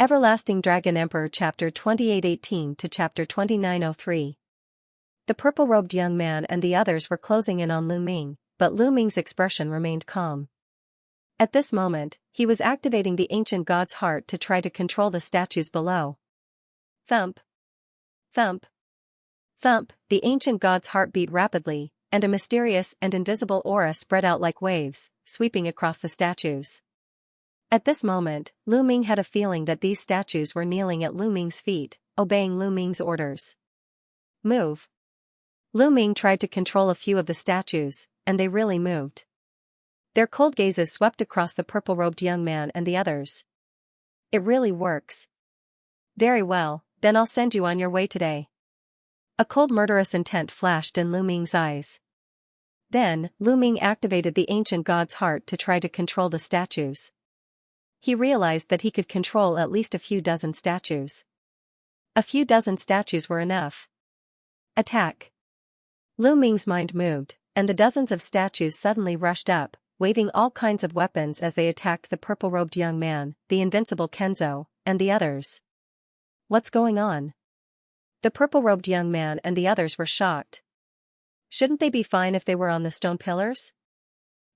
Everlasting Dragon Emperor Chapter 2818 to Chapter 2903. The purple-robed young man and the others were closing in on Lu Ming, but Lu Ming's expression remained calm. At this moment, he was activating the ancient god's heart to try to control the statues below. Thump. Thump. Thump, the ancient god's heart beat rapidly, and a mysterious and invisible aura spread out like waves, sweeping across the statues. At this moment, Lu Ming had a feeling that these statues were kneeling at Lu Ming's feet, obeying Lu Ming's orders. Move. Lu Ming tried to control a few of the statues, and they really moved. Their cold gazes swept across the purple-robed young man and the others. It really works. Very well, then I'll send you on your way today. A cold murderous intent flashed in Lu Ming's eyes. Then, Lu Ming activated the ancient god's heart to try to control the statues. He realized that he could control at least a few dozen statues. A few dozen statues were enough. Attack. Lu Ming's mind moved, and the dozens of statues suddenly rushed up, waving all kinds of weapons as they attacked the purple-robed young man, the invincible Kenzo, and the others. What's going on? The purple-robed young man and the others were shocked. Shouldn't they be fine if they were on the stone pillars?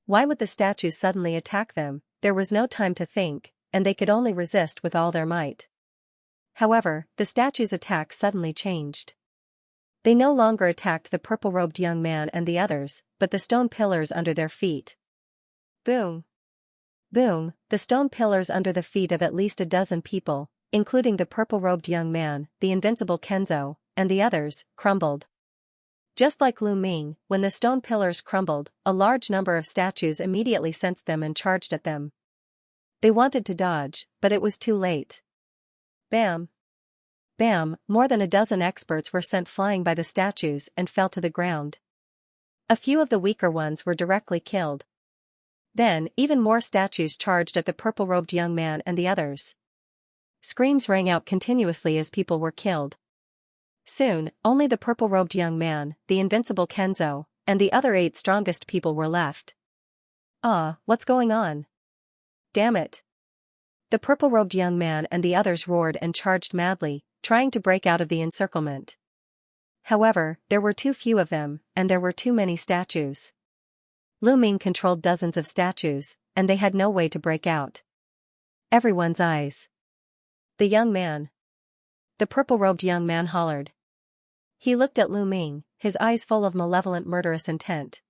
Why would the statues suddenly attack them? There was no time to think, and they could only resist with all their might. However, the statues' attack suddenly changed. They no longer attacked the purple-robed young man and the others, but the stone pillars under their feet. Boom! Boom! The stone pillars under the feet of at least a dozen people, including the purple-robed young man, the invincible Kenzo, and the others, crumbled. Just like Lu Ming, when the stone pillars crumbled, a large number of statues immediately sensed them and charged at them. They wanted to dodge, but it was too late. Bam! Bam! More than a dozen experts were sent flying by the statues and fell to the ground. A few of the weaker ones were directly killed. Then, even more statues charged at the purple-robed young man and the others. Screams rang out continuously as people were killed. Soon, only the purple-robed young man, the invincible Kenzo, and the other 8 strongest people were left. What's going on? Damn it! The purple-robed young man and the others roared and charged madly, trying to break out of the encirclement. However, there were too few of them, and there were too many statues. Lu Ming controlled dozens of statues, and they had no way to break out. Everyone's eyes. The young man. The purple-robed young man hollered. He looked at Lu Ming, his eyes full of malevolent murderous intent.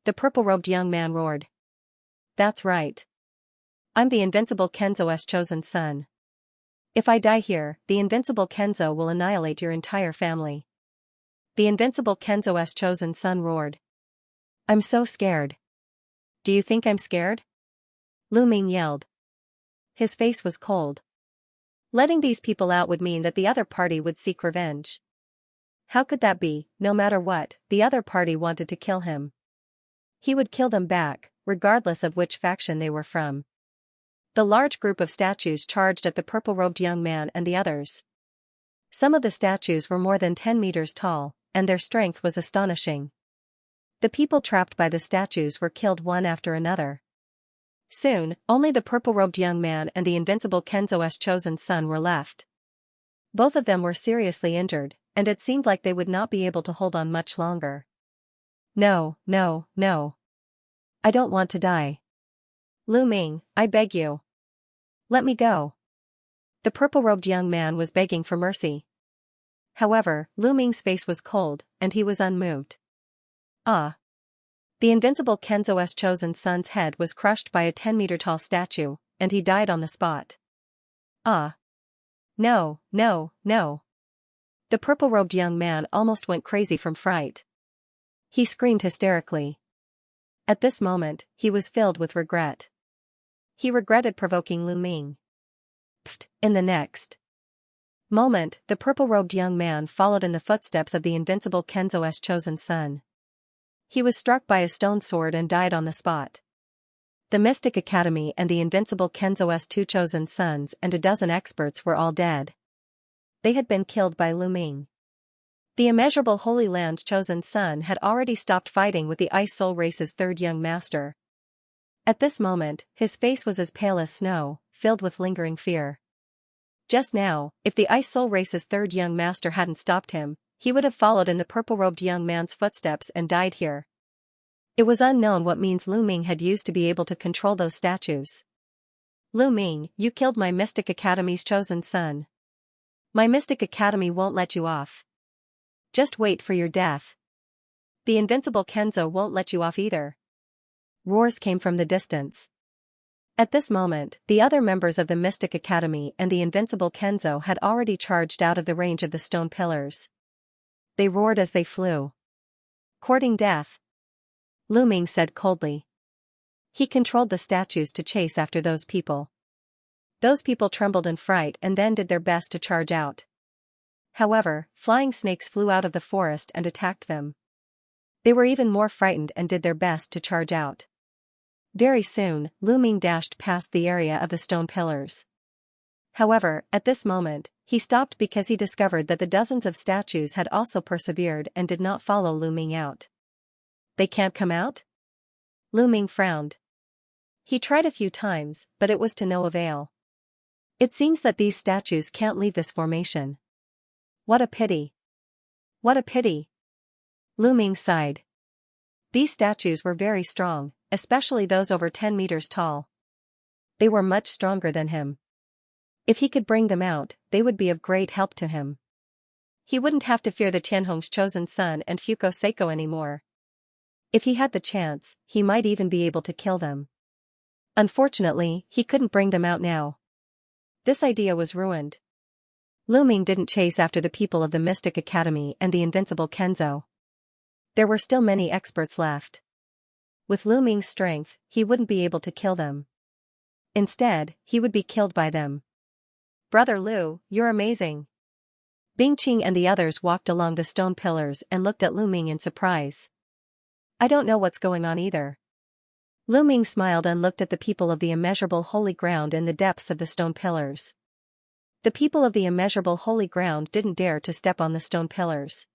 The purple-robed young man roared. That's right. I'm the invincible Kenzo's chosen son. If I die here, the invincible Kenzo will annihilate your entire family. The invincible Kenzo's chosen son roared. I'm so scared. Do you think I'm scared? Lu Ming yelled. His face was cold. Letting these people out would mean that the other party would seek revenge. How could that be? No matter what, the other party wanted to kill him. He would kill them back, regardless of which faction they were from. The large group of statues charged at the purple-robed young man and the others. Some of the statues were more than 10 meters tall, and their strength was astonishing. The people trapped by the statues were killed one after another. Soon, only the purple-robed young man and the invincible Kenzo's chosen son were left. Both of them were seriously injured, and it seemed like they would not be able to hold on much longer. No, no, no. I don't want to die. Lu Ming, I beg you. Let me go. The purple-robed young man was begging for mercy. However, Lu Ming's face was cold, and he was unmoved. The invincible Kenzo's chosen son's head was crushed by a 10-meter-tall statue, and he died on the spot. No, no, no. The purple-robed young man almost went crazy from fright. He screamed hysterically. At this moment, he was filled with regret. He regretted provoking Lu Ming. In the next moment, the purple-robed young man followed in the footsteps of the invincible Kenzo's chosen son. He was struck by a stone sword and died on the spot. The Mystic Academy and the invincible Kenzo's 2 chosen sons and a dozen experts were all dead. They had been killed by Lu Ming. The immeasurable Holy Land's chosen son had already stopped fighting with the Ice Soul race's 3rd young master. At this moment, his face was as pale as snow, filled with lingering fear. Just now, if the Ice Soul Race's third young master hadn't stopped him, he would have followed in the purple-robed young man's footsteps and died here. It was unknown what means Lu Ming had used to be able to control those statues. Lu Ming, you killed my Mystic Academy's chosen son. My Mystic Academy won't let you off. Just wait for your death. The invincible Kenzo won't let you off either. Roars came from the distance. At this moment, the other members of the Mystic Academy and the invincible Kenzo had already charged out of the range of the stone pillars. They roared as they flew. Courting death, Lu Ming said coldly. He controlled the statues to chase after those people. Those people trembled in fright and then did their best to charge out. However, flying snakes flew out of the forest and attacked them. They were even more frightened and did their best to charge out. Very soon, Lu Ming dashed past the area of the stone pillars. However, at this moment, he stopped because he discovered that the dozens of statues had also persevered and did not follow Lu Ming out. They can't come out? Lu Ming frowned. He tried a few times, but it was to no avail. It seems that these statues can't leave this formation. What a pity. What a pity. Lu Ming sighed. These statues were very strong, especially those over 10 meters tall. They were much stronger than him. If he could bring them out, they would be of great help to him. He wouldn't have to fear the Tianhong's chosen son and Fuko Seiko anymore. If he had the chance, he might even be able to kill them. Unfortunately, he couldn't bring them out now. This idea was ruined. Lu Ming didn't chase after the people of the Mystic Academy and the invincible Kenzo. There were still many experts left. With Lu Ming's strength, he wouldn't be able to kill them. Instead, he would be killed by them. Brother Lu, you're amazing. Bingqing and the others walked along the stone pillars and looked at Lu Ming in surprise. I don't know what's going on either. Lu Ming smiled and looked at the people of the immeasurable holy ground in the depths of the stone pillars. The people of the immeasurable holy ground didn't dare to step on the stone pillars.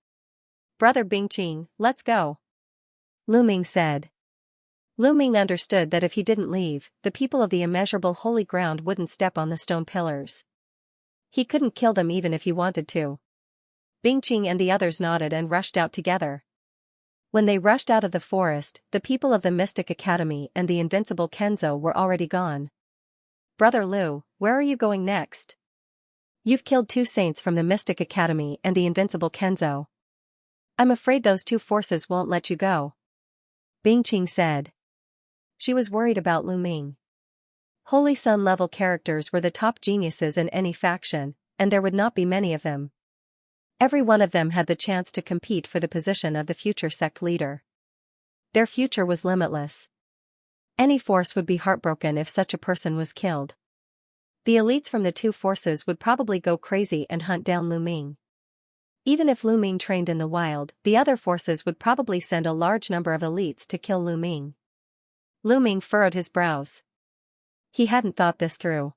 Brother Bingqing, let's go. Lu Ming said. Lu Ming understood that if he didn't leave, the people of the immeasurable holy ground wouldn't step on the stone pillars. He couldn't kill them even if he wanted to. Bingqing and the others nodded and rushed out together. When they rushed out of the forest, the people of the Mystic Academy and the invincible Kenzo were already gone. Brother Lu, where are you going next? You've killed 2 saints from the Mystic Academy and the invincible Kenzo. I'm afraid those 2 forces won't let you go. Bingqing said. She was worried about Lu Ming. Holy Sun level characters were the top geniuses in any faction, and there would not be many of them. Every one of them had the chance to compete for the position of the future sect leader. Their future was limitless. Any force would be heartbroken if such a person was killed. The elites from the 2 forces would probably go crazy and hunt down Lu Ming. Even if Lu Ming trained in the wild, the other forces would probably send a large number of elites to kill Lu Ming. Lu Ming furrowed his brows. He hadn't thought this through.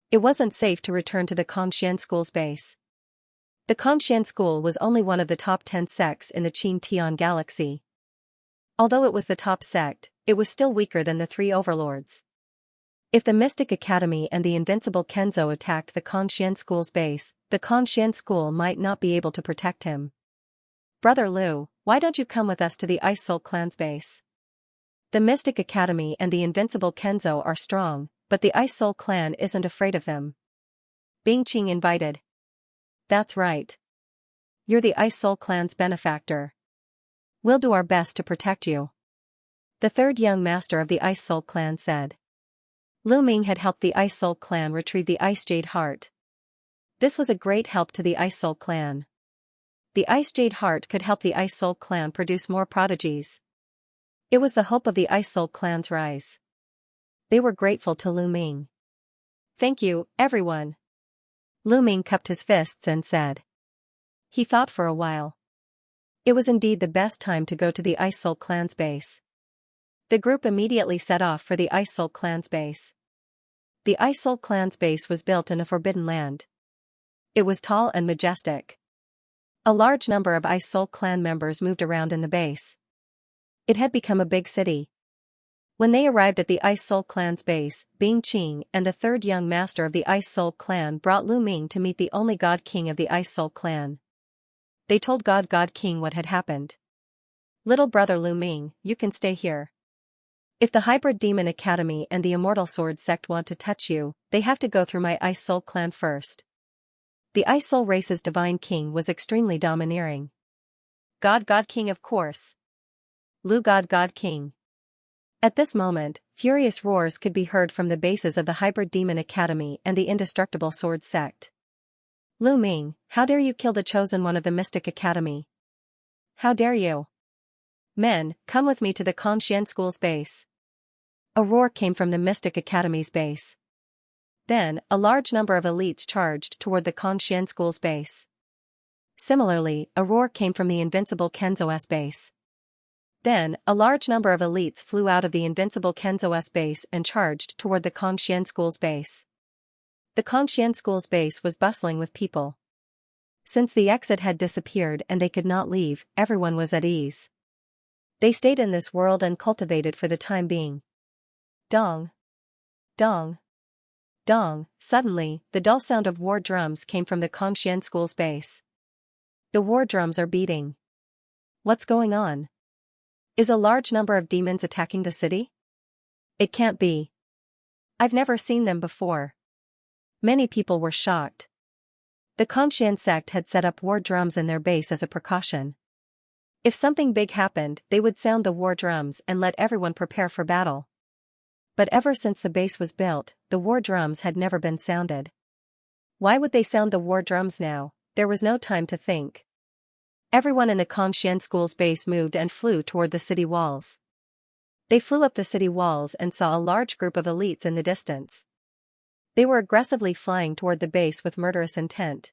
It wasn't safe to return to the Kongxian school's base. The Kongxian school was only one of the top 10 sects in the Qin Tian galaxy. Although it was the top sect, it was still weaker than the 3 overlords. If the Mystic Academy and the invincible Kenzo attacked the Kongxian school's base, the Kongxian school might not be able to protect him. Brother Lu, why don't you come with us to the Ice Soul clan's base? The Mystic Academy and the invincible Kenzo are strong, but the Ice Soul clan isn't afraid of them. Bingqing invited. That's right. You're the Ice Soul clan's benefactor. We'll do our best to protect you. The 3rd young master of the Ice Soul clan said. Lu Ming had helped the Ice Soul clan retrieve the Ice Jade Heart. This was a great help to the Ice Soul clan. The Ice Jade Heart could help the Ice Soul clan produce more prodigies. It was the hope of the Ice Soul clan's rise. They were grateful to Lu Ming. Thank you, everyone. Lu Ming cupped his fists and said. He thought for a while. It was indeed the best time to go to the Ice Soul clan's base. The group immediately set off for the Ice Soul clan's base. The Ice Soul clan's base was built in a forbidden land. It was tall and majestic. A large number of Ice Soul clan members moved around in the base. It had become a big city. When they arrived at the Ice Soul clan's base, Bing Qing and the third young master of the Ice Soul clan brought Lu Ming to meet the only God King of the Ice Soul clan. They told God King what had happened. "Little brother Lu Ming, you can stay here. If the Hybrid Demon Academy and the Immortal Sword sect want to touch you, they have to go through my Ice Soul clan first." The Ice Soul race's Divine King was extremely domineering. God King, of course. Lu God King. At this moment, furious roars could be heard from the bases of the Hybrid Demon Academy and the Indestructible Sword sect. "Lu Ming, how dare you kill the chosen one of the Mystic Academy? How dare you? Men, come with me to the Conxian School's base." A roar came from the Mystic Academy's base. Then, a large number of elites charged toward the Conxian School's base. Similarly, a roar came from the Invincible Kenzo's base. Then, a large number of elites flew out of the Invincible Kenzo's base and charged toward the Conxian School's base. The Conxian School's base was bustling with people. Since the exit had disappeared and they could not leave, everyone was at ease. They stayed in this world and cultivated for the time being. Dong. Dong. Dong. Suddenly, the dull sound of war drums came from the Conxian School's base. The war drums are beating. What's going on? Is a large number of demons attacking the city? It can't be. I've never seen them before. Many people were shocked. The Conxian sect had set up war drums in their base as a precaution. If something big happened, they would sound the war drums and let everyone prepare for battle. But ever since the base was built, the war drums had never been sounded. Why would they sound the war drums now? There was no time to think. Everyone in the Conxian School's base moved and flew toward the city walls. They flew up the city walls and saw a large group of elites in the distance. They were aggressively flying toward the base with murderous intent.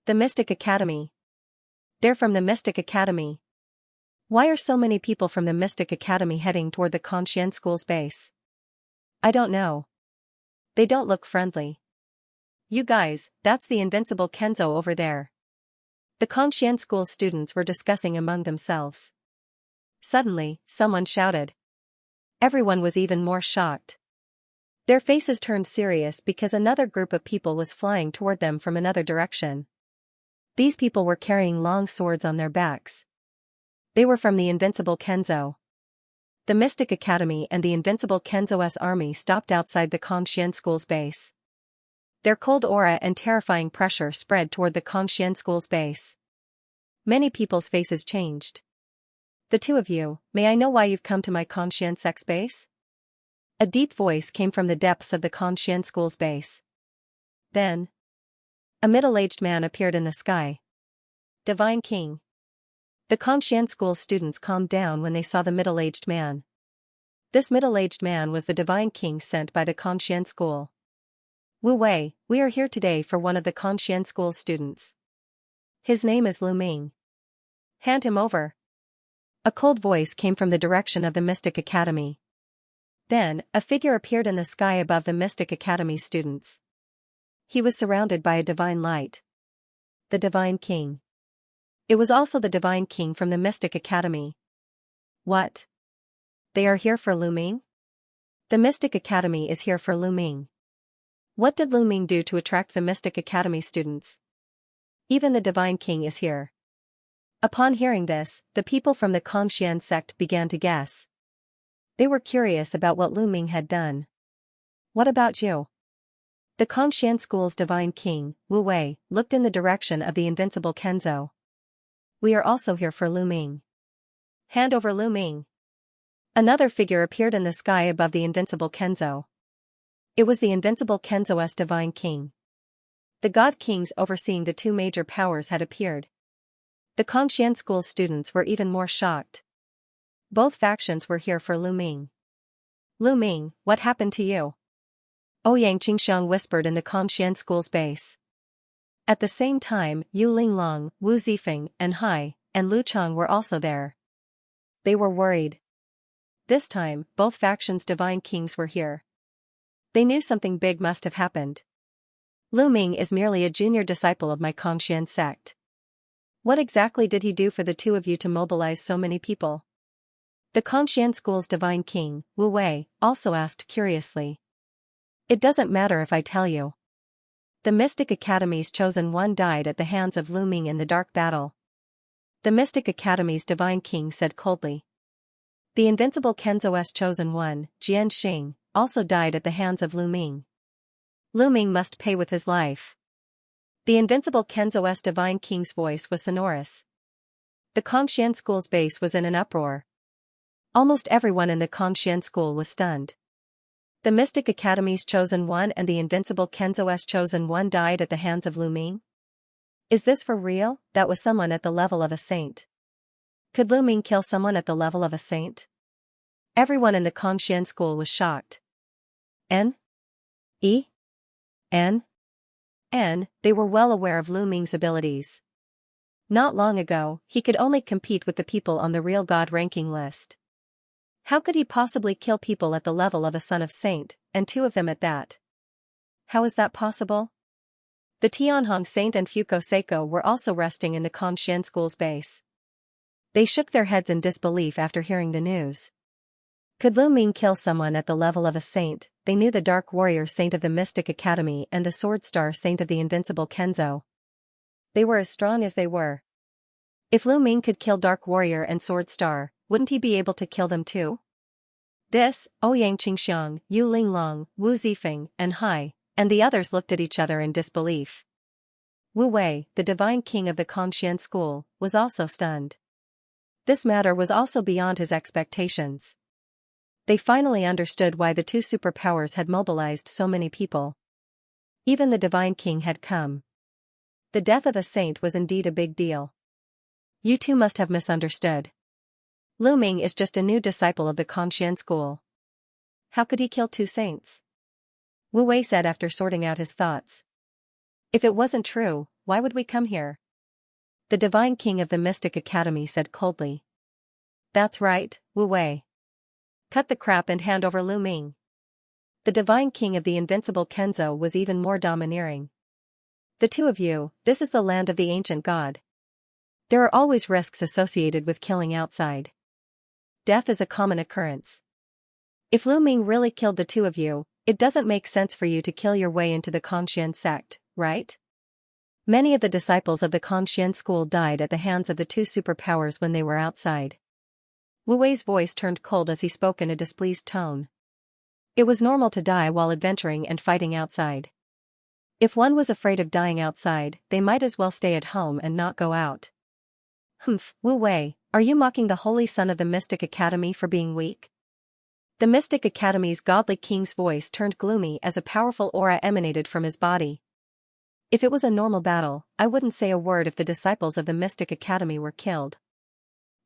The Mystic Academy. They're from the Mystic Academy. Why are so many people from the Mystic Academy heading toward the Conxian School's base? I don't know. They don't look friendly. You guys, that's the Invincible Kenzo over there. The Conxian School students were discussing among themselves. Suddenly, someone shouted. Everyone was even more shocked. Their faces turned serious because another group of people was flying toward them from another direction. These people were carrying long swords on their backs. They were from the Invincible Kenzo. The Mystic Academy and the Invincible Kenzo's army stopped outside the Conxian School's base. Their cold aura and terrifying pressure spread toward the Conxian School's base. Many people's faces changed. "The two of you, may I know why you've come to my Conxian sect's base?" A deep voice came from the depths of the Conxian School's base. Then, a middle-aged man appeared in the sky. Divine King. The Conxian School students calmed down when they saw the middle-aged man. This middle-aged man was the Divine King sent by the Conxian School. "Wu Wei, we are here today for one of the Conxian School students. His name is Lu Ming. Hand him over." A cold voice came from the direction of the Mystic Academy. Then, a figure appeared in the sky above the Mystic Academy students. He was surrounded by a divine light. The Divine King. It was also the Divine King from the Mystic Academy. What? They are here for Lu Ming? The Mystic Academy is here for Lu Ming. What did Lu Ming do to attract the Mystic Academy students? Even the Divine King is here. Upon hearing this, the people from the Conxian sect began to guess. They were curious about what Lu Ming had done. What about you? The Conxian School's Divine King, Wu Wei, looked in the direction of the Invincible Kenzo. We are also here for Lu Ming. Hand over Lu Ming. Another figure appeared in the sky above the Invincible Kenzo. It was the Invincible Kenzo's Divine King. The God Kings overseeing the two major powers had appeared. The Conxian School students were even more shocked. Both factions were here for Lu Ming. Lu Ming, what happened to you? Ouyang Qingxiang whispered in the Conxian School's base. At the same time, Yu Linglong, Wu Zifeng, and Hai, and Lu Chang were also there. They were worried. This time, both factions' Divine Kings were here. They knew something big must have happened. Lu Ming is merely a junior disciple of my Conxian sect. What exactly did he do for the two of you to mobilize so many people? The Kongxian school's divine king, Wu Wei, also asked curiously. It doesn't matter if I tell you. The Mystic Academy's chosen one died at the hands of Lu Ming in the dark battle. The Mystic Academy's divine king said coldly. The invincible Kenzo's chosen one, Xianxia, also died at the hands of Lu Ming. Lu Ming must pay with his life. The invincible Kenzo's divine king's voice was sonorous. The Kongxian school's base was in an uproar. Almost everyone in the Kongxian school was stunned. The Mystic Academy's chosen one and the invincible Kenzo's chosen one died at the hands of Lu Ming? Is this for real? That was someone at the level of a saint. Could Lu Ming kill someone at the level of a saint? Everyone in the Kongxian school was shocked. N? E? N? They were well aware of Lu Ming's abilities. Not long ago, he could only compete with the people on the real god ranking list. How could he possibly kill people at the level of a son of saint, and two of them at that? How is that possible? The Tianhong Saint and Fuko Seiko were also resting in the Kongxian school's base. They shook their heads in disbelief after hearing the news. Could Lu Ming kill someone at the level of a saint? They knew the Dark Warrior Saint of the Mystic Academy and the Sword Star Saint of the Invincible Kenzo. They were as strong as they were. If Lu Ming could kill Dark Warrior and Sword Star, wouldn't he be able to kill them too? This, Ouyang Qingxiang, Yu Linglong, Wu Zifeng, and Hai, and the others looked at each other in disbelief. Wu Wei, the divine king of the Kongxian school, was also stunned. This matter was also beyond his expectations. They finally understood why the two superpowers had mobilized so many people. Even the divine king had come. The death of a saint was indeed a big deal. You two must have misunderstood. Lu Ming is just a new disciple of the Kongxian school. How could he kill two saints? Wu Wei said after sorting out his thoughts. If it wasn't true, why would we come here? The divine king of the Mystic Academy said coldly. That's right, Wu Wei. Cut the crap and hand over Lu Ming. The divine king of the invincible Kenzo was even more domineering. The two of you, this is the land of the ancient god. There are always risks associated with killing outside. Death is a common occurrence. If Lu Ming really killed the two of you, it doesn't make sense for you to kill your way into the Kongxian sect, right? Many of the disciples of the Kongxian school died at the hands of the two superpowers when they were outside. Wu Wei's voice turned cold as he spoke in a displeased tone. It was normal to die while adventuring and fighting outside. If one was afraid of dying outside, they might as well stay at home and not go out. Humph, Wu Wei, are you mocking the holy son of the Mystic Academy for being weak? The Mystic Academy's godly king's voice turned gloomy as a powerful aura emanated from his body. If it was a normal battle, I wouldn't say a word if the disciples of the Mystic Academy were killed.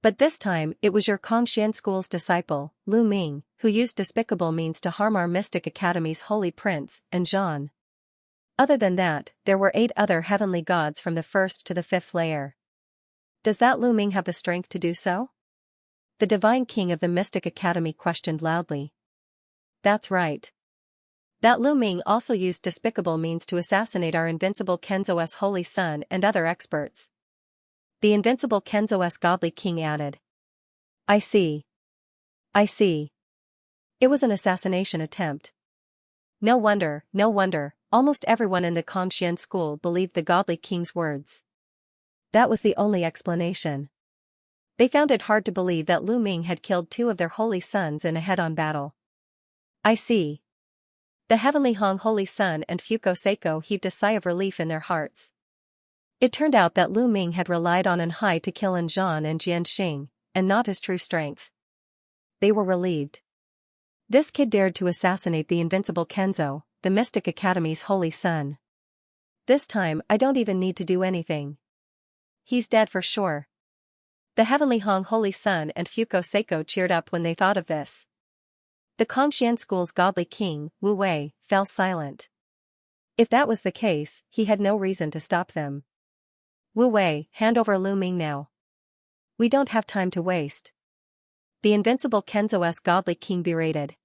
But this time, it was your Kongxian school's disciple, Lu Ming, who used despicable means to harm our Mystic Academy's holy prince, and Zhan. Other than that, there were 8 other heavenly gods from the 1st to the 5th layer. Does that Lu Ming have the strength to do so? The divine king of the Mystic Academy questioned loudly. That's right. That Lu Ming also used despicable means to assassinate our invincible Kenzo's holy son and other experts. The invincible Kenzo's godly king added. I see. It was an assassination attempt. No wonder, almost everyone in the Kongxian school believed the godly king's words. That was the only explanation. They found it hard to believe that Lu Ming had killed 2 of their holy sons in a head-on battle. I see. The heavenly Hong Holy Son and Fuko Seiko heaved a sigh of relief in their hearts. It turned out that Lu Ming had relied on An Hai to kill An Zhan and Jianxing, and not his true strength. They were relieved. This kid dared to assassinate the invincible Kenzo, the Mystic Academy's holy son. This time I don't even need to do anything. He's dead for sure. The heavenly Hong Holy Son and Fuko Seiko cheered up when they thought of this. The Kongxian school's godly king, Wu Wei, fell silent. If that was the case, he had no reason to stop them. Wu Wei, hand over Lu Ming now. We don't have time to waste. The invincible Kenzo's godly king berated.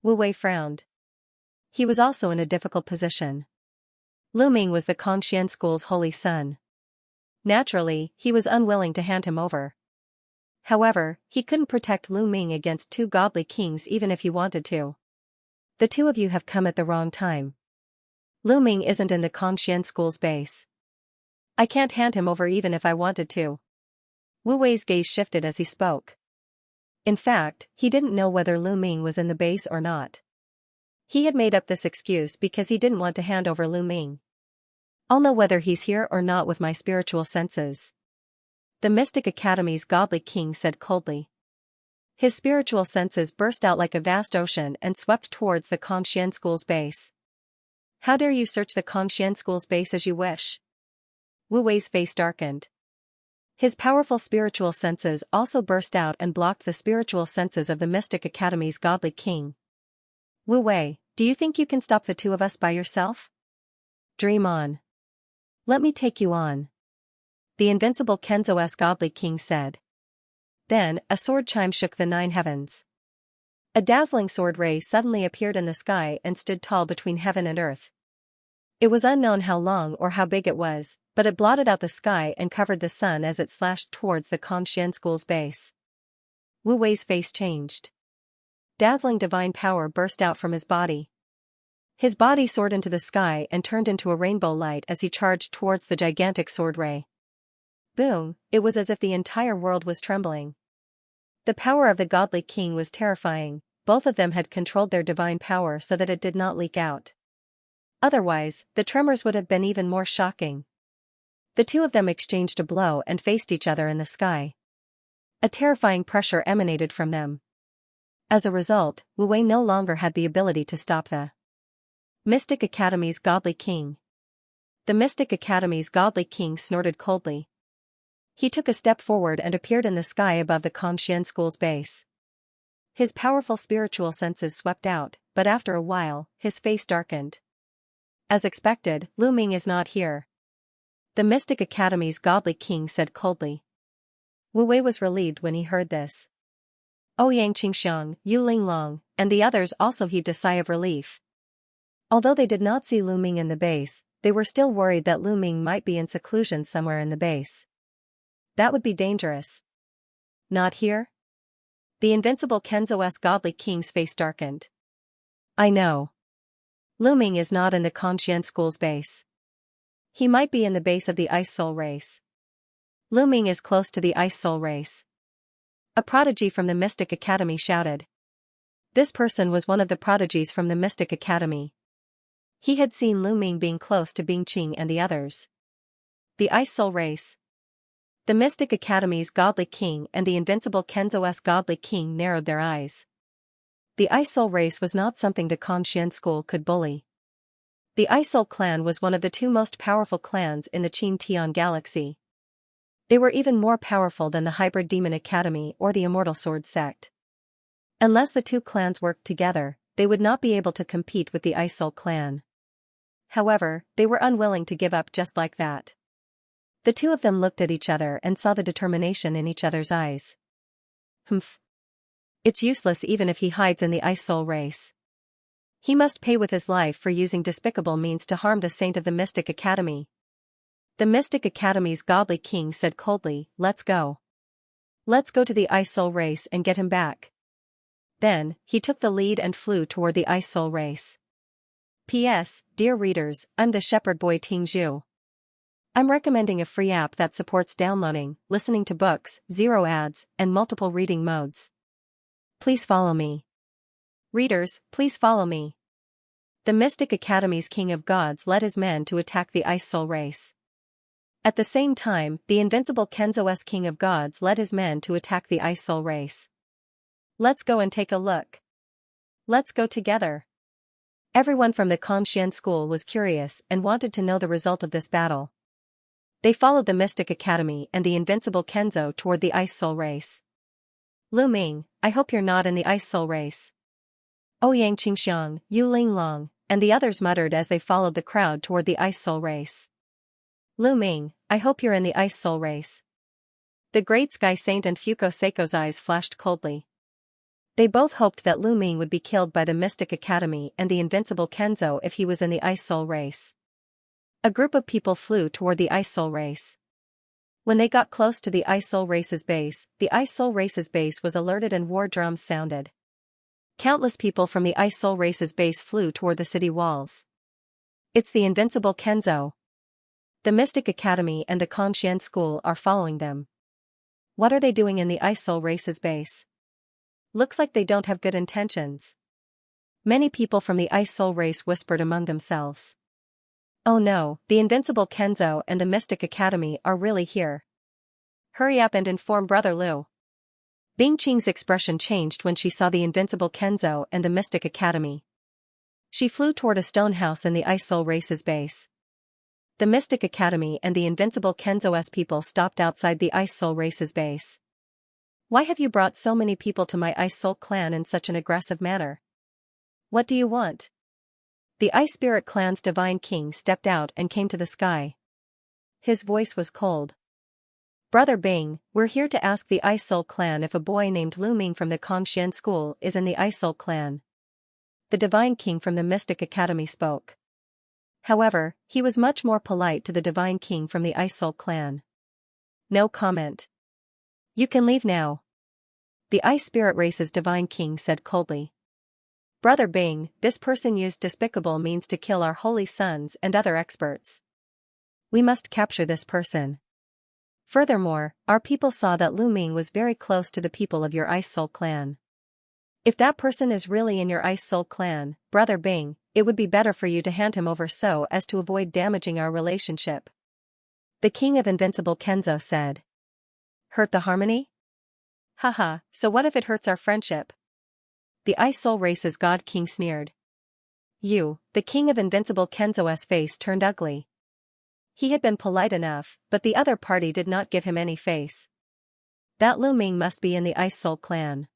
Wu Wei frowned. He was also in a difficult position. Lu Ming was the Kongxian school's holy son. Naturally, he was unwilling to hand him over. However, he couldn't protect Lu Ming against two godly kings even if he wanted to. The two of you have come at the wrong time. Lu Ming isn't in the Conxian school's base. I can't hand him over even if I wanted to. Wu Wei's gaze shifted as he spoke. In fact, he didn't know whether Lu Ming was in the base or not. He had made up this excuse because he didn't want to hand over Lu Ming. I'll know whether he's here or not with my spiritual senses. The Mystic Academy's godly king said coldly. His spiritual senses burst out like a vast ocean and swept towards the Conxian school's base. How dare you search the Conxian school's base as you wish? Wu Wei's face darkened. His powerful spiritual senses also burst out and blocked the spiritual senses of the Mystic Academy's godly king. Wu Wei, do you think you can stop the two of us by yourself? Dream on. Let me take you on. The invincible Kenzo's godly king said. Then, a sword chime shook the 9 heavens. A dazzling sword ray suddenly appeared in the sky and stood tall between heaven and earth. It was unknown how long or how big it was, but it blotted out the sky and covered the sun as it slashed towards the Conxian school's base. Wu Wei's face changed. Dazzling divine power burst out from his body. His body soared into the sky and turned into a rainbow light as he charged towards the gigantic sword ray. Boom, it was as if the entire world was trembling. The power of the godly king was terrifying. Both of them had controlled their divine power so that it did not leak out. Otherwise, the tremors would have been even more shocking. The two of them exchanged a blow and faced each other in the sky. A terrifying pressure emanated from them. As a result, Wu Wei no longer had the ability to stop the Mystic Academy's godly king. The Mystic Academy's godly king snorted coldly. He took a step forward and appeared in the sky above the Conxian school's base. His powerful spiritual senses swept out, but after a while, his face darkened. As expected, Lu Ming is not here. The Mystic Academy's godly king said coldly. Wu Wei was relieved when he heard this. Ouyang Qingxiang, Yu Linglong, and the others also heaved a sigh of relief. Although they did not see Lu Ming in the base, they were still worried that Lu Ming might be in seclusion somewhere in the base. That would be dangerous. Not here? The invincible Kenzo's godly king's face darkened. I know. Lu Ming is not in the Conxian school's base. He might be in the base of the Ice Soul race. Lu Ming is close to the Ice Soul race. A prodigy from the Mystic Academy shouted. This person was one of the prodigies from the Mystic Academy. He had seen Lu Ming being close to Bing Qing and the others. The Ice Soul race. The Mystic Academy's godly king and the invincible Kenzo's godly king narrowed their eyes. The Ice Soul race was not something the Conxian school could bully. The Ice Soul clan was one of the 2 most powerful clans in the Qin Tian galaxy. They were even more powerful than the Hybrid Demon Academy or the Immortal Sword sect. Unless the 2 clans worked together, they would not be able to compete with the Ice Soul clan. However, they were unwilling to give up just like that. The 2 of them looked at each other and saw the determination in each other's eyes. Humph. It's useless even if he hides in the Ice Soul race. He must pay with his life for using despicable means to harm the saint of the Mystic Academy. The Mystic Academy's godly king said coldly, let's go. Let's go to the Ice Soul race and get him back. Then, he took the lead and flew toward the Ice Soul race. P.S. Dear readers, I'm the Shepherd Boy Ting Zhu. I'm recommending a free app that supports downloading, listening to books, 0 ads, and multiple reading modes. Please follow me. Readers, please follow me. The Mystic Academy's King of Gods led his men to attack the Ice Soul race. At the same time, the invincible Kenzo's King of Gods led his men to attack the Ice Soul race. Let's go and take a look. Let's go together. Everyone from the Conxian school was curious and wanted to know the result of this battle. They followed the Mystic Academy and the invincible Kenzo toward the Ice Soul race. Lu Ming, I hope you're not in the Ice Soul race. Ouyang Qingxiang, Yu Linglong, and the others muttered as they followed the crowd toward the Ice Soul race. Lu Ming, I hope you're in the Ice Soul race. The Great Sky Saint and Fuko Seiko's eyes flashed coldly. They both hoped that Lu Ming would be killed by the Mystic Academy and the invincible Kenzo if he was in the Ice Soul race. A group of people flew toward the Ice Soul race. When they got close to the Ice Soul Race's base, the Ice Soul Race's base was alerted and war drums sounded. Countless people from the Ice Soul Race's base flew toward the city walls. It's the invincible Kenzo. The Mystic Academy and the Xianxia School are following them. What are they doing in the Ice Soul Race's base? Looks like they don't have good intentions. Many people from the Ice Soul Race whispered among themselves. Oh no, the invincible Kenzo and the Mystic Academy are really here. Hurry up and inform Brother Liu. Bing Qing's expression changed when she saw the invincible Kenzo and the Mystic Academy. She flew toward a stone house in the Ice Soul Race's base. The Mystic Academy and the invincible Kenzo's people stopped outside the Ice Soul Race's base. Why have you brought so many people to my Ice Soul clan in such an aggressive manner? What do you want? The Ice Spirit clan's divine king stepped out and came to the sky. His voice was cold. Brother Bing, we're here to ask the Ice Soul clan if a boy named Lu Ming from the Xianxia School is in the Ice Soul clan. The divine king from the Mystic Academy spoke. However, he was much more polite to the divine king from the Ice Soul clan. No comment. You can leave now. The Ice Spirit Race's divine king said coldly. Brother Bing, this person used despicable means to kill our holy sons and other experts. We must capture this person. Furthermore, our people saw that Lu Ming was very close to the people of your Ice Soul clan. If that person is really in your Ice Soul clan, Brother Bing, it would be better for you to hand him over so as to avoid damaging our relationship. The King of Invincible Kenzo said. Hurt the harmony? Haha, so what if it hurts our friendship? The Ice Soul Race's God King sneered. You, the King of Invincible Kenzo's face turned ugly. He had been polite enough, but the other party did not give him any face. That Lu Ming must be in the Ice Soul clan.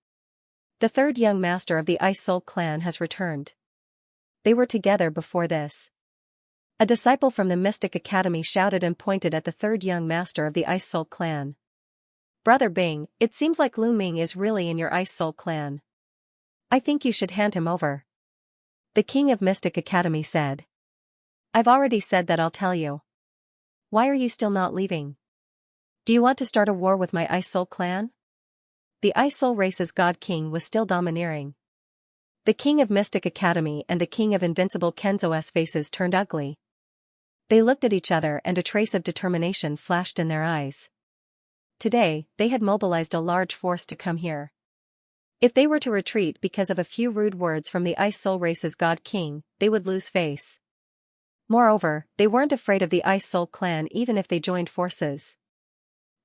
The third young master of the Ice Soul clan has returned. They were together before this. A disciple from the Mystic Academy shouted and pointed at the third young master of the Ice Soul clan. Brother Bing, it seems like Lu Ming is really in your Ice Soul clan. I think you should hand him over. The King of Mystic Academy said. I've already said that I'll tell you. Why are you still not leaving? Do you want to start a war with my Ice Soul clan? The Ice Soul Race's God King was still domineering. The King of Mystic Academy and the King of Invincible Kenzo's faces turned ugly. They looked at each other and a trace of determination flashed in their eyes. Today, they had mobilized a large force to come here. If they were to retreat because of a few rude words from the Ice Soul Race's God King, they would lose face. Moreover, they weren't afraid of the Ice Soul clan even if they joined forces.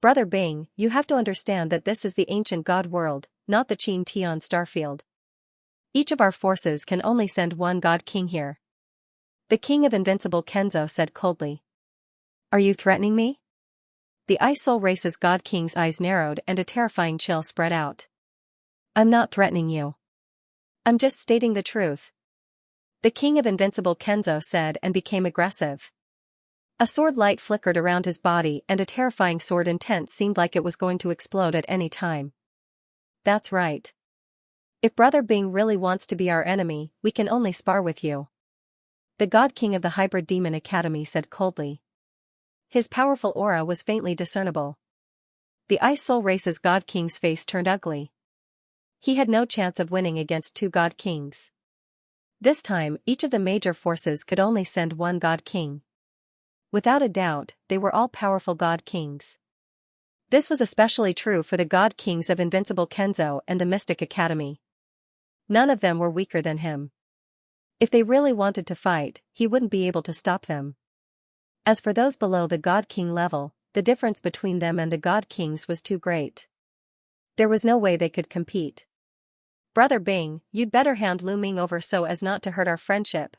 Brother Bing, you have to understand that this is the ancient God world, not the Qin Tian starfield. Each of our forces can only send one God King here. The King of Invincible Kenzo said coldly. Are you threatening me? The Ice Soul Race's God King's eyes narrowed and a terrifying chill spread out. I'm not threatening you. I'm just stating the truth. The King of Invincible Kenzo said and became aggressive. A sword light flickered around his body and a terrifying sword intent seemed like it was going to explode at any time. That's right. If Brother Bing really wants to be our enemy, we can only spar with you. The God King of the Hybrid Demon Academy said coldly. His powerful aura was faintly discernible. The Ice Soul Race's God King's face turned ugly. He had no chance of winning against two God Kings. This time, each of the major forces could only send one God King. Without a doubt, they were all powerful God Kings. This was especially true for the God Kings of Invincible Kenzo and the Mystic Academy. None of them were weaker than him. If they really wanted to fight, he wouldn't be able to stop them. As for those below the God King level, the difference between them and the God Kings was too great. There was no way they could compete. Brother Bing, you'd better hand Lu Ming over so as not to hurt our friendship.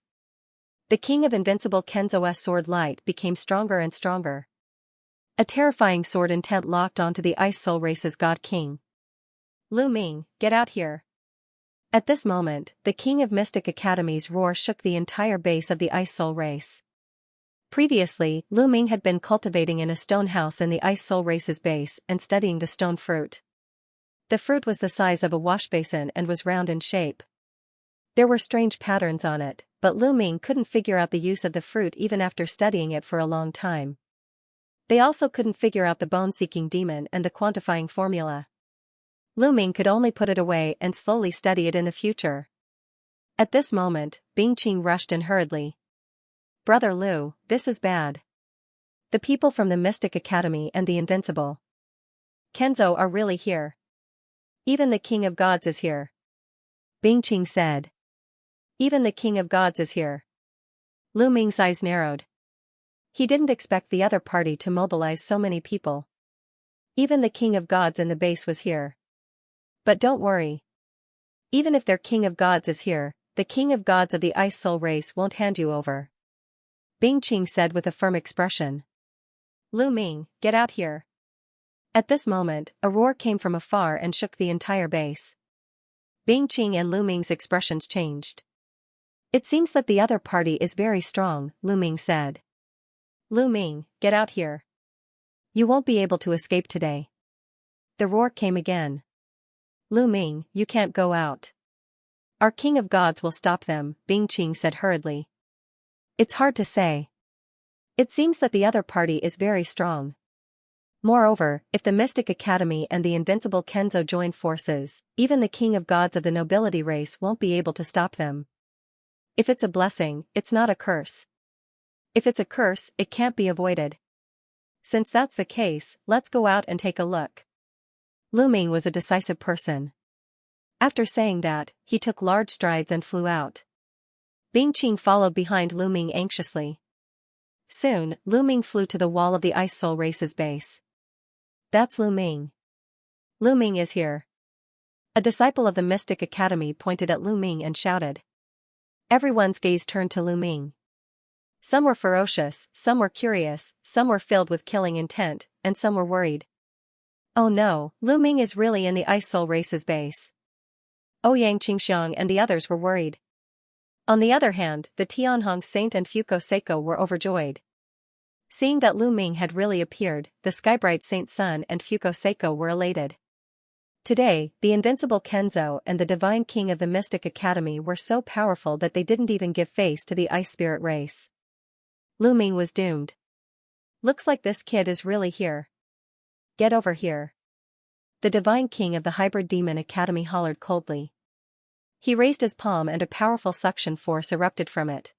The King of Invincible Kenzo's sword light became stronger and stronger. A terrifying sword intent locked onto the Ice Soul Race's God King. Lu Ming, get out here. At this moment, the King of Mystic Academy's roar shook the entire base of the Ice Soul Race. Previously, Lu Ming had been cultivating in a stone house in the Ice Soul Race's base and studying the stone fruit. The fruit was the size of a washbasin and was round in shape. There were strange patterns on it, but Lu Ming couldn't figure out the use of the fruit even after studying it for a long time. They also couldn't figure out the bone-seeking demon and the quantifying formula. Lu Ming could only put it away and slowly study it in the future. At this moment, Bingqing rushed in hurriedly. "Brother Lu, this is bad. The people from the Mystic Academy and the Invincible Kenzo are really here. Even the King of Gods is here." Bingqing said. "Even the King of Gods is here." Lu Ming's eyes narrowed. He didn't expect the other party to mobilize so many people. Even the King of Gods in the base was here. But don't worry. Even if their King of Gods is here, the King of Gods of the Ice Soul race won't hand you over. Bingqing said with a firm expression. "Lu Ming, get out here." At this moment, a roar came from afar and shook the entire base. Bingqing and Lu Ming's expressions changed. "It seems that the other party is very strong," Lu Ming said. "Lu Ming, get out here. You won't be able to escape today." The roar came again. "Lu Ming, you can't go out. Our King of Gods will stop them," Bingqing said hurriedly. "It's hard to say. It seems that the other party is very strong. Moreover, if the Mystic Academy and the Invincible Kenzo join forces, even the King of Gods of the nobility race won't be able to stop them. If it's a blessing, it's not a curse. If it's a curse, it can't be avoided. Since that's the case, let's go out and take a look." Lu Ming was a decisive person. After saying that, he took large strides and flew out. Bingqing followed behind Lu Ming anxiously. Soon, Lu Ming flew to the wall of the Ice Soul race's base. "That's Lu Ming. Lu Ming is here." A disciple of the Mystic Academy pointed at Lu Ming and shouted. Everyone's gaze turned to Lu Ming. Some were ferocious, some were curious, some were filled with killing intent, and some were worried. "Oh no, Lu Ming is really in the Ice Soul race's base." Ouyang Qingxiang and the others were worried. On the other hand, the Tianhong Saint and Fuko Seiko were overjoyed. Seeing that Lu Ming had really appeared, the Skybright Saint Sun and Fuko Seiko were elated. Today, the Invincible Kenzo and the Divine King of the Mystic Academy were so powerful that they didn't even give face to the Ice Spirit race. Lu Ming was doomed. "Looks like this kid is really here. Get over here." The Divine King of the Hybrid Demon Academy hollered coldly. He raised his palm and a powerful suction force erupted from it.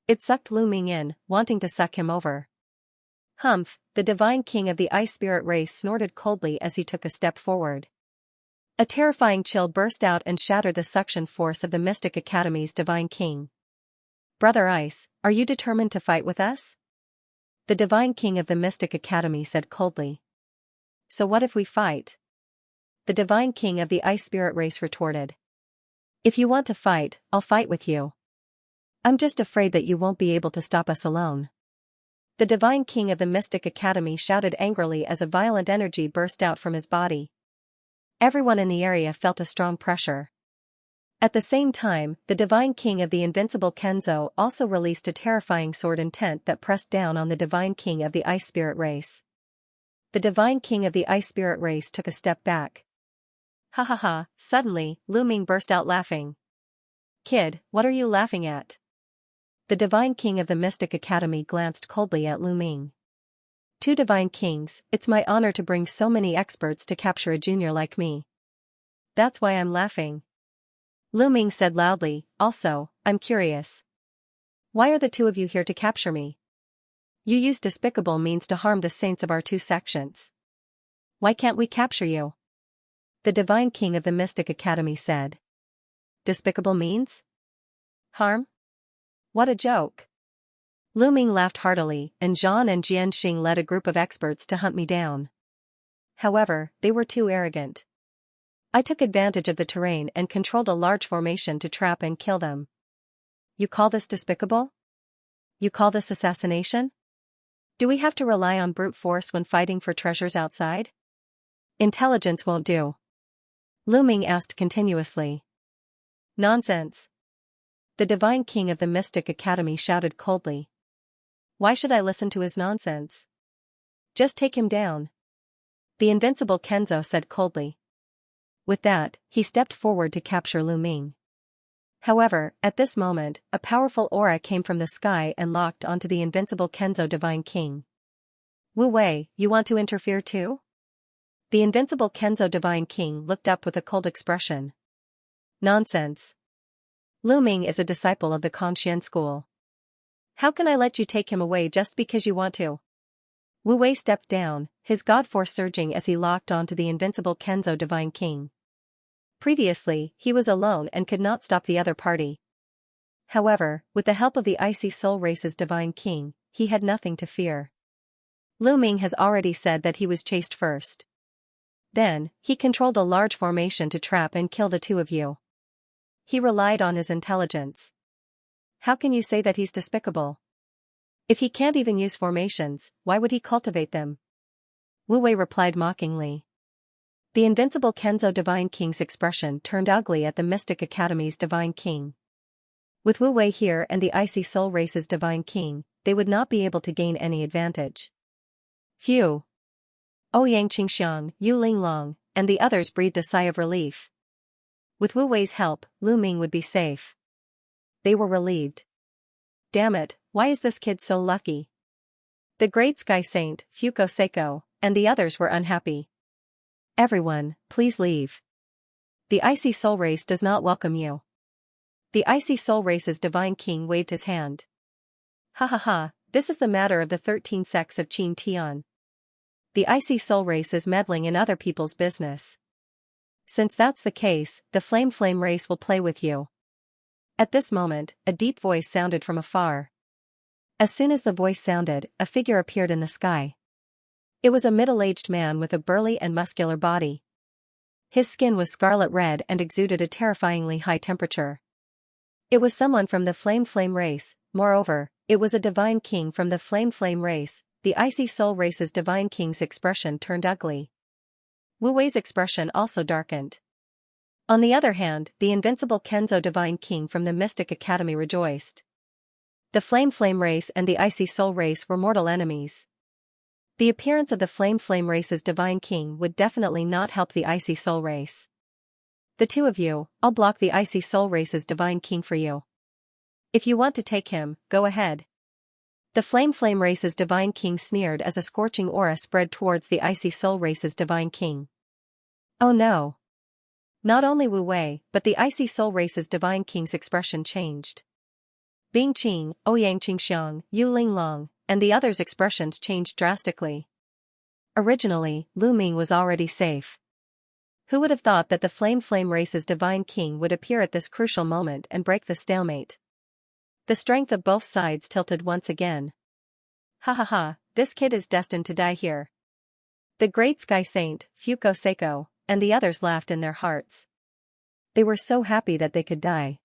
It sucked Lu Ming in, wanting to suck him over. "Humph," the Divine King of the Ice Spirit race snorted coldly as he took a step forward. A terrifying chill burst out and shattered the suction force of the Mystic Academy's Divine King. "Brother Ice, are you determined to fight with us?" The Divine King of the Mystic Academy said coldly. "So what if we fight?" The Divine King of the Ice Spirit race retorted. "If you want to fight, I'll fight with you. I'm just afraid that you won't be able to stop us alone." The Divine King of the Mystic Academy shouted angrily as a violent energy burst out from his body. Everyone in the area felt a strong pressure. At the same time, the Divine King of the Invincible Kenzo also released a terrifying sword intent that pressed down on the Divine King of the Ice Spirit race. The Divine King of the Ice Spirit race took a step back. "Ha ha ha," suddenly, Lu Ming burst out laughing. "Kid, what are you laughing at?" The Divine King of the Mystic Academy glanced coldly at Lu Ming. "Two Divine Kings, it's my honor to bring so many experts to capture a junior like me. That's why I'm laughing." Lu Ming said loudly, "Also, I'm curious. Why are the two of you here to capture me? You use despicable means to harm the saints of our two sections. Why can't we capture you?" The Divine King of the Mystic Academy said. "Despicable means? Harm? What a joke." Lu Ming laughed heartily, and Zhan and Jianxing led a group of experts to hunt me down. However, they were too arrogant. I took advantage of the terrain and controlled a large formation to trap and kill them. You call this despicable? You call this assassination? Do we have to rely on brute force when fighting for treasures outside? Intelligence won't do. Lu Ming asked continuously. Nonsense. The Divine King of the Mystic Academy shouted coldly. Why should I listen to his nonsense? Just take him down. The Invincible Kenzo said coldly. With that, he stepped forward to capture Lu Ming. However, at this moment, a powerful aura came from the sky and locked onto the Invincible Kenzo Divine King. Wu Wei, you want to interfere too? The invincible Kenzo Divine King looked up with a cold expression. Nonsense. Lu Ming is a disciple of the Conxian school. How can I let you take him away just because you want to? Wu Wei stepped down, his god force surging as he locked onto the invincible Kenzo Divine King. Previously, he was alone and could not stop the other party. However, with the help of the Icy Soul Race's Divine King, he had nothing to fear. Lu Ming has already said that he was chased first. Then, he controlled a large formation to trap and kill the two of you. He relied on his intelligence. How can you say that he's despicable? If he can't even use formations, why would he cultivate them? Wu Wei replied mockingly. The invincible Kenzo Divine King's expression turned ugly at the Mystic Academy's Divine King. With Wu Wei here and the Icy Soul Race's Divine King, they would not be able to gain any advantage. Phew! Ouyang Qingxiang, Yu Linglong, and the others breathed a sigh of relief. With Wu Wei's help, Lu Ming would be safe. They were relieved. Damn it, why is this kid so lucky? The Great Sky Saint, Fuko Seiko, and the others were unhappy. Everyone, please leave. The Icy Soul Race does not welcome you. The Icy Soul Race's Divine King waved his hand. Ha ha ha, this is the matter of the 13 sects of Qin Tian. The Icy Soul Race is meddling in other people's business. Since that's the case, the Flame Race will play with you. At this moment, a deep voice sounded from afar. As soon as the voice sounded, a figure appeared in the sky. It was a middle-aged man with a burly and muscular body. His skin was scarlet red and exuded a terrifyingly high temperature. It was someone from the Flame Race, moreover, it was a Divine King from the Flame Race. The Icy Soul Race's Divine King's expression turned ugly. Wu Wei's expression also darkened. On the other hand, the invincible Kenzo Divine King from the Mystic Academy rejoiced. The Flame Race and the Icy Soul Race were mortal enemies. The appearance of the Flame Race's Divine King would definitely not help the Icy Soul Race. The two of you, I'll block the Icy Soul Race's Divine King for you. If you want to take him, go ahead. The Flame Race's Divine King sneered as a scorching aura spread towards the Icy Soul Race's Divine King. Oh no! Not only Wu Wei, but the Icy Soul Race's Divine King's expression changed. Bing Qing, Ouyang Qingxiang, Yu Linglong, and the others' expressions changed drastically. Originally, Lu Ming was already safe. Who would have thought that the Flame Race's Divine King would appear at this crucial moment and break the stalemate? The strength of both sides tilted once again. Ha ha ha, this kid is destined to die here. The Great Sky Saint, Fuko Seiko, and the others laughed in their hearts. They were so happy that they could die.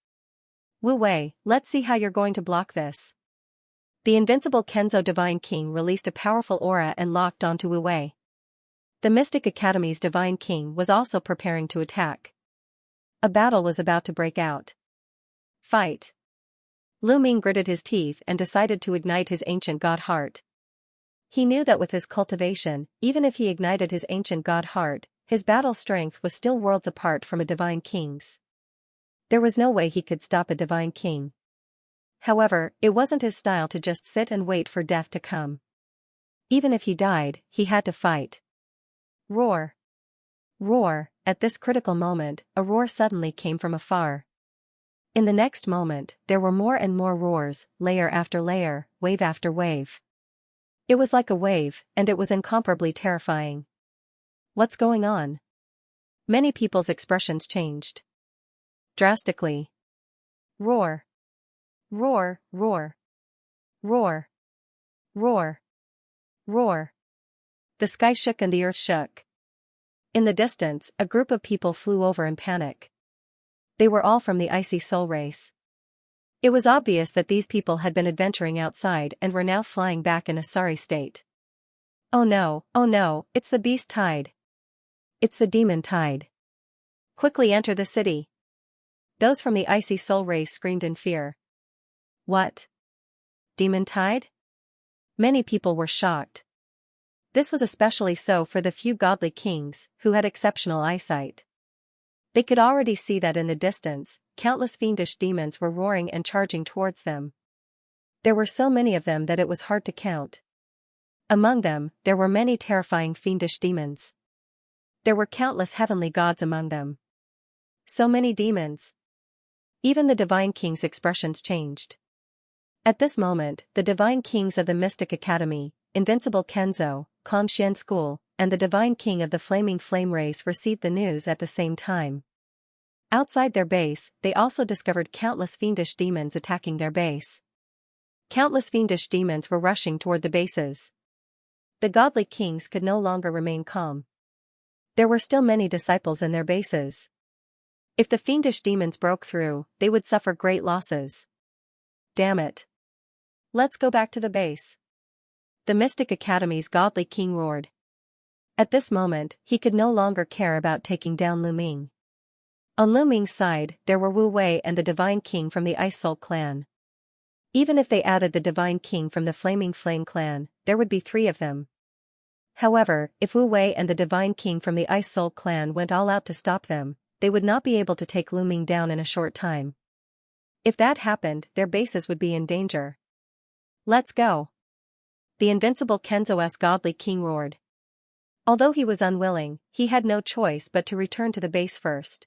Wu Wei, let's see how you're going to block this. The invincible Kenzo Divine King released a powerful aura and locked onto Wu Wei. The Mystic Academy's Divine King was also preparing to attack. A battle was about to break out. Fight! Lu Ming gritted his teeth and decided to ignite his ancient god heart. He knew that with his cultivation, even if he ignited his ancient god heart, his battle strength was still worlds apart from a Divine King's. There was no way he could stop a Divine King. However, it wasn't his style to just sit and wait for death to come. Even if he died, he had to fight. Roar! Roar! At this critical moment, a roar suddenly came from afar. In the next moment, there were more and more roars, layer after layer, wave after wave. It was like a wave, and it was incomparably terrifying. What's going on? Many people's expressions changed. Drastically. Roar. Roar, roar. Roar. Roar. Roar. The sky shook and the earth shook. In the distance, a group of people flew over in panic. They were all from the Icy Soul Race. It was obvious that these people had been adventuring outside and were now flying back in a sorry state. Oh no, it's the beast tide. It's the demon tide. Quickly enter the city. Those from the Icy Soul Race screamed in fear. What? Demon tide? Many people were shocked. This was especially so for the few godly kings, who had exceptional eyesight. They could already see that in the distance, countless fiendish demons were roaring and charging towards them. There were so many of them that it was hard to count. Among them, there were many terrifying fiendish demons. There were countless heavenly gods among them. So many demons. Even the divine king's expressions changed. At this moment, the divine kings of the Mystic Academy, Invincible Kenzo, Xianxia School, and the divine king of the Flaming Flame race received the news at the same time. Outside their base, they also discovered countless fiendish demons attacking their base. Countless fiendish demons were rushing toward the bases. The godly kings could no longer remain calm. There were still many disciples in their bases. If the fiendish demons broke through, they would suffer great losses. Damn it. Let's go back to the base. The Mystic Academy's godly king roared. At this moment, he could no longer care about taking down Lu Ming. On Lu Ming's side, there were Wu Wei and the divine king from the Ice Soul clan. Even if they added the divine king from the Flaming Flame clan, there would be 3 of them. However, if Wu Wei and the divine king from the Ice Soul clan went all out to stop them, they would not be able to take Lu Ming down in a short time. If that happened, their bases would be in danger. Let's go. The invincible Kenzo's godly king roared. Although he was unwilling, he had no choice but to return to the base first.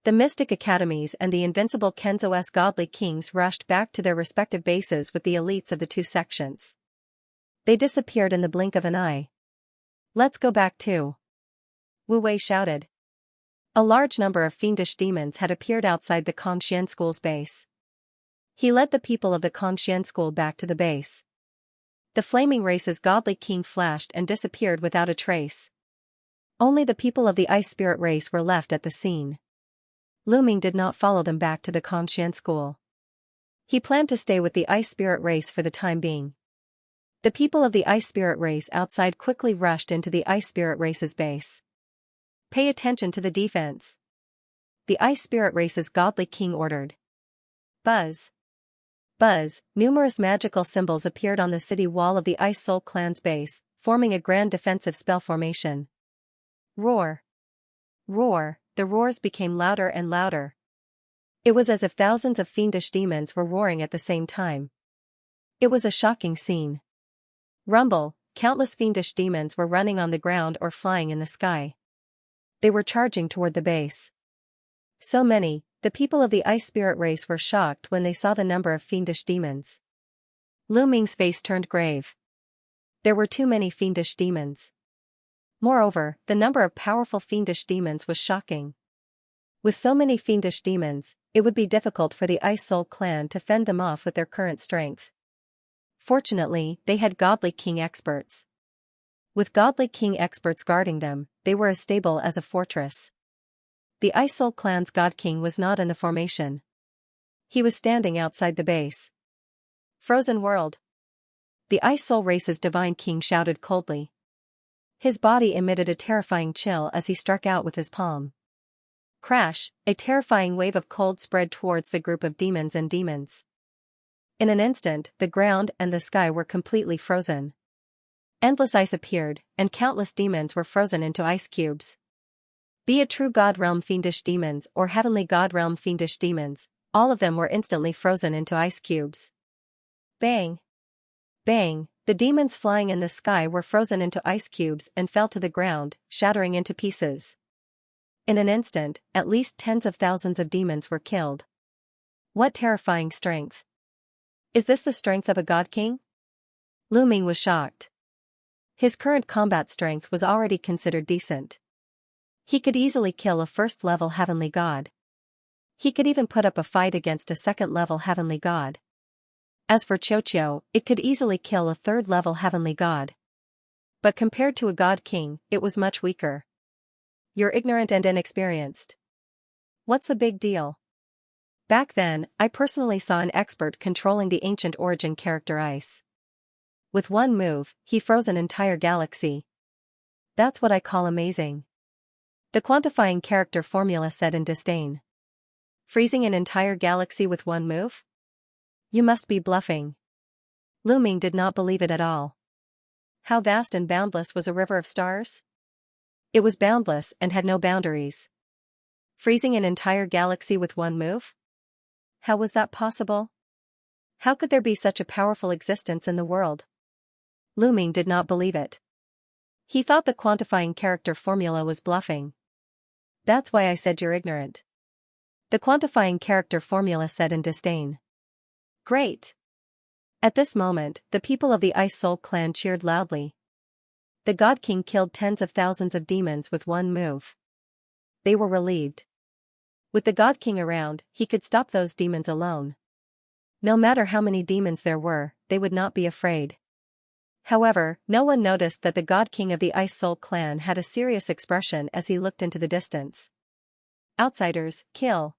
The Mystic Academies and the invincible Kenzo's godly kings rushed back to their respective bases with the elites of the 2 sections. They disappeared in the blink of an eye. Let's go back too. Wu Wei shouted. A large number of fiendish demons had appeared outside the Xianxia School's base. He led the people of the Xianxia School back to the base. The Flaming Race's godly king flashed and disappeared without a trace. Only the people of the Ice Spirit race were left at the scene. Lu Ming did not follow them back to the Xianxia School. He planned to stay with the Ice Spirit race for the time being. The people of the Ice Spirit race outside quickly rushed into the Ice Spirit race's base. Pay attention to the defense. The Ice Spirit race's godly king ordered. Buzz. Buzz, numerous magical symbols appeared on the city wall of the Ice Soul clan's base, forming a grand defensive spell formation. Roar. Roar, the roars became louder and louder. It was as if thousands of fiendish demons were roaring at the same time. It was a shocking scene. Rumble, countless fiendish demons were running on the ground or flying in the sky. They were charging toward the base. So many, the people of the Ice Spirit race were shocked when they saw the number of fiendish demons. Lu Ming's face turned grave. There were too many fiendish demons. Moreover, the number of powerful fiendish demons was shocking. With so many fiendish demons, it would be difficult for the Ice Soul clan to fend them off with their current strength. Fortunately, they had godly king experts. With godly king experts guarding them, they were as stable as a fortress. The Ice Soul clan's god king was not in the formation. He was standing outside the base. Frozen world. The Ice Soul race's divine king shouted coldly. His body emitted a terrifying chill as he struck out with his palm. Crash, a terrifying wave of cold spread towards the group of demons and demons. In an instant, the ground and the sky were completely frozen. Endless ice appeared, and countless demons were frozen into ice cubes. Be it true God realm fiendish demons or heavenly God realm fiendish demons, all of them were instantly frozen into ice cubes. Bang! Bang! The demons flying in the sky were frozen into ice cubes and fell to the ground, shattering into pieces. In an instant, at least tens of thousands of demons were killed. What terrifying strength! Is this the strength of a god king? Lu Ming was shocked. His current combat strength was already considered decent. He could easily kill a first-level heavenly god. He could even put up a fight against a second-level heavenly god. As for Xiao, it could easily kill a third-level heavenly god. But compared to a god king, it was much weaker. You're ignorant and inexperienced. What's the big deal? Back then, I personally saw an expert controlling the ancient origin character Ice. With one move, he froze an entire galaxy. That's what I call amazing. The quantifying character formula said in disdain. Freezing an entire galaxy with one move? You must be bluffing. Lu Ming did not believe it at all. How vast and boundless was a river of stars? It was boundless and had no boundaries. Freezing an entire galaxy with one move? How was that possible? How could there be such a powerful existence in the world? Lu Ming did not believe it. He thought the quantifying character formula was bluffing. That's why I said you're ignorant. The quantifying character formula said in disdain. Great! At this moment, the people of the Ice Soul clan cheered loudly. The God King killed tens of thousands of demons with one move. They were relieved. With the God King around, he could stop those demons alone. No matter how many demons there were, they would not be afraid. However, no one noticed that the God King of the Ice Soul clan had a serious expression as he looked into the distance. Outsiders, kill!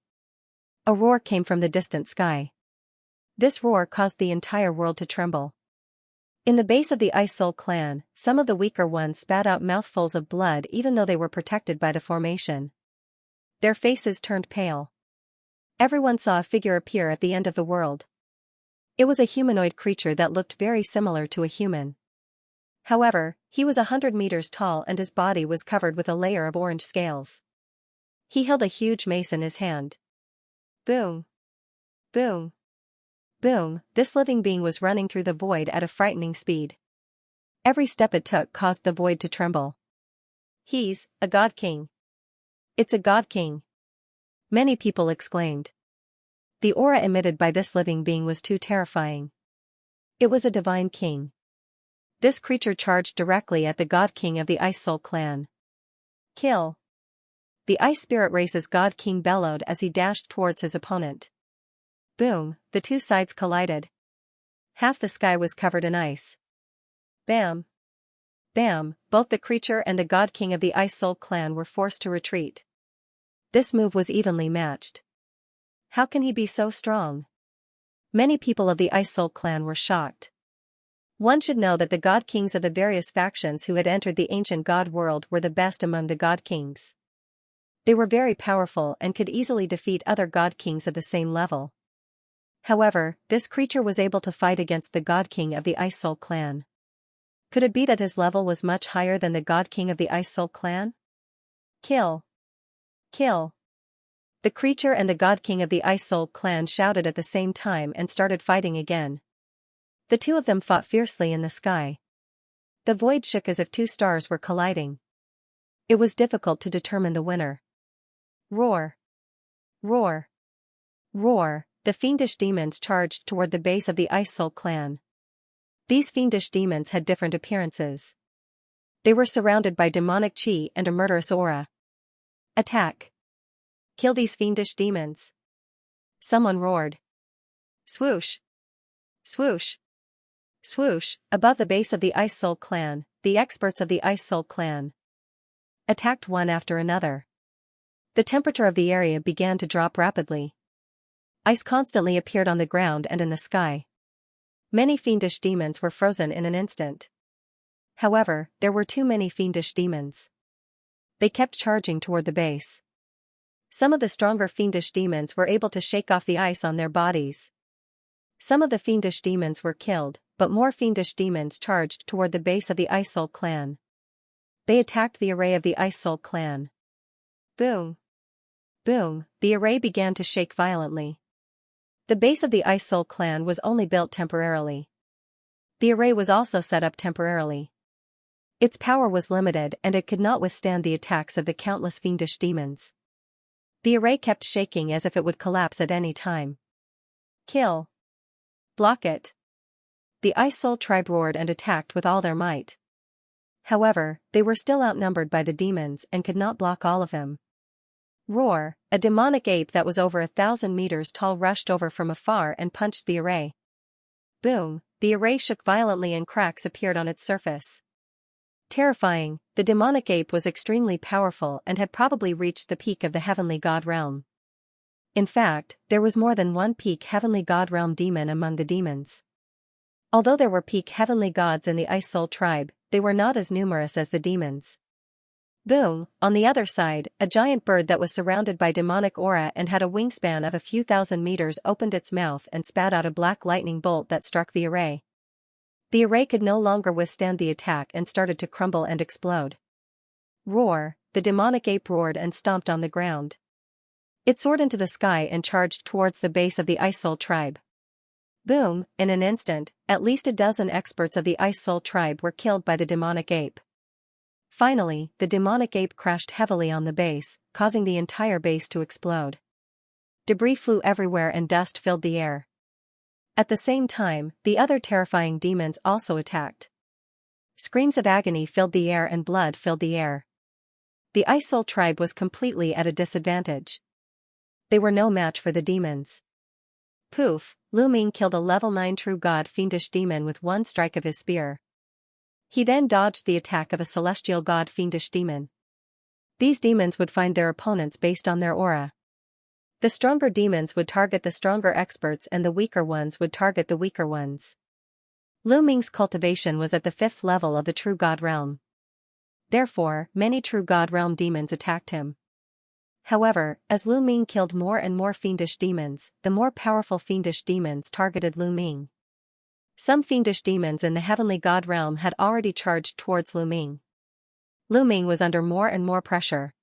A roar came from the distant sky. This roar caused the entire world to tremble. In the base of the Ice Soul clan, some of the weaker ones spat out mouthfuls of blood even though they were protected by the formation. Their faces turned pale. Everyone saw a figure appear at the end of the world. It was a humanoid creature that looked very similar to a human. However, he was 100 meters tall and his body was covered with a layer of orange scales. He held a huge mace in his hand. Boom! Boom! Boom! This living being was running through the void at a frightening speed. Every step it took caused the void to tremble. He's a God King. It's a God King. Many people exclaimed. The aura emitted by this living being was too terrifying. It was a divine king. This creature charged directly at the God King of the Ice Soul clan. Kill! The Ice Spirit Race's God King bellowed as he dashed towards his opponent. Boom! The two sides collided. Half the sky was covered in ice. Bam! Bam! Both the creature and the God King of the Ice Soul clan were forced to retreat. This move was evenly matched. How can he be so strong? Many people of the Ice Soul clan were shocked. One should know that the God Kings of the various factions who had entered the ancient God world were the best among the God Kings. They were very powerful and could easily defeat other God Kings of the same level. However, this creature was able to fight against the God King of the Ice Soul clan. Could it be that his level was much higher than the God King of the Ice Soul clan? Kill! Kill! The creature and the God King of the Ice Soul clan shouted at the same time and started fighting again. The two of them fought fiercely in the sky. The void shook as if two stars were colliding. It was difficult to determine the winner. Roar! Roar! Roar! The fiendish demons charged toward the base of the Ice Soul clan. These fiendish demons had different appearances. They were surrounded by demonic chi and a murderous aura. Attack! Kill these fiendish demons! Someone roared. Swoosh! Swoosh! Swoosh! Above the base of the Ice Soul clan, the experts of the Ice Soul clan attacked one after another. The temperature of the area began to drop rapidly. Ice constantly appeared on the ground and in the sky. Many fiendish demons were frozen in an instant. However, there were too many fiendish demons. They kept charging toward the base. Some of the stronger fiendish demons were able to shake off the ice on their bodies. Some of the fiendish demons were killed, but more fiendish demons charged toward the base of the Ice Soul clan. They attacked the array of the Ice Soul clan. Boom! Boom! The array began to shake violently. The base of the Ice Soul clan was only built temporarily. The array was also set up temporarily. Its power was limited and it could not withstand the attacks of the countless fiendish demons. The array kept shaking as if it would collapse at any time. Kill! Block it! The Ice Soul tribe roared and attacked with all their might. However, they were still outnumbered by the demons and could not block all of them. Roar! A demonic ape that was over 1,000 meters tall rushed over from afar and punched the array. Boom! The array shook violently and cracks appeared on its surface. Terrifying, the demonic ape was extremely powerful and had probably reached the peak of the heavenly god realm. In fact, there was more than one peak heavenly god realm demon among the demons. Although there were peak heavenly gods in the Ice Soul tribe, they were not as numerous as the demons. Boom! On the other side, a giant bird that was surrounded by demonic aura and had a wingspan of a few thousand meters opened its mouth and spat out a black lightning bolt that struck the array. The array could no longer withstand the attack and started to crumble and explode. Roar! The demonic ape roared and stomped on the ground. It soared into the sky and charged towards the base of the Ice Soul tribe. Boom, in an instant, at least a dozen experts of the Ice Soul tribe were killed by the demonic ape. Finally, the demonic ape crashed heavily on the base, causing the entire base to explode. Debris flew everywhere and dust filled the air. At the same time, the other terrifying demons also attacked. Screams of agony filled the air and blood filled the air. The Ice Soul tribe was completely at a disadvantage. They were no match for the demons. Poof, Lu Ming killed a level 9 true god fiendish demon with one strike of his spear. He then dodged the attack of a celestial god fiendish demon. These demons would find their opponents based on their aura. The stronger demons would target the stronger experts and the weaker ones would target the weaker ones. Lu Ming's cultivation was at the 5th level of the true god realm. Therefore, many true god realm demons attacked him. However, as Lu Ming killed more and more fiendish demons, the more powerful fiendish demons targeted Lu Ming. Some fiendish demons in the heavenly god realm had already charged towards Lu Ming. Lu Ming was under more and more pressure.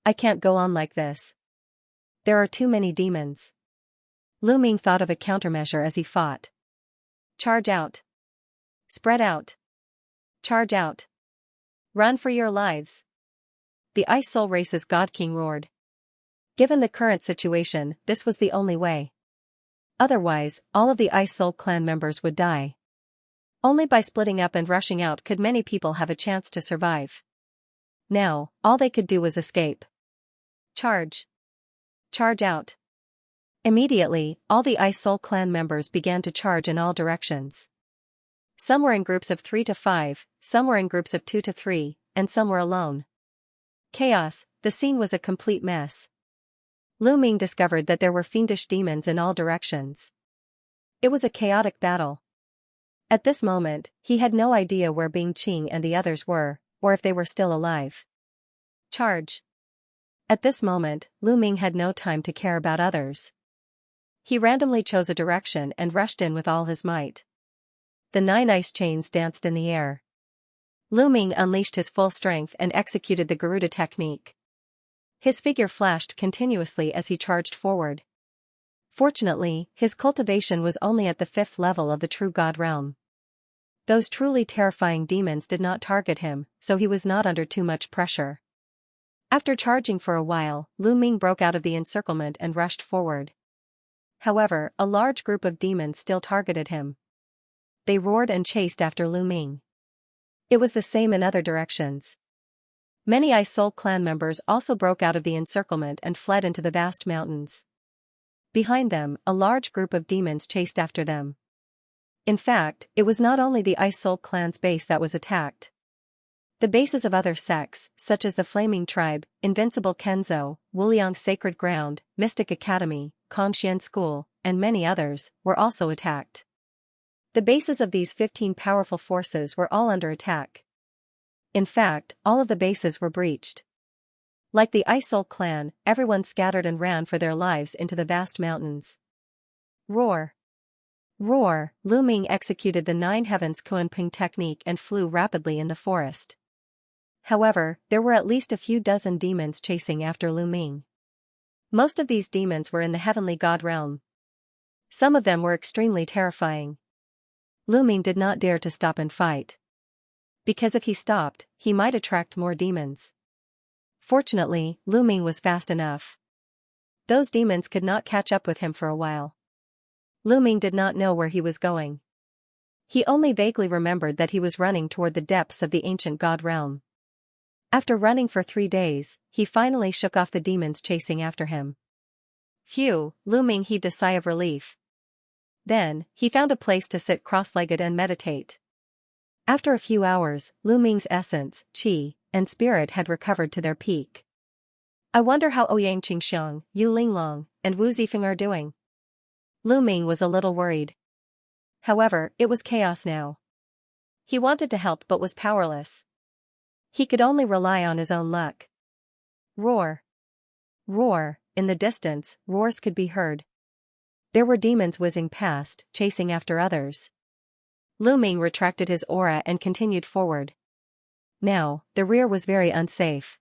I can't go on like this. There are too many demons. Lu Ming thought of a countermeasure as he fought. Charge out. Spread out. Charge out. Run for your lives. The Ice Soul Race's God King roared. Given the current situation, this was the only way. Otherwise, all of the Ice Soul clan members would die. Only by splitting up and rushing out could many people have a chance to survive. Now, all they could do was escape. Charge. Charge out. Immediately, all the Ice Soul clan members began to charge in all directions. Some were in groups of 3 to 5, some were in groups of 2 to 3, and some were alone. Chaos, the scene was a complete mess. Lu Ming discovered that there were fiendish demons in all directions. It was a chaotic battle. At this moment, he had no idea where Bing Qing and the others were, or if they were still alive. Charge. At this moment, Lu Ming had no time to care about others. He randomly chose a direction and rushed in with all his might. The 9 ice chains danced in the air. Lu Ming unleashed his full strength and executed the Garuda technique. His figure flashed continuously as he charged forward. Fortunately, his cultivation was only at the 5th level of the true god realm. Those truly terrifying demons did not target him, so he was not under too much pressure. After charging for a while, Lu Ming broke out of the encirclement and rushed forward. However, a large group of demons still targeted him. They roared and chased after Lu Ming. It was the same in other directions. Many Ice Soul clan members also broke out of the encirclement and fled into the vast mountains. Behind them, a large group of demons chased after them. In fact, it was not only the Ice Soul clan's base that was attacked. The bases of other sects, such as the Flaming Tribe, Invincible Kenzo, Wuliang Sacred Ground, Mystic Academy, Conxian School, and many others, were also attacked. The bases of these 15 powerful forces were all under attack. In fact, all of the bases were breached. Like the Ice Soul clan, everyone scattered and ran for their lives into the vast mountains. Roar! Roar! Lu Ming executed the 9 heavens Kuan-Ping technique and flew rapidly in the forest. However, there were at least a few dozen demons chasing after Lu Ming. Most of these demons were in the heavenly god realm. Some of them were extremely terrifying. Lu Ming did not dare to stop and fight. Because if he stopped, he might attract more demons. Fortunately, Lu Ming was fast enough. Those demons could not catch up with him for a while. Lu Ming did not know where he was going. He only vaguely remembered that he was running toward the depths of the ancient god realm. After running for 3 days, he finally shook off the demons chasing after him. Phew, Lu Ming heaved a sigh of relief. Then, he found a place to sit cross-legged and meditate. After a few hours, Lu Ming's essence, qi, and spirit had recovered to their peak. I wonder how Ouyang Qingxiang, Yu Linglong, and Wu Zifeng are doing. Lu Ming was a little worried. However, it was chaos now. He wanted to help but was powerless. He could only rely on his own luck. Roar! Roar! In the distance, roars could be heard. There were demons whizzing past, chasing after others. Lu Ming retracted his aura and continued forward. Now, the rear was very unsafe.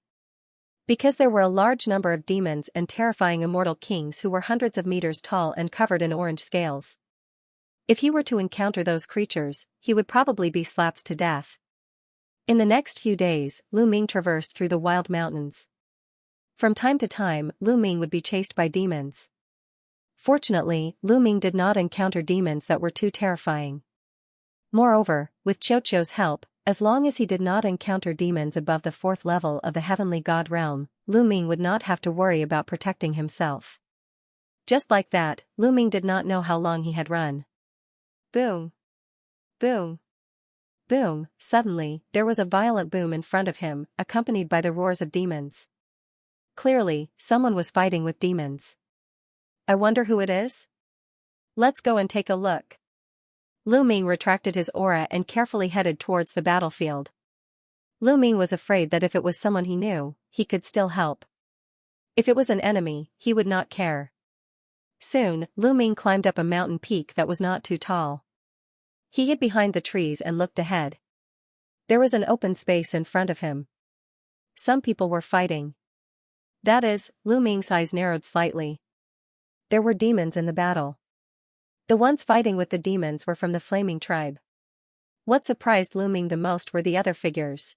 Because there were a large number of demons and terrifying immortal kings who were hundreds of meters tall and covered in orange scales. If he were to encounter those creatures, he would probably be slapped to death. In the next few days, Lu Ming traversed through the wild mountains. From time to time, Lu Ming would be chased by demons. Fortunately, Lu Ming did not encounter demons that were too terrifying. Moreover, with Xiaoqiu's help, as long as he did not encounter demons above the 4th level of the heavenly god realm, Lu Ming would not have to worry about protecting himself. Just like that, Lu Ming did not know how long he had run. Boom! Boom! Boom! Suddenly, there was a violent boom in front of him, accompanied by the roars of demons. Clearly, someone was fighting with demons. I wonder who it is? Let's go and take a look. Lu Ming retracted his aura and carefully headed towards the battlefield. Lu Ming was afraid that if it was someone he knew, he could still help. If it was an enemy, he would not care. Soon, Lu Ming climbed up a mountain peak that was not too tall. He hid behind the trees and looked ahead. There was an open space in front of him. Some people were fighting. That is, Lu Ming's eyes narrowed slightly. There were demons in the battle. The ones fighting with the demons were from the Flaming Tribe. What surprised Lu Ming the most were the other figures.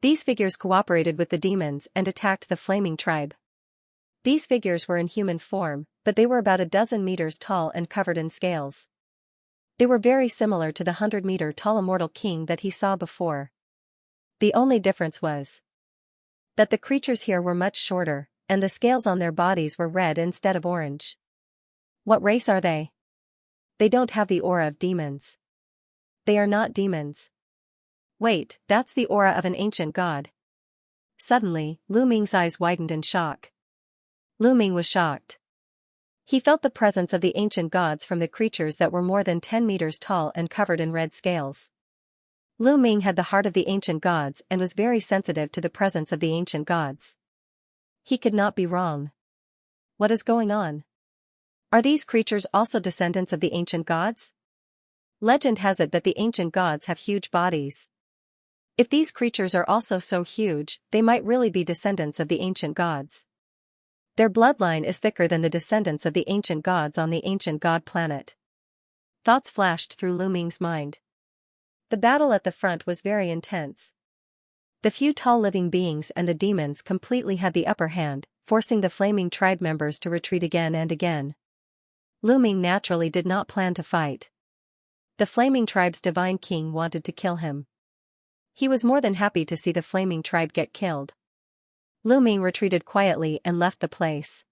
These figures cooperated with the demons and attacked the Flaming Tribe. These figures were in human form, but they were about a dozen meters tall and covered in scales. They were very similar to the 100-meter-tall immortal king that he saw before. The only difference was that the creatures here were much shorter, and the scales on their bodies were red instead of orange. What race are they? They don't have the aura of demons. They are not demons. Wait, that's the aura of an ancient god. Suddenly, Lu Ming's eyes widened in shock. Lu Ming was shocked. He felt the presence of the ancient gods from the creatures that were more than 10 meters tall and covered in red scales. Lu Ming had the heart of the ancient gods and was very sensitive to the presence of the ancient gods. He could not be wrong. What is going on? Are these creatures also descendants of the ancient gods? Legend has it that the ancient gods have huge bodies. If these creatures are also so huge, they might really be descendants of the ancient gods. Their bloodline is thicker than the descendants of the ancient gods on the ancient god planet. Thoughts flashed through Lu Ming's mind. The battle at the front was very intense. The few tall living beings and the demons completely had the upper hand, forcing the Flaming Tribe members to retreat again and again. Lu Ming naturally did not plan to fight. The Flaming Tribe's divine king wanted to kill him. He was more than happy to see the Flaming Tribe get killed. Lu Ming retreated quietly and left the place.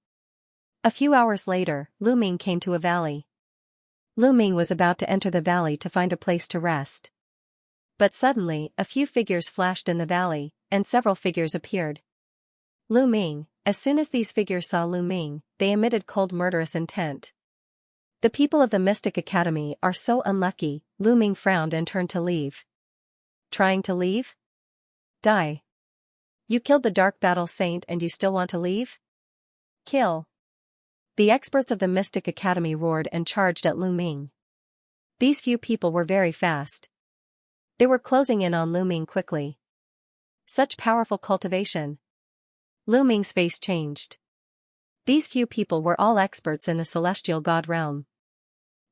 A few hours later, Lu Ming came to a valley. Lu Ming was about to enter the valley to find a place to rest. But suddenly, a few figures flashed in the valley, and several figures appeared. Lu Ming, as soon as these figures saw Lu Ming, they emitted cold murderous intent. The people of the Mystic Academy are so unlucky, Lu Ming frowned and turned to leave. Trying to leave? Die. You killed the Dark Battle Saint and you still want to leave? Kill. The experts of the Mystic Academy roared and charged at Lu Ming. These few people were very fast. They were closing in on Lu Ming quickly. Such powerful cultivation. Lu Ming's face changed. These few people were all experts in the celestial god realm.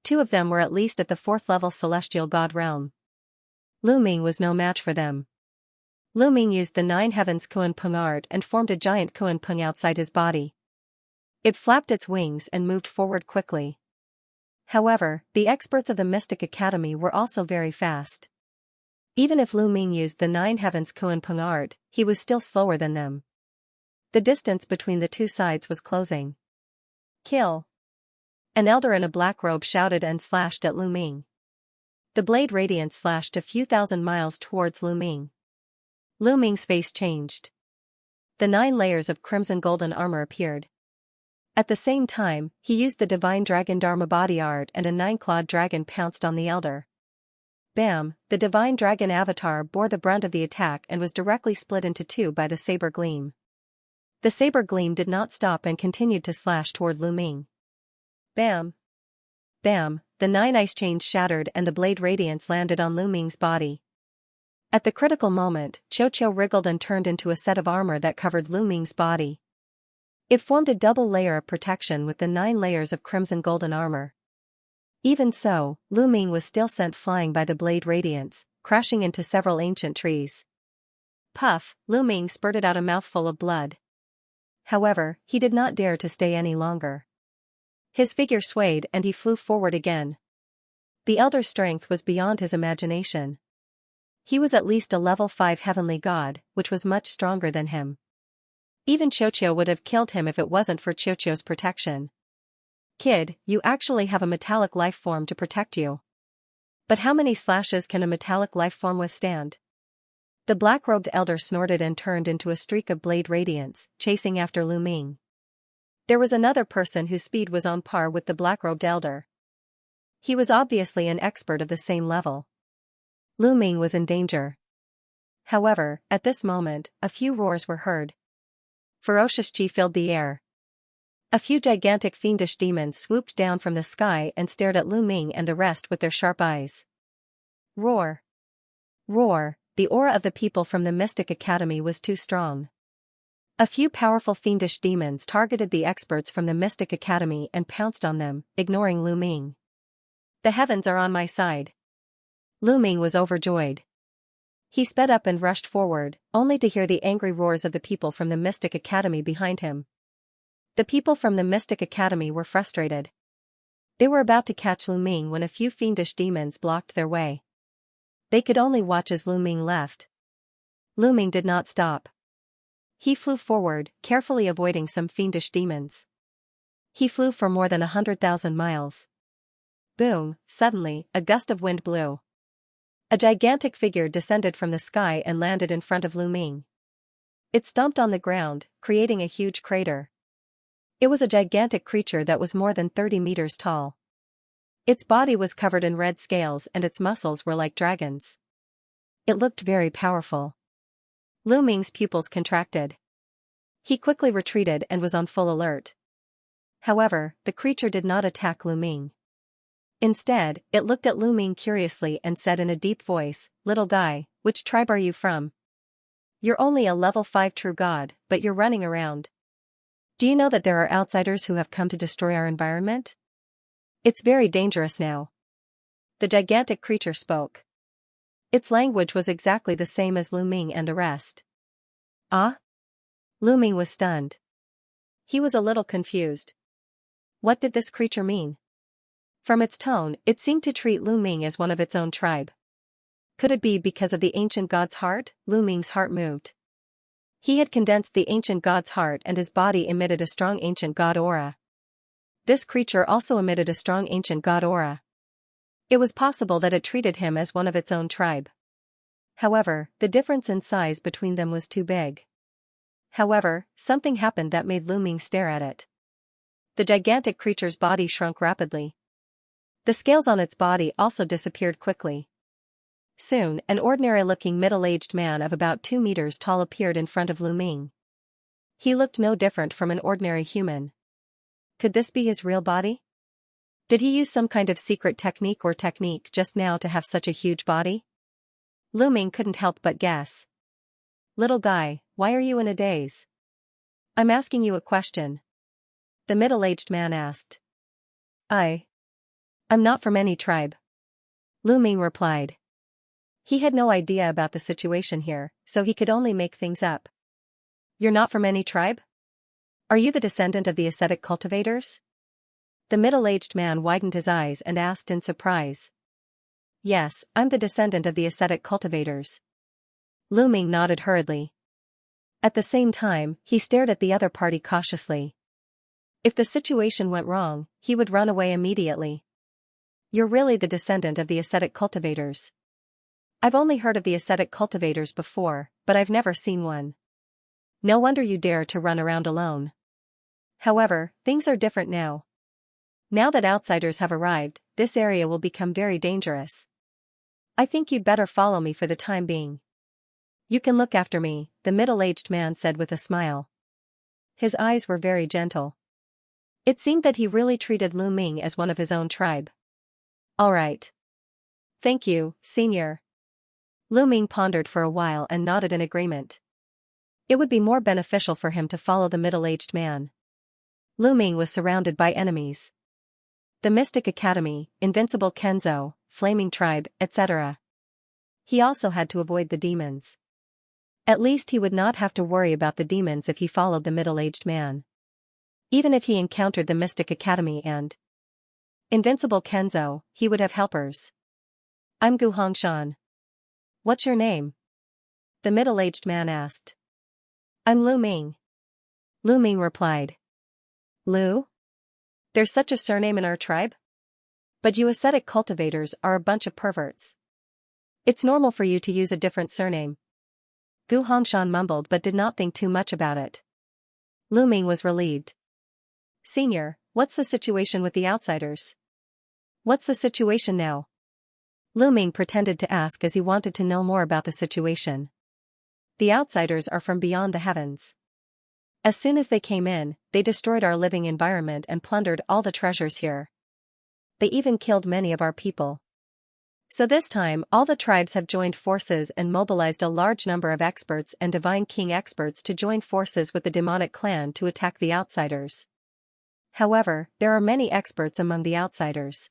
2 of them were at least at the 4th level celestial god realm. Lu Ming was no match for them. Lu Ming used the 9 heavens Kuan Peng art and formed a giant Kuan Peng outside his body. It flapped its wings and moved forward quickly. However, the experts of the Mystic Academy were also very fast. Even if Lu Ming used the 9 heavens Kuan Peng art, he was still slower than them. The distance between the two sides was closing. Kill. An elder in a black robe shouted and slashed at Lu Ming. The blade radiance slashed a few thousand miles towards Lu Ming. Lu Ming's face changed. The 9 layers of crimson golden armor appeared. At the same time, he used the divine dragon Dharma body art and a 9-clawed dragon pounced on the elder. Bam! The divine dragon avatar bore the brunt of the attack and was directly split into 2 by the saber gleam. The saber gleam did not stop and continued to slash toward Lu Ming. Bam! Bam! The 9 ice chains shattered and the blade radiance landed on Lu Ming's body. At the critical moment, Xiaoqiu wriggled and turned into a set of armor that covered Lu Ming's body. It formed a double layer of protection with the 9 layers of crimson golden armor. Even so, Lu Ming was still sent flying by the blade radiance, crashing into several ancient trees. Puff, Lu Ming spurted out a mouthful of blood. However, he did not dare to stay any longer. His figure swayed and he flew forward again. The elder's strength was beyond his imagination. He was at least a level 5 heavenly god, which was much stronger than him. Even Xianxia would have killed him if it wasn't for Xianxia's protection. Kid, you actually have a metallic life form to protect you. But how many slashes can a metallic life form withstand? The black-robed elder snorted and turned into a streak of blade radiance, chasing after Lu Ming. There was another person whose speed was on par with the black-robed elder. He was obviously an expert of the same level. Lu Ming was in danger. However, at this moment, a few roars were heard. Ferocious chi filled the air. A few gigantic fiendish demons swooped down from the sky and stared at Lu Ming and the rest with their sharp eyes. Roar! Roar! The aura of the people from the Mystic Academy was too strong. A few powerful fiendish demons targeted the experts from the Mystic Academy and pounced on them, ignoring Lu Ming. The heavens are on my side. Lu Ming was overjoyed. He sped up and rushed forward, only to hear the angry roars of the people from the Mystic Academy behind him. The people from the Mystic Academy were frustrated. They were about to catch Lu Ming when a few fiendish demons blocked their way. They could only watch as Lu Ming left. Lu Ming did not stop. He flew forward, carefully avoiding some fiendish demons. He flew for more than 100,000 miles. Boom! Suddenly, a gust of wind blew. A gigantic figure descended from the sky and landed in front of Lu Ming. It stomped on the ground, creating a huge crater. It was a gigantic creature that was more than 30 meters tall. Its body was covered in red scales and its muscles were like dragons. It looked very powerful. Lu Ming's pupils contracted. He quickly retreated and was on full alert. However, the creature did not attack Lu Ming. Instead, it looked at Lu Ming curiously and said in a deep voice, "Little guy, which tribe are you from? You're only a level 5 true god, but you're running around. Do you know that there are outsiders who have come to destroy our environment? It's very dangerous now." The gigantic creature spoke. Its language was exactly the same as Lu Ming and the rest. Ah? Lu Ming was stunned. He was a little confused. What did this creature mean? From its tone, it seemed to treat Lu Ming as one of its own tribe. Could it be because of the ancient god's heart? Lu Ming's heart moved. He had condensed the ancient god's heart and his body emitted a strong ancient god aura. This creature also emitted a strong ancient god aura. It was possible that it treated him as one of its own tribe. However, the difference in size between them was too big. However, something happened that made Lu Ming stare at it. The gigantic creature's body shrunk rapidly. The scales on its body also disappeared quickly. Soon, an ordinary-looking middle-aged man of about 2 meters tall appeared in front of Lu Ming. He looked no different from an ordinary human. Could this be his real body? Did he use some kind of secret technique just now to have such a huge body? Lu Ming couldn't help but guess. Little guy, why are you in a daze? I'm asking you a question. The middle-aged man asked. I'm not from any tribe. Lu Ming replied. He had no idea about the situation here, so he could only make things up. You're not from any tribe? Are you the descendant of the ascetic cultivators? The middle-aged man widened his eyes and asked in surprise. Yes, I'm the descendant of the ascetic cultivators. Lu Ming nodded hurriedly. At the same time, he stared at the other party cautiously. If the situation went wrong, he would run away immediately. You're really the descendant of the ascetic cultivators. I've only heard of the ascetic cultivators before, but I've never seen one. No wonder you dare to run around alone. However, things are different now. Now that outsiders have arrived, this area will become very dangerous. I think you'd better follow me for the time being. You can look after me, the middle-aged man said with a smile. His eyes were very gentle. It seemed that he really treated Lu Ming as one of his own tribe. All right. Thank you, senior. Lu Ming pondered for a while and nodded in agreement. It would be more beneficial for him to follow the middle-aged man. Lu Ming was surrounded by enemies. the Mystic Academy, Invincible Kenzo, Flaming Tribe, etc. He also had to avoid the demons. At least he would not have to worry about the demons if he followed the middle-aged man. Even if he encountered the Mystic Academy and Invincible Kenzo, he would have helpers. I'm Gu Hongshan. What's your name? The middle-aged man asked. I'm Lu Ming. Lu Ming replied. Lu? There's such a surname in our tribe? But you ascetic cultivators are a bunch of perverts. It's normal for you to use a different surname. Gu Hongshan mumbled but did not think too much about it. Lu Ming was relieved. Senior, what's the situation with the outsiders? What's the situation now? Lu Ming pretended to ask as he wanted to know more about the situation. The outsiders are from beyond the heavens. As soon as they came in, they destroyed our living environment and plundered all the treasures here. They even killed many of our people. So this time, all the tribes have joined forces and mobilized a large number of experts and Divine King experts to join forces with the demonic clan to attack the outsiders. However, there are many experts among the outsiders.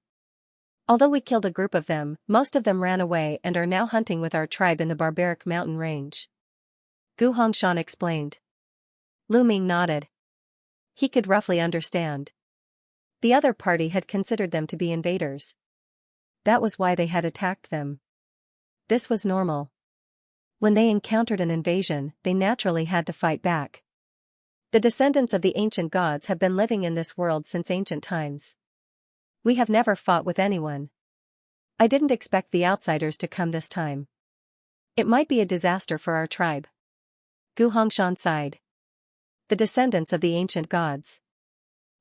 Although we killed a group of them, most of them ran away and are now hunting with our tribe in the barbaric mountain range. Gu Hongshan explained. Lu Ming nodded. He could roughly understand. The other party had considered them to be invaders. That was why they had attacked them. This was normal. When they encountered an invasion, they naturally had to fight back. The descendants of the ancient gods have been living in this world since ancient times. We have never fought with anyone. I didn't expect the outsiders to come this time. It might be a disaster for our tribe. Gu Hongshan sighed. The descendants of the ancient gods.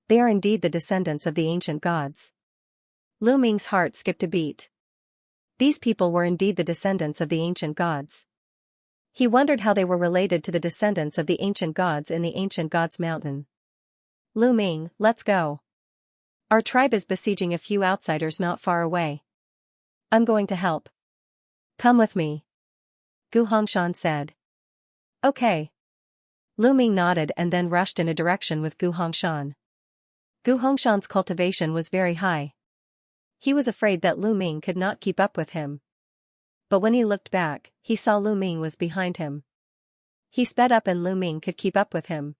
They are indeed the descendants of the ancient gods. Lu Ming's heart skipped a beat. These people were indeed the descendants of the ancient gods. He wondered how they were related to the descendants of the ancient gods in the ancient gods mountain. Lu Ming, let's go. Our tribe is besieging a few outsiders not far away. I'm going to help. Come with me. Gu Hongshan said. Okay. Lu Ming nodded and then rushed in a direction with Gu Hongshan. Gu Hongshan's cultivation was very high. He was afraid that Lu Ming could not keep up with him. But when he looked back, he saw Lu Ming was behind him. He sped up and Lu Ming could keep up with him.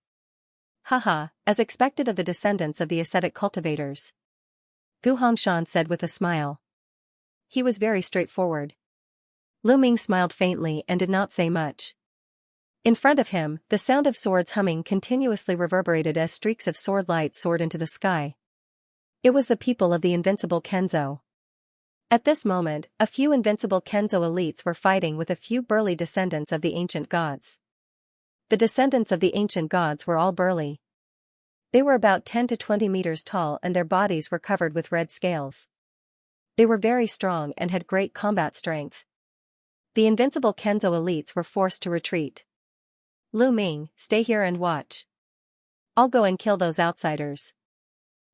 Haha, as expected of the descendants of the ascetic cultivators. Gu Hongshan said with a smile. He was very straightforward. Lu Ming smiled faintly and did not say much. In front of him, the sound of swords humming continuously reverberated as streaks of sword light soared into the sky. It was the people of the Invincible Kenzo. At this moment, a few Invincible Kenzo elites were fighting with a few burly descendants of the ancient gods. The descendants of the ancient gods were all burly. They were about 10 to 20 meters tall and their bodies were covered with red scales. They were very strong and had great combat strength. The Invincible Kenzo elites were forced to retreat. Lu Ming, stay here and watch. I'll go and kill those outsiders.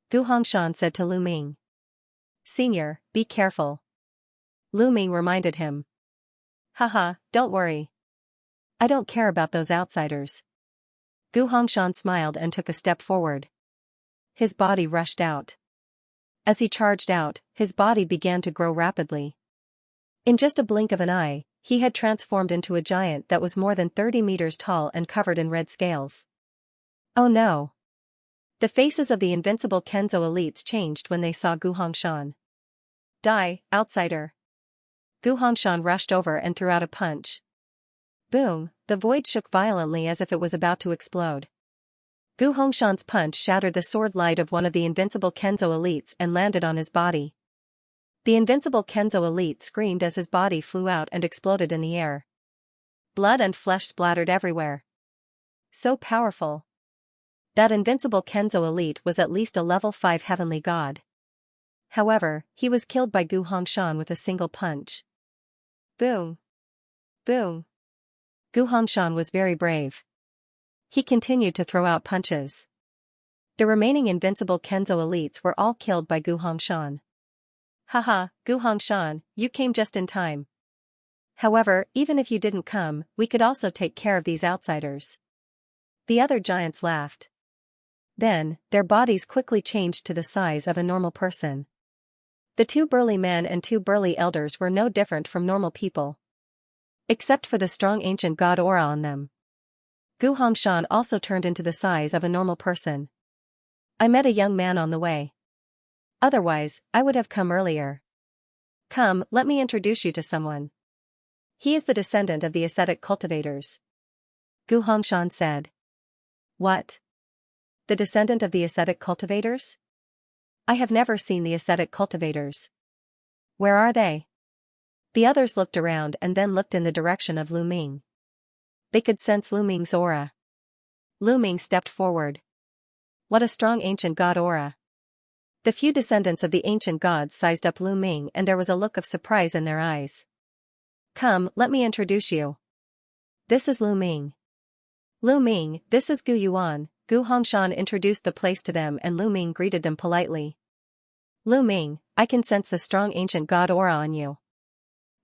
Gu Hongshan said to Lu Ming. Senior, be careful. Lu Ming reminded him. Haha, don't worry. I don't care about those outsiders. Gu Hongshan smiled and took a step forward. His body rushed out. As he charged out, his body began to grow rapidly. In just a blink of an eye, he had transformed into a giant that was more than 30 meters tall and covered in red scales. Oh no! The faces of the Invincible Kenzo elites changed when they saw Gu Hongshan. Die, outsider! Gu Hongshan rushed over and threw out a punch. Boom, the void shook violently as if it was about to explode. Gu Hongshan's punch shattered the sword light of one of the Invincible Kenzo elites and landed on his body. The Invincible Kenzo elite screamed as his body flew out and exploded in the air. Blood and flesh splattered everywhere. So powerful. That Invincible Kenzo elite was at least a level 5 heavenly god. However, he was killed by Gu Hongshan with a single punch. Boom. Boom. Gu Hongshan was very brave. He continued to throw out punches. The remaining Invincible Kenzo elites were all killed by Gu Hongshan. Haha, Gu Hongshan, you came just in time. However, even if you didn't come, we could also take care of these outsiders. The other giants laughed. Then, their bodies quickly changed to the size of a normal person. The two burly men and two burly elders were no different from normal people. Except for the strong ancient god aura on them. Gu Hongshan also turned into the size of a normal person. I met a young man on the way. Otherwise, I would have come earlier. Come, let me introduce you to someone. He is the descendant of the ascetic cultivators. Gu Hongshan said. What? The descendant of the ascetic cultivators? I have never seen the ascetic cultivators. Where are they? The others looked around and then looked in the direction of Lu Ming. They could sense Lu Ming's aura. Lu Ming stepped forward. What a strong ancient god aura. The few descendants of the ancient gods sized up Lu Ming and there was a look of surprise in their eyes. Come, let me introduce you. This is Lu Ming. Lu Ming, this is Gu Yuan. Gu Hongshan introduced the place to them and Lu Ming greeted them politely. Lu Ming, I can sense the strong ancient god aura on you.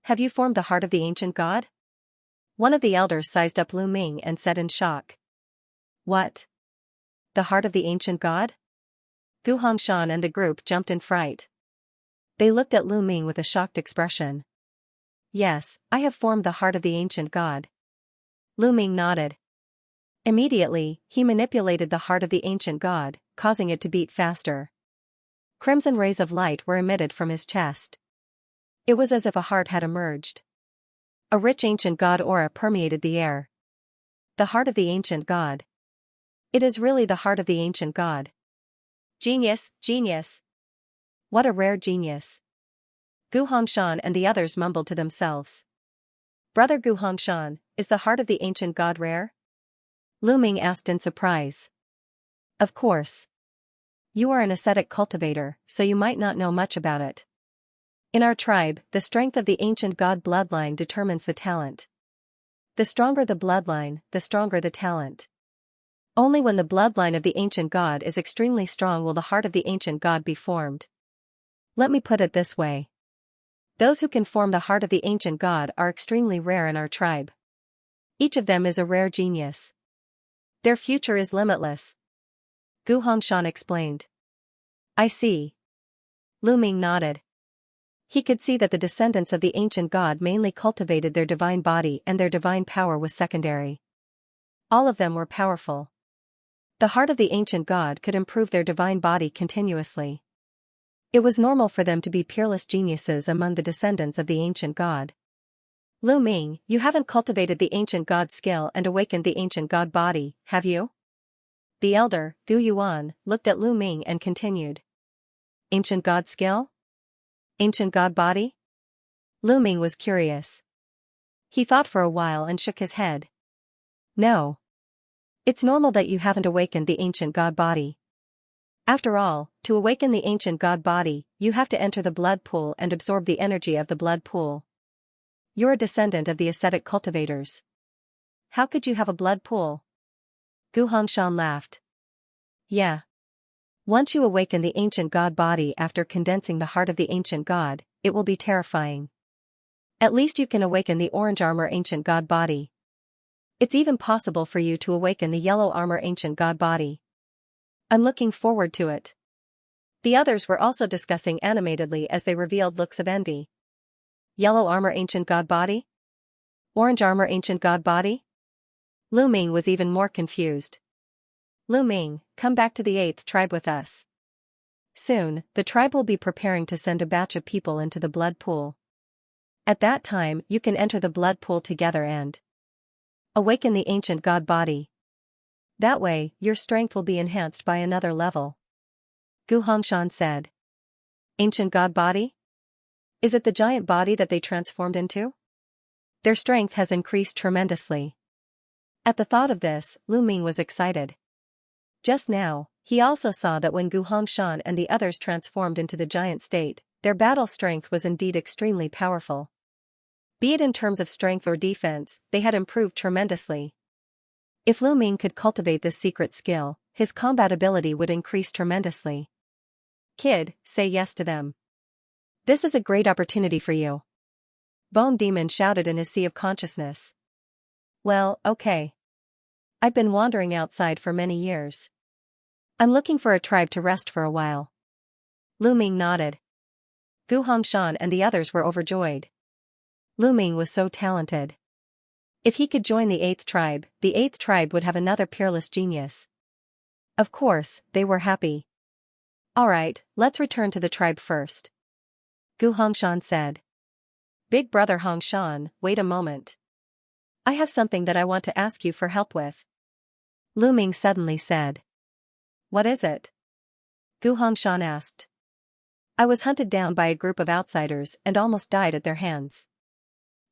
Have you formed the heart of the ancient god? One of the elders sized up Lu Ming and said in shock. What? The heart of the ancient god? Gu Hongshan and the group jumped in fright. They looked at Lu Ming with a shocked expression. Yes, I have formed the heart of the ancient god. Lu Ming nodded. Immediately, he manipulated the heart of the ancient god, causing it to beat faster. Crimson rays of light were emitted from his chest. It was as if a heart had emerged. A rich ancient god aura permeated the air. The heart of the ancient god. It is really the heart of the ancient god. Genius, genius. What a rare genius. Gu Hongshan and the others mumbled to themselves. Brother Gu Hongshan, is the heart of the ancient god rare? Lu Ming asked in surprise. Of course. You are an ascetic cultivator, so you might not know much about it. In our tribe, the strength of the ancient god bloodline determines the talent. The stronger the bloodline, the stronger the talent. Only when the bloodline of the ancient god is extremely strong will the heart of the ancient god be formed. Let me put it this way. Those who can form the heart of the ancient god are extremely rare in our tribe. Each of them is a rare genius. Their future is limitless. Gu Hongshan explained. I see. Lu Ming nodded. He could see that the descendants of the ancient god mainly cultivated their divine body and their divine power was secondary. All of them were powerful. The heart of the ancient god could improve their divine body continuously. It was normal for them to be peerless geniuses among the descendants of the ancient god. Lu Ming, you haven't cultivated the ancient god skill and awakened the ancient god body, have you? The elder, Gu Yuan, looked at Lu Ming and continued. Ancient god skill? Ancient god body? Lu Ming was curious. He thought for a while and shook his head. No. It's normal that you haven't awakened the ancient god body. After all, to awaken the ancient god body, you have to enter the blood pool and absorb the energy of the blood pool. You're a descendant of the ascetic cultivators. How could you have a blood pool? Gu Hongshan laughed. Yeah. Once you awaken the ancient god body after condensing the heart of the ancient god, it will be terrifying. At least you can awaken the orange armor ancient god body. It's even possible for you to awaken the yellow armor ancient god body. I'm looking forward to it. The others were also discussing animatedly as they revealed looks of envy. Yellow armor ancient god body? Orange armor ancient god body? Lu Ming was even more confused. Lu Ming, come back to the 8th tribe with us. Soon, the tribe will be preparing to send a batch of people into the blood pool. At that time, you can enter the blood pool together and awaken the ancient god body. That way, your strength will be enhanced by another level. Gu Hongshan said. Ancient god body? Is it the giant body that they transformed into? Their strength has increased tremendously. At the thought of this, Lu Ming was excited. Just now, he also saw that when Gu Hongshan and the others transformed into the giant state, their battle strength was indeed extremely powerful. Be it in terms of strength or defense, they had improved tremendously. If Lu Ming could cultivate this secret skill, his combat ability would increase tremendously. Kid, say yes to them. This is a great opportunity for you. Bone Demon shouted in his sea of consciousness. Well, okay. I've been wandering outside for many years. I'm looking for a tribe to rest for a while. Lu Ming nodded. Gu Hongshan and the others were overjoyed. Lu Ming was so talented. If he could join the 8th tribe would have another peerless genius. Of course, they were happy. Alright, let's return to the tribe first. Gu Hongshan said. Big brother Hongshan, wait a moment. I have something that I want to ask you for help with. Lu Ming suddenly said. What is it? Gu Hongshan asked. I was hunted down by a group of outsiders and almost died at their hands.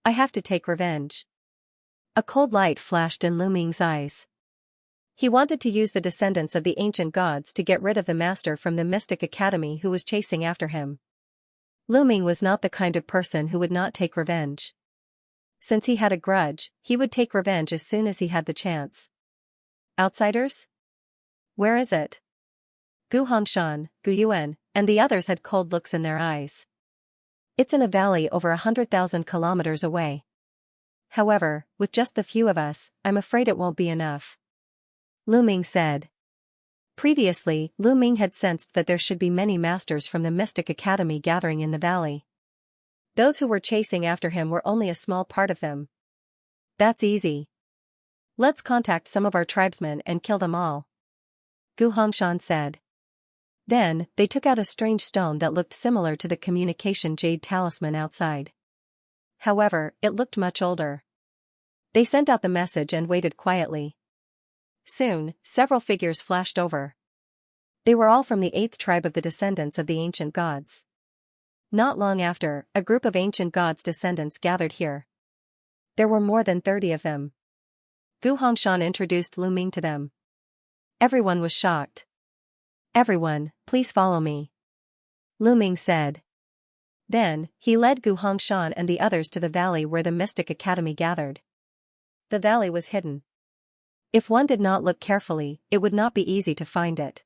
I have to take revenge. A cold light flashed in Lu Ming's eyes. He wanted to use the descendants of the ancient gods to get rid of the master from the Mystic Academy who was chasing after him. Lu Ming was not the kind of person who would not take revenge. Since he had a grudge, he would take revenge as soon as he had the chance. Outsiders? Where is it? Gu Hongshan, Gu Yuan, and the others had cold looks in their eyes. It's in a valley over 100,000 kilometers away. However, with just the few of us, I'm afraid it won't be enough. Lu Ming said. Previously, Lu Ming had sensed that there should be many masters from the Mystic Academy gathering in the valley. Those who were chasing after him were only a small part of them. That's easy. Let's contact some of our tribesmen and kill them all. Gu Hongshan said. Then, they took out a strange stone that looked similar to the communication jade talisman outside. However, it looked much older. They sent out the message and waited quietly. Soon, several figures flashed over. They were all from the 8th tribe of the descendants of the ancient gods. Not long after, a group of ancient gods' descendants gathered here. There were more than 30 of them. Gu Hongshan introduced Lu Ming to them. Everyone was shocked. Everyone, please follow me. Lu Ming said. Then, he led Gu Hongshan and the others to the valley where the Mystic Academy gathered. The valley was hidden. If one did not look carefully, it would not be easy to find it.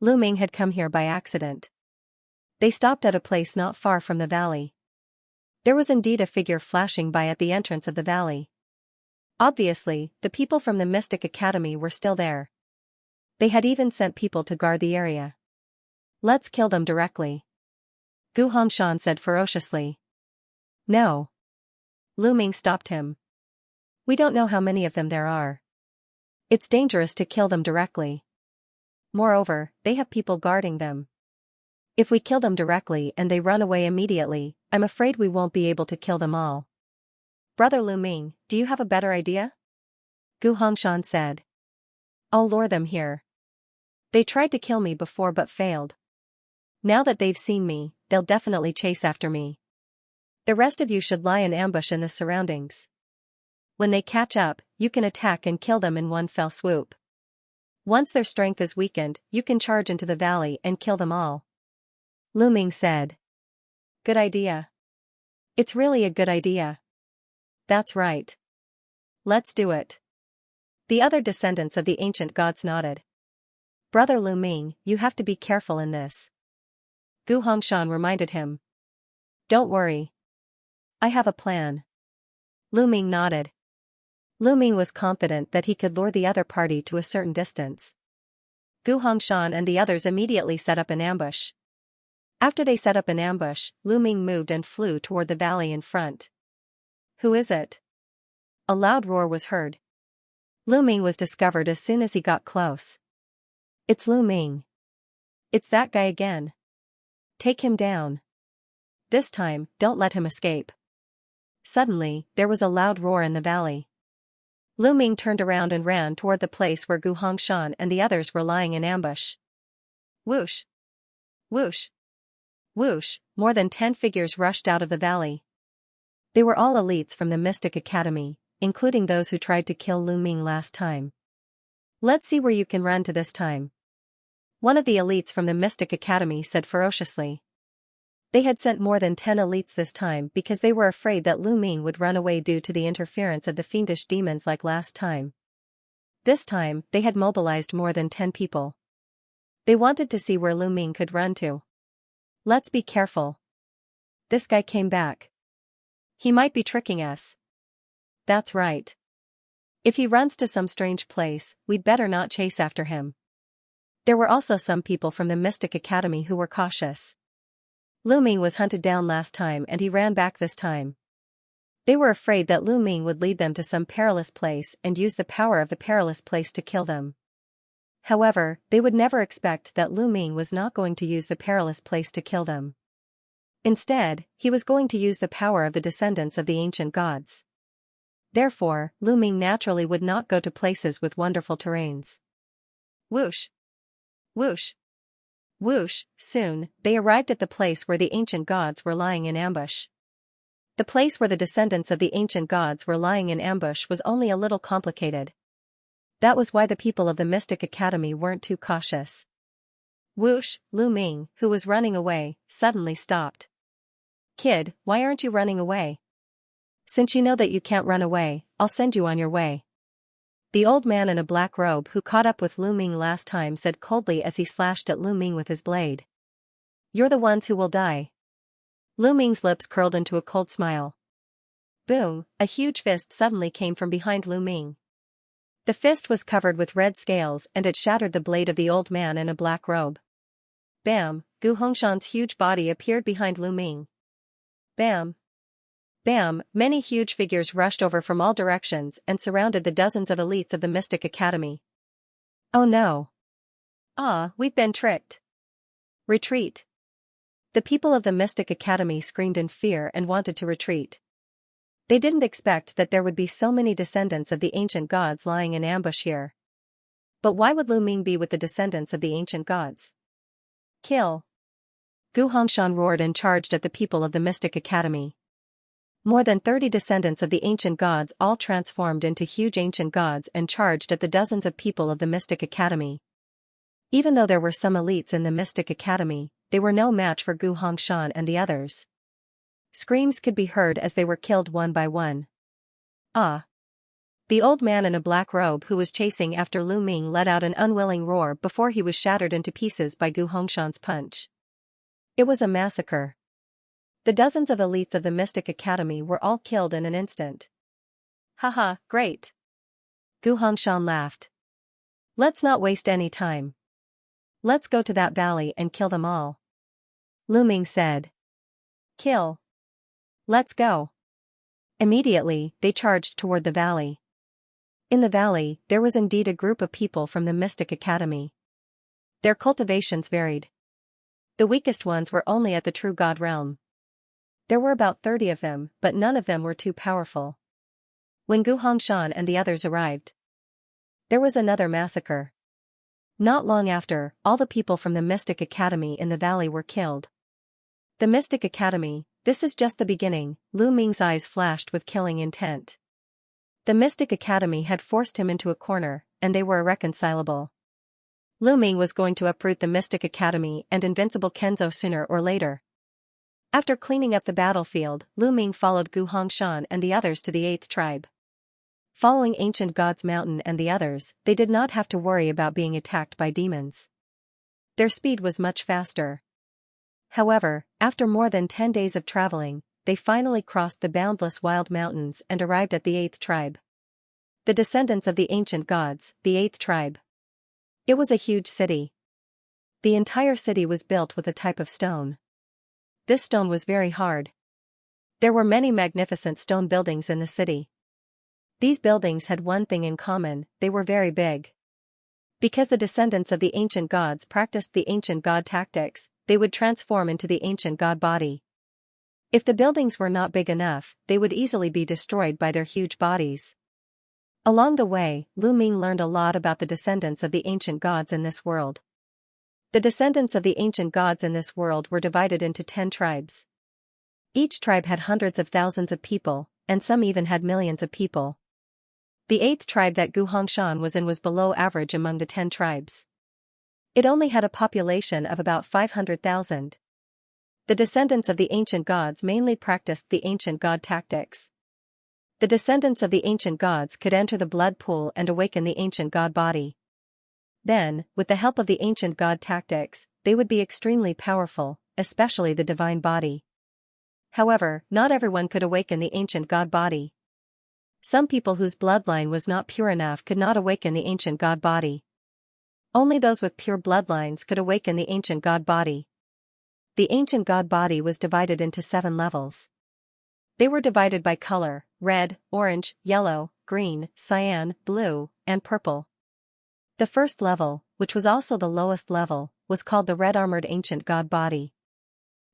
Lu Ming had come here by accident. They stopped at a place not far from the valley. There was indeed a figure flashing by at the entrance of the valley. Obviously, the people from the Mystic Academy were still there. They had even sent people to guard the area. Let's kill them directly. Gu Hongshan said ferociously. No. Lu Ming stopped him. We don't know how many of them there are. It's dangerous to kill them directly. Moreover, they have people guarding them. If we kill them directly and they run away immediately, I'm afraid we won't be able to kill them all. Brother Lu Ming, do you have a better idea? Gu Hongshan said. I'll lure them here. They tried to kill me before but failed. Now that they've seen me, they'll definitely chase after me. The rest of you should lie in ambush in the surroundings. When they catch up, you can attack and kill them in one fell swoop. Once their strength is weakened, you can charge into the valley and kill them all. Lu Ming said. Good idea. It's really a good idea. That's right. Let's do it. The other descendants of the ancient gods nodded. Brother Lu Ming, you have to be careful in this. Gu Hongshan reminded him. Don't worry. I have a plan. Lu Ming nodded. Lu Ming was confident that he could lure the other party to a certain distance. Gu Hongshan and the others immediately set up an ambush. After they set up an ambush, Lu Ming moved and flew toward the valley in front. Who is it? A loud roar was heard. Lu Ming was discovered as soon as he got close. It's Lu Ming. It's that guy again. Take him down. This time, don't let him escape. Suddenly, there was a loud roar in the valley. Lu Ming turned around and ran toward the place where Gu Hongshan and the others were lying in ambush. Whoosh! Whoosh! Whoosh! More than 10 figures rushed out of the valley. They were all elites from the Mystic Academy, including those who tried to kill Lu Ming last time. Let's see where you can run to this time. One of the elites from the Mystic Academy said ferociously. They had sent more than 10 elites this time because they were afraid that Lu Ming would run away due to the interference of the fiendish demons like last time. This time, they had mobilized more than 10 people. They wanted to see where Lu Ming could run to. Let's be careful. This guy came back. He might be tricking us. That's right. If he runs to some strange place, we'd better not chase after him. There were also some people from the Mystic Academy who were cautious. Lu Ming was hunted down last time and he ran back this time. They were afraid that Lu Ming would lead them to some perilous place and use the power of the perilous place to kill them. However, they would never expect that Lu Ming was not going to use the perilous place to kill them. Instead, he was going to use the power of the descendants of the ancient gods. Therefore, Lu Ming naturally would not go to places with wonderful terrains. Whoosh! Whoosh! Whoosh! Soon, they arrived at the place where the ancient gods were lying in ambush. The place where the descendants of the ancient gods were lying in ambush was only a little complicated. That was why the people of the Mystic Academy weren't too cautious. Whoosh! Lu Ming, who was running away, suddenly stopped. Kid, why aren't you running away? Since you know that you can't run away, I'll send you on your way. The old man in a black robe who caught up with Lu Ming last time said coldly as he slashed at Lu Ming with his blade. You're the ones who will die. Lu Ming's lips curled into a cold smile. Boom! A huge fist suddenly came from behind Lu Ming. The fist was covered with red scales and it shattered the blade of the old man in a black robe. Bam! Gu Hongshan's huge body appeared behind Lu Ming. Bam! Bam! Many huge figures rushed over from all directions and surrounded the dozens of elites of the Mystic Academy. Oh no! Ah, we've been tricked! Retreat! The people of the Mystic Academy screamed in fear and wanted to retreat. They didn't expect that there would be so many descendants of the ancient gods lying in ambush here. But why would Lu Ming be with the descendants of the ancient gods? Kill! Gu Hongshan roared and charged at the people of the Mystic Academy. More than 30 descendants of the ancient gods all transformed into huge ancient gods and charged at the dozens of people of the Mystic Academy. Even though there were some elites in the Mystic Academy, they were no match for Gu Hongshan and the others. Screams could be heard as they were killed one by one. Ah! The old man in a black robe who was chasing after Lu Ming let out an unwilling roar before he was shattered into pieces by Gu Hongshan's punch. It was a massacre. The dozens of elites of the Mystic Academy were all killed in an instant. Haha, great! Gu Hongshan laughed. Let's not waste any time. Let's go to that valley and kill them all. Lu Ming said. Kill. Let's go. Immediately, they charged toward the valley. In the valley, there was indeed a group of people from the Mystic Academy. Their cultivations varied. The weakest ones were only at the true god realm. There were about 30 of them, but none of them were too powerful. When Gu Hongshan and the others arrived, there was another massacre. Not long after, all the people from the Mystic Academy in the valley were killed. The Mystic Academy, this is just the beginning, Lu Ming's eyes flashed with killing intent. The Mystic Academy had forced him into a corner, and they were irreconcilable. Lu Ming was going to uproot the Mystic Academy and Invincible Kenzo sooner or later. After cleaning up the battlefield, Lu Ming followed Gu Hongshan and the others to the 8th tribe. Following Ancient Gods Mountain and the others, they did not have to worry about being attacked by demons. Their speed was much faster. However, after more than 10 days of traveling, they finally crossed the boundless wild mountains and arrived at the 8th tribe. The descendants of the ancient gods, the 8th tribe. It was a huge city. The entire city was built with a type of stone. This stone was very hard. There were many magnificent stone buildings in the city. These buildings had one thing in common, they were very big. Because the descendants of the ancient gods practiced the ancient god tactics, they would transform into the ancient god body. If the buildings were not big enough, they would easily be destroyed by their huge bodies. Along the way, Lu Ming learned a lot about the descendants of the ancient gods in this world. The descendants of the ancient gods in this world were divided into 10 tribes. Each tribe had hundreds of thousands of people, and some even had millions of people. The 8th tribe that Gu Hongshan was in was below average among the 10 tribes. It only had a population of about 500,000. The descendants of the ancient gods mainly practiced the ancient god tactics. The descendants of the ancient gods could enter the blood pool and awaken the ancient god body. Then, with the help of the ancient god tactics, they would be extremely powerful, especially the divine body. However, not everyone could awaken the ancient god body. Some people whose bloodline was not pure enough could not awaken the ancient god body. Only those with pure bloodlines could awaken the ancient god body. The ancient god body was divided into 7 levels. They were divided by color: red, orange, yellow, green, cyan, blue, and purple. The first level, which was also the lowest level, was called the red-armored ancient god body.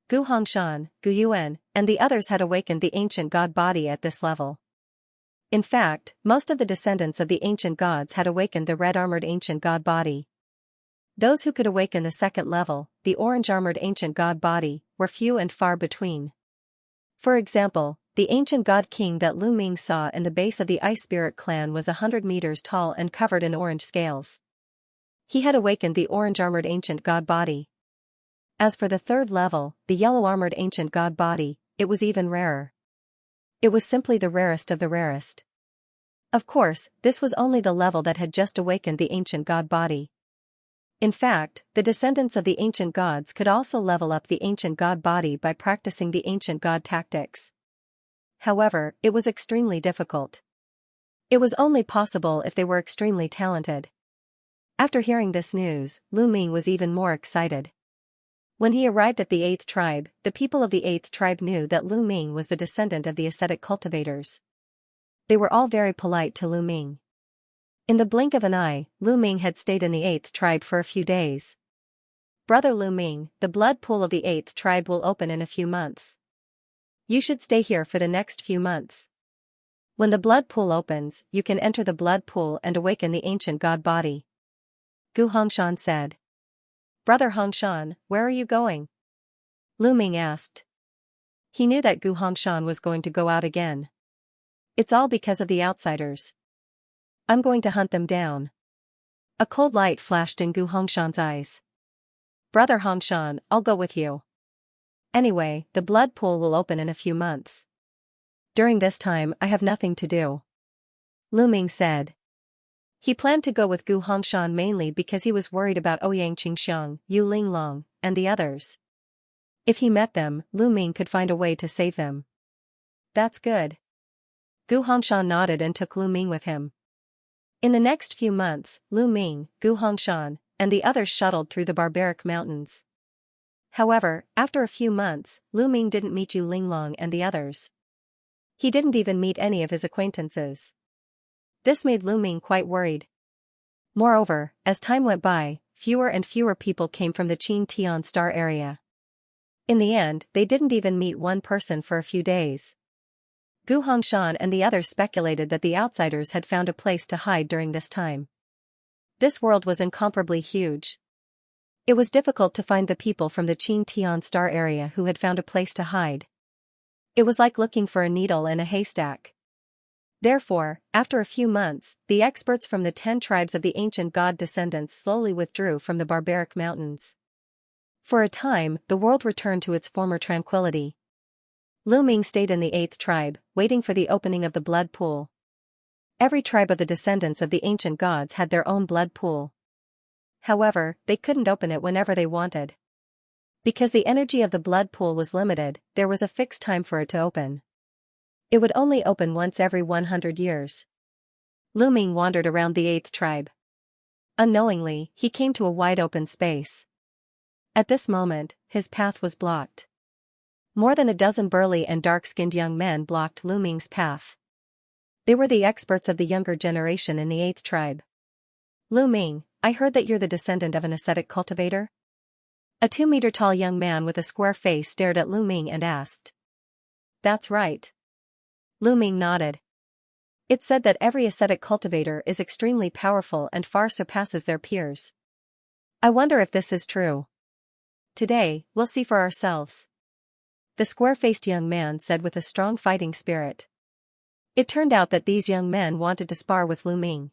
Gu Hongshan, Gu Yuan, and the others had awakened the ancient god body at this level. In fact, most of the descendants of the ancient gods had awakened the red-armored ancient god body. Those who could awaken the second level, the orange-armored ancient god body, were few and far between. For example, the ancient god king that Lu Ming saw in the base of the Ice Spirit clan was 100 meters tall and covered in orange scales. He had awakened the orange-armored ancient god body. As for the third level, the yellow-armored ancient god body, it was even rarer. It was simply the rarest of the rarest. Of course, this was only the level that had just awakened the ancient god body. In fact, the descendants of the ancient gods could also level up the ancient god body by practicing the ancient god tactics. However, it was extremely difficult. It was only possible if they were extremely talented. After hearing this news, Lu Ming was even more excited. When he arrived at the 8th tribe, the people of the 8th tribe knew that Lu Ming was the descendant of the ascetic cultivators. They were all very polite to Lu Ming. In the blink of an eye, Lu Ming had stayed in the 8th tribe for a few days. "Brother Lu Ming, the blood pool of the 8th tribe will open in a few months. You should stay here for the next few months. When the blood pool opens, you can enter the blood pool and awaken the ancient god body," Gu Hongshan said. "Brother Hongshan, where are you going?" Lu Ming asked. He knew that Gu Hongshan was going to go out again. "It's all because of the outsiders. I'm going to hunt them down." A cold light flashed in Gu Hongshan's eyes. "Brother Hongshan, I'll go with you. Anyway, the blood pool will open in a few months. During this time I have nothing to do," Lu Ming said. He planned to go with Gu Hongshan mainly because he was worried about Ouyang Qingxiang, Yu Linglong, and the others. If he met them, Lu Ming could find a way to save them. "That's good." Gu Hongshan nodded and took Lu Ming with him. In the next few months, Lu Ming, Gu Hongshan, and the others shuttled through the barbaric mountains. However, after a few months, Lu Ming didn't meet Yu Linglong and the others. He didn't even meet any of his acquaintances. This made Lu Ming quite worried. Moreover, as time went by, fewer and fewer people came from the Qin Tian Star area. In the end, they didn't even meet one person for a few days. Gu Hongshan and the others speculated that the outsiders had found a place to hide during this time. This world was incomparably huge. It was difficult to find the people from the Qin Tian Star area who had found a place to hide. It was like looking for a needle in a haystack. Therefore, after a few months, the experts from the 10 tribes of the ancient god descendants slowly withdrew from the barbaric mountains. For a time, the world returned to its former tranquility. Lu Ming stayed in the 8th tribe, waiting for the opening of the blood pool. Every tribe of the descendants of the ancient gods had their own blood pool. However, they couldn't open it whenever they wanted. Because the energy of the blood pool was limited, there was a fixed time for it to open. It would only open once every 100 years. Lu Ming wandered around the 8th tribe. Unknowingly, he came to a wide open space. At this moment, his path was blocked. More than a dozen burly and dark-skinned young men blocked Lu Ming's path. They were the experts of the younger generation in the 8th tribe. "Lu Ming, I heard that you're the descendant of an ascetic cultivator?" A 2-meter-tall young man with a square face stared at Lu Ming and asked. "That's right." Lu Ming nodded. It's said that every ascetic cultivator is extremely powerful and far surpasses their peers. I wonder if this is true. Today, we'll see for ourselves, the square-faced young man said with a strong fighting spirit. It turned out that these young men wanted to spar with Lu Ming.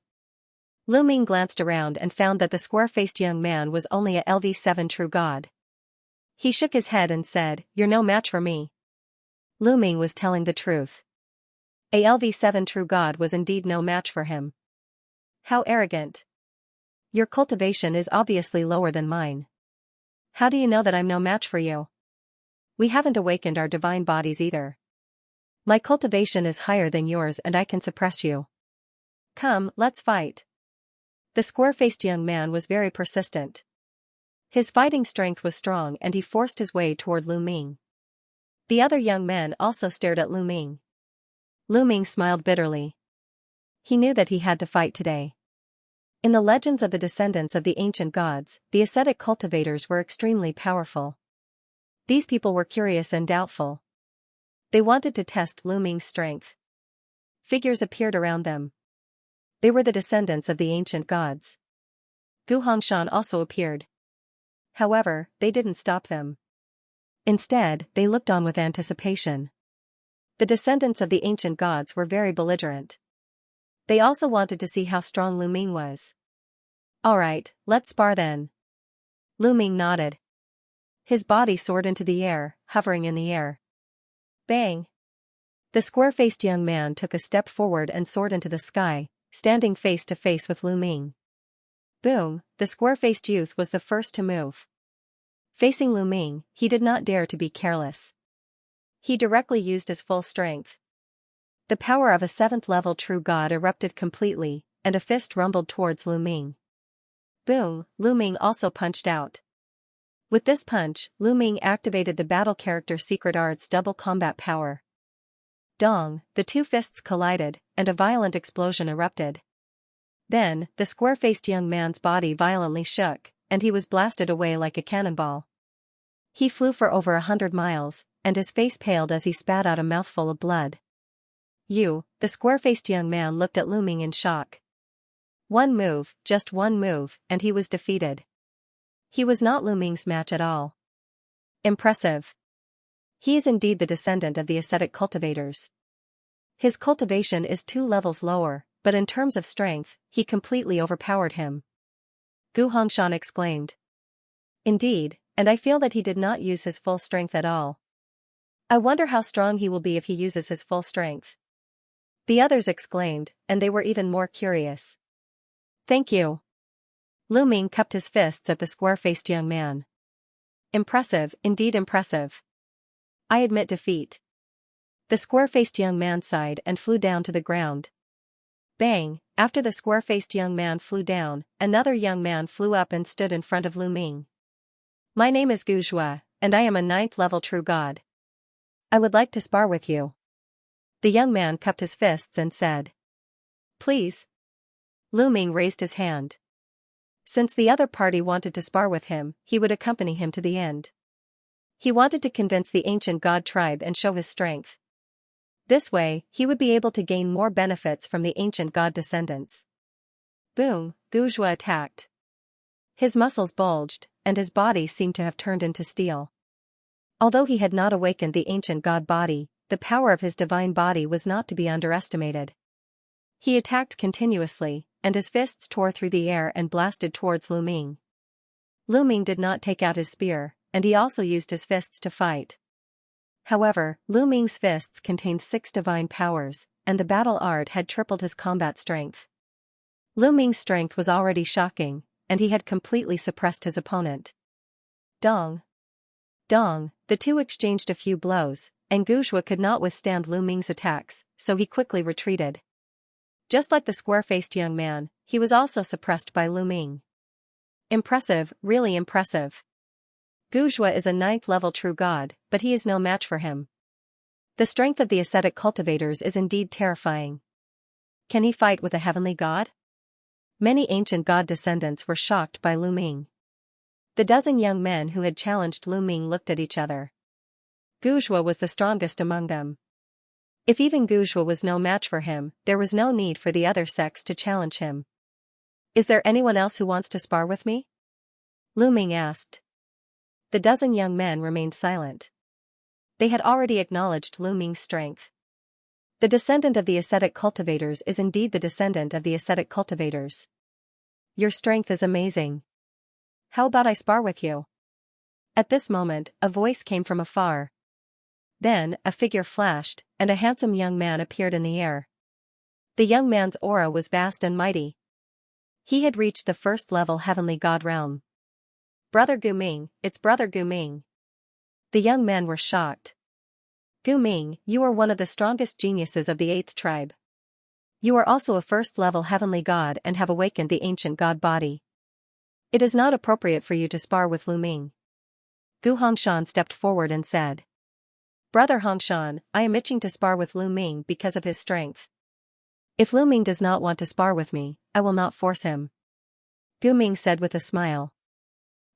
Lu Ming glanced around and found that the square-faced young man was only a LV7 true god. He shook his head and said, "You're no match for me." Lu Ming was telling the truth. A LV7 true god was indeed no match for him. How arrogant. Your cultivation is obviously lower than mine. How do you know that I'm no match for you? We haven't awakened our divine bodies either. My cultivation is higher than yours and I can suppress you. Come, let's fight. The square-faced young man was very persistent. His fighting strength was strong and he forced his way toward Lu Ming. The other young men also stared at Lu Ming. Lu Ming smiled bitterly. He knew that he had to fight today. In the legends of the descendants of the ancient gods, the ascetic cultivators were extremely powerful. These people were curious and doubtful. They wanted to test Lu Ming's strength. Figures appeared around them. They were the descendants of the ancient gods. Gu Hongshan also appeared. However, they didn't stop them. Instead, they looked on with anticipation. The descendants of the ancient gods were very belligerent. They also wanted to see how strong Lu Ming was. Alright, let's spar then. Lu Ming nodded. His body soared into the air, hovering in the air. Bang! The square-faced young man took a step forward and soared into the sky, standing face to face with Lu Ming. Boom, the square-faced youth was the first to move. Facing Lu Ming, he did not dare to be careless. He directly used his full strength. The power of a 7th-level true god erupted completely, and a fist rumbled towards Lu Ming. Boom, Lu Ming also punched out. With this punch, Lu Ming activated the battle character Secret Art's double combat power. Dong, the two fists collided, and a violent explosion erupted. Then, the square-faced young man's body violently shook, and he was blasted away like a cannonball. He flew for over 100 miles, and his face paled as he spat out a mouthful of blood. The square-faced young man looked at Lu Ming in shock. One move, just one move, and he was defeated. He was not Lu Ming's match at all. Impressive. He is indeed the descendant of the ascetic cultivators. His cultivation is 2 levels lower, but in terms of strength, he completely overpowered him. Gu Hongshan exclaimed. Indeed, and I feel that he did not use his full strength at all. I wonder how strong he will be if he uses his full strength. The others exclaimed, and they were even more curious. Thank you. Lu Ming cupped his fists at the square-faced young man. Impressive, indeed impressive. I admit defeat. The square-faced young man sighed and flew down to the ground. Bang! After the square-faced young man flew down, another young man flew up and stood in front of Lu Ming. My name is Gu Zhua, and I am a 9th-level true god. I would like to spar with you. The young man cupped his fists and said. Please. Lu Ming raised his hand. Since the other party wanted to spar with him, he would accompany him to the end. He wanted to convince the ancient god tribe and show his strength. This way, he would be able to gain more benefits from the ancient god descendants. Boom, Gu Zhua attacked. His muscles bulged, and his body seemed to have turned into steel. Although he had not awakened the ancient god body, the power of his divine body was not to be underestimated. He attacked continuously, and his fists tore through the air and blasted towards Lu Ming. Lu Ming did not take out his spear, and he also used his fists to fight. However, Lu Ming's fists contained 6 divine powers, and the battle art had tripled his combat strength. Lu Ming's strength was already shocking, and he had completely suppressed his opponent. Dong! Dong! The two exchanged a few blows, and Gu Zhua could not withstand Lu Ming's attacks, so he quickly retreated. Just like the square-faced young man, he was also suppressed by Lu Ming. Impressive, really impressive. Gu Zhua is a 9th-level true god, but he is no match for him. The strength of the ascetic cultivators is indeed terrifying. Can he fight with a heavenly god? Many ancient god descendants were shocked by Lu Ming. The dozen young men who had challenged Lu Ming looked at each other. Gu Zhua was the strongest among them. If even Gu Zhua was no match for him, there was no need for the other sects to challenge him. Is there anyone else who wants to spar with me? Lu Ming asked. The dozen young men remained silent. They had already acknowledged Lu Ming's strength. The descendant of the ascetic cultivators is indeed the descendant of the ascetic cultivators. Your strength is amazing. How about I spar with you? At this moment, a voice came from afar. Then, a figure flashed, and a handsome young man appeared in the air. The young man's aura was vast and mighty. He had reached the 1st-level heavenly god realm. Brother Gu Ming, it's Brother Gu Ming. The young men were shocked. Gu Ming, you are one of the strongest geniuses of the 8th tribe. You are also a first-level heavenly god and have awakened the ancient god body. It is not appropriate for you to spar with Lu Ming. Gu Hongshan stepped forward and said. Brother Hongshan, I am itching to spar with Lu Ming because of his strength. If Lu Ming does not want to spar with me, I will not force him. Gu Ming said with a smile.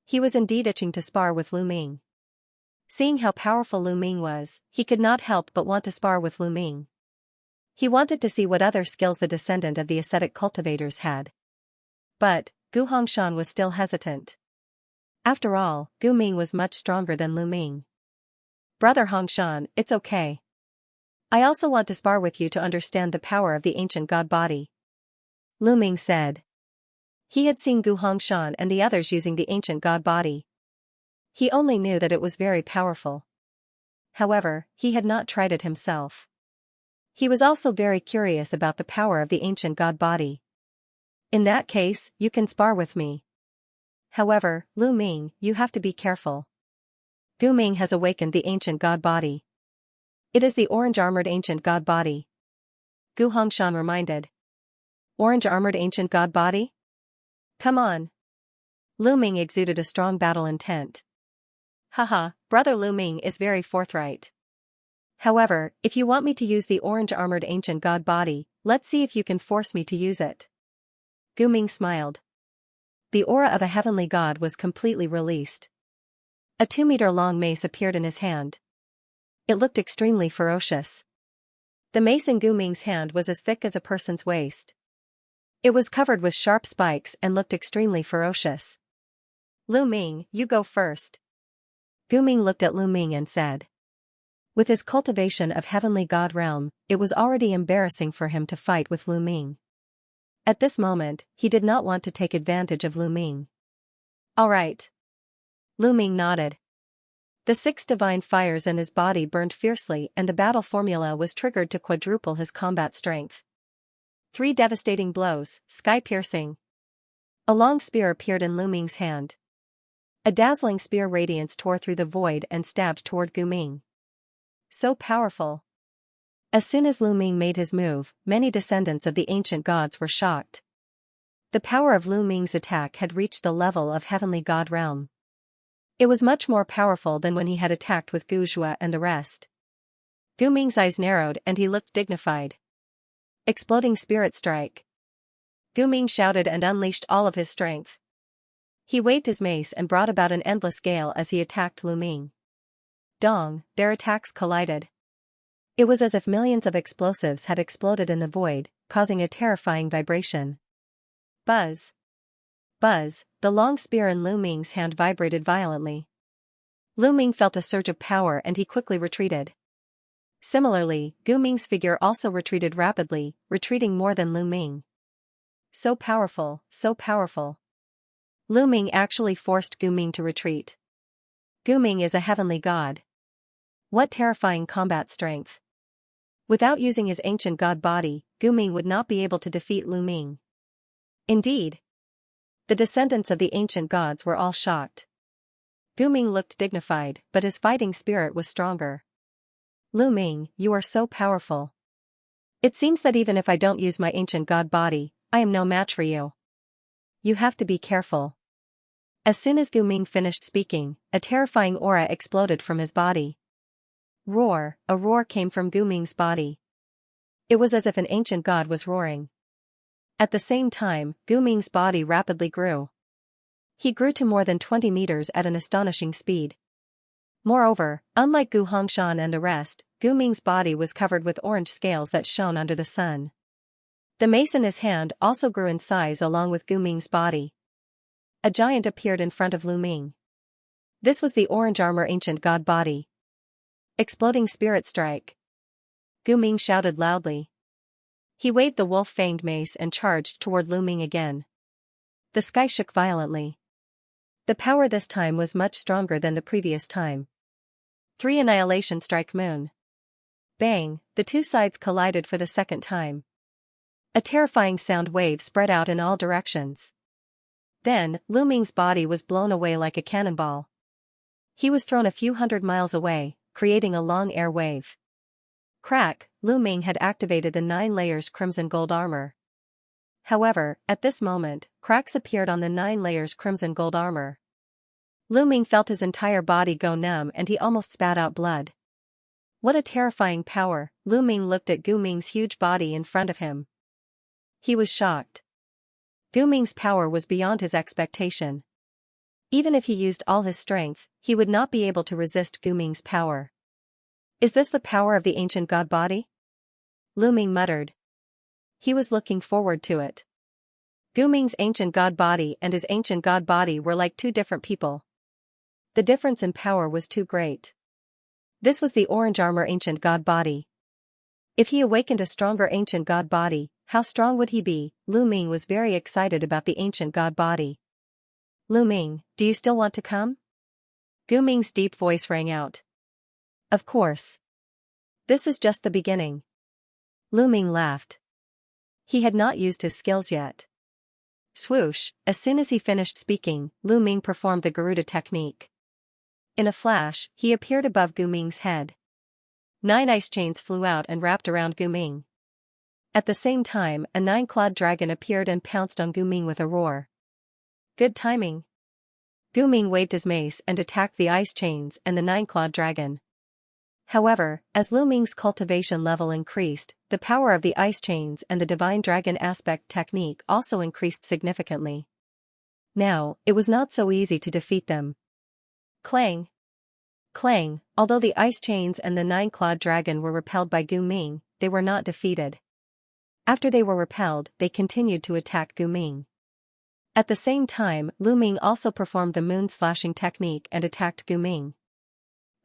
He was indeed itching to spar with Lu Ming. Seeing how powerful Lu Ming was, he could not help but want to spar with Lu Ming. He wanted to see what other skills the descendant of the ascetic cultivators had. But, Gu Hongshan was still hesitant. After all, Gu Ming was much stronger than Lu Ming. Brother Hongshan, it's okay. I also want to spar with you to understand the power of the ancient god body. Lu Ming said. He had seen Gu Hongshan and the others using the ancient god body. He only knew that it was very powerful. However, he had not tried it himself. He was also very curious about the power of the ancient god body. In that case, you can spar with me. However, Lu Ming, you have to be careful. Gu Ming has awakened the ancient god body. It is the orange-armored ancient god body. Gu Hongshan reminded. Orange-armored ancient god body? Come on. Lu Ming exuded a strong battle intent. Haha, brother Lu Ming is very forthright. However, if you want me to use the orange-armored ancient god body, let's see if you can force me to use it. Gu Ming smiled. The aura of a heavenly god was completely released. A 2-meter-long mace appeared in his hand. It looked extremely ferocious. The mace in Gu Ming's hand was as thick as a person's waist. It was covered with sharp spikes and looked extremely ferocious. Lu Ming, you go first. Gu Ming looked at Lu Ming and said. With his cultivation of heavenly god realm, it was already embarrassing for him to fight with Lu Ming. At this moment, he did not want to take advantage of Lu Ming. All right. Lu Ming nodded. The 6 divine fires in his body burned fiercely and the battle formula was triggered to quadruple his combat strength. 3 devastating blows, sky-piercing. A long spear appeared in Lu Ming's hand. A dazzling spear radiance tore through the void and stabbed toward Gu Ming. So powerful. As soon as Lu Ming made his move, many descendants of the ancient gods were shocked. The power of Lu Ming's attack had reached the level of heavenly god realm. It was much more powerful than when he had attacked with Gu Zhua and the rest. Gu Ming's eyes narrowed and he looked dignified. Exploding spirit strike. Gu Ming shouted and unleashed all of his strength. He waved his mace and brought about an endless gale as he attacked Lu Ming. Dong, their attacks collided. It was as if millions of explosives had exploded in the void, causing a terrifying vibration. Buzz. Buzz, the long spear in Lu Ming's hand vibrated violently. Lu Ming felt a surge of power and he quickly retreated. Similarly, Gu Ming's figure also retreated rapidly, retreating more than Lu Ming. So powerful, so powerful. Lu Ming actually forced Gu Ming to retreat. Gu Ming is a heavenly god. What terrifying combat strength. Without using his ancient god body, Gu Ming would not be able to defeat Lu Ming. Indeed. The descendants of the ancient gods were all shocked. Gu Ming looked dignified, but his fighting spirit was stronger. Lu Ming, you are so powerful. It seems that even if I don't use my ancient god body, I am no match for you. You have to be careful. As soon as Gu Ming finished speaking, a terrifying aura exploded from his body. Roar, a roar came from Gu Ming's body. It was as if an ancient god was roaring. At the same time, Gu Ming's body rapidly grew. He grew to more than 20 meters at an astonishing speed. Moreover, unlike Gu Hongshan and the rest, Gu Ming's body was covered with orange scales that shone under the sun. The mace in his hand also grew in size along with Gu Ming's body. A giant appeared in front of Lu Ming. This was the orange armor ancient god body. Exploding spirit strike. Gu Ming shouted loudly. He waved the wolf-fanged mace and charged toward Lu Ming again. The sky shook violently. The power this time was much stronger than the previous time. 3 Annihilation Strike Moon. Bang, the two sides collided for the second time. A terrifying sound wave spread out in all directions. Then, Lu Ming's body was blown away like a cannonball. He was thrown a few hundred miles away, creating a long air wave. Crack, Lu Ming had activated the 9 layers crimson gold armor. However, at this moment, cracks appeared on the 9 layers crimson gold armor. Lu Ming felt his entire body go numb and he almost spat out blood. What a terrifying power! Lu Ming looked at Gu Ming's huge body in front of him. He was shocked. Gu Ming's power was beyond his expectation. Even if he used all his strength, he would not be able to resist Gu Ming's power. Is this the power of the ancient god body? Lu Ming muttered. He was looking forward to it. Gu Ming's ancient god body and his ancient god body were like two different people. The difference in power was too great. This was the orange armor ancient god body. If he awakened a stronger ancient god body, how strong would he be? Lu Ming was very excited about the ancient god body. Lu Ming, do you still want to come? Gu Ming's deep voice rang out. Of course. This is just the beginning. Lu Ming laughed. He had not used his skills yet. Swoosh, as soon as he finished speaking, Lu Ming performed the Garuda technique. In a flash, he appeared above Gu Ming's head. 9 ice chains flew out and wrapped around Gu Ming. At the same time, a 9-clawed dragon appeared and pounced on Gu Ming with a roar. Good timing. Gu Ming waved his mace and attacked the ice chains and the 9-clawed dragon. However, as Lu Ming's cultivation level increased, the power of the ice chains and the divine dragon aspect technique also increased significantly. Now, it was not so easy to defeat them. Clang! Clang! Although the ice chains and the 9-clawed dragon were repelled by Gu Ming, they were not defeated. After they were repelled, they continued to attack Gu Ming. At the same time, Lu Ming also performed the moon slashing technique and attacked Gu Ming.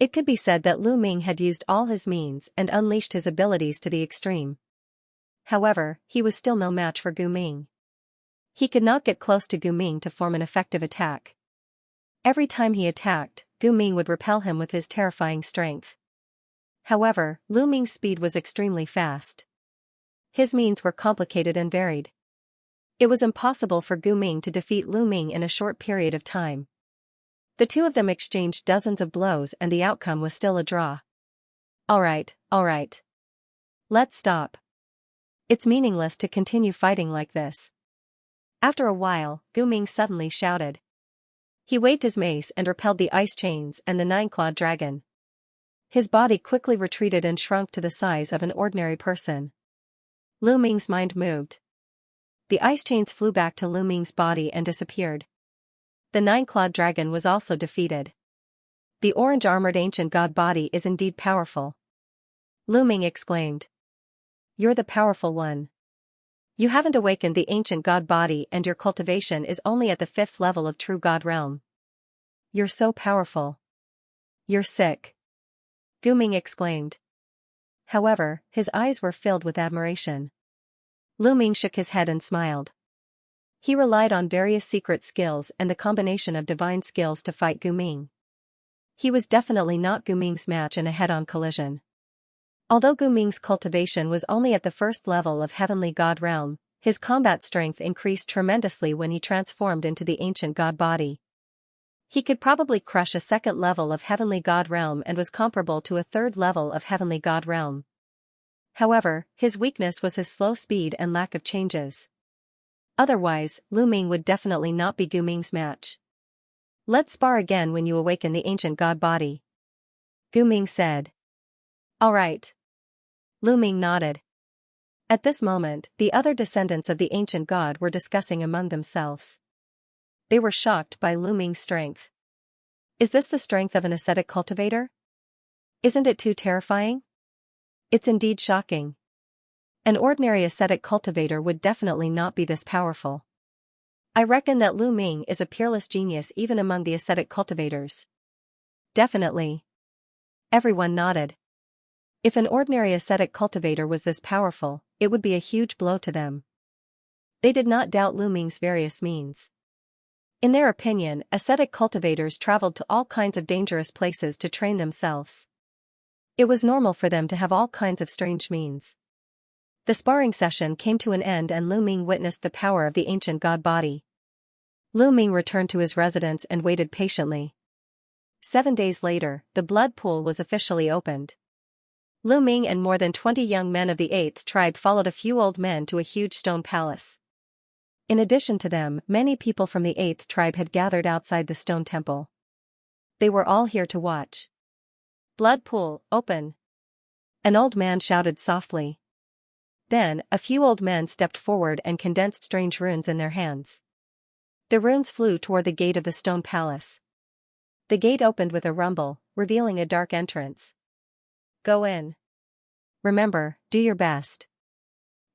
It could be said that Lu Ming had used all his means and unleashed his abilities to the extreme. However, he was still no match for Gu Ming. He could not get close to Gu Ming to form an effective attack. Every time he attacked, Gu Ming would repel him with his terrifying strength. However, Lu Ming's speed was extremely fast. His means were complicated and varied. It was impossible for Gu Ming to defeat Lu Ming in a short period of time. The two of them exchanged dozens of blows and the outcome was still a draw. Alright. Let's stop. It's meaningless to continue fighting like this. After a while, Gu Ming suddenly shouted. He waved his mace and repelled the ice chains and the 9-clawed dragon. His body quickly retreated and shrunk to the size of an ordinary person. Lu Ming's mind moved. The ice chains flew back to Lu Ming's body and disappeared. The 9-clawed dragon was also defeated. The orange-armored ancient god body is indeed powerful. Lu Ming exclaimed. You're the powerful one. You haven't awakened the ancient god body and your cultivation is only at the 5th level of true god realm. You're so powerful. You're sick. Gu Ming exclaimed. However, his eyes were filled with admiration. Lu Ming shook his head and smiled. He relied on various secret skills and the combination of divine skills to fight Gu Ming. He was definitely not Gu Ming's match in a head-on collision. Although Gu Ming's cultivation was only at the 1st level of heavenly god realm, his combat strength increased tremendously when he transformed into the ancient god body. He could probably crush a 2nd level of heavenly god realm and was comparable to a 3rd level of heavenly god realm. However, his weakness was his slow speed and lack of changes. Otherwise, Lu Ming would definitely not be Gu Ming's match. Let's spar again when you awaken the ancient god body. Gu Ming said. Alright. Lu Ming nodded. At this moment, the other descendants of the ancient god were discussing among themselves. They were shocked by Lu Ming's strength. Is this the strength of an ascetic cultivator? Isn't it too terrifying? It's indeed shocking. An ordinary ascetic cultivator would definitely not be this powerful. I reckon that Lu Ming is a peerless genius even among the ascetic cultivators. Definitely. Everyone nodded. If an ordinary ascetic cultivator was this powerful, it would be a huge blow to them. They did not doubt Lu Ming's various means. In their opinion, ascetic cultivators traveled to all kinds of dangerous places to train themselves. It was normal for them to have all kinds of strange means. The sparring session came to an end and Lu Ming witnessed the power of the ancient god body. Lu Ming returned to his residence and waited patiently. 7 days later, the blood pool was officially opened. Lu Ming and more than 20 young men of the 8th tribe followed a few old men to a huge stone palace. In addition to them, many people from the 8th tribe had gathered outside the stone temple. They were all here to watch. "Blood pool, open!" an old man shouted softly. Then, a few old men stepped forward and condensed strange runes in their hands. The runes flew toward the gate of the stone palace. The gate opened with a rumble, revealing a dark entrance. "Go in. Remember, do your best.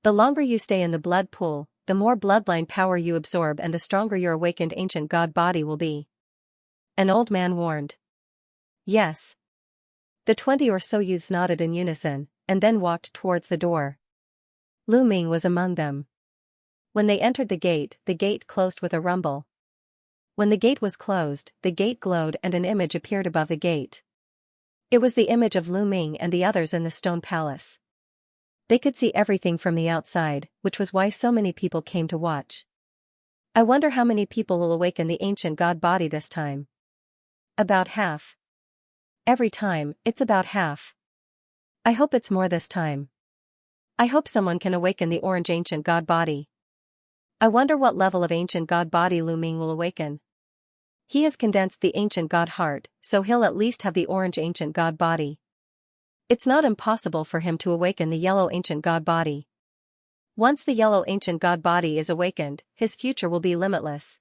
The longer you stay in the blood pool, the more bloodline power you absorb and the stronger your awakened ancient god body will be," an old man warned. "Yes." The 20 or so youths nodded in unison, and then walked towards the door. Lu Ming was among them. When they entered the gate closed with a rumble. When the gate was closed, the gate glowed and an image appeared above the gate. It was the image of Lu Ming and the others in the stone palace. They could see everything from the outside, which was why so many people came to watch. "I wonder how many people will awaken the ancient god body this time." "About half. Every time, it's about half. I hope it's more this time. I hope someone can awaken the orange ancient god body. I wonder what level of ancient god body Lu Ming will awaken. He has condensed the ancient god heart, so he'll at least have the orange ancient god body. It's not impossible for him to awaken the yellow ancient god body. Once the yellow ancient god body is awakened, his future will be limitless."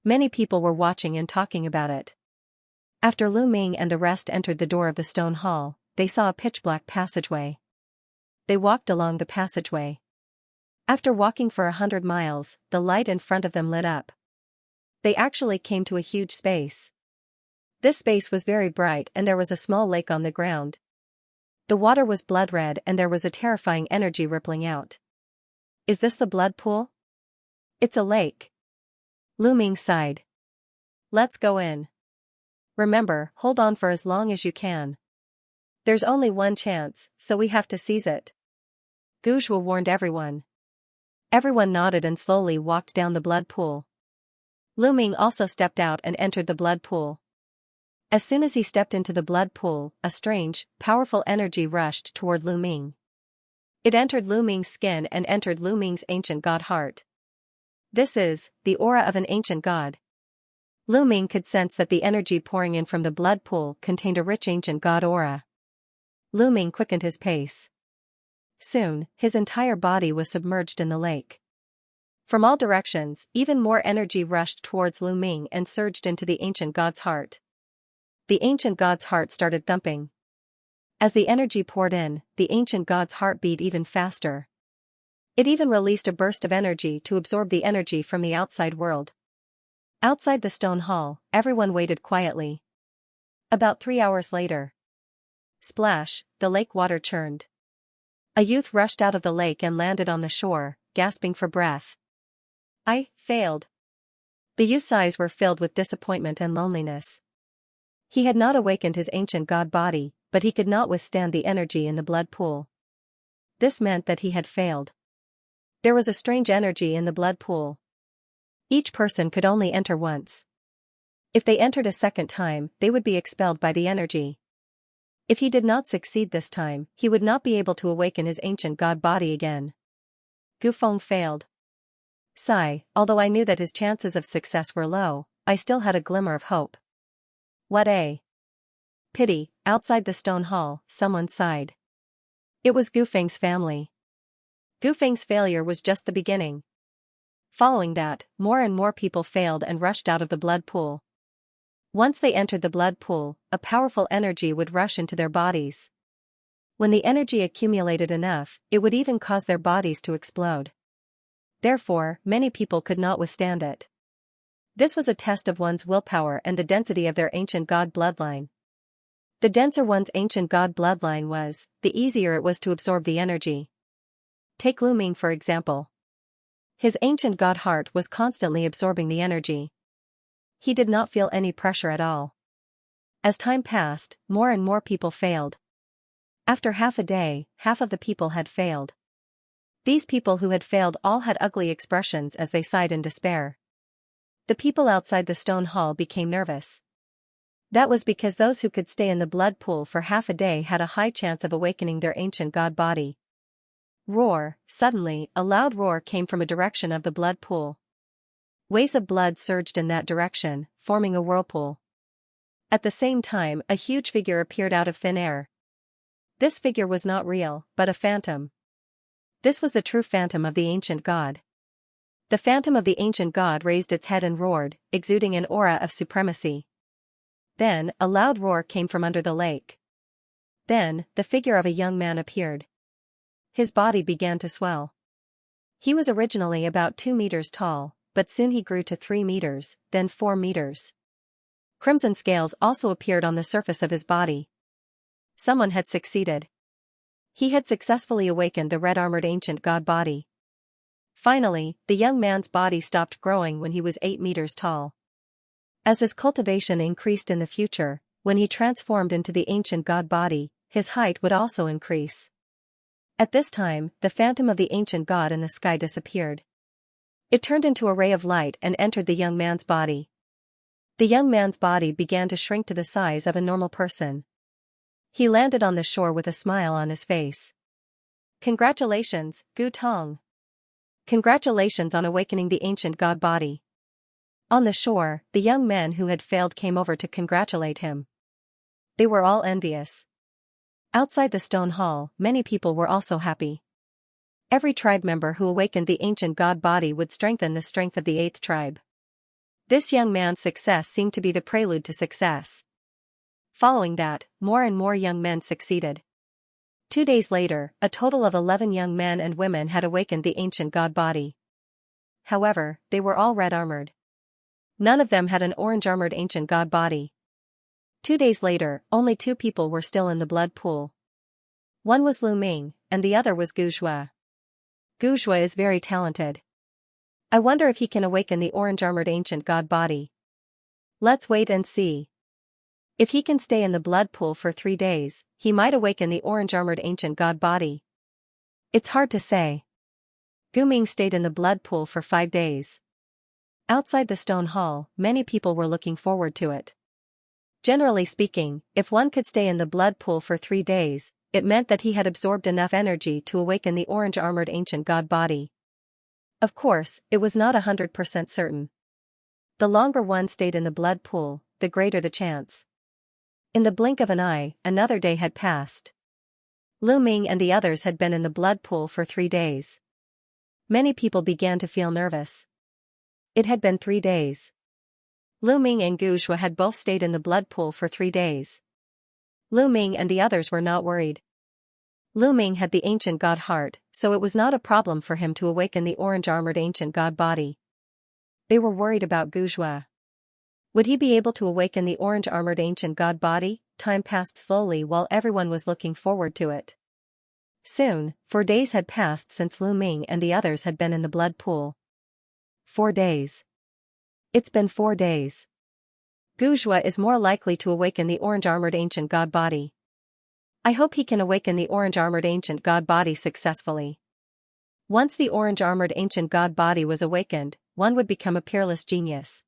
Many people were watching and talking about it. After Lu Ming and the rest entered the door of the stone hall, they saw a pitch-black passageway. They walked along the passageway. After walking for 100 miles, the light in front of them lit up. They actually came to a huge space. This space was very bright and there was a small lake on the ground. The water was blood red and there was a terrifying energy rippling out. "Is this the blood pool?" "It's a lake." Lu Ming sighed. "Let's go in. Remember, hold on for as long as you can. There's only one chance, so we have to seize it." Guzhua warned everyone. Everyone nodded and slowly walked down the blood pool. Lu Ming also stepped out and entered the blood pool. As soon as he stepped into the blood pool, a strange, powerful energy rushed toward Lu Ming. It entered Lu Ming's skin and entered Lu Ming's ancient god heart. "This is the aura of an ancient god." Lu Ming could sense that the energy pouring in from the blood pool contained a rich ancient god aura. Lu Ming quickened his pace. Soon, his entire body was submerged in the lake. From all directions, even more energy rushed towards Lu Ming and surged into the ancient god's heart. The ancient god's heart started thumping. As the energy poured in, the ancient god's heart beat even faster. It even released a burst of energy to absorb the energy from the outside world. Outside the stone hall, everyone waited quietly. About 3 hours later. Splash, the lake water churned. A youth rushed out of the lake and landed on the shore, gasping for breath. "I failed." The youth's eyes were filled with disappointment and loneliness. He had not awakened his ancient god body, but he could not withstand the energy in the blood pool. This meant that he had failed. There was a strange energy in the blood pool. Each person could only enter once. If they entered a second time, they would be expelled by the energy. If he did not succeed this time, he would not be able to awaken his ancient god body again. Gufeng failed. Sigh, although I knew that his chances of success were low, I still had a glimmer of hope. What a pity. Outside the stone hall, someone sighed. It was Gufeng's family. Gufeng's failure was just the beginning. Following that, more and more people failed and rushed out of the blood pool. Once they entered the blood pool, a powerful energy would rush into their bodies. When the energy accumulated enough, it would even cause their bodies to explode. Therefore, many people could not withstand it. This was a test of one's willpower and the density of their ancient god bloodline. The denser one's ancient god bloodline was, the easier it was to absorb the energy. Take Lu Ming for example. His ancient god heart was constantly absorbing the energy. He did not feel any pressure at all. As time passed, more and more people failed. After half a day, half of the people had failed. These people who had failed all had ugly expressions as they sighed in despair. The people outside the stone hall became nervous. That was because those who could stay in the blood pool for half a day had a high chance of awakening their ancient god body. Roar! Suddenly, a loud roar came from a direction of the blood pool. Waves of blood surged in that direction, forming a whirlpool. At the same time, a huge figure appeared out of thin air. This figure was not real, but a phantom. This was the true phantom of the ancient god. The phantom of the ancient god raised its head and roared, exuding an aura of supremacy. Then, a loud roar came from under the lake. Then, the figure of a young man appeared. His body began to swell. He was originally about 2 meters tall, but soon he grew to 3 meters, then 4 meters. Crimson scales also appeared on the surface of his body. Someone had succeeded. He had successfully awakened the red-armored ancient god body. Finally, the young man's body stopped growing when he was 8 meters tall. As his cultivation increased in the future, when he transformed into the ancient god body, his height would also increase. At this time, the phantom of the ancient god in the sky disappeared. It turned into a ray of light and entered the young man's body. The young man's body began to shrink to the size of a normal person. He landed on the shore with a smile on his face. Congratulations, Gu Tong. Congratulations on awakening the ancient god body. On the shore, the young men who had failed came over to congratulate him. They were all envious. Outside the stone hall, many people were also happy. Every tribe member who awakened the ancient god body would strengthen the strength of the 8th tribe. This young man's success seemed to be the prelude to success. Following that, more and more young men succeeded. 2 days later, a total of 11 young men and women had awakened the ancient god body. However, they were all red-armored. None of them had an orange-armored ancient god body. 2 days later, only 2 people were still in the blood pool. One was Lu Ming, and the other was Gu Zhua. Gu Zhua is very talented. I wonder if he can awaken the orange-armored ancient god body. Let's wait and see. If he can stay in the blood pool for 3 days, he might awaken the orange-armored ancient god body. It's hard to say. Gu Ming stayed in the blood pool for 5 days. Outside the stone hall, many people were looking forward to it. Generally speaking, if one could stay in the blood pool for 3 days, it meant that he had absorbed enough energy to awaken the orange-armored ancient god body. Of course, it was not 100% certain. The longer one stayed in the blood pool, the greater the chance. In the blink of an eye, another day had passed. Lu Ming and the others had been in the blood pool for 3 days. Many people began to feel nervous. It had been 3 days. Lu Ming and Gu Zhua had both stayed in the blood pool for 3 days. Lu Ming and the others were not worried. Lu Ming had the ancient god heart, so it was not a problem for him to awaken the orange-armored ancient god body. They were worried about Gu Zhua. Would he be able to awaken the orange-armored ancient god body? Time passed slowly while everyone was looking forward to it. Soon, 4 days had passed since Lu Ming and the others had been in the blood pool. 4 days. It's been 4 days. Gu Zhua is more likely to awaken the orange-armored ancient god body. I hope he can awaken the orange-armored ancient god body successfully. Once the orange-armored ancient god body was awakened, one would become a peerless genius.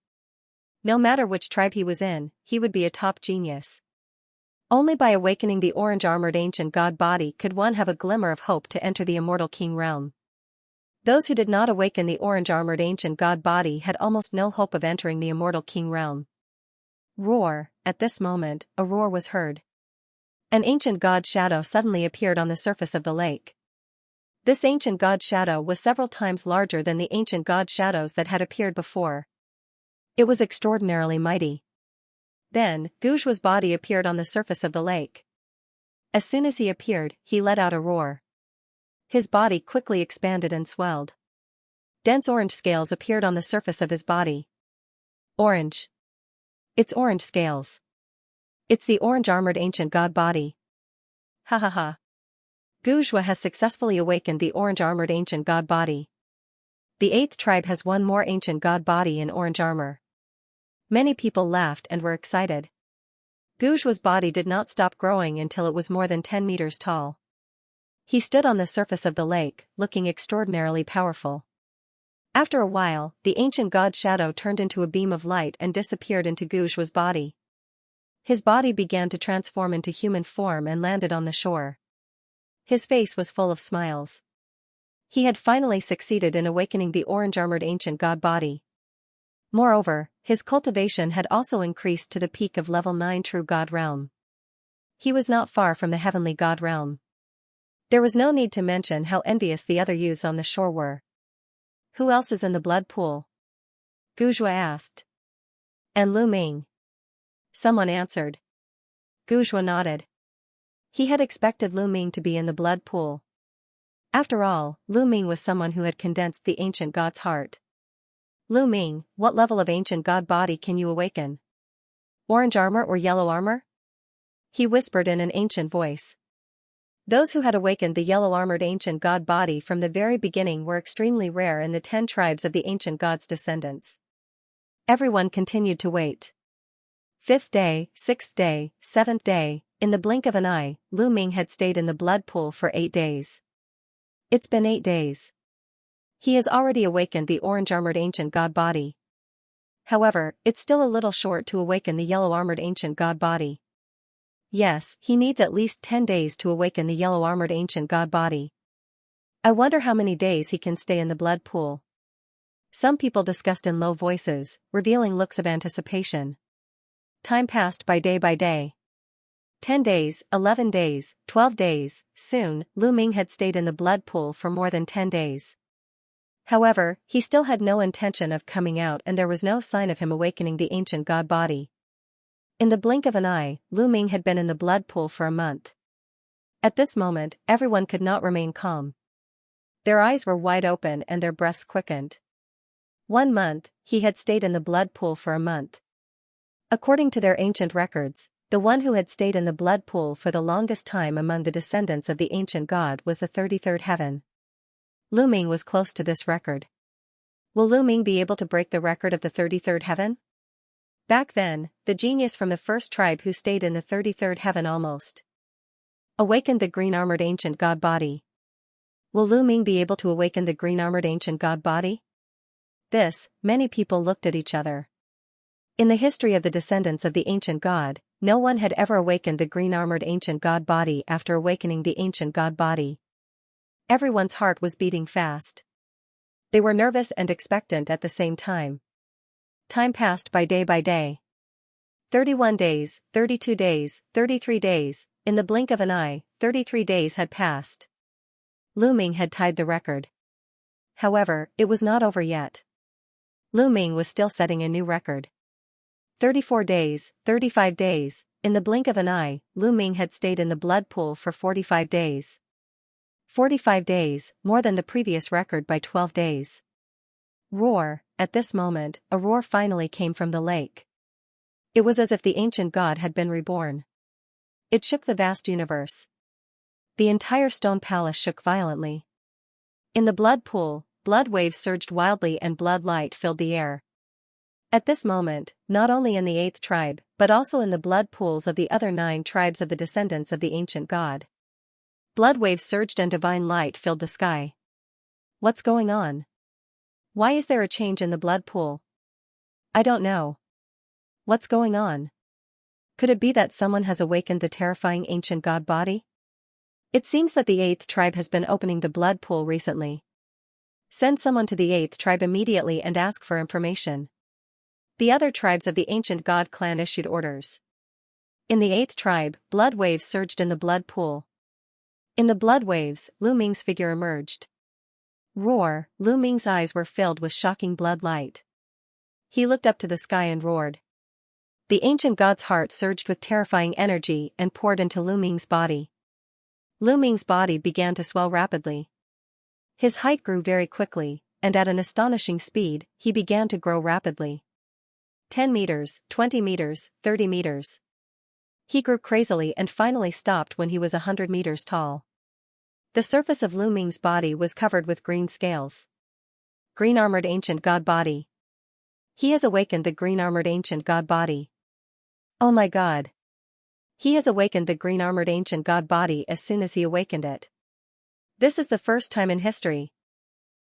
No matter which tribe he was in, he would be a top genius. Only by awakening the orange-armored ancient god body could one have a glimmer of hope to enter the immortal king realm. Those who did not awaken the orange-armored ancient god body had almost no hope of entering the immortal king realm. Roar! At this moment, a roar was heard. An ancient god shadow suddenly appeared on the surface of the lake. This ancient god shadow was several times larger than the ancient god shadows that had appeared before. It was extraordinarily mighty. Then, Gu Zhua's body appeared on the surface of the lake. As soon as he appeared, he let out a roar. His body quickly expanded and swelled. Dense orange scales appeared on the surface of his body. Orange. It's orange scales. It's the orange-armored ancient god body. Ha ha ha. Gu Zhua has successfully awakened the orange-armored ancient god body. The 8th tribe has one more ancient god body in orange armor. Many people laughed and were excited. Gu Zhua's body did not stop growing until it was more than 10 meters tall. He stood on the surface of the lake, looking extraordinarily powerful. After a while, the ancient god shadow turned into a beam of light and disappeared into Gu Zhua's body. his body began to transform into human form and landed on the shore. His face was full of smiles. He had finally succeeded in awakening the orange-armored ancient god body. Moreover, his cultivation had also increased to the peak of level 9 true god realm. He was not far from the heavenly god realm. There was no need to mention how envious the other youths on the shore were. Who else is in the blood pool? Guzhua asked. And Lu Ming. Someone answered. Guzhua nodded. He had expected Lu Ming to be in the blood pool. After all, Lu Ming was someone who had condensed the ancient god's heart. Lu Ming, what level of ancient god body can you awaken? Orange armor or yellow armor? He whispered in an ancient voice. Those who had awakened the yellow-armored ancient god body from the very beginning were extremely rare in the 10 tribes of the ancient god's descendants. Everyone continued to wait. 5th day, 6th day, 7th day, in the blink of an eye, Lu Ming had stayed in the blood pool for 8 days. It's been 8 days. He has already awakened the orange-armored ancient god body. However, it's still a little short to awaken the yellow-armored ancient god body. Yes, he needs at least 10 days to awaken the yellow-armored ancient god body. I wonder how many days he can stay in the blood pool. Some people discussed in low voices, revealing looks of anticipation. Time passed by day. 10 days, 11 days, 12 days, soon, Lu Ming had stayed in the blood pool for more than 10 days. However, he still had no intention of coming out and there was no sign of him awakening the ancient god body. In the blink of an eye, Lu Ming had been in the blood pool for a month. At this moment, everyone could not remain calm. Their eyes were wide open and their breaths quickened. 1 month, he had stayed in the blood pool for a month. According to their ancient records, the one who had stayed in the blood pool for the longest time among the descendants of the ancient god was the 33rd heaven. Lu Ming was close to this record. Will Lu Ming be able to break the record of the 33rd heaven? Back then, the genius from the first tribe who stayed in the 33rd heaven almost awakened the green-armored ancient god body. Will Lu Ming be able to awaken the green-armored ancient god body? Many people looked at each other. In the history of the descendants of the ancient god, no one had ever awakened the green-armored ancient god body after awakening the ancient god body. Everyone's heart was beating fast. They were nervous and expectant at the same time. Time passed by day. 31 days, 32 days, 33 days, in the blink of an eye, 33 days had passed. Lu Ming had tied the record. However, it was not over yet. Lu Ming was still setting a new record. 34 days, 35 days, in the blink of an eye, Lu Ming had stayed in the blood pool for 45 days. 45 days, more than the previous record by 12 days. Roar, at this moment, a roar finally came from the lake. It was as if the ancient god had been reborn. It shook the vast universe. The entire stone palace shook violently. In the blood pool, blood waves surged wildly and blood light filled the air. At this moment, not only in the 8th tribe, but also in the blood pools of the other 9 tribes of the descendants of the ancient god, blood waves surged and divine light filled the sky. What's going on? Why is there a change in the blood pool? I don't know. What's going on? Could it be that someone has awakened the terrifying ancient god body? It seems that the 8th tribe has been opening the blood pool recently. Send someone to the 8th tribe immediately and ask for information. The other tribes of the ancient god clan issued orders. In the 8th tribe, blood waves surged in the blood pool. In the blood waves, Lu Ming's figure emerged. Roar, Lu Ming's eyes were filled with shocking blood light. He looked up to the sky and roared. The ancient god's heart surged with terrifying energy and poured into Lu Ming's body. Lu Ming's body began to swell rapidly. His height grew very quickly, and at an astonishing speed, he began to grow rapidly. 10 meters, 20 meters, 30 meters. He grew crazily and finally stopped when he was 100 meters tall. The surface of Lu Ming's body was covered with green scales. Green-armored ancient god body. He has awakened the green-armored ancient god body. Oh my god. He has awakened the green-armored ancient god body as soon as he awakened it. This is the first time in history.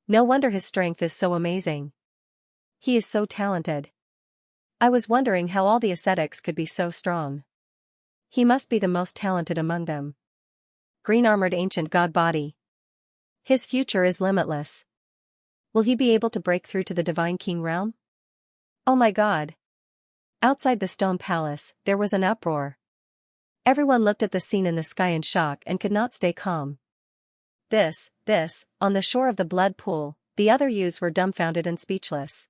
No wonder his strength is so amazing. He is so talented. I was wondering how all the ascetics could be so strong. He must be the most talented among them. Green-armored ancient god body. His future is limitless. Will he be able to break through to the divine king realm? Oh my god. Outside the stone palace, there was an uproar. Everyone looked at the scene in the sky in shock and could not stay calm. On the shore of the blood pool, the other youths were dumbfounded and speechless.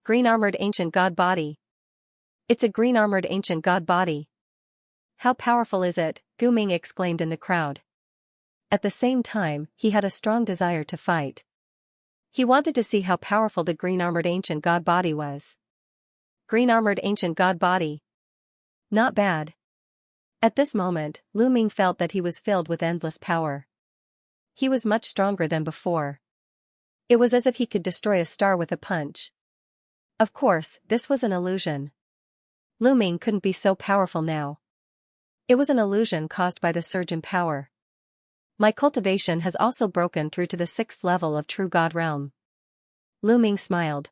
Green-armored ancient god body. It's a green-armored ancient god body. How powerful is it? Gu Ming exclaimed in the crowd. At the same time, he had a strong desire to fight. He wanted to see how powerful the green-armored ancient god body was. Green-armored ancient god body. Not bad. At this moment, Lu Ming felt that he was filled with endless power. He was much stronger than before. It was as if he could destroy a star with a punch. Of course, this was an illusion. Lu Ming couldn't be so powerful now. It was an illusion caused by the surge in power. My cultivation has also broken through to the 6th level of true god realm. Lu Ming smiled.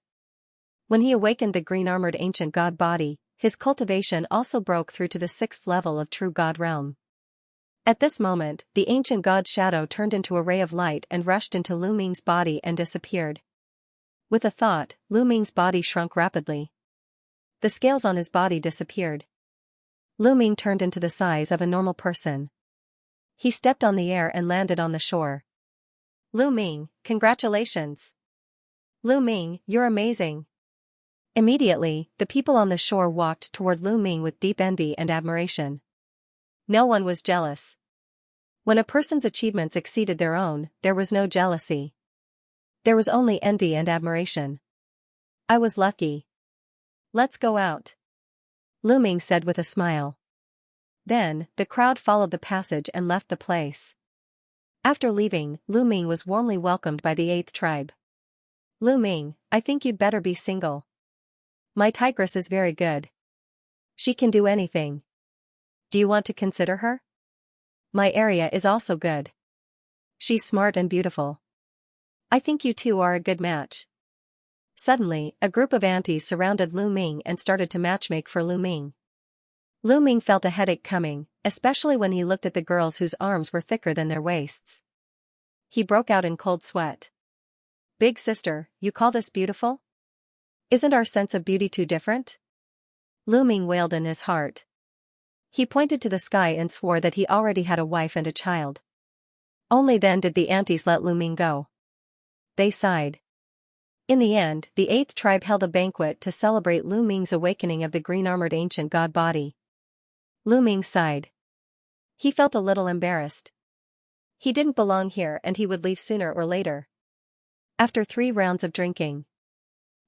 When he awakened the green-armored ancient god body, his cultivation also broke through to the 6th level of true god realm. At this moment, the ancient god shadow turned into a ray of light and rushed into Lu Ming's body and disappeared. With a thought, Lu Ming's body shrunk rapidly. The scales on his body disappeared. Lu Ming turned into the size of a normal person. He stepped on the air and landed on the shore. Lu Ming, congratulations! Lu Ming, you're amazing! Immediately, the people on the shore walked toward Lu Ming with deep envy and admiration. No one was jealous. When a person's achievements exceeded their own, there was no jealousy. There was only envy and admiration. I was lucky. Let's go out. Lu Ming said with a smile. Then, the crowd followed the passage and left the place. After leaving, Lu Ming was warmly welcomed by the 8th tribe. Lu Ming, I think you'd better be single. My tigress is very good. She can do anything. Do you want to consider her? My area is also good. She's smart and beautiful. I think you two are a good match. Suddenly, a group of aunties surrounded Lu Ming and started to matchmake for Lu Ming. Lu Ming felt a headache coming, especially when he looked at the girls whose arms were thicker than their waists. He broke out in cold sweat. Big sister, you call this beautiful? Isn't our sense of beauty too different? Lu Ming wailed in his heart. He pointed to the sky and swore that he already had a wife and a child. Only then did the aunties let Lu Ming go. They sighed. In the end, the 8th tribe held a banquet to celebrate Lu Ming's awakening of the green-armored ancient god body. Lu Ming sighed. He felt a little embarrassed. He didn't belong here and he would leave sooner or later. After 3 rounds of drinking.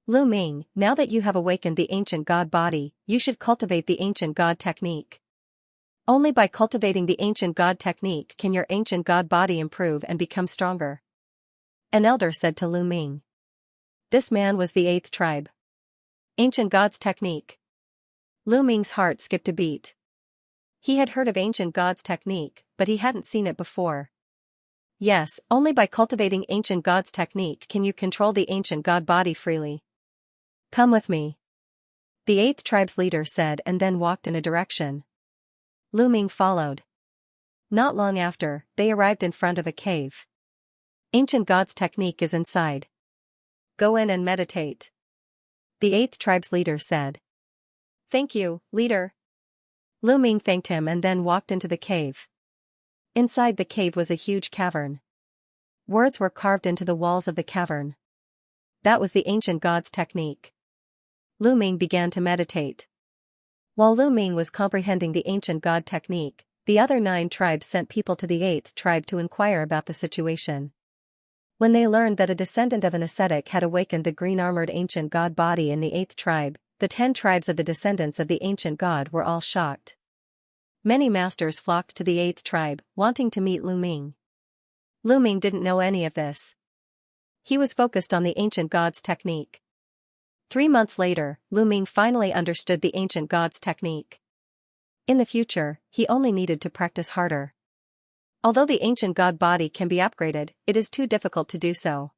Lu Ming, now that you have awakened the ancient god body, you should cultivate the ancient god technique. Only by cultivating the ancient god technique can your ancient god body improve and become stronger. An elder said to Lu Ming. This man was the 8th tribe. Ancient gods technique. Lu Ming's heart skipped a beat. He had heard of ancient gods technique, but he hadn't seen it before. Yes, only by cultivating ancient gods technique can you control the ancient god body freely. Come with me. The 8th tribe's leader said and then walked in a direction. Lu Ming followed. Not long after, they arrived in front of a cave. Ancient gods technique is inside. Go in and meditate. The 8th tribe's leader said. Thank you, leader. Lu Ming thanked him and then walked into the cave. Inside the cave was a huge cavern. Words were carved into the walls of the cavern. That was the ancient gods technique. Lu Ming began to meditate. While Lu Ming was comprehending the ancient god technique, the other 9 tribes sent people to the 8th tribe to inquire about the situation. When they learned that a descendant of an ascetic had awakened the green-armored ancient god body in the 8th tribe, the 10 tribes of the descendants of the ancient god were all shocked. Many masters flocked to the 8th tribe, wanting to meet Lu Ming. Lu Ming didn't know any of this. He was focused on the ancient gods technique. 3 months later, Lu Ming finally understood the ancient gods technique. In the future, he only needed to practice harder. Although the ancient god body can be upgraded, it is too difficult to do so.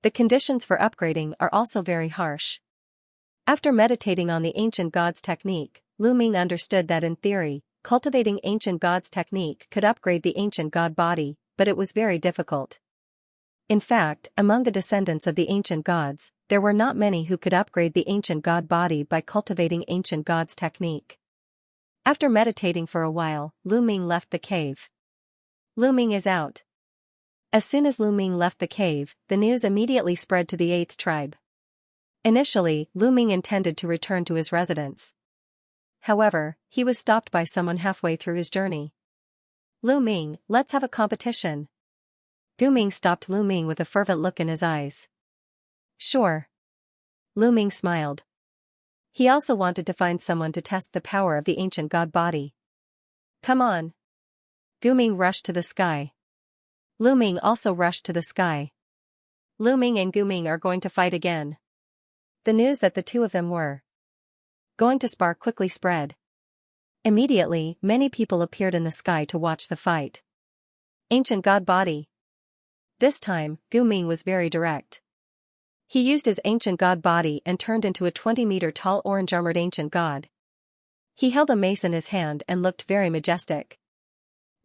The conditions for upgrading are also very harsh. After meditating on the ancient god's technique, Lu Ming understood that in theory, cultivating ancient god's technique could upgrade the ancient god body, but it was very difficult. In fact, among the descendants of the ancient gods, there were not many who could upgrade the ancient god body by cultivating ancient god's technique. After meditating for a while, Lu Ming left the cave. Lu Ming is out. As soon as Lu Ming left the cave, the news immediately spread to the 8th tribe. Initially, Lu Ming intended to return to his residence. However, he was stopped by someone halfway through his journey. Lu Ming, let's have a competition. Gu Ming stopped Lu Ming with a fervent look in his eyes. Sure. Lu Ming smiled. He also wanted to find someone to test the power of the ancient god body. Come on. Gu Ming rushed to the sky. Lu Ming also rushed to the sky. Lu Ming and Gu Ming are going to fight again. The news that the two of them were going to spar quickly spread. Immediately, many people appeared in the sky to watch the fight. Ancient god body. This time, Gu Ming was very direct. He used his ancient god body and turned into a 20-meter-tall orange-armored ancient god. He held a mace in his hand and looked very majestic.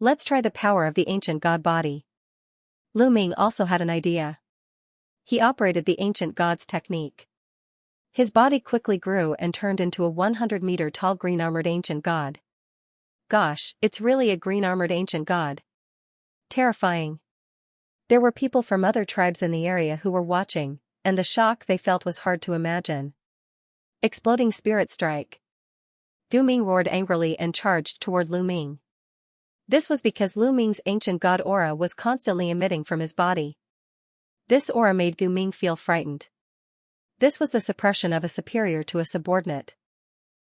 Let's try the power of the ancient god body. Lu Ming also had an idea. He operated the ancient god's technique. His body quickly grew and turned into a 100-meter-tall green-armored ancient god. Gosh, it's really a green-armored ancient god. Terrifying. There were people from other tribes in the area who were watching, and the shock they felt was hard to imagine. Exploding spirit strike. Gu Ming roared angrily and charged toward Lu Ming. This was because Lu Ming's ancient god aura was constantly emitting from his body. This aura made Gu Ming feel frightened. This was the suppression of a superior to a subordinate.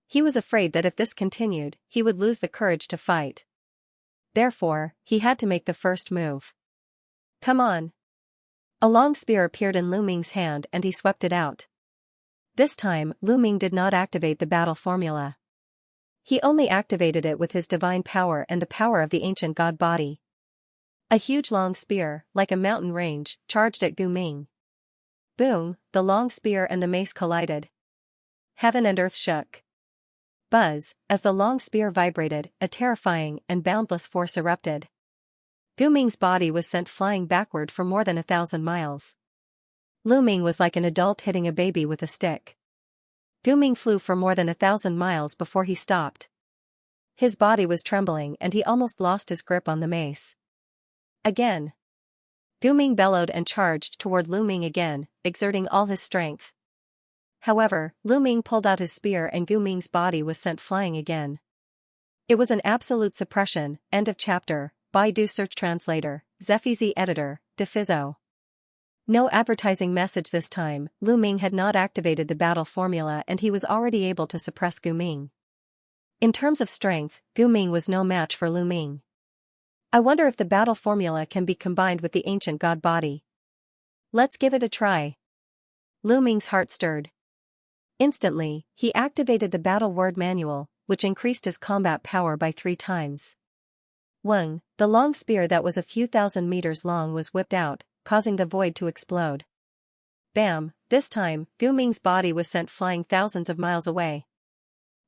He was afraid that if this continued, he would lose the courage to fight. Therefore, he had to make the first move. Come on. A long spear appeared in Lu Ming's hand and he swept it out. This time, Lu Ming did not activate the battle formula. He only activated it with his divine power and the power of the ancient god body. A huge long spear, like a mountain range, charged at Gu Ming. Boom, the long spear and the mace collided. Heaven and earth shook. Buzz, as the long spear vibrated, a terrifying and boundless force erupted. Gu Ming's body was sent flying backward for more than 1,000 miles. Lu Ming was like an adult hitting a baby with a stick. Gu Ming flew for more than 1,000 miles before he stopped. His body was trembling and he almost lost his grip on the mace. Again. Gu Ming bellowed and charged toward Lu Ming again, exerting all his strength. However, Lu Ming pulled out his spear and Gu Ming's body was sent flying again. It was an absolute suppression. End of chapter. Baidu Search Translator, Zeffizi Editor, Defizo. No advertising message this time. Lu Ming had not activated the battle formula and he was already able to suppress Gu Ming. In terms of strength, Gu Ming was no match for Lu Ming. I wonder if the battle formula can be combined with the ancient god body. Let's give it a try. Lu Ming's heart stirred. Instantly, he activated the battle word manual, which increased his combat power by 3 times. Weng, the long spear that was a few thousand meters long was whipped out, causing the void to explode. Bam, this time, Gu Ming's body was sent flying thousands of miles away.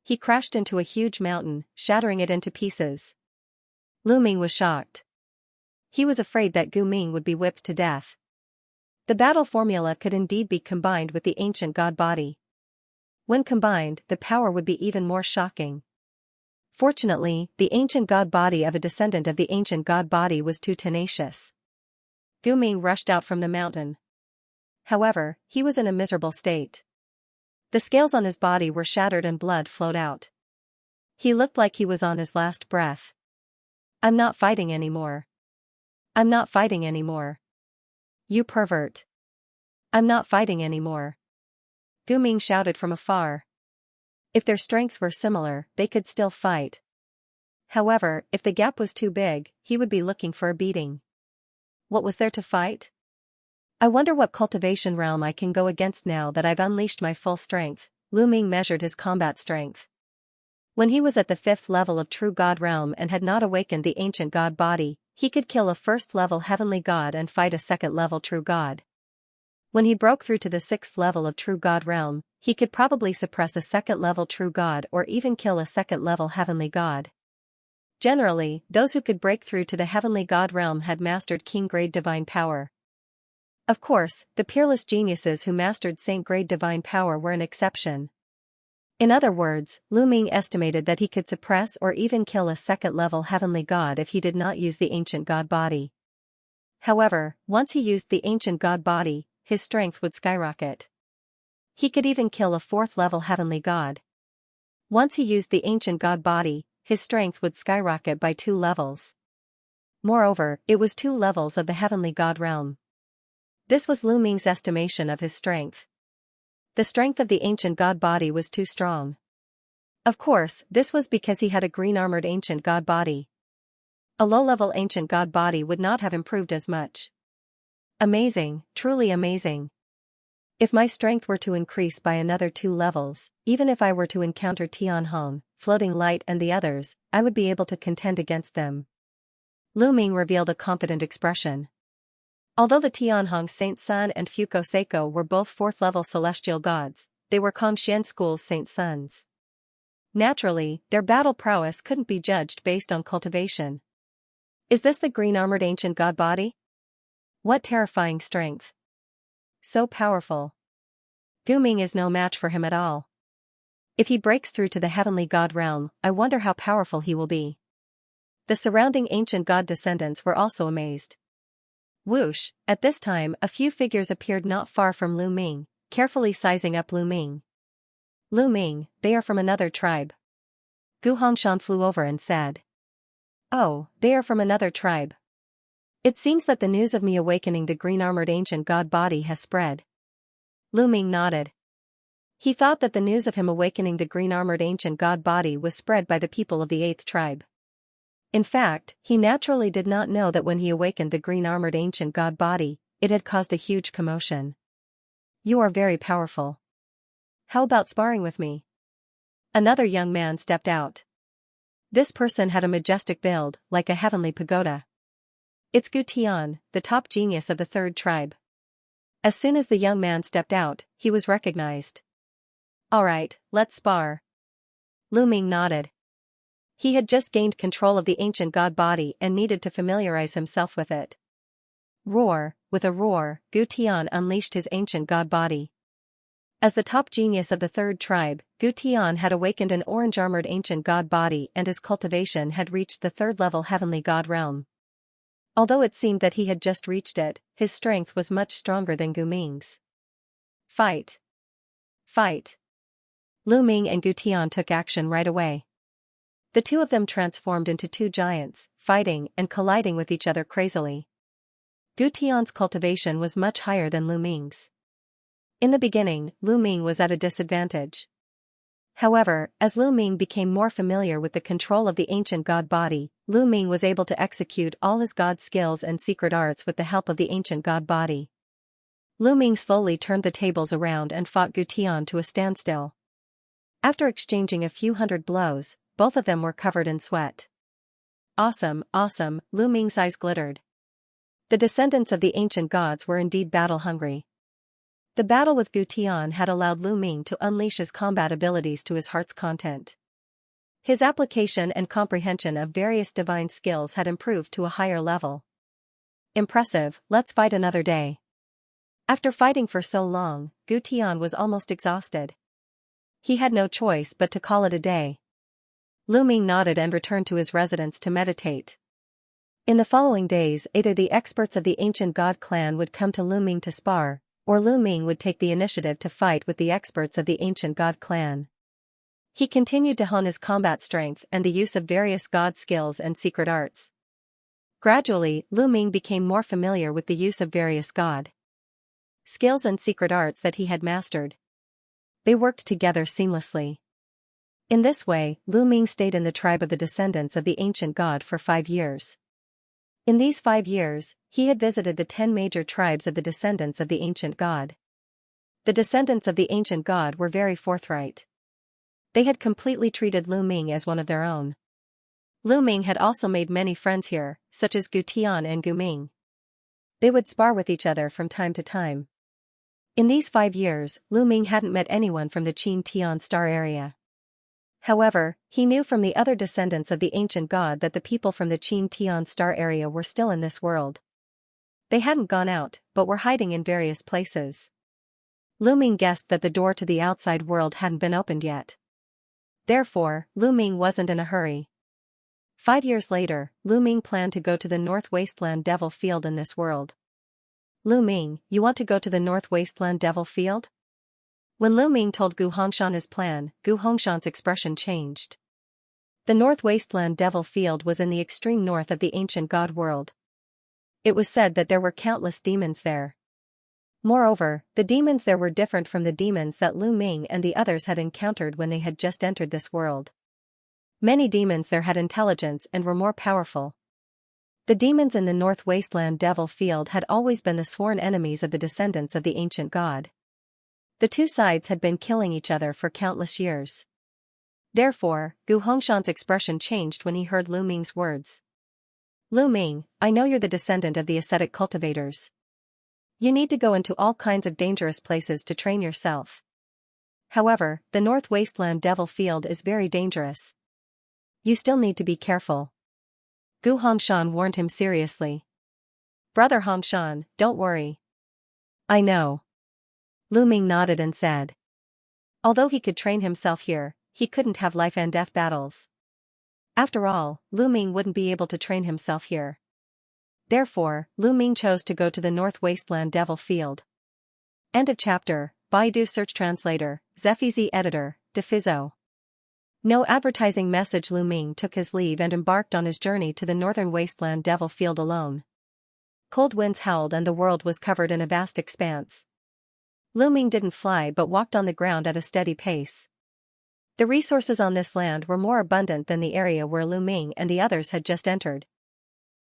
He crashed into a huge mountain, shattering it into pieces. Lu Ming was shocked. He was afraid that Gu Ming would be whipped to death. The battle formula could indeed be combined with the ancient god body. When combined, the power would be even more shocking. Fortunately, the ancient god body of a descendant of the ancient god body was too tenacious. Gu Ming rushed out from the mountain. However, he was in a miserable state. The scales on his body were shattered and blood flowed out. He looked like he was on his last breath. I'm not fighting anymore. I'm not fighting anymore. You pervert. I'm not fighting anymore. Gu Ming shouted from afar. If their strengths were similar, they could still fight. However, if the gap was too big, he would be looking for a beating. What was there to fight? I wonder what cultivation realm I can go against now that I've unleashed my full strength. Lu Ming measured his combat strength. When he was at the 5th level of True God realm and had not awakened the ancient god body, he could kill a 1st-level heavenly god and fight a 2nd-level true god. When he broke through to the 6th level of True God realm, he could probably suppress a 2nd level True God or even kill a 2nd level Heavenly God. Generally, those who could break through to the Heavenly God realm had mastered King-grade divine power. Of course, the peerless geniuses who mastered Saint-grade divine power were an exception. In other words, Lu Ming estimated that he could suppress or even kill a 2nd level Heavenly God if he did not use the ancient God body. However, once he used the ancient God body, his strength would skyrocket. He could even kill a 4th level Heavenly God. Once he used the ancient God body, his strength would skyrocket by 2 levels. Moreover, it was 2 levels of the Heavenly God realm. This was Lu Ming's estimation of his strength. The strength of the ancient God body was too strong. Of course, this was because he had a green-armored ancient God body. A low-level ancient God body would not have improved as much. Amazing, truly amazing. If my strength were to increase by another 2 levels, even if I were to encounter Tianhong, Floating Light and the others, I would be able to contend against them. Lu Ming revealed a confident expression. Although the Tianhong Saint Sun and Fuko Seiko were both 4th level celestial gods, they were Kongxian School's Saint Sons. Naturally, their battle prowess couldn't be judged based on cultivation. Is this the green-armored ancient God body? What terrifying strength! So powerful. Gu Ming is no match for him at all. If he breaks through to the Heavenly God realm, I wonder how powerful he will be. The surrounding ancient God descendants were also amazed. Whoosh, at this time a few figures appeared not far from Lu Ming, carefully sizing up Lu Ming. Lu Ming, they are from another tribe. Gu Hongshan flew over and said. Oh, they are from another tribe. It seems that the news of me awakening the green-armored ancient God body has spread. Lu Ming nodded. He thought that the news of him awakening the green-armored ancient God body was spread by the people of the 8th tribe. In fact, he naturally did not know that when he awakened the green-armored ancient God body, it had caused a huge commotion. You are very powerful. How about sparring with me? Another young man stepped out. This person had a majestic build, like a heavenly pagoda. It's Gu Tian, the top genius of the 3rd tribe. As soon as the young man stepped out, he was recognized. Alright, let's spar. Lu Ming nodded. He had just gained control of the ancient God body and needed to familiarize himself with it. Roar, with a roar, Gu Tian unleashed his ancient God body. As the top genius of the 3rd tribe, Gu Tian had awakened an orange-armored ancient God body and his cultivation had reached the 3rd level Heavenly God realm. Although it seemed that he had just reached it, his strength was much stronger than Gu Ming's. Fight! Fight! Lu Ming and Gu Tian took action right away. The two of them transformed into 2 giants, fighting and colliding with each other crazily. Gu Tian's cultivation was much higher than Lu Ming's. In the beginning, Lu Ming was at a disadvantage. However, as Lu Ming became more familiar with the control of the ancient God body, Lu Ming was able to execute all his God skills and secret arts with the help of the ancient God body. Lu Ming slowly turned the tables around and fought Gu Tian to a standstill. After exchanging a few hundred blows, both of them were covered in sweat. Awesome, awesome, Lu Ming's eyes glittered. The descendants of the ancient gods were indeed battle-hungry. The battle with Gu Tian had allowed Lu Ming to unleash his combat abilities to his heart's content. His application and comprehension of various divine skills had improved to a higher level. Impressive, let's fight another day. After fighting for so long, Gu Tian was almost exhausted. He had no choice but to call it a day. Lu Ming nodded and returned to his residence to meditate. In the following days, either the experts of the ancient God clan would come to Lu Ming to spar, or Lu Ming would take the initiative to fight with the experts of the ancient God clan. He continued to hone his combat strength and the use of various God skills and secret arts. Gradually, Lu Ming became more familiar with the use of various God skills and secret arts that he had mastered. They worked together seamlessly. In this way, Lu Ming stayed in the tribe of the descendants of the ancient God for 5 years. In these 5 years, he had visited the 10 major tribes of the descendants of the ancient God. The descendants of the ancient God were very forthright. They had completely treated Lu Ming as one of their own. Lu Ming had also made many friends here, such as Gu Tian and Gu Ming. They would spar with each other from time to time. In these 5 years, Lu Ming hadn't met anyone from the Qin Tian star area. However, he knew from the other descendants of the ancient god that the people from the Qin Tian star area were still in this world. They hadn't gone out, but were hiding in various places. Lu Ming guessed that the door to the outside world hadn't been opened yet. Therefore, Lu Ming wasn't in a hurry. 5 years later, Lu Ming planned to go to the North Wasteland Devil Field in this world. Lu Ming, you want to go to the North Wasteland Devil Field? When Lu Ming told Gu Hongshan his plan, Gu Hongshan's expression changed. The North Wasteland Devil Field was in the extreme north of the ancient god world. It was said that there were countless demons there. Moreover, the demons there were different from the demons that Lu Ming and the others had encountered when they had just entered this world. Many demons there had intelligence and were more powerful. The demons in the North Wasteland Devil Field had always been the sworn enemies of the descendants of the ancient god. The two sides had been killing each other for countless years. Therefore, Gu Hongshan's expression changed when he heard Lu Ming's words. Lu Ming, I know you're the descendant of the ascetic cultivators. You need to go into all kinds of dangerous places to train yourself. However, the North Wasteland Devil Field is very dangerous. You still need to be careful. Gu Hongshan warned him seriously. Brother Hongshan, don't worry. I know. Lu Ming nodded and said. Although he could train himself here, he couldn't have life and death battles. After all, Lu Ming wouldn't be able to train himself here. Therefore, Lu Ming chose to go to the North Wasteland Devil Field. End of chapter. Baidu Search Translator, Zefizi Editor, Defizo. No advertising message. Lu Ming took his leave and embarked on his journey to the Northern Wasteland Devil Field alone. Cold winds howled and the world was covered in a vast expanse. Lu Ming didn't fly but walked on the ground at a steady pace. The resources on this land were more abundant than the area where Lu Ming and the others had just entered.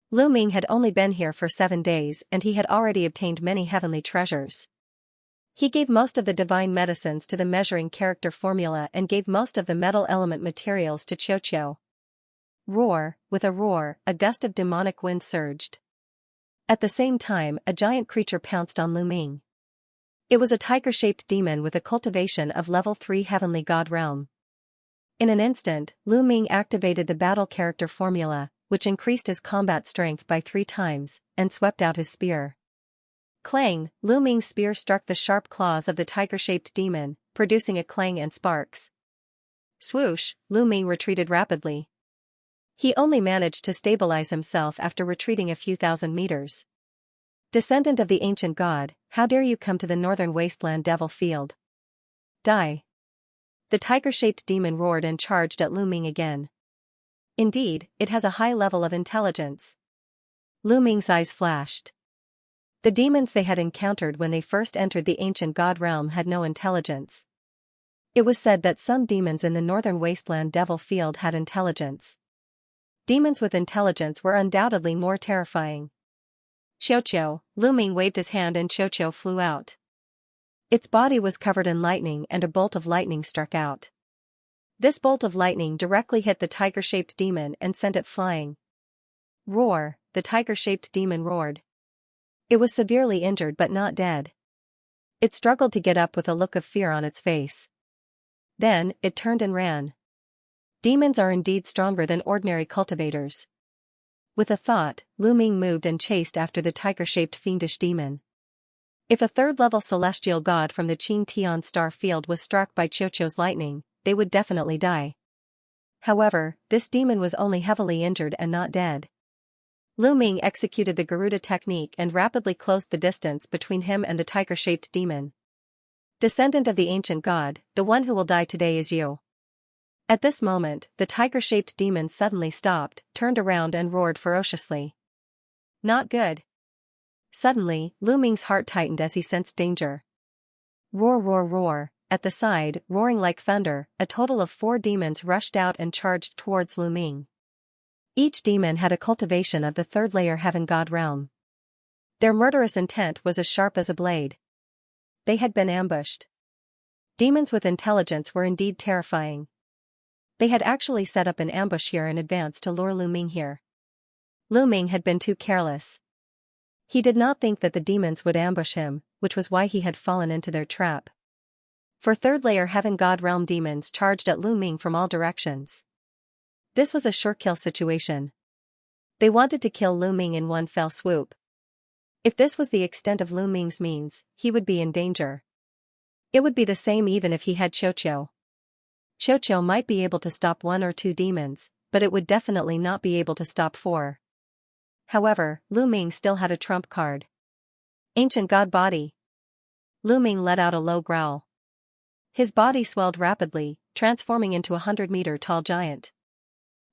Lu Ming had only been here for 7 days and he had already obtained many heavenly treasures. He gave most of the divine medicines to the measuring character formula and gave most of the metal element materials to Xianxia. Roar, with a roar, a gust of demonic wind surged. At the same time, a giant creature pounced on Lu Ming. It was a tiger-shaped demon with a cultivation of level 3 heavenly god realm. In an instant, Lu Ming activated the battle character formula, which increased his combat strength by 3 times, and swept out his spear. Clang, Lu Ming's spear struck the sharp claws of the tiger-shaped demon, producing a clang and sparks. Swoosh, Lu Ming retreated rapidly. He only managed to stabilize himself after retreating a few thousand meters. Descendant of the ancient god, how dare you come to the Northern Wasteland Devil Field? Die. The tiger-shaped demon roared and charged at Lu Ming again. Indeed, it has a high level of intelligence. Lu Ming's eyes flashed. The demons they had encountered when they first entered the ancient god realm had no intelligence. It was said that some demons in the Northern Wasteland Devil Field had intelligence. Demons with intelligence were undoubtedly more terrifying. Xiao, Lu Ming waved his hand and Xiao flew out. Its body was covered in lightning and a bolt of lightning struck out. This bolt of lightning directly hit the tiger-shaped demon and sent it flying. Roar, the tiger-shaped demon roared. It was severely injured but not dead. It struggled to get up with a look of fear on its face. Then, it turned and ran. Demons are indeed stronger than ordinary cultivators. With a thought, Lu Ming moved and chased after the tiger-shaped fiendish demon. If a third-level celestial god from the Qin Tian star field was struck by Xiaoqiu's lightning, they would definitely die. However, this demon was only heavily injured and not dead. Lu Ming executed the Garuda technique and rapidly closed the distance between him and the tiger-shaped demon. Descendant of the ancient god, the one who will die today is you. At this moment, the tiger-shaped demon suddenly stopped, turned around and roared ferociously. Not good. Suddenly, Lu Ming's heart tightened as he sensed danger. Roar, roar, roar. At the side, roaring like thunder, a total of 4 demons rushed out and charged towards Lu Ming. Each demon had a cultivation of the 3rd layer heaven god realm. Their murderous intent was as sharp as a blade. They had been ambushed. Demons with intelligence were indeed terrifying. They had actually set up an ambush here in advance to lure Lu Ming here. Lu Ming had been too careless. He did not think that the demons would ambush him, which was why he had fallen into their trap. For third-layer Heaven God Realm demons charged at Lu Ming from all directions. This was a sure-kill situation. They wanted to kill Lu Ming in one fell swoop. If this was the extent of Lu Ming's means, he would be in danger. It would be the same even if he had Xianxia. Xianxia might be able to stop 1 or 2 demons, but it would definitely not be able to stop 4. However, Lu Ming still had a trump card. Ancient God Body. Lu Ming let out a low growl. His body swelled rapidly, transforming into a 100-meter-tall giant.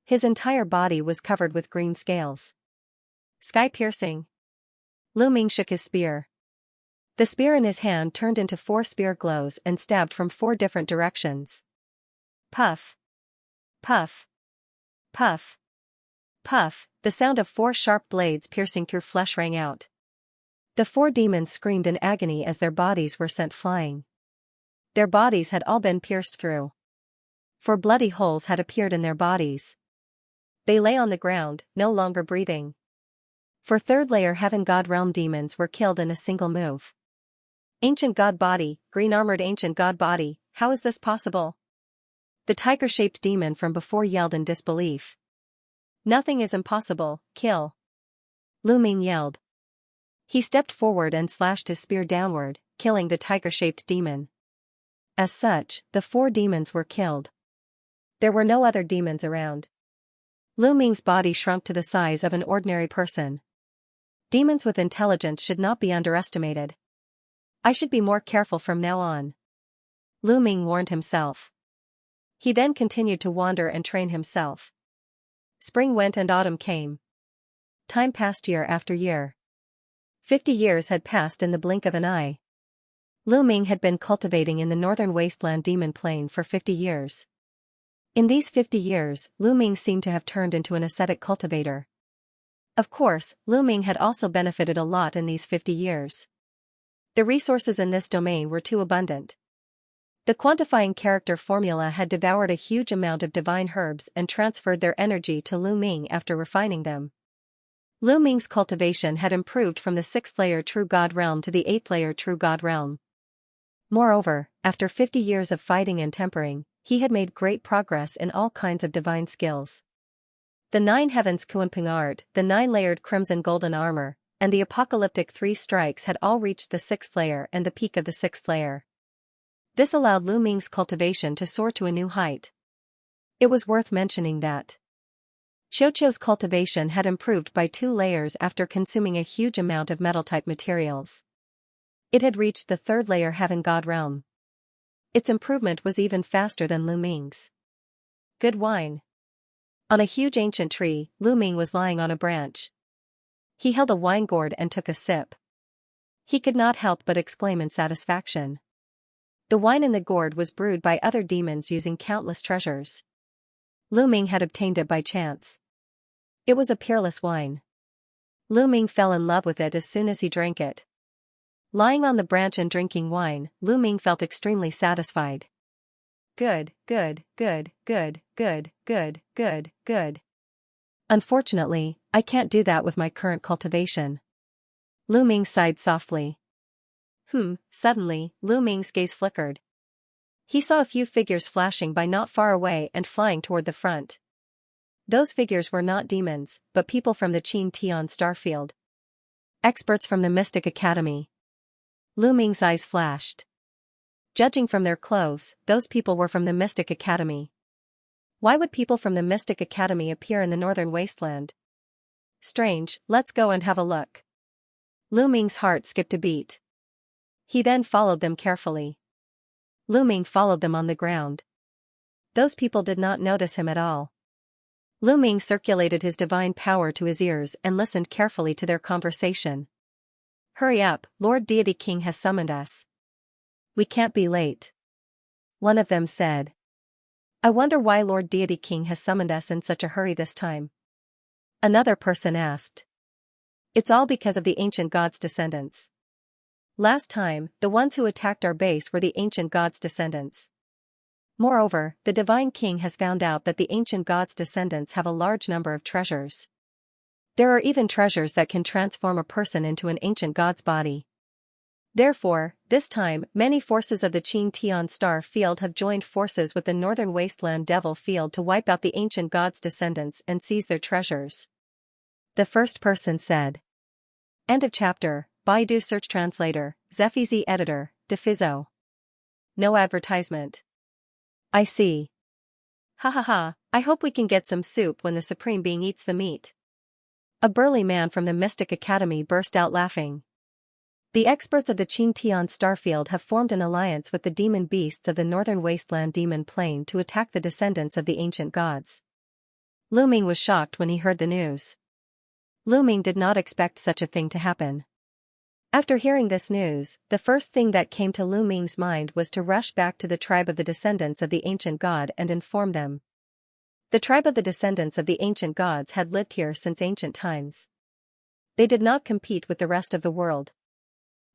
His entire body was covered with green scales. Sky-piercing. Lu Ming shook his spear. The spear in his hand turned into 4 spear glows and stabbed from 4 different directions. Puff. Puff. Puff. Puff, the sound of 4 sharp blades piercing through flesh rang out. The 4 demons screamed in agony as their bodies were sent flying. Their bodies had all been pierced through. 4 bloody holes had appeared in their bodies. They lay on the ground, no longer breathing. 4 third-layer Heaven God Realm demons were killed in a single move. Ancient God Body, green-armored Ancient God Body, how is this possible? The tiger-shaped demon from before yelled in disbelief. Nothing is impossible, kill. Lu Ming yelled. He stepped forward and slashed his spear downward, killing the tiger-shaped demon. As such, the 4 demons were killed. There were no other demons around. Lu Ming's body shrunk to the size of an ordinary person. Demons with intelligence should not be underestimated. I should be more careful from now on. Lu Ming warned himself. He then continued to wander and train himself. Spring went and autumn came. Time passed year after year. 50 years had passed in the blink of an eye. Lu Ming had been cultivating in the northern wasteland demon plain for 50 years. In these 50 years, Lu Ming seemed to have turned into an ascetic cultivator. Of course, Lu Ming had also benefited a lot in these 50 years. The resources in this domain were too abundant. The quantifying character formula had devoured a huge amount of divine herbs and transferred their energy to Lu Ming after refining them. Lu Ming's cultivation had improved from the 6th-layer True God Realm to the 8th-layer True God Realm. Moreover, after 50 years of fighting and tempering, he had made great progress in all kinds of divine skills. The 9 heavens Kuanping art, the 9-layered crimson golden armor, and the apocalyptic 3 strikes had all reached the 6th layer and the peak of the 6th layer. This allowed Lu Ming's cultivation to soar to a new height. It was worth mentioning that Xianxia's cultivation had improved by 2 layers after consuming a huge amount of metal-type materials. It had reached the 3rd-layer Heaven God Realm. Its improvement was even faster than Lu Ming's. Good wine. On a huge ancient tree, Lu Ming was lying on a branch. He held a wine gourd and took a sip. He could not help but exclaim in satisfaction. The wine in the gourd was brewed by other demons using countless treasures. Lu Ming had obtained it by chance. It was a peerless wine. Lu Ming fell in love with it as soon as he drank it. Lying on the branch and drinking wine, Lu Ming felt extremely satisfied. Good, good, good, good, good, good, good, good. Unfortunately, I can't do that with my current cultivation. Lu Ming sighed softly. Suddenly, Lu Ming's gaze flickered. He saw a few figures flashing by not far away and flying toward the front. Those figures were not demons, but people from the Qin Tian Starfield. Experts from the Mystic Academy. Lu Ming's eyes flashed. Judging from their clothes, those people were from the Mystic Academy. Why would people from the Mystic Academy appear in the northern wasteland? Strange, let's go and have a look. Lu Ming's heart skipped a beat. He then followed them carefully. Lu Ming followed them on the ground. Those people did not notice him at all. Lu Ming circulated his divine power to his ears and listened carefully to their conversation. Hurry up, Lord Deity King has summoned us. We can't be late. One of them said. I wonder why Lord Deity King has summoned us in such a hurry this time. Another person asked. It's all because of the ancient god's descendants. Last time, the ones who attacked our base were the ancient god's descendants. Moreover, the divine king has found out that the ancient god's descendants have a large number of treasures. There are even treasures that can transform a person into an ancient god's body. Therefore, this time, many forces of the Xianxia star field have joined forces with the northern wasteland devil field to wipe out the ancient god's descendants and seize their treasures. The first person said. End of chapter. Baidu search translator, Zephizi editor, Defizo. No advertisement. I see. Ha ha ha, I hope we can get some soup when the Supreme Being eats the meat. A burly man from the Mystic Academy burst out laughing. The experts of the Xianxia starfield have formed an alliance with the demon beasts of the northern wasteland demon plane to attack the descendants of the ancient gods. Lu Ming was shocked when he heard the news. Lu Ming did not expect such a thing to happen. After hearing this news, the first thing that came to Lu Ming's mind was to rush back to the tribe of the descendants of the ancient god and inform them. The tribe of the descendants of the ancient gods had lived here since ancient times. They did not compete with the rest of the world.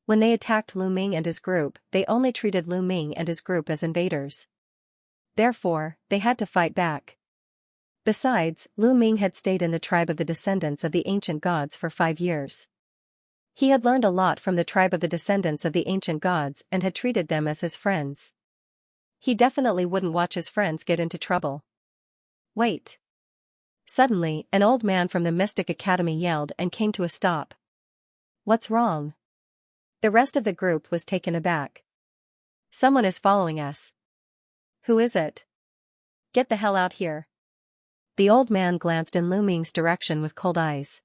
When they attacked Lu Ming and his group, they only treated Lu Ming and his group as invaders. Therefore, they had to fight back. Besides, Lu Ming had stayed in the tribe of the descendants of the ancient gods for 5 years. He had learned a lot from the tribe of the descendants of the ancient gods and had treated them as his friends. He definitely wouldn't watch his friends get into trouble. Wait. Suddenly, an old man from the Mystic Academy yelled and came to a stop. What's wrong? The rest of the group was taken aback. Someone is following us. Who is it? Get the hell out here. The old man glanced in Lu Ming's direction with cold eyes.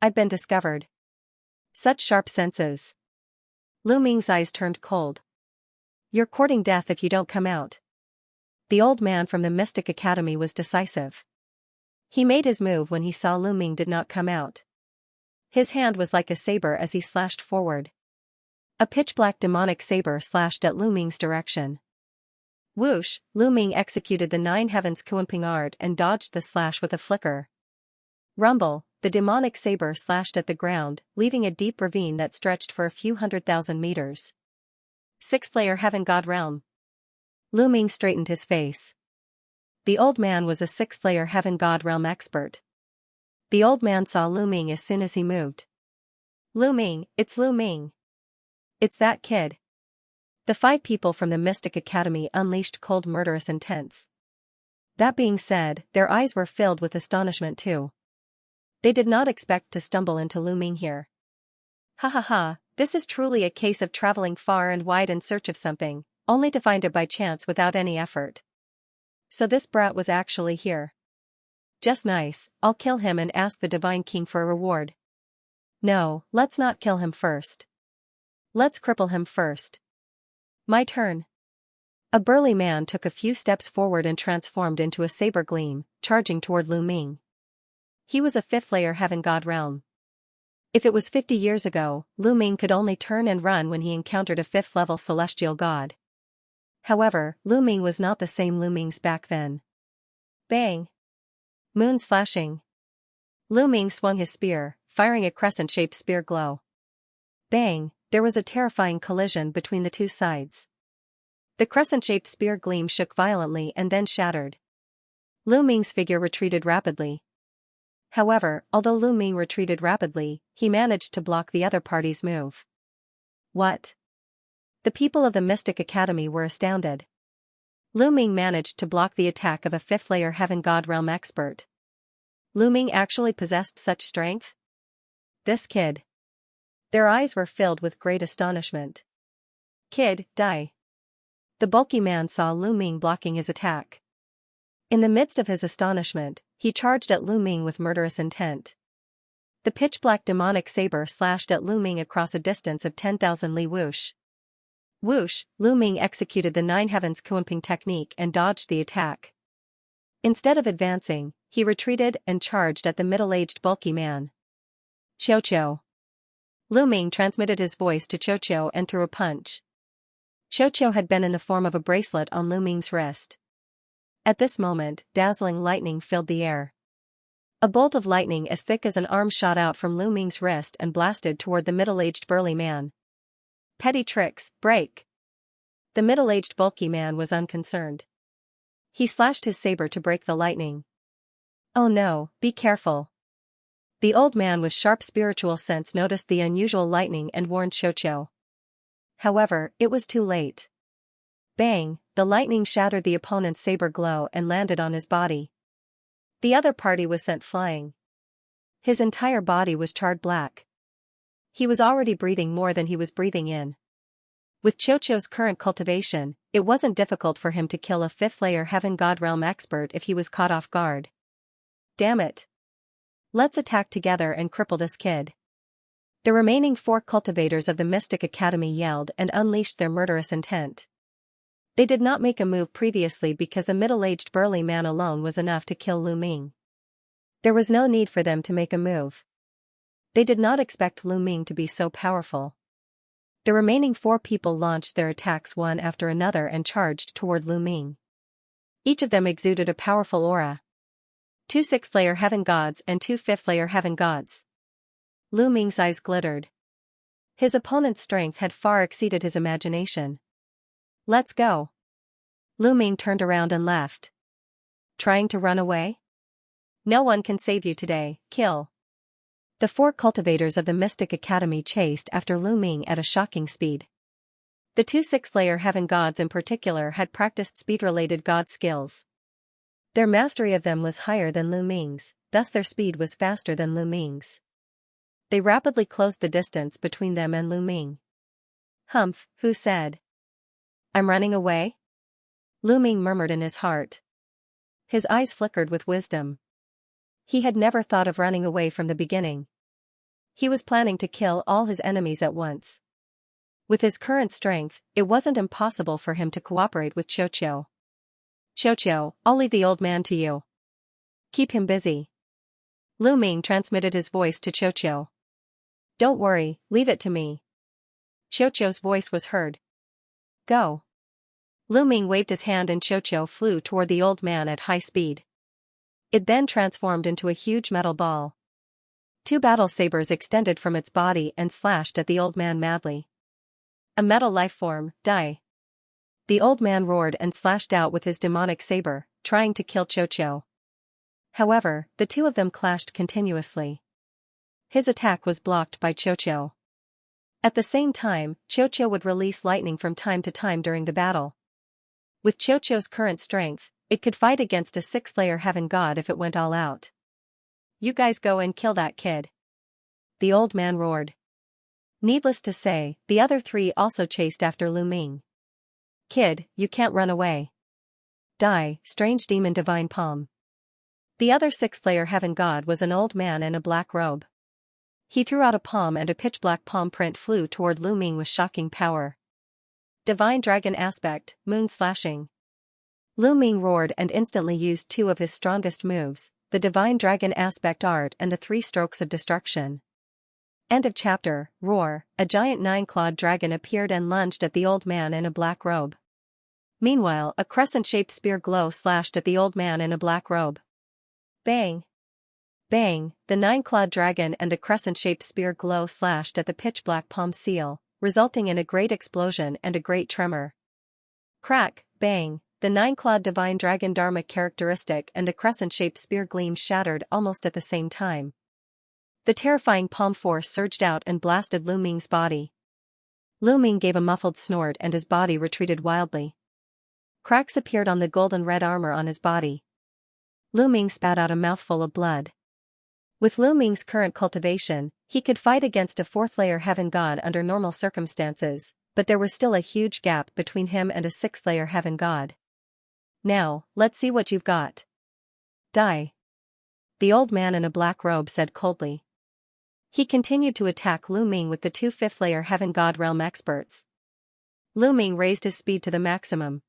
I've been discovered. Such sharp senses. Lu Ming's eyes turned cold. You're courting death if you don't come out. The old man from the Mystic Academy was decisive. He made his move when he saw Lu Ming did not come out. His hand was like a saber as he slashed forward. A pitch-black demonic saber slashed at Lu Ming's direction. Whoosh, Lu Ming executed the 9 heavens Kuanping art and dodged the slash with a flicker. Rumble, the demonic saber slashed at the ground, leaving a deep ravine that stretched for a few 100,000 meters. 6th layer Heaven God Realm. Lu Ming straightened his face. The old man was a 6th layer Heaven God Realm expert. The old man saw Lu Ming as soon as he moved. Lu Ming, it's Lu Ming. It's that kid. The 5 people from the Mystic Academy unleashed cold murderous intents. That being said, their eyes were filled with astonishment too. They did not expect to stumble into Lu Ming here. Ha ha ha, this is truly a case of traveling far and wide in search of something, only to find it by chance without any effort. So this brat was actually here. Just nice, I'll kill him and ask the Divine King for a reward. No, let's not kill him first. Let's cripple him first. My turn. A burly man took a few steps forward and transformed into a saber gleam, charging toward Lu Ming. He was a 5th layer Heaven God Realm. If it was 50 years ago, Lu Ming could only turn and run when he encountered a 5th level celestial god. However, Lu Ming was not the same Lu Ming's back then. Bang! Moon slashing. Lu Ming swung his spear, firing a crescent-shaped spear glow. Bang! There was a terrifying collision between the two sides. The crescent-shaped spear gleam shook violently and then shattered. Lu Ming's figure retreated rapidly. However, although Lu Ming retreated rapidly, he managed to block the other party's move. What? The people of the Mystic Academy were astounded. Lu Ming managed to block the attack of a 5th layer Heaven God Realm expert. Lu Ming actually possessed such strength? This kid. Their eyes were filled with great astonishment. Kid, die. The bulky man saw Lu Ming blocking his attack. In the midst of his astonishment, he charged at Lu Ming with murderous intent. The pitch-black demonic saber slashed at Lu Ming across a distance of 10,000 li. Whoosh. Whoosh, Lu Ming executed the 9 heavens Kuanping technique and dodged the attack. Instead of advancing, he retreated and charged at the middle-aged bulky man. Cho-cho. Lu Ming transmitted his voice to Cho-cho and threw a punch. Cho-cho had been in the form of a bracelet on Lu Ming's wrist. At this moment, dazzling lightning filled the air. A bolt of lightning as thick as an arm shot out from Lu Ming's wrist and blasted toward the middle-aged burly man. Petty tricks, break. The middle-aged bulky man was unconcerned. He slashed his saber to break the lightning. Oh no, be careful. The old man with sharp spiritual sense noticed the unusual lightning and warned Xianxia. However, it was too late. Bang, the lightning shattered the opponent's saber glow and landed on his body. The other party was sent flying. His entire body was charred black. He was already breathing more than he was breathing in. With Xianxia's current cultivation, it wasn't difficult for him to kill a 5th-layer Heaven God Realm expert if he was caught off guard. Damn it. Let's attack together and cripple this kid. The remaining 4 cultivators of the Mystic Academy yelled and unleashed their murderous intent. They did not make a move previously because the middle-aged burly man alone was enough to kill Lu Ming. There was no need for them to make a move. They did not expect Lu Ming to be so powerful. The remaining 4 people launched their attacks one after another and charged toward Lu Ming. Each of them exuded a powerful aura. 2 6th-layer Heaven Gods and 2 5th-layer Heaven Gods. Lu Ming's eyes glittered. His opponent's strength had far exceeded his imagination. Let's go. Lu Ming turned around and left. Trying to run away? No one can save you today, kill. The 4 cultivators of the Mystic Academy chased after Lu Ming at a shocking speed. The 2 6th-layer Heaven Gods in particular had practiced speed-related god skills. Their mastery of them was higher than Lu Ming's, thus their speed was faster than Lu Ming's. They rapidly closed the distance between them and Lu Ming. Humph, who said? I'm running away? Lu Ming murmured in his heart. His eyes flickered with wisdom. He had never thought of running away from the beginning. He was planning to kill all his enemies at once. With his current strength, it wasn't impossible for him to cooperate with Xianxia. Xianxia, I'll leave the old man to you. Keep him busy. Lu Ming transmitted his voice to Xianxia. Don't worry, leave it to me. Xianxia's voice was heard. Go. Lu Ming waved his hand and Xianxia flew toward the old man at high speed. It then transformed into a huge metal ball. 2 battle sabers extended from its body and slashed at the old man madly. A metal life form, die. The old man roared and slashed out with his demonic saber, trying to kill Xianxia. However, the 2 of them clashed continuously. His attack was blocked by Xianxia. At the same time, Xianxia would release lightning from time to time during the battle. With Xianxia's current strength, it could fight against a 6th-layer Heaven God if it went all out. You guys go and kill that kid. The old man roared. Needless to say, the other 3 also chased after Lu Ming. Kid, you can't run away. Die, strange demon divine palm. The other 6th-layer Heaven God was an old man in a black robe. He threw out a palm and a pitch-black palm print flew toward Lu Ming with shocking power. Divine Dragon Aspect, Moon Slashing. Lu Ming roared and instantly used 2 of his strongest moves, the Divine Dragon Aspect Art and the 3 Strokes of Destruction. End of chapter. Roar, a giant 9-clawed dragon appeared and lunged at the old man in a black robe. Meanwhile, a crescent-shaped spear glow slashed at the old man in a black robe. Bang! Bang, the 9-clawed dragon and the crescent-shaped spear glow slashed at the pitch-black palm seal, resulting in a great explosion and a great tremor. Crack, bang, the 9-clawed divine dragon dharma characteristic and the crescent-shaped spear gleam shattered almost at the same time. The terrifying palm force surged out and blasted Lu Ming's body. Lu Ming gave a muffled snort and his body retreated wildly. Cracks appeared on the golden red armor on his body. Lu Ming spat out a mouthful of blood. With Lu Ming's current cultivation, he could fight against a 4th-layer Heaven God under normal circumstances, but there was still a huge gap between him and a 6th-layer Heaven God. Now, let's see what you've got. Die. The old man in a black robe said coldly. He continued to attack Lu Ming with the 2 5th-layer Heaven God Realm experts. Lu Ming raised his speed to the maximum.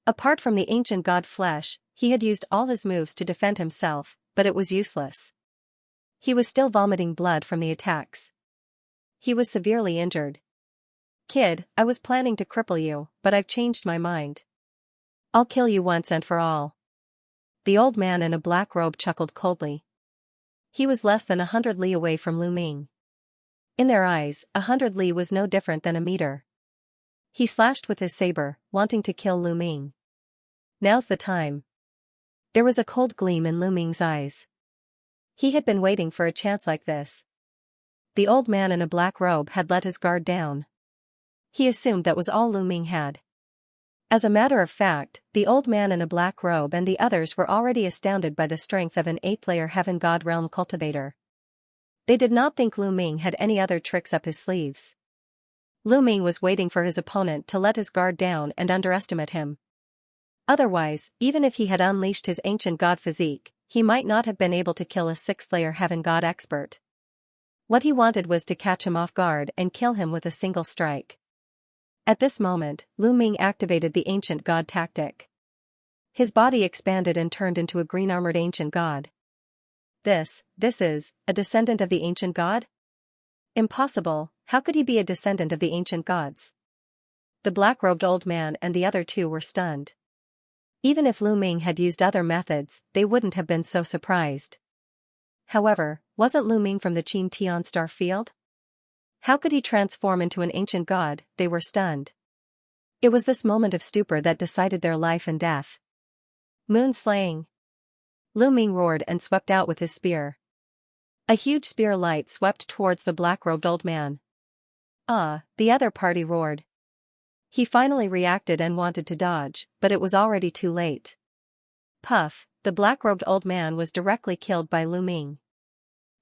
Apart from the ancient god flesh, he had used all his moves to defend himself, but it was useless. He was still vomiting blood from the attacks. He was severely injured. Kid, I was planning to cripple you, but I've changed my mind. I'll kill you once and for all. The old man in a black robe chuckled coldly. He was less than 100 li away from Lu Ming. In their eyes, 100 li was no different than a meter. He slashed with his saber, wanting to kill Lu Ming. Now's the time. There was a cold gleam in Lu Ming's eyes. He had been waiting for a chance like this. The old man in a black robe had let his guard down. He assumed that was all Lu Ming had. As a matter of fact, the old man in a black robe and the others were already astounded by the strength of an 8th-layer Heaven God Realm cultivator. They did not think Lu Ming had any other tricks up his sleeves. Lu Ming was waiting for his opponent to let his guard down and underestimate him. Otherwise, even if he had unleashed his ancient god physique, he might not have been able to kill a 6th-layer Heaven God expert. What he wanted was to catch him off guard and kill him with a single strike. At this moment, Lu Ming activated the ancient god tactic. His body expanded and turned into a green-armored ancient god. This is, a descendant of the ancient god? Impossible, how could he be a descendant of the ancient gods? The black-robed old man and the other two were stunned. Even if Lu Ming had used other methods, they wouldn't have been so surprised. However, wasn't Lu Ming from the Qin Tian star field? How could he transform into an ancient god? They were stunned. It was this moment of stupor that decided their life and death. Moon slaying. Lu Ming roared and swept out with his spear. A huge spear light swept towards the black-robed old man. The other party roared. He finally reacted and wanted to dodge, but it was already too late. Puff, the black-robed old man was directly killed by Lu Ming.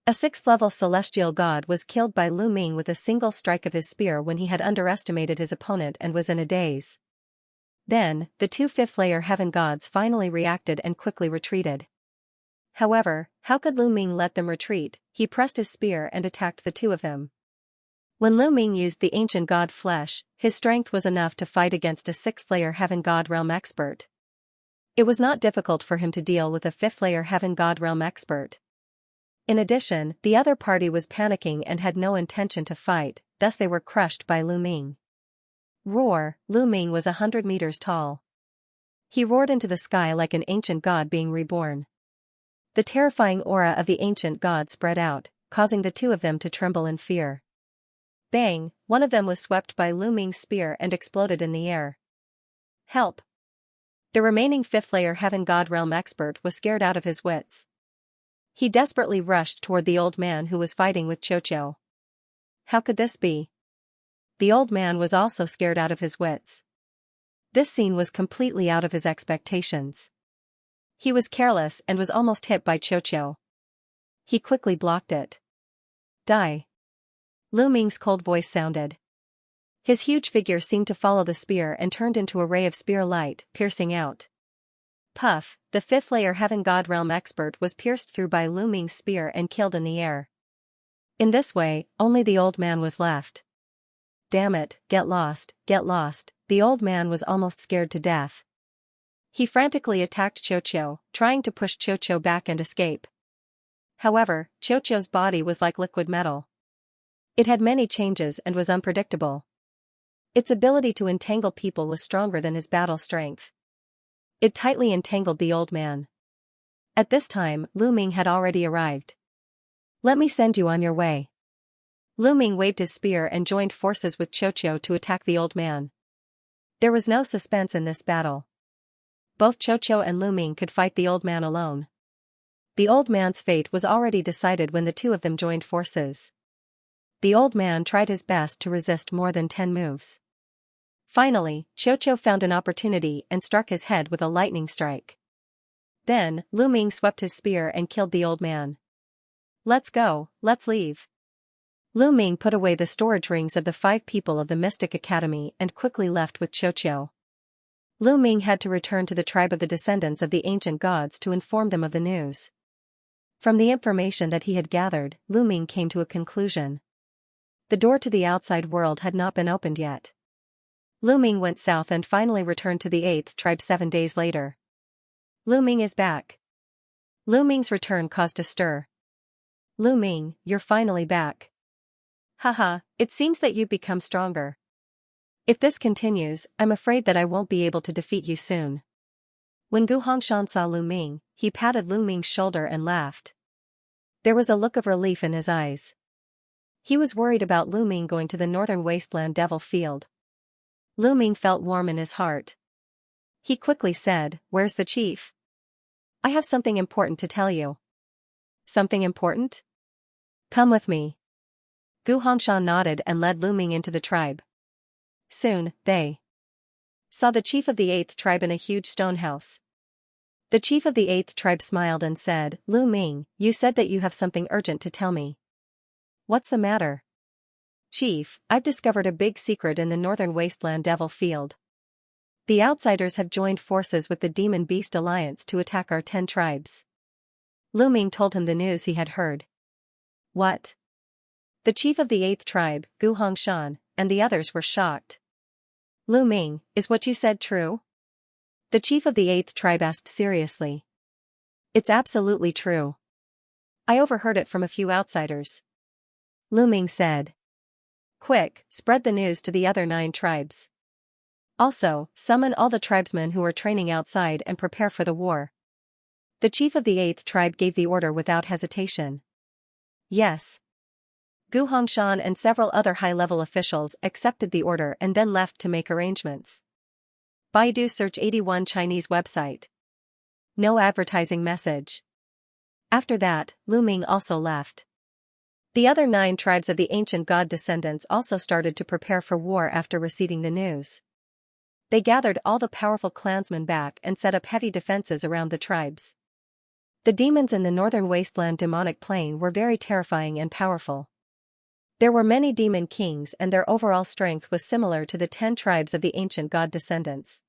A 6th-level celestial god was killed by Lu Ming with a single strike of his spear when he had underestimated his opponent and was in a daze. Then, the two 5th-layer heaven gods finally reacted and quickly retreated. However, how could Lu Ming let them retreat? He pressed his spear and attacked the two of them. When Lu Ming used the ancient god flesh, his strength was enough to fight against a 6th-layer heaven god realm expert. It was not difficult for him to deal with a 5th-layer heaven god realm expert. In addition, the other party was panicking and had no intention to fight, thus they were crushed by Lu Ming. Roar, Lu Ming was 100 meters tall. He roared into the sky like an ancient god being reborn. The terrifying aura of the ancient god spread out, causing the two of them to tremble in fear. Bang, one of them was swept by Lu Ming's spear and exploded in the air. Help! The remaining 5th-layer heaven god realm expert was scared out of his wits. He desperately rushed toward the old man who was fighting with Cho. How could this be? The old man was also scared out of his wits. This scene was completely out of his expectations. He was careless and was almost hit by Cho. He quickly blocked it. Die. Lu Ming's cold voice sounded. His huge figure seemed to follow the spear and turned into a ray of spear light, piercing out. Puff, the 5th-layer heaven god realm expert was pierced through by Lu Ming's spear and killed in the air. In this way, only the old man was left. Damn it, get lost, the old man was almost scared to death. He frantically attacked Cho, trying to push Cho back and escape. However, Cho's body was like liquid metal. It had many changes and was unpredictable. Its ability to entangle people was stronger than his battle strength. It tightly entangled the old man. At this time, Lu Ming had already arrived. Let me send you on your way. Lu Ming waved his spear and joined forces with Cho to attack the old man. There was no suspense in this battle. Both Cho and Lu Ming could fight the old man alone. The old man's fate was already decided when the two of them joined forces. The old man tried his best to resist more than 10 moves. Finally, Cho found an opportunity and struck his head with a lightning strike. Then, Lu Ming swept his spear and killed the old man. Let's go, let's leave. Lu Ming put away the storage rings of the 5 people of the Mystic Academy and quickly left with Cho. Lu Ming had to return to the tribe of the descendants of the ancient gods to inform them of the news. From the information that he had gathered, Lu Ming came to a conclusion. The door to the outside world had not been opened yet. Lu Ming went south and finally returned to the 8th tribe 7 days later. Lu Ming is back. Lu Ming's return caused a stir. Lu Ming, you're finally back. Haha, it seems that you've become stronger. If this continues, I'm afraid that I won't be able to defeat you soon. When Gu Hongshan saw Lu Ming, he patted Lu Ming's shoulder and laughed. There was a look of relief in his eyes. He was worried about Lu Ming going to the northern wasteland devil field. Lu Ming felt warm in his heart. He quickly said, "Where's the chief? I have something important to tell you." Something important? Come with me. Gu Hongshan nodded and led Lu Ming into the tribe. Soon, they saw the chief of the 8th tribe in a huge stone house. The chief of the 8th tribe smiled and said, Lu Ming, you said that you have something urgent to tell me. What's the matter? Chief, I've discovered a big secret in the northern wasteland Devil Field. The outsiders have joined forces with the Demon Beast Alliance to attack our 10 tribes. Lu Ming told him the news he had heard. What? The chief of the 8th tribe, Gu Hongshan, and the others were shocked. Lu Ming, is what you said true? The chief of the 8th tribe asked seriously. It's absolutely true. I overheard it from a few outsiders. Lu Ming said. Quick, spread the news to the other 9 tribes. Also, summon all the tribesmen who are training outside and prepare for the war. The chief of the 8th tribe gave the order without hesitation. Yes. Gu Hongshan and several other high-level officials accepted the order and then left to make arrangements. Baidu search 81 Chinese website. No advertising message. After that, Lu Ming also left. The other 9 tribes of the ancient god descendants also started to prepare for war after receiving the news. They gathered all the powerful clansmen back and set up heavy defenses around the tribes. The demons in the northern wasteland demonic plane were very terrifying and powerful. There were many demon kings and their overall strength was similar to the 10 tribes of the ancient god descendants.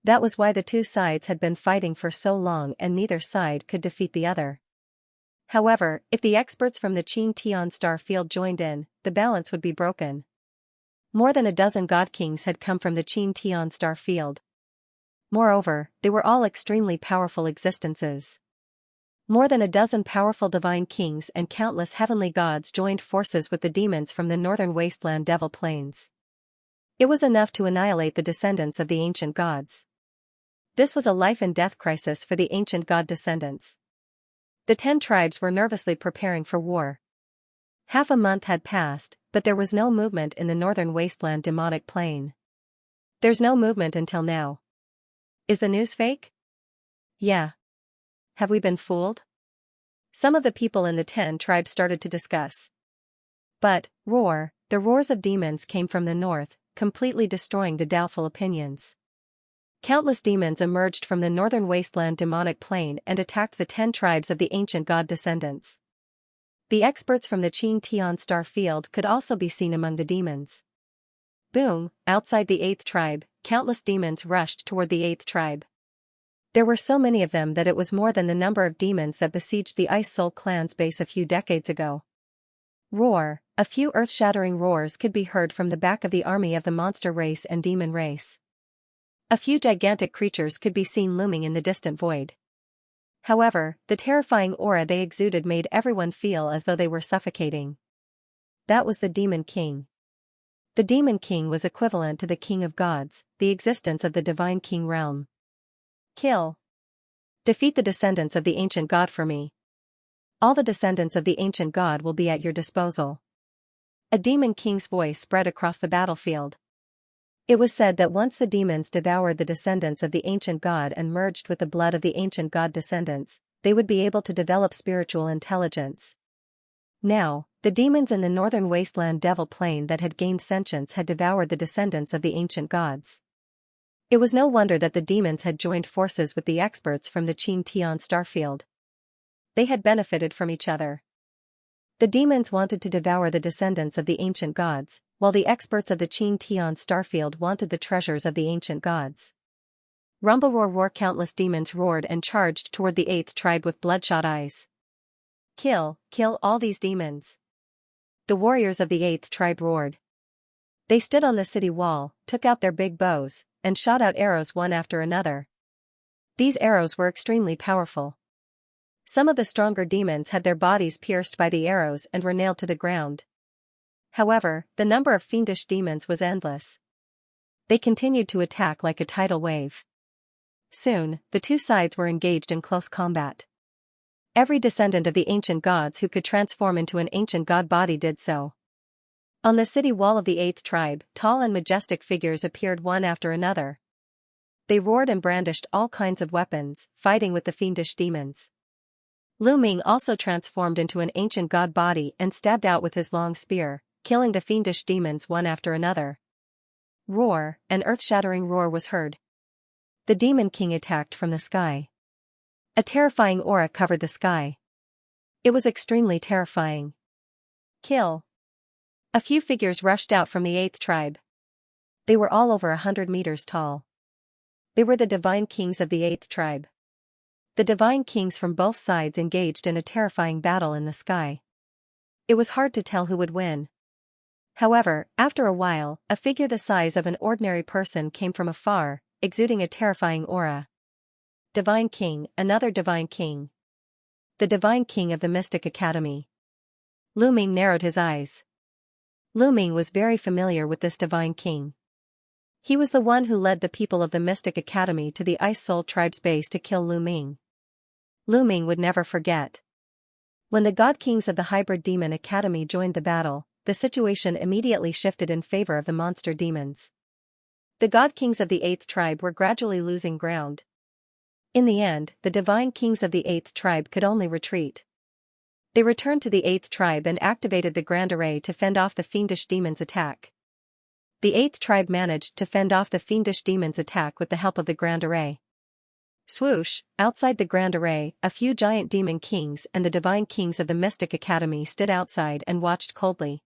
That was why the 2 sides had been fighting for so long and neither side could defeat the other. However, if the experts from the Qing Tian star field joined in, the balance would be broken. More than a dozen god kings had come from the Qing Tian star field. Moreover, they were all extremely powerful existences. More than a dozen powerful divine kings and countless heavenly gods joined forces with the demons from the northern wasteland devil plains. It was enough to annihilate the descendants of the ancient gods. This was a life and death crisis for the ancient god descendants. The 10 tribes were nervously preparing for war. Half a month had passed, but there was no movement in the northern wasteland demonic plane. There's no movement until now. Is the news fake? Yeah. Have we been fooled? Some of the people in the 10 tribes started to discuss. But, the roars of demons came from the north, completely destroying the doubtful opinions. Countless demons emerged from the northern wasteland demonic plane and attacked the 10 tribes of the ancient god descendants. The experts from the Qing Tian star field could also be seen among the demons. Boom, outside the 8th tribe, countless demons rushed toward the 8th tribe. There were so many of them that it was more than the number of demons that besieged the Ice Soul clan's base a few decades ago. Roar, a few earth-shattering roars could be heard from the back of the army of the monster race and demon race. A few gigantic creatures could be seen looming in the distant void. However, the terrifying aura they exuded made everyone feel as though they were suffocating. That was the Demon King. The Demon King was equivalent to the King of Gods, the existence of the Divine King realm. Kill. Defeat the descendants of the ancient god for me. All the descendants of the ancient god will be at your disposal. A Demon King's voice spread across the battlefield. It was said that once the demons devoured the descendants of the ancient god and merged with the blood of the ancient god descendants, they would be able to develop spiritual intelligence. Now, the demons in the northern wasteland devil plane that had gained sentience had devoured the descendants of the ancient gods. It was no wonder that the demons had joined forces with the experts from the Qing Tian starfield. They had benefited from each other. The demons wanted to devour the descendants of the ancient gods, while the experts of the Qing Tian starfield wanted the treasures of the ancient gods. Rumble roar roar, countless demons roared and charged toward the 8th tribe with bloodshot eyes. Kill all these demons. The warriors of the 8th tribe roared. They stood on the city wall, took out their big bows, and shot out arrows one after another. These arrows were extremely powerful. Some of the stronger demons had their bodies pierced by the arrows and were nailed to the ground. However, the number of fiendish demons was endless. They continued to attack like a tidal wave. Soon, the 2 sides were engaged in close combat. Every descendant of the ancient gods who could transform into an ancient god body did so. On the city wall of the 8th tribe, tall and majestic figures appeared one after another. They roared and brandished all kinds of weapons, fighting with the fiendish demons. Lu Ming also transformed into an ancient god body and stabbed out with his long spear, killing the fiendish demons one after another. Roar, an earth-shattering roar was heard. The Demon King attacked from the sky. A terrifying aura covered the sky. It was extremely terrifying. Kill. A few figures rushed out from the 8th tribe. They were all over 100 meters tall. They were the divine kings of the 8th tribe. The divine kings from both sides engaged in a terrifying battle in the sky. It was hard to tell who would win. However, after a while, a figure the size of an ordinary person came from afar, exuding a terrifying aura. Divine King, another divine king. The divine king of the Mystic Academy. Lu Ming narrowed his eyes. Lu Ming was very familiar with this divine king. He was the one who led the people of the Mystic Academy to the Ice Soul tribe's base to kill Lu Ming. Lu Ming would never forget. When the God Kings of the Hybrid Demon Academy joined the battle, the situation immediately shifted in favor of the monster demons. The God Kings of the 8th tribe were gradually losing ground. In the end, the divine kings of the 8th tribe could only retreat. They returned to the 8th tribe and activated the Grand Array to fend off the fiendish demons' attack. The 8th tribe managed to fend off the fiendish demons' attack with the help of the Grand Array. Swoosh, outside the Grand Array, a few giant demon kings and the divine kings of the Mystic Academy stood outside and watched coldly.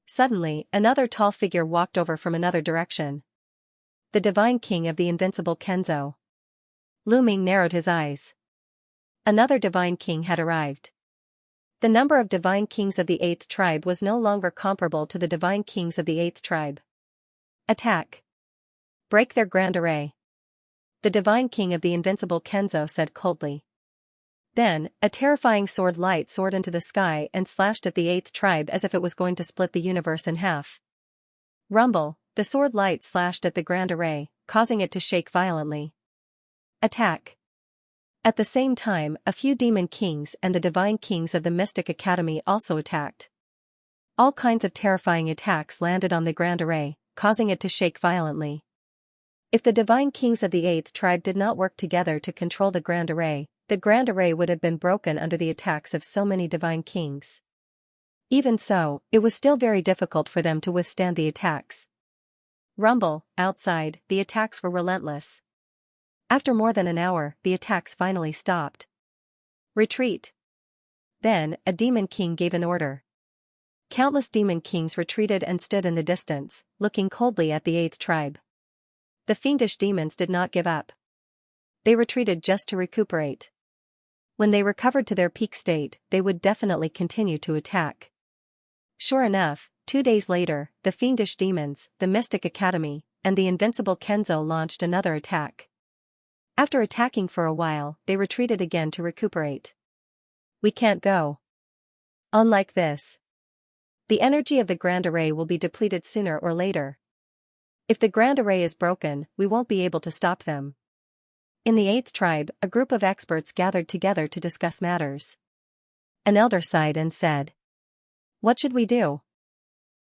Suddenly, another tall figure walked over from another direction. The divine king of the invincible Kenzo. Lu Ming narrowed his eyes. Another divine king had arrived. The number of divine kings of the 8th tribe was no longer comparable to the divine kings of the 8th tribe. Attack. Break their Grand Array. The divine king of the invincible Kenzo said coldly. Then, a terrifying sword light soared into the sky and slashed at the 8th tribe as if it was going to split the universe in half. Rumble, the sword light slashed at the Grand Array, causing it to shake violently. Attack. At the same time, a few demon kings and the divine kings of the Mystic Academy also attacked. All kinds of terrifying attacks landed on the Grand Array, causing it to shake violently. If the divine kings of the 8th tribe did not work together to control the Grand Array would have been broken under the attacks of so many divine kings. Even so, it was still very difficult for them to withstand the attacks. Rumble, outside, the attacks were relentless. After more than an hour, the attacks finally stopped. Retreat. Then, a demon king gave an order. Countless demon kings retreated and stood in the distance, looking coldly at the 8th tribe. The fiendish demons did not give up. They retreated just to recuperate. When they recovered to their peak state, they would definitely continue to attack. Sure enough, 2 days later, the fiendish demons, the Mystic Academy, and the invincible Kenzo launched another attack. After attacking for a while, they retreated again to recuperate. We can't go on like this. The energy of the Grand Array will be depleted sooner or later. If the Grand Array is broken, we won't be able to stop them. In the 8th tribe, a group of experts gathered together to discuss matters. An elder sighed and said, "What should we do?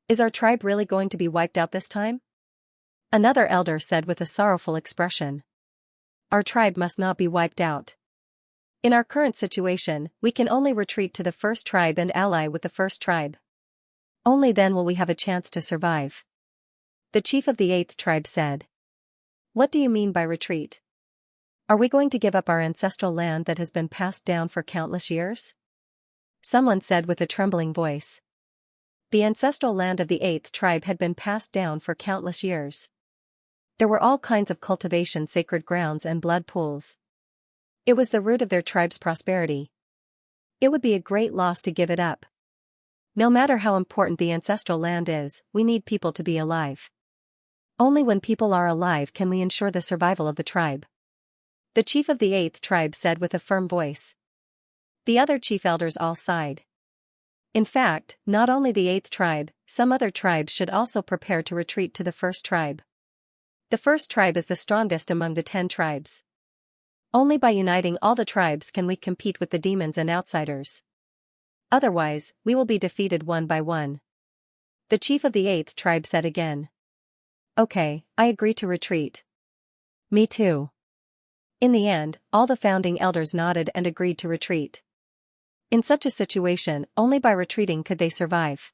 Is our tribe really going to be wiped out this time?" Another elder said with a sorrowful expression, "Our tribe must not be wiped out. In our current situation, we can only retreat to the 1st tribe and ally with the 1st tribe. Only then will we have a chance to survive." The chief of the 8th tribe said, "What do you mean by retreat? Are we going to give up our ancestral land that has been passed down for countless years?" Someone said with a trembling voice. The ancestral land of the 8th tribe had been passed down for countless years. There were all kinds of cultivation, sacred grounds and blood pools. It was the root of their tribe's prosperity. It would be a great loss to give it up. No matter how important the ancestral land is, we need people to be alive. Only when people are alive can we ensure the survival of the tribe. The chief of the 8th tribe said with a firm voice. The other chief elders all sighed. In fact, not only the 8th tribe, some other tribes should also prepare to retreat to the 1st tribe. The 1st tribe is the strongest among the 10 tribes. Only by uniting all the tribes can we compete with the demons and outsiders. Otherwise, we will be defeated one by one. The chief of the 8th tribe said again. Okay, I agree to retreat. Me too. In the end, all the founding elders nodded and agreed to retreat. In such a situation, only by retreating could they survive.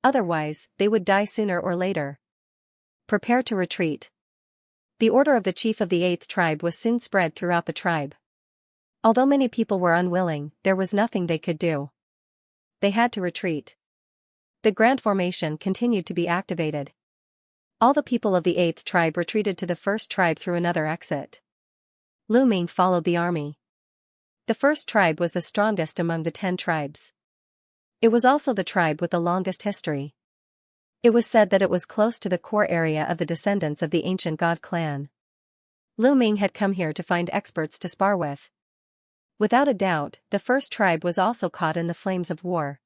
Otherwise, they would die sooner or later. Prepare to retreat. The order of the chief of the 8th tribe was soon spread throughout the tribe. Although many people were unwilling, there was nothing they could do. They had to retreat. The grand formation continued to be activated. All the people of the 8th tribe retreated to the 1st tribe through another exit. Lu Ming followed the army. The 1st tribe was the strongest among the 10 tribes. It was also the tribe with the longest history. It was said that it was close to the core area of the descendants of the ancient god clan. Lu Ming had come here to find experts to spar with. Without a doubt, the 1st tribe was also caught in the flames of war.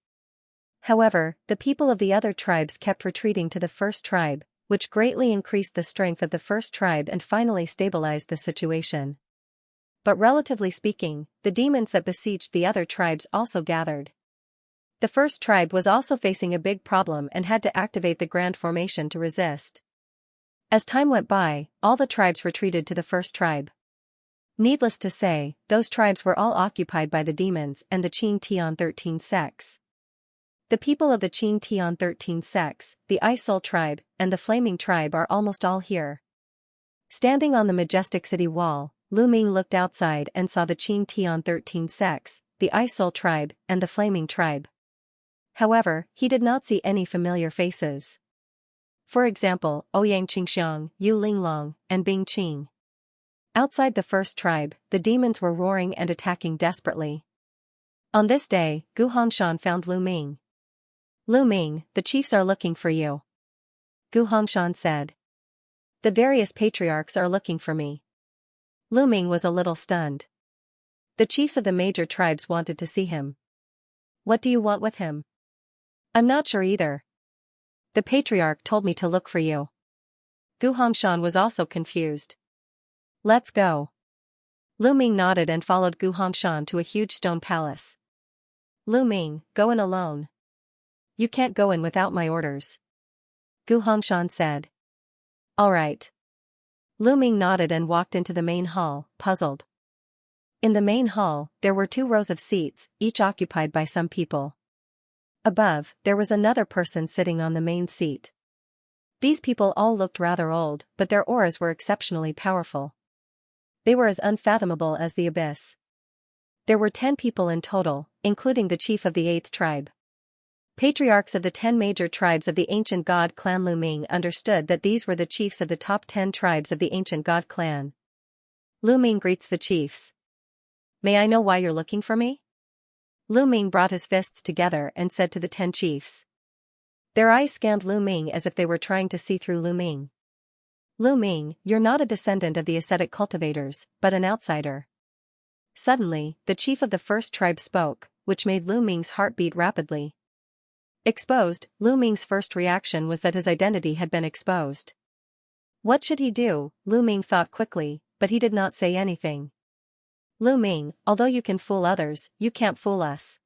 However, the people of the other tribes kept retreating to the 1st tribe, which greatly increased the strength of the 1st tribe and finally stabilized the situation. But relatively speaking, the demons that besieged the other tribes also gathered. The 1st tribe was also facing a big problem and had to activate the grand formation to resist. As time went by, all the tribes retreated to the 1st tribe. Needless to say, those tribes were all occupied by the demons and the Xianxia 13 sects. The people of the Xianxia 13 sects, the Ice Soul tribe, and the Flaming tribe are almost all here. Standing on the majestic city wall, Lu Ming looked outside and saw the Xianxia 13 sects, the Ice Soul tribe, and the Flaming tribe. However, he did not see any familiar faces. For example, Ouyang Qingxiang, Yu Linglong, and Bing Qing. Outside the 1st tribe, the demons were roaring and attacking desperately. On this day, Gu Hongshan found Lu Ming. Lu Ming, the chiefs are looking for you. Gu Hongshan said. The various patriarchs are looking for me. Lu Ming was a little stunned. The chiefs of the major tribes wanted to see him. What do you want with him? I'm not sure either. The patriarch told me to look for you. Gu Hongshan was also confused. Let's go. Lu Ming nodded and followed Gu Hongshan to a huge stone palace. Lu Ming, go in alone. You can't go in without my orders. Gu Hongshan said. All right. Lu Ming nodded and walked into the main hall, puzzled. In the main hall, there were 2 rows of seats, each occupied by some people. Above, there was another person sitting on the main seat. These people all looked rather old, but their auras were exceptionally powerful. They were as unfathomable as the abyss. There were 10 people in total, including the chief of the 8th tribe. Patriarchs of the 10 major tribes of the ancient god clan. Lu Ming understood that these were the chiefs of the top 10 tribes of the ancient god clan. Lu Ming greets the chiefs. May I know why you're looking for me? Lu Ming brought his fists together and said to the 10 chiefs. Their eyes scanned Lu Ming as if they were trying to see through Lu Ming. Lu Ming, you're not a descendant of the ascetic cultivators, but an outsider. Suddenly, the chief of the 1st tribe spoke, which made Lu Ming's heart beat rapidly. Exposed, Lu Ming's first reaction was that his identity had been exposed. What should he do? Lu Ming thought quickly, but he did not say anything. Lu Ming, although you can fool others, you can't fool us.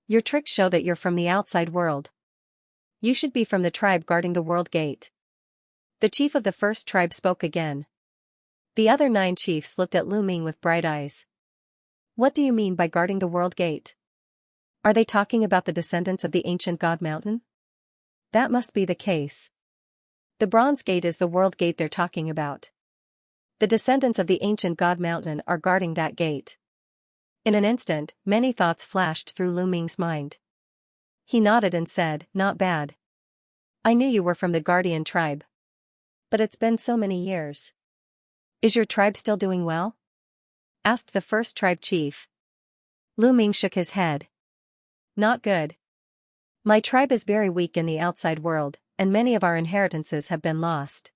Your tricks show that you're from the outside world. You should be from the tribe guarding the world gate. The chief of the 1st tribe spoke again. The other 9 chiefs looked at Lu Ming with bright eyes. What do you mean by guarding the world gate? Are they talking about the descendants of the ancient god mountain? That must be the case. The bronze gate is the world gate they're talking about. The descendants of the ancient god mountain are guarding that gate. In an instant, many thoughts flashed through Lu Ming's mind. He nodded and said, not bad. I knew you were from the guardian tribe. But it's been so many years. Is your tribe still doing well? Asked the 1st tribe chief. Lu Ming shook his head. Not good. My tribe is very weak in the outside world, and many of our inheritances have been lost.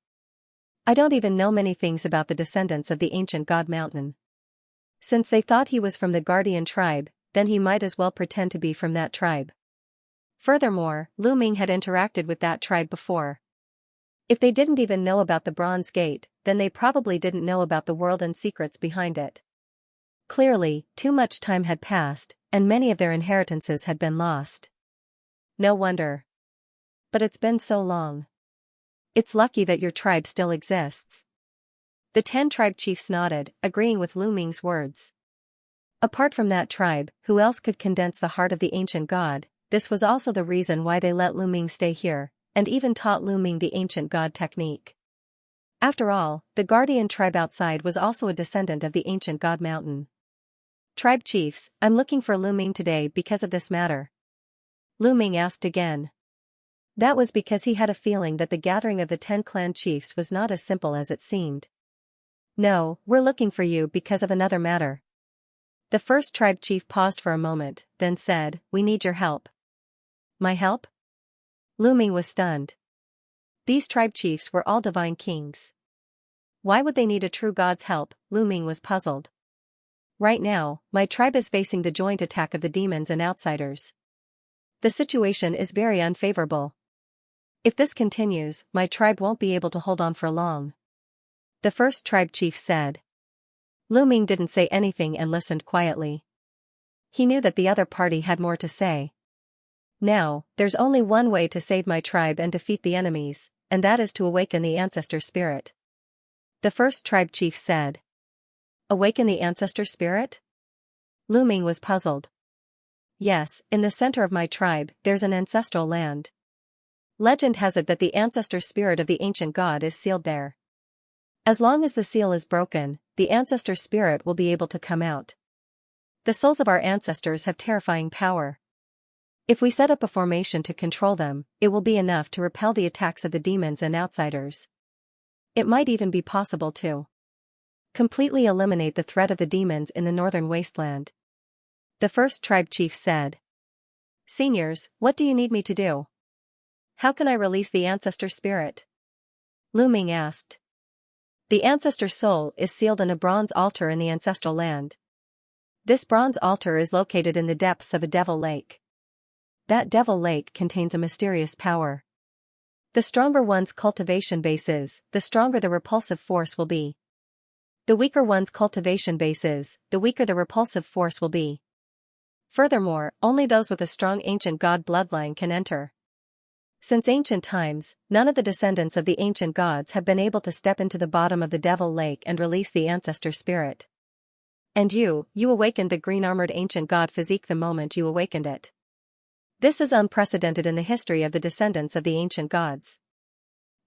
I don't even know many things about the descendants of the ancient god mountain. Since they thought he was from the guardian tribe, then he might as well pretend to be from that tribe. Furthermore, Lu Ming had interacted with that tribe before. If they didn't even know about the bronze gate, then they probably didn't know about the world and secrets behind it. Clearly, too much time had passed, and many of their inheritances had been lost. No wonder. But it's been so long. It's lucky that your tribe still exists. The 10 tribe chiefs nodded, agreeing with Lu Ming's words. Apart from that tribe, who else could condense the heart of the ancient god? This was also the reason why they let Lu Ming stay here, and even taught Lu Ming the ancient god technique. After all, the guardian tribe outside was also a descendant of the ancient god mountain. Tribe chiefs, I'm looking for Lu Ming today because of this matter. Lu Ming asked again. That was because he had a feeling that the gathering of the 10 clan chiefs was not as simple as it seemed. No, we're looking for you because of another matter. The first tribe chief paused for a moment, then said, we need your help. My help? Lu Ming was stunned. These tribe chiefs were all divine kings. Why would they need a true god's help? Lu Ming was puzzled. Right now, my tribe is facing the joint attack of the demons and outsiders. The situation is very unfavorable. If this continues, my tribe won't be able to hold on for long. The first tribe chief said. Lu Ming didn't say anything and listened quietly. He knew that the other party had more to say. Now, there's only one way to save my tribe and defeat the enemies, and that is to awaken the ancestor spirit. The first tribe chief said. Awaken the ancestor spirit? Lu Ming was puzzled. Yes, in the center of my tribe, there's an ancestral land. Legend has it that the ancestor spirit of the ancient god is sealed there. As long as the seal is broken, the ancestor spirit will be able to come out. The souls of our ancestors have terrifying power. If we set up a formation to control them, it will be enough to repel the attacks of the demons and outsiders. It might even be possible to completely eliminate the threat of the demons in the northern wasteland. The first tribe chief said. Seniors, what do you need me to do? How can I release the ancestor spirit? Lu Ming asked. The ancestor soul is sealed in a bronze altar in the ancestral land. This bronze altar is located in the depths of a devil lake. That devil lake contains a mysterious power. The stronger one's cultivation base is, the stronger the repulsive force will be. The weaker one's cultivation base is, the weaker the repulsive force will be. Furthermore, only those with a strong ancient god bloodline can enter. Since ancient times, none of the descendants of the ancient gods have been able to step into the bottom of the devil lake and release the ancestor spirit. And you awakened the green-armored ancient god physique the moment you awakened it. This is unprecedented in the history of the descendants of the ancient gods.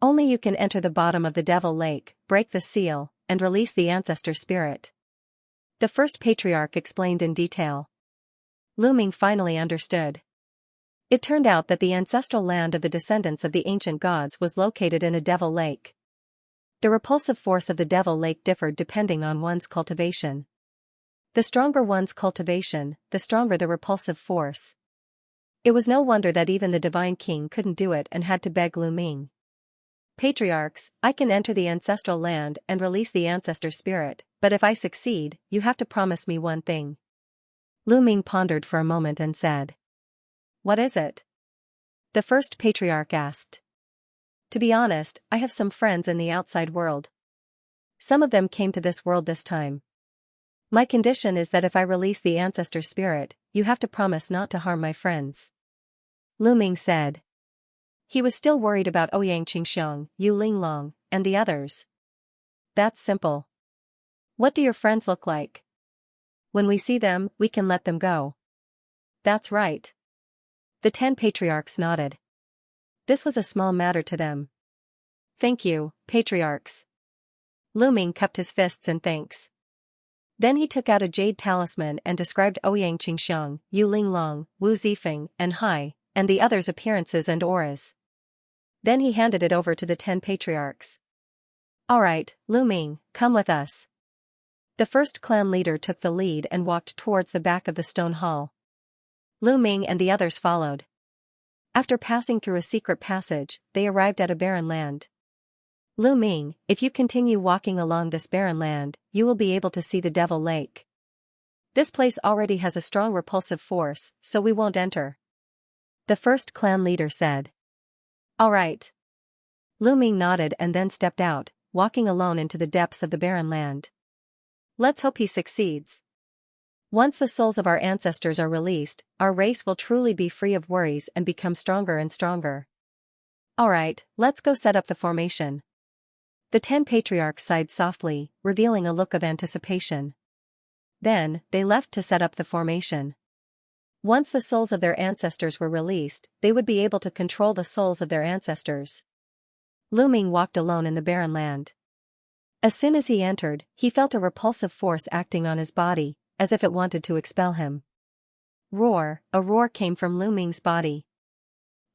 Only you can enter the bottom of the devil lake, break the seal, and release the ancestor spirit. The first patriarch explained in detail. Lu Ming finally understood. It turned out that the ancestral land of the descendants of the ancient gods was located in a devil lake. The repulsive force of the devil lake differed depending on one's cultivation. The stronger one's cultivation, the stronger the repulsive force. It was no wonder that even the divine king couldn't do it and had to beg Lu Ming. Patriarchs, I can enter the ancestral land and release the ancestor spirit, but if I succeed, you have to promise me one thing. Lu Ming pondered for a moment and said. What is it? The first patriarch asked. To be honest, I have some friends in the outside world. Some of them came to this world this time. My condition is that if I release the ancestor spirit, you have to promise not to harm my friends. Lu Ming said. He was still worried about Ouyang Qingxiang, Yu Linglong, and the others. That's simple. What do your friends look like? When we see them, we can let them go. That's right. The 10 patriarchs nodded. This was a small matter to them. Thank you, patriarchs. Lu Ming cupped his fists in thanks. Then he took out a jade talisman and described Ouyang Qingxiang, Yu Linglong, Wu Zifeng, and Hai, and the others' appearances and auras. Then he handed it over to the 10 patriarchs. All right, Lu Ming, come with us. The first clan leader took the lead and walked towards the back of the stone hall. Lu Ming and the others followed. After passing through a secret passage, they arrived at a barren land. Lu Ming, if you continue walking along this barren land, you will be able to see the Devil Lake. This place already has a strong repulsive force, so we won't enter. The first clan leader said. All right. Lu Ming nodded and then stepped out, walking alone into the depths of the barren land. Let's hope he succeeds. Once the souls of our ancestors are released, our race will truly be free of worries and become stronger and stronger. Alright, let's go set up the formation. The 10 patriarchs sighed softly, revealing a look of anticipation. Then, they left to set up the formation. Once the souls of their ancestors were released, they would be able to control the souls of their ancestors. Lu Ming walked alone in the barren land. As soon as he entered, he felt a repulsive force acting on his body, as if it wanted to expel him. A roar came from Lu Ming's body.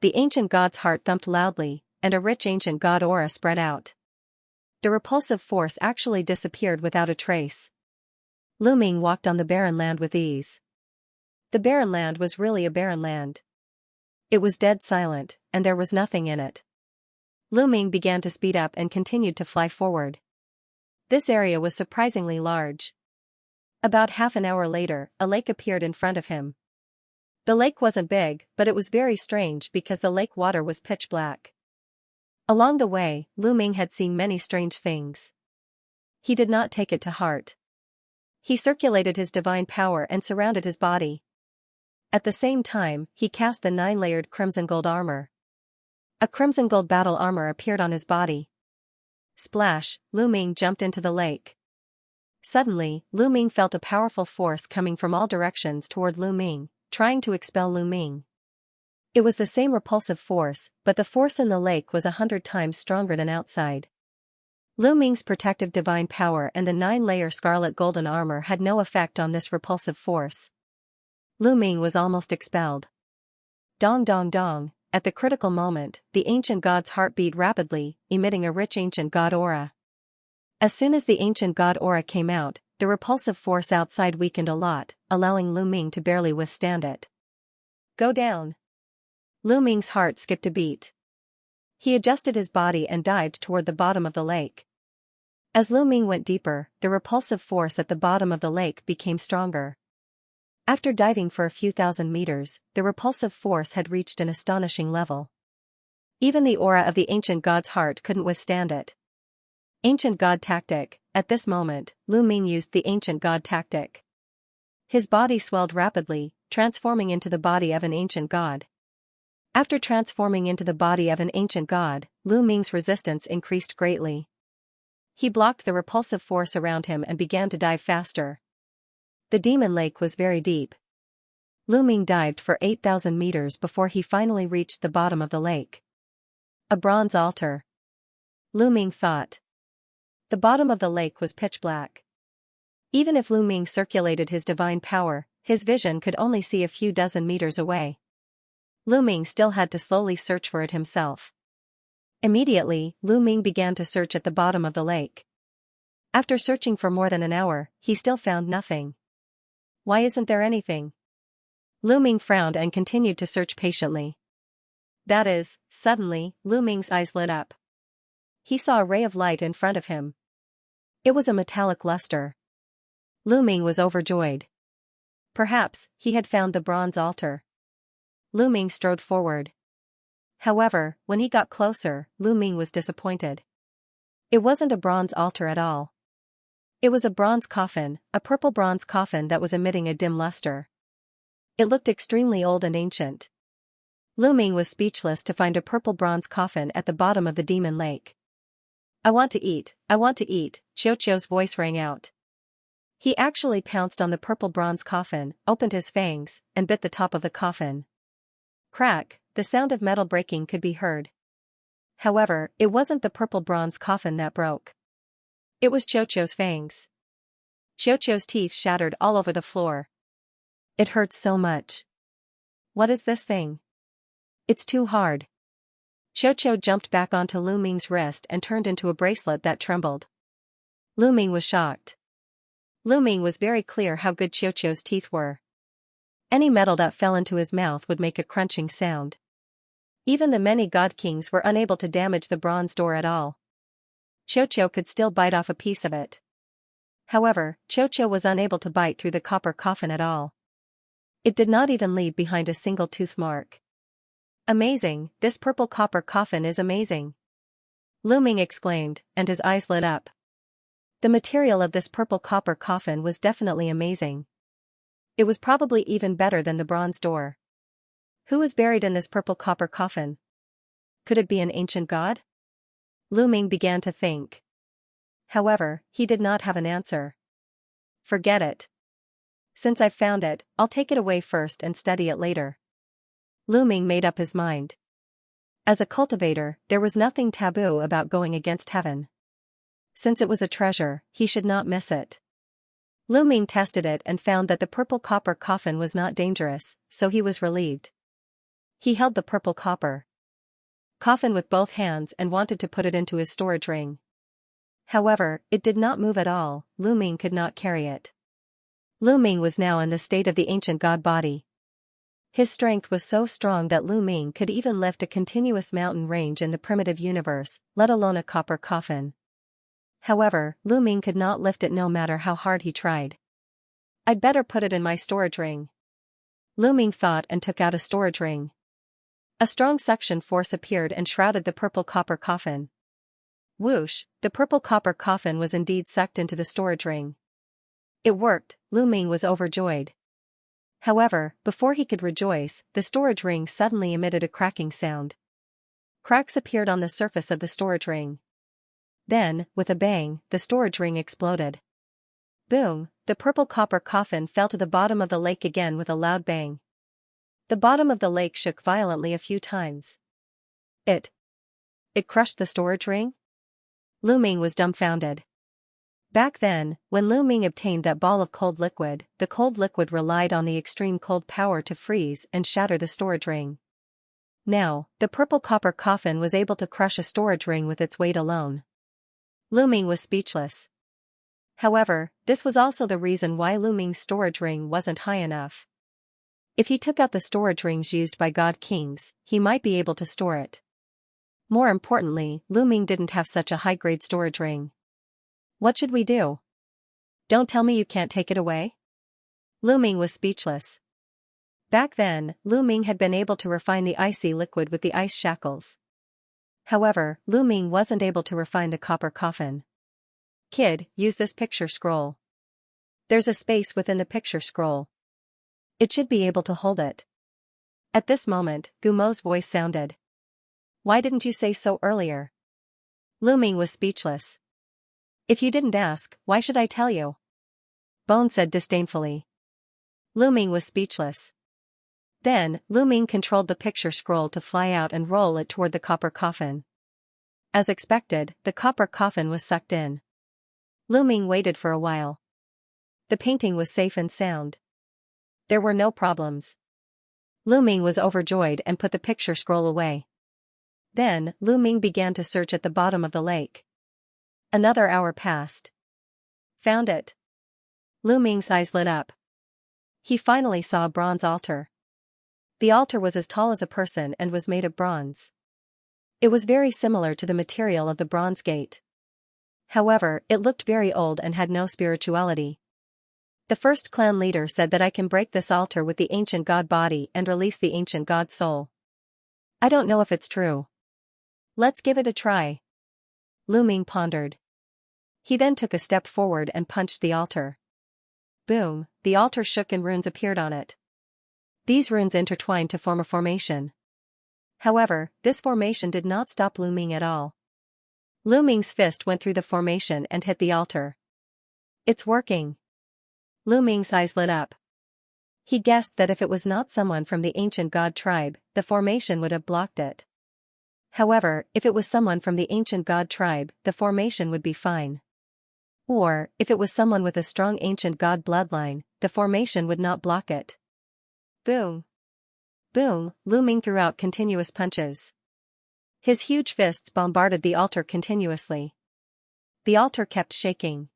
The ancient god's heart thumped loudly, and a rich ancient god aura spread out. The repulsive force actually disappeared without a trace. Lu Ming walked on the barren land with ease. The barren land was really a barren land. It was dead silent, and there was nothing in it. Lu Ming began to speed up and continued to fly forward. This area was surprisingly large. About half an hour later, a lake appeared in front of him. The lake wasn't big, but it was very strange because the lake water was pitch black. Along the way, Lu Ming had seen many strange things. He did not take it to heart. He circulated his divine power and surrounded his body. At the same time, he cast the 9-layered crimson gold armor. A crimson gold battle armor appeared on his body. Splash, Lu Ming jumped into the lake. Suddenly, Lu Ming felt a powerful force coming from all directions toward Lu Ming, trying to expel Lu Ming. It was the same repulsive force, but the force in the lake was 100 times stronger than outside. Lu Ming's protective divine power and the 9-layer scarlet golden armor had no effect on this repulsive force. Lu Ming was almost expelled. Dong dong dong, at the critical moment, the ancient god's heart beat rapidly, emitting a rich ancient god aura. As soon as the ancient god aura came out, the repulsive force outside weakened a lot, allowing Lu Ming to barely withstand it. Go down. Lu Ming's heart skipped a beat. He adjusted his body and dived toward the bottom of the lake. As Lu Ming went deeper, the repulsive force at the bottom of the lake became stronger. After diving for a few thousand meters, the repulsive force had reached an astonishing level. Even the aura of the ancient god's heart couldn't withstand it. Ancient God Tactic. At this moment, Lu Ming used the ancient God Tactic. His body swelled rapidly, transforming into the body of an ancient god. After transforming into the body of an ancient god, Lu Ming's resistance increased greatly. He blocked the repulsive force around him and began to dive faster. The demon lake was very deep. Lu Ming dived for 8,000 meters before he finally reached the bottom of the lake. A bronze altar. Lu Ming thought. The bottom of the lake was pitch black. Even if Lu Ming circulated his divine power, his vision could only see a few dozen meters away. Lu Ming still had to slowly search for it himself. Immediately, Lu Ming began to search at the bottom of the lake. After searching for more than an hour, he still found nothing. Why isn't there anything? Lu Ming frowned and continued to search patiently. Suddenly, Lu Ming's eyes lit up. He saw a ray of light in front of him. It was a metallic luster. Lu Ming was overjoyed. Perhaps, he had found the bronze altar. Lu Ming strode forward. However, when he got closer, Lu Ming was disappointed. It wasn't a bronze altar at all. It was a bronze coffin, a purple bronze coffin that was emitting a dim luster. It looked extremely old and ancient. Lu Ming was speechless to find a purple bronze coffin at the bottom of the demon lake. I want to eat, Xiaoqiu's voice rang out. He actually pounced on the purple bronze coffin, opened his fangs, and bit the top of the coffin. Crack, the sound of metal breaking could be heard. However, it wasn't the purple bronze coffin that broke. It was Xiaoqiu's fangs. Xiaoqiu's teeth shattered all over the floor. It hurts so much. What is this thing? It's too hard. Xiaoqiu jumped back onto Lu Ming's wrist and turned into a bracelet that trembled. Lu Ming was shocked. Lu Ming was very clear how good Xiaoqiu's teeth were. Any metal that fell into his mouth would make a crunching sound. Even the many god kings were unable to damage the bronze door at all. Xiaoqiu could still bite off a piece of it. However, Xiaoqiu was unable to bite through the copper coffin at all. It did not even leave behind a single tooth mark. Amazing, this purple copper coffin is amazing. Lu Ming exclaimed, and his eyes lit up. The material of this purple copper coffin was definitely amazing. It was probably even better than the bronze door. Who is buried in this purple copper coffin? Could it be an ancient god? Lu Ming began to think. However, he did not have an answer. Forget it. Since I've found it, I'll take it away first and study it later. Lu Ming made up his mind. As a cultivator, there was nothing taboo about going against heaven. Since it was a treasure, he should not miss it. Lu Ming tested it and found that the purple copper coffin was not dangerous, so he was relieved. He held the purple copper coffin with both hands and wanted to put it into his storage ring. However, it did not move at all. Lu Ming could not carry it. Lu Ming was now in the state of the ancient god body. His strength was so strong that Lu Ming could even lift a continuous mountain range in the primitive universe, let alone a copper coffin. However, Lu Ming could not lift it no matter how hard he tried. I'd better put it in my storage ring. Lu Ming thought and took out a storage ring. A strong suction force appeared and shrouded the purple copper coffin. Whoosh, the purple copper coffin was indeed sucked into the storage ring. It worked. Lu Ming was overjoyed. However, before he could rejoice, the storage ring suddenly emitted a cracking sound. Cracks appeared on the surface of the storage ring. Then, with a bang, the storage ring exploded. Boom, the purple copper coffin fell to the bottom of the lake again with a loud bang. The bottom of the lake shook violently a few times. It crushed the storage ring? Lu Ming was dumbfounded. Back then, when Lu Ming obtained that ball of cold liquid, the cold liquid relied on the extreme cold power to freeze and shatter the storage ring. Now, the purple copper coffin was able to crush a storage ring with its weight alone. Lu Ming was speechless. However, this was also the reason why Lu Ming's storage ring wasn't high enough. If he took out the storage rings used by god kings, he might be able to store it. More importantly, Lu Ming didn't have such a high-grade storage ring. What should we do? Don't tell me you can't take it away? Lu Ming was speechless. Back then, Lu Ming had been able to refine the icy liquid with the ice shackles. However, Lu Ming wasn't able to refine the copper coffin. Kid, use this picture scroll. There's a space within the picture scroll. It should be able to hold it. At this moment, Gumo's voice sounded. Why didn't you say so earlier? Lu Ming was speechless. If you didn't ask, why should I tell you? Bone said disdainfully. Lu Ming was speechless. Then, Lu Ming controlled the picture scroll to fly out and roll it toward the copper coffin. As expected, the copper coffin was sucked in. Lu Ming waited for a while. The painting was safe and sound. There were no problems. Lu Ming was overjoyed and put the picture scroll away. Then, Lu Ming began to search at the bottom of the lake. Another hour passed. Found it. Lu Ming's eyes lit up. He finally saw a bronze altar. The altar was as tall as a person and was made of bronze. It was very similar to the material of the bronze gate. However, it looked very old and had no spirituality. The first clan leader said that I can break this altar with the ancient god body and release the ancient god soul. I don't know if it's true. Let's give it a try. Lu Ming pondered. He then took a step forward and punched the altar. Boom, the altar shook and runes appeared on it. These runes intertwined to form a formation. However, this formation did not stop Lu Ming at all. Lu Ming's fist went through the formation and hit the altar. It's working. Lu Ming's eyes lit up. He guessed that if it was not someone from the ancient god tribe, the formation would have blocked it. However, if it was someone from the ancient god tribe, the formation would be fine. Or, if it was someone with a strong ancient god bloodline, the formation would not block it. Boom. Boom, Lu Ming threw out continuous punches. His huge fists bombarded the altar continuously. The altar kept shaking.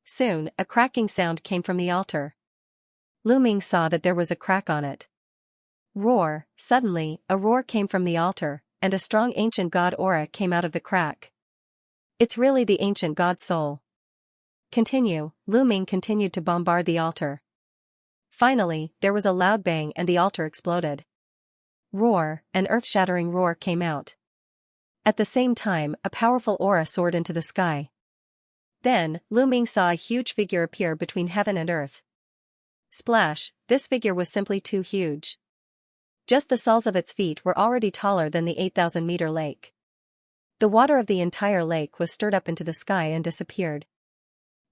Soon, a cracking sound came from the altar. Lu Ming saw that there was a crack on it. Roar, suddenly, a roar came from the altar, and a strong ancient god aura came out of the crack. It's really the ancient god soul. Continue, Lu Ming continued to bombard the altar. Finally, there was a loud bang and the altar exploded. Roar, an earth-shattering roar came out. At the same time, a powerful aura soared into the sky. Then, Lu Ming saw a huge figure appear between heaven and earth. Splash, this figure was simply too huge. Just the soles of its feet were already taller than the 8,000-meter lake. The water of the entire lake was stirred up into the sky and disappeared.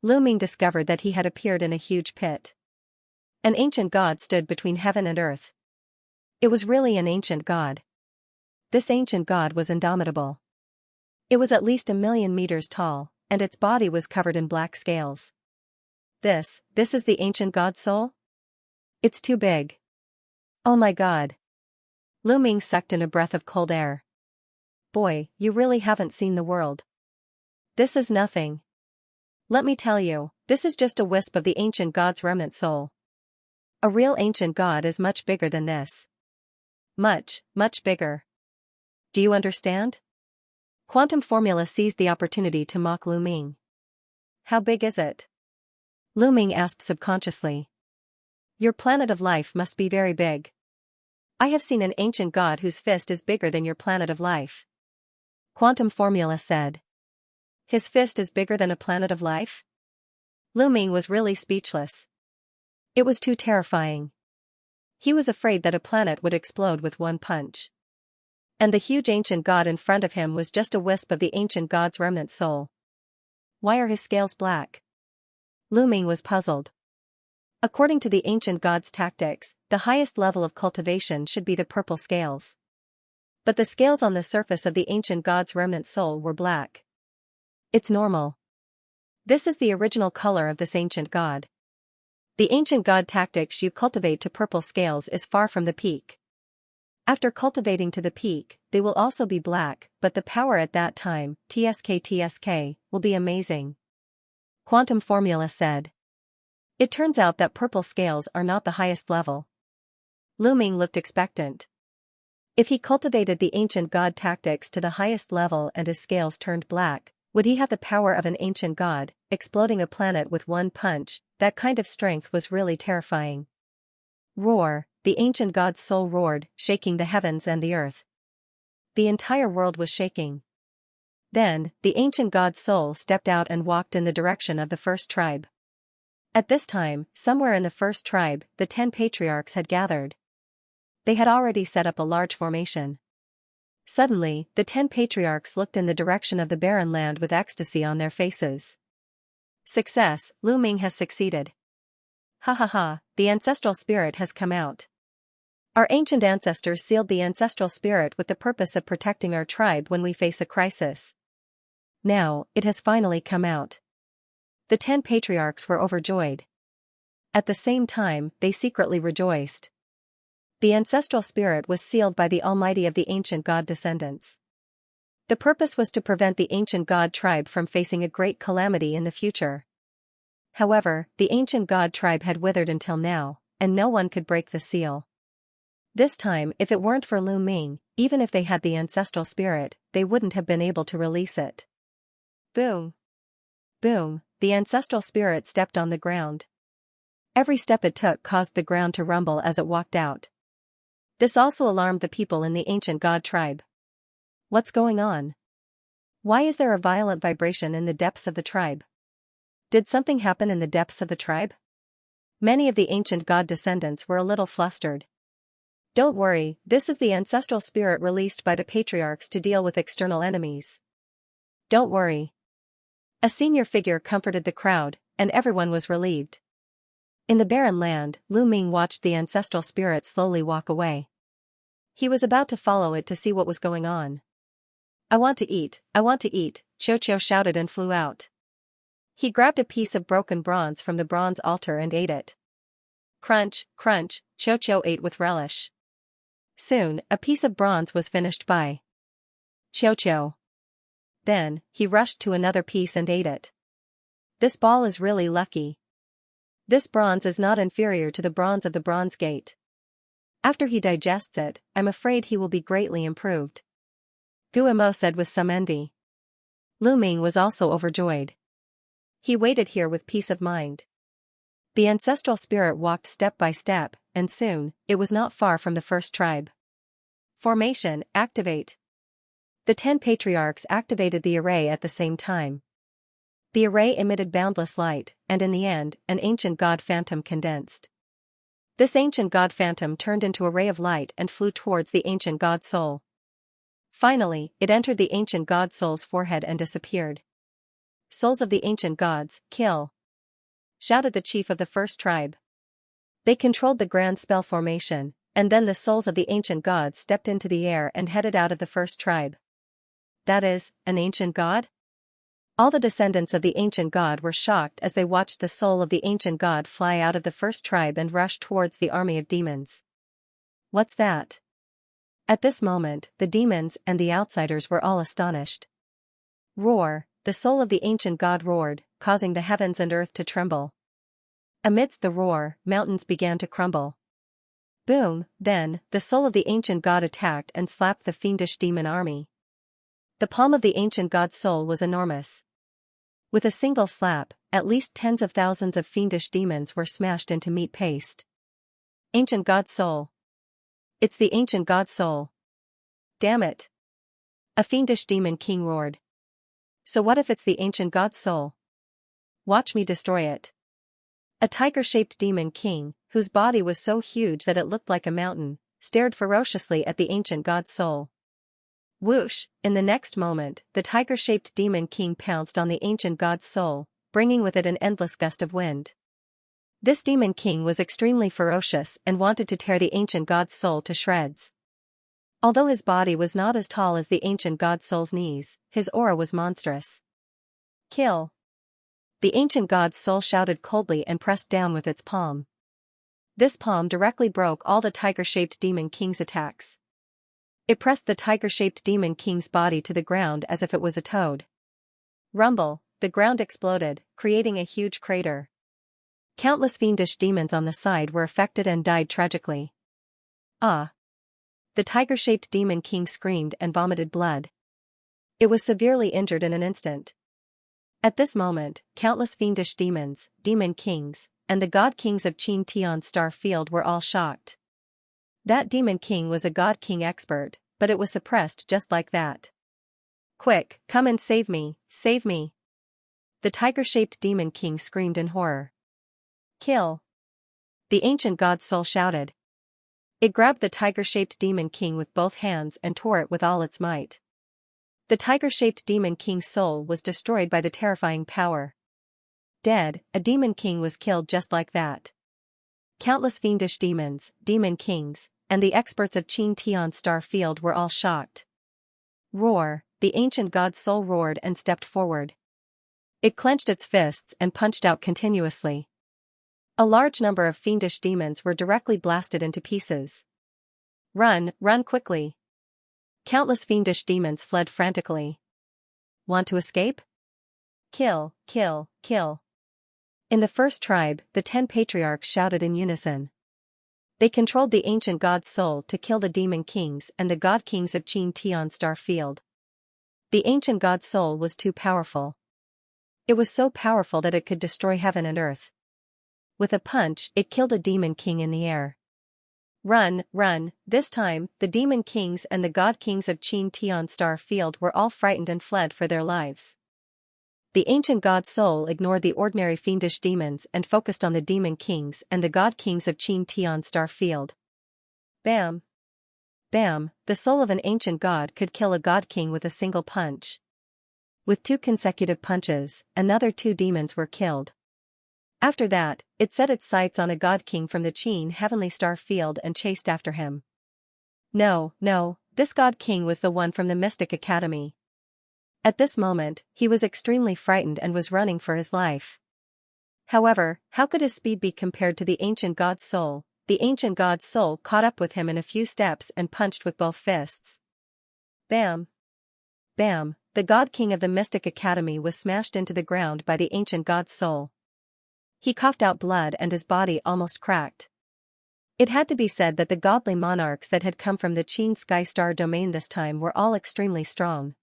Lu Ming discovered that he had appeared in a huge pit. An ancient god stood between heaven and earth. It was really an ancient god. This ancient god was indomitable. It was at least 1,000,000 meters tall, and its body was covered in black scales. This is the ancient god's soul? It's too big. Oh my god. Lu Ming sucked in a breath of cold air. Boy, you really haven't seen the world. This is nothing. Let me tell you, this is just a wisp of the ancient god's remnant soul. A real ancient god is much bigger than this. Much, much bigger. Do you understand? Quantum Formula seized the opportunity to mock Lu Ming. How big is it? Lu Ming asked subconsciously. Your planet of life must be very big. I have seen an ancient god whose fist is bigger than your planet of life. Quantum Formula said. His fist is bigger than a planet of life? Lu Ming was really speechless. It was too terrifying. He was afraid that a planet would explode with one punch. And the huge ancient god in front of him was just a wisp of the ancient god's remnant soul. Why are his scales black? Lu Ming was puzzled. According to the ancient god's tactics, the highest level of cultivation should be the purple scales. But the scales on the surface of the ancient god's remnant soul were black. It's normal. This is the original color of this ancient god. The ancient god tactics you cultivate to purple scales is far from the peak. After cultivating to the peak, they will also be black, but the power at that time, TSK, will be amazing. Quantum Formula said. It turns out that purple scales are not the highest level. Lu Ming looked expectant. If he cultivated the ancient god tactics to the highest level and his scales turned black, would he have the power of an ancient god, exploding a planet with one punch? That kind of strength was really terrifying. Roar, the ancient god's soul roared, shaking the heavens and the earth. The entire world was shaking. Then, the ancient god's soul stepped out and walked in the direction of the first tribe. At this time, somewhere in the first tribe, the 10 patriarchs had gathered. They had already set up a large formation. Suddenly, the 10 patriarchs looked in the direction of the barren land with ecstasy on their faces. Success, Lu Ming has succeeded. Ha ha ha, the ancestral spirit has come out. Our ancient ancestors sealed the ancestral spirit with the purpose of protecting our tribe when we face a crisis. Now, it has finally come out. The 10 patriarchs were overjoyed. At the same time, they secretly rejoiced. The ancestral spirit was sealed by the Almighty of the ancient god descendants. The purpose was to prevent the ancient god tribe from facing a great calamity in the future. However, the ancient god tribe had withered until now, and no one could break the seal. This time, if it weren't for Lu Ming, even if they had the ancestral spirit, they wouldn't have been able to release it. Boom! Boom! The ancestral spirit stepped on the ground. Every step it took caused the ground to rumble as it walked out. This also alarmed the people in the ancient god tribe. What's going on? Why is there a violent vibration in the depths of the tribe? Did something happen in the depths of the tribe? Many of the ancient god descendants were a little flustered. Don't worry, this is the ancestral spirit released by the patriarchs to deal with external enemies. Don't worry. A senior figure comforted the crowd, and everyone was relieved. In the barren land, Lu Ming watched the ancestral spirit slowly walk away. He was about to follow it to see what was going on. I want to eat, Xiao shouted and flew out. He grabbed a piece of broken bronze from the bronze altar and ate it. Crunch, crunch, Xiao ate with relish. Soon, a piece of bronze was finished by Xiao. Then, he rushed to another piece and ate it. This ball is really lucky. This bronze is not inferior to the bronze of the bronze gate. After he digests it, I'm afraid he will be greatly improved. Guillemot said with some envy. Lu Ming was also overjoyed. He waited here with peace of mind. The ancestral spirit walked step by step, and soon, it was not far from the first tribe. Formation, activate. The 10 patriarchs activated the array at the same time. The array emitted boundless light, and in the end, an ancient god phantom condensed. This ancient god phantom turned into a ray of light and flew towards the ancient god soul. Finally, it entered the ancient god soul's forehead and disappeared. Souls of the ancient gods, kill! Shouted the chief of the first tribe. They controlled the grand spell formation, and then the souls of the ancient gods stepped into the air and headed out of the first tribe. That is, an ancient god? All the descendants of the ancient god were shocked as they watched the soul of the ancient god fly out of the first tribe and rush towards the army of demons. What's that? At this moment, the demons and the outsiders were all astonished. Roar, the soul of the ancient god roared, causing the heavens and earth to tremble. Amidst the roar, mountains began to crumble. Boom, then, the soul of the ancient god attacked and slapped the fiendish demon army. The palm of the ancient god's soul was enormous. With a single slap, at least tens of thousands of fiendish demons were smashed into meat paste. Ancient god's soul. It's the ancient god's soul. Damn it. A fiendish demon king roared. So what if it's the ancient god's soul? Watch me destroy it. A tiger-shaped demon king, whose body was so huge that it looked like a mountain, stared ferociously at the ancient god's soul. Whoosh, in the next moment, the tiger-shaped demon king pounced on the ancient god's soul, bringing with it an endless gust of wind. This demon king was extremely ferocious and wanted to tear the ancient god's soul to shreds. Although his body was not as tall as the ancient god's soul's knees, his aura was monstrous. Kill. The ancient god's soul shouted coldly and pressed down with its palm. This palm directly broke all the tiger-shaped demon king's attacks. It pressed the tiger-shaped demon king's body to the ground as if it was a toad. Rumble, the ground exploded, creating a huge crater. Countless fiendish demons on the side were affected and died tragically. Ah! The tiger-shaped demon king screamed and vomited blood. It was severely injured in an instant. At this moment, countless fiendish demons, demon kings, and the god kings of Xianxia's star field were all shocked. That demon king was a god king expert, but it was suppressed just like that. Quick, come and save me, save me! The tiger-shaped demon king screamed in horror. Kill! The ancient god's soul shouted. It grabbed the tiger-shaped demon king with both hands and tore it with all its might. The tiger-shaped demon king's soul was destroyed by the terrifying power. Dead, a demon king was killed just like that. Countless fiendish demons, demon kings, and the experts of Xianxia's star field were all shocked. Roar, the ancient god's soul roared and stepped forward. It clenched its fists and punched out continuously. A large number of fiendish demons were directly blasted into pieces. Run, run quickly! Countless fiendish demons fled frantically. Want to escape? Kill, kill, kill! In the first tribe, the 10 patriarchs shouted in unison. They controlled the ancient god's soul to kill the demon kings and the god kings of Xianxia's star field. The ancient god's soul was too powerful. It was so powerful that it could destroy heaven and earth. With a punch, it killed a demon king in the air. Run, run! This time, the demon kings and the god kings of Xianxia's star field were all frightened and fled for their lives. The ancient god's soul ignored the ordinary fiendish demons and focused on the demon kings and the god kings of Xianxia's star field. Bam! Bam! The soul of an ancient god could kill a god king with a single punch. With 2 consecutive punches, another 2 demons were killed. After that, it set its sights on a god king from the Qian heavenly star field and chased after him. No, no, this god king was the one from the Mystic Academy. At this moment, he was extremely frightened and was running for his life. However, how could his speed be compared to the ancient god's soul? The ancient god's soul caught up with him in a few steps and punched with both fists. Bam! Bam! The god king of the Mystic Academy was smashed into the ground by the ancient god's soul. He coughed out blood and his body almost cracked. It had to be said that the godly monarchs that had come from the Qian Sky Star domain this time were all extremely strong.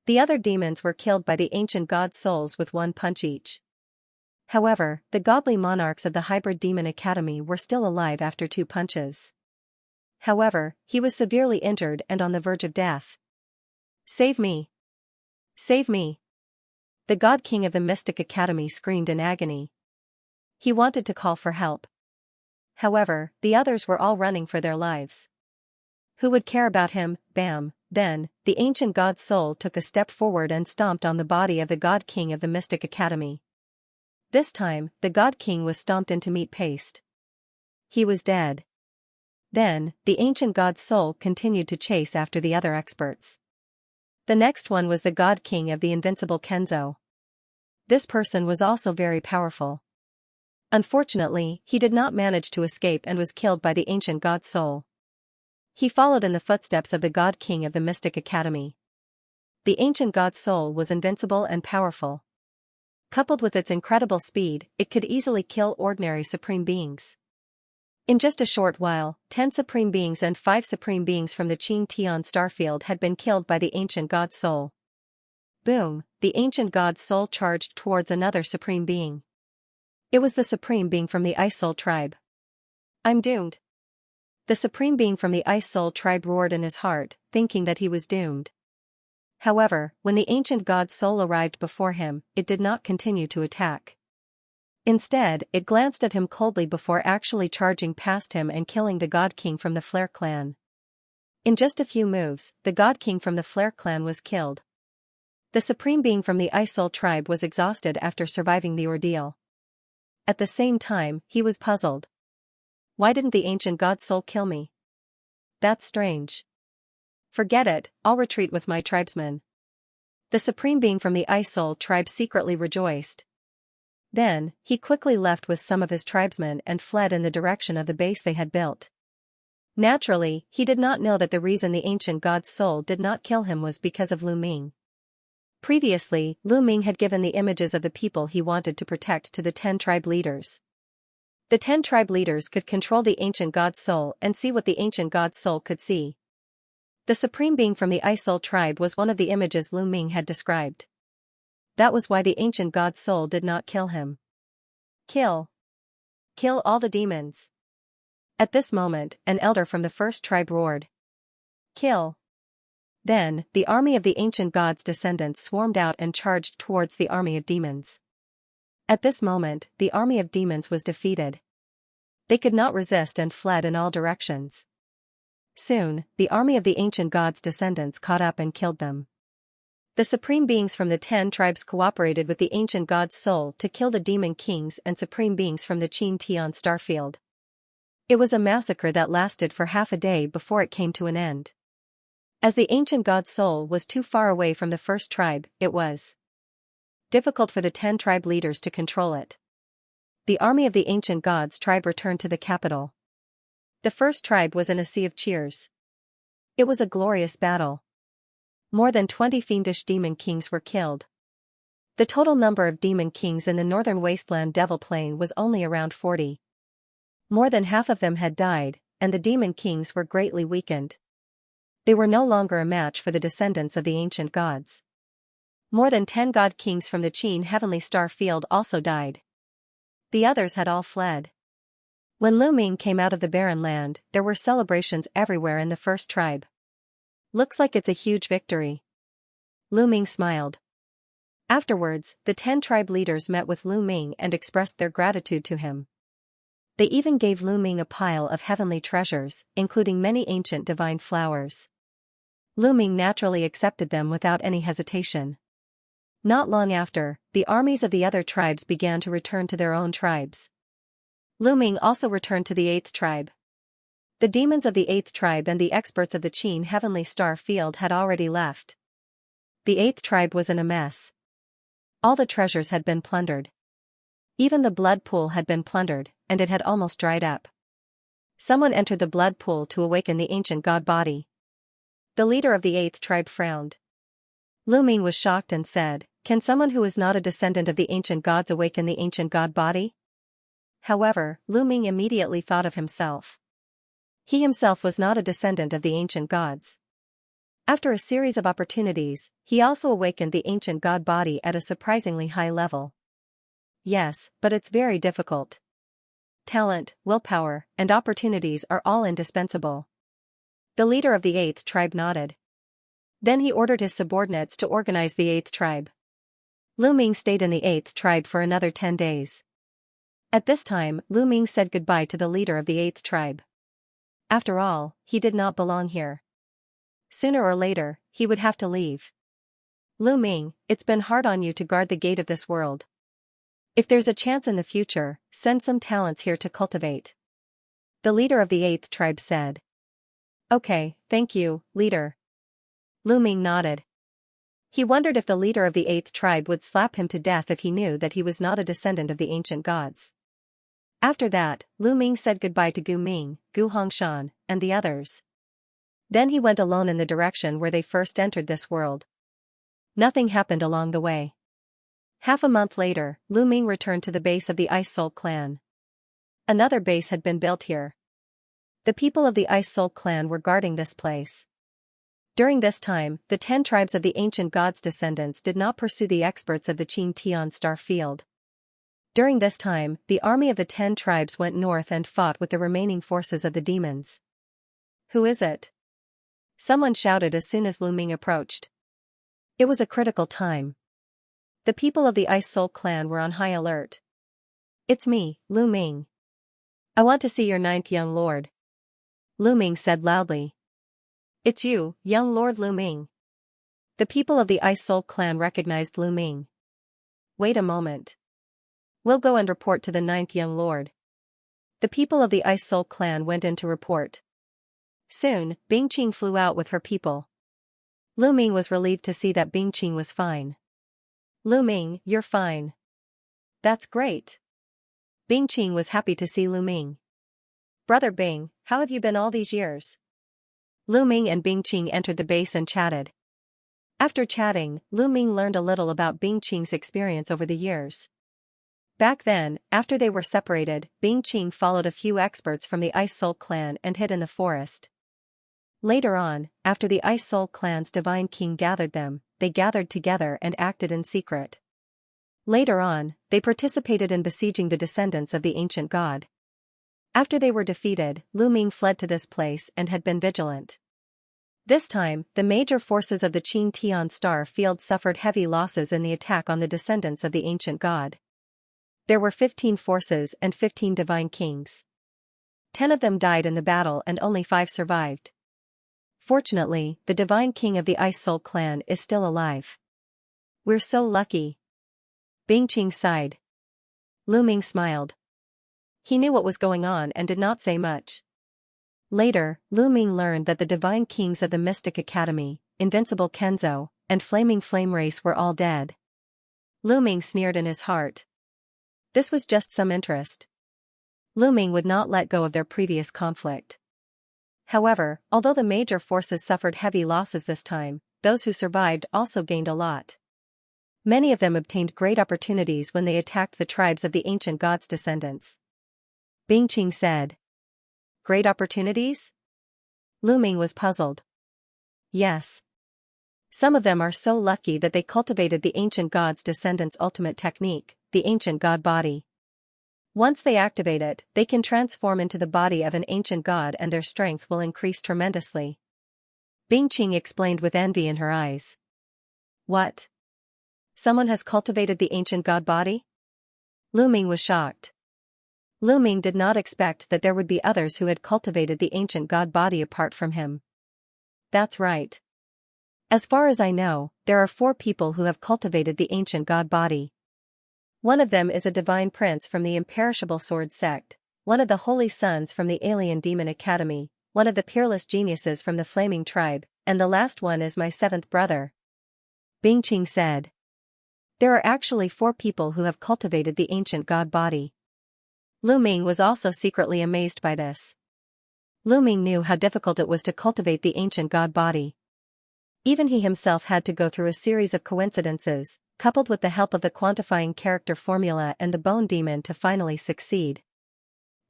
The other demons were killed by the ancient god souls with 1 punch each. However, the godly monarchs of the Hybrid Demon Academy were still alive after 2 punches. However, he was severely injured and on the verge of death. Save me! Save me! The god king of the Mystic Academy screamed in agony. He wanted to call for help. However, the others were all running for their lives. Who would care about him? Bam! Then, the ancient god's soul took a step forward and stomped on the body of the god king of the Mystic Academy. This time, the god king was stomped into meat paste. He was dead. Then, the ancient god's soul continued to chase after the other experts. The next one was the god king of the invincible Kenzo. This person was also very powerful. Unfortunately, he did not manage to escape and was killed by the ancient god's soul. He followed in the footsteps of the god king of the Mystic Academy. The ancient god's soul was invincible and powerful. Coupled with its incredible speed, it could easily kill ordinary supreme beings. In just a short while, 10 supreme beings and 5 supreme beings from the Xianxia starfield had been killed by the ancient god's soul. Boom, the ancient god's soul charged towards another supreme being. It was the supreme being from the Ice Soul tribe. I'm doomed. The supreme being from the Ice Soul tribe roared in his heart, thinking that he was doomed. However, when the ancient god's soul arrived before him, it did not continue to attack. Instead, it glanced at him coldly before actually charging past him and killing the god king from the Flare clan. In just a few moves, the god king from the Flare clan was killed. The supreme being from the Ice Soul tribe was exhausted after surviving the ordeal. At the same time, he was puzzled. Why didn't the ancient god's soul kill me? That's strange. Forget it, I'll retreat with my tribesmen. The supreme being from the Ice Soul tribe secretly rejoiced. Then, he quickly left with some of his tribesmen and fled in the direction of the base they had built. Naturally, he did not know that the reason the ancient god's soul did not kill him was because of Lu Ming. Previously, Lu Ming had given the images of the people he wanted to protect to the 10 tribe leaders. The 10 tribe leaders could control the ancient god's soul and see what the ancient god's soul could see. The supreme being from the Ice Soul tribe was one of the images Lu Ming had described. That was why the ancient god's soul did not kill him. Kill. Kill all the demons. At this moment, an elder from the first tribe roared. Kill. Then, the army of the ancient god's descendants swarmed out and charged towards the army of demons. At this moment, the army of demons was defeated. They could not resist and fled in all directions. Soon, the army of the ancient god's descendants caught up and killed them. The supreme beings from the 10 tribes cooperated with the ancient god's soul to kill the demon kings and supreme beings from the Xianxia starfield. It was a massacre that lasted for half a day before it came to an end. As the ancient god's soul was too far away from the first tribe, it was difficult for the 10 tribe leaders to control it. The army of the ancient god's tribe returned to the capital. The first tribe was in a sea of cheers. It was a glorious battle. More than 20 fiendish demon kings were killed. The total number of demon kings in the northern wasteland Devil Plain was only around 40. More than half of them had died, and the demon kings were greatly weakened. They were no longer a match for the descendants of the ancient gods. More than 10 god kings from the Qin heavenly star field also died. The others had all fled. When Lu Ming came out of the barren land, there were celebrations everywhere in the first tribe. Looks like it's a huge victory. Lu Ming smiled. Afterwards, the 10 tribe leaders met with Lu Ming and expressed their gratitude to him. They even gave Lu Ming a pile of heavenly treasures, including many ancient divine flowers. Lu Ming naturally accepted them without any hesitation. Not long after, the armies of the other tribes began to return to their own tribes. Lu Ming also returned to the 8th tribe. The demons of the 8th tribe and the experts of the Qin heavenly star field had already left. The 8th tribe was in a mess. All the treasures had been plundered. Even the blood pool had been plundered, and it had almost dried up. Someone entered the blood pool to awaken the ancient god body. The leader of the 8th tribe frowned. Lu Ming was shocked and said, "Can someone who is not a descendant of the ancient gods awaken the ancient god body?" However, Lu Ming immediately thought of himself. He himself was not a descendant of the ancient gods. After a series of opportunities, he also awakened the ancient god body at a surprisingly high level. Yes, but it's very difficult. Talent, willpower, and opportunities are all indispensable. The leader of the 8th tribe nodded. Then he ordered his subordinates to organize the 8th tribe. Lu Ming stayed in the 8th tribe for another 10 days. At this time, Lu Ming said goodbye to the leader of the 8th tribe. After all, he did not belong here. Sooner or later, he would have to leave. Lu Ming, it's been hard on you to guard the gate of this world. If there's a chance in the future, send some talents here to cultivate. The leader of the 8th tribe said. Okay, thank you, leader. Lu Ming nodded. He wondered if the leader of the 8th tribe would slap him to death if he knew that he was not a descendant of the ancient gods. After that, Lu Ming said goodbye to Gu Ming, Gu Hongshan, and the others. Then he went alone in the direction where they first entered this world. Nothing happened along the way. Half a month later, Lu Ming returned to the base of the Ice Soul clan. Another base had been built here. The people of the Ice Soul clan were guarding this place. During this time, the 10 tribes of the ancient gods' descendants did not pursue the experts of the Qing Tian star field. During this time, the army of the 10 tribes went north and fought with the remaining forces of the demons. Who is it? Someone shouted as soon as Lu Ming approached. It was a critical time. The people of the Ice Soul clan were on high alert. It's me, Lu Ming. I want to see your 9th young lord. Lu Ming said loudly. It's you, young Lord Lu Ming. The people of the Ice Soul clan recognized Lu Ming. Wait a moment. We'll go and report to the 9th young lord. The people of the Ice Soul clan went in to report. Soon, Bing Qing flew out with her people. Lu Ming was relieved to see that Bing Qing was fine. Lu Ming, you're fine. That's great. Bing Qing was happy to see Lu Ming. Brother Bing, how have you been all these years? Lu Ming and Bing Qing entered the base and chatted. After chatting, Lu Ming learned a little about Bing Qing's experience over the years. Back then, after they were separated, Bing Qing followed a few experts from the Ice Soul clan and hid in the forest. Later on, after the Ice Soul clan's divine king gathered them, they gathered together and acted in secret. Later on, they participated in besieging the descendants of the ancient god. After they were defeated, Lu Ming fled to this place and had been vigilant. This time, the major forces of the Qing Tian star field suffered heavy losses in the attack on the descendants of the ancient god. There were 15 forces and 15 divine kings. 10 of them died in the battle and only 5 survived. Fortunately, the divine king of the Ice Soul clan is still alive. We're so lucky. Bing Qing sighed. Lu Ming smiled. He knew what was going on and did not say much. Later, Lu Ming learned that the divine kings of the Mystic Academy, Invincible Kenzo, and Flaming Flame Race were all dead. Lu Ming sneered in his heart. This was just some interest. Lu Ming would not let go of their previous conflict. However, although the major forces suffered heavy losses this time, those who survived also gained a lot. Many of them obtained great opportunities when they attacked the tribes of the ancient gods' descendants. Bing Qing said. Great opportunities? Lu Ming was puzzled. Yes. Some of them are so lucky that they cultivated the ancient gods' descendants' ultimate technique, the ancient god body. Once they activate it, they can transform into the body of an ancient god and their strength will increase tremendously. Bing Qing explained with envy in her eyes. What? Someone has cultivated the ancient god body? Lu Ming was shocked. Lu Ming did not expect that there would be others who had cultivated the ancient god body apart from him. That's right. As far as I know, there are 4 people who have cultivated the ancient god body. One of them is a divine prince from the imperishable sword sect, one of the holy sons from the alien demon academy, one of the peerless geniuses from the flaming tribe, and the last one is my 7th brother. Bing Qing said. There are actually 4 people who have cultivated the ancient god body. Lu Ming was also secretly amazed by this. Lu Ming knew how difficult it was to cultivate the ancient god body. Even he himself had to go through a series of coincidences, coupled with the help of the quantifying character formula and the bone demon to finally succeed.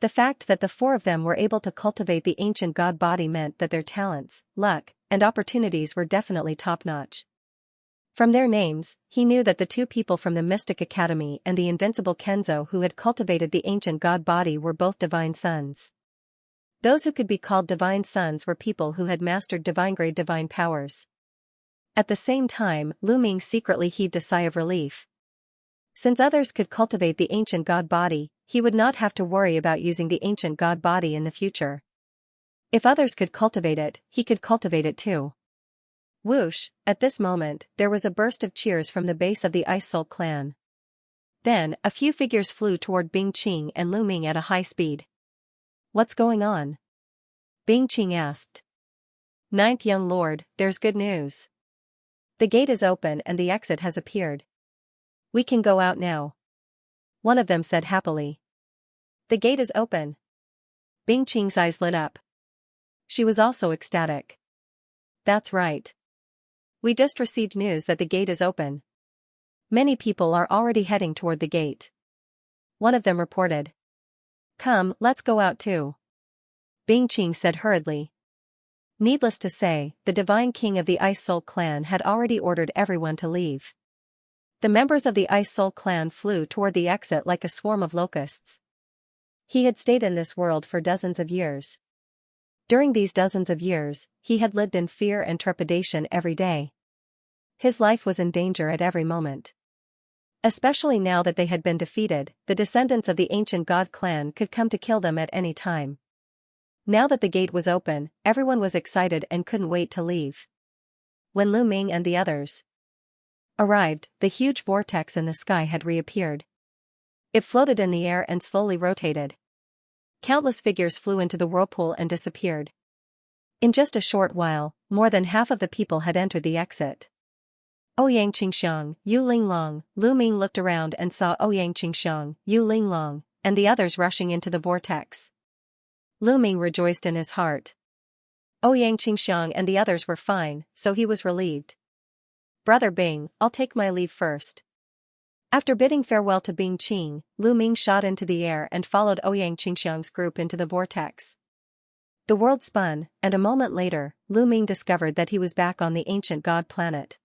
The fact that the 4 of them were able to cultivate the ancient god body meant that their talents, luck, and opportunities were definitely top-notch. From their names, he knew that the 2 people from the Mystic Academy and the Invincible Kenzo who had cultivated the ancient god body were both divine sons. Those who could be called divine sons were people who had mastered divine-grade divine powers. At the same time, Lu Ming secretly heaved a sigh of relief. Since others could cultivate the ancient god body, he would not have to worry about using the ancient god body in the future. If others could cultivate it, he could cultivate it too. Whoosh, at this moment, there was a burst of cheers from the base of the Ice Soul clan. Then, a few figures flew toward Bing Qing and Lu Ming at a high speed. What's going on? Bing Qing asked. Ninth young lord, there's good news. The gate is open and the exit has appeared. We can go out now. One of them said happily. The gate is open. Bing Qing's eyes lit up. She was also ecstatic. That's right. We just received news that the gate is open. Many people are already heading toward the gate. One of them reported. Come, let's go out too. Bing Qing said hurriedly. Needless to say, the divine king of the Ice Soul clan had already ordered everyone to leave. The members of the Ice Soul clan flew toward the exit like a swarm of locusts. He had stayed in this world for dozens of years. During these dozens of years, he had lived in fear and trepidation every day. His life was in danger at every moment. Especially now that they had been defeated, the descendants of the ancient god clan could come to kill them at any time. Now that the gate was open, everyone was excited and couldn't wait to leave. When Lu Ming and the others arrived, the huge vortex in the sky had reappeared. It floated in the air and slowly rotated. Countless figures flew into the whirlpool and disappeared. In just a short while, more than half of the people had entered the exit. Ouyang Qingxiang, Yu Linglong, Lu Ming looked around and saw Ouyang Qingxiang, Yu Linglong, and the others rushing into the vortex. Lu Ming rejoiced in his heart. Ouyang Qingxiang and the others were fine, so he was relieved. Brother Bing, I'll take my leave first. After bidding farewell to Bing Qing, Lu Ming shot into the air and followed Ouyang Qingxiang's group into the vortex. The world spun, and a moment later, Lu Ming discovered that he was back on the ancient god planet.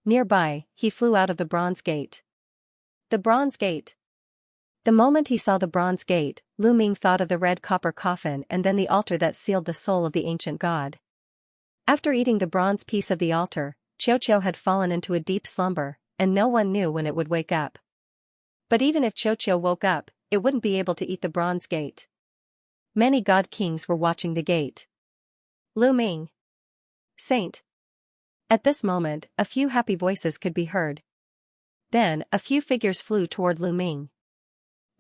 Nearby, he flew out of the Bronze Gate. The Bronze Gate. The moment he saw the Bronze Gate, Lu Ming thought of the red copper coffin and then the altar that sealed the soul of the ancient god. After eating the bronze piece of the altar, Qiao Qiao had fallen into a deep slumber, and no one knew when it would wake up. But even if Qiao Qiao woke up, it wouldn't be able to eat the Bronze Gate. Many god kings were watching the gate. Lu Ming. Saint. At this moment, a few happy voices could be heard. Then, a few figures flew toward Lu Ming.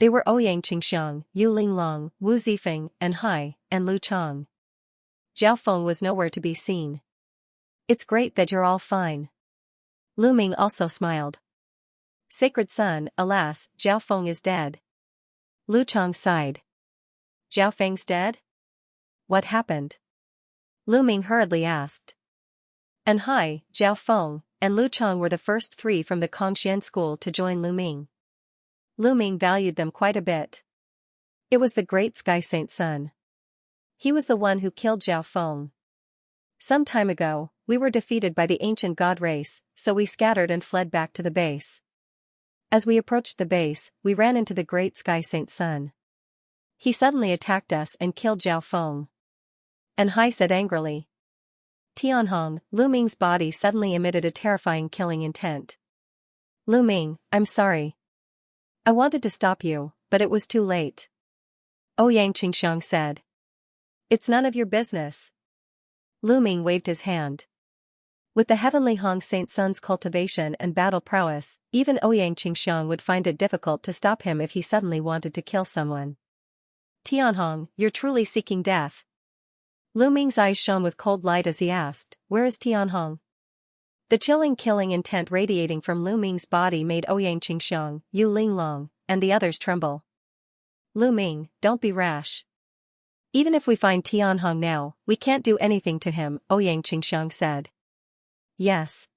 They were Ouyang Qingxiang, Yu Linglong, Wu Zifeng, and Hai, and Lu Chang. Zhao Feng was nowhere to be seen. It's great that you're all fine. Lu Ming also smiled. Sacred son, alas, Zhao Feng is dead. Lu Chang sighed. Zhao Feng's dead? What happened? Lu Ming hurriedly asked. And Hai, Zhao Feng, and Lu Chang were the first three from the Kongxian school to join Lu Ming. Lu Ming valued them quite a bit. It was the great Sky Saint's son. He was the one who killed Zhao Feng. Some time ago, we were defeated by the ancient god race, so we scattered and fled back to the base. As we approached the base, we ran into the great Sky Saint's son. He suddenly attacked us and killed Zhao Feng. And Hai said angrily. Tianhong, Lu Ming's body suddenly emitted a terrifying killing intent. Lu Ming, I'm sorry. I wanted to stop you, but it was too late. Ouyang Qingxiang said. It's none of your business. Lu Ming waved his hand. With the heavenly Hong Saint Sun's cultivation and battle prowess, even Ouyang Qingxiang would find it difficult to stop him if he suddenly wanted to kill someone. Tianhong, you're truly seeking death. Lu Ming's eyes shone with cold light as he asked, where is Tianhong? The chilling killing intent radiating from Lu Ming's body made Ouyang Qingxiang, Yu Linglong, and the others tremble. Lu Ming, don't be rash. Even if we find Tianhong now, we can't do anything to him, Ouyang Qingxiang said. Yes.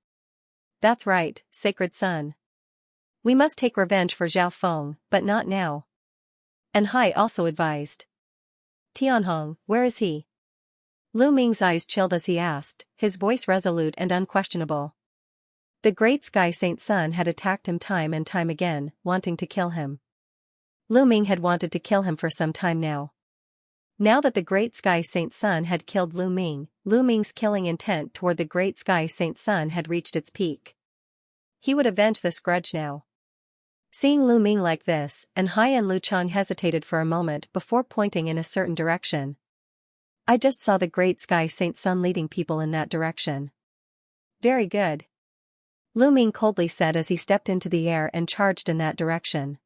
That's right, sacred son. We must take revenge for Zhao Feng, but not now. And Hai also advised. Tianhong, where is he? Lu Ming's eyes chilled as he asked, his voice resolute and unquestionable. The great Sky Saint Sun had attacked him time and time again, wanting to kill him. Lu Ming had wanted to kill him for some time now. Now that the great Sky Saint Sun had killed Lu Ming's killing intent toward the great Sky Saint Sun had reached its peak. He would avenge this grudge now. Seeing Lu Ming like this, and Hai and Lu Chang hesitated for a moment before pointing in a certain direction. I just saw the great Sky Saint Sun leading people in that direction. Very good. Lu Ming coldly said as he stepped into the air and charged in that direction.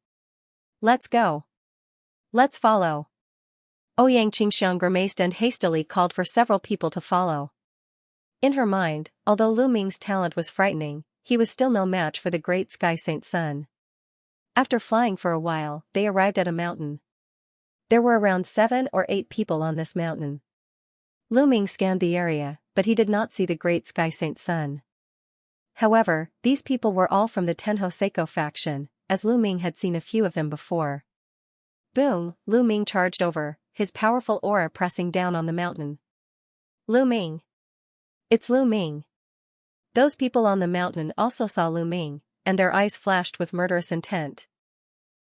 Let's go. Let's follow. Ouyang Qingxiang grimaced and hastily called for several people to follow. In her mind, although Lu Ming's talent was frightening, he was still no match for the great Sky Saint Sun. After flying for a while, they arrived at a mountain. There were around 7 or 8 people on this mountain. Lu Ming scanned the area, but he did not see the great Sky Saint Sun. However, these people were all from the Tenho Seiko faction, as Lu Ming had seen a few of them before. Boom, Lu Ming charged over, his powerful aura pressing down on the mountain. Lu Ming. It's Lu Ming. Those people on the mountain also saw Lu Ming, and their eyes flashed with murderous intent.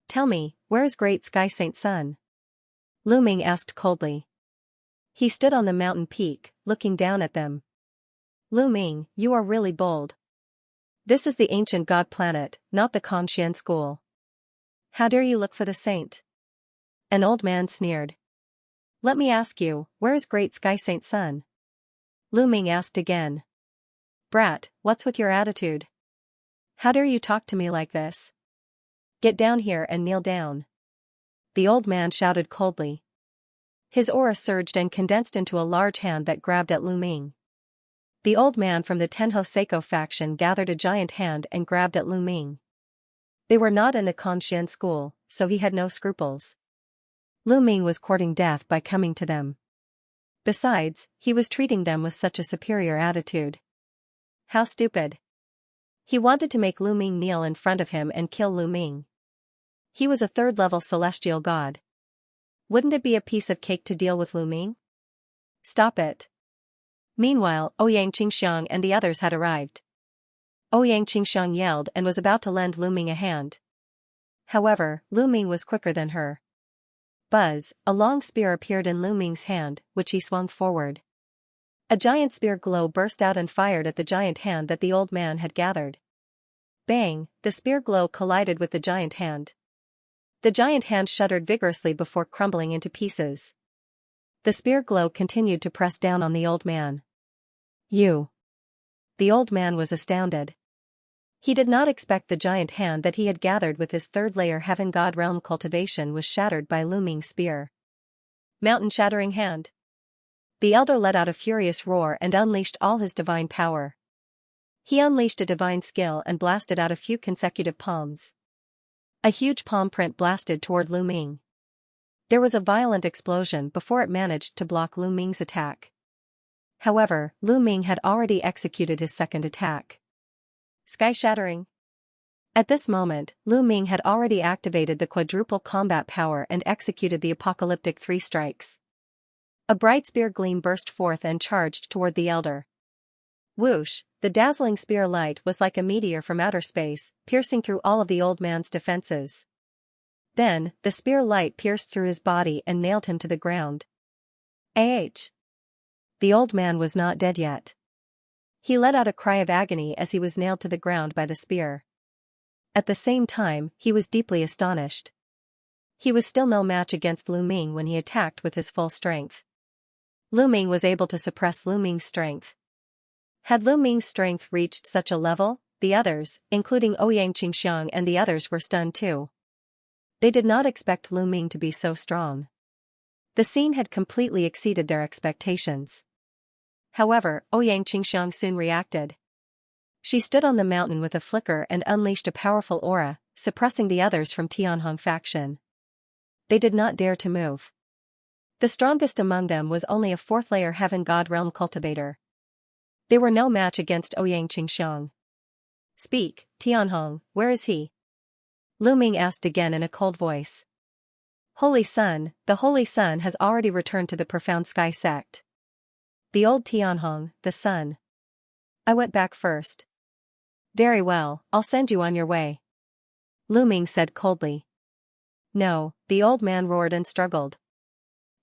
Tell me, where is Great Sky Saint Sun? Lu Ming asked coldly. He stood on the mountain peak, looking down at them. Lu Ming, you are really bold. This is the ancient god planet, not the Kongxian school. How dare you look for the saint? An old man sneered. Let me ask you, where is Great Sky Saint Sun? Lu Ming asked again. Brat, what's with your attitude? How dare you talk to me like this? Get down here and kneel down. The old man shouted coldly. His aura surged and condensed into a large hand that grabbed at Lu Ming. The old man from the Tenho Seiko faction gathered a giant hand and grabbed at Lu Ming. They were not in the Kongxian school, so he had no scruples. Lu Ming was courting death by coming to them. Besides, he was treating them with such a superior attitude. How stupid. He wanted to make Lu Ming kneel in front of him and kill Lu Ming. He was a third-level celestial god. Wouldn't it be a piece of cake to deal with Lu Ming? Stop it. Meanwhile, Ouyang Qingxiang and the others had arrived. Ouyang Qingxiang yelled and was about to lend Lu Ming a hand. However, Lu Ming was quicker than her. Buzz, a long spear appeared in Lu Ming's hand, which he swung forward. A giant spear glow burst out and fired at the giant hand that the old man had gathered. Bang, the spear glow collided with the giant hand. The giant hand shuddered vigorously before crumbling into pieces. The spear glow continued to press down on the old man. You. The old man was astounded. He did not expect the giant hand that he had gathered with his third-layer Heaven God Realm cultivation was shattered by Lu Ming's spear. Mountain-shattering hand. The elder let out a furious roar and unleashed all his divine power. He unleashed a divine skill and blasted out a few consecutive palms. A huge palm print blasted toward Lu Ming. There was a violent explosion before it managed to block Lu Ming's attack. However, Lu Ming had already executed his second attack. Sky-shattering. At this moment, Lu Ming had already activated the quadruple combat power and executed the apocalyptic 3 strikes. A bright spear gleam burst forth and charged toward the elder. Whoosh, the dazzling spear light was like a meteor from outer space, piercing through all of the old man's defenses. Then, the spear light pierced through his body and nailed him to the ground. Ah! The old man was not dead yet. He let out a cry of agony as he was nailed to the ground by the spear. At the same time, he was deeply astonished. He was still no match against Lu Ming when he attacked with his full strength. Lu Ming was able to suppress Lu Ming's strength. Had Lu Ming's strength reached such a level, the others, including Ouyang Qingxiang and the others were stunned too. They did not expect Lu Ming to be so strong. The scene had completely exceeded their expectations. However, Ouyang Qingxiang soon reacted. She stood on the mountain with a flicker and unleashed a powerful aura, suppressing the others from Tianhong faction. They did not dare to move. The strongest among them was only a 4th-layer Heaven God Realm cultivator. They were no match against Ouyang Qingxiang. Speak, Tianhong, where is he? Lu Ming asked again in a cold voice. Holy Sun, the Holy Sun has already returned to the Profound Sky sect. The old Tianhong, the sun. I went back first. Very well, I'll send you on your way. Lu Ming said coldly. No, the old man roared and struggled.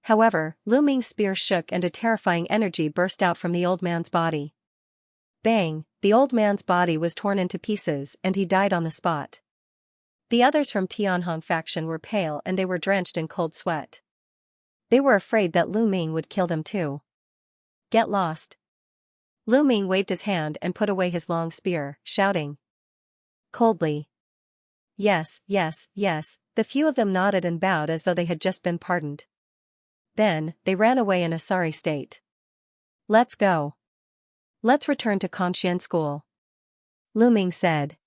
However, Lu Ming's spear shook and a terrifying energy burst out from the old man's body. Bang, the old man's body was torn into pieces and he died on the spot. The others from Tianhong faction were pale and they were drenched in cold sweat. They were afraid that Lu Ming would kill them too. Get lost. Lu Ming waved his hand and put away his long spear, shouting. Coldly. Yes, yes, yes, the few of them nodded and bowed as though they had just been pardoned. Then, they ran away in a sorry state. Let's go. Let's return to Kongxian school. Lu Ming said.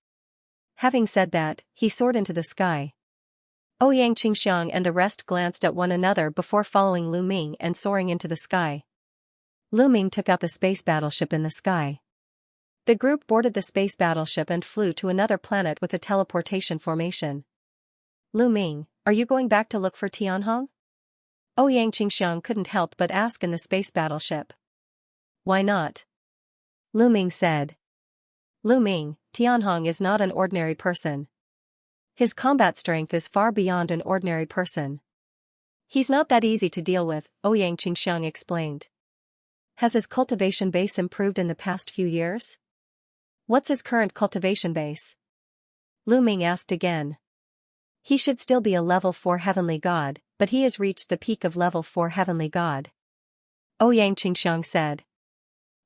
Having said that, he soared into the sky. Ouyang Qingxiang and the rest glanced at one another before following Lu Ming and soaring into the sky. Lu Ming took out the space battleship in the sky. The group boarded the space battleship and flew to another planet with a teleportation formation. Lu Ming, are you going back to look for Tianhong? Ouyang Qingxiang couldn't help but ask in the space battleship. Why not? Lu Ming said. Lu Ming, Tianhong is not an ordinary person. His combat strength is far beyond an ordinary person. He's not that easy to deal with, Ouyang Qingxiang explained. Has his cultivation base improved in the past few years? What's his current cultivation base? Lu Ming asked again. He should still be a level 4 heavenly god, but he has reached the peak of level 4 heavenly god. Ouyang Qingxiang said.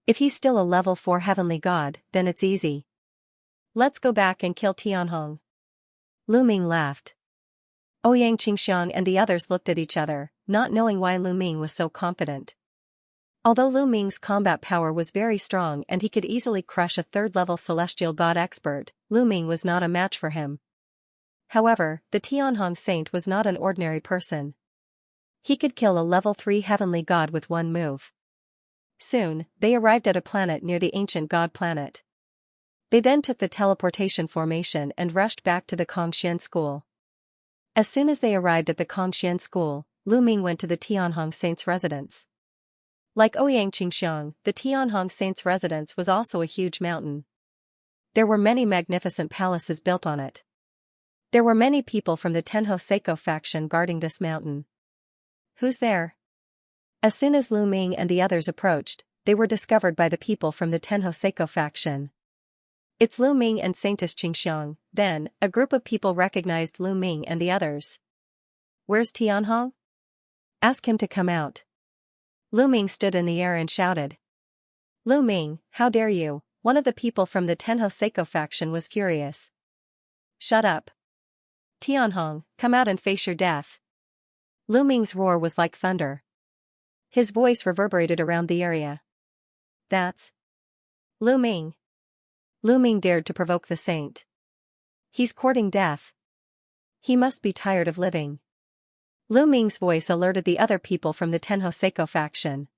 If he's still a level 4 heavenly god, then it's easy. Let's go back and kill Tianhong. Lu Ming laughed. Ouyang Qingxiang and the others looked at each other, not knowing why Lu Ming was so confident. Although Lu Ming's combat power was very strong and he could easily crush a third-level celestial god expert, Lu Ming was not a match for him. However, the Tianhong saint was not an ordinary person. He could kill a level 3 heavenly god with one move. Soon, they arrived at a planet near the ancient god planet. They then took the teleportation formation and rushed back to the Kongxian school. As soon as they arrived at the Kongxian school, Lu Ming went to the Tianhong saint's residence. Like Ouyang Qingxiang, the Tianhong saint's residence was also a huge mountain. There were many magnificent palaces built on it. There were many people from the Tenho Seiko faction guarding this mountain. Who's there? As soon as Lu Ming and the others approached, they were discovered by the people from the Tenho Seiko faction. It's Lu Ming and Saintess Qingxiang. Then, a group of people recognized Lu Ming and the others. Where's Tianhong? Ask him to come out. Lu Ming stood in the air and shouted. Lu Ming, how dare you? One of the people from the Tenho Seiko faction was furious. Shut up. Tianhong, come out and face your death. Lu Ming's roar was like thunder. His voice reverberated around the area. That's Lu Ming. Lu Ming dared to provoke the saint. He's courting death. He must be tired of living. Lu Ming's voice alerted the other people from the Tenho Seiko faction.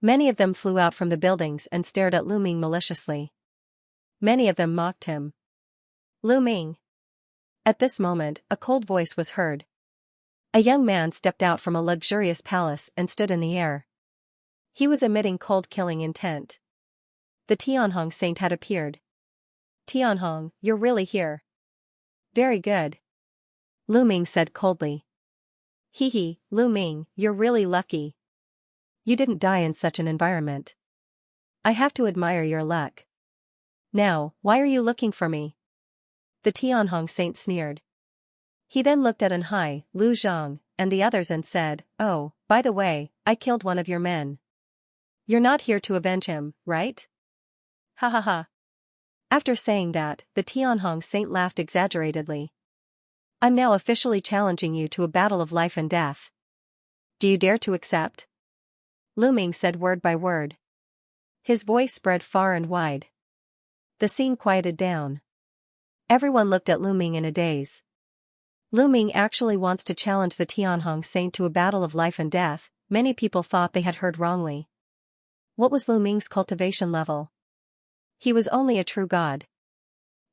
Many of them flew out from the buildings and stared at Lu Ming maliciously. Many of them mocked him. Lu Ming. At this moment, a cold voice was heard. A young man stepped out from a luxurious palace and stood in the air. He was emitting cold killing intent. The Tianhong saint had appeared. Tianhong, you're really here. Very good. Lu Ming said coldly. Hee, Lu Ming, you're really lucky. You didn't die in such an environment. I have to admire your luck. Now, why are you looking for me? The Tianhong saint sneered. He then looked at Anhai, Lu Zhang, and the others and said, Oh, by the way, I killed one of your men. You're not here to avenge him, right? Ha ha ha. After saying that, the Tianhong saint laughed exaggeratedly. I'm now officially challenging you to a battle of life and death. Do you dare to accept? Lu Ming said word by word. His voice spread far and wide. The scene quieted down. Everyone looked at Lu Ming in a daze. Lu Ming actually wants to challenge the Tianhong saint to a battle of life and death. Many people thought they had heard wrongly. What was Lu Ming's cultivation level? He was only a true god.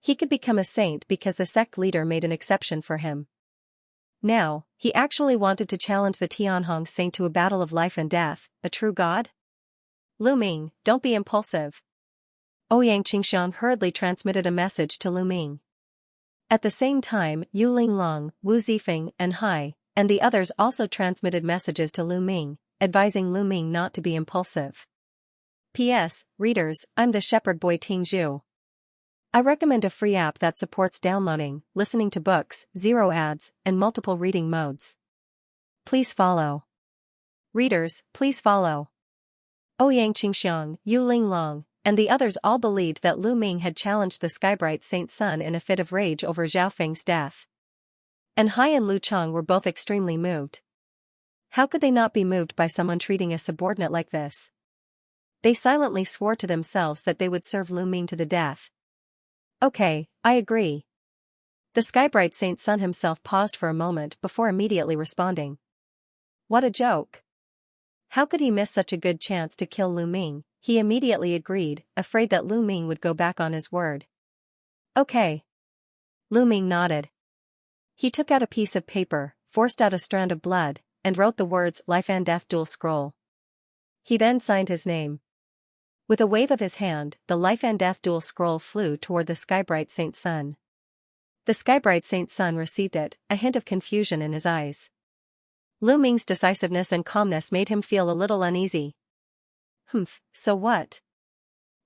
He could become a saint because the sect leader made an exception for him. Now, he actually wanted to challenge the Tianhong saint to a battle of life and death, a true god? Lu Ming, don't be impulsive. Ouyang Qingxiang hurriedly transmitted a message to Lu Ming. At the same time, Yu Linglong, Wu Zifeng, and Hai, and the others also transmitted messages to Lu Ming, advising Lu Ming not to be impulsive. P.S. Readers, I'm the shepherd boy Ting Zhu. I recommend a free app that supports downloading, listening to books, zero ads, and multiple reading modes. Please follow. Readers, please follow. Ouyang Qingxiang, Yu Linglong, and the others all believed that Lu Ming had challenged the Skybright Saint Sun in a fit of rage over Zhao Feng's death. And Hai and Lu Chang were both extremely moved. How could they not be moved by someone treating a subordinate like this? They silently swore to themselves that they would serve Lu Ming to the death. Okay, I agree. The Skybright Saint Sun himself paused for a moment before immediately responding. What a joke. How could he miss such a good chance to kill Lu Ming? He immediately agreed, afraid that Lu Ming would go back on his word. Okay. Lu Ming nodded. He took out a piece of paper, forced out a strand of blood, and wrote the words Life and Death Dual Scroll. He then signed his name. With a wave of his hand, the Life and Death Dual Scroll flew toward the Skybright Saint Sun. The Skybright Saint Sun received it, a hint of confusion in his eyes. Lu Ming's decisiveness and calmness made him feel a little uneasy. So what?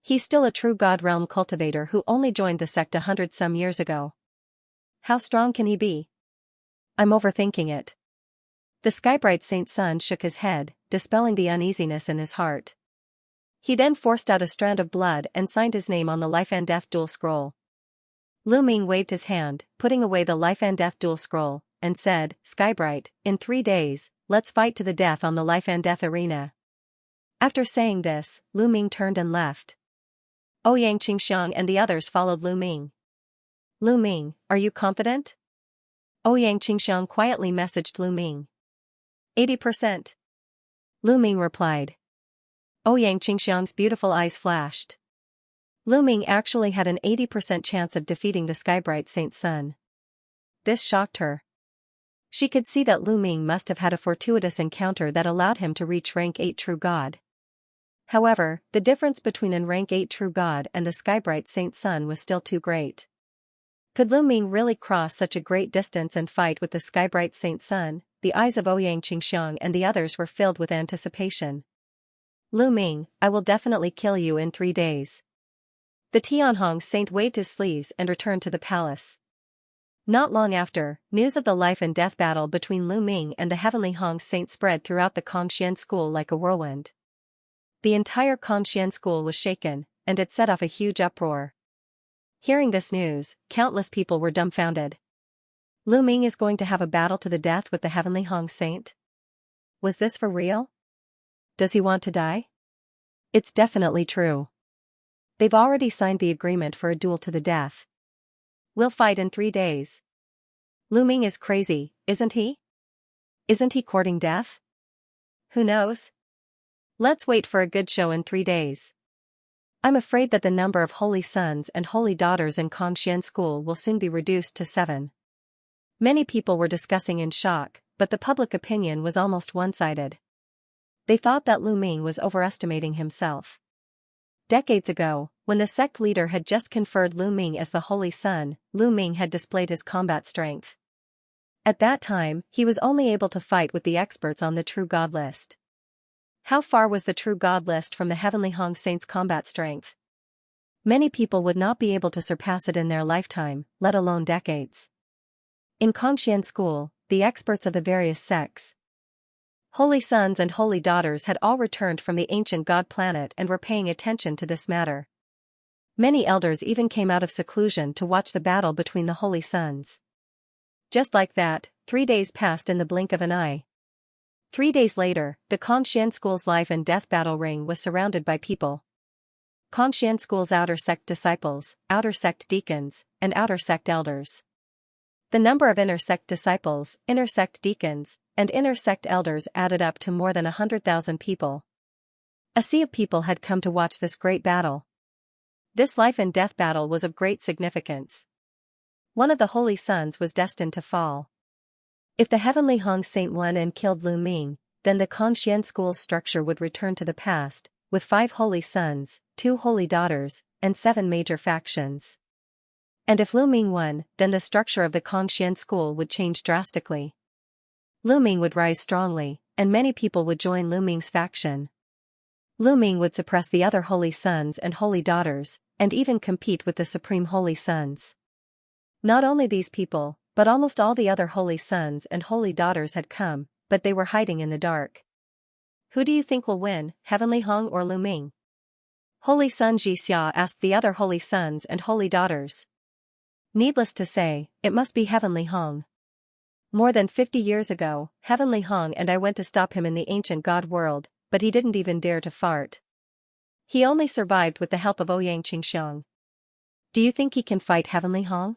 He's still a true God realm cultivator who only joined the sect 100-some years ago. How strong can he be? I'm overthinking it. The Skybright Saint Sun shook his head, dispelling the uneasiness in his heart. He then forced out a strand of blood and signed his name on the Life and Death Dual Scroll. Lu Ming waved his hand, putting away the Life and Death Dual Scroll, and said, Skybright, in 3 days, let's fight to the death on the Life and Death arena. After saying this, Lu Ming turned and left. Ouyang Qingxiang and the others followed Lu Ming. Lu Ming, are you confident? Ouyang Qingxiang quietly messaged Lu Ming. 80%. Lu Ming replied. Ouyang Qingxiang's beautiful eyes flashed. Lu Ming actually had an 80% chance of defeating the Skybright Saint Sun. This shocked her. She could see that Lu Ming must have had a fortuitous encounter that allowed him to reach rank 8 True God. However, the difference between an rank 8 True God and the Skybright Saint Sun was still too great. Could Lu Ming really cross such a great distance and fight with the Skybright Saint Sun? The eyes of Ouyang Qingxiang and the others were filled with anticipation. Lu Ming, I will definitely kill you in 3 days. The Tianhong Saint waved his sleeves and returned to the palace. Not long after, news of the life and death battle between Lu Ming and the Heavenly Hong Saint spread throughout the Kongxian school like a whirlwind. The entire Kongxian school was shaken, and it set off a huge uproar. Hearing this news, countless people were dumbfounded. Lu Ming is going to have a battle to the death with the Heavenly Hong Saint? Was this for real? Does he want to die? It's definitely true. They've already signed the agreement for a duel to the death. We'll fight in 3 days. Lu Ming is crazy, isn't he? Isn't he courting death? Who knows? Let's wait for a good show in 3 days. I'm afraid that the number of holy sons and holy daughters in Kongxian school will soon be reduced to 7. Many people were discussing in shock, but the public opinion was almost one-sided. They thought that Lu Ming was overestimating himself. Decades ago, when the sect leader had just conferred Lu Ming as the Holy Sun, Lu Ming had displayed his combat strength. At that time, he was only able to fight with the experts on the True God list. How far was the True God list from the Heavenly Hong Saint's combat strength? Many people would not be able to surpass it in their lifetime, let alone decades. In Kongxian school, the experts of the various sects, holy sons and holy daughters had all returned from the ancient god planet and were paying attention to this matter. Many elders even came out of seclusion to watch the battle between the holy sons. Just like that, 3 days passed in the blink of an eye. 3 days later, the Kongxian school's life and death battle ring was surrounded by people. Kongxian school's outer sect disciples, outer sect deacons, and outer sect elders. The number of inner sect disciples, inner sect deacons, and inner sect elders added up to more than 100,000 people. A sea of people had come to watch this great battle. This life and death battle was of great significance. One of the holy sons was destined to fall. If the Heavenly Hong Saint won and killed Lu Ming, then the Kongxian school's structure would return to the past, with 5 holy sons, 2 holy daughters, and 7 major factions. And if Lu Ming won, then the structure of the Kongxian school would change drastically. Lu Ming would rise strongly, and many people would join Lu Ming's faction. Lu Ming would suppress the other holy sons and holy daughters, and even compete with the supreme holy sons. Not only these people, but almost all the other holy sons and holy daughters had come, but they were hiding in the dark. Who do you think will win, Heavenly Hong or Lu Ming? Holy Sun Xianxia asked the other holy sons and holy daughters. Needless to say, it must be Heavenly Hong. More than 50 years ago, Heavenly Hong and I went to stop him in the ancient god world, but he didn't even dare to fart. He only survived with the help of Ouyang Qingxiang. Do you think he can fight Heavenly Hong?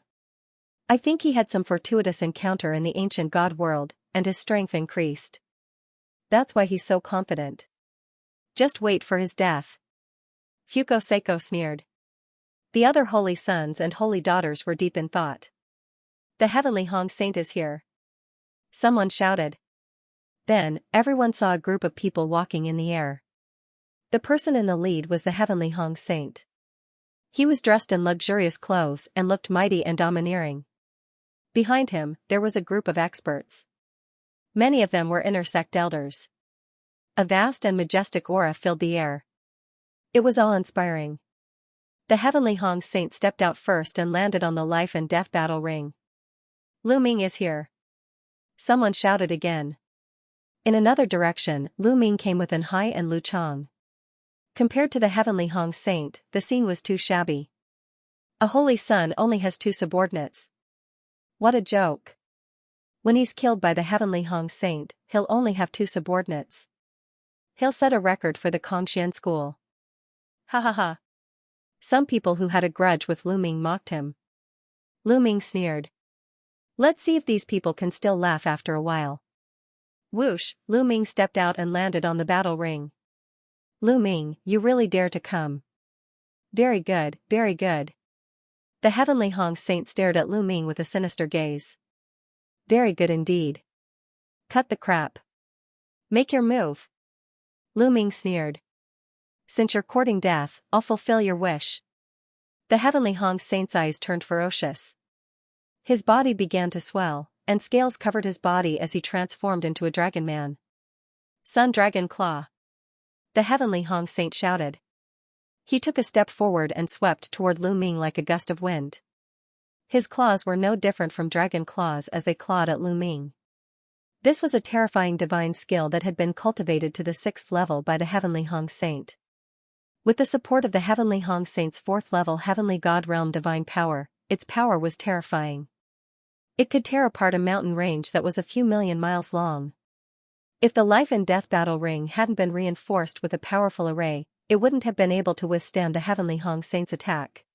I think he had some fortuitous encounter in the ancient god world, and his strength increased. That's why he's so confident. Just wait for his death. Fuko Seiko sneered. The other holy sons and holy daughters were deep in thought. The Heavenly Hong Saint is here. Someone shouted. Then, everyone saw a group of people walking in the air. The person in the lead was the Heavenly Hong Saint. He was dressed in luxurious clothes and looked mighty and domineering. Behind him, there was a group of experts. Many of them were inner sect elders. A vast and majestic aura filled the air. It was awe-inspiring. The Heavenly Hong Saint stepped out first and landed on the life and death battle ring. Lu Ming is here. Someone shouted again. In another direction, Lu Ming came with An Hai and Lu Chang. Compared to the Heavenly Hong Saint, the scene was too shabby. A holy son only has 2 subordinates. What a joke. When he's killed by the Heavenly Hong Saint, he'll only have 2 subordinates. He'll set a record for the Kongxian school. Ha ha ha. Some people who had a grudge with Lu Ming mocked him. Lu Ming sneered. Let's see if these people can still laugh after a while. Whoosh, Lu Ming stepped out and landed on the battle ring. Lu Ming, you really dare to come. Very good, very good. The Heavenly Hong Saint stared at Lu Ming with a sinister gaze. Very good indeed. Cut the crap. Make your move. Lu Ming sneered. Since you're courting death, I'll fulfill your wish. The Heavenly Hong Saint's eyes turned ferocious. His body began to swell, and scales covered his body as he transformed into a dragon man. Sun Dragon Claw. The Heavenly Hong Saint shouted. He took a step forward and swept toward Lu Ming like a gust of wind. His claws were no different from dragon claws as they clawed at Lu Ming. This was a terrifying divine skill that had been cultivated to the 6th level by the Heavenly Hong Saint. With the support of the Heavenly Hong Saint's 4th level Heavenly God Realm divine power, its power was terrifying. It could tear apart a mountain range that was a few million miles long. If the life and death battle ring hadn't been reinforced with a powerful array, it wouldn't have been able to withstand the Heavenly Hong Saint's attack.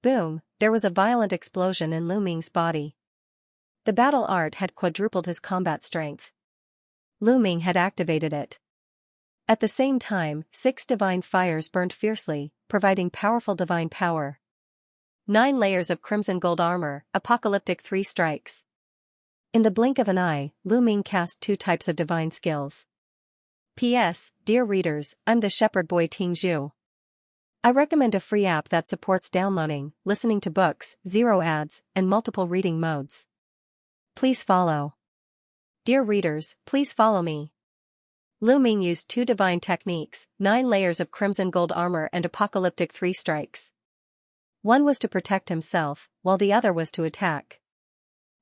Boom, there was a violent explosion in Lu Ming's body. The battle art had quadrupled his combat strength. Lu Ming had activated it. At the same time, 6 divine fires burned fiercely, providing powerful divine power. 9 layers of crimson gold armor, apocalyptic 3 strikes. In the blink of an eye, Lu Ming cast 2 types of divine skills. P.S. Dear readers, I'm the shepherd boy Ting Zhu. I recommend a free app that supports downloading, listening to books, 0 ads, and multiple reading modes. Please follow. Dear readers, please follow me. Lu Ming used 2 divine techniques, 9 layers of crimson gold armor and apocalyptic 3 strikes. One was to protect himself, while the other was to attack.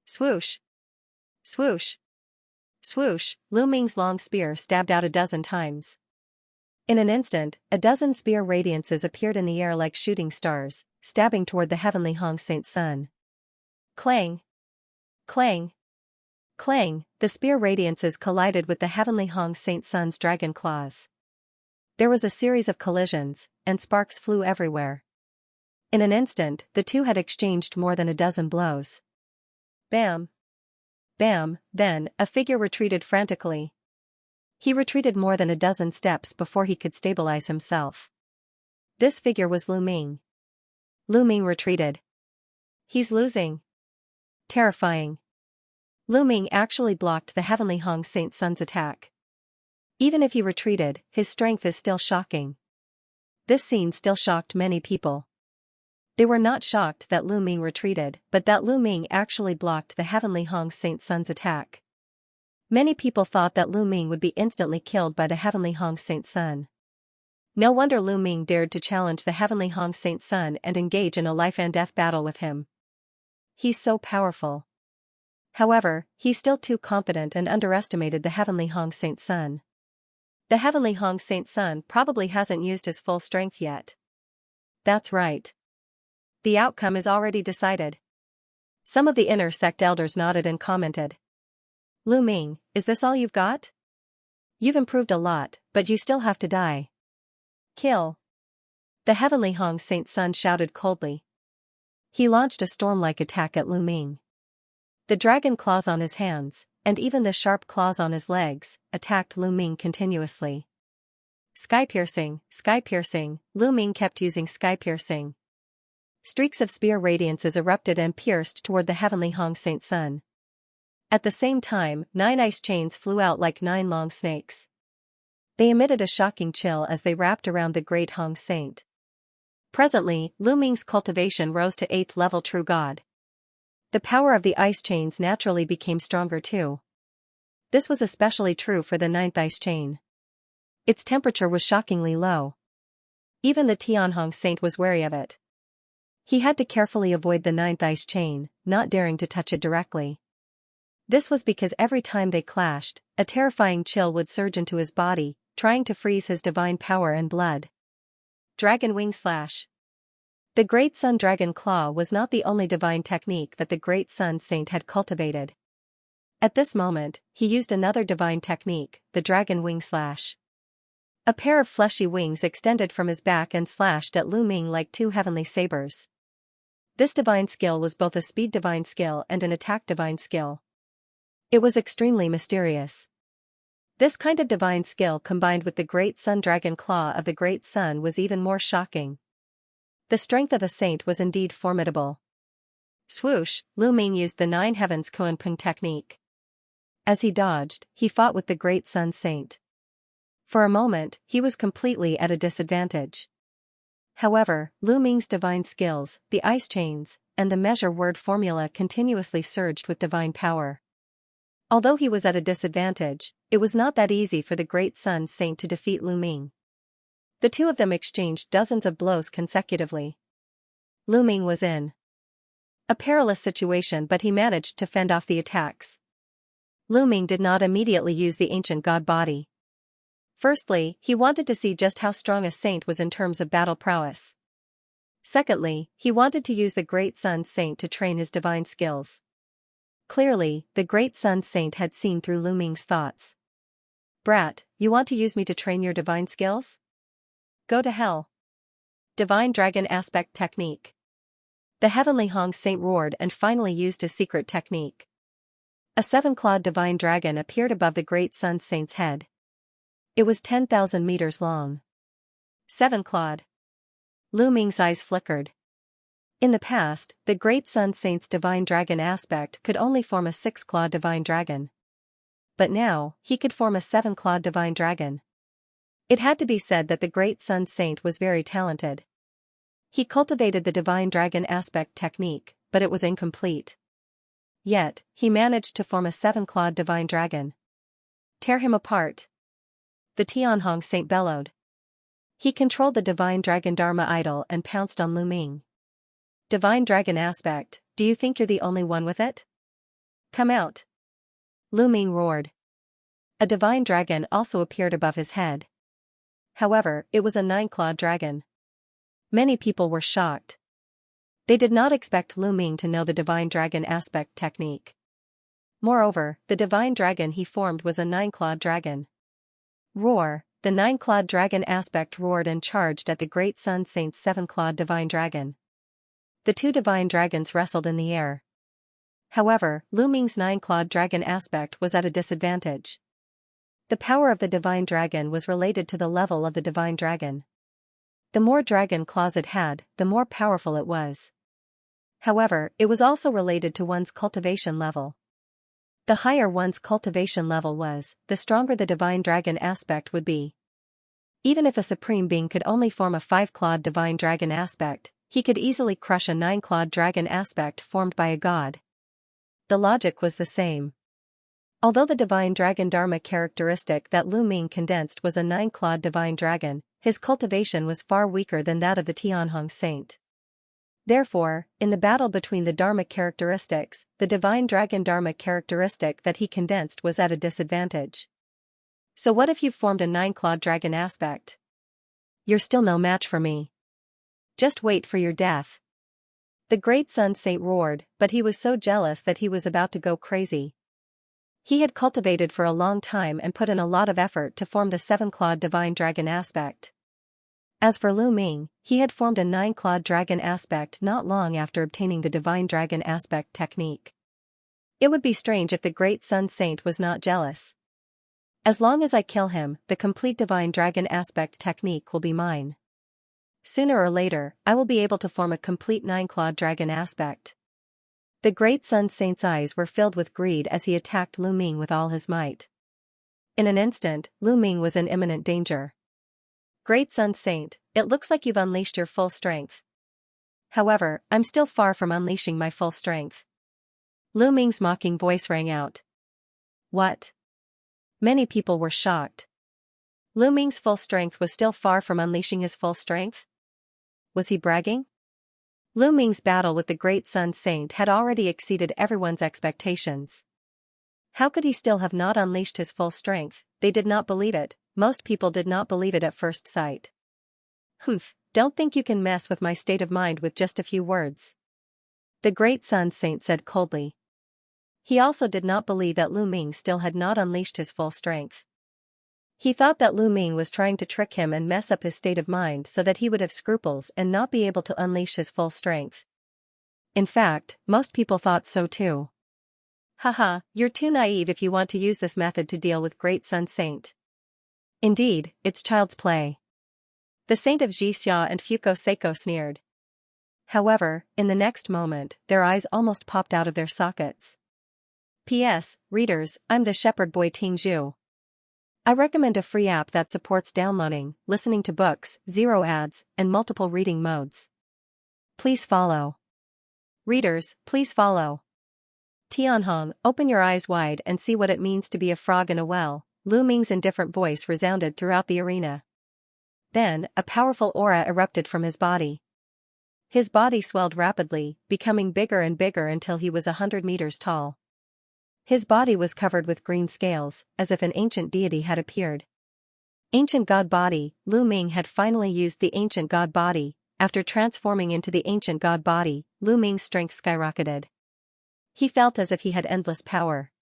Swoosh. Swoosh. Swoosh, Lu Ming's long spear stabbed out 12 times. In an instant, 12 spear radiances appeared in the air like shooting stars, stabbing toward the Heavenly Hong Saint's sun. Clang. Clang. Clang, the spear radiances collided with the Heavenly Hong Saint's sun's dragon claws. There was a series of collisions, and sparks flew everywhere. In an instant, the two had exchanged more than 12 blows. Bam! Bam! Then, a figure retreated frantically. He retreated more than 12 steps before he could stabilize himself. This figure was Lu Ming. Lu Ming retreated. He's losing. Terrifying. Lu Ming actually blocked the Heavenly Hong Saint Sun's attack. Even if he retreated, his strength is still shocking. This scene still shocked many people. They were not shocked that Lu Ming retreated, but that Lu Ming actually blocked the Heavenly Hong Saint Sun's attack. Many people thought that Lu Ming would be instantly killed by the Heavenly Hong Saint Sun. No wonder Lu Ming dared to challenge the Heavenly Hong Saint Sun and engage in a life and death battle with him. He's so powerful. However, he's still too confident and underestimated the Heavenly Hong Saint Sun. The Heavenly Hong Saint Sun probably hasn't used his full strength yet. That's right. The outcome is already decided. Some of the inner sect elders nodded and commented. Lu Ming, is this all you've got? You've improved a lot, but you still have to die. Kill. The heavenly Hong Saint Sun shouted coldly. He launched a storm-like attack at Lu Ming. The dragon claws on his hands, and even the sharp claws on his legs, attacked Lu Ming continuously. Sky-piercing, Lu Ming kept using sky-piercing. Streaks of spear radiances erupted and pierced toward the heavenly Hong Saint Sun. At the same time, 9 ice chains flew out like 9 long snakes. They emitted a shocking chill as they wrapped around the great Hong Saint. Presently, Lu Ming's cultivation rose to 8th level True God. The power of the ice chains naturally became stronger too. This was especially true for the 9th ice chain. Its temperature was shockingly low. Even the Tianhong Saint was wary of it. He had to carefully avoid the 9th ice chain, not daring to touch it directly. This was because every time they clashed, a terrifying chill would surge into his body, trying to freeze his divine power and blood. Dragon Wing Slash. The Great Sun Dragon Claw was not the only divine technique that the Great Sun Saint had cultivated. At this moment, he used another divine technique, the Dragon Wing Slash. A pair of fleshy wings extended from his back and slashed at Lu Ming like 2 heavenly sabers. This divine skill was both a speed divine skill and an attack divine skill. It was extremely mysterious. This kind of divine skill combined with the Great Sun Dragon Claw of the Great Sun was even more shocking. The strength of a saint was indeed formidable. Swoosh, Lu Ming used the 9 Heavens Kuan-Pung technique. As he dodged, he fought with the Great Sun Saint. For a moment, he was completely at a disadvantage. However, Lu Ming's divine skills, the ice chains, and the measure word formula continuously surged with divine power. Although he was at a disadvantage, it was not that easy for the Great Sun Saint to defeat Lu Ming. The two of them exchanged dozens of blows consecutively. Lu Ming was in a perilous situation, but he managed to fend off the attacks. Lu Ming did not immediately use the ancient god body. Firstly, he wanted to see just how strong a saint was in terms of battle prowess. Secondly, he wanted to use the Great Sun Saint to train his divine skills. Clearly, the Great Sun Saint had seen through Lu Ming's thoughts. Brat, you want to use me to train your divine skills? Go to hell. Divine Dragon Aspect Technique. The heavenly Hong Saint roared and finally used his secret technique. A 7-clawed divine dragon appeared above the Great Sun Saint's head. It was 10,000 meters long. 7-clawed. Lu Ming's eyes flickered. In the past, the Great Sun Saint's divine dragon aspect could only form a 6-clawed divine dragon. But now, he could form a 7-clawed divine dragon. It had to be said that the Great Sun Saint was very talented. He cultivated the divine dragon aspect technique, but it was incomplete. Yet, he managed to form a 7-clawed divine dragon. Tear him apart. The Tianhong Saint bellowed. He controlled the divine dragon Dharma idol and pounced on Lu Ming. Divine dragon aspect, do you think you're the only one with it? Come out. Lu Ming roared. A divine dragon also appeared above his head. However, it was a 9-clawed dragon. Many people were shocked. They did not expect Lu Ming to know the divine dragon aspect technique. Moreover, the divine dragon he formed was a 9-clawed dragon. Roar, the 9-clawed dragon aspect roared and charged at the Great Sun Saint's 7-clawed divine dragon. The two divine dragons wrestled in the air. However, Lu Ming's 9-clawed dragon aspect was at a disadvantage. The power of the divine dragon was related to the level of the divine dragon. The more dragon claws it had, the more powerful it was. However, it was also related to one's cultivation level. The higher one's cultivation level was, the stronger the divine dragon aspect would be. Even if a supreme being could only form a 5-clawed divine dragon aspect, he could easily crush a 9-clawed dragon aspect formed by a god. The logic was the same. Although the divine dragon Dharma characteristic that Lu Ming condensed was a 9-clawed divine dragon, his cultivation was far weaker than that of the Tianhong Saint. Therefore, in the battle between the Dharma characteristics, the divine dragon Dharma characteristic that he condensed was at a disadvantage. So what if you've formed a 9-clawed dragon aspect? You're still no match for me. Just wait for your death. The Great Sun Saint roared, but he was so jealous that he was about to go crazy. He had cultivated for a long time and put in a lot of effort to form the 7-clawed divine dragon aspect. As for Lu Ming, he had formed a 9-clawed dragon aspect not long after obtaining the divine dragon aspect technique. It would be strange if the great Sun Saint was not jealous. As long as I kill him, the complete divine dragon aspect technique will be mine. Sooner or later, I will be able to form a complete 9-clawed dragon aspect. The great Sun Saint's eyes were filled with greed as he attacked Lu Ming with all his might. In an instant, Lu Ming was in imminent danger. Great Sun Saint, it looks like you've unleashed your full strength. However, I'm still far from unleashing my full strength. Lu Ming's mocking voice rang out. What? Many people were shocked. Lu Ming's full strength was still far from unleashing his full strength? Was he bragging? Lu Ming's battle with the great Sun Saint had already exceeded everyone's expectations. How could he still have not unleashed his full strength? They did not believe it. Most people did not believe it at first sight. Humph, don't think you can mess with my state of mind with just a few words. The great Sun Saint said coldly. He also did not believe that Lu Ming still had not unleashed his full strength. He thought that Lu Ming was trying to trick him and mess up his state of mind so that he would have scruples and not be able to unleash his full strength. In fact, most people thought so too. Haha, you're too naive if you want to use this method to deal with great Sun Saint. Indeed, it's child's play. The saint of Xianxia and Fuko Seiko sneered. However, in the next moment, their eyes almost popped out of their sockets. P.S. Readers, I'm the shepherd boy Ting Zhu. I recommend a free app that supports downloading, listening to books, 0 ads, and multiple reading modes. Please follow. Readers, please follow. Tianhong, open your eyes wide and see what it means to be a frog in a well. Lu Ming's indifferent voice resounded throughout the arena. Then, a powerful aura erupted from his body. His body swelled rapidly, becoming bigger and bigger until he was 100 meters tall. His body was covered with green scales, as if an ancient deity had appeared. Ancient God Body. Lu Ming had finally used the ancient God Body. After transforming into the ancient God Body, Lu Ming's strength skyrocketed. He felt as if he had endless power.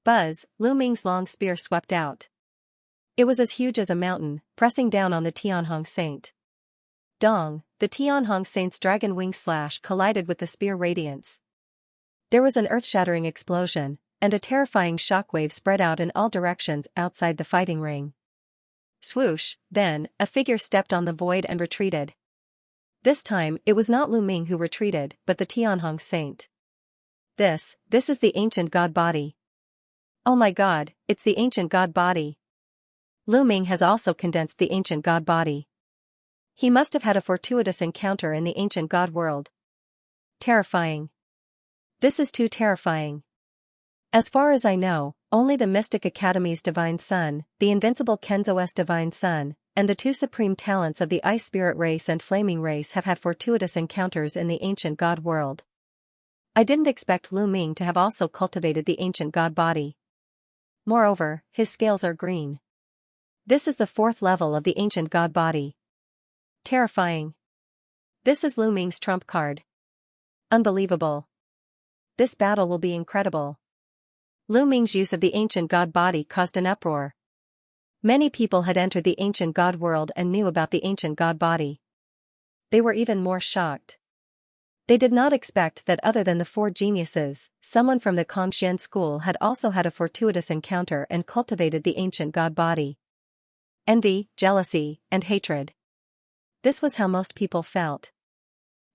Buzz, Lu Ming's long spear swept out. It was as huge as a mountain, pressing down on the Tianhong Saint. Dong, the Tianhong Saint's dragon wing slash collided with the spear radiance. There was an earth-shattering explosion, and a terrifying shockwave spread out in all directions outside the fighting ring. Swoosh, then, a figure stepped on the void and retreated. This time, it was not Lu Ming who retreated, but the Tianhong Saint. This is the ancient God Body. Oh my god, it's the ancient God Body. Lu Ming has also condensed the ancient God Body. He must have had a fortuitous encounter in the ancient God world. Terrifying. This is too terrifying. As far as I know, only the Mystic Academy's Divine Sun, the invincible Kenzo's Divine Sun, and the 2 supreme talents of the Ice Spirit race and Flaming race have had fortuitous encounters in the ancient God world. I didn't expect Lu Ming to have also cultivated the ancient God Body. Moreover, his scales are green. This is the 4th level of the ancient God Body. Terrifying. This is Lu Ming's trump card. Unbelievable. This battle will be incredible. Lu Ming's use of the ancient God Body caused an uproar. Many people had entered the ancient God world and knew about the ancient God Body. They were even more shocked. They did not expect that other than the 4 geniuses, someone from the Kongxian school had also had a fortuitous encounter and cultivated the ancient God Body. Envy, jealousy, and hatred. This was how most people felt.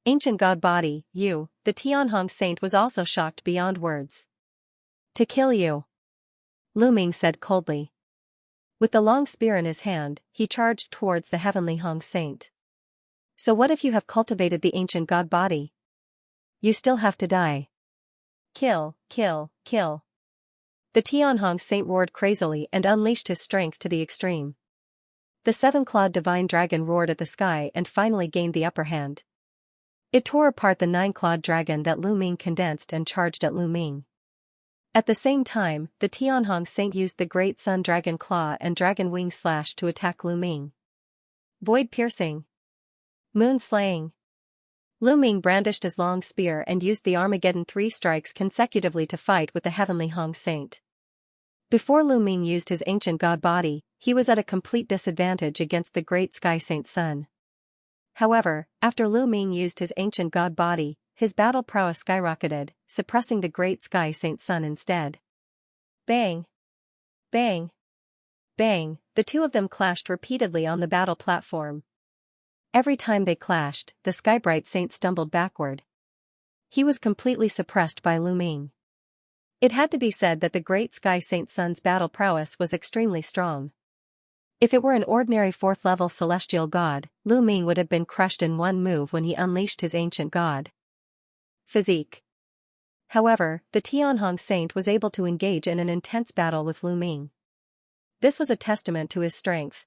Ancient God Body, you, the Tianhong Saint was also shocked beyond words. To kill you. Lu Ming said coldly. With the long spear in his hand, he charged towards the heavenly Hong Saint. So what if you have cultivated the ancient God Body? You still have to die. Kill, kill, kill. The Tianhong Saint roared crazily and unleashed his strength to the extreme. The 7-clawed divine dragon roared at the sky and finally gained the upper hand. It tore apart the 9-clawed dragon that Lu Ming condensed and charged at Lu Ming. At the same time, the Tianhong Saint used the Great Sun Dragon Claw and Dragon Wing Slash to attack Lu Ming. Void Piercing. Moon Slaying. Lu Ming brandished his long spear and used the Armageddon 3 strikes consecutively to fight with the heavenly Hong Saint. Before Lu Ming used his ancient god body, he was at a complete disadvantage against the great Sky Saint Sun. However, after Lu Ming used his ancient god body, his battle prowess skyrocketed, suppressing the great Sky Saint Sun instead. Bang! Bang! Bang! The two of them clashed repeatedly on the battle platform. Every time they clashed, the Skybright Saint stumbled backward. He was completely suppressed by Lu Ming. It had to be said that the great Sky Saint Sun's battle prowess was extremely strong. If it were an ordinary 4th-level celestial god, Lu Ming would have been crushed in one move when he unleashed his ancient god physique. However, the Tianhong Saint was able to engage in an intense battle with Lu Ming. This was a testament to his strength.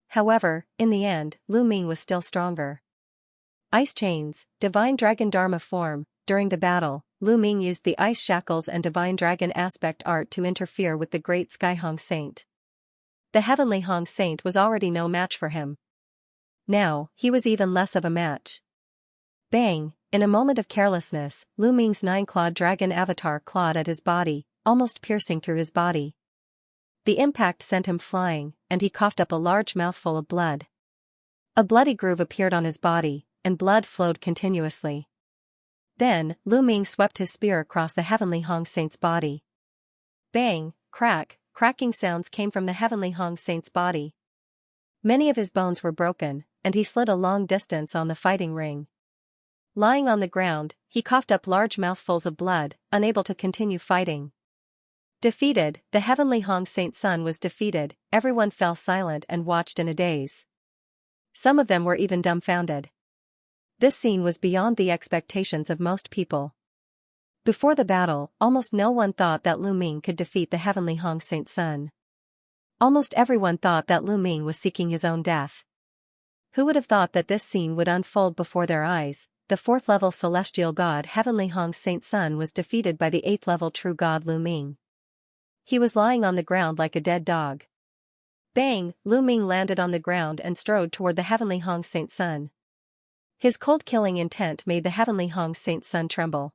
However, in the end, Lu Ming was still stronger. Ice Chains, Divine Dragon Dharma form. During the battle, Lu Ming used the Ice Shackles and Divine Dragon Aspect art to interfere with the great Sky Hong Saint. The Heavenly Hong Saint was already no match for him. Now, he was even less of a match. Bang! In a moment of carelessness, Lu Ming's 9-clawed dragon avatar clawed at his body, almost piercing through his body. The impact sent him flying, and he coughed up a large mouthful of blood. A bloody groove appeared on his body, and blood flowed continuously. Then, Lu Ming swept his spear across the Heavenly Hong Saint's body. Bang! Crack! Cracking sounds came from the Heavenly Hong Saint's body. Many of his bones were broken, and he slid a long distance on the fighting ring. Lying on the ground, he coughed up large mouthfuls of blood, unable to continue fighting. Defeated, the Heavenly Hong Saint Sun was defeated. Everyone fell silent and watched in a daze. Some of them were even dumbfounded. This scene was beyond the expectations of most people. Before the battle, almost no one thought that Lu Ming could defeat the Heavenly Hong Saint Sun. Almost everyone thought that Lu Ming was seeking his own death. Who would have thought that this scene would unfold before their eyes? The 4th-level celestial god Heavenly Hong Saint Sun was defeated by the 8th-level true god Lu Ming. He was lying on the ground like a dead dog. Bang! Lu Ming landed on the ground and strode toward the Heavenly Hong Saint Sun. His cold killing intent made the Heavenly Hong Saint Sun tremble.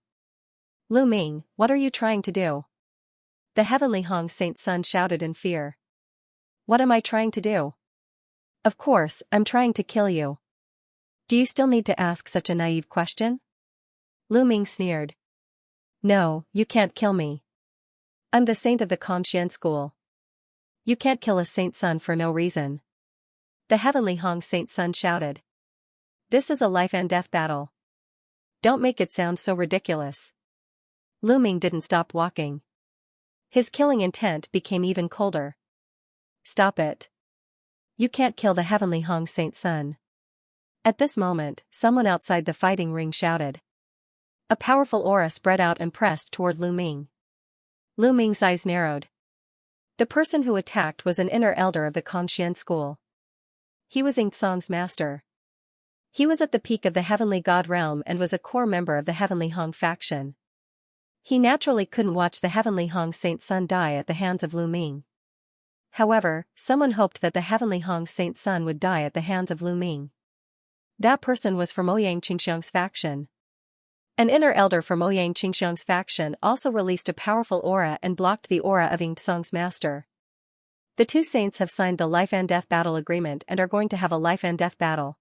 Lu Ming, what are you trying to do? The Heavenly Hong Saint Sun shouted in fear. What am I trying to do? Of course, I'm trying to kill you. Do you still need to ask such a naive question? Lu Ming sneered. No, you can't kill me. I'm the saint of the Contian school. You can't kill a Saint Sun for no reason. The Heavenly Hong Saint Sun shouted. This is a life and death battle. Don't make it sound so ridiculous. Lu Ming didn't stop walking. His killing intent became even colder. Stop it. You can't kill the Heavenly Hong Saint Sun. At this moment, someone outside the fighting ring shouted. A powerful aura spread out and pressed toward Lu Ming. Lu Ming's eyes narrowed. The person who attacked was an inner elder of the Contian school. He was Xianxia's master. He was at the peak of the heavenly god realm and was a core member of the Heavenly Hong faction. He naturally couldn't watch the Heavenly Hong Saint Sun die at the hands of Lu Ming. However, someone hoped that the Heavenly Hong Saint Sun would die at the hands of Lu Ming. That person was from Ouyang Qingxiang's faction. An inner elder from Ouyang Qingxiang's faction also released a powerful aura and blocked the aura of Xianxia's master. The two saints have signed the life and death battle agreement and are going to have a life and death battle.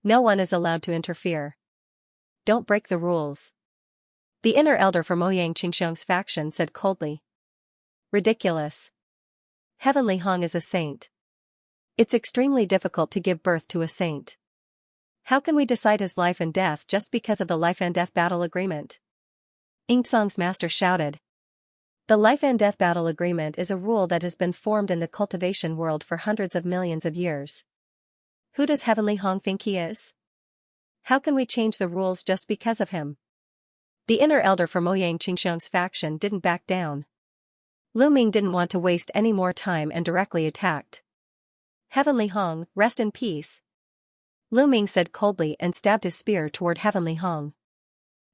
No one is allowed to interfere. Don't break the rules. The inner elder from Ouyang Qingxiang's faction said coldly. Ridiculous. Heavenly Hong is a saint. It's extremely difficult to give birth to a saint. How can we decide his life and death just because of the life and death battle agreement? Xianxia's master shouted. The life and death battle agreement is a rule that has been formed in the cultivation world for hundreds of millions of years. Who does Heavenly Hong think he is? How can we change the rules just because of him? The inner elder from Ouyang Qingxiang's faction didn't back down. Lu Ming didn't want to waste any more time and directly attacked. Heavenly Hong, rest in peace. Lu Ming said coldly and stabbed his spear toward Heavenly Hong.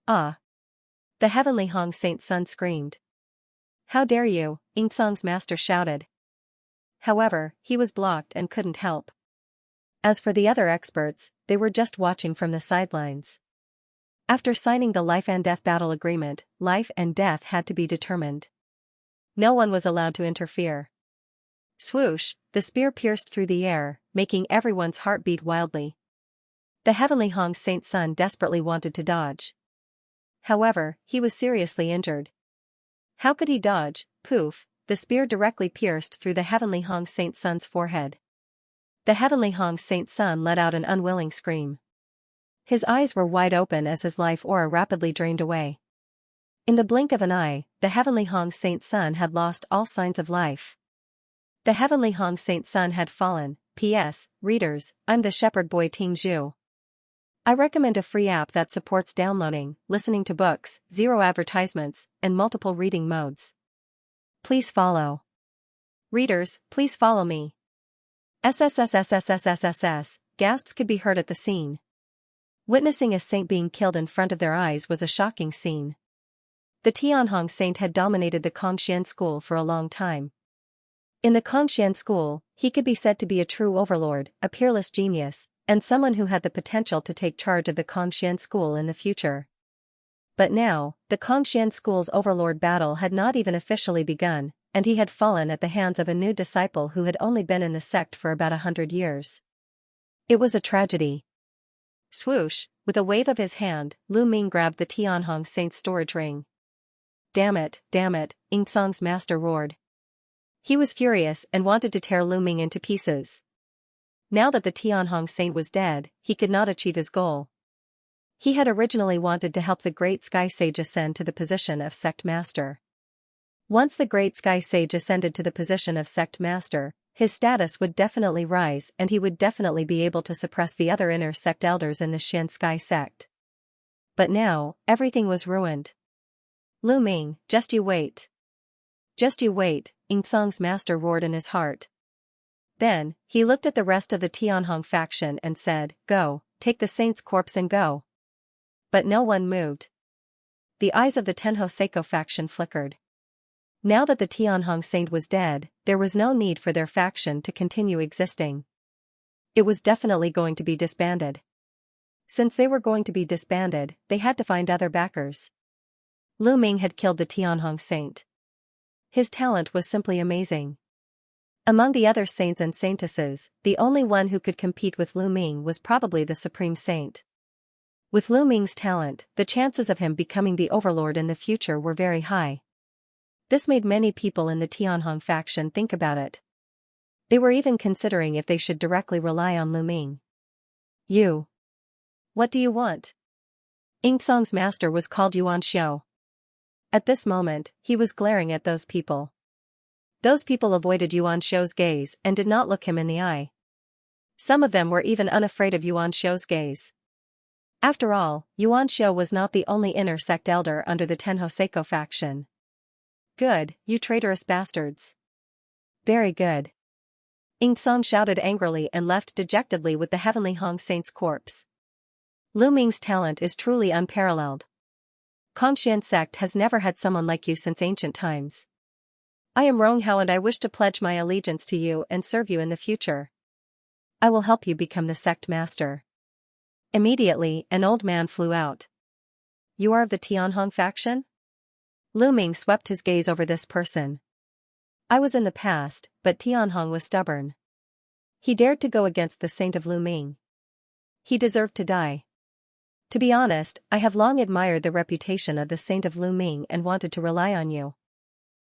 Ah! The Heavenly Hong Saint Sun screamed. How dare you, Xianxia's master shouted. However, he was blocked and couldn't help. As for the other experts, they were just watching from the sidelines. After signing the life and death battle agreement, life and death had to be determined. No one was allowed to interfere. Swoosh, the spear pierced through the air, making everyone's heart beat wildly. The heavenly Hong Saint's son desperately wanted to dodge. However, he was seriously injured. How could he dodge? Poof, the spear directly pierced through the heavenly Hong Saint's son's forehead. The heavenly Hong Saint's son let out an unwilling scream. His eyes were wide open as his life aura rapidly drained away. In the blink of an eye, the heavenly Hong Saint's son had lost all signs of life. The heavenly Hong Saint's son had fallen. P.S. Readers, I'm the shepherd boy Ting Zhu. I recommend a free app that supports downloading, listening to books, zero advertisements, and multiple reading modes. Please follow. Readers, please follow me. SSSSSSSSS, gasps could be heard at the scene. Witnessing a saint being killed in front of their eyes was a shocking scene. The Tianhong saint had dominated the Kongxian school for a long time. In the Kongxian school, he could be said to be a true overlord, a peerless genius, and someone who had the potential to take charge of the Kongxian school in the future. But now, the Kongxian school's overlord battle had not even officially begun, and he had fallen at the hands of a new disciple who had only been in the sect for about 100 years. It was a tragedy. Swoosh, with a wave of his hand, Lu Ming grabbed the Tianhong saint's storage ring. Damn it, Ying Song's master roared. He was furious and wanted to tear Lu Ming into pieces. Now that the Tianhong saint was dead, he could not achieve his goal. He had originally wanted to help the great sky sage ascend to the position of sect master. Once the great sky sage ascended to the position of sect master, his status would definitely rise and he would definitely be able to suppress the other inner sect elders in the Xianxia sect. But now, everything was ruined. Lu Ming, just you wait. Just you wait, Ying Song's master roared in his heart. Then, he looked at the rest of the Tianhong faction and said, "Go, take the saint's corpse and go." But no one moved. The eyes of the Tenho Seiko faction flickered. Now that the Tianhong saint was dead, there was no need for their faction to continue existing. It was definitely going to be disbanded. Since they were going to be disbanded, they had to find other backers. Lu Ming had killed the Tianhong saint. His talent was simply amazing. Among the other saints and saintesses, the only one who could compete with Lu Ming was probably the Supreme Saint. With Lu Ming's talent, the chances of him becoming the overlord in the future were very high. This made many people in the Tianhong faction think about it. They were even considering if they should directly rely on Lu Ming. You. What do you want? Ying Song's master was called Yuan Xiao. At this moment, he was glaring at those people. Those people avoided Yuan Xiao's gaze and did not look him in the eye. Some of them were even unafraid of Yuan Xiao's gaze. After all, Yuan Xiao was not the only inner sect elder under the Tenho Seiko faction. Good, you traitorous bastards. Very good. Ying Song shouted angrily and left dejectedly with the heavenly Hong Saint's corpse. Lu Ming's talent is truly unparalleled. Kongxian sect has never had someone like you since ancient times. I am Ronghao and I wish to pledge my allegiance to you and serve you in the future. I will help you become the sect master. Immediately, an old man flew out. You are of the Tianhong faction? Lu Ming swept his gaze over this person. I was in the past, but Tianhong was stubborn. He dared to go against the saint of Lu Ming. He deserved to die. To be honest, I have long admired the reputation of the saint of Lu Ming and wanted to rely on you.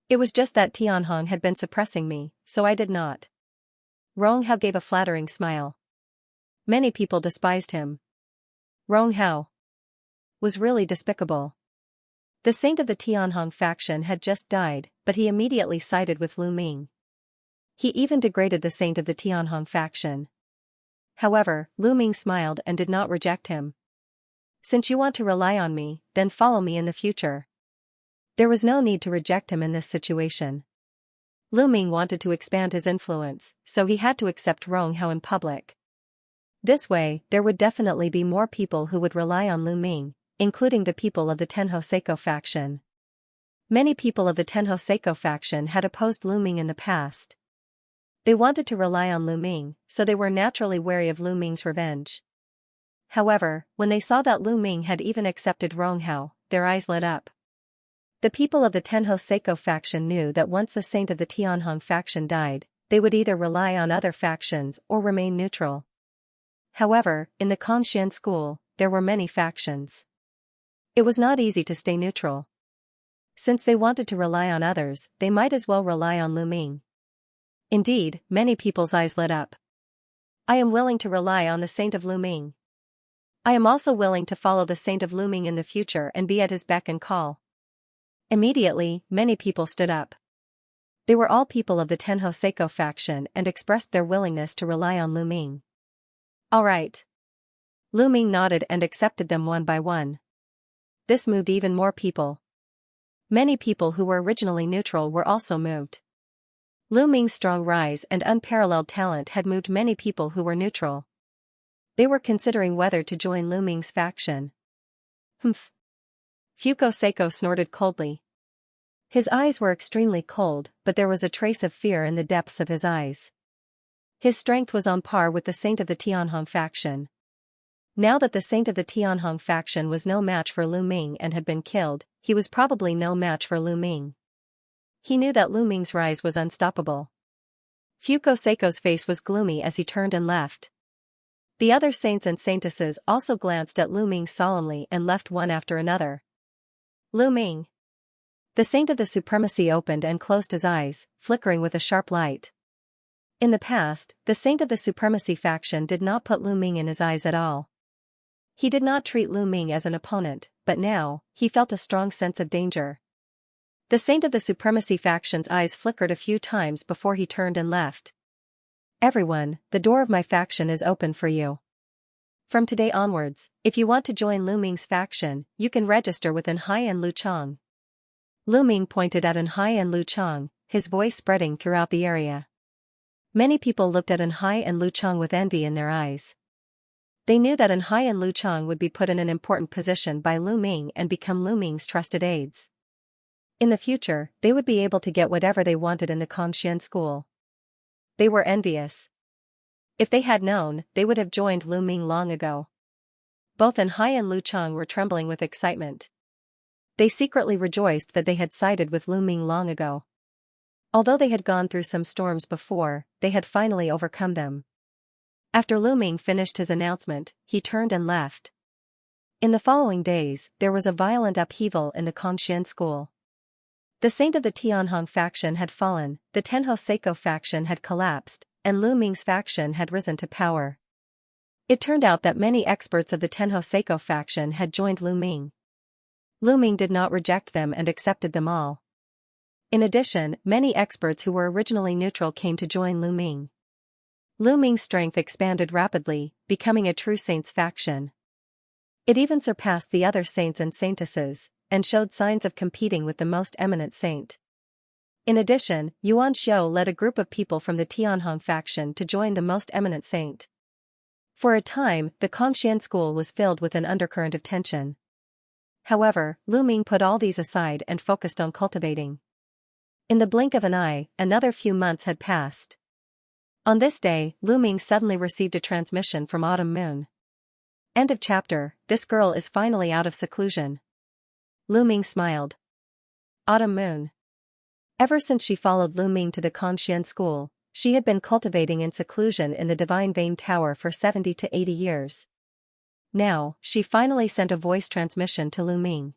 It was just that Tianhong had been suppressing me, so I did not. Ronghao gave a flattering smile. Many people despised him. Ronghao was really despicable. The saint of the Tianhong faction had just died, but he immediately sided with Lu Ming. He even degraded the saint of the Tianhong faction. However, Lu Ming smiled and did not reject him. Since you want to rely on me, then follow me in the future. There was no need to reject him in this situation. Lu Ming wanted to expand his influence, so he had to accept Ronghao in public. This way, there would definitely be more people who would rely on Lu Ming, including the people of the Tenho Seiko faction. Many people of the Tenho Seiko faction had opposed Lu Ming in the past. They wanted to rely on Lu Ming, so they were naturally wary of Lu Ming's revenge. However, when they saw that Lu Ming had even accepted Ronghao, their eyes lit up. The people of the Tenho Seiko faction knew that once the saint of the Tianhong faction died, they would either rely on other factions or remain neutral. However, in the Conxian school, there were many factions. It was not easy to stay neutral. Since they wanted to rely on others, they might as well rely on Lu Ming. Indeed, many people's eyes lit up. I am willing to rely on the saint of Lu Ming. I am also willing to follow the saint of Lu Ming in the future and be at his beck and call. Immediately, many people stood up. They were all people of the Tenho Seiko faction and expressed their willingness to rely on Lu Ming. All right. Lu Ming nodded and accepted them one by one. This moved even more people. Many people who were originally neutral were also moved. Lu Ming's strong rise and unparalleled talent had moved many people who were neutral. They were considering whether to join Lu Ming's faction. Humph. Fuko Seiko snorted coldly. His eyes were extremely cold, but there was a trace of fear in the depths of his eyes. His strength was on par with the saint of the Tianhong faction. Now that the saint of the Tianhong faction was no match for Lu Ming and had been killed, he was probably no match for Lu Ming. He knew that Lu Ming's rise was unstoppable. Fuko Seiko's face was gloomy as he turned and left. The other saints and saintesses also glanced at Lu Ming solemnly and left one after another. Lu Ming. The saint of the supremacy opened and closed his eyes, flickering with a sharp light. In the past, the saint of the supremacy faction did not put Lu Ming in his eyes at all. He did not treat Lu Ming as an opponent, but now, he felt a strong sense of danger. The saint of the supremacy faction's eyes flickered a few times before he turned and left. Everyone, the door of my faction is open for you. From today onwards, if you want to join Lu Ming's faction, you can register with Enhai and Lu Chang. Lu Ming pointed at Enhai and Lu Chang, his voice spreading throughout the area. Many people looked at Enhai and Lu Chang with envy in their eyes. They knew that Enhai and Lu Chang would be put in an important position by Lu Ming and become Lu Ming's trusted aides. In the future, they would be able to get whatever they wanted in the Conxian school. They were envious. If they had known, they would have joined Lu Ming long ago. Both Enhai and Lu Chang were trembling with excitement. They secretly rejoiced that they had sided with Lu Ming long ago. Although they had gone through some storms before, they had finally overcome them. After Lu Ming finished his announcement, he turned and left. In the following days, there was a violent upheaval in the Conxian school. The saint of the Tianhong faction had fallen, the Tenho Seiko faction had collapsed, and Lu Ming's faction had risen to power. It turned out that many experts of the Tenho Seiko faction had joined Lu Ming. Lu Ming did not reject them and accepted them all. In addition, many experts who were originally neutral came to join Lu Ming. Lu Ming's strength expanded rapidly, becoming a true saints faction. It even surpassed the other saints and saintesses, and showed signs of competing with the most eminent saint. In addition, Yuan Xiao led a group of people from the Tianhong faction to join the most eminent saint. For a time, the Conxian school was filled with an undercurrent of tension. However, Lu Ming put all these aside and focused on cultivating. In the blink of an eye, another few months had passed. On this day, Lu Ming suddenly received a transmission from Autumn Moon. End of chapter. This girl is finally out of seclusion. Lu Ming smiled. Autumn Moon. Ever since she followed Lu Ming to the Conxian school, she had been cultivating in seclusion in the Divine Vein Tower for 70 to 80 years. Now, she finally sent a voice transmission to Lu Ming.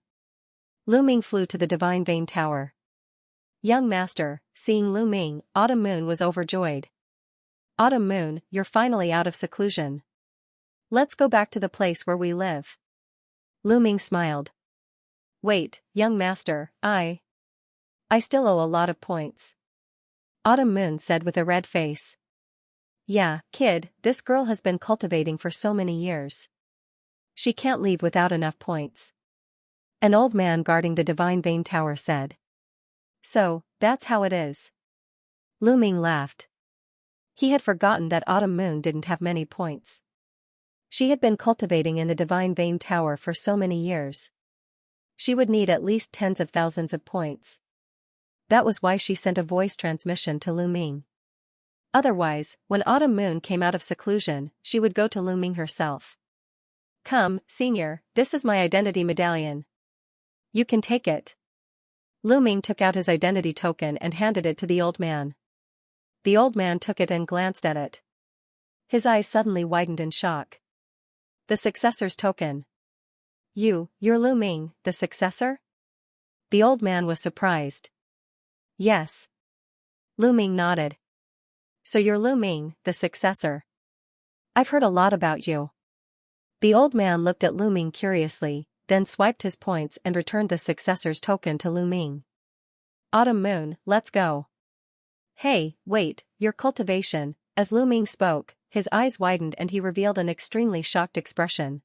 Lu Ming flew to the Divine Vein Tower. Young master, seeing Lu Ming, Autumn Moon was overjoyed. Autumn Moon, you're finally out of seclusion. Let's go back to the place where we live. Lu Ming smiled. Wait, young master, I still owe a lot of points. Autumn Moon said with a red face. Yeah, kid, this girl has been cultivating for so many years. She can't leave without enough points. An old man guarding the Divine Vein Tower said. So, that's how it is. Lu Ming laughed. He had forgotten that Autumn Moon didn't have many points. She had been cultivating in the Divine Vein Tower for so many years. She would need at least tens of thousands of points. That was why she sent a voice transmission to Lu Ming. Otherwise, when Autumn Moon came out of seclusion, she would go to Lu Ming herself. Come, senior, this is my identity medallion. You can take it. Lu Ming took out his identity token and handed it to the old man. The old man took it and glanced at it. His eyes suddenly widened in shock. The successor's token. You're Lu Ming, the successor? The old man was surprised. Yes. Lu Ming nodded. So you're Lu Ming, the successor. I've heard a lot about you. The old man looked at Lu Ming curiously, then swiped his points and returned the successor's token to Lu Ming. Autumn Moon, let's go. Hey, wait, your cultivation. As Lu Ming spoke, his eyes widened and he revealed an extremely shocked expression.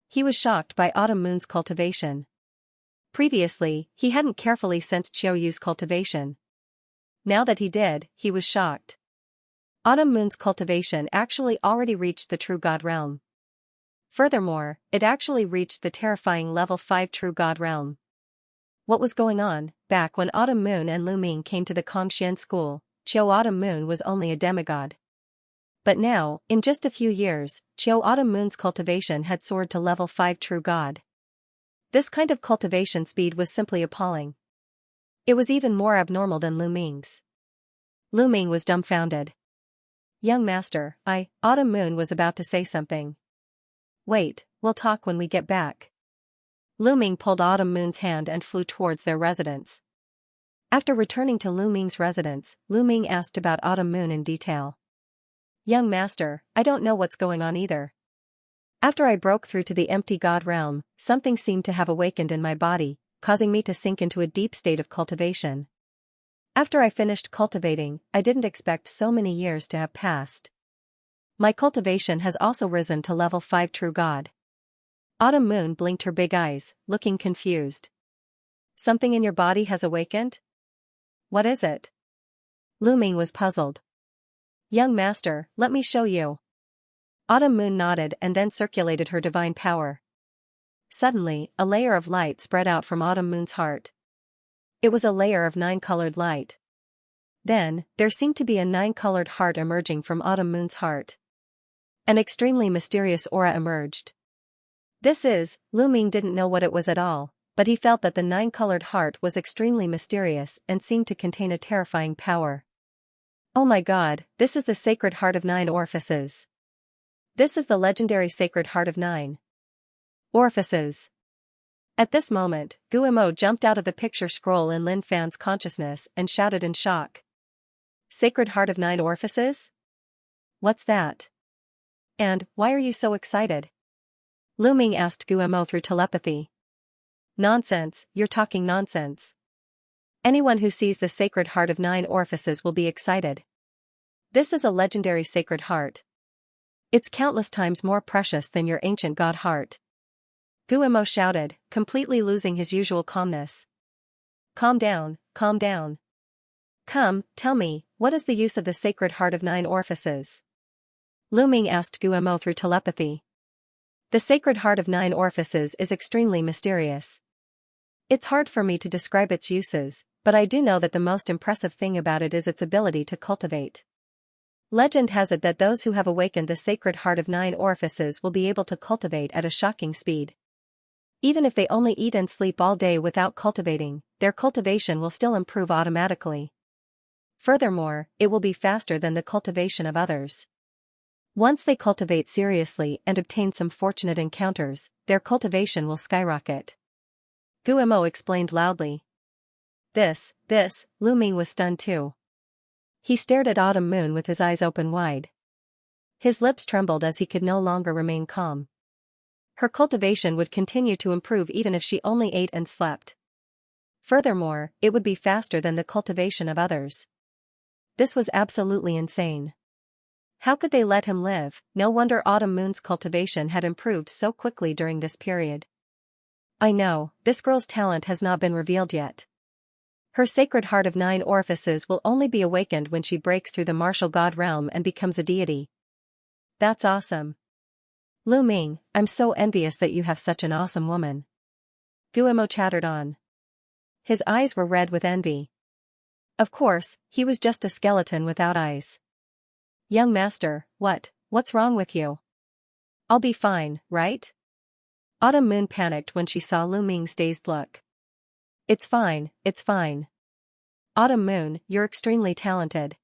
He was shocked by Autumn Moon's cultivation. Previously, he hadn't carefully sensed Qiuyu's cultivation. Now that he did, he was shocked. Autumn Moon's cultivation actually already reached the True God realm. Furthermore, it actually reached the terrifying level 5 True God realm. What was going on? Back when Autumn Moon and Lu Ming came to the Kongxian school, Qiu Autumn Moon was only a demigod. But now, in just a few years, Qiu Autumn Moon's cultivation had soared to level 5 True God. This kind of cultivation speed was simply appalling. It was even more abnormal than Lu Ming's. Lu Ming was dumbfounded. Young master, Autumn Moon was about to say something. Wait, we'll talk when we get back. Lu Ming pulled Autumn Moon's hand and flew towards their residence. After returning to Lu Ming's residence, Lu Ming asked about Autumn Moon in detail. Young master, I don't know what's going on either. After I broke through to the empty God realm, something seemed to have awakened in my body, causing me to sink into a deep state of cultivation. After I finished cultivating, I didn't expect so many years to have passed. My cultivation has also risen to level 5 True God. Autumn Moon blinked her big eyes, looking confused. Something in your body has awakened? What is it? Lu Ming was puzzled. Young master, let me show you. Autumn Moon nodded and then circulated her divine power. Suddenly, a layer of light spread out from Autumn Moon's heart. It was a layer of 9-colored light. Then, there seemed to be a 9-colored heart emerging from Autumn Moon's heart. An extremely mysterious aura emerged. Lu Ming didn't know what it was at all, but he felt that the 9-colored heart was extremely mysterious and seemed to contain a terrifying power. Oh my god, this is the sacred heart of 9 orifices. This is the legendary sacred heart of 9 orifices. At this moment, Guillemot jumped out of the picture scroll in Lin Fan's consciousness and shouted in shock. Sacred heart of 9 orifices? What's that? And, why are you so excited? Lu Ming asked Guillemot through telepathy. Nonsense, you're talking nonsense. Anyone who sees the sacred heart of 9 orifices will be excited. This is a legendary sacred heart. It's countless times more precious than your ancient god heart. Guillemot shouted, completely losing his usual calmness. Calm down, calm down. Come, tell me, what is the use of the sacred heart of 9 orifices? Lu Ming asked Guillemot through telepathy. The sacred heart of 9 orifices is extremely mysterious. It's hard for me to describe its uses, but I do know that the most impressive thing about it is its ability to cultivate. Legend has it that those who have awakened the sacred heart of 9 orifices will be able to cultivate at a shocking speed. Even if they only eat and sleep all day without cultivating, their cultivation will still improve automatically. Furthermore, it will be faster than the cultivation of others. Once they cultivate seriously and obtain some fortunate encounters, their cultivation will skyrocket. Guillemot explained loudly. Lu Ming was stunned too. He stared at Autumn Moon with his eyes open wide. His lips trembled as he could no longer remain calm. Her cultivation would continue to improve even if she only ate and slept. Furthermore, it would be faster than the cultivation of others. This was absolutely insane. How could they let him live? No wonder Autumn Moon's cultivation had improved so quickly during this period. I know, this girl's talent has not been revealed yet. Her sacred heart of 9 orifices will only be awakened when she breaks through the martial god realm and becomes a deity. That's awesome. Lu Ming, I'm so envious that you have such an awesome woman. Guillemot chattered on. His eyes were red with envy. Of course, he was just a skeleton without eyes. Young master, what's wrong with you? I'll be fine, right? Autumn Moon panicked when she saw Lu Ming's dazed look. It's fine, it's fine. Autumn Moon, you're extremely talented.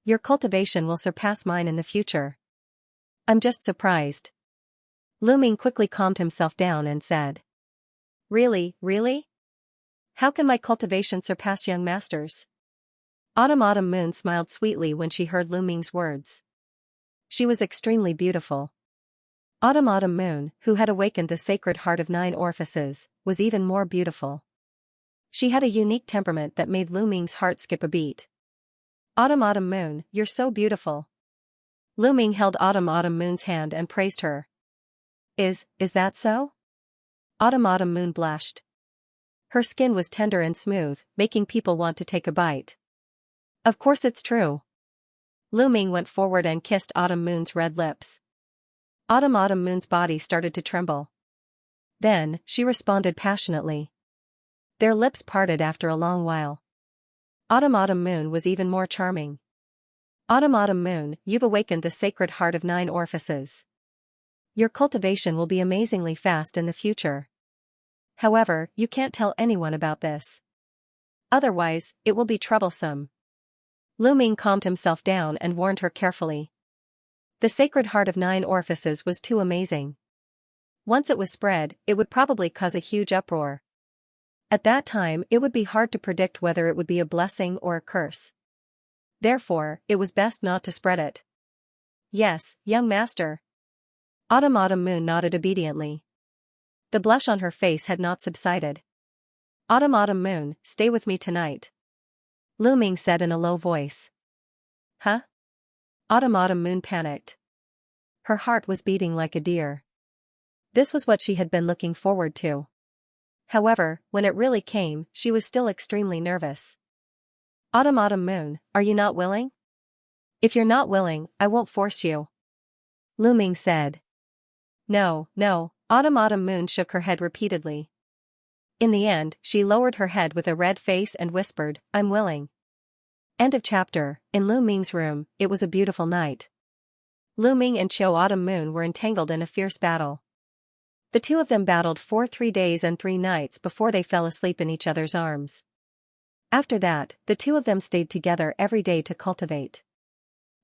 Your cultivation will surpass mine in the future. I'm just surprised. Lu Ming quickly calmed himself down and said. Really, really? How can my cultivation surpass young masters? Autumn Moon smiled sweetly when she heard Lu Ming's words. She was extremely beautiful. Autumn Moon, who had awakened the sacred heart of 9 orifices, was even more beautiful. She had a unique temperament that made Lu Ming's heart skip a beat. Autumn Moon, you're so beautiful. Lu Ming held Autumn Moon's hand and praised her. Is that so? Autumn Moon blushed. Her skin was tender and smooth, making people want to take a bite. Of course it's true. Lu Ming went forward and kissed Autumn Moon's red lips. Autumn Moon's body started to tremble. Then, she responded passionately. Their lips parted after a long while. Autumn Moon was even more charming. Autumn Moon, you've awakened the sacred heart of 9 orifices. Your cultivation will be amazingly fast in the future. However, you can't tell anyone about this. Otherwise, it will be troublesome. Lu Ming calmed himself down and warned her carefully. The sacred heart of 9 orifices was too amazing. Once it was spread, it would probably cause a huge uproar. At that time, it would be hard to predict whether it would be a blessing or a curse. Therefore, it was best not to spread it. Yes, young master. Autumn Moon nodded obediently. The blush on her face had not subsided. Autumn Moon, stay with me tonight. Lu Ming said in a low voice. Huh? Autumn Moon panicked. Her heart was beating like a deer. This was what she had been looking forward to. However, when it really came, she was still extremely nervous. Autumn Moon, are you not willing? If you're not willing, I won't force you. Lu Ming said. No, Autumn Moon shook her head repeatedly. In the end, she lowered her head with a red face and whispered, I'm willing. End of chapter. In Lu Ming's room, it was a beautiful night. Lu Ming and Autumn Moon were entangled in a fierce battle. The two of them battled for 3 days and 3 nights before they fell asleep in each other's arms. After that, the two of them stayed together every day to cultivate.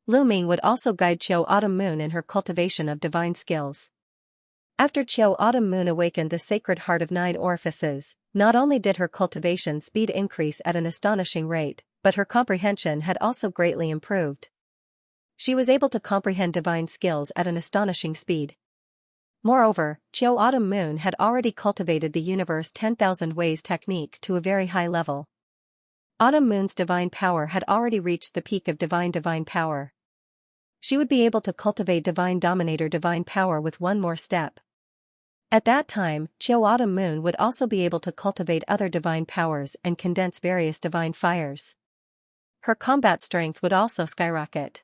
Lu Ming would also guide Autumn Moon in her cultivation of divine skills. After Autumn Moon awakened the sacred heart of 9 orifices, not only did her cultivation speed increase at an astonishing rate, but her comprehension had also greatly improved. She was able to comprehend divine skills at an astonishing speed. Moreover, Autumn Moon had already cultivated the universe 10,000 ways technique to a very high level. Autumn Moon's divine power had already reached the peak of divine power. She would be able to cultivate divine dominator divine power with one more step. At that time, Autumn Moon would also be able to cultivate other divine powers and condense various divine fires. Her combat strength would also skyrocket.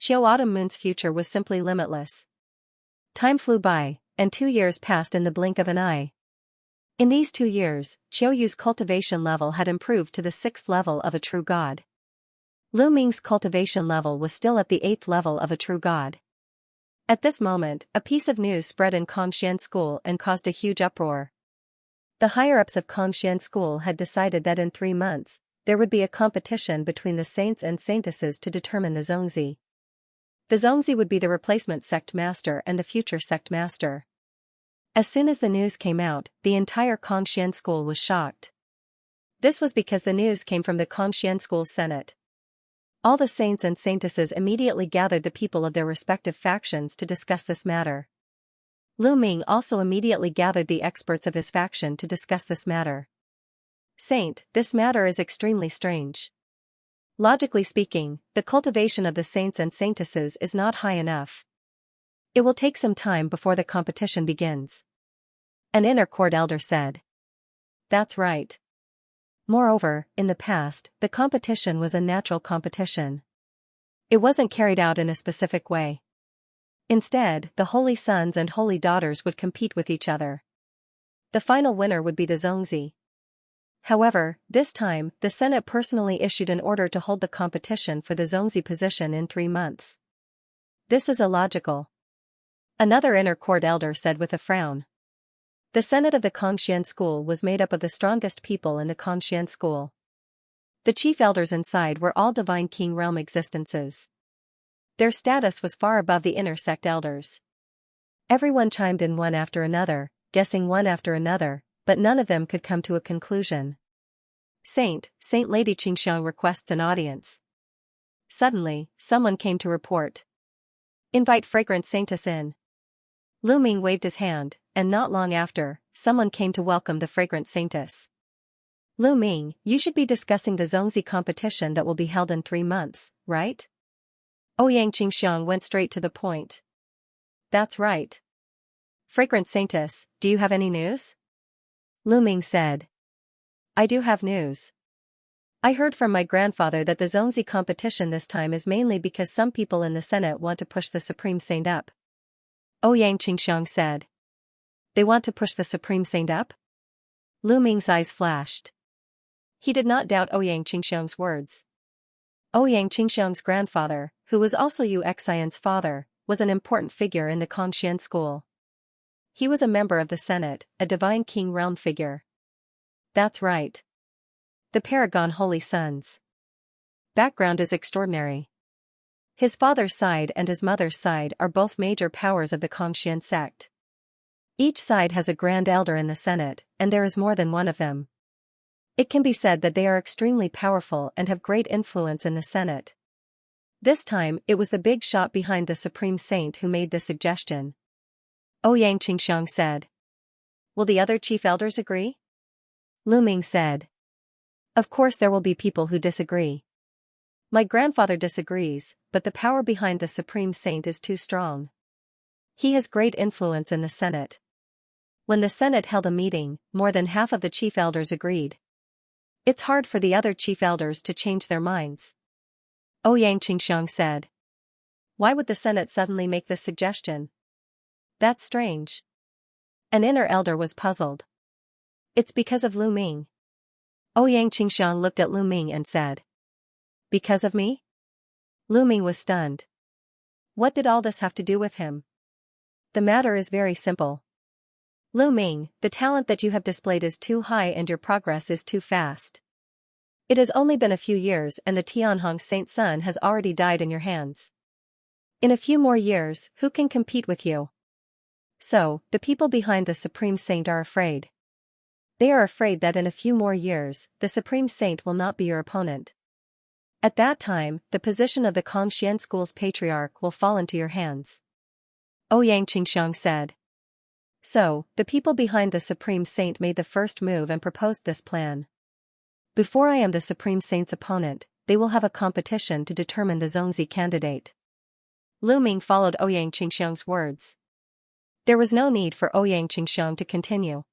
Autumn Moon's future was simply limitless. Time flew by, and 2 years passed in the blink of an eye. In these 2 years, Yu's cultivation level had improved to the 6th level of a true god. Lu Ming's cultivation level was still at the 8th level of a true god. At this moment, a piece of news spread in Xianxia school and caused a huge uproar. The higher-ups of Xianxia school had decided that in 3 months, there would be a competition between the saints and saintesses to determine the Xianxia. The Xianxia would be the replacement sect master and the future sect master. As soon as the news came out, the entire Xianxia school was shocked. This was because the news came from the Xianxia school's senate. All the saints and saintesses immediately gathered the people of their respective factions to discuss this matter. Lu Ming also immediately gathered the experts of his faction to discuss this matter. Saint, this matter is extremely strange. Logically speaking, the cultivation of the saints and saintesses is not high enough. It will take some time before the competition begins. An inner court elder said. That's right. Moreover, in the past, the competition was a natural competition. It wasn't carried out in a specific way. Instead, the holy sons and holy daughters would compete with each other. The final winner would be the Xianxia. However, this time, the Senate personally issued an order to hold the competition for the Xianxia position in 3 months. This is illogical. Another inner court elder said with a frown. The Senate of the Kongxian school was made up of the strongest people in the Kongxian school. The chief elders inside were all divine king realm existences. Their status was far above the inner sect elders. Everyone chimed in one after another, guessing one after another, but none of them could come to a conclusion. Saint Lady Xianxia requests an audience. Suddenly, someone came to report. Invite Fragrant Saintess in. Lu Ming waved his hand, and not long after, someone came to welcome the Fragrant Saintess. Lu Ming, you should be discussing the Zongzi competition that will be held in 3 months, right? Ouyang Qingxiang went straight to the point. That's right. Fragrant Saintess, do you have any news? Lu Ming said. I do have news. I heard from my grandfather that the Zongzi competition this time is mainly because some people in the Senate want to push the Supreme Saint up. Ouyang Qingxiang said. They want to push the Supreme Saint up? Lu Ming's eyes flashed. He did not doubt Ouyang Qingxiang's words. Ouyang Qingxiang's grandfather, who was also Yu Xian's father, was an important figure in the Kongxian school. He was a member of the Senate, a divine king realm figure. That's right. The Paragon Holy Sons. Background is extraordinary. His father's side and his mother's side are both major powers of the Kongxian sect. Each side has a grand elder in the Senate, and there is more than one of them. It can be said that they are extremely powerful and have great influence in the Senate. This time, it was the big shot behind the Supreme Saint who made the suggestion. Ouyang Qingxiang said. Will the other chief elders agree? Lu Ming said. Of course there will be people who disagree. My grandfather disagrees, but the power behind the Supreme Saint is too strong. He has great influence in the Senate. When the Senate held a meeting, more than half of the chief elders agreed. It's hard for the other chief elders to change their minds. Ouyang Qingxiang said. Why would the Senate suddenly make this suggestion? That's strange. An inner elder was puzzled. It's because of Lu Ming. Ouyang Qingxiang looked at Lu Ming and said. Because of me? Lu Ming was stunned. What did all this have to do with him? The matter is very simple. Lu Ming, the talent that you have displayed is too high and your progress is too fast. It has only been a few years and the Tianhong Saint Sun has already died in your hands. In a few more years, who can compete with you? So, the people behind the Supreme Saint are afraid. They are afraid that in a few more years, the Supreme Saint will not be your opponent. At that time, the position of the Kongxian school's patriarch will fall into your hands. Ouyang Qingxiang said. So, the people behind the Supreme Saint made the first move and proposed this plan. Before I am the Supreme Saint's opponent, they will have a competition to determine the Zongzi candidate. Lu Ming followed Ouyang Qingxiang's words. There was no need for Ouyang Qingxiang to continue.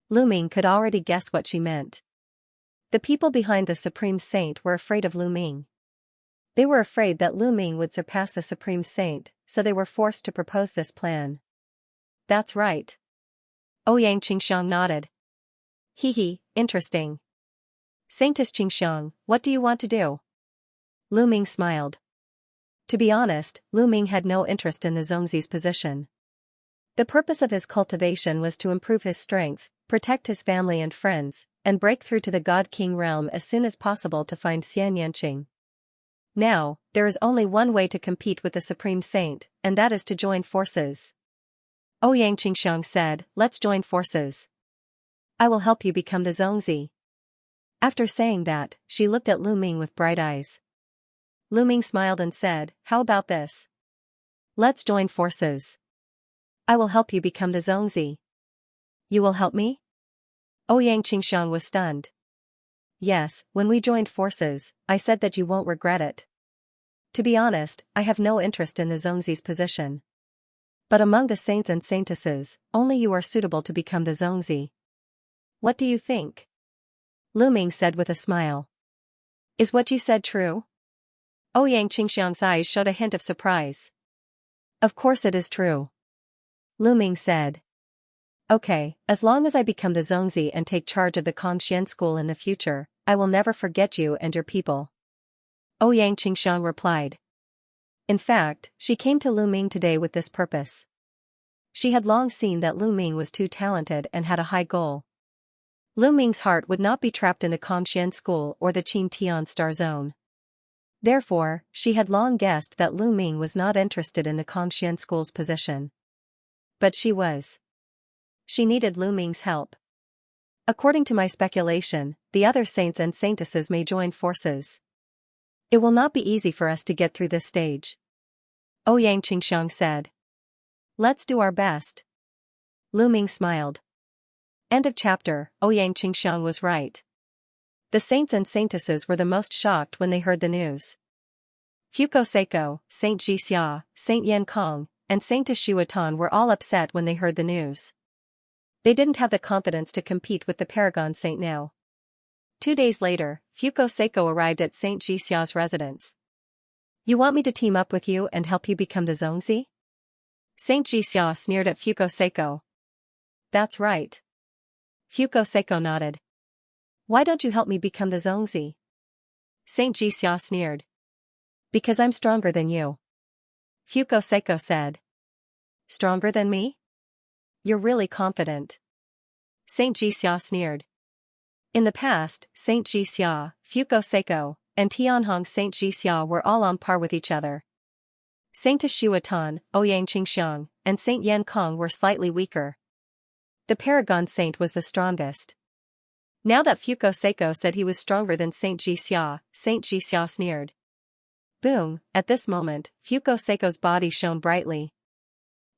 Lu Ming could already guess what she meant. The people behind the Supreme Saint were afraid of Lu Ming. They were afraid that Lu Ming would surpass the Supreme Saint, so they were forced to propose this plan. That's right. Ouyang Qingxiang nodded. Interesting. Saintess Qingxiang, what do you want to do? Lu Ming smiled. To be honest, Lu Ming had no interest in the Zongzi's position. The purpose of his cultivation was to improve his strength, protect his family and friends, and break through to the God King realm as soon as possible to find Xianxia. Now, there is only one way to compete with the Supreme Saint, and that is to join forces. Ouyang Qingxiang said, let's join forces. I will help you become the Zongzi. After saying that, she looked at Lu Ming with bright eyes. Lu Ming smiled and said, how about this? Let's join forces. I will help you become the Zongzi. You will help me? Ouyang Qingxiang was stunned. Yes, when we joined forces, I said that you won't regret it. To be honest, I have no interest in the Zongzi's position. But among the saints and saintesses, only you are suitable to become the Zongzi. What do you think? Lu Ming said with a smile. Is what you said true? Ouyang Qingxiang's eyes showed a hint of surprise. Of course it is true. Lu Ming said. Okay, as long as I become the Zongzi and take charge of the Kongxian school in the future, I will never forget you and your people. Ouyang Qingxiang replied. In fact, she came to Lu Ming today with this purpose. She had long seen that Lu Ming was too talented and had a high goal. Lu Ming's heart would not be trapped in the Cultivation school or the Qin Tian Star Zone. Therefore, she had long guessed that Lu Ming was not interested in the Cultivation school's position. But she was. She needed Lu Ming's help. According to my speculation, the other saints and saintesses may join forces. It will not be easy for us to get through this stage. Ouyang Qingxiang said. Let's do our best. Lu Ming smiled. End of chapter. Ouyang Qingxiang was right. The saints and saintesses were the most shocked when they heard the news. Fuko Seiko, Saint Xianxia, Saint Yan Kong, and Saintess Shuatan were all upset when they heard the news. They didn't have the confidence to compete with the Paragon Saint now. 2 days later, Fuko Seiko arrived at Saint Xianxia's residence. You want me to team up with you and help you become the Zongzi? Saint Xianxia sneered at Fuko Seiko. That's right. Fuko Seiko nodded. Why don't you help me become the Zongzi? Saint Xianxia sneered. Because I'm stronger than you. Fuko Seiko said. Stronger than me? You're really confident. Saint Xianxia sneered. In the past, Saint Xianxia, Fuko Seiko, and Tianhong Saint Xianxia were all on par with each other. Saintess Shuatan, Ouyang Qingxiang, and Saint Yan Kong were slightly weaker. The Paragon Saint was the strongest. Now that Fuko Seiko said he was stronger than Saint Xianxia sneered. Boom, at this moment, Fuko Seiko's body shone brightly.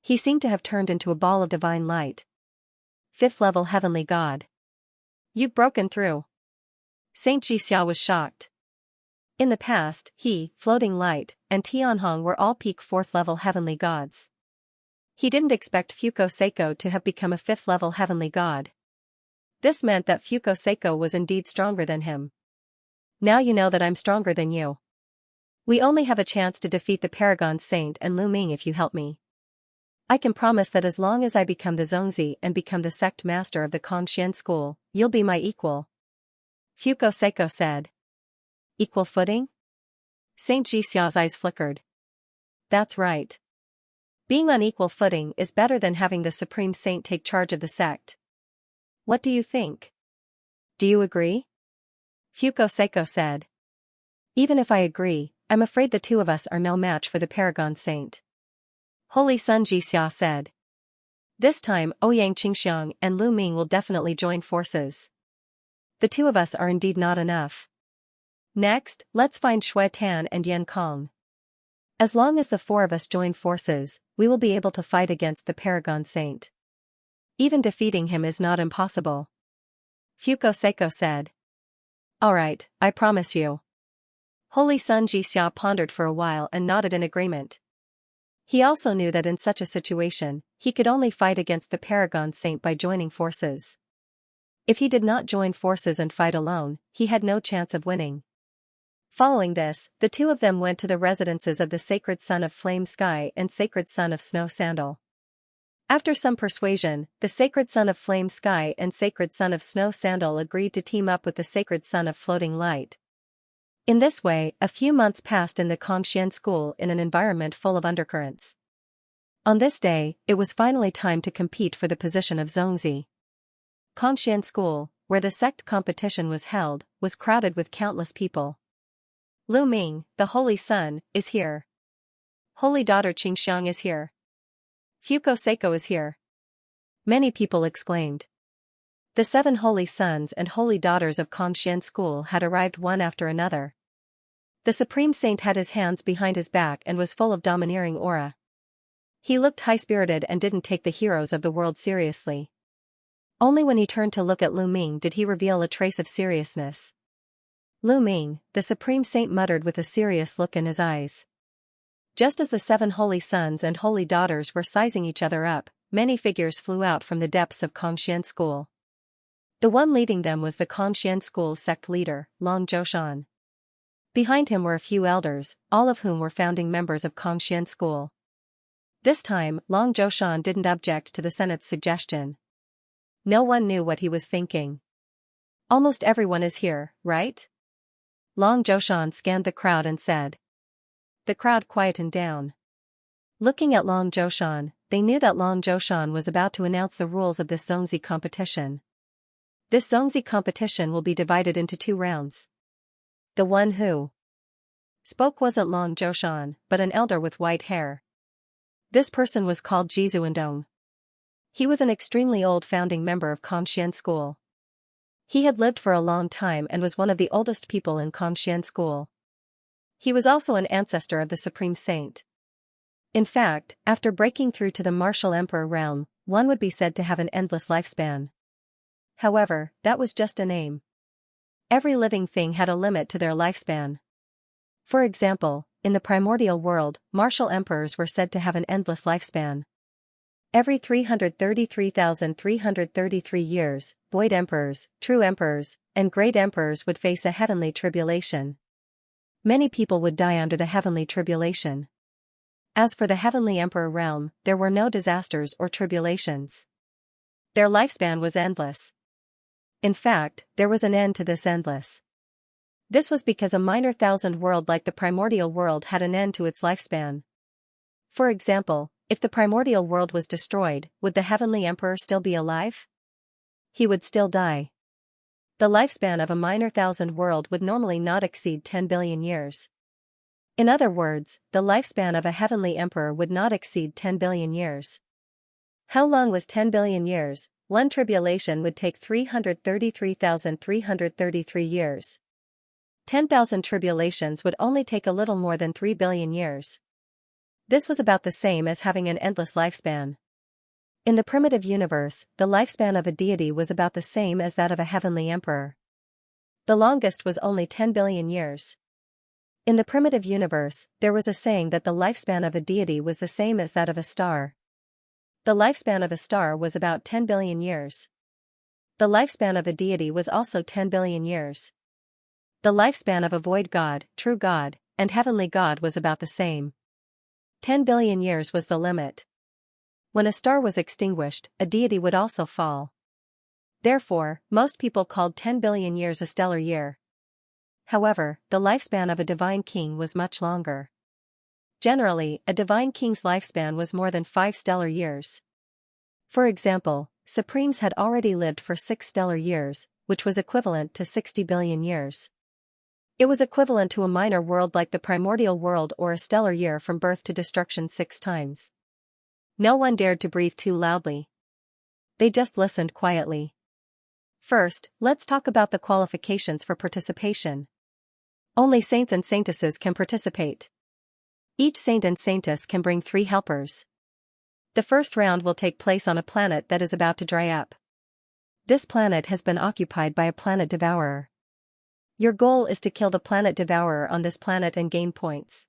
He seemed to have turned into a ball of divine light. 5th level heavenly god. You've broken through. Saint Xianxia was shocked. In the past, he, Floating Light, and Tianhong were all peak 4th level heavenly gods. He didn't expect Fuko Seiko to have become a 5th level heavenly god. This meant that Fuko Seiko was indeed stronger than him. Now you know that I'm stronger than you. We only have a chance to defeat the Paragon Saint and Lu Ming if you help me. I can promise that as long as I become the Zongzi and become the sect master of the Cultivation school, you'll be my equal. Fuko Seiko said. Equal footing? Saint Xianxia's eyes flickered. That's right. Being on equal footing is better than having the Supreme Saint take charge of the sect. What do you think? Do you agree? Fuko Seiko said. Even if I agree, I'm afraid the two of us are no match for the Paragon Saint. Holy Sun Xianxia said. This time Ouyang Qingxiang and Lu Ming will definitely join forces. The two of us are indeed not enough. Next, let's find Shui Tan and Yan Kong. As long as the 4 of us join forces, we will be able to fight against the Paragon Saint. Even defeating him is not impossible. Fuko Seiko said. Alright, I promise you. Holy Sun Xianxia pondered for a while and nodded in agreement. He also knew that in such a situation, he could only fight against the Paragon Saint by joining forces. If he did not join forces and fight alone, he had no chance of winning. Following this, the two of them went to the residences of the Sacred Son of Flame Sky and Sacred Son of Snow Sandal. After some persuasion, the Sacred Son of Flame Sky and Sacred Son of Snow Sandal agreed to team up with the Sacred Son of Floating Light. In this way, a few months passed in the Cultivation school in an environment full of undercurrents. On this day, it was finally time to compete for the position of Zongzi. Cultivation school, where the sect competition was held, was crowded with countless people. Lu Ming, the Holy Sun, is here. Holy Daughter Qingxiang is here. Fuko Seiko is here. Many people exclaimed. The 7 holy sons and holy daughters of Cultivation school had arrived one after another. The Supreme Saint had his hands behind his back and was full of domineering aura. He looked high-spirited and didn't take the heroes of the world seriously. Only when he turned to look at Lu Ming did he reveal a trace of seriousness. Lu Ming, the Supreme Saint muttered with a serious look in his eyes. Just as the 7 holy sons and holy daughters were sizing each other up, many figures flew out from the depths of Cultivation school. The one leading them was the Cultivation school's sect leader, Long Zhoushan. Behind him were a few elders, all of whom were founding members of Cultivation school. This time, Long Zhoushan didn't object to the Senate's suggestion. No one knew what he was thinking. Almost everyone is here, right? Long Zhoushan scanned the crowd and said. The crowd quietened down. Looking at Long Zhoushan, they knew that Long Zhoushan was about to announce the rules of this Zongzi competition. This Zongzi competition will be divided into 2 rounds. The one who spoke wasn't Long Zhoushan, but an elder with white hair. This person was called Jizuandong. He was an extremely old founding member of Kongxian School. He had lived for a long time and was one of the oldest people in Kongxian School. He was also an ancestor of the Supreme Saint. In fact, after breaking through to the martial emperor realm, one would be said to have an endless lifespan. However, that was just a name. Every living thing had a limit to their lifespan. For example, in the primordial world, martial emperors were said to have an endless lifespan. Every 333,333 years, void emperors, true emperors, and great emperors would face a heavenly tribulation. Many people would die under the heavenly tribulation. As for the heavenly emperor realm, there were no disasters or tribulations. Their lifespan was endless. In fact, there was an end to this endless. This was because a minor thousand world like the primordial world had an end to its lifespan. For example, if the primordial world was destroyed, would the heavenly emperor still be alive? He would still die. The lifespan of a minor thousand world would normally not exceed 10 billion years. In other words, the lifespan of a heavenly emperor would not exceed 10 billion years. How long was 10 billion years? One tribulation would take 333,333 years. 10,000 tribulations would only take a little more than 3 billion years. This was about the same as having an endless lifespan. In the primitive universe, the lifespan of a deity was about the same as that of a heavenly emperor. The longest was only 10 billion years. In the primitive universe, there was a saying that the lifespan of a deity was the same as that of a star. The lifespan of a star was about 10 billion years. The lifespan of a deity was also 10 billion years. The lifespan of a void god, true god, and heavenly god was about the same. 10 billion years was the limit. When a star was extinguished, a deity would also fall. Therefore, most people called 10 billion years a stellar year. However, the lifespan of a divine king was much longer. Generally, a divine king's lifespan was more than 5 stellar years. For example, supremes had already lived for 6 stellar years, which was equivalent to 60 billion years. It was equivalent to a minor world like the primordial world or a stellar year from birth to destruction 6 times. No one dared to breathe too loudly. They just listened quietly. First, let's talk about the qualifications for participation. Only saints and saintesses can participate. Each saint and saintess can bring 3 helpers. The first round will take place on a planet that is about to dry up. This planet has been occupied by a planet devourer. Your goal is to kill the planet devourer on this planet and gain points.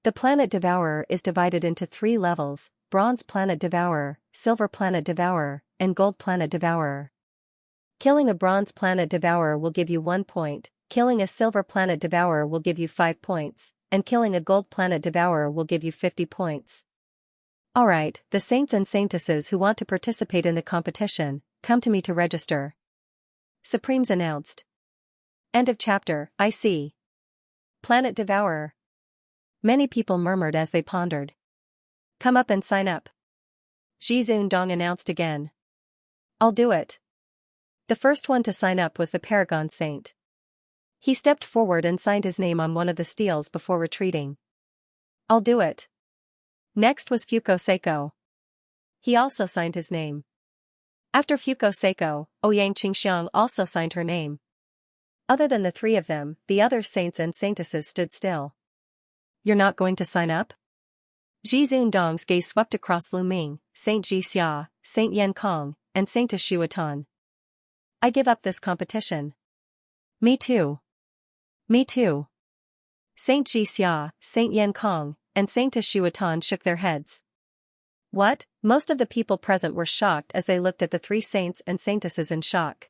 The planet devourer is divided into 3 levels: Bronze Planet Devourer, Silver Planet Devourer, and Gold Planet Devourer. Killing a Bronze Planet Devourer will give you 1 point, killing a Silver Planet Devourer will give you 5 points, and killing a Gold Planet Devourer will give you 50 points. Alright, the saints and saintesses who want to participate in the competition, come to me to register. Supremes announced. End of chapter. I see. Planet Devourer. Many people murmured as they pondered. Come up and sign up. Zhizun announced again. I'll do it. The first one to sign up was the Paragon Saint. He stepped forward and signed his name on one of the steels before retreating. I'll do it. Next was Fuko Seiko. He also signed his name. After Fuko Seiko, Ouyang Qingxiang also signed her name. Other than the 3 of them, the other saints and saintesses stood still. You're not going to sign up? Zhizun Dong's gaze swept across Lu Ming, Saint Xianxia, Saint Yan Kong, and Saintess Shuatan. I give up this competition. Me too. Me too. Saint Xianxia, Saint Yan Kong, and Saintess Shuatan shook their heads. What? Most of the people present were shocked as they looked at the 3 saints and saintesses in shock.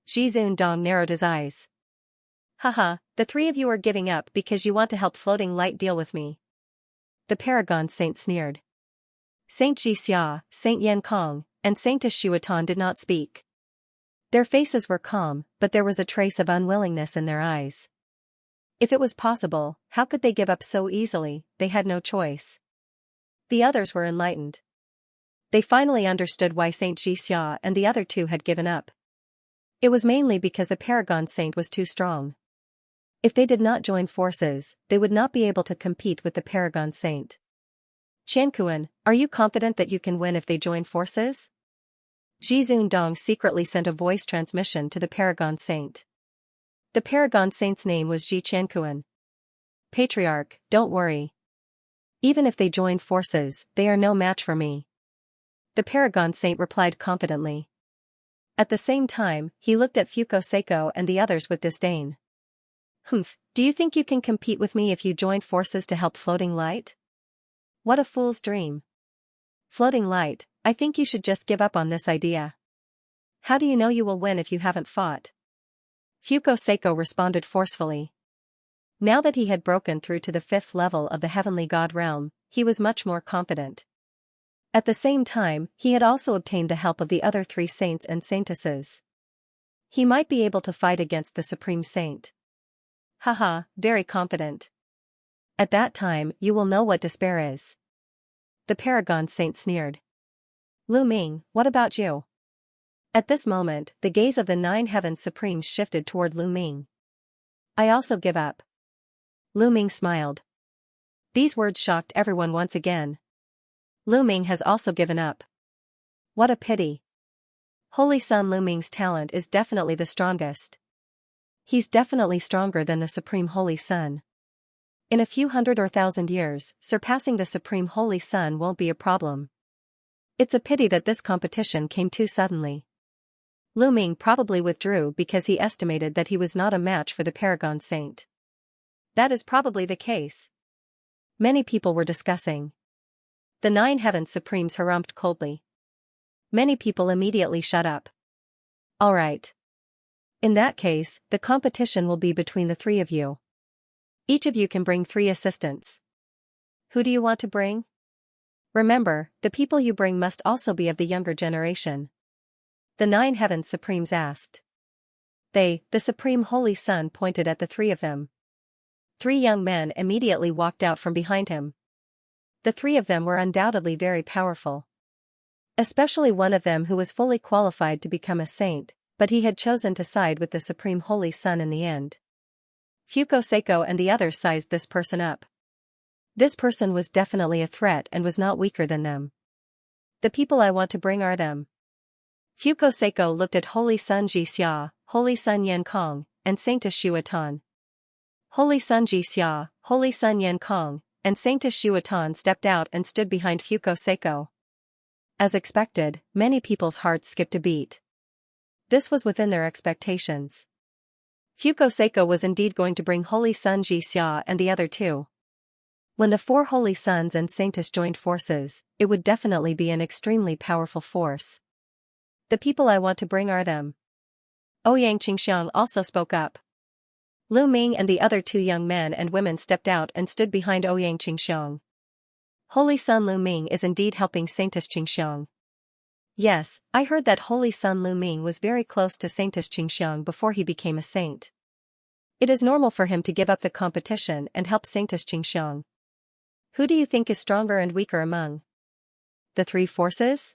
Zhizun Dong narrowed his eyes. Haha, the 3 of you are giving up because you want to help Floating Light deal with me. The Paragon Saint sneered. Saint Xianxia, Saint Yan Kong, and Saintess Shuatan did not speak. Their faces were calm, but there was a trace of unwillingness in their eyes. If it was possible, how could they give up so easily? They had no choice. The others were enlightened. They finally understood why Saint Xianxia and the other two had given up. It was mainly because the Paragon Saint was too strong. If they did not join forces, they would not be able to compete with the Paragon Saint. Qianquan, are you confident that you can win if they join forces? Zhi Zundong secretly sent a voice transmission to the Paragon Saint. The Paragon Saint's name was Zhi Qianquan. Patriarch, don't worry. Even if they join forces, they are no match for me. The Paragon Saint replied confidently. At the same time, he looked at Fuko and the others with disdain. Humph, do you think you can compete with me if you join forces to help Floating Light? What a fool's dream. Floating Light, I think you should just give up on this idea. How do you know you will win if you haven't fought? Fuko responded forcefully. Now that he had broken through to the 5th level of the Heavenly God realm, he was much more confident. At the same time, he had also obtained the help of the other 3 saints and saintesses. He might be able to fight against the Supreme Saint. Haha, very confident. At that time, you will know what despair is. The Paragon Saint sneered. Lu Ming, what about you? At this moment, the gaze of the 9 Heavens Supremes shifted toward Lu Ming. I also give up. Lu Ming smiled. These words shocked everyone once again. Lu Ming has also given up. What a pity. Holy Sun Lu Ming's talent is definitely the strongest. He's definitely stronger than the Supreme Holy Sun. In a few hundred or thousand years, surpassing the Supreme Holy Sun won't be a problem. It's a pity that this competition came too suddenly. Lu Ming probably withdrew because he estimated that he was not a match for the Paragon Saint. That is probably the case. Many people were discussing. The 9 Heavens Supremes harumphed coldly. Many people immediately shut up. All right. In that case, the competition will be between the 3 of you. Each of you can bring 3 assistants. Who do you want to bring? Remember, the people you bring must also be of the younger generation. The 9 Heavens Supremes asked. The Supreme Holy Sun pointed at the 3 of them. 3 young men immediately walked out from behind him. The 3 of them were undoubtedly very powerful. Especially one of them who was fully qualified to become a saint, but he had chosen to side with the Supreme Holy Sun in the end. Fuko and the others sized this person up. This person was definitely a threat and was not weaker than them. The people I want to bring are them. Fuko looked at Holy Sun Xianxia, Holy Sun Yankong, and Saintess Shuatan. Holy Sun Xianxia, Holy Sun Yankong, and Saintess Shuatan stepped out and stood behind Fuko. As expected, many people's hearts skipped a beat. This was within their expectations. Fuko was indeed going to bring Holy Sun Xianxia and the other 2. When the 4 Holy Suns and Saintess joined forces, it would definitely be an extremely powerful force. The people I want to bring are them. Ouyang Qingxiang also spoke up. Lu Ming and the other 2 young men and women stepped out and stood behind Ouyang Qingxiang. Holy Sun Lu Ming is indeed helping Saintess Qingxiang. Yes, I heard that Holy Sun Lu Ming was very close to Saintess Qingxiang before he became a saint. It is normal for him to give up the competition and help Saintess Qingxiang. Who do you think is stronger and weaker among the 3 forces?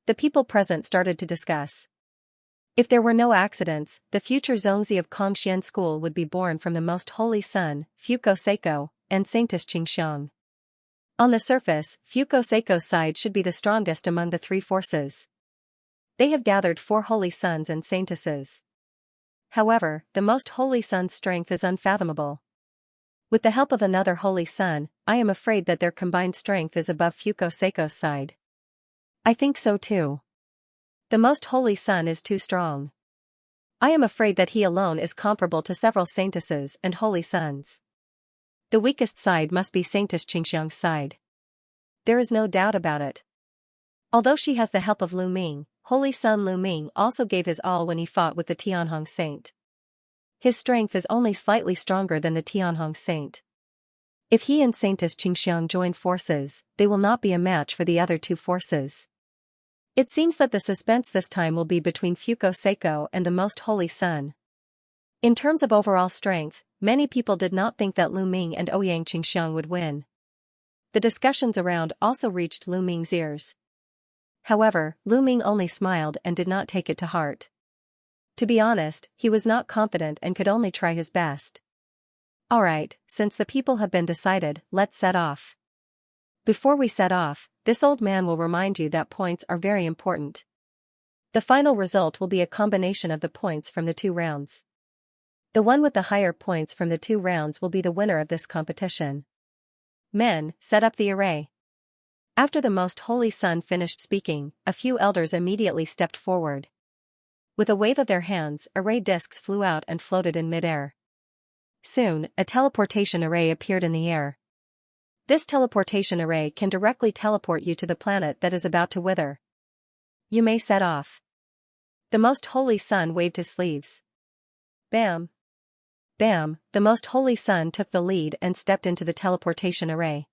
The people present started to discuss. If there were no accidents, the future Zongzi of Kongxian School would be born from the Most Holy Sun, Fuko and Saintess Qingxiang. On the surface, Fuko side should be the strongest among the 3 forces. They have gathered 4 Holy Suns and Saintesses. However, the Most Holy Sun's strength is unfathomable. With the help of another Holy Sun, I am afraid that their combined strength is above Fuko side. I think so too. The Most Holy Sun is too strong. I am afraid that he alone is comparable to several Saintesses and Holy Suns. The weakest side must be Saintess Qingxiang's side. There is no doubt about it. Although she has the help of Lu Ming, Holy Sun Lu Ming also gave his all when he fought with the Tianhong Saint. His strength is only slightly stronger than the Tianhong Saint. If he and Saintess Qingxiang join forces, they will not be a match for the other 2 forces. It seems that the suspense this time will be between Fuko and the Most Holy Sun. In terms of overall strength, many people did not think that Lu Ming and Ouyang Qingxiang would win. The discussions around also reached Lu Ming's ears. However, Lu Ming only smiled and did not take it to heart. To be honest, he was not confident and could only try his best. Alright, since the people have been decided, let's set off. Before we set off, this old man will remind you that points are very important. The final result will be a combination of the points from the 2 rounds. The one with the higher points from the 2 rounds will be the winner of this competition. Men, set up the array. After the Most Holy Son finished speaking, a few elders immediately stepped forward. With a wave of their hands, array discs flew out and floated in midair. Soon, a teleportation array appeared in the air. This teleportation array can directly teleport you to the planet that is about to wither. You may set off. The Most Holy Son waved his sleeves. Bam! Bam! The Most Holy Son took the lead and stepped into the teleportation array.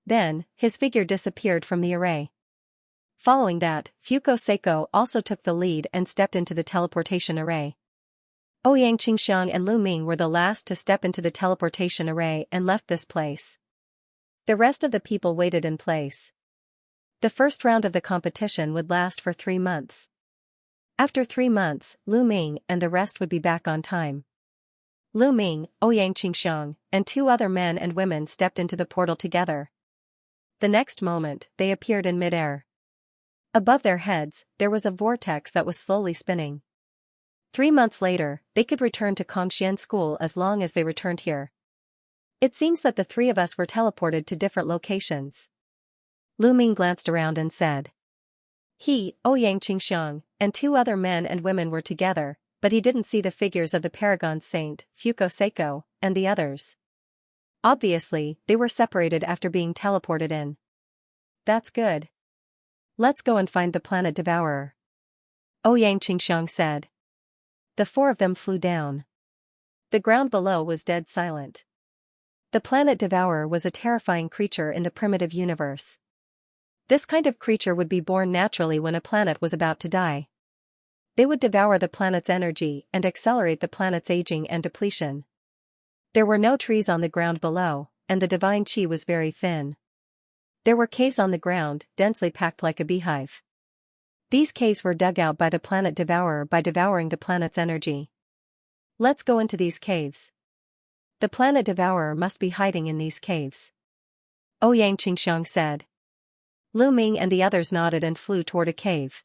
Then, his figure disappeared from the array. Following that, Fuko Seiko also took the lead and stepped into the teleportation array. Ouyang Qingxiang and Lu Ming were the last to step into the teleportation array and left this place. The rest of the people waited in place. The first round of the competition would last for 3 months. After 3 months, Lu Ming and the rest would be back on time. Lu Ming, Ouyang Qingxiang, and 2 other men and women stepped into the portal together. The next moment, they appeared in midair. Above their heads, there was a vortex that was slowly spinning. 3 months later, they could return to Kongxian School as long as they returned here. It seems that the 3 of us were teleported to different locations. Lu Ming glanced around and said. He, Ouyang Qingxiang, and 2 other men and women were together, but he didn't see the figures of the Paragon Saint, Fuko Seiko, and the others. Obviously, they were separated after being teleported in. That's good. Let's go and find the planet devourer. Ouyang Qingxiang said. The 4 of them flew down. The ground below was dead silent. The planet devourer was a terrifying creature in the primitive universe. This kind of creature would be born naturally when a planet was about to die. They would devour the planet's energy and accelerate the planet's aging and depletion. There were no trees on the ground below, and the divine qi was very thin. There were caves on the ground, densely packed like a beehive. These caves were dug out by the planet devourer by devouring the planet's energy. Let's go into these caves. The planet devourer must be hiding in these caves. Ouyang Qingxiang said. Lu Ming and the others nodded and flew toward a cave.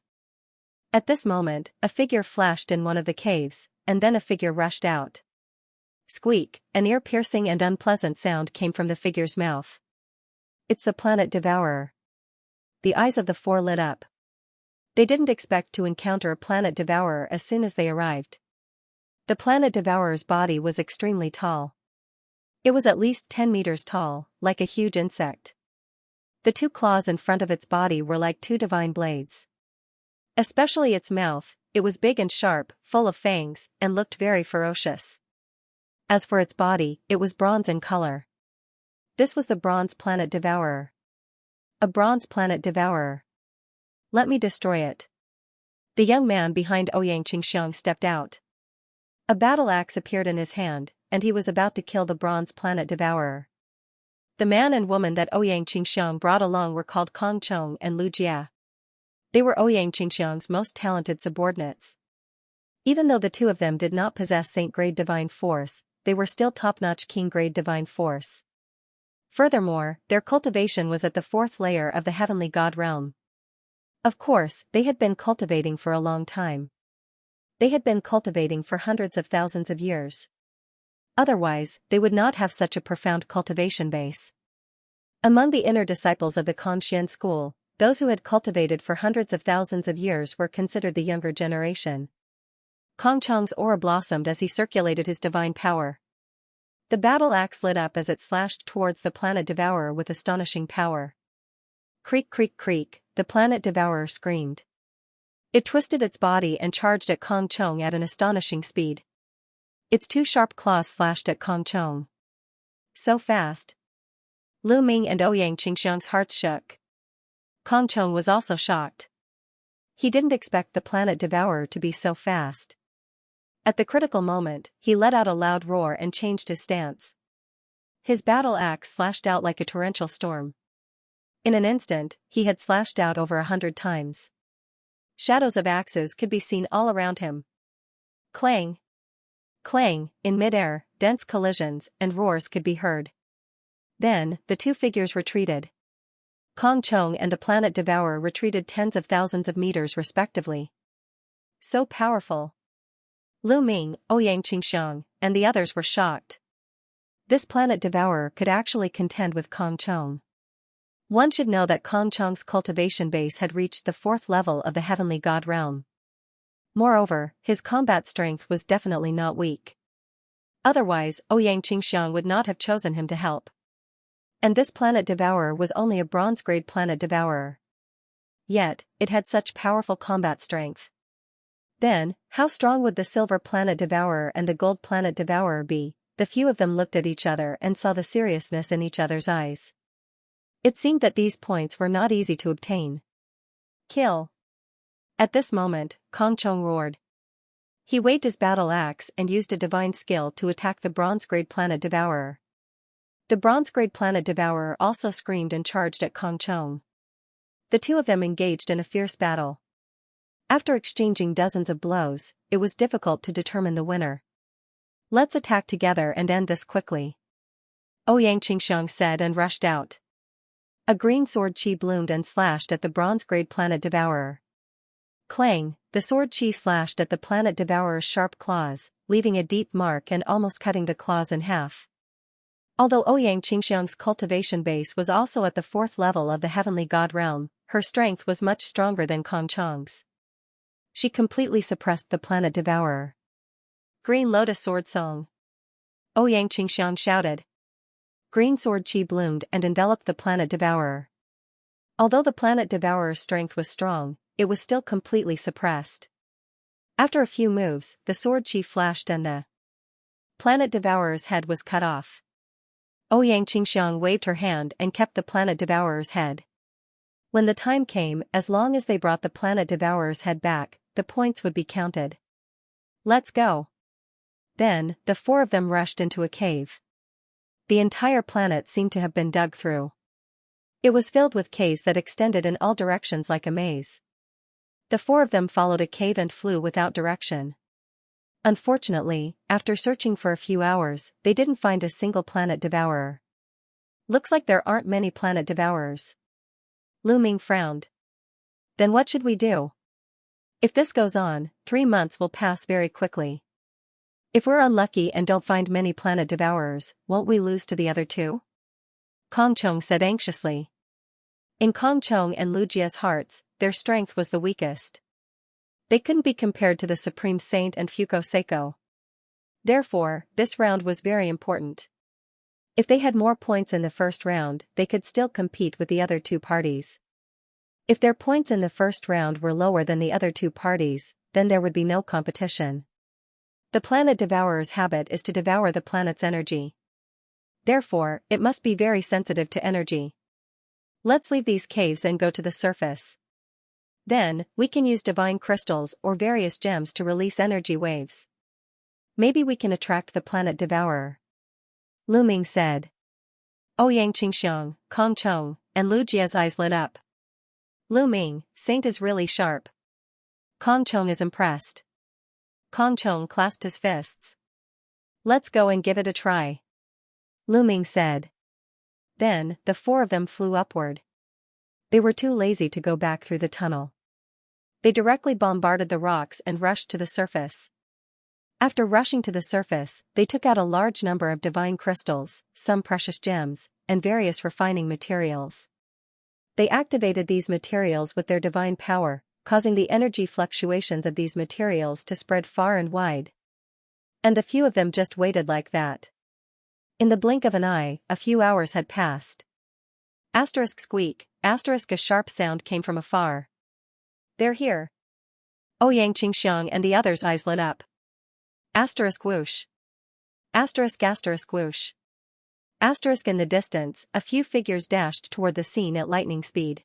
At this moment, a figure flashed in one of the caves, and then a figure rushed out. Squeak, an ear-piercing and unpleasant sound came from the figure's mouth. It's the planet devourer. The eyes of the 4 lit up. They didn't expect to encounter a planet devourer as soon as they arrived. The planet devourer's body was extremely tall. It was at least 10 meters tall, like a huge insect. The 2 claws in front of its body were like 2 divine blades. Especially its mouth, it was big and sharp, full of fangs, and looked very ferocious. As for its body, it was bronze in color. This was the bronze planet devourer. A bronze planet devourer. Let me destroy it. The young man behind Ouyang Qingxiang stepped out. A battle axe appeared in his hand, and he was about to kill the bronze planet devourer. The man and woman that Ouyang Qingxiang brought along were called Kong Chong and Lu Jia. They were Ouyang Qingxiang's most talented subordinates. Even though the 2 of them did not possess Saint-grade divine force, they were still top-notch King-grade divine force. Furthermore, their cultivation was at the 4th layer of the heavenly god realm. Of course, they had been cultivating for a long time. They had been cultivating for hundreds of thousands of years. Otherwise, they would not have such a profound cultivation base. Among the inner disciples of the Kongxian school, those who had cultivated for hundreds of thousands of years were considered the younger generation. Kong Chong's aura blossomed as he circulated his divine power. The battle axe lit up as it slashed towards the planet devourer with astonishing power. Creak creak creak, the planet devourer screamed. It twisted its body and charged at Kong Chong at an astonishing speed. Its 2 sharp claws slashed at Kong Chong. So fast. Lu Ming and Ouyang Qingxiang's hearts shook. Kong Chong was also shocked. He didn't expect the planet devourer to be so fast. At the critical moment, he let out a loud roar and changed his stance. His battle axe slashed out like a torrential storm. In an instant, he had slashed out over 100 times. Shadows of axes could be seen all around him. Clang! Clang! In midair, dense collisions and roars could be heard. Then, the two figures retreated. Kong Chong and the Planet Devourer retreated tens of thousands of meters respectively. So powerful. Lu Ming, Ouyang Qingxiang, and the others were shocked. This Planet Devourer could actually contend with Kong Chong. One should know that Kong Chong's cultivation base had reached the 4th level of the heavenly god realm. Moreover, his combat strength was definitely not weak. Otherwise, Ouyang Qingxiang would not have chosen him to help. And this Planet Devourer was only a bronze-grade Planet Devourer. Yet, it had such powerful combat strength. Then, how strong would the Silver Planet Devourer and the Gold Planet Devourer be? The few of them looked at each other and saw the seriousness in each other's eyes. It seemed that these points were not easy to obtain. Kill! At this moment, Kong Chong roared. He waved his battle axe and used a divine skill to attack the bronze-grade Planet Devourer. The bronze-grade Planet Devourer also screamed and charged at Kong Chong. The two of them engaged in a fierce battle. After exchanging dozens of blows, it was difficult to determine the winner. Let's attack together and end this quickly. Ouyang Qingxiang said and rushed out. A green sword chi bloomed and slashed at the bronze-grade Planet Devourer. Clang! The sword chi slashed at the Planet Devourer's sharp claws, leaving a deep mark and almost cutting the claws in half. Although Ouyang Qingxiang's cultivation base was also at the 4th level of the heavenly god realm, her strength was much stronger than Kong Chong's. She completely suppressed the Planet Devourer. Green Lotus Sword Song! Ouyang Qingxiang shouted. Green sword chi bloomed and enveloped the Planet Devourer. Although the Planet Devourer's strength was strong, it was still completely suppressed. After a few moves, the sword chi flashed and the Planet Devourer's head was cut off. Ouyang Qingxiang waved her hand and kept the Planet Devourer's head. When the time came, as long as they brought the Planet Devourer's head back, the points would be counted. Let's go. Then, the four of them rushed into a cave. The entire planet seemed to have been dug through. It was filled with caves that extended in all directions like a maze. The four of them followed a cave and flew without direction. Unfortunately, after searching for a few hours, they didn't find a single Planet Devourer. Looks like there aren't many Planet Devourers. Lu Ming frowned. Then what should we do? If this goes on, 3 months will pass very quickly. If we're unlucky and don't find many Planet Devourers, won't we lose to the other two? Kong Chong said anxiously. In Kong Chong and Lu Jia's hearts, their strength was the weakest. They couldn't be compared to the Supreme Saint and Fuko Seiko. Therefore, this round was very important. If they had more points in the first round, they could still compete with the other two parties. If their points in the first round were lower than the other two parties, then there would be no competition. The Planet Devourer's habit is to devour the planet's energy. Therefore, it must be very sensitive to energy. Let's leave these caves and go to the surface. Then, we can use divine crystals or various gems to release energy waves. Maybe we can attract the Planet Devourer. Lu Ming said. Ouyang Qingxiang, Kong Chong, and Lu Jia's eyes lit up. Lu Ming, Saint is really sharp. Kong Chong is impressed. Kong Chong clasped his fists. Let's go and give it a try. Lu Ming said. Then, the four of them flew upward. They were too lazy to go back through the tunnel. They directly bombarded the rocks and rushed to the surface. After rushing to the surface, they took out a large number of divine crystals, some precious gems, and various refining materials. They activated these materials with their divine power, causing the energy fluctuations of these materials to spread far and wide. And the few of them just waited like that. In the blink of an eye, a few hours had passed. Asterisk squeak, asterisk a sharp sound came from afar. They're here. Ouyang Qingxiang and the others' eyes lit up. Asterisk whoosh. Asterisk whoosh. Asterisk in the distance, a few figures dashed toward the scene at lightning speed.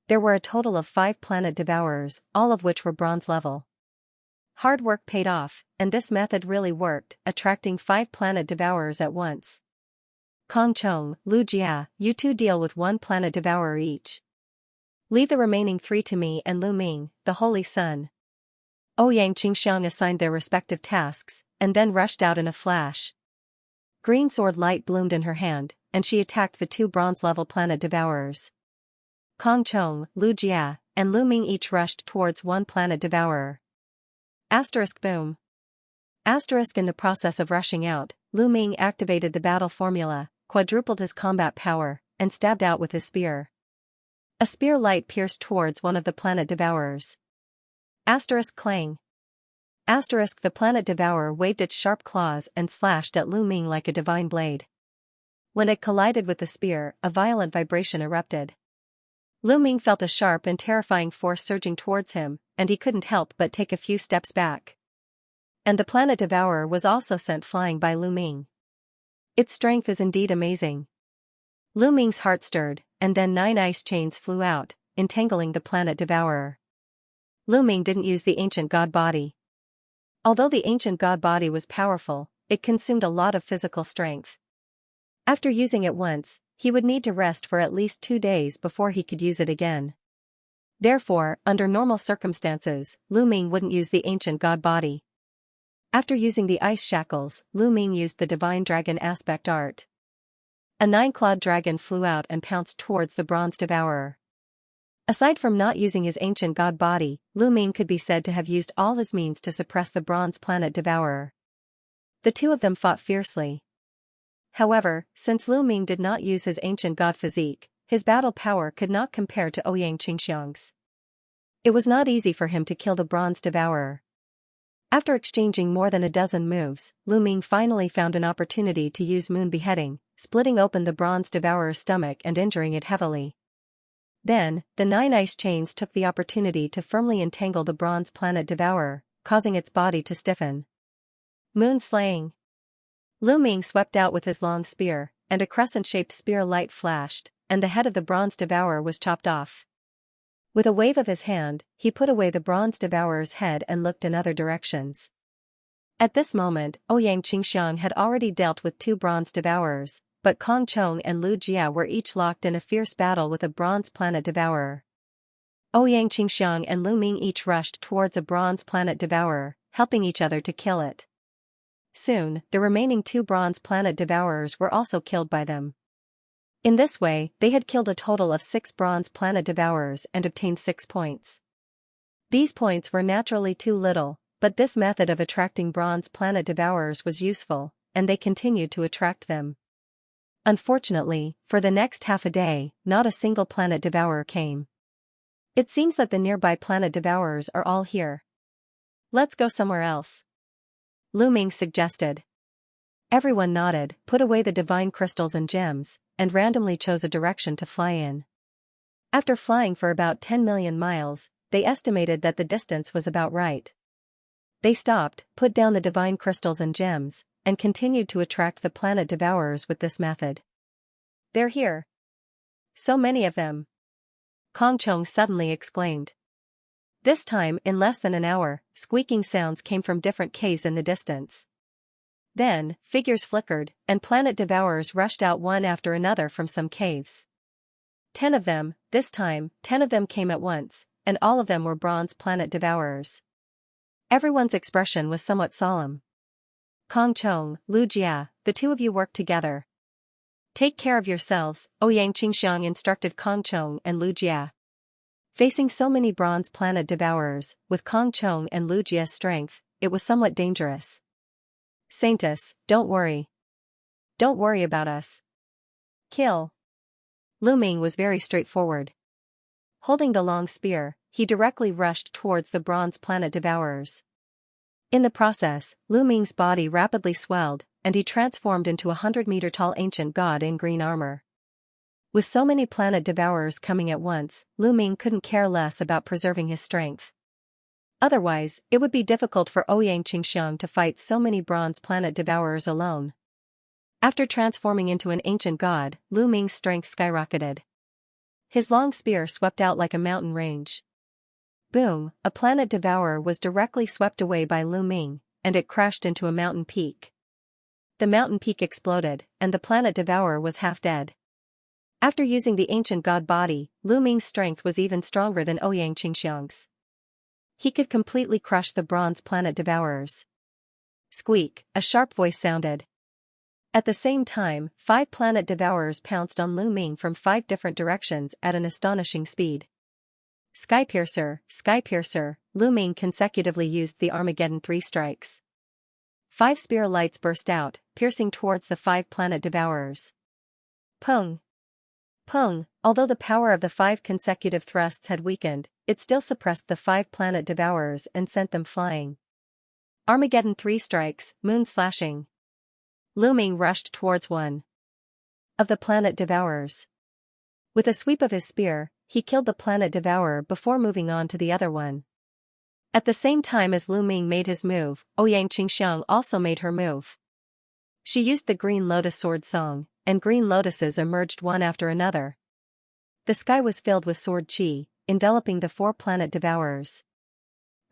There were a total of 5 Planet Devourers, all of which were bronze level. Hard work paid off, and this method really worked, attracting 5 Planet Devourers at once. Kong Chong, Lu Jia, you two deal with one planet devourer each. Leave the remaining 3 to me and Lu Ming, the Holy Sun. Ouyang Qingxiang assigned their respective tasks, and then rushed out in a flash. Green sword light bloomed in her hand, and she attacked the 2 bronze-level planet devourers. Kong Chong, Lu Jia, and Lu Ming each rushed towards one planet devourer. Asterisk boom. Asterisk in the process of rushing out, Lu Ming activated the battle formula, quadrupled his combat power, and stabbed out with his spear. A spear light pierced towards one of the planet devourers. Asterisk clang. Asterisk the planet devourer waved its sharp claws and slashed at Lu Ming like a divine blade. When it collided with the spear, a violent vibration erupted. Lu Ming felt a sharp and terrifying force surging towards him, and he couldn't help but take a few steps back. And the planet devourer was also sent flying by Lu Ming. Its strength is indeed amazing. Lu Ming's heart stirred, and then 9 ice chains flew out, entangling the planet devourer. Lu Ming didn't use the ancient god body. Although the ancient god body was powerful, it consumed a lot of physical strength. After using it once, he would need to rest for at least 2 days before he could use it again. Therefore, under normal circumstances, Lu Ming wouldn't use the ancient god body. After using the ice shackles, Lu Ming used the divine dragon aspect art. A 9-clawed dragon flew out and pounced towards the bronze devourer. Aside from not using his ancient god body, Lu Ming could be said to have used all his means to suppress the bronze planet devourer. The 2 of them fought fiercely. However, since Lu Ming did not use his ancient god physique, his battle power could not compare to Ouyang Qingxiang's. It was not easy for him to kill the bronze devourer. After exchanging more than a dozen moves, Lu Ming finally found an opportunity to use moon beheading, splitting open the bronze devourer's stomach and injuring it heavily. Then, the 9 ice chains took the opportunity to firmly entangle the bronze planet devourer, causing its body to stiffen. Moon slaying. Lu Ming swept out with his long spear, and a crescent-shaped spear light flashed, and the head of the bronze devourer was chopped off. With a wave of his hand, he put away the bronze devourer's head and looked in other directions. At this moment, Ouyang Qingxiang had already dealt with 2 bronze devourers, but Kong Chong and Lu Jia were each locked in a fierce battle with a bronze planet devourer. Ouyang Qingxiang and Lu Ming each rushed towards a bronze planet devourer, helping each other to kill it. Soon, the remaining 2 bronze planet devourers were also killed by them. In this way, they had killed a total of 6 bronze planet devourers and obtained 6 points. These points were naturally too little, but this method of attracting bronze planet devourers was useful, and they continued to attract them. Unfortunately, for the next half a day, not a single planet devourer came. It seems that the nearby planet devourers are all here. Let's go somewhere else. Lu Ming suggested. Everyone nodded, put away the divine crystals and gems, and randomly chose a direction to fly in. After flying for about 10 million miles, they estimated that the distance was about right. They stopped, put down the divine crystals and gems, and continued to attract the planet devourers with this method. They're here. So many of them. Kong Chong suddenly exclaimed. This time, in less than an hour, squeaking sounds came from different caves in the distance. Then, figures flickered, and planet devourers rushed out one after another from some caves. 10 of them, this time, 10 of them came at once, and all of them were bronze planet devourers. Everyone's expression was somewhat solemn. Kong Chong, Lu Jia, the 2 of you work together. Take care of yourselves, Ouyang Qingxiang instructed Kong Chong and Lu Jia. Facing so many bronze planet devourers, with Kong Chong and Lu Jia's strength, it was somewhat dangerous. Saintess, don't worry. Don't worry about us. Kill. Lu Ming was very straightforward. Holding the long spear, he directly rushed towards the bronze planet devourers. In the process, Lu Ming's body rapidly swelled, and he transformed into a 100-meter-tall ancient god in green armor. With so many planet devourers coming at once, Lu Ming couldn't care less about preserving his strength. Otherwise, it would be difficult for Ouyang Qingxiang to fight so many bronze planet devourers alone. After transforming into an ancient god, Lu Ming's strength skyrocketed. His long spear swept out like a mountain range. Boom, a planet devourer was directly swept away by Lu Ming, and it crashed into a mountain peak. the mountain peak exploded, and the planet devourer was half dead. After using the ancient god body, Lu Ming's strength was even stronger than Ouyang Qingxiang's. He could completely crush the bronze planet devourers. Squeak, a sharp voice sounded. At the same time, 5 planet devourers pounced on Lu Ming from 5 different directions at an astonishing speed. Skypiercer, Lu Ming consecutively used the Armageddon 3 strikes. 5 spear lights burst out, piercing towards the 5 planet devourers. Pung! Pung! Although the power of the 5 consecutive thrusts had weakened, it still suppressed the 5 planet devourers and sent them flying. Armageddon 3 strikes, moon slashing. Lu Ming rushed towards one of the planet devourers. With a sweep of his spear, he killed the planet devourer before moving on to the other one. At the same time as Lu Ming made his move, Ouyang Qingxiang also made her move. She used the Green Lotus Sword Song, and green lotuses emerged one after another. The sky was filled with sword chi, enveloping the 4 planet devourers.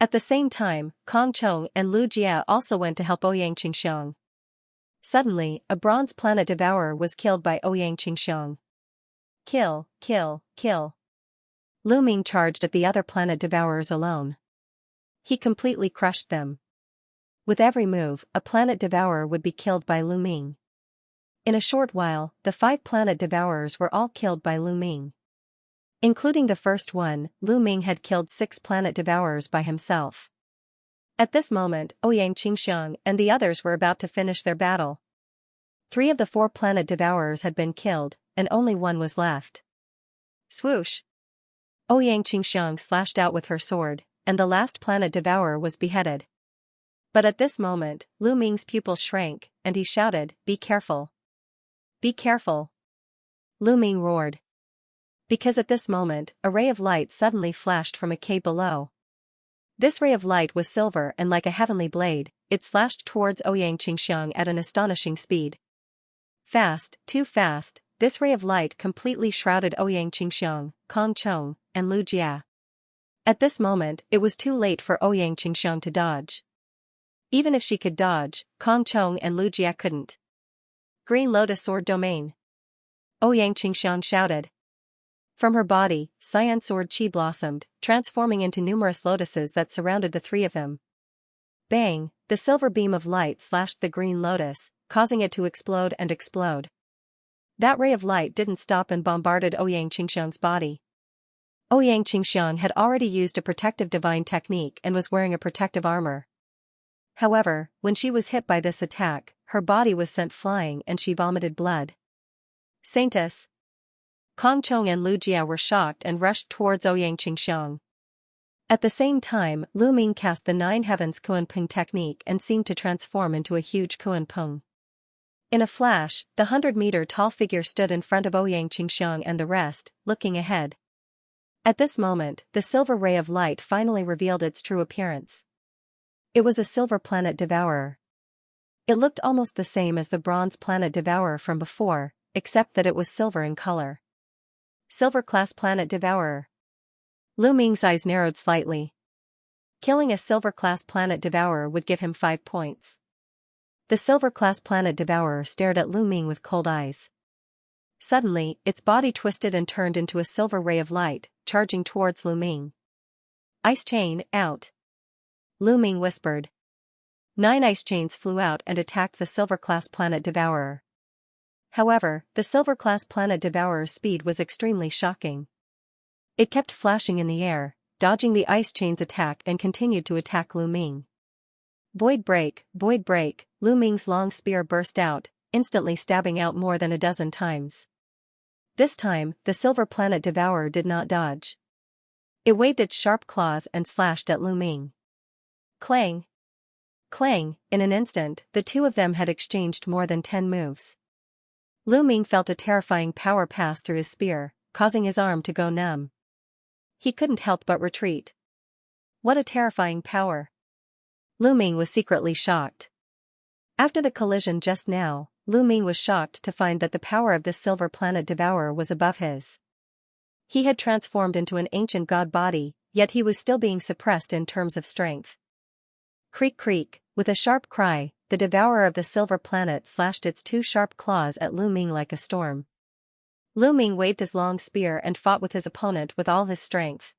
At the same time, Kong Chong and Lu Jia also went to help Ouyang Qingxiang. Suddenly, a bronze planet devourer was killed by Ouyang Qingxiang. Kill, kill, kill. Lu Ming charged at the other planet devourers alone. He completely crushed them. With every move, a planet devourer would be killed by Lu Ming. In a short while, the 5 planet devourers were all killed by Lu Ming. Including the first one, Lu Ming had killed 6 planet devourers by himself. At this moment, Ouyang Qingxiang and the others were about to finish their battle. 3 of the 4 planet devourers had been killed, and only one was left. Swoosh! Ouyang Qingxiang slashed out with her sword, and the last planet devourer was beheaded. But at this moment, Lu Ming's pupils shrank, and he shouted, "Be careful! Be careful!" Lu Ming roared. Because at this moment, a ray of light suddenly flashed from a cave below. This ray of light was silver and like a heavenly blade, it slashed towards Ouyang Qingxiang at an astonishing speed. Fast, too fast, this ray of light completely shrouded Ouyang Qingxiang, Kong Chong, and Lu Jia. At this moment, it was too late for Ouyang Qingxiang to dodge. Even if she could dodge, Kong Chong and Lu Jia couldn't. Green Lotus Sword Domain! Ouyang Qingxiang shouted. From her body, cyan sword chi blossomed, transforming into numerous lotuses that surrounded the 3 of them. Bang! The silver beam of light slashed the green lotus, causing it to explode and explode. That ray of light didn't stop and bombarded Ouyang Qingxiang's body. Ouyang Qingxiang had already used a protective divine technique and was wearing a protective armor. However, when she was hit by this attack, her body was sent flying and she vomited blood. Saintus! Kong Chong and Lu Jia were shocked and rushed towards Ouyang Qingxiang. At the same time, Lu Ming cast the 9 heavens Kuan-Pung technique and seemed to transform into a huge Kuan-Pung. In a flash, the 100-meter-tall figure stood in front of Ouyang Qingxiang and the rest, looking ahead. At this moment, the silver ray of light finally revealed its true appearance. It was a silver planet devourer. It looked almost the same as the bronze planet devourer from before, except that it was silver in color. Silver-class planet devourer. Lu Ming's eyes narrowed slightly. Killing a silver-class planet devourer would give him 5 points. The silver-class planet devourer stared at Lu Ming with cold eyes. Suddenly, its body twisted and turned into a silver ray of light, charging towards Lu Ming. Ice chain, out! Lu Ming whispered. 9 ice chains flew out and attacked the silver-class planet devourer. However, the silver-class planet devourer's speed was extremely shocking. It kept flashing in the air, dodging the ice chain's attack and continued to attack Lu Ming. Void break, Lu Ming's long spear burst out, instantly stabbing out more than a dozen times. This time, the silver planet devourer did not dodge. It waved its sharp claws and slashed at Lu Ming. Clang! Clang! In an instant, the 2 of them had exchanged more than 10 moves. Lu Ming felt a terrifying power pass through his spear, causing his arm to go numb. He couldn't help but retreat. What a terrifying power! Lu Ming was secretly shocked. After the collision just now, Lu Ming was shocked to find that the power of this silver planet devourer was above his. He had transformed into an ancient god body, yet he was still being suppressed in terms of strength. Creak creak, With a sharp cry, the devourer of the silver planet slashed its two sharp claws at Lu Ming like a storm. Lu Ming waved his long spear and fought with his opponent with all his strength.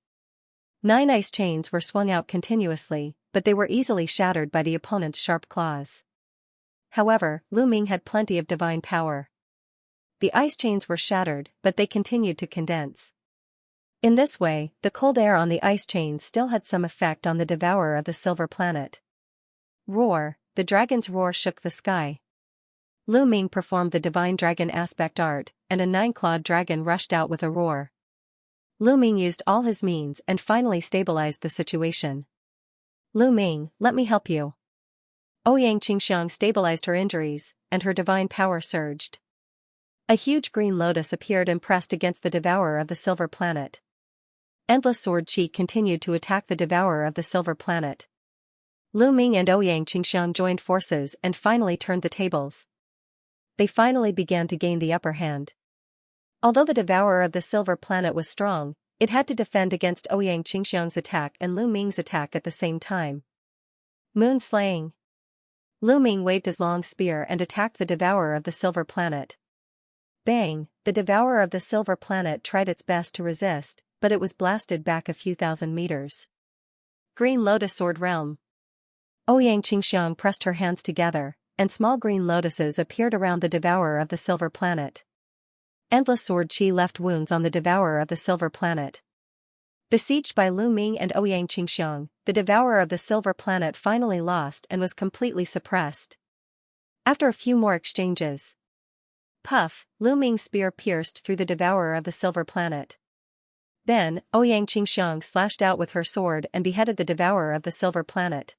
9 ice chains were swung out continuously, but they were easily shattered by the opponent's sharp claws. However, Lu Ming had plenty of divine power. The ice chains were shattered, but they continued to condense. In this way, the cold air on the ice chains still had some effect on the devourer of the silver planet. Roar! The dragon's roar shook the sky. Lu Ming performed the divine dragon aspect art, and a 9-clawed dragon rushed out with a roar. Lu Ming used all his means and finally stabilized the situation. Lu Ming, let me help you. Ouyang Qingxiang stabilized her injuries, and her divine power surged. A huge green lotus appeared and pressed against the devourer of the silver planet. Endless sword chi continued to attack the devourer of the silver planet. Lu Ming and Ouyang Qingxiang joined forces and finally turned the tables. They finally began to gain the upper hand. Although the devourer of the silver planet was strong, it had to defend against Ouyang Qingxiang's attack and Lu Ming's attack at the same time. Moon slaying. Lu Ming waved his long spear and attacked the devourer of the silver planet. Bang! The devourer of the silver planet tried its best to resist, but it was blasted back a few thousand meters. Green Lotus Sword Realm. Ouyang Qingxiang pressed her hands together, and small green lotuses appeared around the devourer of the silver planet. Endless sword chi left wounds on the devourer of the silver planet. Besieged by Lu Ming and Ouyang Qingxiang, the devourer of the silver planet finally lost and was completely suppressed. After a few more exchanges. Puff! Lu Ming's spear pierced through the devourer of the silver planet. Then, Ouyang Qingxiang slashed out with her sword and beheaded the devourer of the silver planet.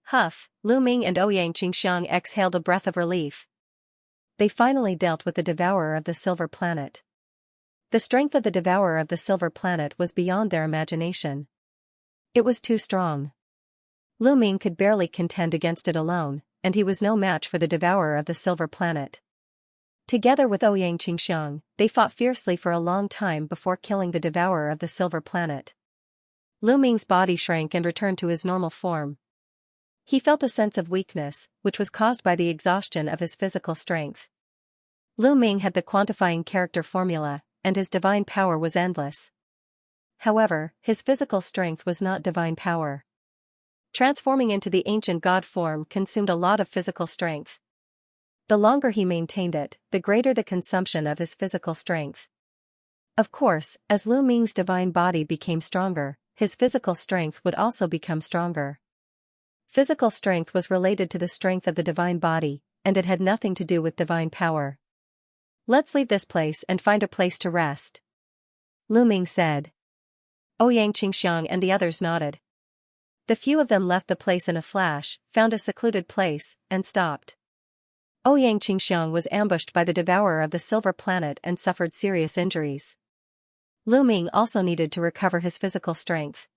Huff! Lu Ming and Ouyang Qingxiang exhaled a breath of relief. They finally dealt with the devourer of the silver planet. The strength of the devourer of the silver planet was beyond their imagination. It was too strong. Lu Ming could barely contend against it alone, and he was no match for the devourer of the silver planet. Together with Ouyang Qingxiang, they fought fiercely for a long time before killing the devourer of the silver planet. Lu Ming's body shrank and returned to his normal form. He felt a sense of weakness, which was caused by the exhaustion of his physical strength. Lu Ming had the quantifying character formula, and his divine power was endless. However, his physical strength was not divine power. Transforming into the ancient god form consumed a lot of physical strength. The longer he maintained it, the greater the consumption of his physical strength. Of course, as Lu Ming's divine body became stronger, his physical strength would also become stronger. Physical strength was related to the strength of the divine body, and it had nothing to do with divine power. Let's leave this place and find a place to rest, Lu Ming said. Ouyang Qingxiang and the others nodded. The few of them left the place in a flash, found a secluded place, and stopped. Ouyang Qingxiang was ambushed by the devourer of the silver planet and suffered serious injuries. Lu Ming also needed to recover his physical strength.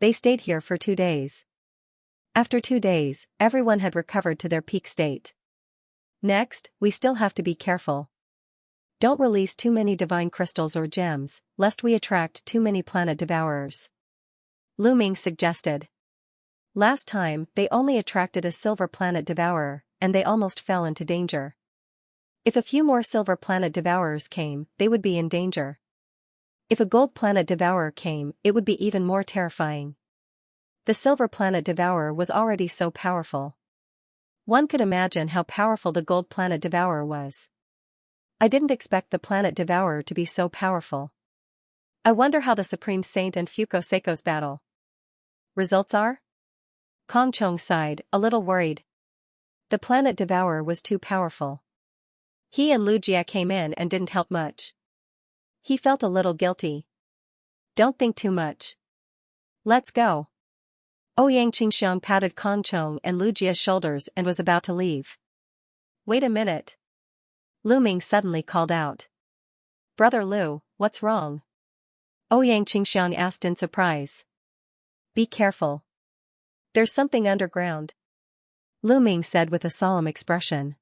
They stayed here for 2 days. After 2 days, everyone had recovered to their peak state. Next, we still have to be careful. Don't release too many divine crystals or gems, lest we attract too many planet devourers, Lu Ming suggested. Last time, they only attracted a silver planet devourer, and they almost fell into danger. If a few more silver planet devourers came, they would be in danger. If a gold planet devourer came, it would be even more terrifying. The silver planet devourer was already so powerful. One could imagine how powerful the gold planet devourer was. I didn't expect the planet devourer to be so powerful. I wonder how the Supreme Saint and Fuko Seiko's battle results are? Kong Chong sighed, a little worried. The planet devourer was too powerful. He and Lu Jia came in and didn't help much. He felt a little guilty. Don't think too much. Let's go. Ouyang Qingxiang patted Kong Chong and Lu Jia's shoulders and was about to leave. Wait a minute. Lu Ming suddenly called out. Brother Lu, what's wrong? Ouyang Qingxiang asked in surprise. Be careful. There's something underground, Lu Ming said with a solemn expression.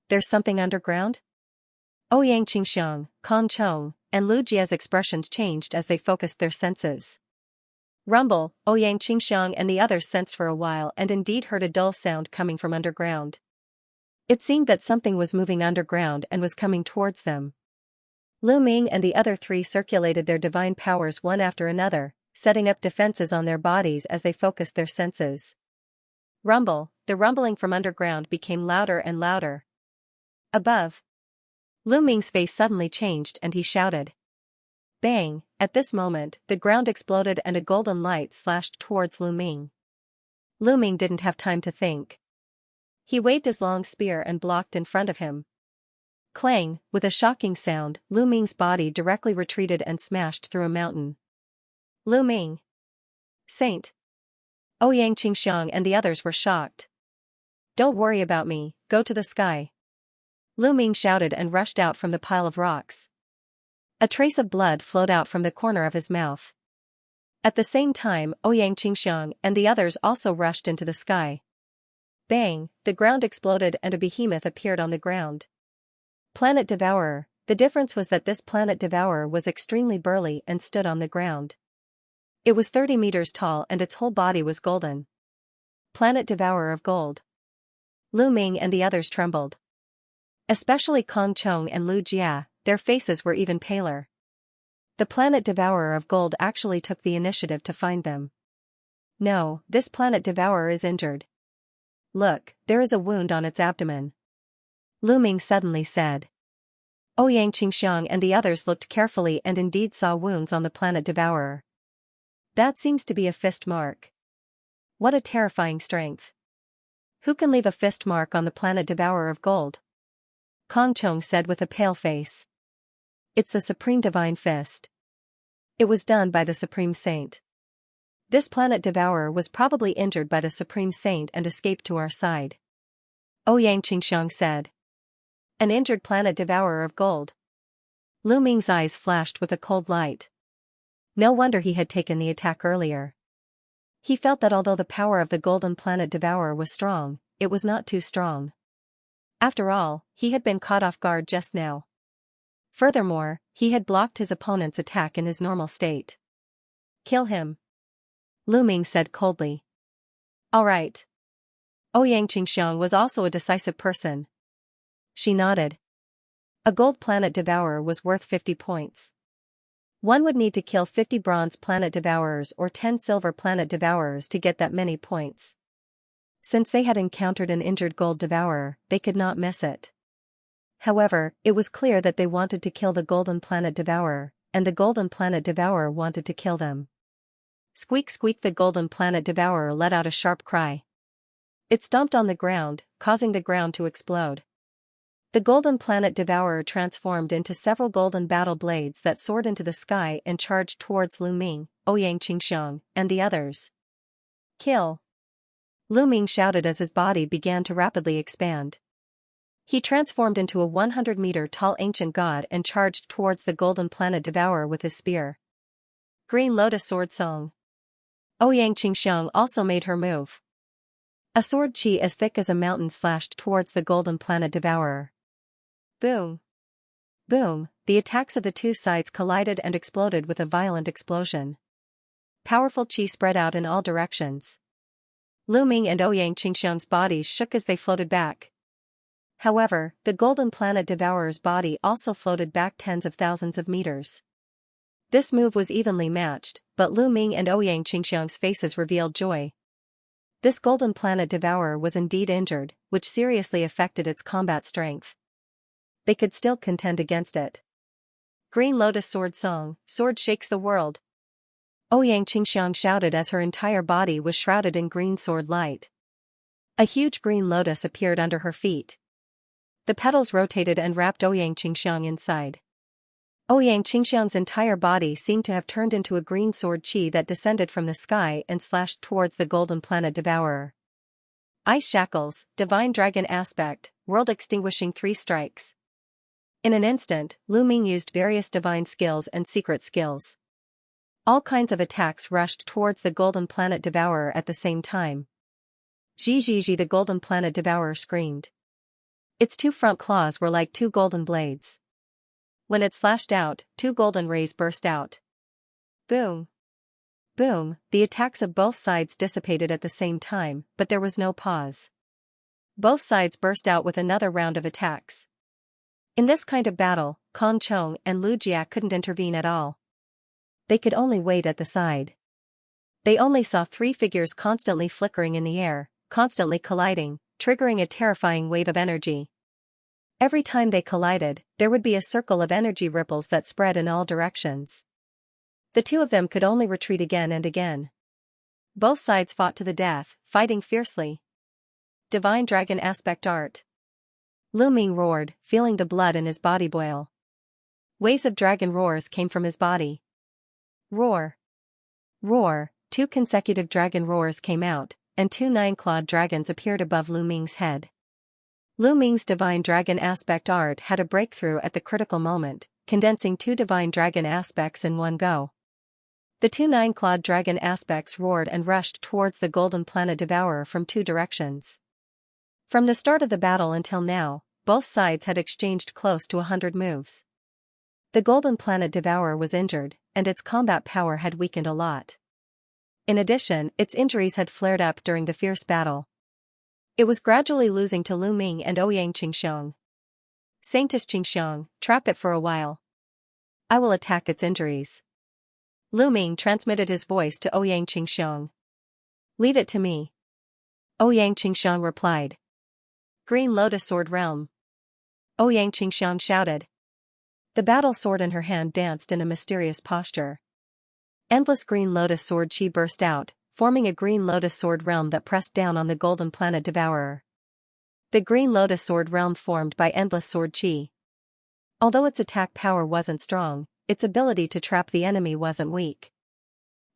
There's something underground? Ouyang Qingxiang, Kong Chong, and Lu Jia's expressions changed as they focused their senses. Rumble, Ouyang Qingxiang and the others sensed for a while and indeed heard a dull sound coming from underground. It seemed that something was moving underground and was coming towards them. Lu Ming and the other three circulated their divine powers one after another, setting up defenses on their bodies as they focused their senses. Rumble, the rumbling from underground became louder and louder. Above. Lu Ming's face suddenly changed and he shouted. Bang! At this moment, the ground exploded and a golden light slashed towards Lu Ming. Lu Ming didn't have time to think. He waved his long spear and blocked in front of him. Clang, with a shocking sound, Lu Ming's body directly retreated and smashed through a mountain. Lu Ming! Saint! Ouyang Qingxiang and the others were shocked. Don't worry about me, go to the sky. Lu Ming shouted and rushed out from the pile of rocks. A trace of blood flowed out from the corner of his mouth. At the same time, Ouyang Qingxiang and the others also rushed into the sky. Bang! The ground exploded and a behemoth appeared on the ground. Planet Devourer. The difference was that this Planet Devourer was extremely burly and stood on the ground. It was 30 meters tall and its whole body was golden. Planet Devourer of Gold. Lu Ming and the others trembled. Especially Kong Chong and Lu Jia, their faces were even paler. The Planet Devourer of Gold actually took the initiative to find them. No, this Planet Devourer is injured. Look, there is a wound on its abdomen. Lu Ming suddenly said. Ouyang Qingxiang and the others looked carefully and indeed saw wounds on the Planet Devourer. That seems to be a fist mark. What a terrifying strength. Who can leave a fist mark on the Planet Devourer of Gold? Kong Chong said with a pale face. It's the Supreme Divine Fist. It was done by the Supreme Saint. This Planet Devourer was probably injured by the Supreme Saint and escaped to our side. Ouyang Qingxiang said. An injured Planet Devourer of Gold. Lu Ming's eyes flashed with a cold light. No wonder he had taken the attack earlier. He felt that although the power of the Golden Planet Devourer was strong, it was not too strong. After all, he had been caught off guard just now. Furthermore, he had blocked his opponent's attack in his normal state. Kill him. Lu Ming said coldly. All right. Ouyang Qingxiang was also a decisive person. She nodded. A gold planet devourer was worth 50 points. One would need to kill 50 bronze planet devourers or 10 silver planet devourers to get that many points. Since they had encountered an injured gold devourer, they could not miss it. However, it was clear that they wanted to kill the Golden Planet Devourer, and the Golden Planet Devourer wanted to kill them. Squeak squeak, the Golden Planet Devourer let out a sharp cry. It stomped on the ground, causing the ground to explode. The Golden Planet Devourer transformed into several golden battle blades that soared into the sky and charged towards Lu Ming, Ouyang Qingxiang, and the others. Kill! Lu Ming shouted as his body began to rapidly expand. He transformed into a 100-meter-tall ancient god and charged towards the Golden Planet Devourer with his spear. Green Lotus Sword Song. Ouyang Qingxiang also made her move. A sword chi as thick as a mountain slashed towards the Golden Planet Devourer. Boom! Boom! The attacks of the two sides collided and exploded with a violent explosion. Powerful chi spread out in all directions. Lu Ming and Ouyang Qingxiang's bodies shook as they floated back. However, the Golden Planet Devourer's body also floated back tens of thousands of meters. This move was evenly matched, but Lu Ming and Ouyang Qingxiang's faces revealed joy. This Golden Planet Devourer was indeed injured, which seriously affected its combat strength. They could still contend against it. Green Lotus Sword Song, sword shakes the world. Ouyang Qingxiang shouted as her entire body was shrouded in green sword light. A huge green lotus appeared under her feet. The petals rotated and wrapped Ouyang Qingxiang inside. Ouyang Qingxiang's entire body seemed to have turned into a green sword chi that descended from the sky and slashed towards the Golden Planet Devourer. Ice Shackles, Divine Dragon Aspect, World Extinguishing 3 strikes. In an instant, Lu Ming used various divine skills and secret skills. All kinds of attacks rushed towards the Golden Planet Devourer at the same time. Zhi, the Golden Planet Devourer screamed. Its 2 front claws were like 2 golden blades. When it slashed out, 2 golden rays burst out. Boom! Boom, the attacks of both sides dissipated at the same time, but there was no pause. Both sides burst out with another round of attacks. In this kind of battle, Kong Chong and Lu Jia couldn't intervene at all. They could only wait at the side. They only saw three figures constantly flickering in the air, constantly colliding, triggering a terrifying wave of energy. Every time they collided, there would be a circle of energy ripples that spread in all directions. The two of them could only retreat again and again. Both sides fought to the death, fighting fiercely. Divine Dragon Aspect Art. Lu Ming roared, feeling the blood in his body boil. Waves of dragon roars came from his body. Roar. Roar, 2 consecutive dragon roars came out, and 2 nine-clawed dragons appeared above Lu Ming's head. Lu Ming's Divine Dragon Aspect Art had a breakthrough at the critical moment, condensing 2 Divine Dragon Aspects in one go. The 2 nine-clawed dragon aspects roared and rushed towards the Golden Planet Devourer from 2 directions. From the start of the battle until now, both sides had exchanged close to 100 moves. The Golden Planet Devourer was injured, and its combat power had weakened a lot. In addition, its injuries had flared up during the fierce battle. It was gradually losing to Lu Ming and Ouyang Qingxiong. Saintess Qingxiong, trap it for a while. I will attack its injuries. Lu Ming transmitted his voice to Ouyang Qingxiong. Leave it to me. Ouyang Qingxiong replied. Green Lotus Sword Realm. Ouyang Qingxiong shouted. The battle sword in her hand danced in a mysterious posture. Endless Green Lotus Sword Chi burst out, forming a Green Lotus Sword Realm that pressed down on the Golden Planet Devourer. The Green Lotus Sword Realm formed by Endless Sword Chi. Although its attack power wasn't strong, its ability to trap the enemy wasn't weak.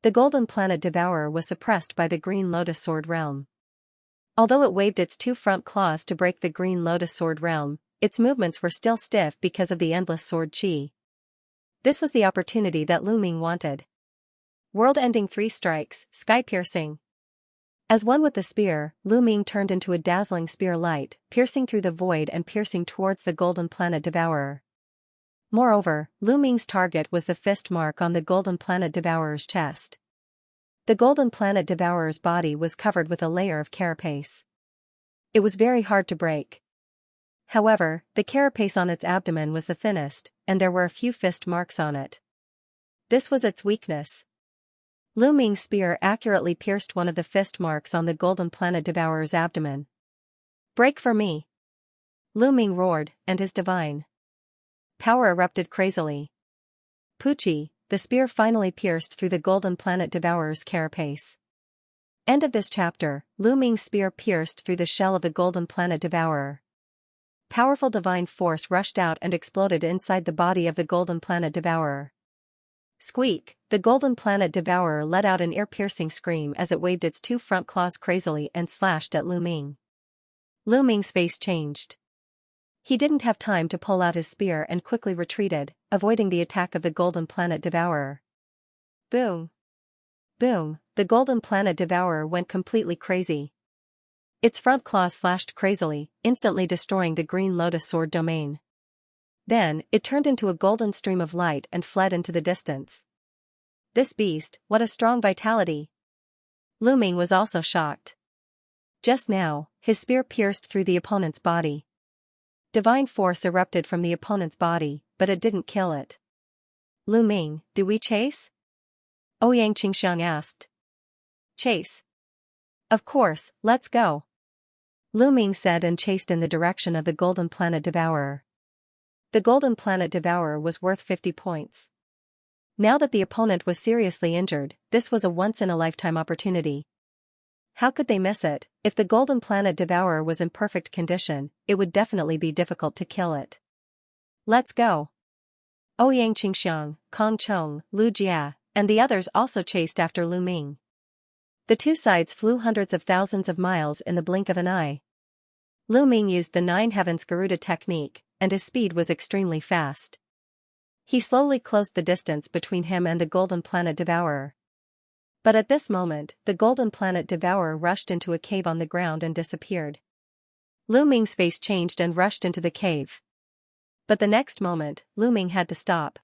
The Golden Planet Devourer was suppressed by the Green Lotus Sword Realm. Although it waved its 2 front claws to break the Green Lotus Sword Realm, its movements were still stiff because of the Endless Sword Chi. This was the opportunity that Lu Ming wanted. World-ending 3 strikes, sky-piercing. As one with the spear, Lu Ming turned into a dazzling spear light, piercing through the void and piercing towards the Golden Planet Devourer. Moreover, Lu Ming's target was the fist mark on the Golden Planet Devourer's chest. The Golden Planet Devourer's body was covered with a layer of carapace. It was very hard to break. However, the carapace on its abdomen was the thinnest, and there were a few fist marks on it. This was its weakness. Lu Ming's spear accurately pierced one of the fist marks on the Golden Planet Devourer's abdomen. Break for me! Lu Ming roared, and his divine power erupted crazily. Poochie, the spear finally pierced through the Golden Planet Devourer's carapace. End of this chapter. Lu Ming's spear pierced through the shell of the Golden Planet Devourer. Powerful divine force rushed out and exploded inside the body of the Golden Planet Devourer. Squeak! The Golden Planet Devourer let out an ear-piercing scream as it waved its 2 front claws crazily and slashed at Lu Ming. Lu Ming's face changed. He didn't have time to pull out his spear and quickly retreated, avoiding the attack of the Golden Planet Devourer. Boom! Boom! The Golden Planet Devourer went completely crazy. Its front claws slashed crazily, instantly destroying the Green Lotus Sword domain. Then, it turned into a golden stream of light and fled into the distance. This beast, what a strong vitality! Lu Ming was also shocked. Just now, his spear pierced through the opponent's body. Divine force erupted from the opponent's body, but it didn't kill it. Lu Ming, do we chase? Ouyang Qingxiong asked. Chase? Of course, let's go. Lu Ming said and chased in the direction of the Golden Planet Devourer. The Golden Planet Devourer was worth 50 points. Now that the opponent was seriously injured, this was a once-in-a-lifetime opportunity. How could they miss it? If the Golden Planet Devourer was in perfect condition, it would definitely be difficult to kill it. Let's go. Ouyang Qingxiong, Kong Chong, Lu Jia, and the others also chased after Lu Ming. The two sides flew hundreds of thousands of miles in the blink of an eye. Lu Ming used the Nine Heavens Garuda technique, and his speed was extremely fast. He slowly closed the distance between him and the Golden Planet Devourer. But at this moment, the Golden Planet Devourer rushed into a cave on the ground and disappeared. Lu Ming's face changed and rushed into the cave. But the next moment, Lu Ming had to stop.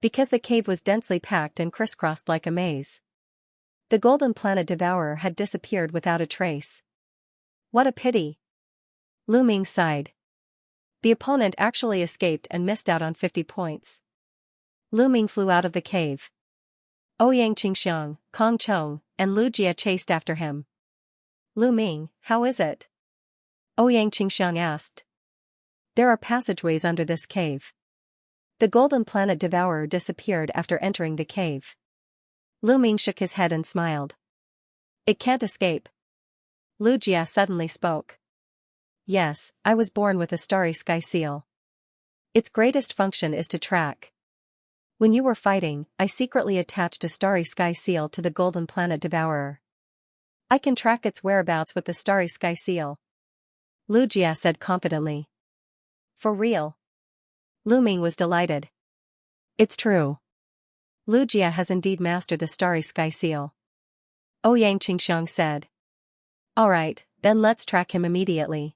Because the cave was densely packed and crisscrossed like a maze. The Golden Planet Devourer had disappeared without a trace. What a pity. Lu Ming sighed. The opponent actually escaped and missed out on 50 points. Lu Ming flew out of the cave. Ouyang Qingxiang, Kong Chong, and Lu Jia chased after him. Lu Ming, how is it? Ouyang Qingxiang asked. There are passageways under this cave. The Golden Planet Devourer disappeared after entering the cave. Lu Ming shook his head and smiled. It can't escape. Lu Jia suddenly spoke. Yes, I was born with a starry sky seal. Its greatest function is to track. When you were fighting, I secretly attached a starry sky seal to the Golden Planet Devourer. I can track its whereabouts with the starry sky seal. Lu Jia said confidently. For real? Lu Ming was delighted. It's true. Lu Jia has indeed mastered the starry sky seal. Ouyang Qingxiang said. Alright, then let's track him immediately.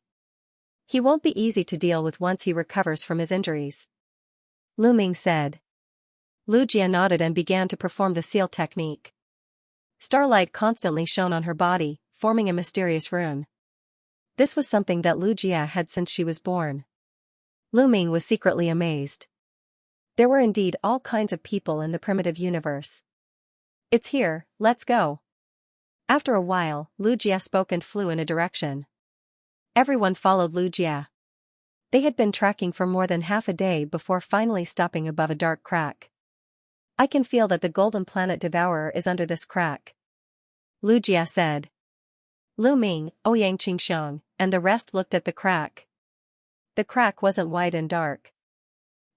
He won't be easy to deal with once he recovers from his injuries. Lu Ming said. Lu Jia nodded and began to perform the seal technique. Starlight constantly shone on her body, forming a mysterious rune. This was something that Lu Jia had since she was born. Lu Ming was secretly amazed. There were indeed all kinds of people in the primitive universe. It's here, let's go. After a while, Lu Jia spoke and flew in a direction. Everyone followed Lu Jia. They had been tracking for more than half a day before finally stopping above a dark crack. I can feel that the Golden Planet Devourer is under this crack. Lu Jia said. Lu Ming, Ouyang Qingxiang, and the rest looked at the crack. The crack wasn't wide and dark.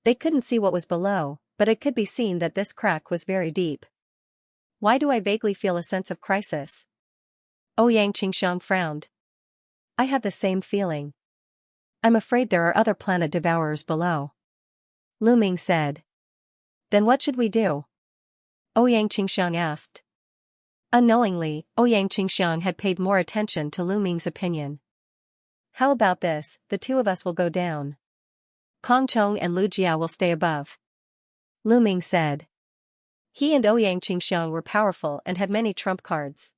They couldn't see what was below, but it could be seen that this crack was very deep. Why do I vaguely feel a sense of crisis? Ouyang Qingxiang frowned. I have the same feeling. I'm afraid there are other planet devourers below. Lu Ming said. Then what should we do? Ouyang Qingxiang asked. Unknowingly, Ouyang Qingxiang had paid more attention to Lu Ming's opinion. How about this, the two of us will go down. Kong Chong and Lu Jia will stay above. Lu Ming said. He and Ouyang Qingxiang were powerful and had many trump cards.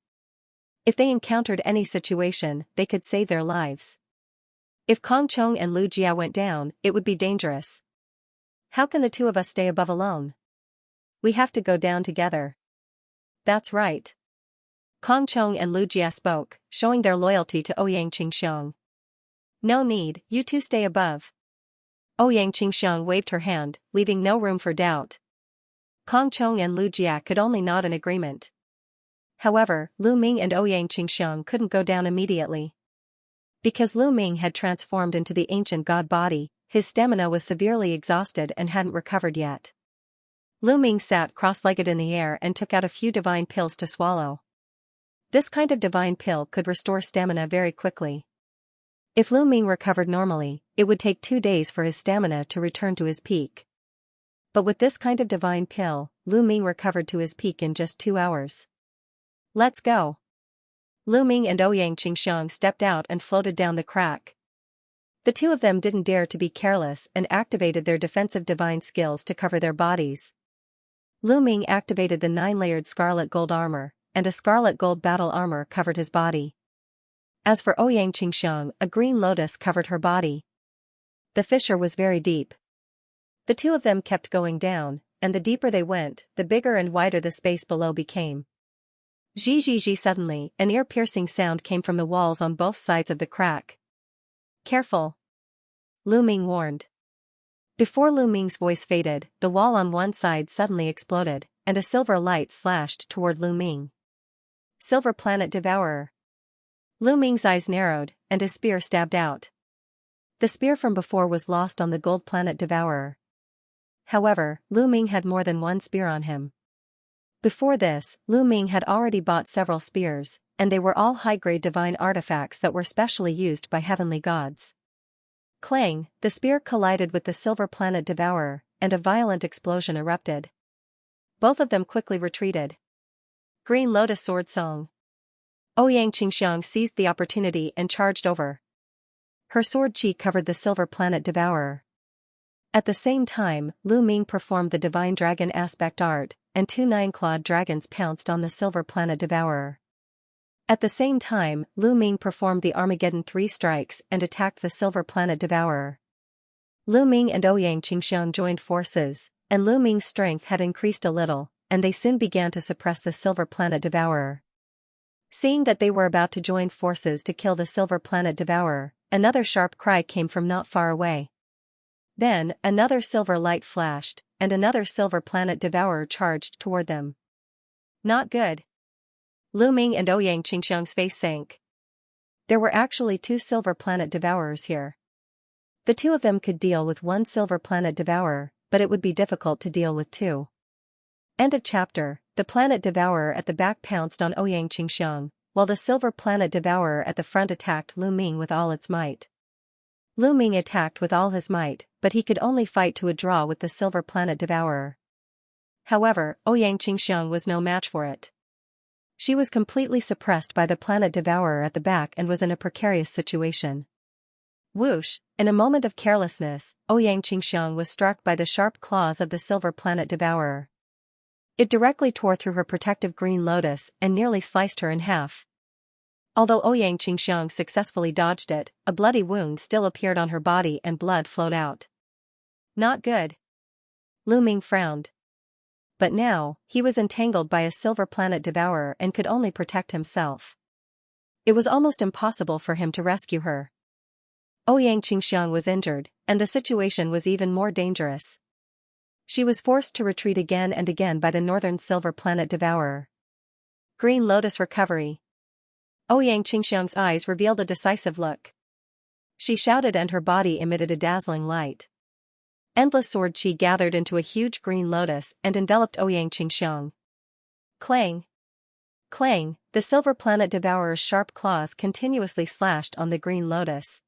If they encountered any situation, they could save their lives. If Kong Chong and Lu Jia went down, it would be dangerous. How can the two of us stay above alone? We have to go down together. That's right. Kong Chong and Lu Jia spoke, showing their loyalty to Ouyang Qingxiang. No need, you two stay above. Ouyang Qingxiang waved her hand, leaving no room for doubt. Kong Chong and Lu Jia could only nod in agreement. However, Lu Ming and Ouyang Qingxiang couldn't go down immediately. Because Lu Ming had transformed into the ancient god body, his stamina was severely exhausted and hadn't recovered yet. Lu Ming sat cross-legged in the air and took out a few divine pills to swallow. This kind of divine pill could restore stamina very quickly. If Lu Ming recovered normally, it would take 2 days for his stamina to return to his peak. But with this kind of divine pill, Lu Ming recovered to his peak in just 2 hours. Let's go. Lu Ming and Ouyang Qingxiang stepped out and floated down the crack. The two of them didn't dare to be careless and activated their defensive divine skills to cover their bodies. Lu Ming activated the 9-layered scarlet gold armor, and a scarlet gold battle armor covered his body. As for Ouyang Qingxiang, a green lotus covered her body. The fissure was very deep. The two of them kept going down, and the deeper they went, the bigger and wider the space below became. Zhi suddenly, an ear-piercing sound came from the walls on both sides of the crack. Careful! Lu Ming warned. Before Lu Ming's voice faded, the wall on one side suddenly exploded, and a silver light slashed toward Lu Ming. Silver Planet Devourer. Lu Ming's eyes narrowed, and his spear stabbed out. The spear from before was lost on the Gold Planet Devourer. However, Lu Ming had more than one spear on him. Before this, Lu Ming had already bought several spears, and they were all high-grade divine artifacts that were specially used by heavenly gods. Clang, the spear collided with the Silver Planet Devourer, and a violent explosion erupted. Both of them quickly retreated. Green Lotus Sword Song. Ouyang Qingxiang seized the opportunity and charged over. Her sword chi covered the Silver Planet Devourer. At the same time, Lu Ming performed the divine dragon aspect art, and 2 9-clawed dragons pounced on the silver planet devourer. At the same time, Lu Ming performed the Armageddon 3 strikes and attacked the silver planet devourer. Lu Ming and Ouyang Qingxiang joined forces, and Lu Ming's strength had increased a little, and they soon began to suppress the silver planet devourer. Seeing that they were about to join forces to kill the silver planet devourer, another sharp cry came from not far away. Then, another silver light flashed, and another silver planet devourer charged toward them. Not good. Lu Ming and Ouyang Qingxiang's face sank. There were actually 2 silver planet devourers here. The 2 of them could deal with 1 silver planet devourer, but it would be difficult to deal with 2. End of chapter. The planet devourer at the back pounced on Ouyang Qingxiang, while the silver planet devourer at the front attacked Lu Ming with all its might. Lu Ming attacked with all his might, but he could only fight to a draw with the silver planet devourer. However, Ouyang Qingxiang was no match for it. She was completely suppressed by the planet devourer at the back and was in a precarious situation. Whoosh! In a moment of carelessness, Ouyang Qingxiang was struck by the sharp claws of the silver planet devourer. It directly tore through her protective green lotus and nearly sliced her in half. Although Ouyang Qingxiang successfully dodged it, a bloody wound still appeared on her body and blood flowed out. Not good. Lu Ming frowned. But now, he was entangled by a silver planet devourer and could only protect himself. It was almost impossible for him to rescue her. Ouyang Qingxiang was injured, and the situation was even more dangerous. She was forced to retreat again and again by the northern silver planet devourer. Green Lotus recovery. Ouyang Qingxiang's eyes revealed a decisive look. She shouted and her body emitted a dazzling light. Endless sword chi gathered into a huge green lotus and enveloped Ouyang Qingxiang. Clang! Clang! The silver planet devourer's sharp claws continuously slashed on the green lotus.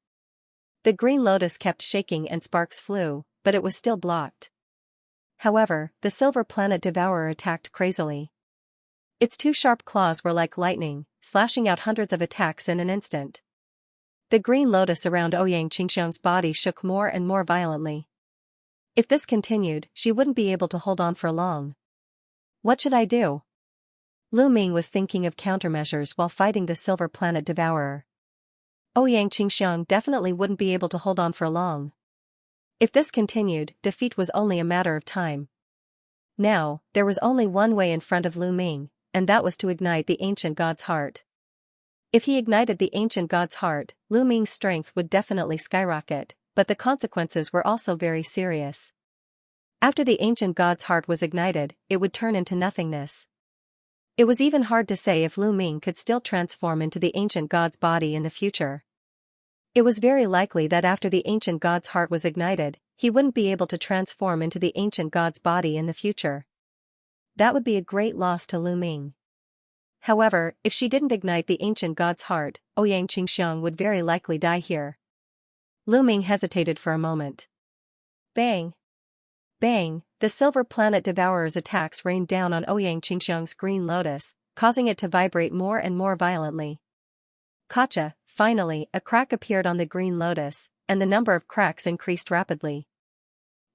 The green lotus kept shaking and sparks flew, but it was still blocked. However, the silver planet devourer attacked crazily. Its 2 sharp claws were like lightning, slashing out hundreds of attacks in an instant. The green lotus around Ouyang Qingxiang's body shook more and more violently. If this continued, she wouldn't be able to hold on for long. What should I do? Lu Ming was thinking of countermeasures while fighting the silver planet devourer. Ouyang Qingxiang definitely wouldn't be able to hold on for long. If this continued, defeat was only a matter of time. Now, there was only one way in front of Lu Ming, and that was to ignite the ancient god's heart. If he ignited the ancient god's heart, Lu Ming's strength would definitely skyrocket, but the consequences were also very serious. After the ancient god's heart was ignited, it would turn into nothingness. It was even hard to say if Lu Ming could still transform into the ancient god's body in the future. It was very likely that after the ancient god's heart was ignited, he wouldn't be able to transform into the ancient god's body in the future. That would be a great loss to Lu Ming. However, if she didn't ignite the ancient god's heart, Ouyang Qingxiang would very likely die here. Lu Ming hesitated for a moment. Bang! Bang! The silver planet devourer's attacks rained down on Ouyang Qingxiang's green lotus, causing it to vibrate more and more violently. Gotcha! Finally, a crack appeared on the green lotus, and the number of cracks increased rapidly.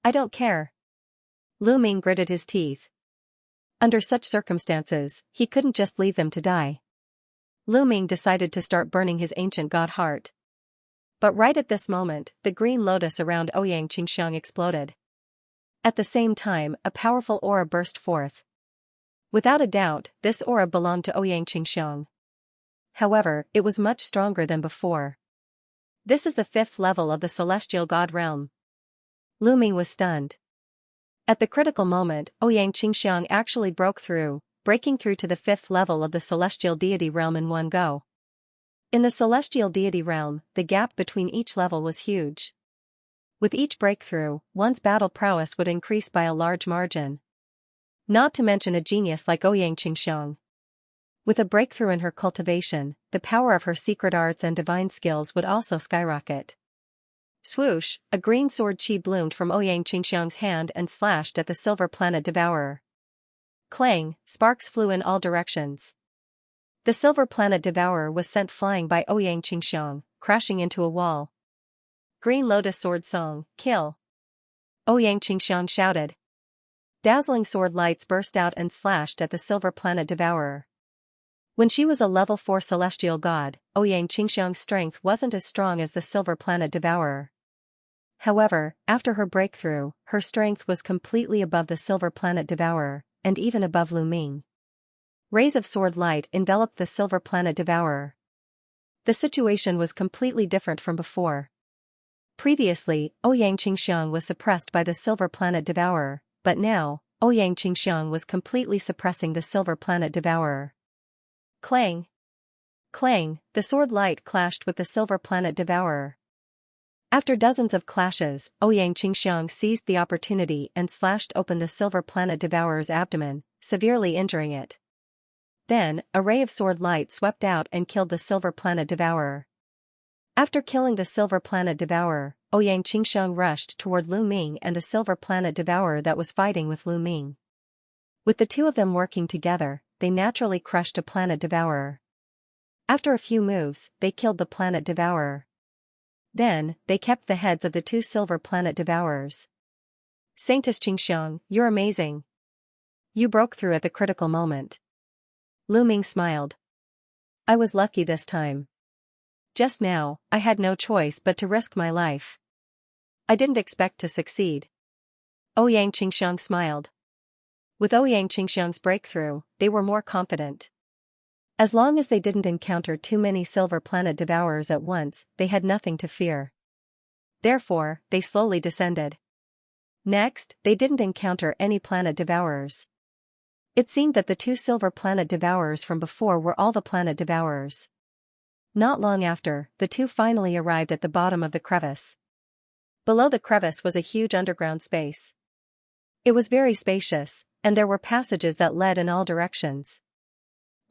I don't care. Lu Ming gritted his teeth. Under such circumstances, he couldn't just leave them to die. Lu Ming decided to start burning his ancient god heart. But right at this moment, the green lotus around Ouyang Qingxiang exploded. At the same time, a powerful aura burst forth. Without a doubt, this aura belonged to Ouyang Qingxiang. However, it was much stronger than before. This is the 5th level of the celestial god realm. Lu Ming was stunned. At the critical moment, Ouyang Qingxiang actually broke through, breaking through to the 5th level of the celestial deity realm in one go. In the celestial deity realm, the gap between each level was huge. With each breakthrough, one's battle prowess would increase by a large margin. Not to mention a genius like Ouyang Qingxiang. With a breakthrough in her cultivation, the power of her secret arts and divine skills would also skyrocket. Swoosh! A green sword chi bloomed from Ouyang Qingxiang's hand and slashed at the silver planet devourer. Clang! Sparks flew in all directions. The silver planet devourer was sent flying by Ouyang Qingxiang, crashing into a wall. Green Lotus Sword Song, kill! Ouyang Qingxiang shouted. Dazzling sword lights burst out and slashed at the silver planet devourer. When she was a level 4 celestial god, Ouyang Qingxiang's strength wasn't as strong as the silver planet devourer. However, after her breakthrough, her strength was completely above the silver planet devourer, and even above Lu Ming. Rays of sword light enveloped the silver planet devourer. The situation was completely different from before. Previously, Ouyang Qingxiang was suppressed by the silver planet devourer, but now, Ouyang Qingxiang was completely suppressing the silver planet devourer. Clang! Clang! The sword light clashed with the silver planet devourer. After dozens of clashes, Ouyang Qingxiang seized the opportunity and slashed open the silver planet devourer's abdomen, severely injuring it. Then, a ray of sword light swept out and killed the silver planet devourer. After killing the silver planet devourer, Ouyang Qingxiang rushed toward Lu Ming and the silver planet devourer that was fighting with Lu Ming. With the two of them working together, they naturally crushed a planet devourer. After a few moves, they killed the planet devourer. Then, they kept the heads of the two silver planet devourers. Saintess Qingxiang, you're amazing. You broke through at the critical moment. Lu Ming smiled. I was lucky this time. Just now, I had no choice but to risk my life. I didn't expect to succeed. Ouyang Qingxiang smiled. With Ouyang Qingxiang's breakthrough, they were more confident. As long as they didn't encounter too many silver planet devourers at once, they had nothing to fear. Therefore, they slowly descended. Next, they didn't encounter any planet devourers. It seemed that the two silver planet devourers from before were all the planet devourers. Not long after, the two finally arrived at the bottom of the crevice. Below the crevice was a huge underground space. It was very spacious, and there were passages that led in all directions.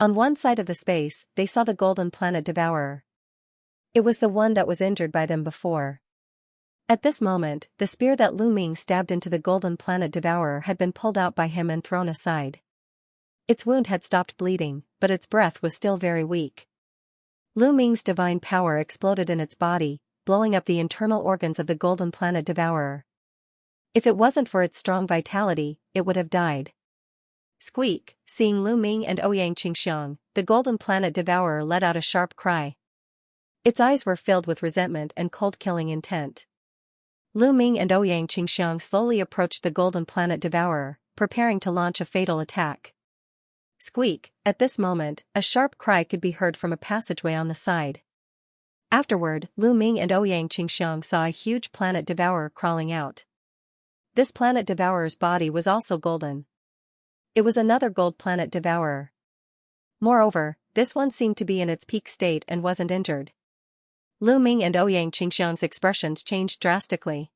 On one side of the space, they saw the golden planet devourer. It was the one that was injured by them before. At this moment, the spear that Lu Ming stabbed into the golden planet devourer had been pulled out by him and thrown aside. Its wound had stopped bleeding, but its breath was still very weak. Lu Ming's divine power exploded in its body, blowing up the internal organs of the golden planet devourer. If it wasn't for its strong vitality, it would have died. Squeak! Seeing Lu Ming and Ouyang Qingxiang, the golden planet devourer let out a sharp cry. Its eyes were filled with resentment and cold-killing intent. Lu Ming and Ouyang Qingxiang slowly approached the golden planet devourer, preparing to launch a fatal attack. Squeak! At this moment, a sharp cry could be heard from a passageway on the side. Afterward, Lu Ming and Ouyang Qingxiang saw a huge planet devourer crawling out. This planet devourer's body was also golden. It was another gold planet devourer. Moreover, this one seemed to be in its peak state and wasn't injured. Lu Ming and Ouyang Qingxiang's expressions changed drastically.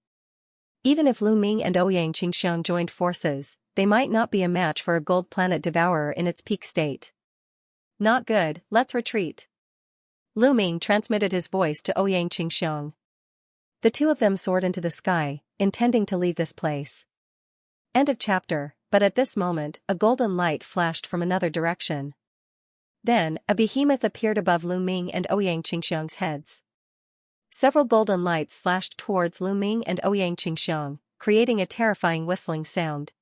Even if Lu Ming and Ouyang Qingxiang joined forces, they might not be a match for a gold planet devourer in its peak state. Not good, let's retreat. Lu Ming transmitted his voice to Ouyang Qingxiang. The two of them soared into the sky, intending to leave this place. End of chapter. But at this moment, a golden light flashed from another direction. Then, a behemoth appeared above Lu Ming and Ouyang Qingxiang's heads. Several golden lights slashed towards Lu Ming and Ouyang Qingxiang, creating a terrifying whistling sound.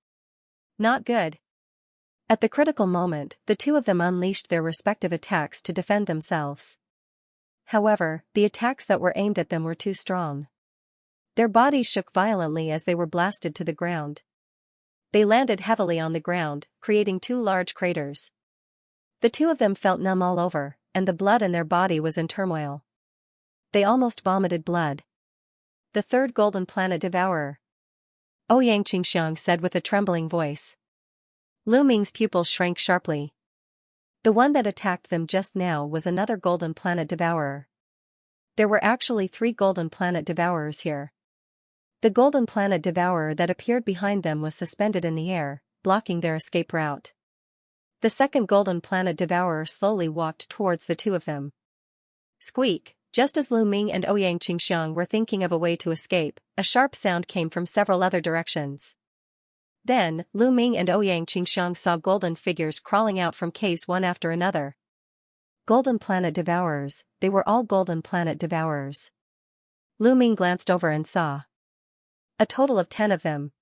Not good. At the critical moment, the two of them unleashed their respective attacks to defend themselves. However, the attacks that were aimed at them were too strong. Their bodies shook violently as they were blasted to the ground. They landed heavily on the ground, creating two large craters. The two of them felt numb all over, and the blood in their body was in turmoil. They almost vomited blood. The third golden planet devourer. Ouyang Qingxiang said with a trembling voice. Lu Ming's pupils shrank sharply. The one that attacked them just now was another golden planet devourer. There were actually 3 golden planet devourers here. The golden planet devourer that appeared behind them was suspended in the air, blocking their escape route. The second golden planet devourer slowly walked towards the two of them. Squeak! Just as Lu Ming and Ouyang Qingxiang were thinking of a way to escape, a sharp sound came from several other directions. Then, Lu Ming and Ouyang Qingxiang saw golden figures crawling out from caves one after another. Golden planet devourers, they were all golden planet devourers. Lu Ming glanced over and saw A total of 10 of them.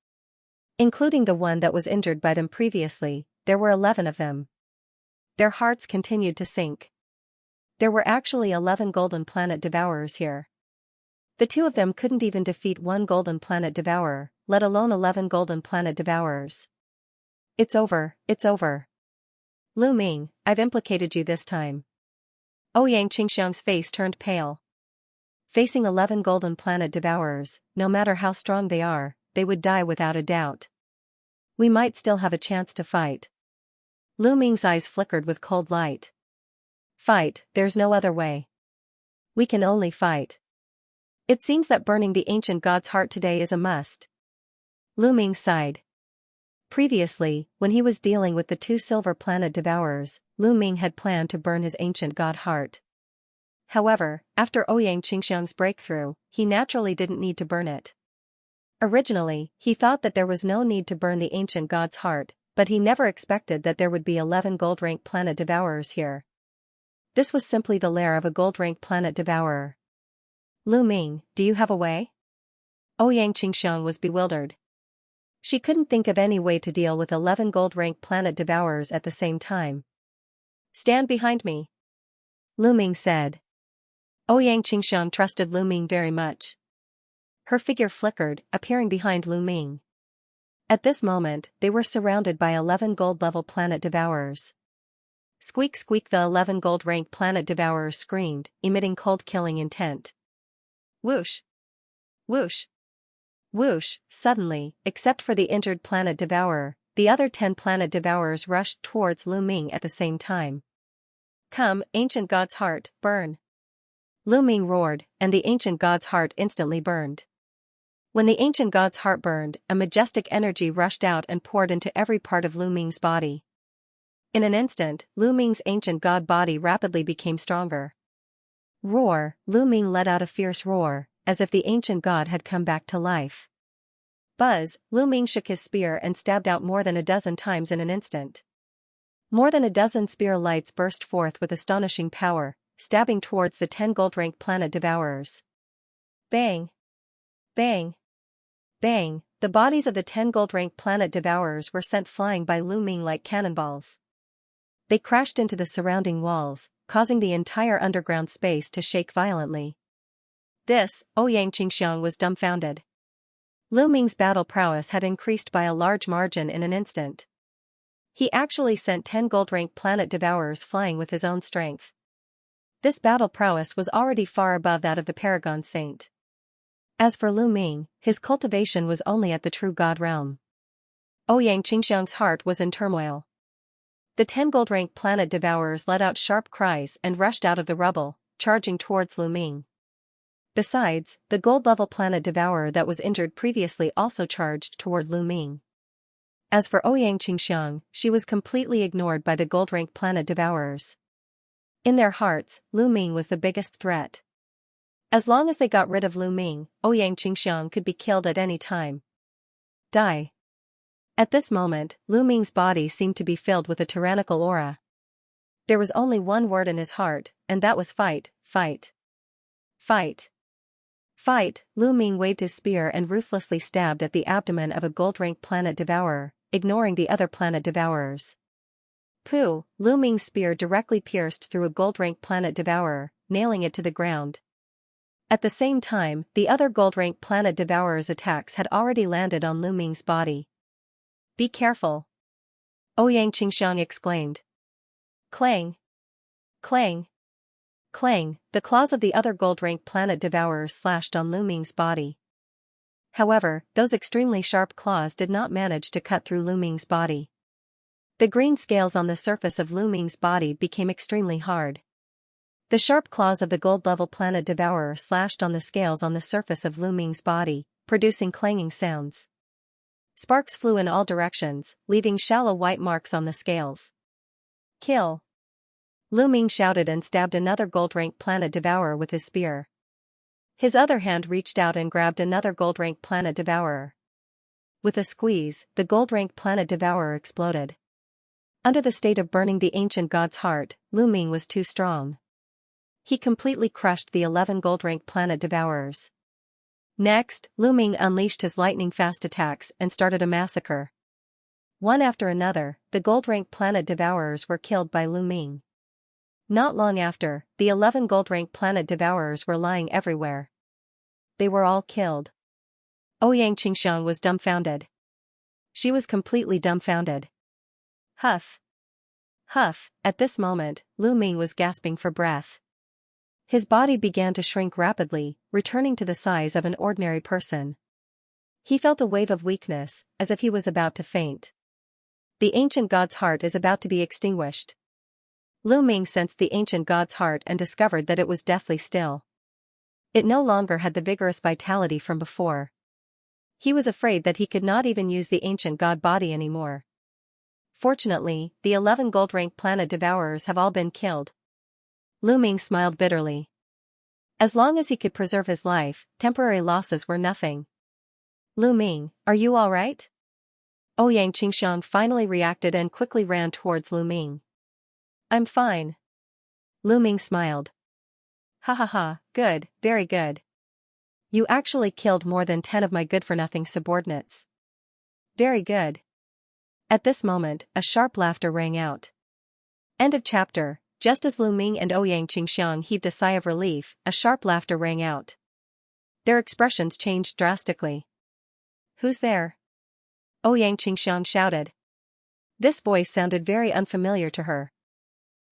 Including the one that was injured by them previously, there were 11 of them. Their hearts continued to sink. There were actually 11 golden planet devourers here. The two of them couldn't even defeat one golden planet devourer, let alone 11 golden planet devourers. It's over, it's over. Lu Ming, I've implicated you this time. Xianxia's face turned pale. Facing 11 golden planet devourers, no matter how strong they are, they would die without a doubt. We might still have a chance to fight. Lu Ming's eyes flickered with cold light. Fight, there's no other way. We can only fight. It seems that burning the ancient god's heart today is a must. Lu Ming sighed. Previously, when he was dealing with the 2 silver planet devourers, Lu Ming had planned to burn his ancient god heart. However, after Xianxia's breakthrough, he naturally didn't need to burn it. Originally, he thought that there was no need to burn the ancient god's heart, but he never expected that there would be 11 gold-rank planet devourers here. This was simply the lair of a gold-rank planet devourer. Lu Ming, do you have a way? Xianxia was bewildered. She couldn't think of any way to deal with 11 gold-rank planet devourers at the same time. Stand behind me, Lu Ming said. Xianxia trusted Lu Ming very much. Her figure flickered, appearing behind Lu Ming. At this moment, they were surrounded by 11 gold-level planet devourers. Squeak squeak, the 11 gold-rank planet devourers screamed, emitting cold-killing intent. Whoosh! Whoosh! Whoosh! Suddenly, except for the injured planet devourer, the other 10 planet devourers rushed towards Lu Ming at the same time. Come, ancient god's heart, burn! Lu Ming roared, and the ancient god's heart instantly burned. When the ancient god's heart burned, a majestic energy rushed out and poured into every part of Lu Ming's body. In an instant, Lu Ming's ancient god body rapidly became stronger. Roar! Lu Ming let out a fierce roar, as if the ancient god had come back to life. Buzz! Lu Ming shook his spear and stabbed out more than a dozen times in an instant. More than a dozen spear lights burst forth with astonishing power, stabbing towards the 10 gold-rank planet devourers. Bang! Bang! Bang! The bodies of the 10 gold-rank planet devourers were sent flying by Lu Ming like cannonballs. They crashed into the surrounding walls, causing the entire underground space to shake violently. This, Xianxia was dumbfounded. Lu Ming's battle prowess had increased by a large margin in an instant. He actually sent 10 gold-rank planet devourers flying with his own strength. This battle prowess was already far above that of the Paragon Saint. As for Lu Ming, his cultivation was only at the true god realm. Xianxia's heart was in turmoil. The 10 gold-rank planet devourers let out sharp cries and rushed out of the rubble, charging towards Lu Ming. Besides, the gold-level planet devourer that was injured previously also charged toward Lu Ming. As for Xianxia, she was completely ignored by the gold-rank planet devourers. In their hearts, Lu Ming was the biggest threat. As long as they got rid of Lu Ming, Xianxia could be killed at any time. Die. At this moment, Lu Ming's body seemed to be filled with a tyrannical aura. There was only one word in his heart, and that was fight, fight. Fight. Fight! Lu Ming waved his spear and ruthlessly stabbed at the abdomen of a gold-rank planet devourer, ignoring the other planet devourers. Pooh! Lu Ming's spear directly pierced through a gold-rank planet devourer, nailing it to the ground. At the same time, the other gold-rank planet devourer's attacks had already landed on Lu Ming's body. Be careful! Xianxia exclaimed. Clang! Clang! Clang! The claws of the other gold-rank planet devourers slashed on Lu Ming's body. However, those extremely sharp claws did not manage to cut through Lu Ming's body. The green scales on the surface of Lu Ming's body became extremely hard. The sharp claws of the gold-level planet devourer slashed on the scales on the surface of Lu Ming's body, producing clanging sounds. Sparks flew in all directions, leaving shallow white marks on the scales. Kill! Lu Ming shouted and stabbed another gold-rank planet devourer with his spear. His other hand reached out and grabbed another gold-rank planet devourer. With a squeeze, the gold-rank planet devourer exploded. Under the state of burning the ancient god's heart, Lu Ming was too strong. He completely crushed the 11 gold-rank planet devourers. Next, Lu Ming unleashed his lightning-fast attacks and started a massacre. One after another, the gold-rank planet devourers were killed by Lu Ming. Not long after, the 11 gold-rank planet devourers were lying everywhere. They were all killed. Xianxia was dumbfounded. She was completely dumbfounded. Huff. Huff, at this moment, Lu Ming was gasping for breath. His body began to shrink rapidly, returning to the size of an ordinary person. He felt a wave of weakness, as if he was about to faint. The ancient god's heart is about to be extinguished. Lu Ming sensed the ancient god's heart and discovered that it was deathly still. It no longer had the vigorous vitality from before. He was afraid that he could not even use the ancient god body anymore. Fortunately, the 11 gold-rank planet devourers have all been killed. Lu Ming smiled bitterly. As long as he could preserve his life, temporary losses were nothing. Lu Ming, are you all right? Xianxia finally reacted and quickly ran towards Lu Ming. I'm fine. Lu Ming smiled. Ha ha ha, good, very good. You actually killed more than 10 of my good-for-nothing subordinates. Very good. At this moment, a sharp laughter rang out. End of chapter. Just as Lu Ming and Xianxia heaved a sigh of relief, a sharp laughter rang out. Their expressions changed drastically. Who's there? Xianxia shouted. This voice sounded very unfamiliar to her.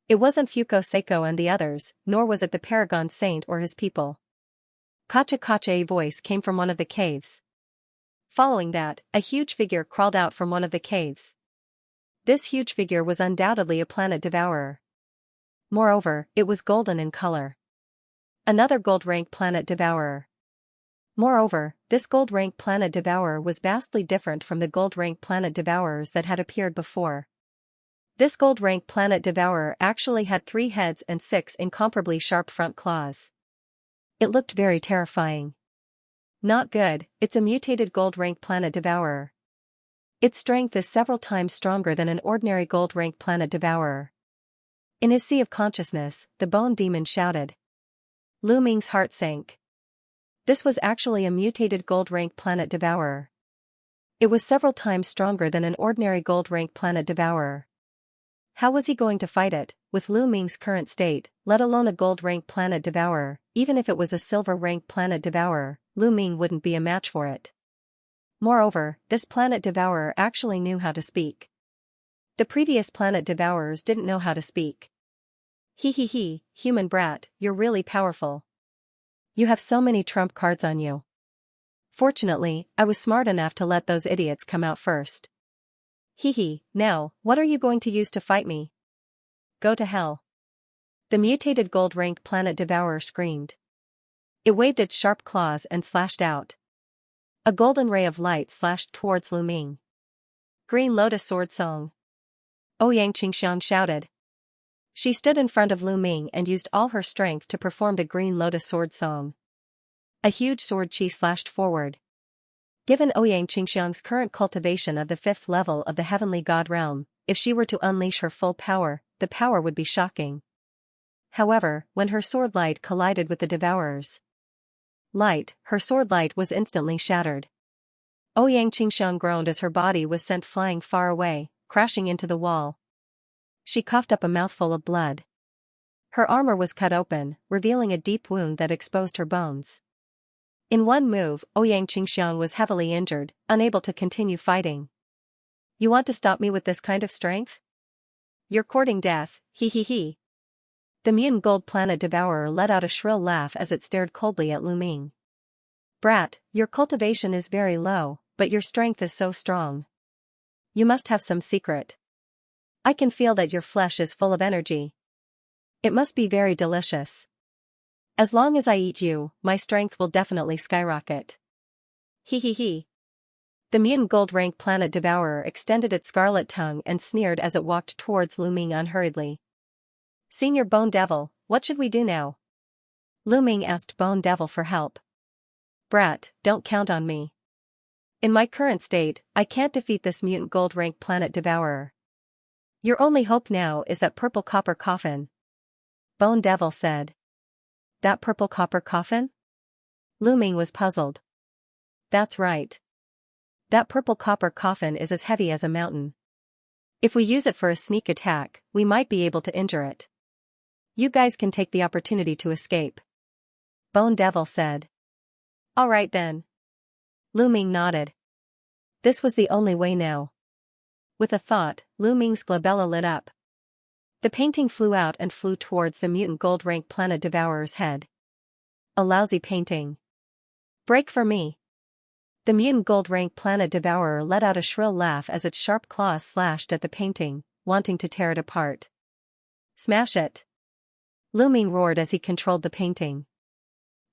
It wasn't Fuko Seiko and the others, nor was it the Paragon Saint or his people. Kacha-kacha voice came from one of the caves. Following that, a huge figure crawled out from one of the caves. This huge figure was undoubtedly a planet devourer. Moreover, it was golden in color. Another gold-rank planet devourer. Moreover, this gold-rank planet devourer was vastly different from the gold-rank planet devourers that had appeared before. This gold-rank planet devourer actually had 3 heads and 6 incomparably sharp front claws. It looked very terrifying. Not good, it's a mutated gold-rank planet devourer. Its strength is several times stronger than an ordinary gold-rank planet devourer. In his sea of consciousness, the bone demon shouted. Lu Ming's heart sank. This was actually a mutated gold-rank planet devourer. It was several times stronger than an ordinary gold-rank planet devourer. How was he going to fight it, with Lu Ming's current state, let alone a gold-rank planet devourer? Even if it was a silver-rank planet devourer, Lu Ming wouldn't be a match for it. Moreover, this planet devourer actually knew how to speak. The previous planet devourers didn't know how to speak. He, human brat, you're really powerful. You have so many trump cards on you. Fortunately, I was smart enough to let those idiots come out first. Now, what are you going to use to fight me? Go to hell. The mutated gold-rank planet devourer screamed. It waved its sharp claws and slashed out. A golden ray of light slashed towards Lu Ming. Green Lotus Sword Song. Xianxia shouted. She stood in front of Lu Ming and used all her strength to perform the Green Lotus Sword Song. A huge sword chi slashed forward. Given Xianxia's current cultivation of the 5th level of the Heavenly God Realm, if she were to unleash her full power, the power would be shocking. However, when her sword light collided with the devourer's light, her sword light was instantly shattered. Xianxia groaned as her body was sent flying far away, crashing into the wall. She coughed up a mouthful of blood. Her armor was cut open, revealing a deep wound that exposed her bones. In one move, Xianxia was heavily injured, unable to continue fighting. You want to stop me with this kind of strength? You're courting death, he. The mutant gold planet devourer let out a shrill laugh as it stared coldly at Lu Ming. Brat, your cultivation is very low, but your strength is so strong. You must have some secret. I can feel that your flesh is full of energy. It must be very delicious. As long as I eat you, my strength will definitely skyrocket. He. The mutant gold-rank planet devourer extended its scarlet tongue and sneered as it walked towards Lu Ming unhurriedly. Senior Bone Devil, what should we do now? Lu Ming asked Bone Devil for help. Brat, don't count on me. In my current state, I can't defeat this mutant gold-rank planet devourer. Your only hope now is that purple copper coffin. Bone Devil said. That purple copper coffin? Lu Ming was puzzled. That's right. That purple copper coffin is as heavy as a mountain. If we use it for a sneak attack, we might be able to injure it. You guys can take the opportunity to escape. Bone Devil said. All right then. Lu Ming nodded. This was the only way now. With a thought, Lu Ming's glabella lit up. The painting flew out and flew towards the mutant gold rank planet devourer's head. A lousy painting. Break for me. The mutant gold rank planet devourer let out a shrill laugh as its sharp claws slashed at the painting, wanting to tear it apart. Smash it. Lu Ming roared as he controlled the painting.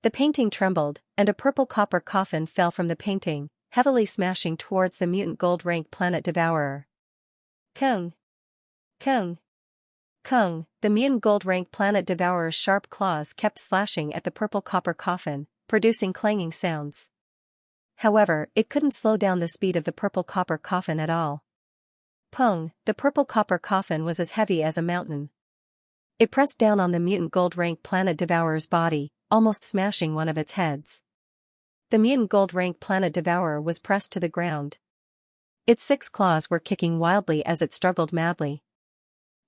The painting trembled, and a purple copper coffin fell from the painting, heavily smashing towards the mutant gold rank planet devourer. Kung! Kung! Kung! The mutant gold rank planet devourer's sharp claws kept slashing at the purple copper coffin, producing clanging sounds. However, it couldn't slow down the speed of the purple copper coffin at all. Pung! The purple copper coffin was as heavy as a mountain. It pressed down on the mutant gold rank planet devourer's body, almost smashing one of its heads. The mutant gold rank planet devourer was pressed to the ground. Its 6 claws were kicking wildly as it struggled madly.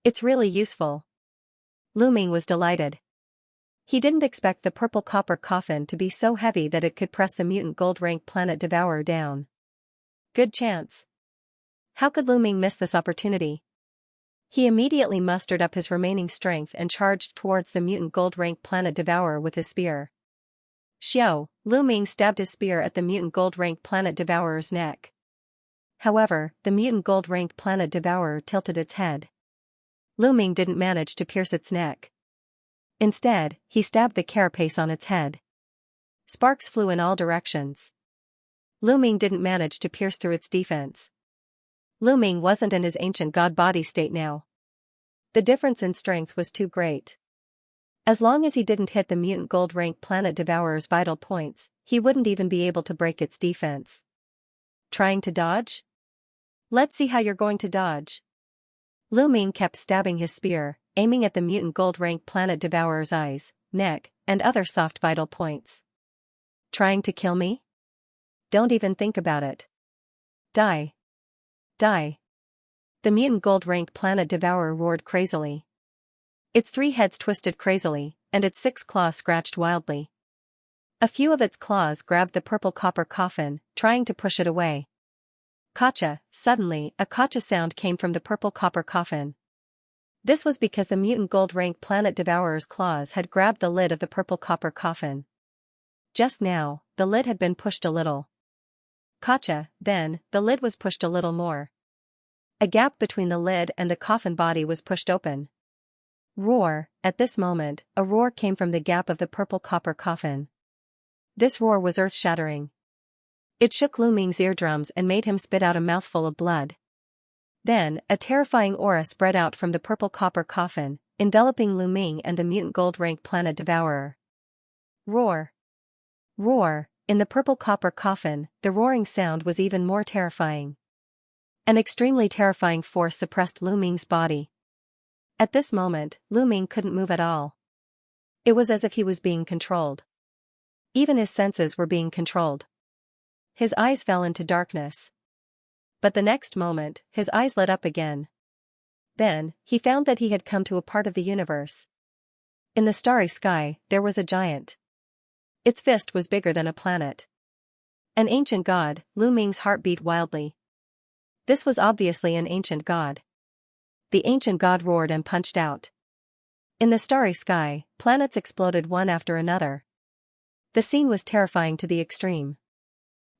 It's really useful. Lu Ming was delighted. He didn't expect the purple copper coffin to be so heavy that it could press the mutant gold rank planet devourer down. Good chance. How could Lu Ming miss this opportunity? He immediately mustered up his remaining strength and charged towards the mutant gold rank planet devourer with his spear. Xiao! Lu Ming stabbed his spear at the mutant gold rank planet devourer's neck. However, the mutant gold rank planet devourer tilted its head. Lu Ming didn't manage to pierce its neck. Instead, he stabbed the carapace on its head. Sparks flew in all directions. Lu Ming didn't manage to pierce through its defense. Lu Ming wasn't in his ancient god body state now. The difference in strength was too great. As long as he didn't hit the mutant gold rank planet devourer's vital points, he wouldn't even be able to break its defense. Trying to dodge? Let's see how you're going to dodge. Lu Ming kept stabbing his spear, aiming at the mutant gold rank planet devourer's eyes, neck, and other soft vital points. Trying to kill me? Don't even think about it. Die. Die. The mutant gold rank planet devourer roared crazily. Its 3 heads twisted crazily, and its 6 claws scratched wildly. A few of its claws grabbed the purple copper coffin, trying to push it away. Kacha! Suddenly, a kacha sound came from the purple copper coffin. This was because the mutant gold rank planet devourer's claws had grabbed the lid of the purple copper coffin. Just now, the lid had been pushed a little. Kacha! Then, the lid was pushed a little more. A gap between the lid and the coffin body was pushed open. Roar! At this moment, a roar came from the gap of the purple copper coffin. This roar was earth-shattering. It shook Lu Ming's eardrums and made him spit out a mouthful of blood. Then, a terrifying aura spread out from the purple copper coffin, enveloping Lu Ming and the mutant gold rank planet devourer. Roar! Roar! In the purple copper coffin, the roaring sound was even more terrifying. An extremely terrifying force suppressed Lu Ming's body. At this moment, Lu Ming couldn't move at all. It was as if he was being controlled. Even his senses were being controlled. His eyes fell into darkness. But the next moment, his eyes lit up again. Then, he found that he had come to a part of the universe. In the starry sky, there was a giant. Its fist was bigger than a planet. An ancient god. Lu Ming's heart beat wildly. This was obviously an ancient god. The ancient god roared and punched out. In the starry sky, planets exploded one after another. The scene was terrifying to the extreme.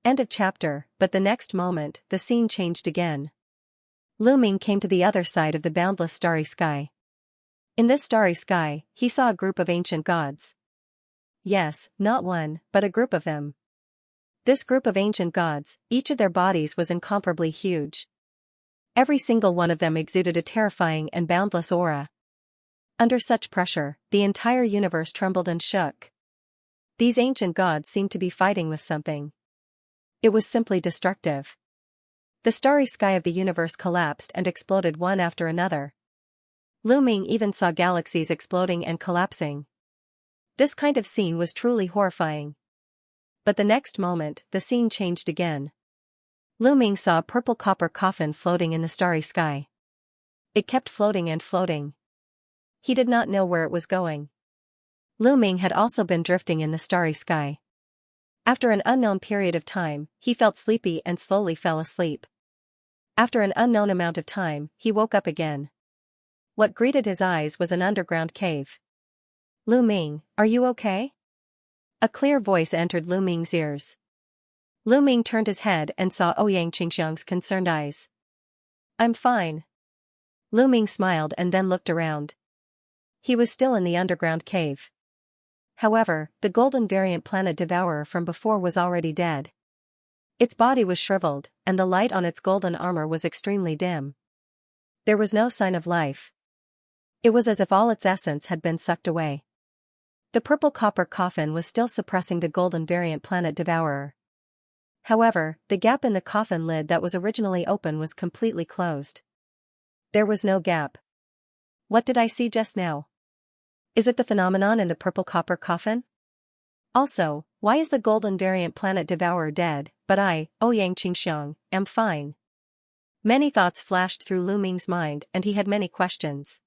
End of chapter. But the next moment, the scene changed again. Lu Ming came to the other side of the boundless starry sky. In this starry sky, he saw a group of ancient gods. Yes, not one, but a group of them. This group of ancient gods, each of their bodies was incomparably huge. Every single one of them exuded a terrifying and boundless aura. Under such pressure, the entire universe trembled and shook. These ancient gods seemed to be fighting with something. It was simply destructive. The starry sky of the universe collapsed and exploded one after another. Lu Ming even saw galaxies exploding and collapsing. This kind of scene was truly horrifying. But the next moment, the scene changed again. Lu Ming saw a purple copper coffin floating in the starry sky. It kept floating and floating. He did not know where it was going. Lu Ming had also been drifting in the starry sky. After an unknown period of time, he felt sleepy and slowly fell asleep. After an unknown amount of time, he woke up again. What greeted his eyes was an underground cave. Lu Ming, are you okay? A clear voice entered Lu Ming's ears. Lu Ming turned his head and saw Xianxia's concerned eyes. I'm fine. Lu Ming smiled and then looked around. He was still in the underground cave. However, the golden variant planet devourer from before was already dead. Its body was shriveled, and the light on its golden armor was extremely dim. There was no sign of life. It was as if all its essence had been sucked away. The purple copper coffin was still suppressing the golden variant planet devourer. However, the gap in the coffin lid that was originally open was completely closed. There was no gap. What did I see just now? Is it the phenomenon in the purple copper coffin? Also, why is the golden variant planet devourer dead, but I, Xianxia, am fine? Many thoughts flashed through Lu Ming's mind and he had many questions.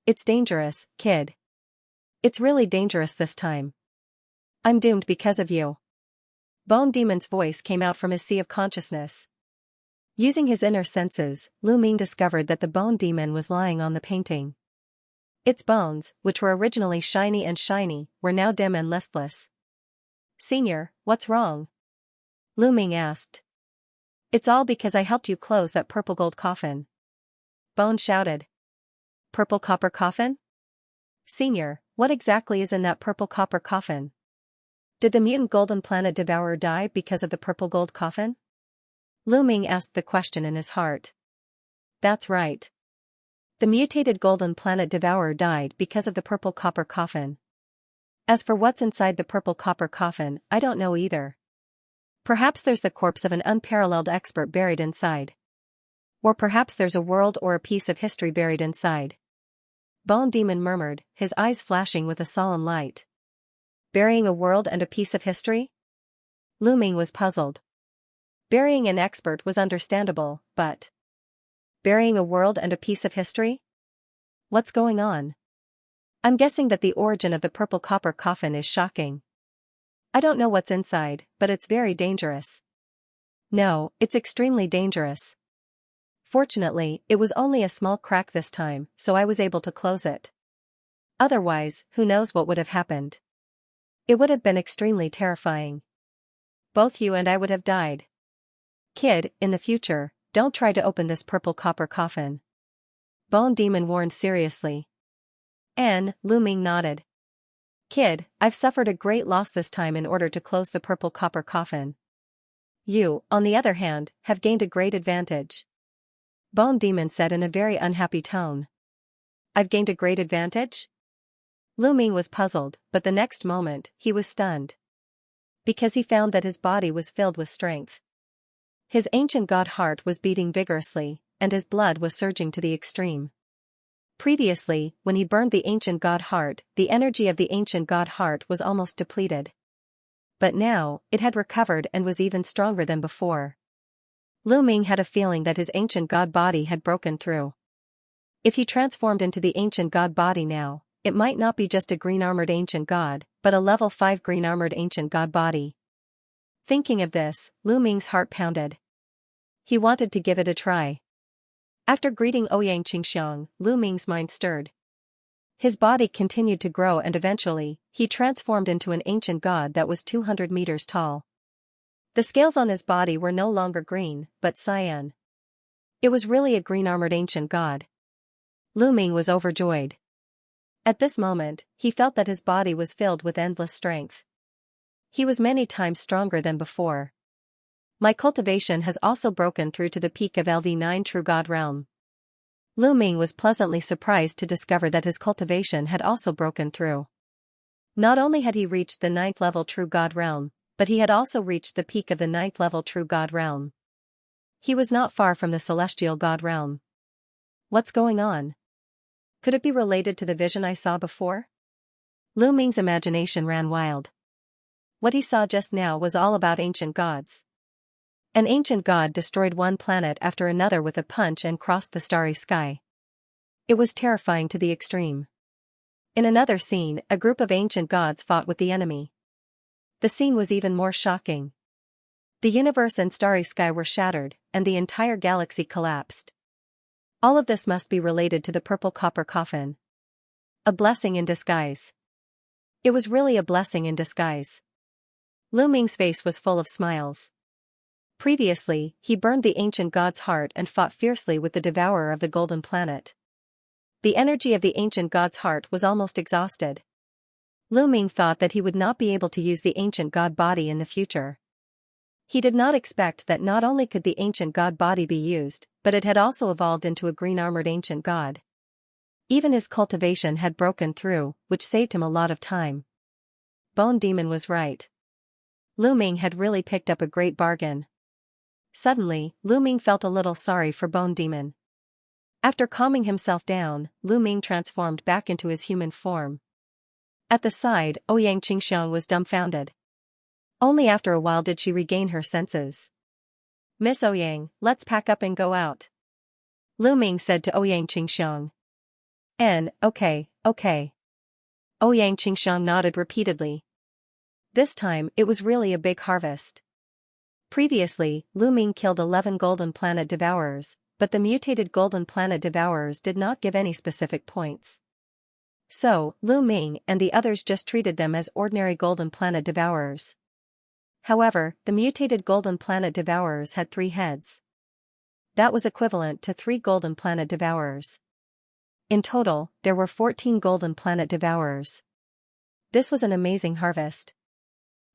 It's dangerous, kid. It's really dangerous this time. I'm doomed because of you. Bone Demon's voice came out from his sea of consciousness. Using his inner senses, Lu Ming discovered that the Bone Demon was lying on the painting. Its bones, which were originally shiny, were now dim and listless. Senior, what's wrong? Lu Ming asked. It's all because I helped you close that purple gold coffin. Bone shouted. Purple copper coffin? Senior, what exactly is in that purple copper coffin? Did the mutant golden planet devourer die because of the purple gold coffin? Lu Ming asked the question in his heart. That's right. The mutated golden planet devourer died because of the purple copper coffin. As for what's inside the purple copper coffin, I don't know either. Perhaps there's the corpse of an unparalleled expert buried inside. Or perhaps there's a world or a piece of history buried inside. Bone Demon murmured, his eyes flashing with a solemn light. Burying a world and a piece of history? Lu Ming was puzzled. Burying an expert was understandable, but burying a world and a piece of history? What's going on? I'm guessing that the origin of the purple copper coffin is shocking. I don't know what's inside, but it's very dangerous. No, it's extremely dangerous. Fortunately, it was only a small crack this time, so I was able to close it. Otherwise, who knows what would have happened? It would have been extremely terrifying. Both you and I would have died. Kid, in the future, don't try to open this purple copper coffin. Bone Demon warned seriously. Lu Ming nodded. Kid, I've suffered a great loss this time in order to close the purple copper coffin. You, on the other hand, have gained a great advantage. Bone Demon said in a very unhappy tone. I've gained a great advantage? Lu Ming was puzzled, but the next moment, he was stunned. Because he found that his body was filled with strength. His ancient god heart was beating vigorously, and his blood was surging to the extreme. Previously, when he burned the ancient god heart, the energy of the ancient god heart was almost depleted. But now, it had recovered and was even stronger than before. Lu Ming had a feeling that his ancient god body had broken through. If he transformed into the ancient god body now, it might not be just a green-armored ancient god, but a level 5 green-armored ancient god body. Thinking of this, Lu Ming's heart pounded. He wanted to give it a try. After greeting Xianxia, Lu Ming's mind stirred. His body continued to grow and eventually, he transformed into an ancient god that was 200 meters tall. The scales on his body were no longer green, but cyan. It was really a green-armored ancient god. Lu Ming was overjoyed. At this moment, he felt that his body was filled with endless strength. He was many times stronger than before. My cultivation has also broken through to the peak of LV9 True God Realm. Lu Ming was pleasantly surprised to discover that his cultivation had also broken through. Not only had he reached the 9th level True God Realm, but he had also reached the peak of the 9th level True God Realm. He was not far from the Celestial God Realm. What's going on? Could it be related to the vision I saw before? Lu Ming's imagination ran wild. What he saw just now was all about ancient gods. An ancient god destroyed one planet after another with a punch and crossed the starry sky. It was terrifying to the extreme. In another scene, a group of ancient gods fought with the enemy. The scene was even more shocking. The universe and starry sky were shattered, and the entire galaxy collapsed. All of this must be related to the purple copper coffin. A blessing in disguise. It was really a blessing in disguise. Lu Ming's face was full of smiles. Previously, he burned the ancient god's heart and fought fiercely with the devourer of the golden planet. The energy of the ancient god's heart was almost exhausted. Lu Ming thought that he would not be able to use the ancient god body in the future. He did not expect that not only could the ancient god body be used, but it had also evolved into a green-armored ancient god. Even his cultivation had broken through, which saved him a lot of time. Bone Demon was right. Lu Ming had really picked up a great bargain. Suddenly, Lu Ming felt a little sorry for Bone Demon. After calming himself down, Lu Ming transformed back into his human form. At the side, Ouyang Qingxiang was dumbfounded. Only after a while did she regain her senses. "Miss Ouyang, let's pack up and go out," Lu Ming said to Ouyang Qingxiang. Okay. Ouyang Qingxiang nodded repeatedly. This time, it was really a big harvest. Previously, Lu Ming killed 11 golden planet devourers, but the mutated golden planet devourers did not give any specific points. So, Lu Ming and the others just treated them as ordinary golden planet devourers. However, the mutated golden planet devourers had 3 heads. That was equivalent to 3 golden planet devourers. In total, there were 14 golden planet devourers. This was an amazing harvest.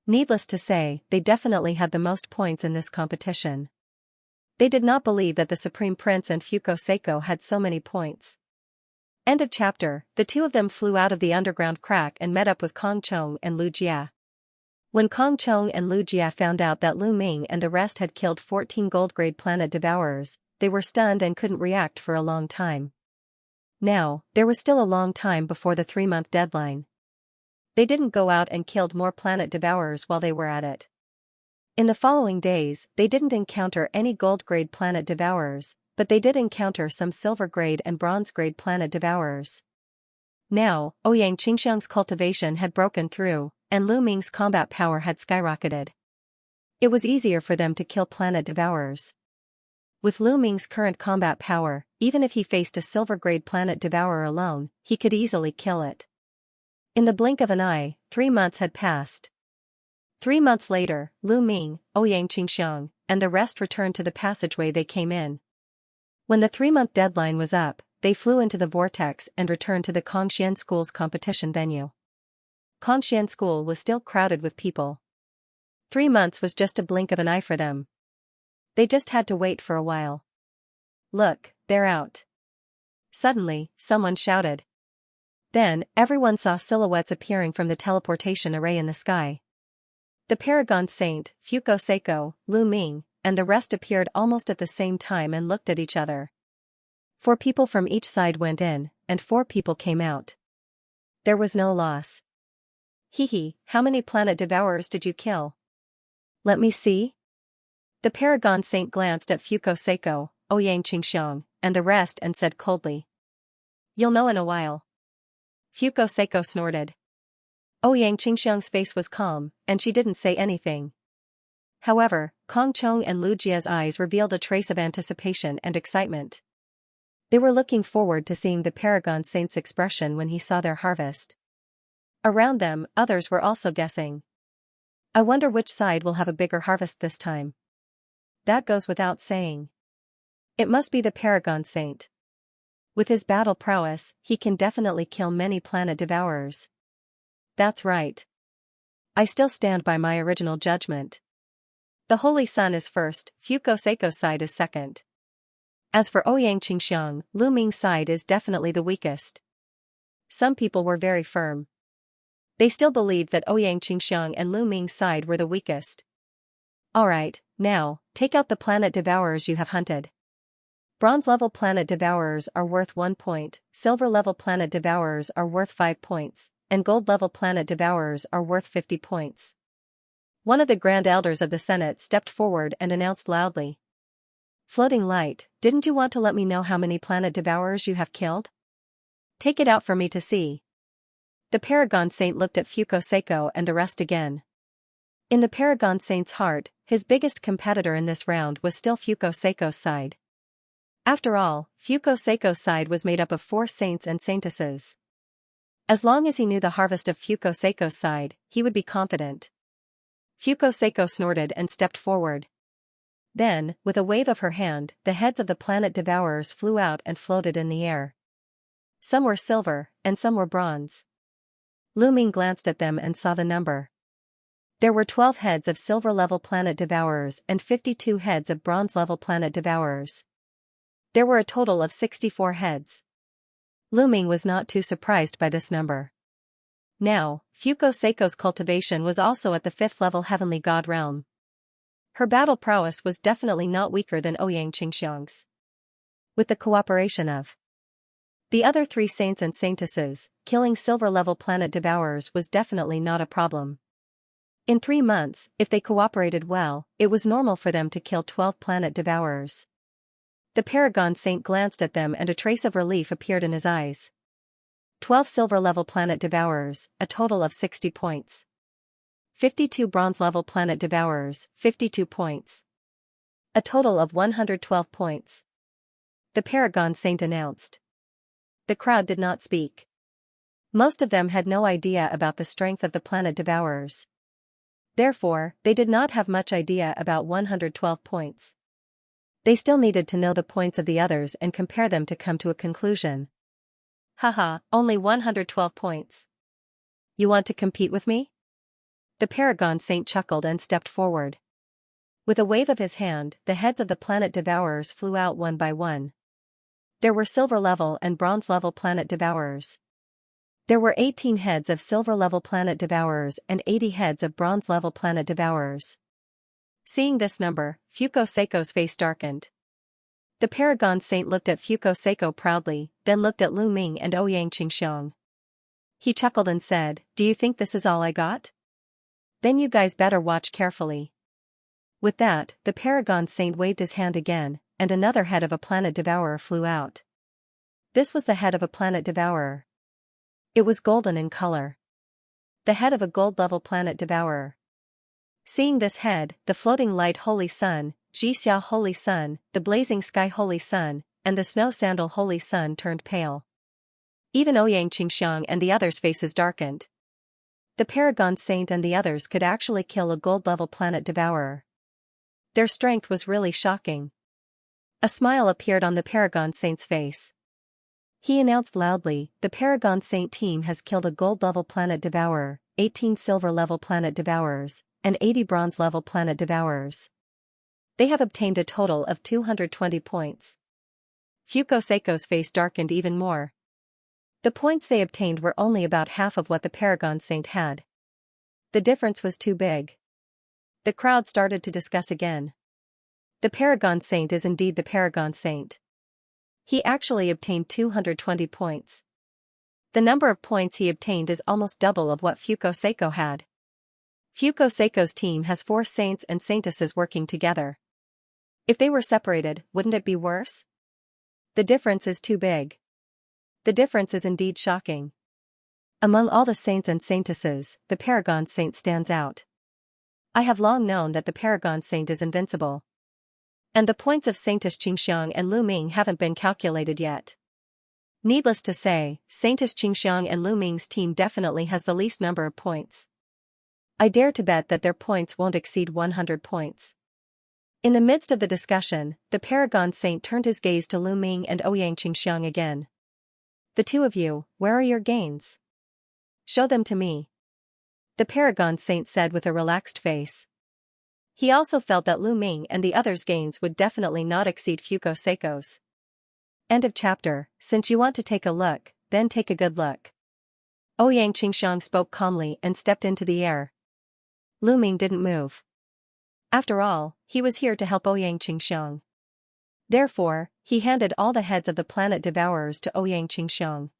Needless to say, they definitely had the most points in this competition. They did not believe that the Supreme Prince and Fuko Seiko had so many points. End of chapter. The two of them flew out of the underground crack and met up with Kong Chong and Lu Jia. When Kong Chong and Lu Jia found out that Lu Ming and the rest had killed 14 gold-grade planet devourers, they were stunned and couldn't react for a long time. Now, there was still a long time before the 3-month deadline. They didn't go out and killed more planet devourers while they were at it. In the following days, they didn't encounter any gold-grade planet devourers, but they did encounter some silver-grade and bronze-grade planet devourers. Now, Ouyang Qingxiang's cultivation had broken through, and Lu Ming's combat power had skyrocketed. It was easier for them to kill planet devourers. With Lu Ming's current combat power, even if he faced a silver-grade planet devourer alone, he could easily kill it. In the blink of an eye, 3 months had passed. 3 months later, Lu Ming, Ouyang Qingxiang, and the rest returned to the passageway they came in. When the 3-month deadline was up, they flew into the vortex and returned to the Kongxian School's competition venue. Kongxian School was still crowded with people. 3 months was just a blink of an eye for them. They just had to wait for a while. "Look, they're out." Suddenly, someone shouted. Then, everyone saw silhouettes appearing from the teleportation array in the sky. The Paragon Saint, Fuko Seiko, Lu Ming, and the rest appeared almost at the same time and looked at each other. 4 people from each side went in, and 4 people came out. There was no loss. "Hehe, how many planet devourers did you kill?" "Let me see." The Paragon Saint glanced at Fuko Seiko, Ouyang Qingxiang, and the rest and said coldly. "You'll know in a while." Fuko Seiko snorted. Ouyang Qingxiang's face was calm, and she didn't say anything. However, Kong Chong and Lu Jia's eyes revealed a trace of anticipation and excitement. They were looking forward to seeing the Paragon Saint's expression when he saw their harvest. Around them, others were also guessing. "I wonder which side will have a bigger harvest this time." That goes without saying. It must be the Paragon Saint. With his battle prowess, he can definitely kill many planet devourers. That's right. I still stand by my original judgment. The Holy Sun is first, Fuko Seiko's side is second. As for Ouyang Qingxiang, Lu Ming's side is definitely the weakest. Some people were very firm. They still believed that Ouyang Qingxiang and Lu Ming's side were the weakest. Alright, now, take out the planet devourers you have hunted. Bronze-level planet devourers are worth 1 point, silver-level planet devourers are worth 5 points, and gold-level planet devourers are worth 50 points. One of the Grand Elders of the Senate stepped forward and announced loudly. Floating light, didn't you want to let me know how many planet devourers you have killed? Take it out for me to see. The Paragon Saint looked at Fuko and the rest again. In the Paragon Saint's heart, his biggest competitor in this round was still Fuko's side. After all, Fuko's side was made up of 4 saints and saintesses. As long as he knew the harvest of Fuko's side, he would be confident. Fuko snorted and stepped forward. Then, with a wave of her hand, the heads of the planet devourers flew out and floated in the air. Some were silver, and some were bronze. Lu Ming glanced at them and saw the number. There were 12 heads of silver-level planet devourers and 52 heads of bronze-level planet devourers. There were a total of 64 heads. Lu Ming was not too surprised by this number. Now, Fuko's cultivation was also at the 5th level heavenly god realm. Her battle prowess was definitely not weaker than Xianxia's. With the cooperation of the other 3 saints and saintesses, killing silver-level planet devourers was definitely not a problem. In 3 months, if they cooperated well, it was normal for them to kill 12 planet devourers. The Paragon Saint glanced at them and a trace of relief appeared in his eyes. 12 silver-level planet devourers, a total of 60 points. 52 bronze-level planet devourers, 52 points. A total of 112 points. The Paragon Saint announced. The crowd did not speak. Most of them had no idea about the strength of the planet devourers. Therefore, they did not have much idea about 112 points. They still needed to know the points of the others and compare them to come to a conclusion. Haha, only 112 points. You want to compete with me? The Paragon Saint chuckled and stepped forward. With a wave of his hand, the heads of the planet devourers flew out one by one. There were silver-level and bronze-level planet devourers. There were 18 heads of silver-level planet devourers and 80 heads of bronze-level planet devourers. Seeing this number, Fuko's face darkened. The Paragon Saint looked at Fuko proudly, then looked at Lu Ming and Xianxia. He chuckled and said, "Do you think this is all I got? Then you guys better watch carefully." With that, the Paragon Saint waved his hand again, and another head of a planet devourer flew out. This was the head of a planet devourer. It was golden in color. The head of a gold-level planet devourer. Seeing this head, the floating light Holy Sun, Xianxia Holy Sun, the blazing sky Holy Sun, and the snow sandal Holy Sun turned pale. Even Xianxia and the others' faces darkened. The Paragon Saint and the others could actually kill a gold-level planet devourer. Their strength was really shocking. A smile appeared on the Paragon Saint's face. He announced loudly, "The Paragon Saint team has killed a gold-level planet devourer, 18 silver-level planet devourers, and 80 bronze-level planet devourers. They have obtained a total of 220 points." Fuko's face darkened even more. The points they obtained were only about half of what the Paragon Saint had. The difference was too big. The crowd started to discuss again. The Paragon Saint is indeed the Paragon Saint. He actually obtained 220 points. The number of points he obtained is almost double of what Fuko had. Fuko's team has 4 saints and saintesses working together. If they were separated, wouldn't it be worse? The difference is too big. The difference is indeed shocking. Among all the saints and saintesses, the Paragon Saint stands out. I have long known that the Paragon Saint is invincible. And the points of Saintess Xianxia and Lu Ming haven't been calculated yet. Needless to say, Saintess Xianxia and Lu Ming's team definitely has the least number of points. I dare to bet that their points won't exceed 100 points. In the midst of the discussion, the Paragon Saint turned his gaze to Lu Ming and Xianxia again. "The two of you, where are your gains? Show them to me," the Paragon Saint said with a relaxed face. He also felt that Lu Ming and the others' gains would definitely not exceed Fuko's. End of chapter. Since you want to take a look, then take a good look. Xianxia spoke calmly and stepped into the air. Lu Ming didn't move. After all, he was here to help Xianxia. Therefore, he handed all the heads of the planet devourers to Xianxia.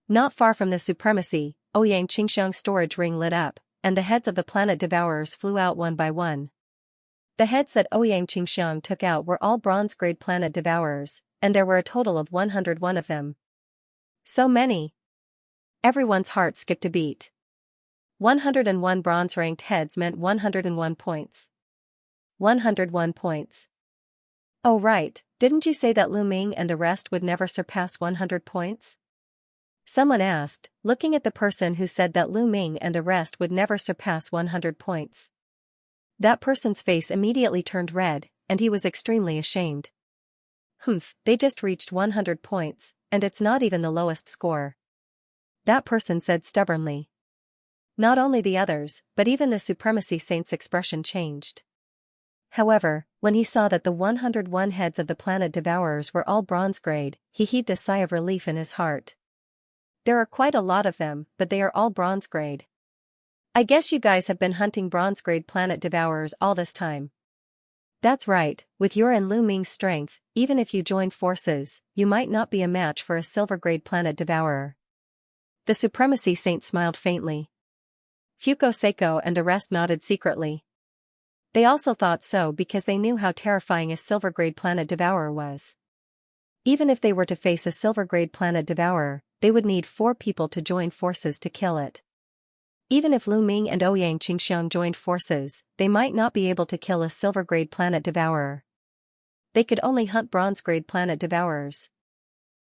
Not far from the supremacy, Xianxia's storage ring lit up, and the heads of the planet devourers flew out one by one. The heads that Xianxia took out were all bronze-grade planet devourers, and there were a total of 101 of them. So many! Everyone's heart skipped a beat. 101 bronze-ranked heads meant 101 points. 101 points. Oh right, didn't you say that Lu Ming and the rest would never surpass 100 points? Someone asked, looking at the person who said that Lu Ming and the rest would never surpass 100 points. That person's face immediately turned red, and he was extremely ashamed. They just reached 100 points, and it's not even the lowest score. That person said stubbornly. Not only the others, but even the Supremacy Saint's expression changed. However, when he saw that the 101 heads of the planet devourers were all bronze grade, he heaved a sigh of relief in his heart. There are quite a lot of them, but they are all bronze grade. I guess you guys have been hunting bronze grade planet devourers all this time. That's right, with your and Lu Ming's strength, even if you joined forces, you might not be a match for a silver grade planet devourer. The Supremacy Saint smiled faintly. Fuko Seiko and the rest nodded secretly. They also thought so because they knew how terrifying a silver grade planet devourer was. Even if they were to face a silver grade planet devourer, they would need 4 people to join forces to kill it. Even if Lu Ming and Xianxia joined forces, they might not be able to kill a silver grade planet devourer. They could only hunt bronze grade planet devourers.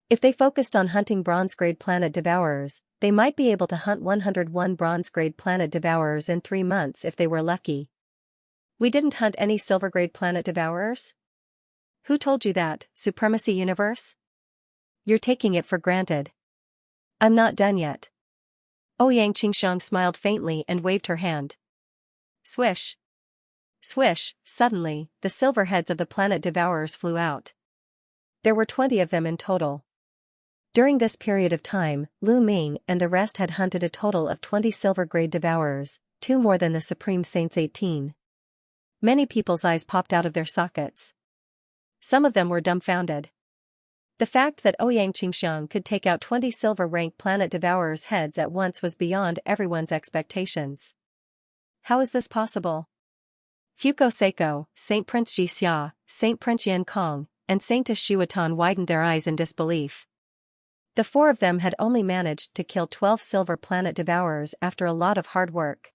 If they focused on hunting bronze grade planet devourers, they might be able to hunt 101 bronze grade planet devourers in 3 months if they were lucky. We didn't hunt any silver grade planet devourers? Who told you that, Supremacy Universe? You're taking it for granted. I'm not done yet. Xianxia smiled faintly and waved her hand. Swish. Swish, suddenly, the silver heads of the planet devourers flew out. There were 20 of them in total. During this period of time, Lu Ming and the rest had hunted a total of 20 silver grade devourers, 2 more than the Supreme Saint's 18. Many people's eyes popped out of their sockets. Some of them were dumbfounded. The fact that Xianxia could take out 20 silver-ranked planet devourers' heads at once was beyond everyone's expectations. How is this possible? Fuko Seiko, Saint Prince Xianxia, Saint Prince Yan Kong, and Saint Shuatan widened their eyes in disbelief. The 4 of them had only managed to kill 12 silver planet devourers after a lot of hard work.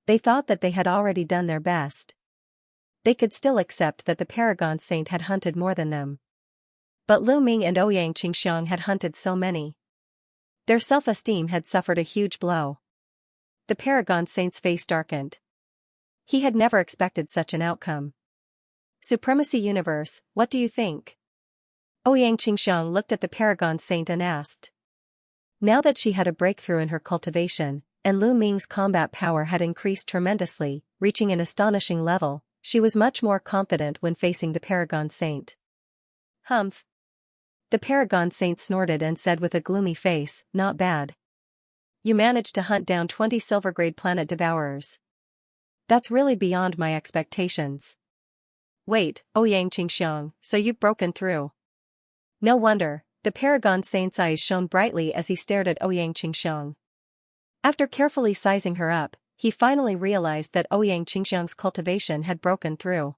They thought that they had already done their best. They could still accept that the Paragon Saint had hunted more than them. But Lu Ming and Xianxia had hunted so many. Their self-esteem had suffered a huge blow. The Paragon Saint's face darkened. He had never expected such an outcome. Supremacy Universe, what do you think? Xianxia looked at the Paragon Saint and asked. Now that she had a breakthrough in her cultivation, and Lu Ming's combat power had increased tremendously, reaching an astonishing level, she was much more confident when facing the Paragon Saint. Humph. The Paragon Saint snorted and said with a gloomy face, not bad. You managed to hunt down 20 silver-grade planet devourers. That's really beyond my expectations. Wait, Xianxia, so you've broken through. No wonder, the Paragon Saint's eyes shone brightly as he stared at Xianxia. After carefully sizing her up, he finally realized that Xianxia's cultivation had broken through.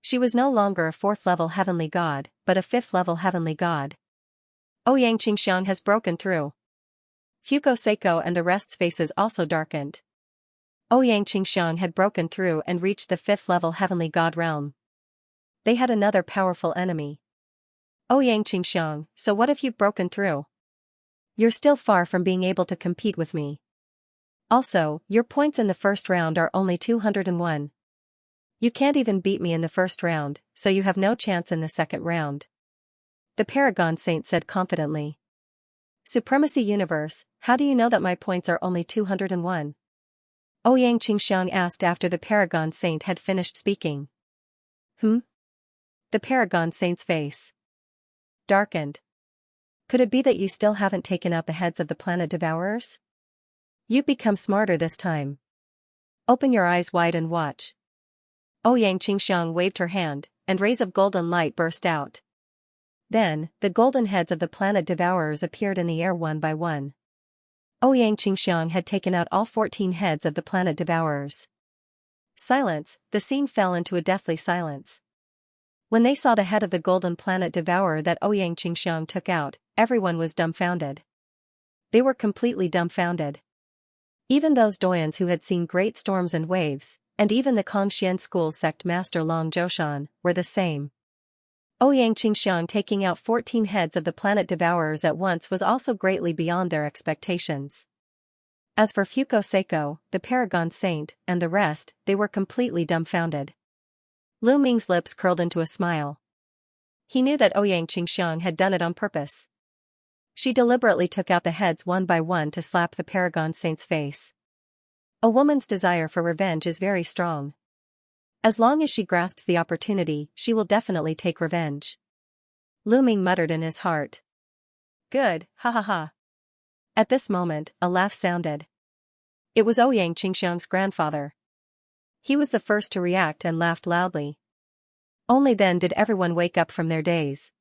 She was no longer a 4th-level heavenly god, but a 5th-level heavenly god. Xianxia has broken through. Fuko Seiko and the rest's faces also darkened. Xianxia had broken through and reached the 5th-level heavenly god realm. They had another powerful enemy. Xianxia, so what if you've broken through? You're still far from being able to compete with me. Also, your points in the first round are only 201. You can't even beat me in the first round, so you have no chance in the second round. The Paragon Saint said confidently. Supremacy Universe, how do you know that my points are only 201? Xianxia asked after the Paragon Saint had finished speaking. The Paragon Saint's face darkened. Could it be that you still haven't taken out the heads of the planet devourers? You've become smarter this time. Open your eyes wide and watch. Xianxia waved her hand, and rays of golden light burst out. Then, the golden heads of the planet devourers appeared in the air one by one. Ouyang Qingxiang had taken out all 14 heads of the planet devourers. Silence, the scene fell into a deathly silence. When they saw the head of the golden planet devourer that Ouyang Qingxiang took out, everyone was dumbfounded. They were completely dumbfounded. Even those doyens who had seen great storms and waves, and even the Kongxian school sect master Long Zhoushan, were the same. Ouyang Qingxiang taking out 14 heads of the planet devourers at once was also greatly beyond their expectations. As for Fuko Seiko, the paragon saint, and the rest, they were completely dumbfounded. Lu Ming's lips curled into a smile. He knew that Ouyang Qingxiang had done it on purpose. She deliberately took out the heads one by one to slap the paragon saint's face. A woman's desire for revenge is very strong. As long as she grasps the opportunity, she will definitely take revenge. Lu Ming muttered in his heart. Good, ha ha ha. At this moment, a laugh sounded. It was Ouyang Qingxiang's grandfather. He was the first to react and laughed loudly. Only then did everyone wake up from their daze.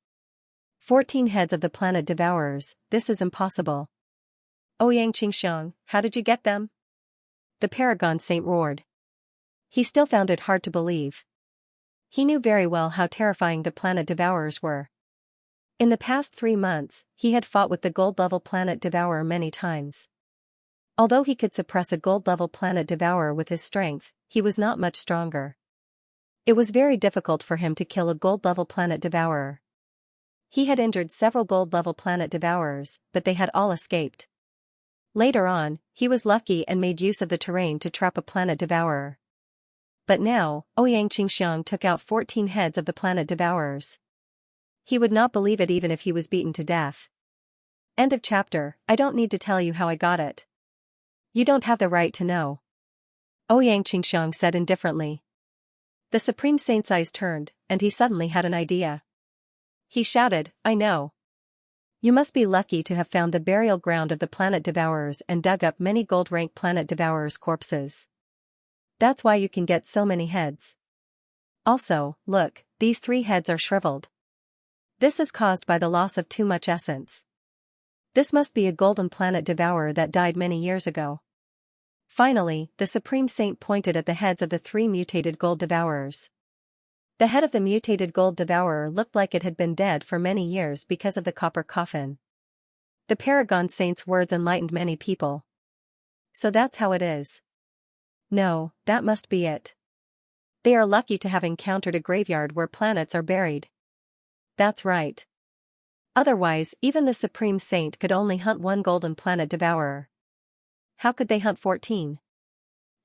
14 heads of the planet devourers, this is impossible. Ouyang Qingxiang, how did you get them? The paragon saint roared. He still found it hard to believe. He knew very well how terrifying the planet devourers were. In the past 3 months, he had fought with the gold-level planet devourer many times. Although he could suppress a gold-level planet devourer with his strength, he was not much stronger. It was very difficult for him to kill a gold-level planet devourer. He had injured several gold-level planet devourers, but they had all escaped. Later on, he was lucky and made use of the terrain to trap a planet devourer. But now, Ouyang Qingxiang took out 14 heads of the planet devourers. He would not believe it even if he was beaten to death. End of chapter. I don't need to tell you how I got it. You don't have the right to know. Ouyang Qingxiang said indifferently. The Supreme Saint's eyes turned, and he suddenly had an idea. He shouted, I know. You must be lucky to have found the burial ground of the planet devourers and dug up many gold-rank planet devourers' corpses. That's why you can get so many heads. Also, look, these 3 heads are shriveled. This is caused by the loss of too much essence. This must be a golden planet devourer that died many years ago. Finally, the Supreme Saint pointed at the heads of the 3 mutated gold devourers. The head of the mutated gold devourer looked like it had been dead for many years because of the copper coffin. The paragon saint's words enlightened many people. So that's how it is. No, that must be it. They are lucky to have encountered a graveyard where planets are buried. That's right. Otherwise, even the Supreme Saint could only hunt 1 golden planet devourer. How could they hunt 14?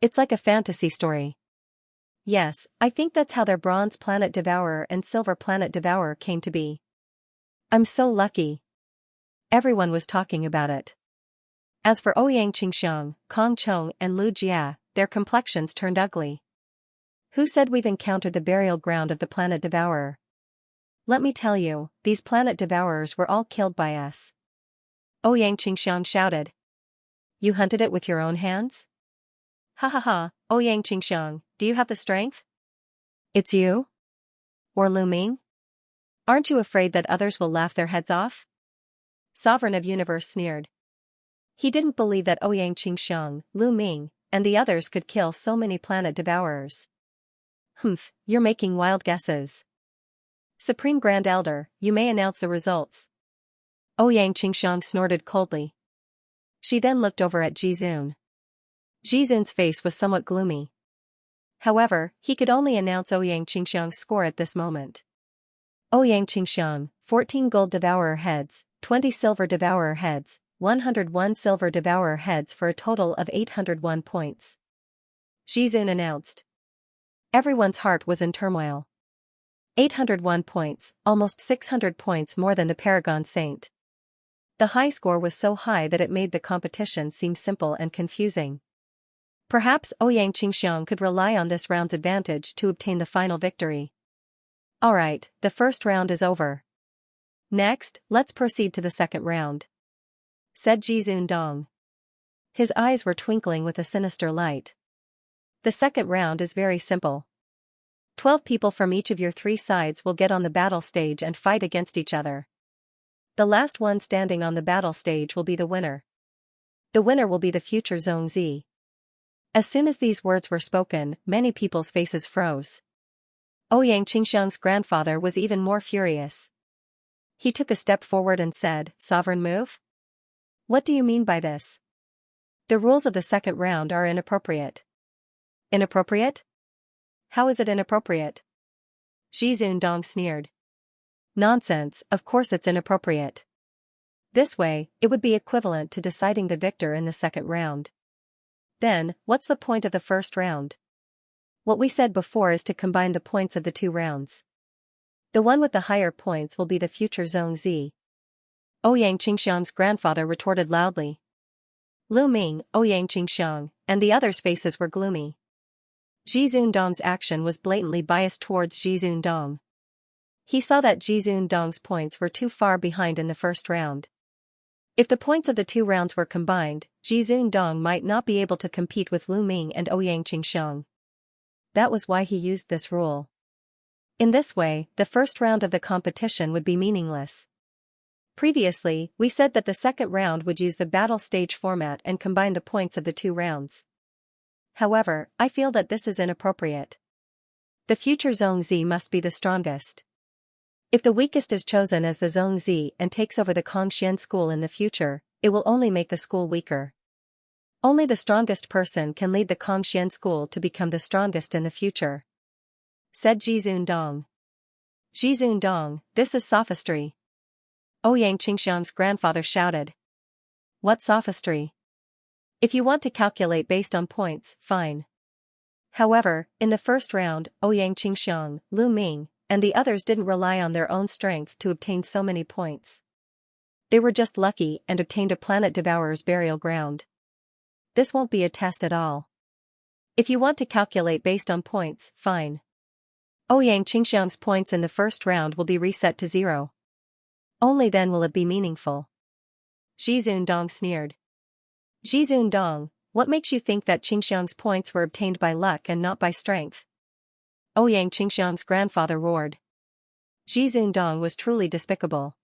It's like a fantasy story. Yes, I think that's how their bronze planet devourer and silver planet devourer came to be. I'm so lucky. Everyone was talking about it. As for Ouyang Qingxiang, Kong Chong and Lu Jia, their complexions turned ugly. Who said we've encountered the burial ground of the planet devourer? Let me tell you, these planet devourers were all killed by us. Ouyang Qingxiang shouted. You hunted it with your own hands? Ha ha ha, Ouyang Qingxiang, do you have the strength? It's you? Or Lu Ming? Aren't you afraid that others will laugh their heads off? Sovereign of Universe sneered. He didn't believe that Ouyang Qingxiang, Lu Ming, and the others could kill so many planet devourers. Humph, you're making wild guesses. Supreme Grand Elder, you may announce the results. Ouyang Qingxiang snorted coldly. She then looked over at Jizun. Jizun's face was somewhat gloomy. However, he could only announce Ouyang Qingxiang's score at this moment. Ouyang Qingxiang, 14 gold devourer heads, 20 silver devourer heads, 101 silver devourer heads for a total of 801 points. Jizun announced. Everyone's heart was in turmoil. 801 points, almost 600 points more than the Paragon Saint. The high score was so high that it made the competition seem simple and confusing. Perhaps Ouyang Qingxiang could rely on this round's advantage to obtain the final victory. Alright, the first round is over. Next, let's proceed to the second round, said Jizun Dong. His eyes were twinkling with a sinister light. The second round is very simple. 12 people from each of your 3 sides will get on the battle stage and fight against each other. The last one standing on the battle stage will be the winner. The winner will be the future Xianxia. As soon as these words were spoken, many people's faces froze. Xianxia's grandfather was even more furious. He took a step forward and said, "Sovereign move? What do you mean by this? The rules of the second round are inappropriate." Inappropriate? How is it inappropriate? Xianxia sneered. Nonsense, of course it's inappropriate. This way, it would be equivalent to deciding the victor in the second round. Then, what's the point of the first round? What we said before is to combine the points of the two rounds. The one with the higher points will be the future Xianxia. Xianxia's grandfather retorted loudly. Lu Ming, Xianxia, and the others' faces were gloomy. Xianxia's action was blatantly biased towards Xianxia. He saw that Xianxia's points were too far behind in the first round. If the points of the two rounds were combined, Xianxia might not be able to compete with Lu Ming and Xianxia. That was why he used this rule. In this way, the first round of the competition would be meaningless. Previously, we said that the second round would use the battle stage format and combine the points of the two rounds. However, I feel that this is inappropriate. The future Xianxia must be the strongest. If the weakest is chosen as the Xianxia and takes over the Cultivation school in the future, it will only make the school weaker. Only the strongest person can lead the Cultivation school to become the strongest in the future," said Xianxia. Xianxia, this is sophistry. Xianxia's grandfather shouted. What sophistry? If you want to calculate based on points, fine. However, in the first round, Xianxia, Lu Ming, and the others didn't rely on their own strength to obtain so many points. They were just lucky and obtained a planet devourer's burial ground. This won't be a test at all. If you want to calculate based on points, fine. Xianxia's points in the first round will be reset to 0. Only then will it be meaningful. Xianxia sneered. Xianxia, what makes you think that Xianxia's points were obtained by luck and not by strength? Xianxia's grandfather roared. Xianxia was truly despicable.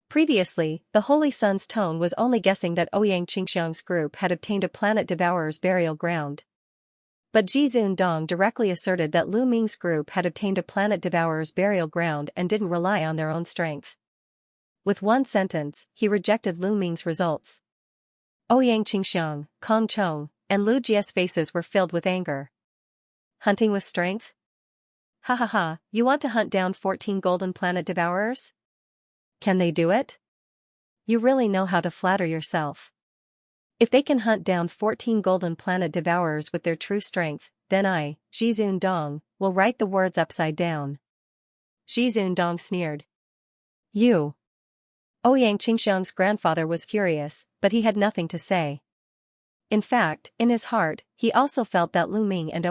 Previously, the Holy Sun's tone was only guessing that Xianxia's group had obtained a planet devourer's burial ground. But Xianxia directly asserted that Lu Ming's group had obtained a planet devourer's burial ground and didn't rely on their own strength. With one sentence, he rejected Lu Ming's results. Xianxia, Kong Chong, and Lu Jia's faces were filled with anger. Hunting with strength? Ha ha ha, you want to hunt down 14 golden planet devourers? Can they do it? You really know how to flatter yourself. If they can hunt down 14 golden planet devourers with their true strength, then I, Xianxia, will write the words upside down. Xianxia sneered. You. Xianxia's grandfather was furious, but he had nothing to say. In fact, in his heart, he also felt that Lu Ming and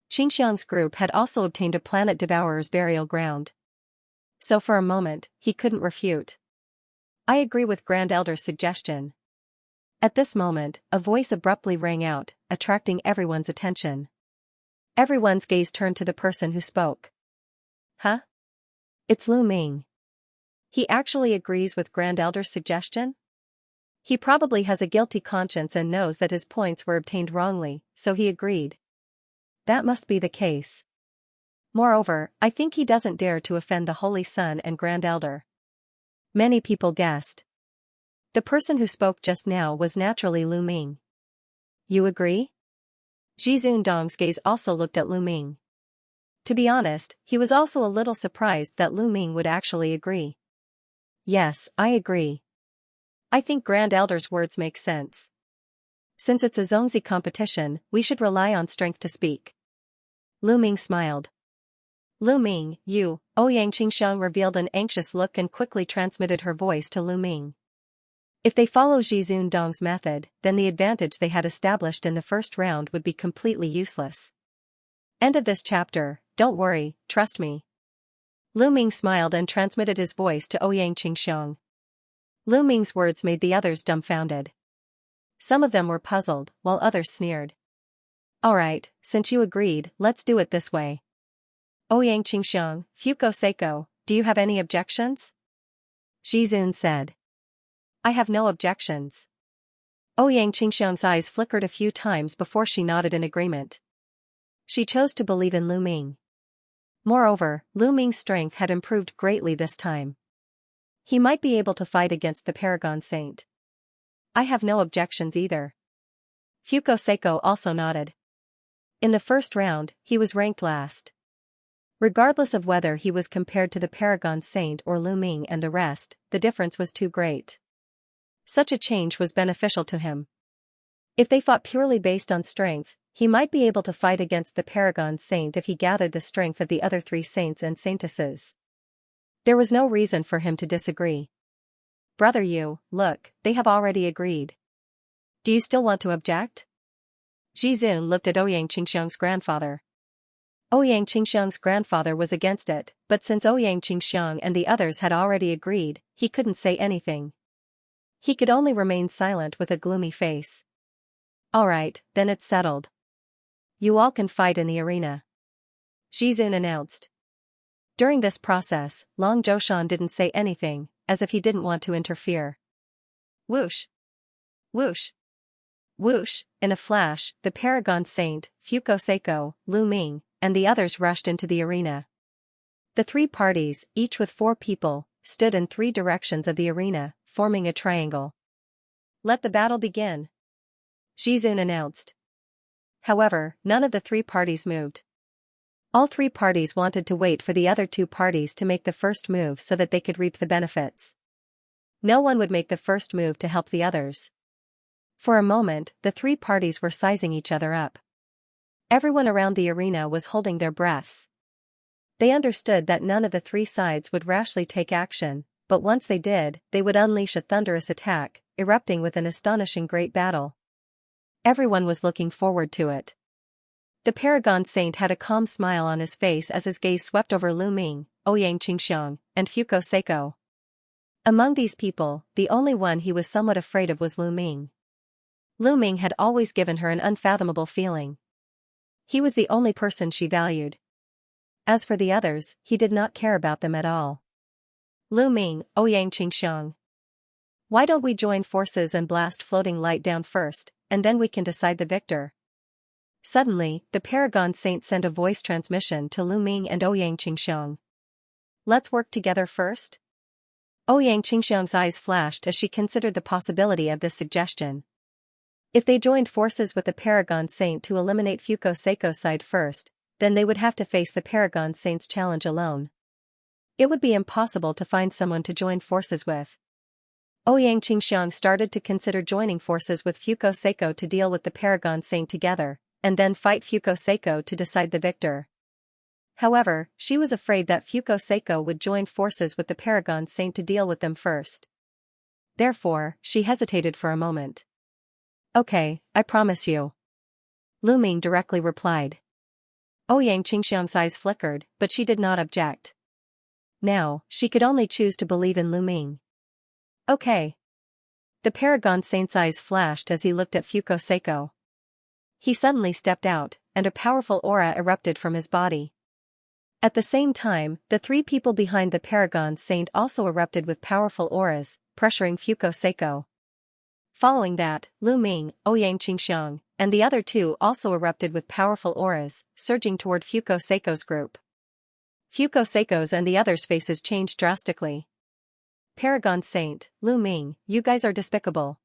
Xianxia's group had also obtained a planet devourer's burial ground. So for a moment, he couldn't refute. I agree with Grand Elder's suggestion. At this moment, a voice abruptly rang out, attracting everyone's attention. Everyone's gaze turned to the person who spoke. Huh? It's Lu Ming. He actually agrees with Grand Elder's suggestion? He probably has a guilty conscience and knows that his points were obtained wrongly, so he agreed. That must be the case. Moreover, I think he doesn't dare to offend the Holy Sun and Grand Elder. Many people guessed. The person who spoke just now was naturally Lu Ming. You agree? Xianxia's gaze also looked at Lu Ming. To be honest, he was also a little surprised that Lu Ming would actually agree. Yes, I agree. I think Grand Elder's words make sense. Since it's a Xianxia competition, we should rely on strength to speak. Lu Ming smiled. Lu Ming, you, Xianxia revealed an anxious look and quickly transmitted her voice to Lu Ming. If they follow Xianxia's method, then the advantage they had established in the first round would be completely useless. End of this chapter. Don't worry, trust me. Lu Ming smiled and transmitted his voice to Xianxia. Lu Ming's words made the others dumbfounded. Some of them were puzzled, while others sneered. Alright, since you agreed, let's do it this way. Xianxia, Fuko Seiko, do you have any objections? Xianxia said. I have no objections. Ouyang Qingxiang's eyes flickered a few times before she nodded in agreement. She chose to believe in Lu Ming. Moreover, Lu Ming's strength had improved greatly this time. He might be able to fight against the Paragon Saint. I have no objections either. Fuko also nodded. In the first round, he was ranked last. Regardless of whether he was compared to the Paragon Saint or Lu Ming and the rest, the difference was too great. Such a change was beneficial to him. If they fought purely based on strength, he might be able to fight against the Paragon Saint if he gathered the strength of the other 3 saints and saintesses. There was no reason for him to disagree. Brother Yu, look, they have already agreed. Do you still want to object? Jizun looked at Ouyang Qingxiang's grandfather. Ouyang Qingxiang's grandfather was against it, but since Ouyang Qingxiang and the others had already agreed, he couldn't say anything. He could only remain silent with a gloomy face. Alright, then it's settled. You all can fight in the arena. Jizun announced. During this process, Long Zhoushan didn't say anything, as if he didn't want to interfere. Whoosh! Whoosh! Whoosh! In a flash, the Paragon Saint, Fuko, Lu Ming, and the others rushed into the arena. The 3 parties, each with 4 people, stood in 3 directions of the arena, forming a triangle. Let the battle begin. Jizun announced. However, none of the 3 parties moved. All 3 parties wanted to wait for the other 2 parties to make the first move so that they could reap the benefits. No one would make the first move to help the others. For a moment, the 3 parties were sizing each other up. Everyone around the arena was holding their breaths. They understood that none of the 3 sides would rashly take action, but once they did, they would unleash a thunderous attack, erupting with an astonishing great battle. Everyone was looking forward to it. The Paragon Saint had a calm smile on his face as his gaze swept over Lu Ming, Ouyang Qingxiang, and Fuko. Among these people, the only one he was somewhat afraid of was Lu Ming. Lu Ming had always given her an unfathomable feeling. He was the only person she valued. As for the others, he did not care about them at all. Lu Ming, Ouyang Qingxiang. Why don't we join forces and blast floating light down first, and then we can decide the victor? Suddenly, the Paragon Saint sent a voice transmission to Lu Ming and Ouyang Qingxiang. Let's work together first? Ouyang Qingxiang's eyes flashed as she considered the possibility of this suggestion. If they joined forces with the Paragon Saint to eliminate Fuko's side first, then they would have to face the Paragon Saint's challenge alone. It would be impossible to find someone to join forces with. Ouyang Qingxiang started to consider joining forces with Fuko to deal with the Paragon Saint together, and then fight Fuko to decide the victor. However, she was afraid that Fuko would join forces with the Paragon Saint to deal with them first. Therefore, she hesitated for a moment. Okay, I promise you. Lu Ming directly replied. Ouyang Qingxiang's eyes flickered, but she did not object. Now, she could only choose to believe in Lu Ming. Okay. The Paragon Saint's eyes flashed as he looked at Fuko. He suddenly stepped out, and a powerful aura erupted from his body. At the same time, the 3 people behind the Paragon Saint also erupted with powerful auras, pressuring Fuko. Following that, Lu Ming, Ouyang Qingxiang, and the other 2 also erupted with powerful auras, surging toward Fuko's group. Fuko's and the others' faces changed drastically. Paragon Saint, Lu Ming, you guys are despicable.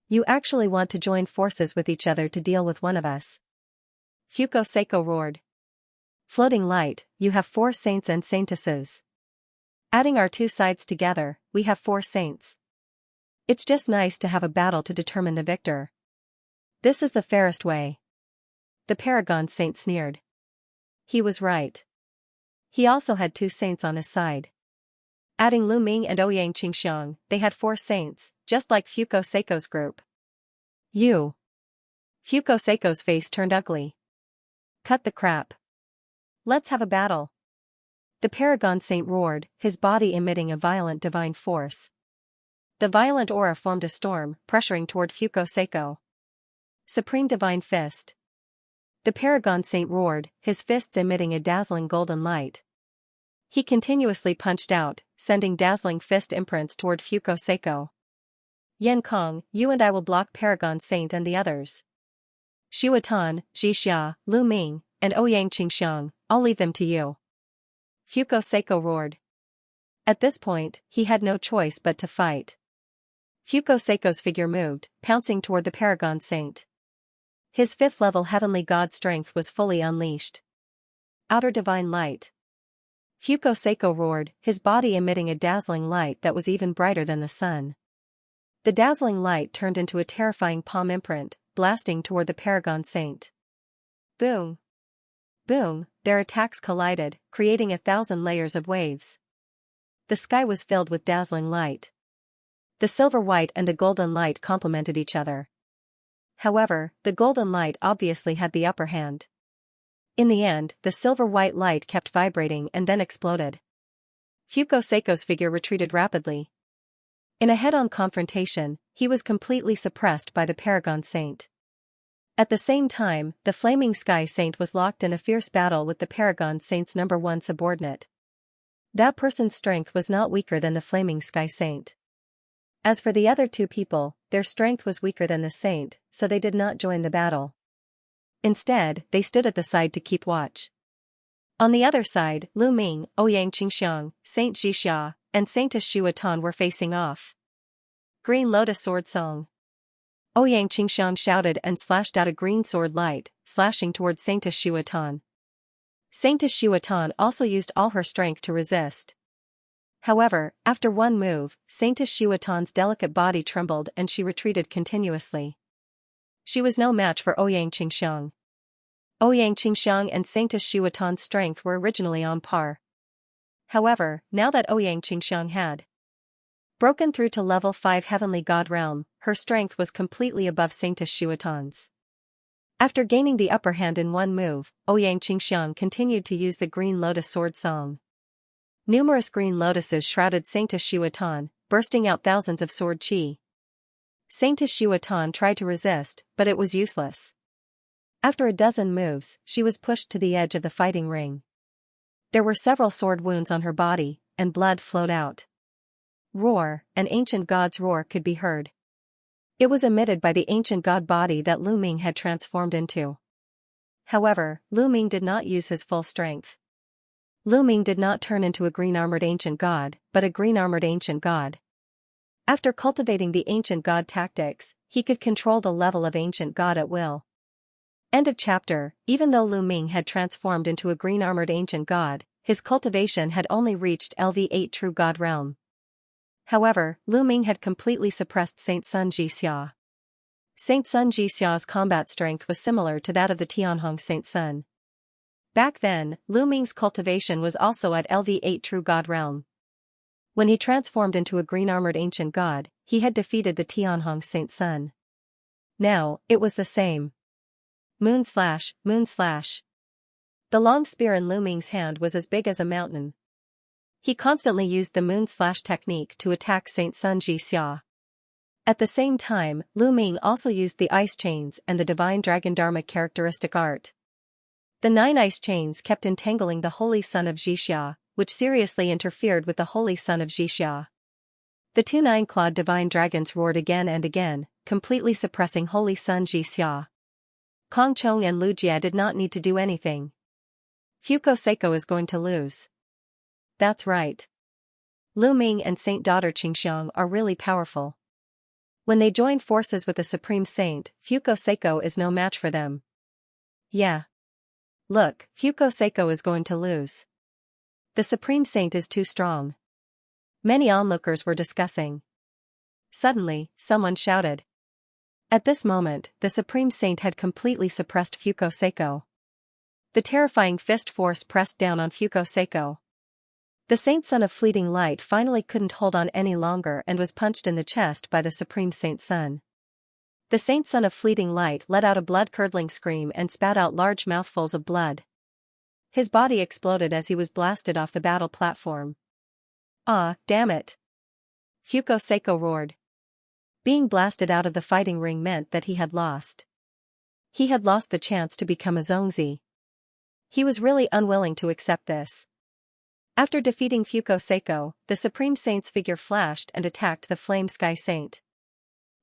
You actually want to join forces with each other to deal with one of us. Fuko roared. Floating light, you have 4 saints and saintesses. Adding our 2 sides together, we have 4 saints. It's just nice to have a battle to determine the victor. This is the fairest way. The Paragon Saint sneered. He was right. He also had 2 saints on his side. Adding Lu Ming and Ouyang Qingxiang, they had 4 saints, just like Fuko's group. You. Fuko's face turned ugly. Cut the crap. Let's have a battle. The Paragon Saint roared, his body emitting a violent divine force. The violent aura formed a storm, pressuring toward Fuko. Supreme Divine Fist. The Paragon Saint roared, his fists emitting a dazzling golden light. He continuously punched out, sending dazzling fist imprints toward Fuko. Yan Kong, you and I will block Paragon Saint and the others. Xiutan, Xianxia, Lu Ming, and Ouyang Qingxiang, I'll leave them to you. Fuko Seiko roared. At this point, he had no choice but to fight. Fuko Seiko's figure moved, pouncing toward the Paragon Saint. His fifth-level heavenly god strength was fully unleashed. Outer divine light. Fuko Seiko roared, his body emitting a dazzling light that was even brighter than the sun. The dazzling light turned into a terrifying palm imprint, blasting toward the Paragon Saint. Boom! Boom! Their attacks collided, creating 1,000 layers of waves. The sky was filled with dazzling light. The silver white and the golden light complemented each other. However, the golden light obviously had the upper hand. In the end, the silver-white light kept vibrating and then exploded. Fuko Seiko's figure retreated rapidly. In a head-on confrontation, he was completely suppressed by the Paragon Saint. At the same time, the Flaming Sky Saint was locked in a fierce battle with the Paragon Saint's #1 subordinate. That person's strength was not weaker than the Flaming Sky Saint. As for the other two people, their strength was weaker than the Saint, so they did not join the battle. Instead, they stood at the side to keep watch. On the other side, Lu Ming, Ouyang Qingxiang, Saint Xianxia, and Saintess Xiutan were facing off. Green Lotus Sword Song. Ouyang Qingxiang shouted and slashed out a green sword light, slashing towards Saintess Xiutan. Saintess Xiutan also used all her strength to resist. However, after one move, Saintess Xiutan's delicate body trembled and she retreated continuously. She was no match for Ouyang Qingxiang. Ouyang Qingxiang and Saintess Xiutan's strength were originally on par. However, now that Ouyang Qingxiang had broken through to level 5 Heavenly God Realm, her strength was completely above Saintess Xiutan's. After gaining the upper hand in one move, Ouyang Qingxiang continued to use the Green Lotus Sword Song. Numerous green lotuses shrouded Saintess Xiutan, bursting out thousands of sword chi. Saintess Xiutan tried to resist, but it was useless. After a dozen moves, she was pushed to the edge of the fighting ring. There were several sword wounds on her body, and blood flowed out. Roar, an ancient god's roar could be heard. It was emitted by the ancient god body that Lu Ming had transformed into. However, Lu Ming did not use his full strength. Lu Ming did not turn into a green-armored ancient god, but a green-armored ancient god. After cultivating the ancient god tactics, he could control the level of ancient god at will. End of chapter. Even though Lu Ming had transformed into a green-armored ancient god, his cultivation had only reached LV8 True God Realm. However, Lu Ming had completely suppressed Saint Sun Jixia. Saint Sun Jixia's combat strength was similar to that of the Tianhong Saint Sun. Back then, Lu Ming's cultivation was also at LV8 True God Realm. When he transformed into a green-armored ancient god, he had defeated the Tianhong Saint Sun. Now, it was the same. Moon slash, moon slash. The long spear in Lu Ming's hand was as big as a mountain. He constantly used the moon slash technique to attack Saint Sun Jixia. At the same time, Lu Ming also used the ice chains and the divine dragon dharma characteristic art. The 9 ice chains kept entangling the holy son of Jixia, which seriously interfered with the holy son of Jixia. The 2 9-clawed divine dragons roared again and again, completely suppressing holy son Jixia. Kong Chong and Lu Jie did not need to do anything. Fuko Seiko is going to lose. That's right. Lu Ming and Saint Daughter Qingxiang are really powerful. When they join forces with the Supreme Saint, Fuko Seiko is no match for them. Yeah. Look, Fuko Seiko is going to lose. The Supreme Saint is too strong. Many onlookers were discussing. Suddenly, someone shouted. At this moment, the Supreme Saint had completely suppressed Fuko Seiko. The terrifying fist force pressed down on Fuko Seiko. The Saint Son of Fleeting Light finally couldn't hold on any longer and was punched in the chest by the Supreme Saint Sun. The Saint Son of Fleeting Light let out a blood-curdling scream and spat out large mouthfuls of blood. His body exploded as he was blasted off the battle platform. Ah, damn it! Fuko Seiko roared. Being blasted out of the fighting ring meant that he had lost. He had lost the chance to become a Zongzi. He was really unwilling to accept this. After defeating Fuko Seiko, the Supreme Saint's figure flashed and attacked the Flame Sky Saint.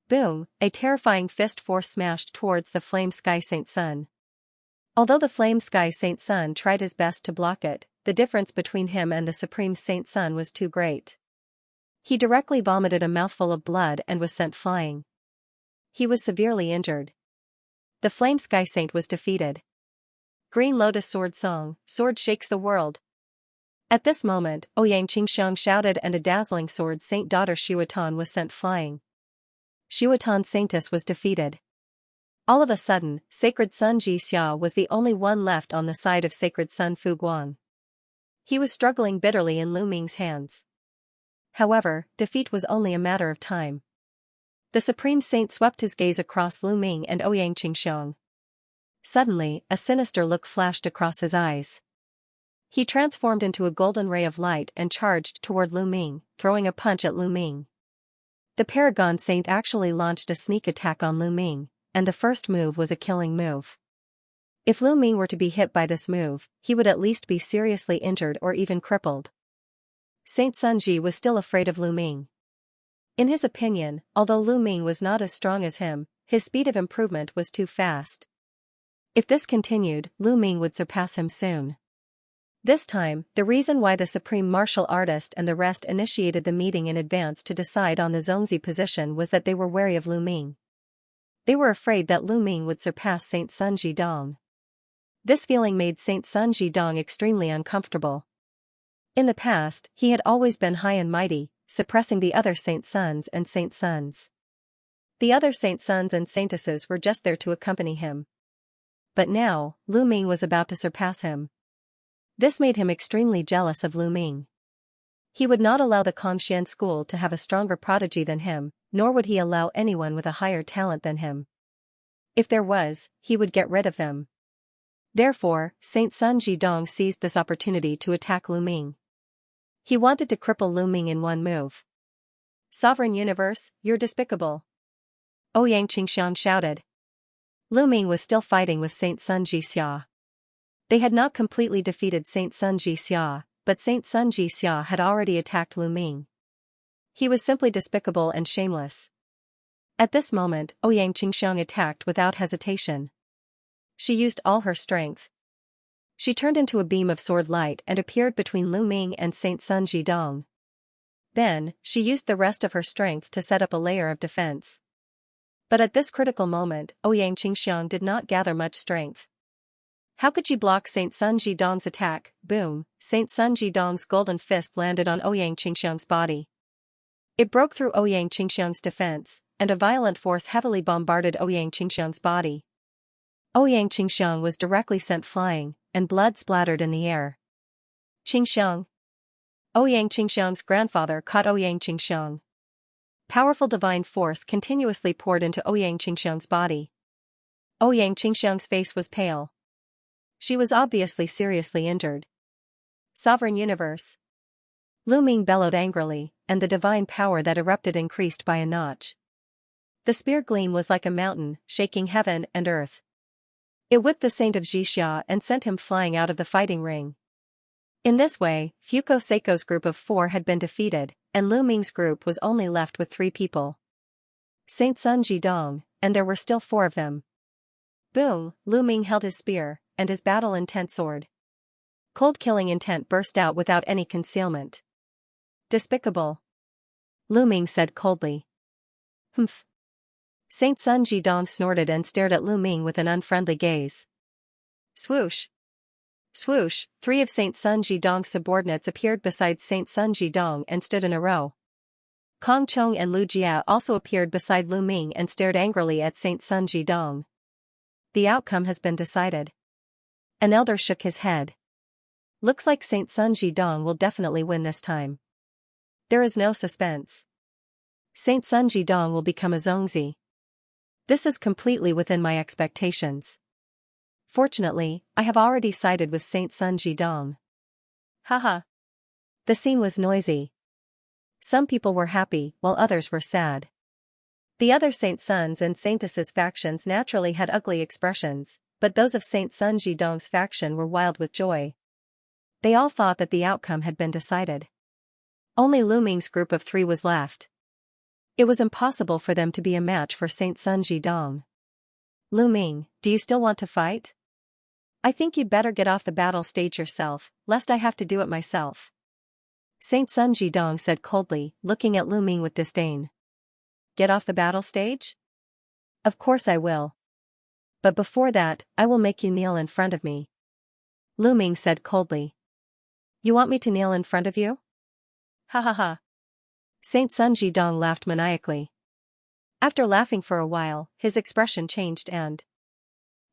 Boom, a terrifying fist force smashed towards the Flame Sky Saint Sun. Although the Flame Sky Saint Sun tried his best to block it, the difference between him and the Supreme Saint Sun was too great. He directly vomited a mouthful of blood and was sent flying. He was severely injured. The Flame Sky Saint was defeated. Green Lotus Sword Song, Sword Shakes the World. At this moment, Ouyang Qingxiang shouted and a dazzling sword Saint daughter Xiuatan was sent flying. Xiuatan Saintess was defeated. All of a sudden, Sacred Sun Xianxia was the only one left on the side of Sacred Sun Fuguang. He was struggling bitterly in Lu Ming's hands. However, defeat was only a matter of time. The Supreme Saint swept his gaze across Lu Ming and Ouyang Qingxiang. Suddenly, a sinister look flashed across his eyes. He transformed into a golden ray of light and charged toward Lu Ming, throwing a punch at Lu Ming. The Paragon Saint actually launched a sneak attack on Lu Ming, and the first move was a killing move. If Lu Ming were to be hit by this move, he would at least be seriously injured or even crippled. Saint Sun Ji was still afraid of Lu Ming. In his opinion, although Lu Ming was not as strong as him, his speed of improvement was too fast. If this continued, Lu Ming would surpass him soon. This time, the reason why the Supreme Martial Artist and the rest initiated the meeting in advance to decide on the Zongzi position was that they were wary of Lu Ming. They were afraid that Lu Ming would surpass Saint Sun Jidong. This feeling made Saint Sun Jidong extremely uncomfortable. In the past, he had always been high and mighty, suppressing the other Saint Suns and Saint Suns. The other Saint Suns and Saintesses were just there to accompany him. But now, Lu Ming was about to surpass him. This made him extremely jealous of Lu Ming. He would not allow the Kongxian school to have a stronger prodigy than him, nor would he allow anyone with a higher talent than him. If there was, he would get rid of them. Therefore, Saint Sun Jidong seized this opportunity to attack Lu Ming. He wanted to cripple Lu Ming in one move. Sovereign Universe, you're despicable. Ouyang Qingxiang shouted. Lu Ming was still fighting with Saint Sun Jixia. They had not completely defeated Saint Sun Jixia, but Saint Sun Jixia had already attacked Lu Ming. He was simply despicable and shameless. At this moment, Ouyang Qingxiang attacked without hesitation. She used all her strength. She turned into a beam of sword light and appeared between Lu Ming and Saint Sun Jidong. Then, she used the rest of her strength to set up a layer of defense. But at this critical moment, Ouyang Qingxiang did not gather much strength. How could she block Saint Sun Jidong's attack? Boom! Saint Sun Jidong's golden fist landed on Ouyang Qingxiang's body. It broke through Ouyang Qingxiang's defense, and a violent force heavily bombarded Ouyang Qingxiang's body. Ouyang Qingxiang was directly sent flying, and blood splattered in the air. Qingxiang! Ouyang Qingxiang's grandfather caught Ouyang Qingxiang. Powerful divine force continuously poured into Ouyang Qingxiang's body. Ouyang Qingxiang's face was pale. She was obviously seriously injured. Sovereign Universe. Lu Ming bellowed angrily, and the divine power that erupted increased by a notch. The spear gleam was like a mountain, shaking heaven and earth. It whipped the Saint of Jixia and sent him flying out of the fighting ring. In this way, Fuko Seiko's group of 4 had been defeated, and Lu Ming's group was only left with 3 people. Saint Sun Jidong, and there were still 4 of them. Boom! Lu Ming held his spear, and his battle-intent sword. Cold-killing intent burst out without any concealment. Despicable. Lu Ming said coldly. Humph. Saint Sun Jidong snorted and stared at Lu Ming with an unfriendly gaze. Swoosh. Swoosh, 3 of Saint Sun Jidong's subordinates appeared beside Saint Sun Jidong and stood in a row. Kong Chong and Lu Jia also appeared beside Lu Ming and stared angrily at Saint Sun Jidong. The outcome has been decided. An elder shook his head. Looks like Saint Sun Jidong will definitely win this time. There is no suspense. Saint Sun Jidong will become a Zongzi. This is completely within my expectations. Fortunately, I have already sided with Saint Sun Jidong. Haha. The scene was noisy. Some people were happy, while others were sad. The other Saint Suns and Saintesses factions naturally had ugly expressions, but those of Saint Sun Jidong's faction were wild with joy. They all thought that the outcome had been decided. Only Lu Ming's group of 3 was left. It was impossible for them to be a match for Saint Sun Jidong. Lu Ming, do you still want to fight? I think you'd better get off the battle stage yourself, lest I have to do it myself. Saint Sun Jidong said coldly, looking at Lu Ming with disdain. Get off the battle stage? Of course I will. But before that, I will make you kneel in front of me. Lu Ming said coldly. You want me to kneel in front of you? Ha ha ha. Saint Sun Jidong laughed maniacally. After laughing for a while, his expression changed and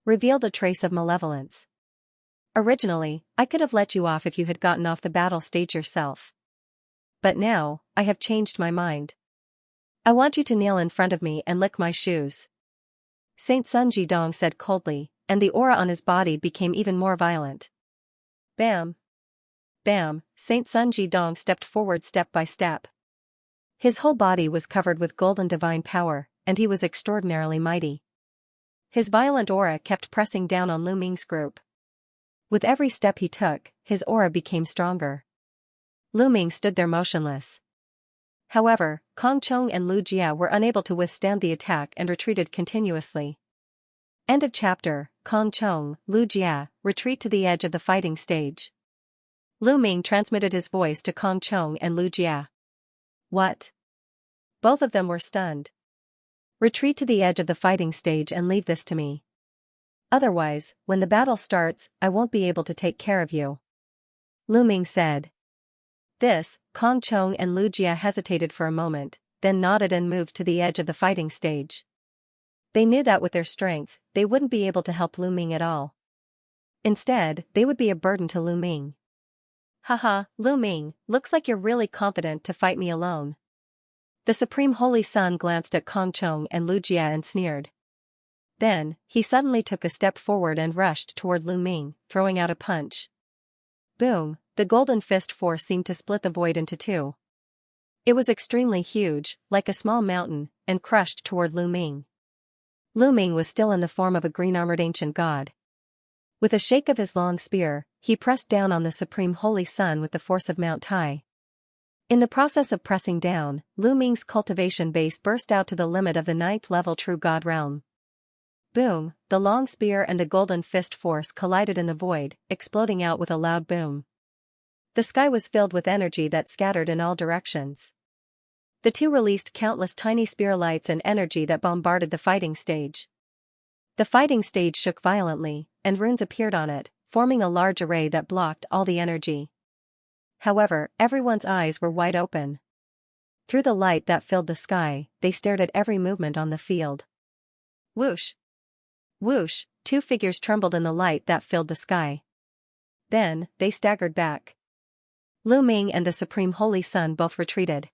revealed a trace of malevolence. Originally, I could have let you off if you had gotten off the battle stage yourself. But now, I have changed my mind. I want you to kneel in front of me and lick my shoes. Saint Sun Jidong said coldly, and the aura on his body became even more violent. Bam! Bam! Saint Sun Jidong stepped forward step by step. His whole body was covered with golden divine power, and he was extraordinarily mighty. His violent aura kept pressing down on Lu Ming's group. With every step he took, his aura became stronger. Lu Ming stood there motionless. However, Kong Chong and Lu Jia were unable to withstand the attack and retreated continuously. End of chapter. Kong Chong, Lu Jia, retreat to the edge of the fighting stage. Lu Ming transmitted his voice to Kong Chong and Lu Jia. What? Both of them were stunned. Retreat to the edge of the fighting stage and leave this to me. Otherwise, when the battle starts, I won't be able to take care of you. Lu Ming said. This, Kong Chong and Lu Jia hesitated for a moment, then nodded and moved to the edge of the fighting stage. They knew that with their strength, they wouldn't be able to help Lu Ming at all. Instead, they would be a burden to Lu Ming. Haha, Lu Ming, looks like you're really confident to fight me alone. The Supreme Holy Sun glanced at Kong Chong and Lu Jia and sneered. Then, he suddenly took a step forward and rushed toward Lu Ming, throwing out a punch. Boom, the golden fist force seemed to split the void into two. It was extremely huge, like a small mountain, and crushed toward Lu Ming. Lu Ming was still in the form of a green-armored ancient god. With a shake of his long spear, he pressed down on the Supreme Holy Sun with the force of Mount Tai. In the process of pressing down, Lu Ming's cultivation base burst out to the limit of the 9th level True God realm. Boom, the long spear and the golden fist force collided in the void, exploding out with a loud boom. The sky was filled with energy that scattered in all directions. The two released countless tiny spear lights and energy that bombarded the fighting stage. The fighting stage shook violently, and runes appeared on it, forming a large array that blocked all the energy. However, everyone's eyes were wide open. Through the light that filled the sky, they stared at every movement on the field. Whoosh! Whoosh! Two figures trembled in the light that filled the sky. Then, they staggered back. Lu Ming and the Supreme Holy Sun both retreated.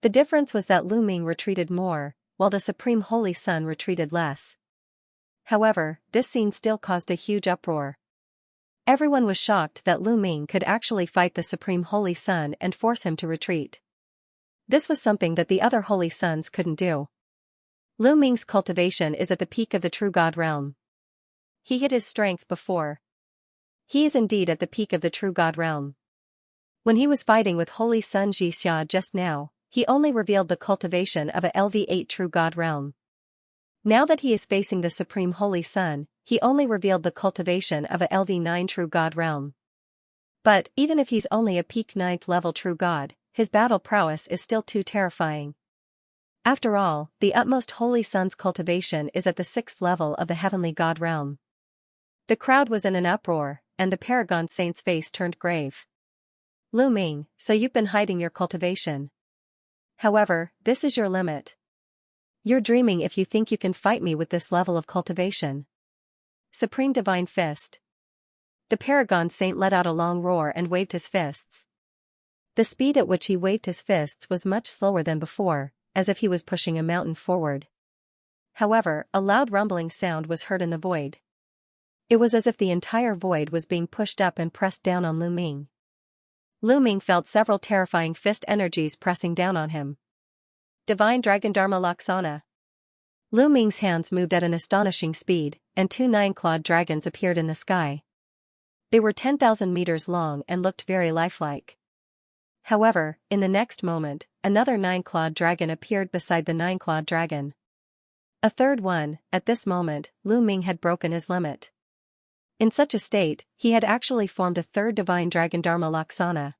The difference was that Lu Ming retreated more, while the Supreme Holy Sun retreated less. However, this scene still caused a huge uproar. Everyone was shocked that Lu Ming could actually fight the Supreme Holy Sun and force him to retreat. This was something that the other Holy Suns couldn't do. Lu Ming's cultivation is at the peak of the True God realm. He hid his strength before. He is indeed at the peak of the True God realm. When he was fighting with Holy Sun Xianxia just now, he only revealed the cultivation of a LV8 True God realm. Now that he is facing the Supreme Holy Sun, he only revealed the cultivation of a LV9 True God realm. But, even if he's only a peak 9th level True God, his battle prowess is still too terrifying. After all, the utmost Holy Sun's cultivation is at the 6th level of the Heavenly God realm. The crowd was in an uproar, and the Paragon Saint's face turned grave. Lu Ming, so you've been hiding your cultivation. However, this is your limit. You're dreaming if you think you can fight me with this level of cultivation. Supreme Divine Fist. The Paragon Saint let out a long roar and waved his fists. The speed at which he waved his fists was much slower than before, as if he was pushing a mountain forward. However, a loud rumbling sound was heard in the void. It was as if the entire void was being pushed up and pressed down on Lu Ming. Lu Ming felt several terrifying fist energies pressing down on him. Divine Dragon Dharma Laksana. Lu Ming's hands moved at an astonishing speed, and two 9-clawed dragons appeared in the sky. They were 10,000 meters long and looked very lifelike. However, in the next moment, another nine-clawed dragon appeared beside the nine-clawed dragon. A third one. At this moment, Lu Ming had broken his limit. In such a state, he had actually formed a third divine dragon Dharma Laksana.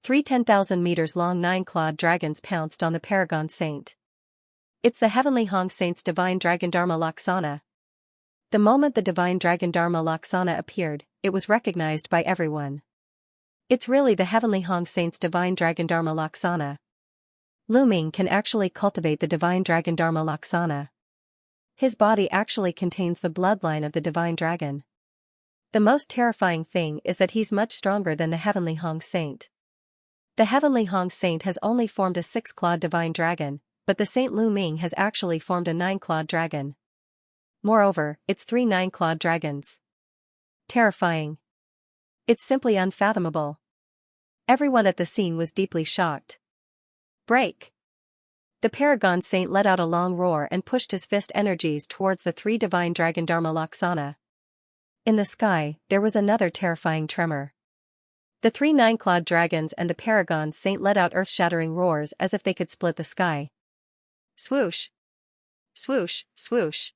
10,000 meters long nine-clawed dragons pounced on the Paragon Saint. It's the Heavenly Hong Saint's divine dragon Dharma Laksana. The moment the divine dragon Dharma Laksana appeared, it was recognized by everyone. It's really the Heavenly Hong Saint's divine dragon Dharma Laksana. Lu Ming can actually cultivate the divine dragon Dharma Laksana. His body actually contains the bloodline of the divine dragon. The most terrifying thing is that he's much stronger than the Heavenly Hong Saint. The Heavenly Hong Saint has only formed a six-clawed divine dragon, but the Saint Lu Ming has actually formed a nine-clawed dragon. Moreover, it's three nine-clawed dragons. Terrifying. It's simply unfathomable. Everyone at the scene was deeply shocked. Break! The Paragon Saint let out a long roar and pushed his fist energies towards the three divine dragon Dharma Laksana. In the sky, there was another terrifying tremor. The three nine-clawed dragons and the Paragon Saint let out earth-shattering roars as if they could split the sky. Swoosh! Swoosh, swoosh!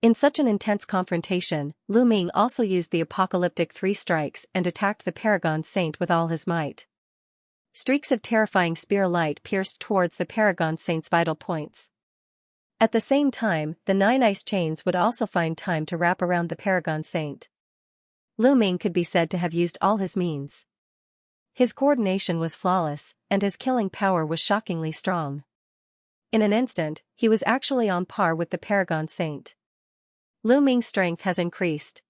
In such an intense confrontation, Lu Ming also used the apocalyptic three strikes and attacked the Paragon Saint with all his might. Streaks of terrifying spear light pierced towards the Paragon Saint's vital points. At the same time, the nine ice chains would also find time to wrap around the Paragon Saint. Lu Ming could be said to have used all his means. His coordination was flawless, and his killing power was shockingly strong. In an instant, he was actually on par with the Paragon Saint. Lu Ming's strength has increased.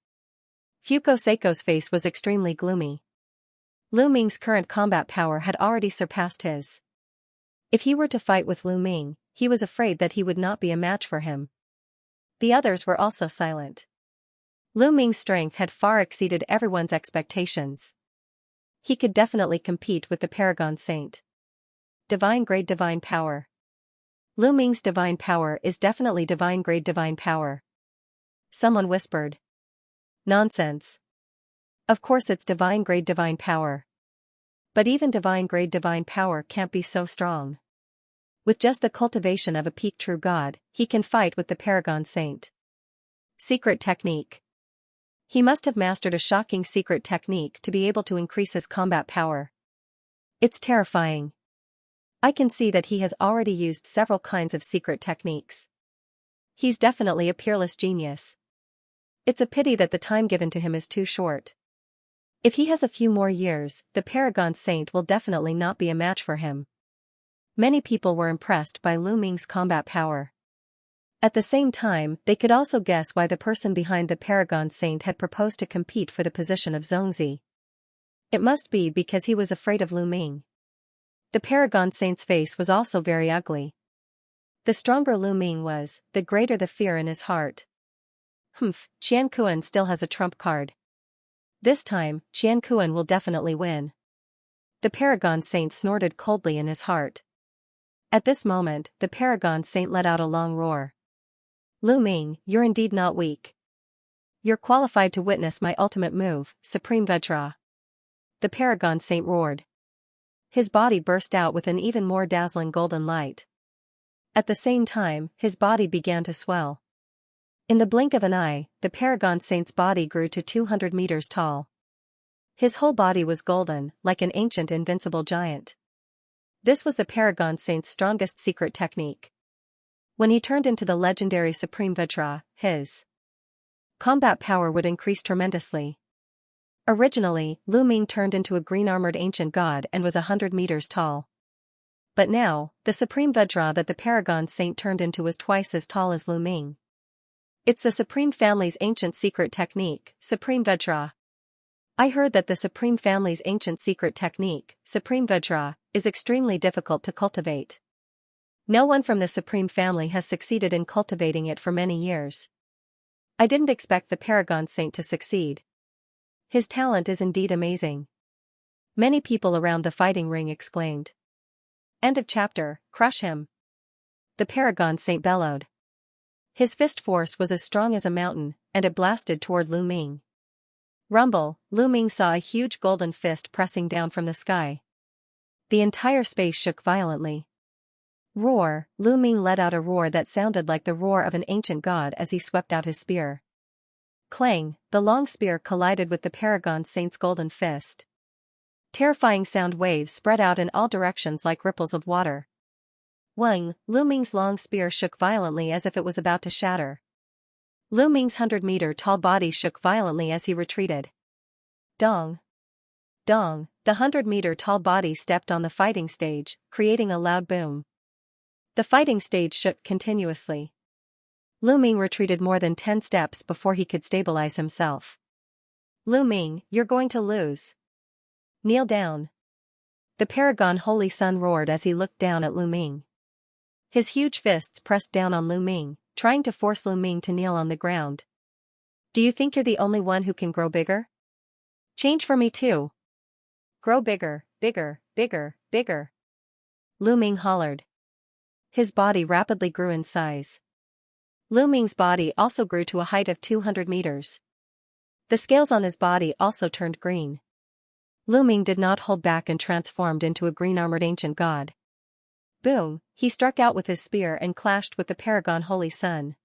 Fuko Seiko's face was extremely gloomy. Lu Ming's current combat power had already surpassed his. If he were to fight with Lu Ming, he was afraid that he would not be a match for him. The others were also silent. Lu Ming's strength had far exceeded everyone's expectations. He could definitely compete with the Paragon Saint. Divine-grade divine power. Lu Ming's divine power is definitely divine-grade divine power. Someone whispered. Nonsense. Of course it's divine-grade divine power. But even divine-grade divine power can't be so strong. With just the cultivation of a peak true god, he can fight with the Paragon Saint. Secret technique. He must have mastered a shocking secret technique to be able to increase his combat power. It's terrifying. I can see that he has already used several kinds of secret techniques. He's definitely a peerless genius. It's a pity that the time given to him is too short. If he has a few more years, the Paragon Saint will definitely not be a match for him. Many people were impressed by Lu Ming's combat power. At the same time, they could also guess why the person behind the Paragon Saint had proposed to compete for the position of Zongzi. It must be because he was afraid of Lu Ming. The Paragon Saint's face was also very ugly. The stronger Lu Ming was, the greater the fear in his heart. Qian Kuan still has a trump card. This time, Qian Kuan will definitely win. The Paragon Saint snorted coldly in his heart. At this moment, the Paragon Saint let out a long roar. Lu Ming, you're indeed not weak. You're qualified to witness my ultimate move, Supreme Vajra. The Paragon Saint roared. His body burst out with an even more dazzling golden light. At the same time, his body began to swell. In the blink of an eye, the Paragon Saint's body grew to 200 meters tall. His whole body was golden, like an ancient invincible giant. This was the Paragon Saint's strongest secret technique. When he turned into the legendary Supreme Vajra, his combat power would increase tremendously. Originally, Lu Ming turned into a green-armored ancient god and was 100 meters tall. But now, the Supreme Vajra that the Paragon Saint turned into was twice as tall as Lu Ming. It's the Supreme Family's ancient secret technique, Supreme Vajra. I heard that the Supreme Family's ancient secret technique, Supreme Vajra, is extremely difficult to cultivate. No one from the Supreme Family has succeeded in cultivating it for many years. I didn't expect the Paragon Saint to succeed. His talent is indeed amazing. Many people around the fighting ring exclaimed. End of chapter. Crush him. The Paragon Saint bellowed. His fist force was as strong as a mountain, and it blasted toward Lu Ming. Rumble, Lu Ming saw a huge golden fist pressing down from the sky. The entire space shook violently. Roar! Lu Ming let out a roar that sounded like the roar of an ancient god as he swept out his spear. Clang! The long spear collided with the Paragon Saint's golden fist. Terrifying sound waves spread out in all directions like ripples of water. Wang! Lu Ming's long spear shook violently as if it was about to shatter. Lu Ming's 100-meter-tall body shook violently as he retreated. Dong! Dong! The 100-meter-tall body stepped on the fighting stage, creating a loud boom. The fighting stage shook continuously. Lu Ming retreated more than 10 steps before he could stabilize himself. Lu Ming, you're going to lose. Kneel down. The Paragon Holy Sun roared as he looked down at Lu Ming. His huge fists pressed down on Lu Ming, trying to force Lu Ming to kneel on the ground. Do you think you're the only one who can grow bigger? Change for me too. Grow bigger, bigger, bigger, bigger. Lu Ming hollered. His body rapidly grew in size. Lu Ming's body also grew to a height of 200 meters. The scales on his body also turned green. Lu Ming did not hold back and transformed into a green-armored ancient god. Boom! He struck out with his spear and clashed with the Paragon Holy Sun.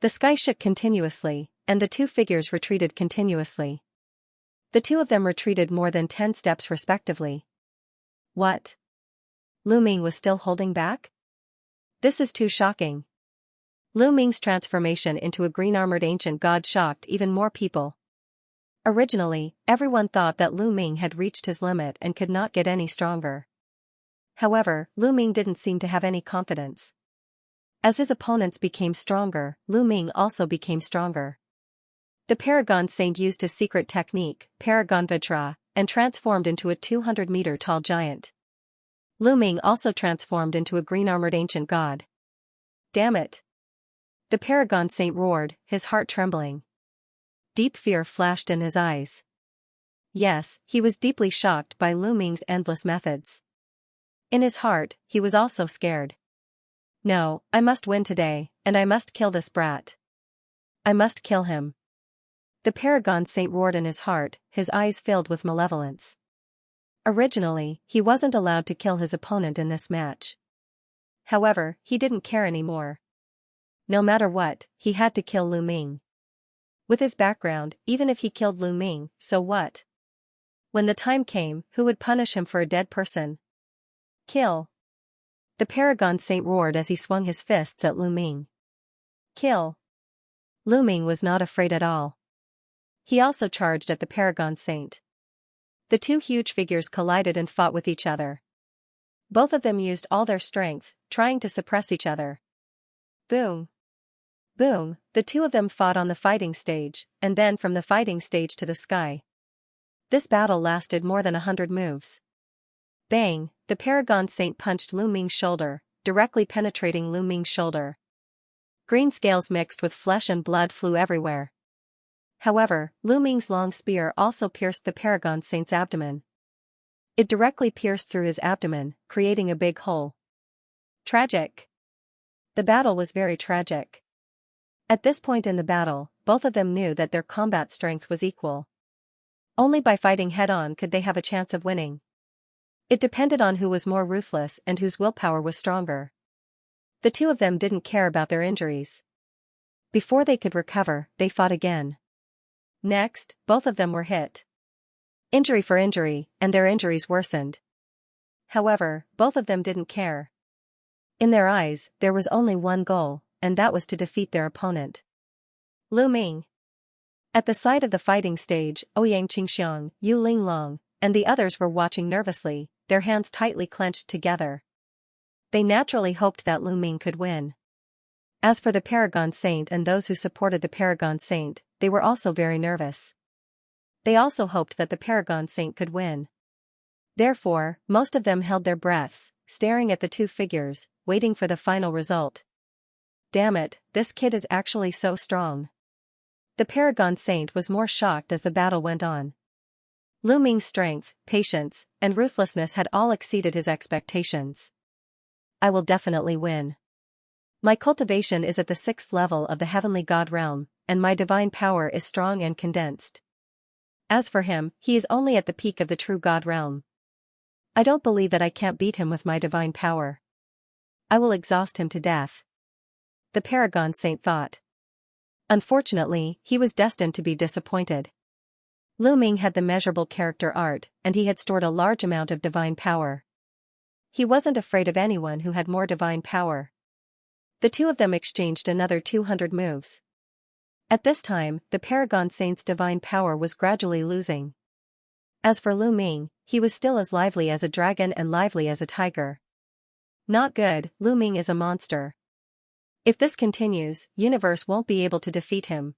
The sky shook continuously, and the two figures retreated continuously. The two of them retreated more than 10 steps respectively. What? Lu Ming was still holding back? This is too shocking. Lu Ming's transformation into a green-armored ancient god shocked even more people. Originally, everyone thought that Lu Ming had reached his limit and could not get any stronger. However, Lu Ming didn't seem to have any confidence. As his opponents became stronger, Lu Ming also became stronger. The Paragon Saint used his secret technique, Paragon Vajra, and transformed into a 200-meter-tall giant. Lu Ming also transformed into a green-armored ancient god. Damn it! The Paragon Saint roared, his heart trembling. Deep fear flashed in his eyes. Yes, he was deeply shocked by Lu Ming's endless methods. In his heart, he was also scared. No, I must win today, and I must kill this brat. I must kill him. The Paragon Saint roared in his heart, his eyes filled with malevolence. Originally, he wasn't allowed to kill his opponent in this match. However, he didn't care anymore. No matter what, he had to kill Lu Ming. With his background, even if he killed Lu Ming, so what? When the time came, who would punish him for a dead person? Kill! The Paragon Saint roared as he swung his fists at Lu Ming. Kill! Lu Ming was not afraid at all. He also charged at the Paragon Saint. The two huge figures collided and fought with each other. Both of them used all their strength, trying to suppress each other. Boom! Boom! The two of them fought on the fighting stage, and then from the fighting stage to the sky. This battle lasted more than 100 moves. Bang! The Paragon Saint punched Lu Ming's shoulder, directly penetrating Lu Ming's shoulder. Green scales mixed with flesh and blood flew everywhere. However, Lu Ming's long spear also pierced the Paragon Saint's abdomen. It directly pierced through his abdomen, creating a big hole. Tragic. The battle was very tragic. At this point in the battle, both of them knew that their combat strength was equal. Only by fighting head-on could they have a chance of winning. It depended on who was more ruthless and whose willpower was stronger. The two of them didn't care about their injuries. Before they could recover, they fought again. Next, both of them were hit. Injury for injury, and their injuries worsened. However, both of them didn't care. In their eyes, there was only one goal, and that was to defeat their opponent. Lu Ming. At the side of the fighting stage, Ouyang Qingxiang, Yu Linglong, and the others were watching nervously, their hands tightly clenched together. They naturally hoped that Lu Ming could win. As for the Paragon Saint and those who supported the Paragon Saint, they were also very nervous. They also hoped that the Paragon Saint could win. Therefore, most of them held their breaths, staring at the two figures, waiting for the final result. Damn it, this kid is actually so strong. The Paragon Saint was more shocked as the battle went on. Lu Ming's strength, patience, and ruthlessness had all exceeded his expectations. I will definitely win. My cultivation is at the 6th level of the heavenly god realm, and my divine power is strong and condensed. As for him, he is only at the peak of the true god realm. I don't believe that I can't beat him with my divine power. I will exhaust him to death. The Paragon Saint thought. Unfortunately, he was destined to be disappointed. Lu Ming had the measurable character art, and he had stored a large amount of divine power. He wasn't afraid of anyone who had more divine power. The two of them exchanged another 200 moves. At this time, the Paragon Saint's divine power was gradually losing. As for Lu Ming, he was still as lively as a dragon and lively as a tiger. Not good, Lu Ming is a monster. If this continues, universe won't be able to defeat him.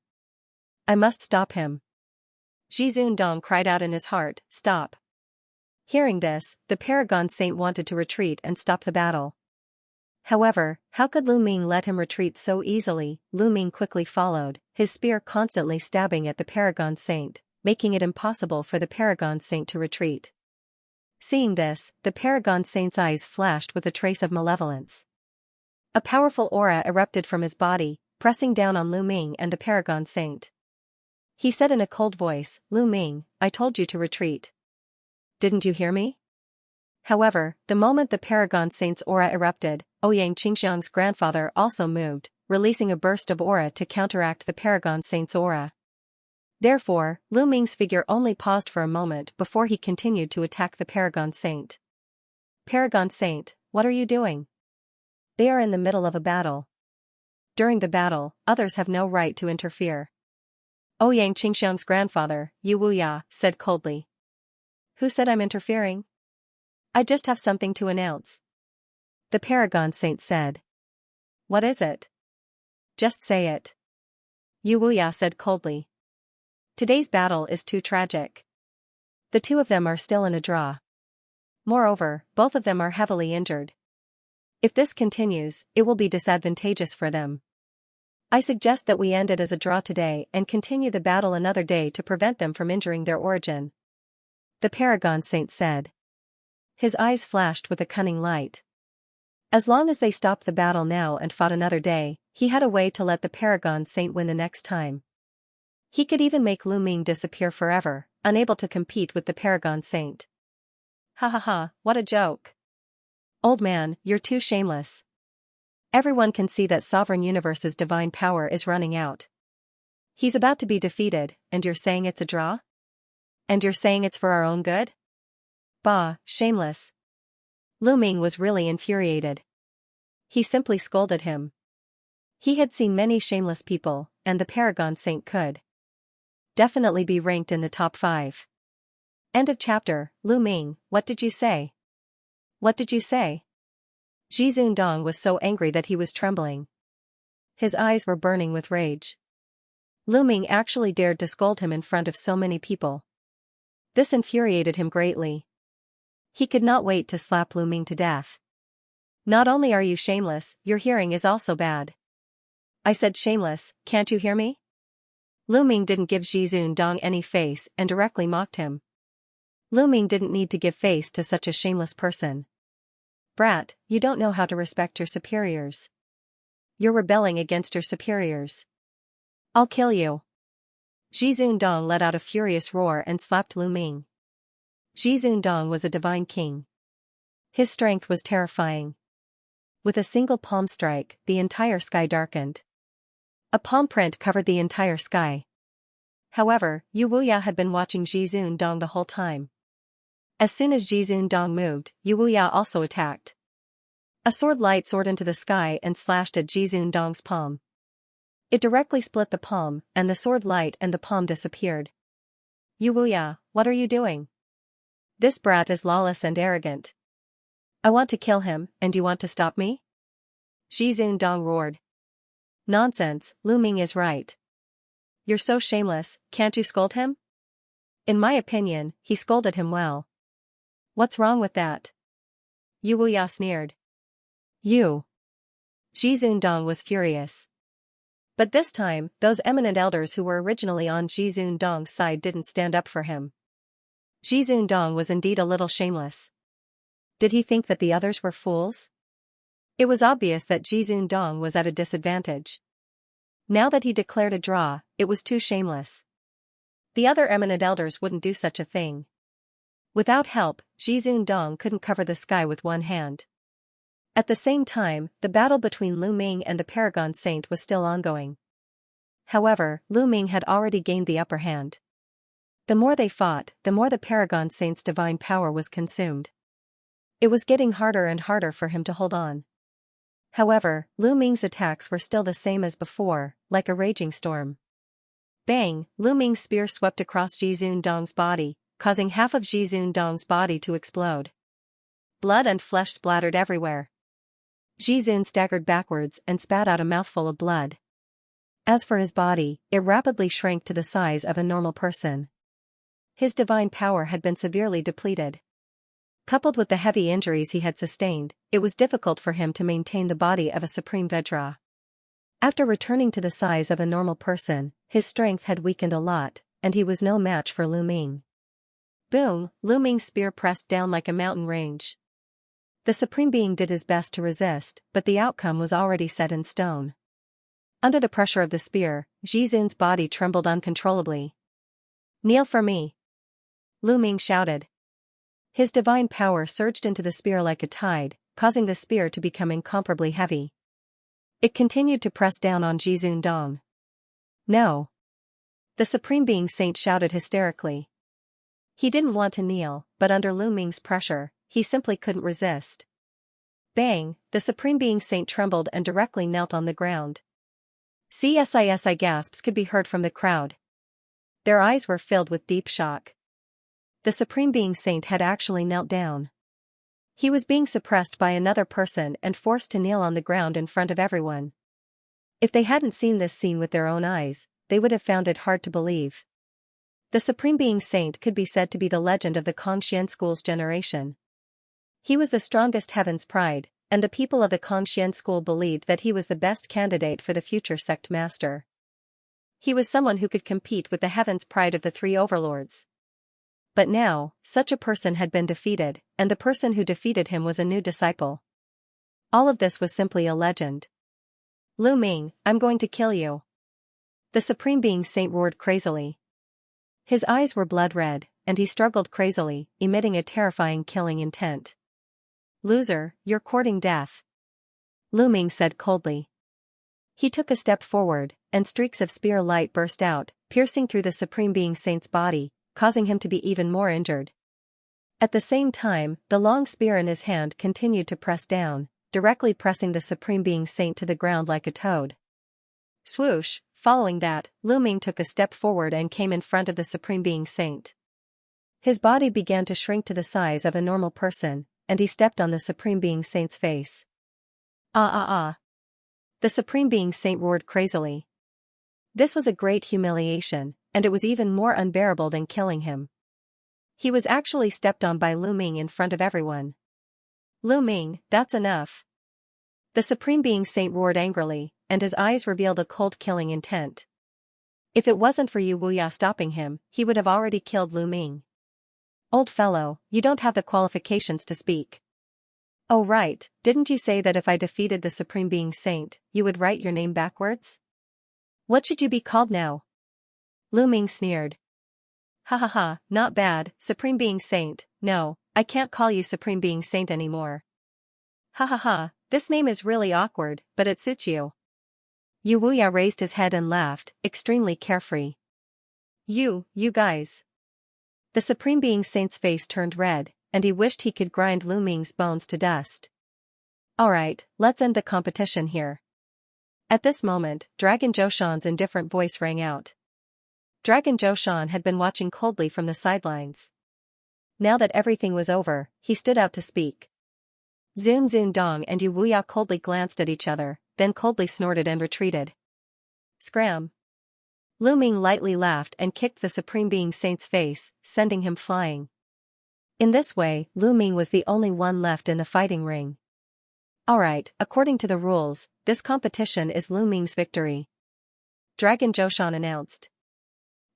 I must stop him. Zhizun cried out in his heart, stop. Hearing this, the Paragon Saint wanted to retreat and stop the battle. However, how could Lu Ming let him retreat so easily? Lu Ming quickly followed, his spear constantly stabbing at the Paragon Saint, making it impossible for the Paragon Saint to retreat. Seeing this, the Paragon Saint's eyes flashed with a trace of malevolence. A powerful aura erupted from his body, pressing down on Lu Ming and the Paragon Saint. He said in a cold voice, Lu Ming, I told you to retreat. Didn't you hear me? However, the moment the Paragon Saint's aura erupted, Xianxia's grandfather also moved, releasing a burst of aura to counteract the Paragon Saint's aura. Therefore, Lu Ming's figure only paused for a moment before he continued to attack the Paragon Saint. Paragon Saint, what are you doing? They are in the middle of a battle. During the battle, others have no right to interfere. Xianxia's grandfather, Yu Wuya, said coldly. Who said I'm interfering? I just have something to announce. The Paragon Saint said. What is it? Just say it. Yu Wuya said coldly. Today's battle is too tragic. The two of them are still in a draw. Moreover, both of them are heavily injured. If this continues, it will be disadvantageous for them. I suggest that we end it as a draw today and continue the battle another day to prevent them from injuring their origin. The Paragon Saint said. His eyes flashed with a cunning light. As long as they stopped the battle now and fought another day, he had a way to let the Paragon Saint win the next time. He could even make Lu Ming disappear forever, unable to compete with the Paragon Saint. Ha ha ha, what a joke. Old man, you're too shameless. Everyone can see that Sovereign Universe's divine power is running out. He's about to be defeated, and you're saying it's a draw? And you're saying it's for our own good? Bah, shameless. Lu Ming was really infuriated. He simply scolded him. He had seen many shameless people, and the Paragon Saint could definitely be ranked in the top 5. End of chapter. Lu Ming, what did you say? What did you say? Zhizun was so angry that he was trembling. His eyes were burning with rage. Lu Ming actually dared to scold him in front of so many people. This infuriated him greatly. He could not wait to slap Lu Ming to death. Not only are you shameless, your hearing is also bad. I said shameless, can't you hear me? Lu Ming didn't give Zhizun any face and directly mocked him. Lu Ming didn't need to give face to such a shameless person. Brat, you don't know how to respect your superiors. You're rebelling against your superiors. I'll kill you. Zhizun let out a furious roar and slapped Lu Ming. Zhizun was a divine king. His strength was terrifying. With a single palm strike, the entire sky darkened. A palm print covered the entire sky. However, Yu Wuya had been watching Zhizun the whole time. As soon as Zhizun moved, Yu Wuya also attacked. A sword soared into the sky and slashed at Zhizun palm. It directly split the palm, and the sword and the palm disappeared. Yu Wuya, what are you doing? This brat is lawless and arrogant. I want to kill him, and you want to stop me? Zhizun roared. Nonsense, Lu Ming is right. You're so shameless, can't you scold him? In my opinion, he scolded him well. What's wrong with that? Yu Wuya sneered. You. Zhizun was furious. But this time, those eminent elders who were originally on Zhizun side didn't stand up for him. Zhizun was indeed a little shameless. Did he think that the others were fools? It was obvious that Zhizun was at a disadvantage. Now that he declared a draw, it was too shameless. The other eminent elders wouldn't do such a thing. Without help, Zhizun Dong couldn't cover the sky with one hand. At the same time, the battle between Lu Ming and the Paragon Saint was still ongoing. However, Lu Ming had already gained the upper hand. The more they fought, the more the Paragon Saint's divine power was consumed. It was getting harder and harder for him to hold on. However, Lu Ming's attacks were still the same as before, like a raging storm. Bang! Lu Ming's spear swept across Zhizun Dong's body, causing half of Zhizun Dong's body to explode. Blood and flesh splattered everywhere. Zhizun staggered backwards and spat out a mouthful of blood. As for his body, it rapidly shrank to the size of a normal person. His divine power had been severely depleted. Coupled with the heavy injuries he had sustained, it was difficult for him to maintain the body of a supreme Vajra. After returning to the size of a normal person, his strength had weakened a lot, and he was no match for Lu Ming. Boom! Lu Ming's spear pressed down like a mountain range. The Supreme Being did his best to resist, but the outcome was already set in stone. Under the pressure of the spear, Zhizun's body trembled uncontrollably. "Kneel for me!" Lu Ming shouted. His divine power surged into the spear like a tide, causing the spear to become incomparably heavy. It continued to press down on Zhizun Dong. "No!" The Supreme Being Saint shouted hysterically. He didn't want to kneel, but under Lu Ming's pressure, he simply couldn't resist. Bang! The Supreme Being Saint trembled and directly knelt on the ground. CSISI gasps could be heard from the crowd. Their eyes were filled with deep shock. The Supreme Being Saint had actually knelt down. He was being suppressed by another person and forced to kneel on the ground in front of everyone. If they hadn't seen this scene with their own eyes, they would have found it hard to believe. The Supreme Being Saint could be said to be the legend of the Kongxian school's generation. He was the strongest heaven's pride, and the people of the Kongxian school believed that he was the best candidate for the future sect master. He was someone who could compete with the heaven's pride of the three overlords. But now, such a person had been defeated, and the person who defeated him was a new disciple. All of this was simply a legend. "Lu Ming, I'm going to kill you!" The Supreme Being Saint roared crazily. His eyes were blood red, and he struggled crazily, emitting a terrifying killing intent. "Loser, you're courting death," Lu Ming said coldly. He took a step forward, and streaks of spear light burst out, piercing through the Supreme Being Saint's body, causing him to be even more injured. At the same time, the long spear in his hand continued to press down, directly pressing the Supreme Being Saint to the ground like a toad. Swoosh! Following that, Lu Ming took a step forward and came in front of the Supreme Being Saint. His body began to shrink to the size of a normal person, and he stepped on the Supreme Being Saint's face. Ah! The Supreme Being Saint roared crazily. This was a great humiliation, and it was even more unbearable than killing him. He was actually stepped on by Lu Ming in front of everyone. "Lu Ming, that's enough!" The Supreme Being Saint roared angrily, and his eyes revealed a cold killing intent. If it wasn't for Yu Wuya stopping him, he would have already killed Lu Ming. "Old fellow, you don't have the qualifications to speak." "Oh right, didn't you say that if I defeated the Supreme Being Saint, you would write your name backwards? What should you be called now?" Lu Ming sneered. Ha, not bad, Supreme Being Saint. No, I can't call you Supreme Being Saint anymore. Ha, this name is really awkward, but it suits you. Yu Wuya raised his head and laughed, extremely carefree. You guys." The Supreme Being Saint's face turned red, and he wished he could grind Lu Ming's bones to dust. "Alright, let's end the competition here." At this moment, Dragon Zhoushan's indifferent voice rang out. Dragon Zhoushan had been watching coldly from the sidelines. Now that everything was over, he stood out to speak. Zun Dong and Yu Wuya coldly glanced at each other, then coldly snorted and retreated. Scram! Lu Ming lightly laughed and kicked the Supreme Being Saint's face, sending him flying. In this way, Lu Ming was the only one left in the fighting ring. Alright, according to the rules, this competition is Lu Ming's victory, Dragon Zhoushan announced.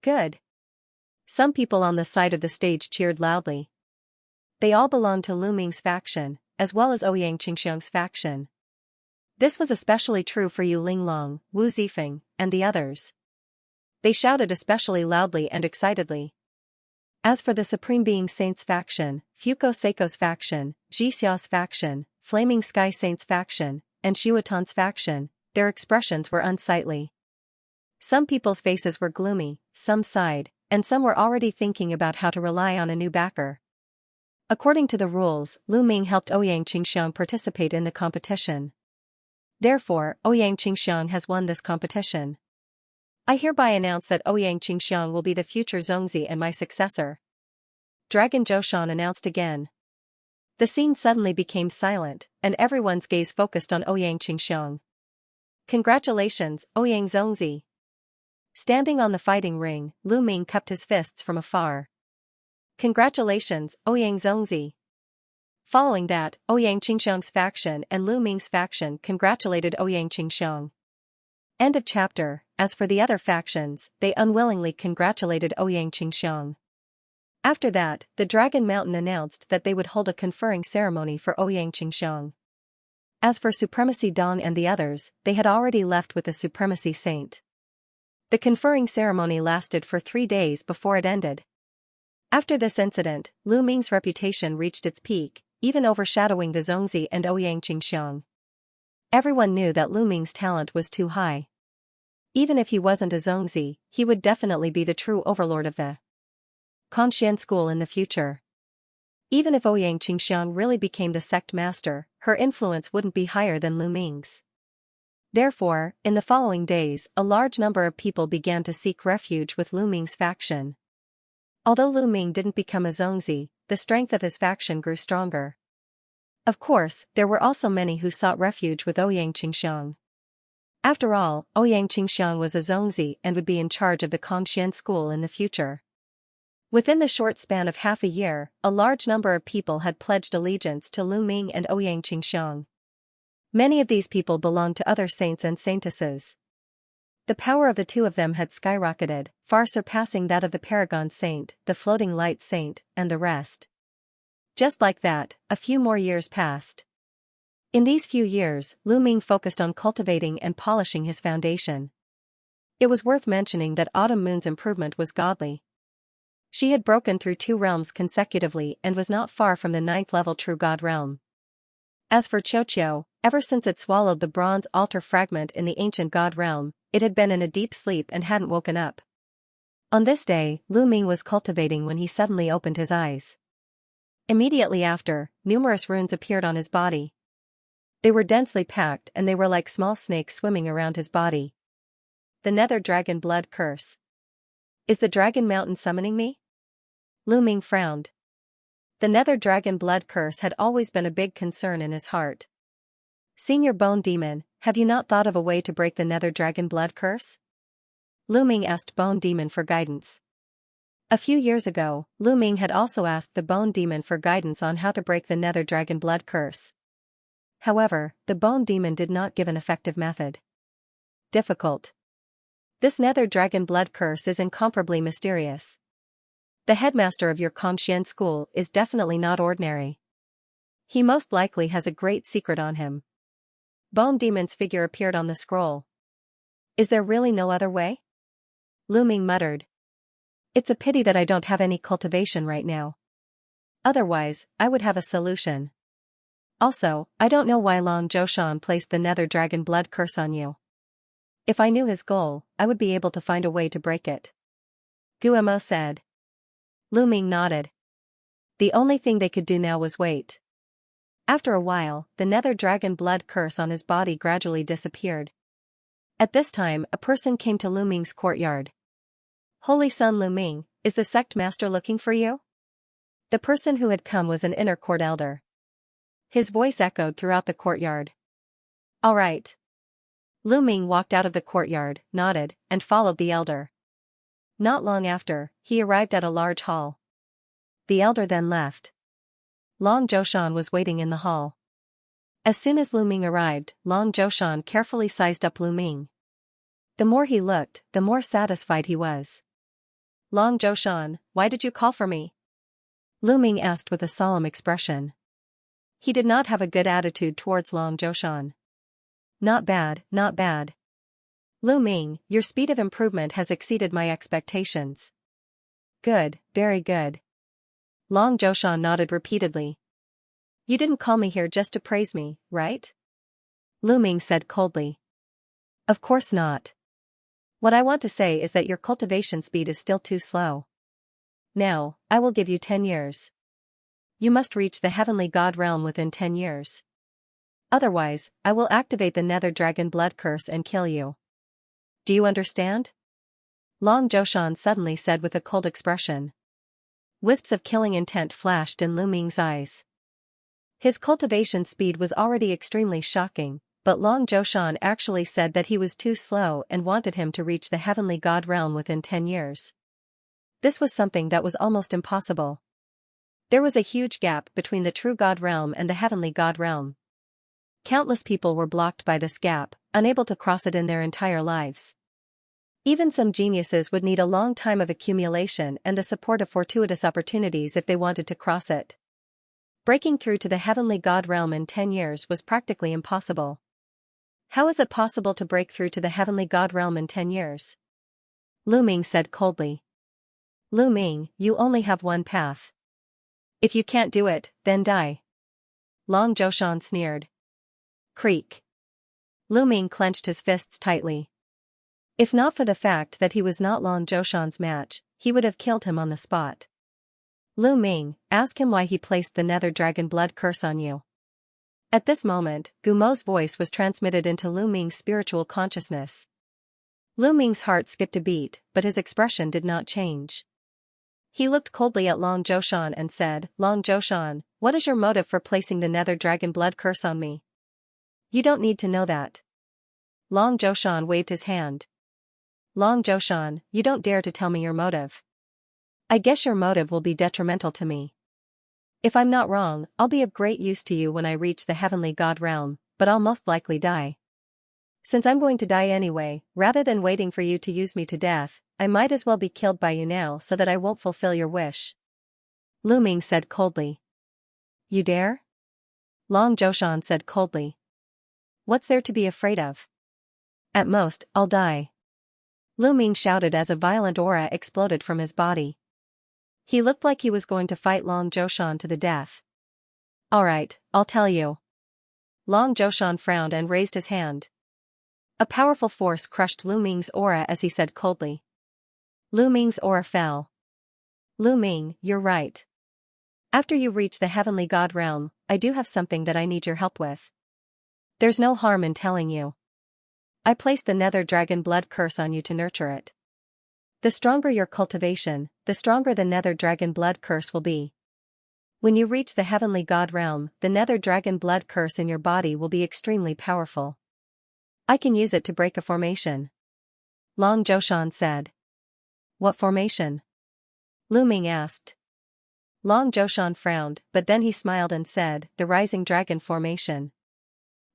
Good. Some people on the side of the stage cheered loudly. They all belonged to Lu Ming's faction, as well as Ouyang Qingxiang's faction. This was especially true for Yu Linglong, Wu Zifeng, and the others. They shouted especially loudly and excitedly. As for the Supreme Being Saints faction, Fuko Seiko's faction, Jixia's faction, Flaming Sky Saints faction, and Shuatan's faction, their expressions were unsightly. Some people's faces were gloomy, some sighed, and some were already thinking about how to rely on a new backer. According to the rules, Lu Ming helped Ouyang Qingxiang participate in the competition. Therefore, Ouyang Qingxiang has won this competition. I hereby announce that Ouyang Qingxiang will be the future Zongzi and my successor. Dragon Zhoushan announced again. The scene suddenly became silent, and everyone's gaze focused on Ouyang Qingxiang. Congratulations, Ouyang Zongzi. Standing on the fighting ring, Lu Ming cupped his fists from afar. Congratulations, Ouyang Zongzi. Following that, Ouyang Qingxiang's faction and Lu Ming's faction congratulated Ouyang Qingxiang. End of chapter. As for the other factions, they unwillingly congratulated Ouyang Qingxiang. After that, the Dragon Mountain announced that they would hold a conferring ceremony for Ouyang Qingxiang. As for Supremacy Dong and the others, they had already left with the Supremacy Saint. The conferring ceremony lasted for 3 days before it ended. After this incident, Lu Ming's reputation reached its peak, even overshadowing the Zongzi and Ouyang Qingxiang. Everyone knew that Lu Ming's talent was too high. Even if he wasn't a Zongzi, he would definitely be the true overlord of the Contian school in the future. Even if Ouyang Qingxiang really became the sect master, her influence wouldn't be higher than Lu Ming's. Therefore, in the following days, a large number of people began to seek refuge with Lu Ming's faction. Although Lu Ming didn't become a Zongzi, the strength of his faction grew stronger. Of course, there were also many who sought refuge with Ouyang Qingxiang. After all, Ouyang Qingxiang was a Zongzi and would be in charge of the Contian school in the future. Within the short span of half a year, a large number of people had pledged allegiance to Lu Ming and Ouyang Qingxiang. Many of these people belonged to other saints and saintesses. The power of the two of them had skyrocketed, far surpassing that of the Paragon Saint, the Floating Light Saint, and the rest. Just like that, a few more years passed. In these few years, Lu Ming focused on cultivating and polishing his foundation. It was worth mentioning that Autumn Moon's improvement was godly. She had broken through 2 realms consecutively and was not far from the 9th level True God realm. As for Qiuqiu, ever since it swallowed the bronze altar fragment in the ancient God realm, it had been in a deep sleep and hadn't woken up. On this day, Lu Ming was cultivating when he suddenly opened his eyes. Immediately after, numerous runes appeared on his body. They were densely packed and they were like small snakes swimming around his body. The Nether Dragon Blood Curse. Is the Dragon Mountain summoning me? Lu Ming frowned. The Nether Dragon Blood Curse had always been a big concern in his heart. Senior Bone Demon, have you not thought of a way to break the Nether Dragon Blood Curse? Lu Ming asked Bone Demon for guidance. A few years ago, Lu Ming had also asked the Bone Demon for guidance on how to break the Nether Dragon Blood Curse. However, the Bone Demon did not give an effective method. Difficult. This Nether Dragon Blood Curse is incomparably mysterious. The headmaster of your Contian school is definitely not ordinary. He most likely has a great secret on him. Bone Demon's figure appeared on the scroll. Is there really no other way? Lu Ming muttered. It's a pity that I don't have any cultivation right now. Otherwise, I would have a solution. Also, I don't know why Long Zhoushan placed the Nether Dragon Blood Curse on you. If I knew his goal, I would be able to find a way to break it. Guemo said. Lu Ming nodded. The only thing they could do now was wait. After a while, the Nether Dragon Blood Curse on his body gradually disappeared. At this time, a person came to Lu Ming's courtyard. Holy Son Lu Ming, is the sect master looking for you? The person who had come was an inner court elder. His voice echoed throughout the courtyard. All right. Lu Ming walked out of the courtyard, nodded, and followed the elder. Not long after, he arrived at a large hall. The elder then left. Long Zhoushan was waiting in the hall. As soon as Lu Ming arrived, Long Zhoushan carefully sized up Lu Ming. The more he looked, the more satisfied he was. Long Zhoushan, why did you call for me? Lu Ming asked with a solemn expression. He did not have a good attitude towards Long Zhoushan. Not bad, not bad. Lu Ming, your speed of improvement has exceeded my expectations. Good, very good. Long Zhoushan nodded repeatedly. You didn't call me here just to praise me, right? Lu Ming said coldly. Of course not. What I want to say is that your cultivation speed is still too slow. Now, I will give you 10 years. You must reach the heavenly god realm within 10 years. Otherwise, I will activate the nether dragon blood curse and kill you. Do you understand? Long Zhoushan suddenly said with a cold expression. Wisps of killing intent flashed in Lu Ming's eyes. His cultivation speed was already extremely shocking, but Long Zhoushan actually said that he was too slow and wanted him to reach the heavenly god realm within 10 years. This was something that was almost impossible. There was a huge gap between the true god realm and the heavenly god realm. Countless people were blocked by this gap, unable to cross it in their entire lives. Even some geniuses would need a long time of accumulation and the support of fortuitous opportunities if they wanted to cross it. Breaking through to the heavenly god realm in 10 years was practically impossible. How is it possible to break through to the heavenly god realm in 10 years? Lu Ming said coldly. Lu Ming, you only have one path. If you can't do it, then die. Long Zhoushan sneered. Creak. Lu Ming clenched his fists tightly. If not for the fact that he was not Long Zhoushan's match, he would have killed him on the spot. Lu Ming, ask him why he placed the nether dragon blood curse on you. At this moment, Gumo's voice was transmitted into Lu Ming's spiritual consciousness. Lu Ming's heart skipped a beat, but his expression did not change. He looked coldly at Long Zhoushan and said, Long Zhoushan, what is your motive for placing the nether dragon blood curse on me? You don't need to know that. Long Zhoushan waved his hand. Long Zhoushan, you don't dare to tell me your motive. I guess your motive will be detrimental to me. If I'm not wrong, I'll be of great use to you when I reach the heavenly god realm, but I'll most likely die. Since I'm going to die anyway, rather than waiting for you to use me to death, I might as well be killed by you now so that I won't fulfill your wish. Lu Ming said coldly. You dare? Long Zhoushan said coldly. What's there to be afraid of? At most, I'll die. Lu Ming shouted as a violent aura exploded from his body. He looked like he was going to fight Long Zhoushan to the death. Alright, I'll tell you. Long Zhoushan frowned and raised his hand. A powerful force crushed Lu Ming's aura as he said coldly. Lu Ming's aura fell. Lu Ming, you're right. After you reach the heavenly god realm, I do have something that I need your help with. There's no harm in telling you. I placed the nether dragon blood curse on you to nurture it. The stronger your cultivation, the stronger the nether dragon blood curse will be. When you reach the heavenly god realm, the nether dragon blood curse in your body will be extremely powerful. I can use it to break a formation. Long Zhoushan said. What formation? Lu Ming asked. Long Zhoushan frowned, but then he smiled and said, the rising dragon formation.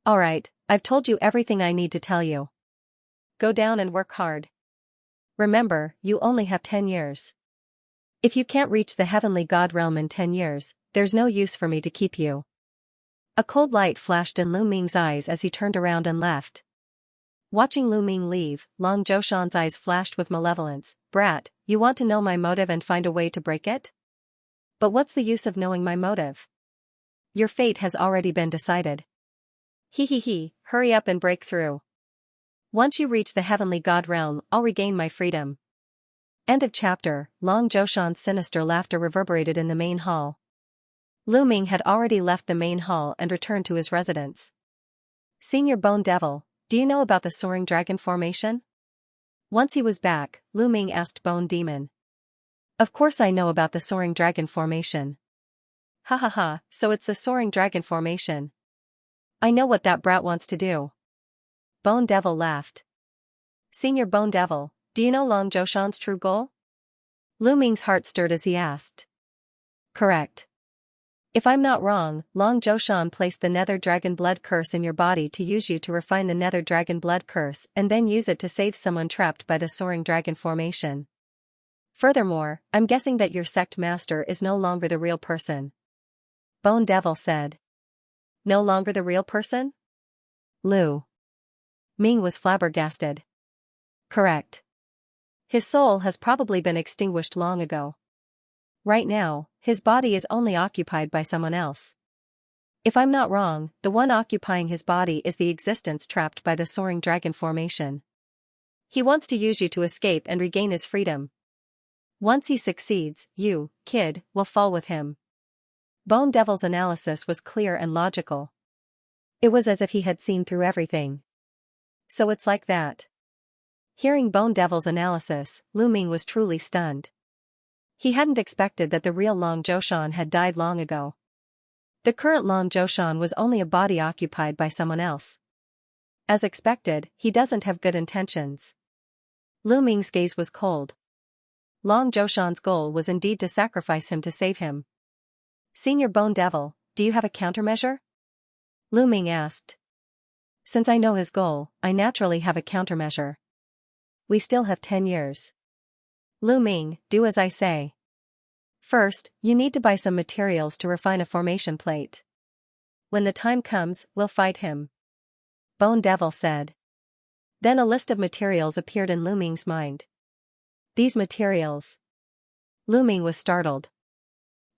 Alright, I've told you everything I need to tell you. Go down and work hard. Remember, you only have 10 years. If you can't reach the heavenly god realm in 10 years, there's no use for me to keep you. A cold light flashed in Lu Ming's eyes as he turned around and left. Watching Lu Ming leave, Long Zhoushan's eyes flashed with malevolence. Brat, you want to know my motive and find a way to break it? But what's the use of knowing my motive? Your fate has already been decided. He, hurry up and break through. Once you reach the heavenly god realm, I'll regain my freedom. End of chapter. Long Zhoushan's sinister laughter reverberated in the main hall. Lu Ming had already left the main hall and returned to his residence. Senior Bone Devil, do you know about the soaring dragon formation? Once he was back, Lu Ming asked Bone Demon. Of course I know about the soaring dragon formation. Ha, so it's the soaring dragon formation. I know what that brat wants to do. Bone Devil laughed. Senior Bone Devil, do you know Long Zhoushan's true goal? Lu Ming's heart stirred as he asked. Correct. If I'm not wrong, Long Zhoushan placed the nether dragon blood curse in your body to use you to refine the nether dragon blood curse and then use it to save someone trapped by the soaring dragon formation. Furthermore, I'm guessing that your sect master is no longer the real person. Bone Devil said. No longer the real person? Lu Ming was flabbergasted. Correct. His soul has probably been extinguished long ago. Right now, his body is only occupied by someone else. If I'm not wrong, the one occupying his body is the existence trapped by the soaring dragon formation. He wants to use you to escape and regain his freedom. Once he succeeds, you, kid, will fall with him. Bone Devil's analysis was clear and logical. It was as if he had seen through everything. So it's like that. Hearing Bone Devil's analysis, Lu Ming was truly stunned. He hadn't expected that the real Long Zhoushan had died long ago. The current Long Zhoushan was only a body occupied by someone else. As expected, he doesn't have good intentions. Lu Ming's gaze was cold. Long Zhoushan's goal was indeed to sacrifice him to save him. Senior Bone Devil, do you have a countermeasure? Lu Ming asked. Since I know his goal, I naturally have a countermeasure. We still have 10 years. Lu Ming, do as I say. First, you need to buy some materials to refine a formation plate. When the time comes, we'll fight him. Bone Devil said. Then a list of materials appeared in Lu Ming's mind. These materials. Lu Ming was startled.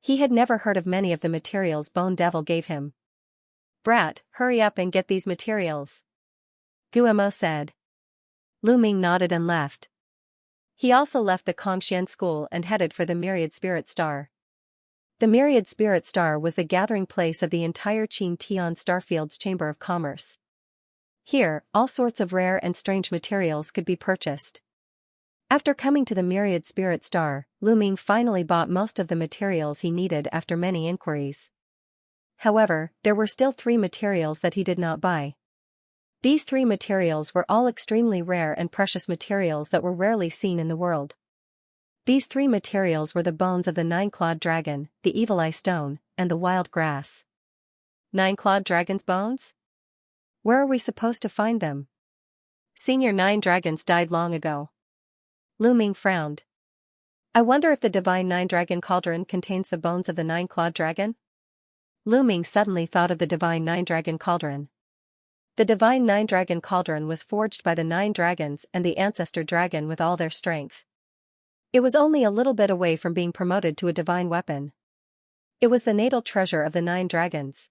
He had never heard of many of the materials Bone Devil gave him. Brat, hurry up and get these materials. Guillemot said. Lu Ming nodded and left. He also left the Kongxian school and headed for the Myriad Spirit Star. The Myriad Spirit Star was the gathering place of the entire Qin Tian Starfield's Chamber of Commerce. Here, all sorts of rare and strange materials could be purchased. After coming to the Myriad Spirit Star, Lu Ming finally bought most of the materials he needed after many inquiries. However, there were still 3 materials that he did not buy. These 3 materials were all extremely rare and precious materials that were rarely seen in the world. These 3 materials were the bones of the 9-clawed dragon, the evil eye stone, and the wild grass. 9-clawed dragon's bones? Where are we supposed to find them? Senior 9 dragons died long ago. Lu Ming frowned. I wonder if the divine 9-dragon cauldron contains the bones of the 9-clawed dragon? Lu Ming suddenly thought of the divine 9-dragon cauldron. The divine 9-dragon cauldron was forged by the 9 dragons and the ancestor dragon with all their strength. It was only a little bit away from being promoted to a divine weapon. It was the natal treasure of the 9 dragons.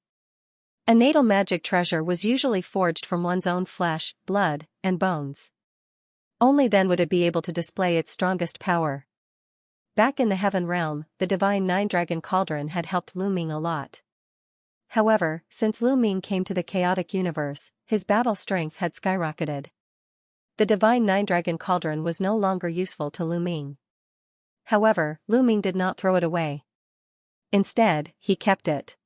A natal magic treasure was usually forged from one's own flesh, blood, and bones. Only then would it be able to display its strongest power. Back in the heaven realm, the divine 9-dragon cauldron had helped Lu Ming a lot. However, since Lu Ming came to the chaotic universe, his battle strength had skyrocketed. The divine 9-dragon cauldron was no longer useful to Lu Ming. However, Lu Ming did not throw it away. Instead, he kept it.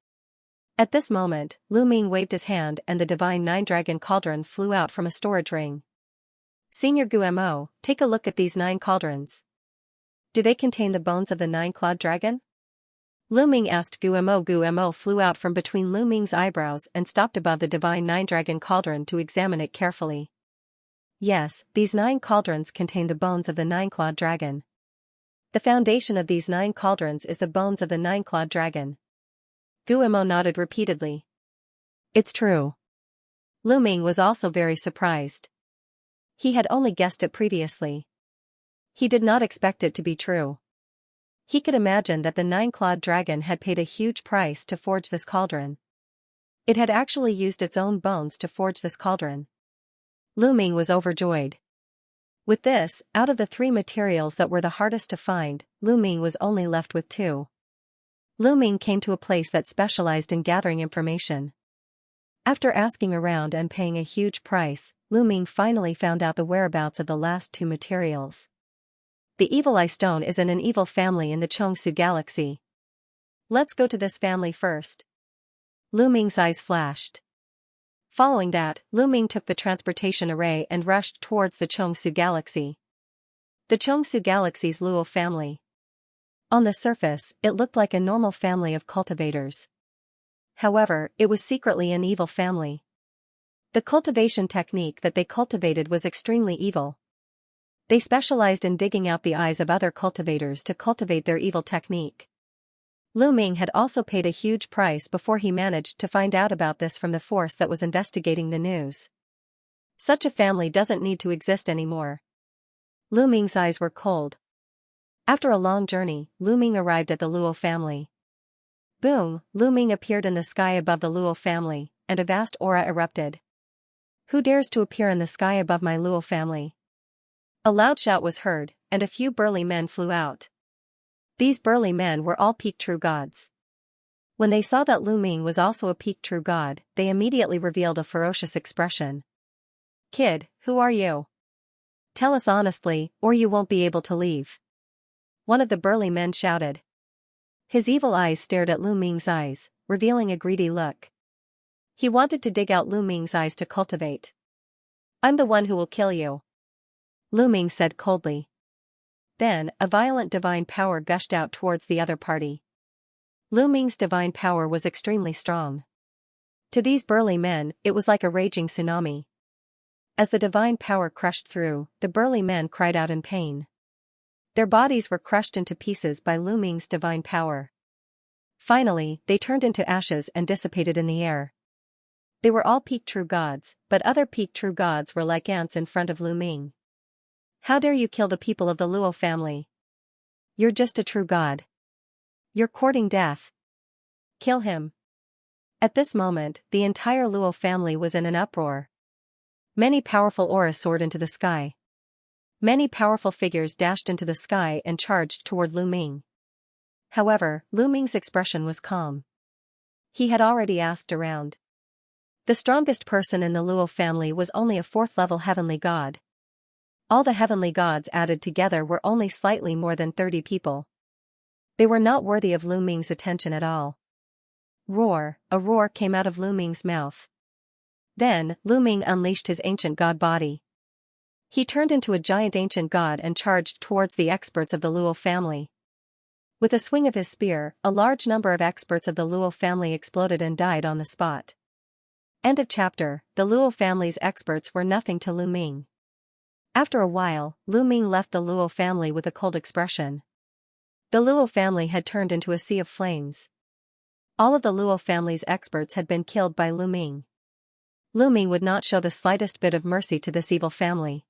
At this moment, Lu Ming waved his hand and the divine 9-dragon cauldron flew out from a storage ring. Senior Guillemot, take a look at these 9 cauldrons. Do they contain the bones of the 9-clawed dragon? Lu Ming asked Guillemot. Guillemot flew out from between Lu Ming's eyebrows and stopped above the divine 9-dragon cauldron to examine it carefully. Yes, these 9 cauldrons contain the bones of the 9-clawed dragon. The foundation of these 9 cauldrons is the bones of the 9-clawed dragon. Guillemot nodded repeatedly. It's true. Lu Ming was also very surprised. He had only guessed it previously. He did not expect it to be true. He could imagine that the 9-clawed dragon had paid a huge price to forge this cauldron. It had actually used its own bones to forge this cauldron. Lu Ming was overjoyed. With this, out of the 3 materials that were the hardest to find, Lu Ming was only left with 2. Lu Ming came to a place that specialized in gathering information. After asking around and paying a huge price, Lu Ming finally found out the whereabouts of the last 2 materials. The Evil Eye Stone is in an evil family in the Xianxia galaxy. Let's go to this family first. Lu Ming's eyes flashed. Following that, Lu Ming took the transportation array and rushed towards the Xianxia galaxy. The Xianxia galaxy's Luo family. On the surface, it looked like a normal family of cultivators. However, it was secretly an evil family. The cultivation technique that they cultivated was extremely evil. They specialized in digging out the eyes of other cultivators to cultivate their evil technique. Lu Ming had also paid a huge price before he managed to find out about this from the force that was investigating the news. Such a family doesn't need to exist anymore. Lu Ming's eyes were cold. After a long journey, Lu Ming arrived at the Luo family. Boom! Lu Ming appeared in the sky above the Luo family, and a vast aura erupted. Who dares to appear in the sky above my Luo family? A loud shout was heard, and a few burly men flew out. These burly men were all peak true gods. When they saw that Lu Ming was also a peak true god, they immediately revealed a ferocious expression. Kid, who are you? Tell us honestly, or you won't be able to leave. One of the burly men shouted. His evil eyes stared at Lu Ming's eyes, revealing a greedy look. He wanted to dig out Lu Ming's eyes to cultivate. I'm the one who will kill you, Lu Ming said coldly. Then, a violent divine power gushed out towards the other party. Lu Ming's divine power was extremely strong. To these burly men, it was like a raging tsunami. As the divine power crushed through, the burly men cried out in pain. Their bodies were crushed into pieces by Lu Ming's divine power. Finally, they turned into ashes and dissipated in the air. They were all peak true gods, but other peak true gods were like ants in front of Lu Ming. How dare you kill the people of the Luo family? You're just a true god. You're courting death. Kill him. At this moment, the entire Luo family was in an uproar. Many powerful auras soared into the sky. Many powerful figures dashed into the sky and charged toward Lu Ming. However, Lu Ming's expression was calm. He had already asked around. The strongest person in the Luo family was only a 4th-level heavenly god. All the heavenly gods added together were only slightly more than 30 people. They were not worthy of Lu Ming's attention at all. Roar! A roar came out of Lu Ming's mouth. Then, Lu Ming unleashed his ancient god body. He turned into a giant ancient god and charged towards the experts of the Luo family. With a swing of his spear, a large number of experts of the Luo family exploded and died on the spot. End of chapter. The Luo family's experts were nothing to Lu Ming. After a while, Lu Ming left the Luo family with a cold expression. The Luo family had turned into a sea of flames. All of the Luo family's experts had been killed by Lu Ming. Lu Ming would not show the slightest bit of mercy to this evil family.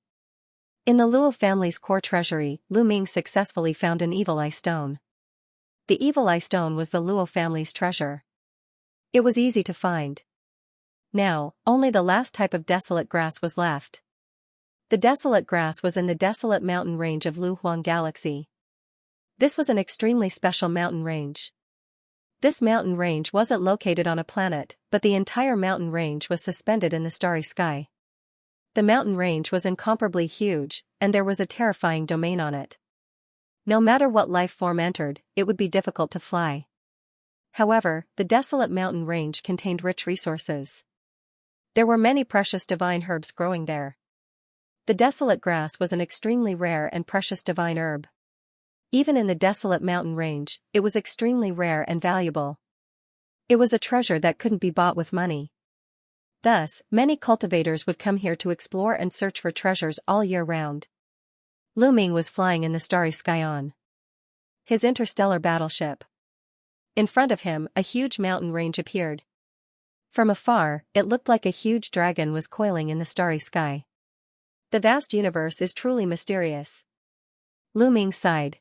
In the Luo family's core treasury, Lu Ming successfully found an evil eye stone. The evil eye stone was the Luo family's treasure. It was easy to find. Now, only the last type of desolate grass was left. The desolate grass was in the desolate mountain range of Lu Huang Galaxy. This was an extremely special mountain range. This mountain range wasn't located on a planet, but the entire mountain range was suspended in the starry sky. The mountain range was incomparably huge, and there was a terrifying domain on it. No matter what life form entered, it would be difficult to fly. However, the desolate mountain range contained rich resources. There were many precious divine herbs growing there. The desolate grass was an extremely rare and precious divine herb. Even in the desolate mountain range, it was extremely rare and valuable. It was a treasure that couldn't be bought with money. Thus, many cultivators would come here to explore and search for treasures all year round. Lu Ming was flying in the starry sky on his interstellar battleship. In front of him, a huge mountain range appeared. From afar, it looked like a huge dragon was coiling in the starry sky. The vast universe is truly mysterious. Lu Ming sighed.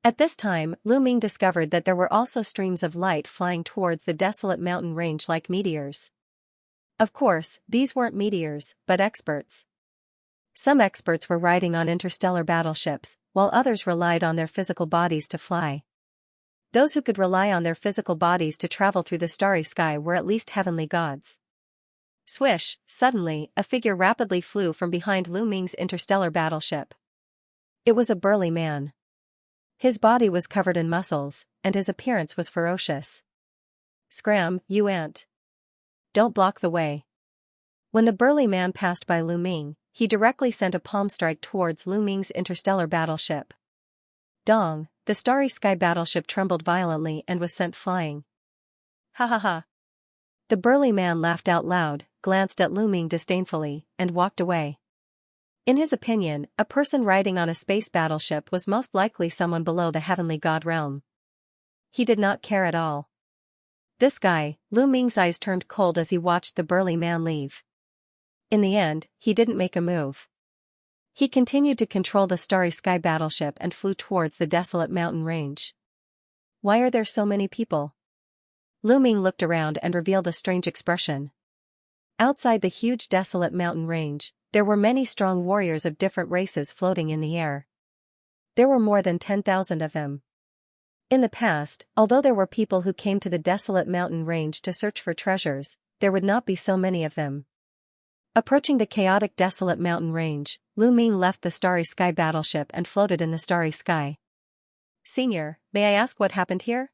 At this time, Lu Ming discovered that there were also streams of light flying towards the desolate mountain range like meteors. Of course, these weren't meteors, but experts. Some experts were riding on interstellar battleships, while others relied on their physical bodies to fly. Those who could rely on their physical bodies to travel through the starry sky were at least heavenly gods. Swish! Suddenly, a figure rapidly flew from behind Lu Ming's interstellar battleship. It was a burly man. His body was covered in muscles, and his appearance was ferocious. Scram, you ant! Don't block the way. When the burly man passed by Lu Ming, he directly sent a palm strike towards Lu Ming's interstellar battleship. Dong! The starry sky battleship trembled violently and was sent flying. Ha ha ha! The burly man laughed out loud, glanced at Lu Ming disdainfully, and walked away. In his opinion, a person riding on a space battleship was most likely someone below the heavenly god realm. He did not care at all. This guy, Lu Ming's eyes turned cold as he watched the burly man leave. In the end, he didn't make a move. He continued to control the Starry Sky battleship and flew towards the desolate mountain range. Why are there so many people? Lu Ming looked around and revealed a strange expression. Outside the huge desolate mountain range, there were many strong warriors of different races floating in the air. There were more than 10,000 of them. In the past, although there were people who came to the desolate mountain range to search for treasures, there would not be so many of them. Approaching the chaotic desolate mountain range, Lu Ming left the Starry Sky battleship and floated in the starry sky. Senior, may I ask what happened here?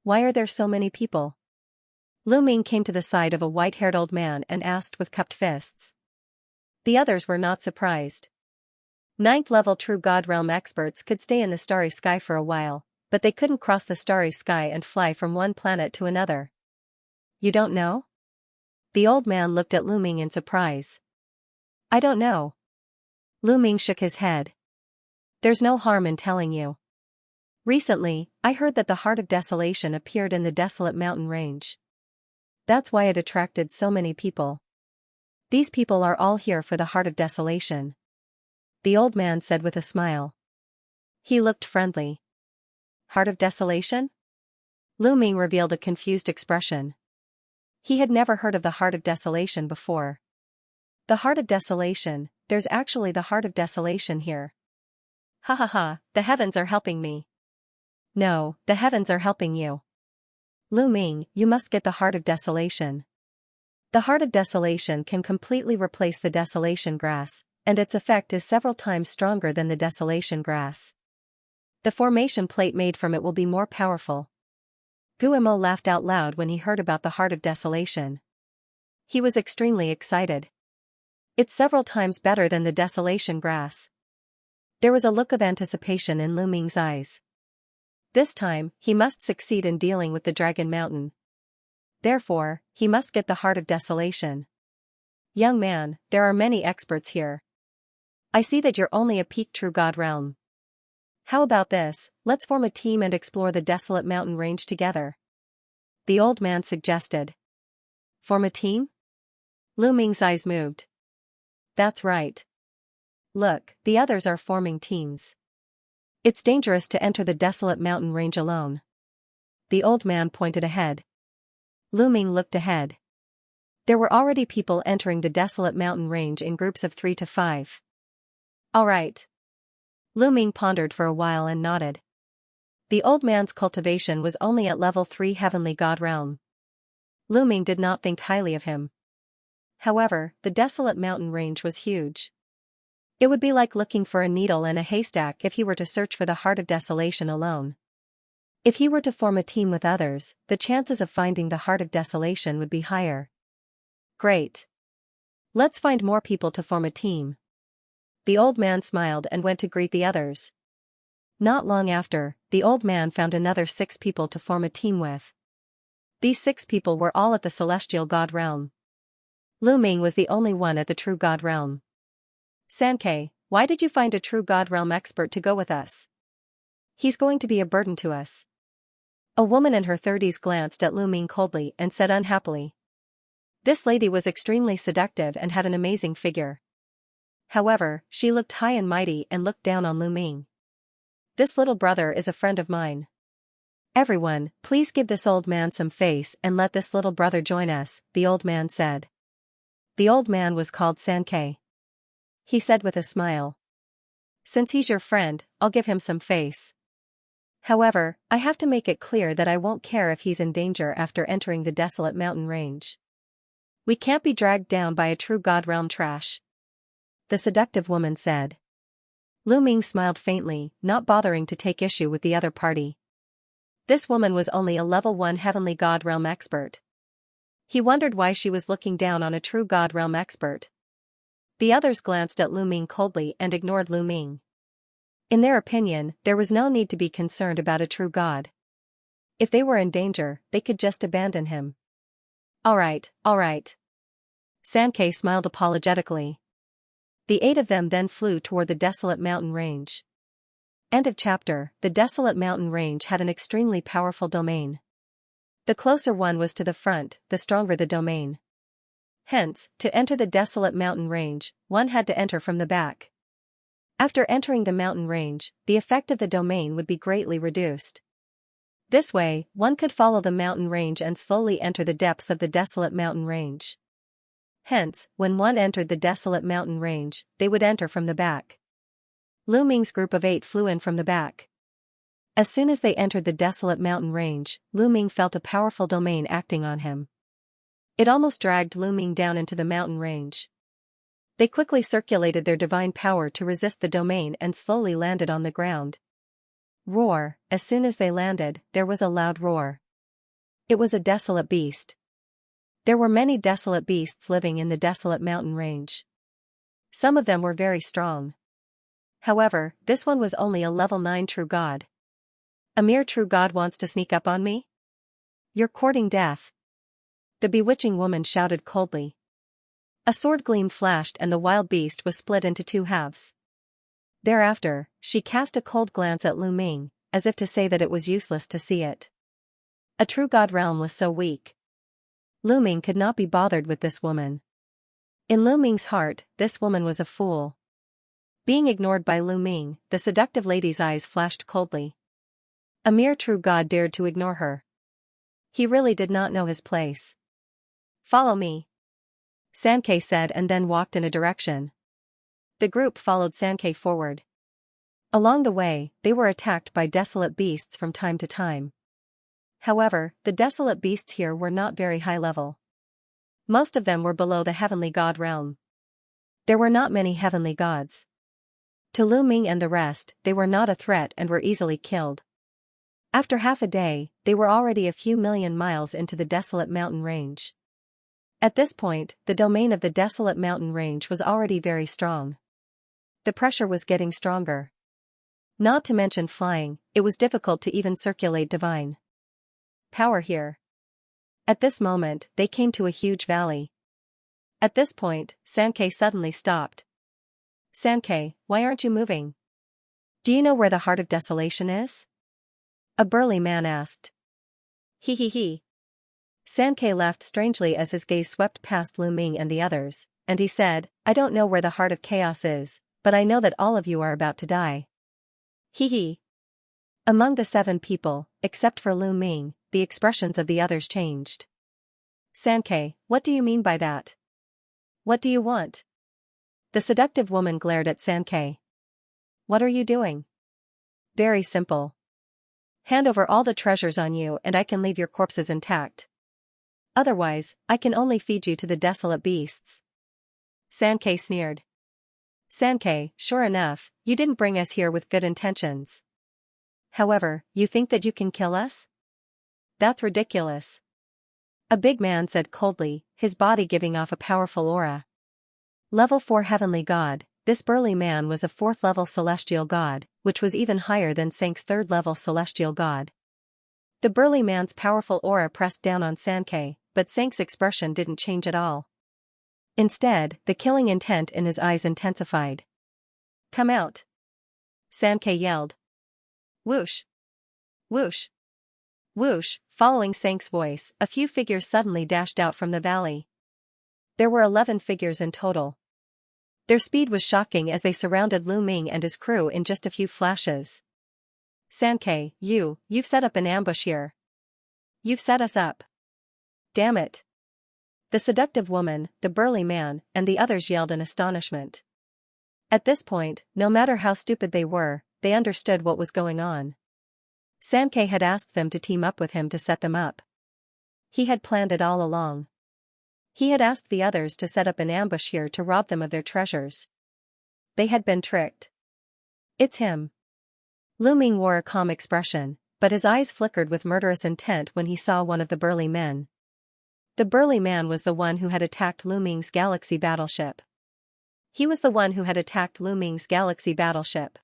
Why are there so many people? Lu Ming came to the side of a white-haired old man and asked with cupped fists. The others were not surprised. Ninth-level True God Realm experts could stay in the starry sky for a while, but they couldn't cross the starry sky and fly from one planet to another. You don't know? The old man looked at Lu Ming in surprise. I don't know. Lu Ming shook his head. There's no harm in telling you. Recently, I heard that the Heart of Desolation appeared in the desolate mountain range. That's why it attracted so many people. These people are all here for the Heart of Desolation. The old man said with a smile. He looked friendly. Heart of Desolation? Lu Ming revealed a confused expression. He had never heard of the Heart of Desolation before. The Heart of Desolation, there's actually the Heart of Desolation here. Ha ha ha, the heavens are helping me. No, the heavens are helping you. Lu Ming, you must get the Heart of Desolation. The Heart of Desolation can completely replace the Desolation Grass, and its effect is several times stronger than the Desolation Grass. The formation plate made from it will be more powerful. Guillemot laughed out loud when he heard about the Heart of Desolation. He was extremely excited. It's several times better than the Desolation Grass. There was a look of anticipation in Lu Ming's eyes. This time, he must succeed in dealing with the Dragon Mountain. Therefore, he must get the Heart of Desolation. Young man, there are many experts here. I see that you're only a peak True God Realm. How about this, let's form a team and explore the desolate mountain range together. The old man suggested. Form a team? Lu Ming's eyes moved. That's right. Look, the others are forming teams. It's dangerous to enter the desolate mountain range alone. The old man pointed ahead. Lu Ming looked ahead. There were already people entering the desolate mountain range in groups of 3 to 5. All right. Lu Ming pondered for a while and nodded. The old man's cultivation was only at level 3 Heavenly God Realm. Lu Ming did not think highly of him. However, the desolate mountain range was huge. It would be like looking for a needle in a haystack if he were to search for the Heart of Desolation alone. If he were to form a team with others, the chances of finding the Heart of Desolation would be higher. Great. Let's find more people to form a team. The old man smiled and went to greet the others. Not long after, the old man found another 6 people to form a team with. These 6 people were all at the Celestial God Realm. Lu Ming was the only one at the True God Realm. Xianxia, why did you find a True God Realm expert to go with us? He's going to be a burden to us. A woman in her 30s glanced at Lu Ming coldly and said unhappily. This lady was extremely seductive and had an amazing figure. However, she looked high and mighty and looked down on Lu Ming. This little brother is a friend of mine. Everyone, please give this old man some face and let this little brother join us, the old man said. The old man was called Xianxia. He said with a smile. Since he's your friend, I'll give him some face. However, I have to make it clear that I won't care if he's in danger after entering the desolate mountain range. We can't be dragged down by a True God Realm trash. The seductive woman said. Lu Ming smiled faintly, not bothering to take issue with the other party. This woman was only a level 1 Heavenly God Realm expert. He wondered why she was looking down on a True God Realm expert. The others glanced at Lu Ming coldly and ignored Lu Ming. In their opinion, there was no need to be concerned about a true god. If they were in danger, they could just abandon him. All right. Xianxia smiled apologetically. The 8 of them then flew toward the desolate mountain range. End of chapter. The desolate mountain range had an extremely powerful domain. The closer one was to the front, the stronger the domain. Hence, to enter the desolate mountain range, one had to enter from the back. After entering the mountain range, the effect of the domain would be greatly reduced. This way, one could follow the mountain range and slowly enter the depths of the desolate mountain range. Hence, when one entered the desolate mountain range, they would enter from the back. Lu Ming's group of 8 flew in from the back. As soon as they entered the desolate mountain range, Lu Ming felt a powerful domain acting on him. It almost dragged Lu Ming down into the mountain range. They quickly circulated their divine power to resist the domain and slowly landed on the ground. Roar! As soon as they landed, there was a loud roar. It was a desolate beast. There were many desolate beasts living in the desolate mountain range. Some of them were very strong. However, this one was only a level 9 true god. A mere true god wants to sneak up on me? You're courting death. The bewitching woman shouted coldly. A sword gleam flashed and the wild beast was split into 2 halves. Thereafter, she cast a cold glance at Lu Ming, as if to say that it was useless to see it. A true god realm was so weak. Lu Ming could not be bothered with this woman. In Lu Ming's heart, this woman was a fool. Being ignored by Lu Ming, the seductive lady's eyes flashed coldly. A mere true god dared to ignore her. He really did not know his place. Follow me, Xianxia said and then walked in a direction. The group followed Xianxia forward. Along the way, they were attacked by desolate beasts from time to time. However, the desolate beasts here were not very high level. Most of them were below the heavenly god realm. There were not many heavenly gods. To Lu Ming and the rest, they were not a threat and were easily killed. After half a day, they were already a few million miles into the desolate mountain range. At this point, the domain of the desolate mountain range was already very strong. The pressure was getting stronger. Not to mention flying, it was difficult to even circulate divine power here. At this moment, they came to a huge valley. At this point, Xianxia suddenly stopped. Xianxia, why aren't you moving? Do you know where the heart of desolation is? A burly man asked. He. Xianxia laughed strangely as his gaze swept past Lu Ming and the others, and he said, I don't know where the heart of chaos is, but I know that all of you are about to die. He. Among the 7 people, except for Lu Ming, the expressions of the others changed. Xianxia, what do you mean by that? What do you want? The seductive woman glared at Xianxia. What are you doing? Very simple. Hand over all the treasures on you and I can leave your corpses intact. Otherwise, I can only feed you to the desolate beasts. Xianxia sneered. Xianxia, sure enough, you didn't bring us here with good intentions. However, you think that you can kill us? That's ridiculous. A big man said coldly, his body giving off a powerful aura. Level 4 heavenly god, this burly man was a 4th level celestial god, which was even higher than Xianxia's 3rd level celestial god. The burly man's powerful aura pressed down on Xianxia, but Xianxia's expression didn't change at all. Instead, the killing intent in his eyes intensified. Come out! Xianxia yelled. Whoosh! Whoosh! Whoosh! Following Xianxia's voice, a few figures suddenly dashed out from the valley. There were 11 figures in total. Their speed was shocking as they surrounded Lu Ming and his crew in just a few flashes. Xianxia, you've set up an ambush here. You've set us up. Damn it. The seductive woman, the burly man, and the others yelled in astonishment. At this point, no matter how stupid they were, they understood what was going on. Xianxia had asked them to team up with him to set them up. He had planned it all along. He had asked the others to set up an ambush here to rob them of their treasures. They had been tricked. It's him. Lu Ming wore a calm expression, but his eyes flickered with murderous intent when he saw one of the burly men. The burly man was the one who had attacked Lu Ming's galaxy battleship. He was the one who had attacked Lu Ming's galaxy battleship.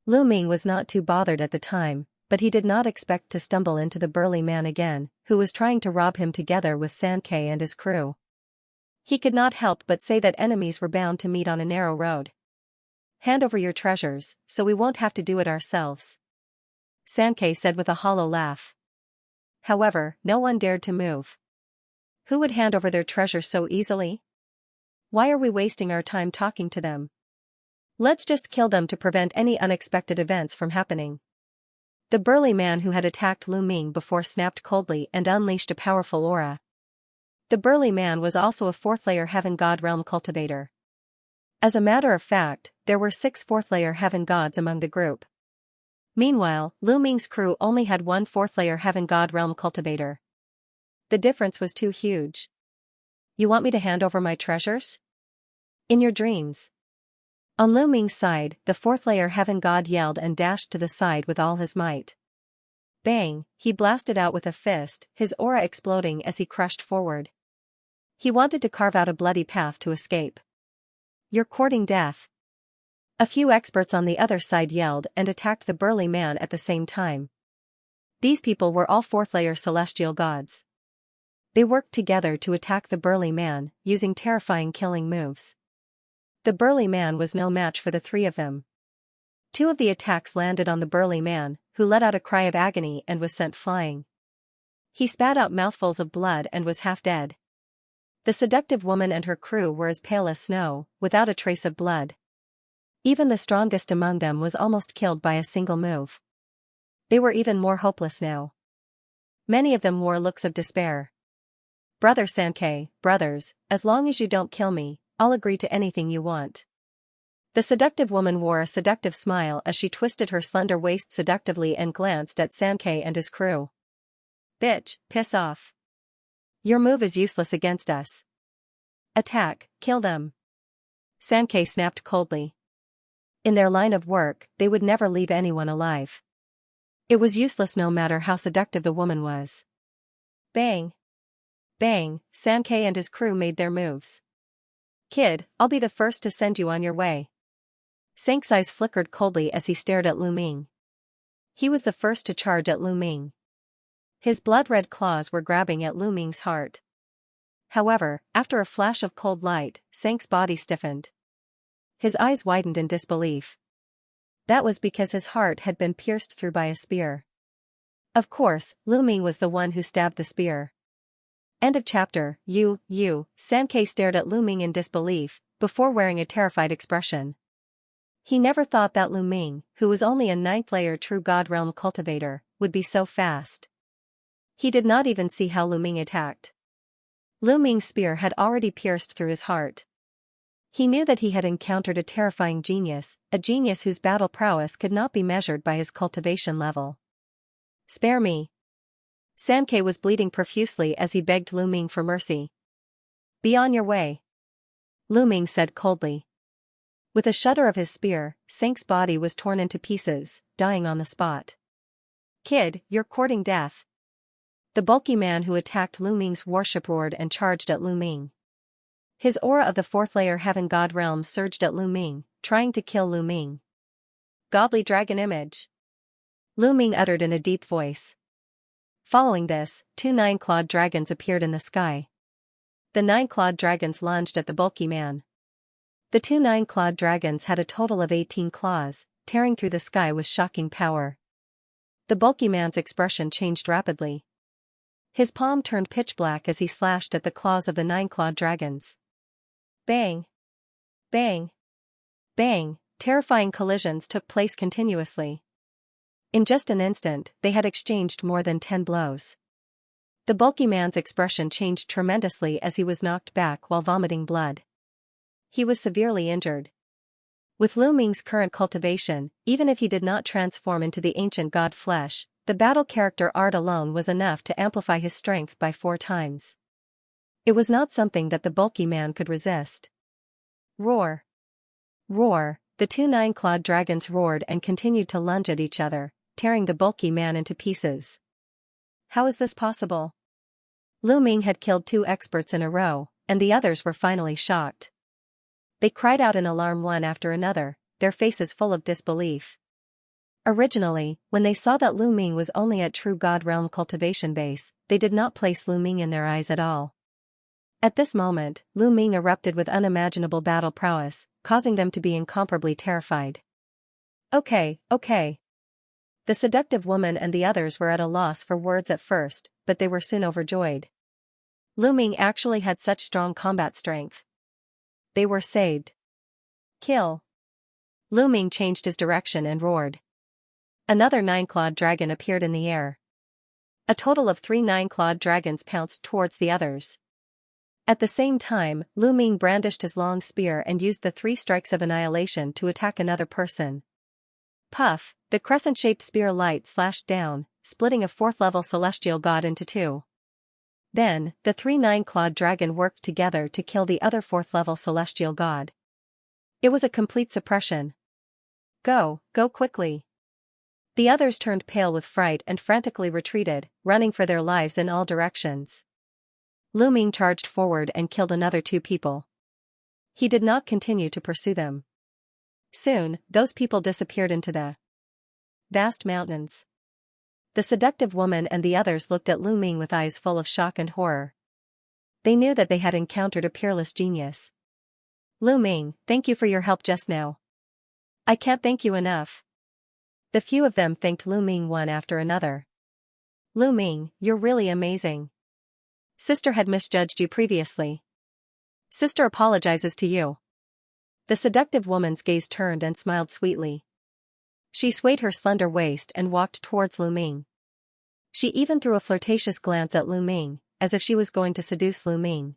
Lu Ming was not too bothered at the time, but he did not expect to stumble into the burly man again, who was trying to rob him together with Xianxia and his crew. He could not help but say that enemies were bound to meet on a narrow road. Hand over your treasures, so we won't have to do it ourselves, Xianxia said with a hollow laugh. However, no one dared to move. Who would hand over their treasure so easily? Why are we wasting our time talking to them? Let's just kill them to prevent any unexpected events from happening. The burly man who had attacked Lu Ming before snapped coldly and unleashed a powerful aura. The burly man was also a fourth-layer Heaven God Realm cultivator. As a matter of fact, there were 6 fourth-layer Heaven Gods among the group. Meanwhile, Lu Ming's crew only had 1 fourth-layer Heaven God Realm cultivator. The difference was too huge. You want me to hand over my treasures? In your dreams. On Lu Ming's side, the fourth-layer Heaven God yelled and dashed to the side with all his might. Bang, he blasted out with a fist, his aura exploding as he crushed forward. He wanted to carve out a bloody path to escape. You're courting death. A few experts on the other side yelled and attacked the burly man at the same time. These people were all fourth-layer celestial gods. They worked together to attack the burly man, using terrifying killing moves. The burly man was no match for the 3 of them. 2 of the attacks landed on the burly man, who let out a cry of agony and was sent flying. He spat out mouthfuls of blood and was half dead. The seductive woman and her crew were as pale as snow, without a trace of blood. Even the strongest among them was almost killed by a single move. They were even more hopeless now. Many of them wore looks of despair. Brother Xianxia, brothers, as long as you don't kill me, I'll agree to anything you want. The seductive woman wore a seductive smile as she twisted her slender waist seductively and glanced at Xianxia and his crew. Bitch, piss off. Your move is useless against us. Attack, kill them. Xianxia snapped coldly. In their line of work, they would never leave anyone alive. It was useless no matter how seductive the woman was. Bang. Bang, Xianxia and his crew made their moves. Kid, I'll be the first to send you on your way. Xianxia's eyes flickered coldly as he stared at Lu Ming. He was the first to charge at Lu Ming. His blood-red claws were grabbing at Lu Ming's heart. However, after a flash of cold light, Xianxia's body stiffened. His eyes widened in disbelief. That was because his heart had been pierced through by a spear. Of course, Lu Ming was the one who stabbed the spear. End of chapter. Xianxia stared at Lu Ming in disbelief, before wearing a terrified expression. He never thought that Lu Ming, who was only a 9th-layer true God Realm cultivator, would be so fast. He did not even see how Lu Ming attacked. Lu Ming's spear had already pierced through his heart. He knew that he had encountered a terrifying genius, a genius whose battle prowess could not be measured by his cultivation level. Spare me. Xianxia was bleeding profusely as he begged Lu Ming for mercy. Be on your way. Lu Ming said coldly. With a shudder of his spear, Xianxia's body was torn into pieces, dying on the spot. Kid, you're courting death. The bulky man who attacked Lu Ming's warship roared and charged at Lu Ming. His aura of the 4th-layer Heaven God Realm surged at Lu Ming, trying to kill Lu Ming. Godly dragon image. Lu Ming uttered in a deep voice. Following this, 2 9-clawed dragons appeared in the sky. The 9-clawed dragons lunged at the bulky man. The 2 9-clawed dragons had a total of 18 claws, tearing through the sky with shocking power. The bulky man's expression changed rapidly. His palm turned pitch black as he slashed at the claws of the 9-clawed dragons. Bang! Bang! Bang! Terrifying collisions took place continuously. In just an instant, they had exchanged more than 10 blows. The bulky man's expression changed tremendously as he was knocked back while vomiting blood. He was severely injured. With Lu Ming's current cultivation, even if he did not transform into the ancient god flesh, the battle character art alone was enough to amplify his strength by 4 times. It was not something that the bulky man could resist. Roar! Roar! The 2 9-clawed dragons roared and continued to lunge at each other, tearing the bulky man into pieces. How is this possible? Lu Ming had killed 2 experts in a row, and the others were finally shocked. They cried out in alarm one after another, their faces full of disbelief. Originally, when they saw that Lu Ming was only at true God Realm cultivation base, they did not place Lu Ming in their eyes at all. At this moment, Lu Ming erupted with unimaginable battle prowess, causing them to be incomparably terrified. Okay. The seductive woman and the others were at a loss for words at first, but they were soon overjoyed. Lu Ming actually had such strong combat strength. They were saved. Kill. Lu Ming changed his direction and roared. Another nine-clawed dragon appeared in the air. A total of 3 nine-clawed dragons pounced towards the others. At the same time, Lu Ming brandished his long spear and used the 3 strikes of annihilation to attack another person. Puff, the crescent-shaped spear light slashed down, splitting a 4th-level celestial god into 2. Then, the 3 nine-clawed dragon worked together to kill the other 4th-level celestial god. It was a complete suppression. Go quickly. The others turned pale with fright and frantically retreated, running for their lives in all directions. Lu Ming charged forward and killed another 2 people. He did not continue to pursue them. Soon, those people disappeared into the vast mountains. The seductive woman and the others looked at Lu Ming with eyes full of shock and horror. They knew that they had encountered a peerless genius. Lu Ming, thank you for your help just now. I can't thank you enough. The few of them thanked Lu Ming one after another. Lu Ming, you're really amazing. Sister had misjudged you previously. Sister apologizes to you. The seductive woman's gaze turned and smiled sweetly. She swayed her slender waist and walked towards Lu Ming. She even threw a flirtatious glance at Lu Ming, as if she was going to seduce Lu Ming.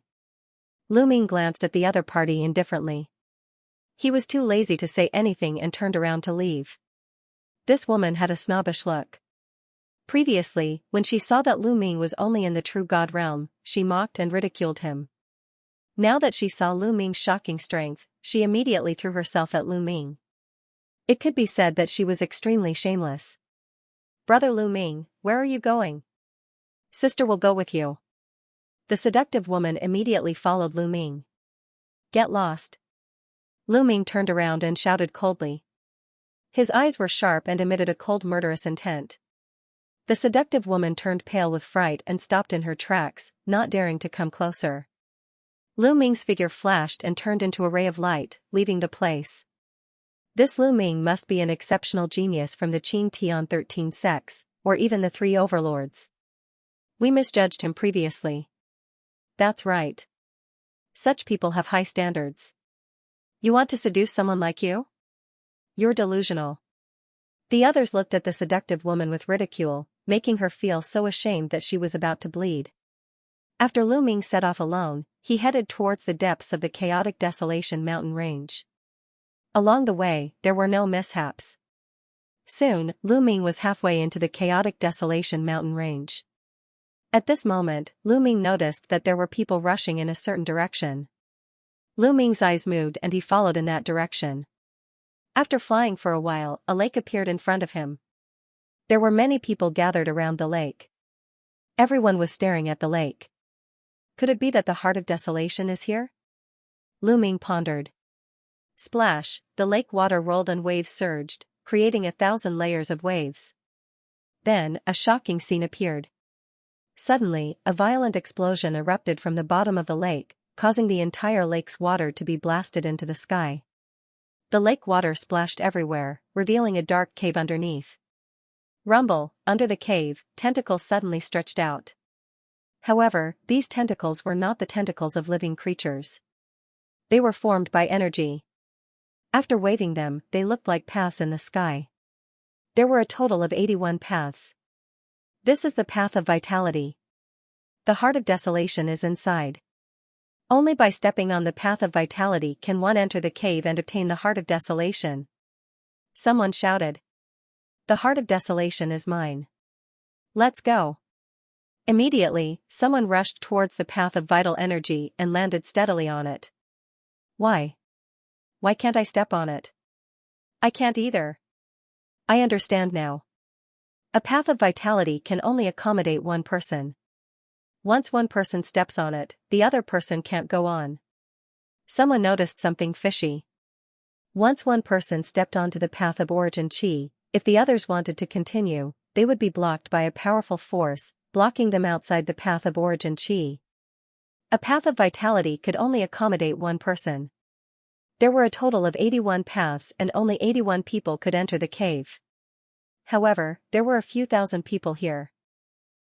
Lu Ming glanced at the other party indifferently. He was too lazy to say anything and turned around to leave. This woman had a snobbish look. Previously, when she saw that Lu Ming was only in the true god realm, she mocked and ridiculed him. Now that she saw Lu Ming's shocking strength, she immediately threw herself at Lu Ming. It could be said that she was extremely shameless. Brother Lu Ming, where are you going? Sister will go with you. The seductive woman immediately followed Lu Ming. Get lost. Lu Ming turned around and shouted coldly. His eyes were sharp and emitted a cold murderous intent. The seductive woman turned pale with fright and stopped in her tracks, not daring to come closer. Lu Ming's figure flashed and turned into a ray of light, leaving the place. This Lu Ming must be an exceptional genius from the Qin Tian 13 sects, or even the 3 overlords. We misjudged him previously. That's right. Such people have high standards. You want to seduce someone like you? You're delusional. The others looked at the seductive woman with ridicule, making her feel so ashamed that she was about to bleed. After Lu Ming set off alone, he headed towards the depths of the chaotic Desolation mountain range. Along the way, there were no mishaps. Soon, Lu Ming was halfway into the chaotic Desolation mountain range. At this moment, Lu Ming noticed that there were people rushing in a certain direction. Lu Ming's eyes moved and he followed in that direction. After flying for a while, a lake appeared in front of him. There were many people gathered around the lake. Everyone was staring at the lake. Could it be that the heart of desolation is here? Lu Ming pondered. Splash, the lake water rolled and waves surged, creating 1,000 layers of waves. Then, a shocking scene appeared. Suddenly, a violent explosion erupted from the bottom of the lake, causing the entire lake's water to be blasted into the sky. The lake water splashed everywhere, revealing a dark cave underneath. Rumble, under the cave, tentacles suddenly stretched out. However, these tentacles were not the tentacles of living creatures. They were formed by energy. After waving them, they looked like paths in the sky. There were a total of 81 paths. This is the path of vitality. The heart of desolation is inside. Only by stepping on the path of vitality can one enter the cave and obtain the heart of desolation. Someone shouted. The heart of desolation is mine. Let's go. Immediately, someone rushed towards the path of vital energy and landed steadily on it. Why? Why can't I step on it? I can't either. I understand now. A path of vitality can only accommodate one person. Once one person steps on it, the other person can't go on. Someone noticed something fishy. Once one person stepped onto the path of origin chi, if the others wanted to continue, they would be blocked by a powerful force, blocking them outside the path of origin chi. A path of vitality could only accommodate one person. There were a total of 81 paths and only 81 people could enter the cave. However, there were a few thousand people here.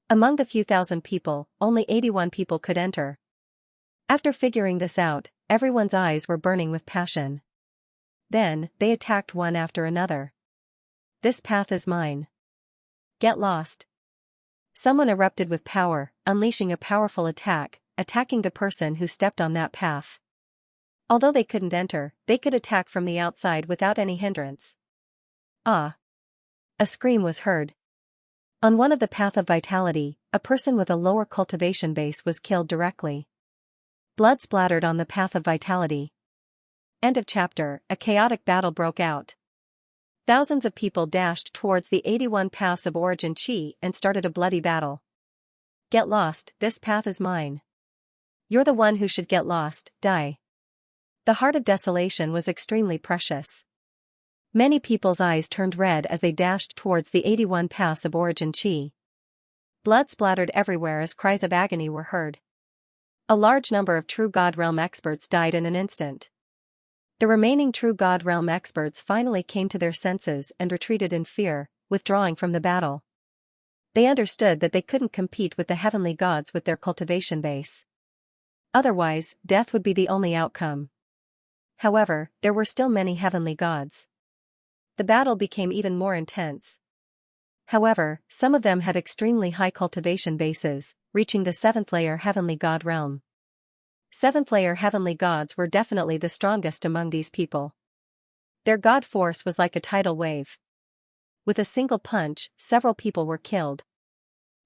Among the few thousand people, only 81 people could enter. After figuring this out, everyone's eyes were burning with passion. Then, they attacked one after another. This path is mine. Get lost. Someone erupted with power, unleashing a powerful attack, attacking the person who stepped on that path. Although they couldn't enter, they could attack from the outside without any hindrance. Ah! A scream was heard. On one of the path of vitality, a person with a lower cultivation base was killed directly. Blood splattered on the path of vitality. End of chapter. A chaotic battle broke out. Thousands of people dashed towards the 81 paths of origin chi and started a bloody battle. Get lost, this path is mine. You're the one who should get lost, die. The heart of desolation was extremely precious. Many people's eyes turned red as they dashed towards the 81 paths of origin chi. Blood splattered everywhere as cries of agony were heard. A large number of True God Realm experts died in an instant. The remaining True God Realm experts finally came to their senses and retreated in fear, withdrawing from the battle. They understood that they couldn't compete with the heavenly gods with their cultivation base. Otherwise, death would be the only outcome. However, there were still many heavenly gods. The battle became even more intense. However, some of them had extremely high cultivation bases, reaching the 7th layer heavenly god realm. 7th layer heavenly gods were definitely the strongest among these people. Their god force was like a tidal wave. With a single punch, several people were killed.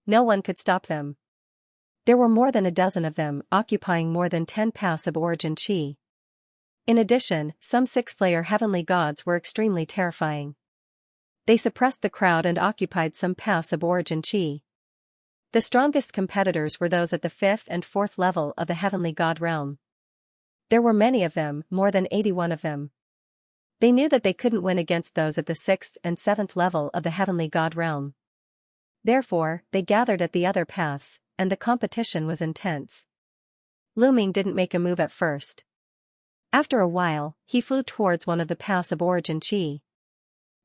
No one could stop them. There were more than a dozen of them, occupying more than 10 paths of origin chi. In addition, some 6th layer heavenly gods were extremely terrifying. They suppressed the crowd and occupied some paths of origin chi. The strongest competitors were those at the 5th and 4th level of the heavenly god realm. There were many of them, more than 81 of them. They knew that they couldn't win against those at the 6th and 7th level of the heavenly god realm. Therefore, they gathered at the other paths, and the competition was intense. Lu Ming didn't make a move at first. After a while, he flew towards one of the paths of origin chi.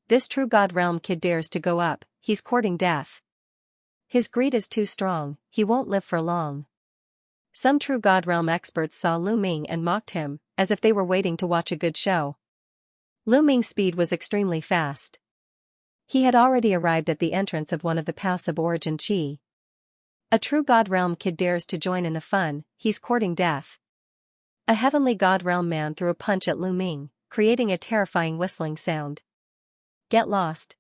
This True God Realm kid dares to go up, he's courting death. His greed is too strong, he won't live for long. Some True God Realm experts saw Lu Ming and mocked him, as if they were waiting to watch a good show. Lu Ming's speed was extremely fast. He had already arrived at the entrance of one of the paths of origin chi. A True God Realm kid dares to join in the fun, he's courting death. A heavenly God Realm man threw a punch at Lu Ming, creating a terrifying whistling sound. Get lost.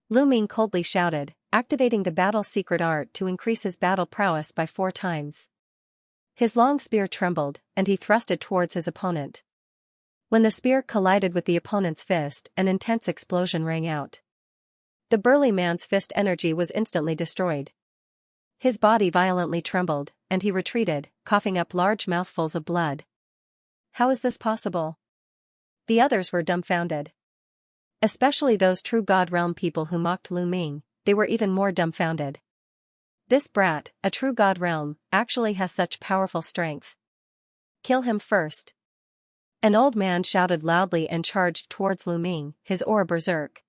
Lu Ming coldly shouted, activating the battle secret art to increase his battle prowess by 4 times. His long spear trembled, and he thrust it towards his opponent. When the spear collided with the opponent's fist, an intense explosion rang out. The burly man's fist energy was instantly destroyed. His body violently trembled, and he retreated, coughing up large mouthfuls of blood. How is this possible? The others were dumbfounded. Especially those True God Realm people who mocked Lu Ming, they were even more dumbfounded. This brat, a True God Realm, actually has such powerful strength. Kill him first. An old man shouted loudly and charged towards Lu Ming, his aura berserk.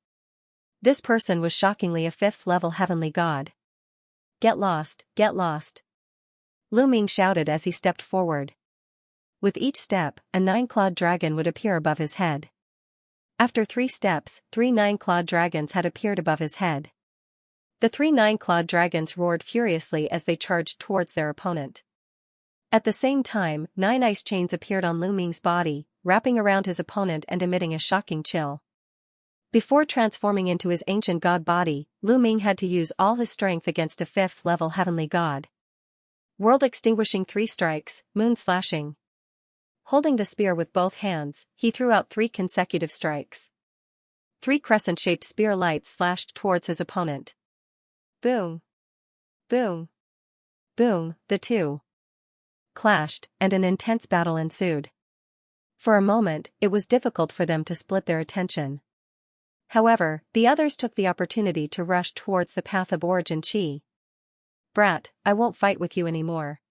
This person was shockingly a 5th level heavenly god. Get lost, get lost. Lu Ming shouted as he stepped forward. With each step, a 9-clawed dragon would appear above his head. After 3 steps, 3 9-clawed dragons had appeared above his head. The 3 9-clawed dragons roared furiously as they charged towards their opponent. At the same time, 9 ice chains appeared on Lu Ming's body, wrapping around his opponent and emitting a shocking chill. Before transforming into his ancient god body, Lu Ming had to use all his strength against a 5th level heavenly god. World extinguishing 3 strikes, moon slashing. Holding the spear with both hands, he threw out 3 consecutive strikes. 3 crescent-shaped spear lights slashed towards his opponent. Boom! Boom! Boom! The two clashed, and an intense battle ensued. For a moment, it was difficult for them to split their attention. However, the others took the opportunity to rush towards the path of origin chi. Brat, I won't fight with you anymore.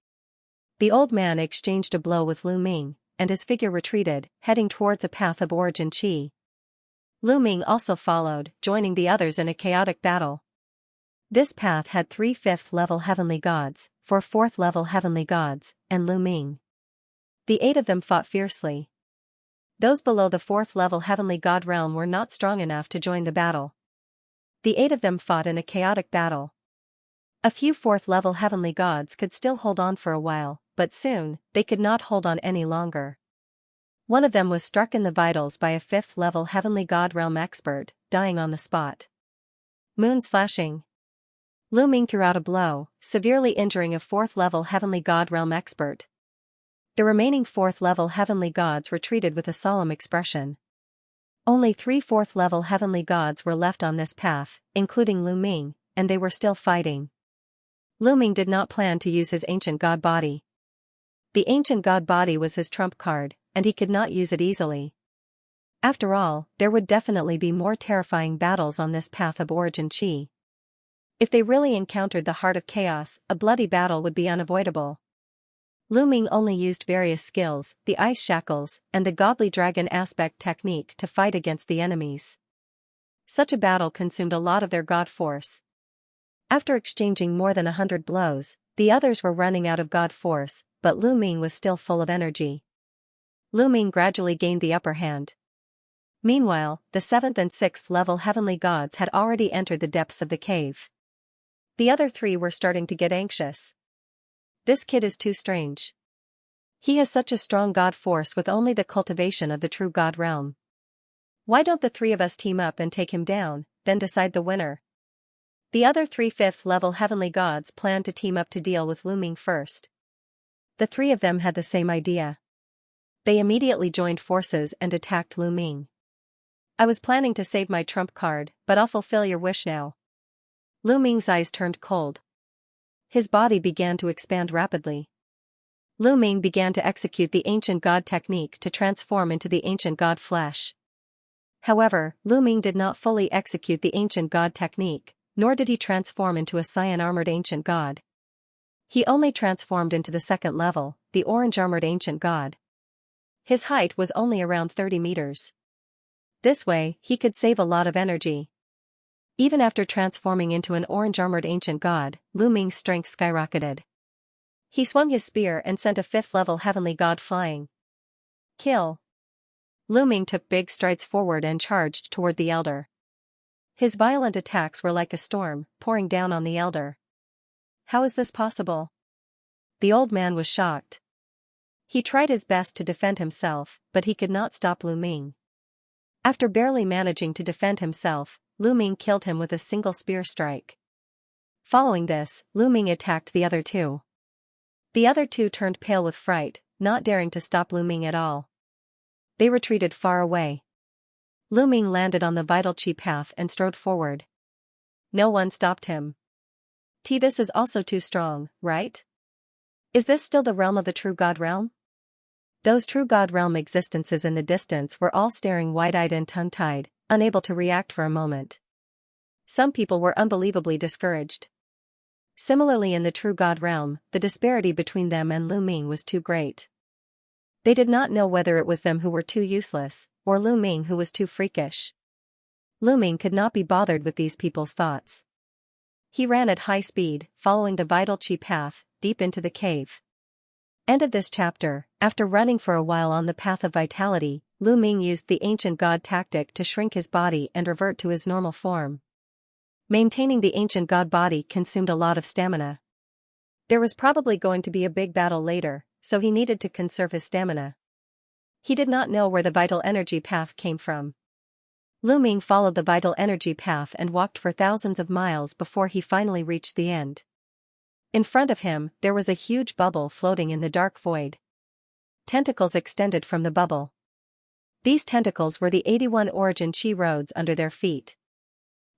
The old man exchanged a blow with Lu Ming, and his figure retreated, heading towards a path of origin chi. Lu Ming also followed, joining the others in a chaotic battle. This path had 3 5th level heavenly gods, 4 4th level heavenly gods, and Lu Ming. The 8 of them fought fiercely. Those below the 4th level heavenly god realm were not strong enough to join the battle. The 8 of them fought in a chaotic battle. A few 4th level heavenly gods could still hold on for a while, but soon, they could not hold on any longer. One of them was struck in the vitals by a 5th level heavenly god realm expert, dying on the spot. Moon slashing. Lu Ming threw out a blow, severely injuring a 4th level heavenly god realm expert. The remaining 4th level heavenly gods retreated with a solemn expression. Only 3 4th level heavenly gods were left on this path, including Lu Ming, and they were still fighting. Lu Ming did not plan to use his ancient god body. The ancient god body was his trump card, and he could not use it easily. After all, there would definitely be more terrifying battles on this path of origin chi. If they really encountered the heart of chaos, a bloody battle would be unavoidable. Lu Ming only used various skills, the ice shackles, and the godly dragon aspect technique to fight against the enemies. Such a battle consumed a lot of their god force. After exchanging more than 100 blows, the others were running out of god force, but Lu Ming was still full of energy. Lu Ming gradually gained the upper hand. Meanwhile, the 7th and 6th level heavenly gods had already entered the depths of the cave. The other 3 were starting to get anxious. This kid is too strange. He has such a strong god force with only the cultivation of the true god realm. Why don't the 3 of us team up and take him down, then decide the winner? The other 3 5th level heavenly gods planned to team up to deal with Lu Ming first. The 3 of them had the same idea. They immediately joined forces and attacked Lu Ming. I was planning to save my trump card, but I'll fulfill your wish now. Lu Ming's eyes turned cold. His body began to expand rapidly. Lu Ming began to execute the ancient god technique to transform into the ancient god flesh. However, Lu Ming did not fully execute the ancient god technique, nor did he transform into a cyan-armored ancient god. He only transformed into the 2nd level, the orange-armored ancient god. His height was only around 30 meters. This way, he could save a lot of energy. Even after transforming into an orange-armored ancient god, Lu Ming's strength skyrocketed. He swung his spear and sent a 5th level heavenly god flying. Kill. Lu Ming took big strides forward and charged toward the elder. His violent attacks were like a storm, pouring down on the elder. How is this possible? The old man was shocked. He tried his best to defend himself, but he could not stop Lu Ming. After barely managing to defend himself, Lu Ming killed him with a single spear strike. Following this, Lu Ming attacked the other 2. The other 2 turned pale with fright, not daring to stop Lu Ming at all. They retreated far away. Lu Ming landed on the vital chi path and strode forward. No one stopped him. This is also too strong, right? Is this still the realm of the true god realm? Those true god realm existences in the distance were all staring wide-eyed and tongue-tied, unable to react for a moment. Some people were unbelievably discouraged. Similarly in the true god realm, the disparity between them and Lu Ming was too great. They did not know whether it was them who were too useless, or Lu Ming who was too freakish. Lu Ming could not be bothered with these people's thoughts. He ran at high speed, following the vital chi path, deep into the cave. End of this chapter. After running for a while on the path of vitality, Lu Ming used the ancient god tactic to shrink his body and revert to his normal form. Maintaining the ancient god body consumed a lot of stamina. There was probably going to be a big battle later, so he needed to conserve his stamina. He did not know where the vital energy path came from. Lu Ming followed the vital energy path and walked for thousands of miles before he finally reached the end. In front of him, there was a huge bubble floating in the dark void. Tentacles extended from the bubble. These tentacles were the 81 origin chi roads under their feet.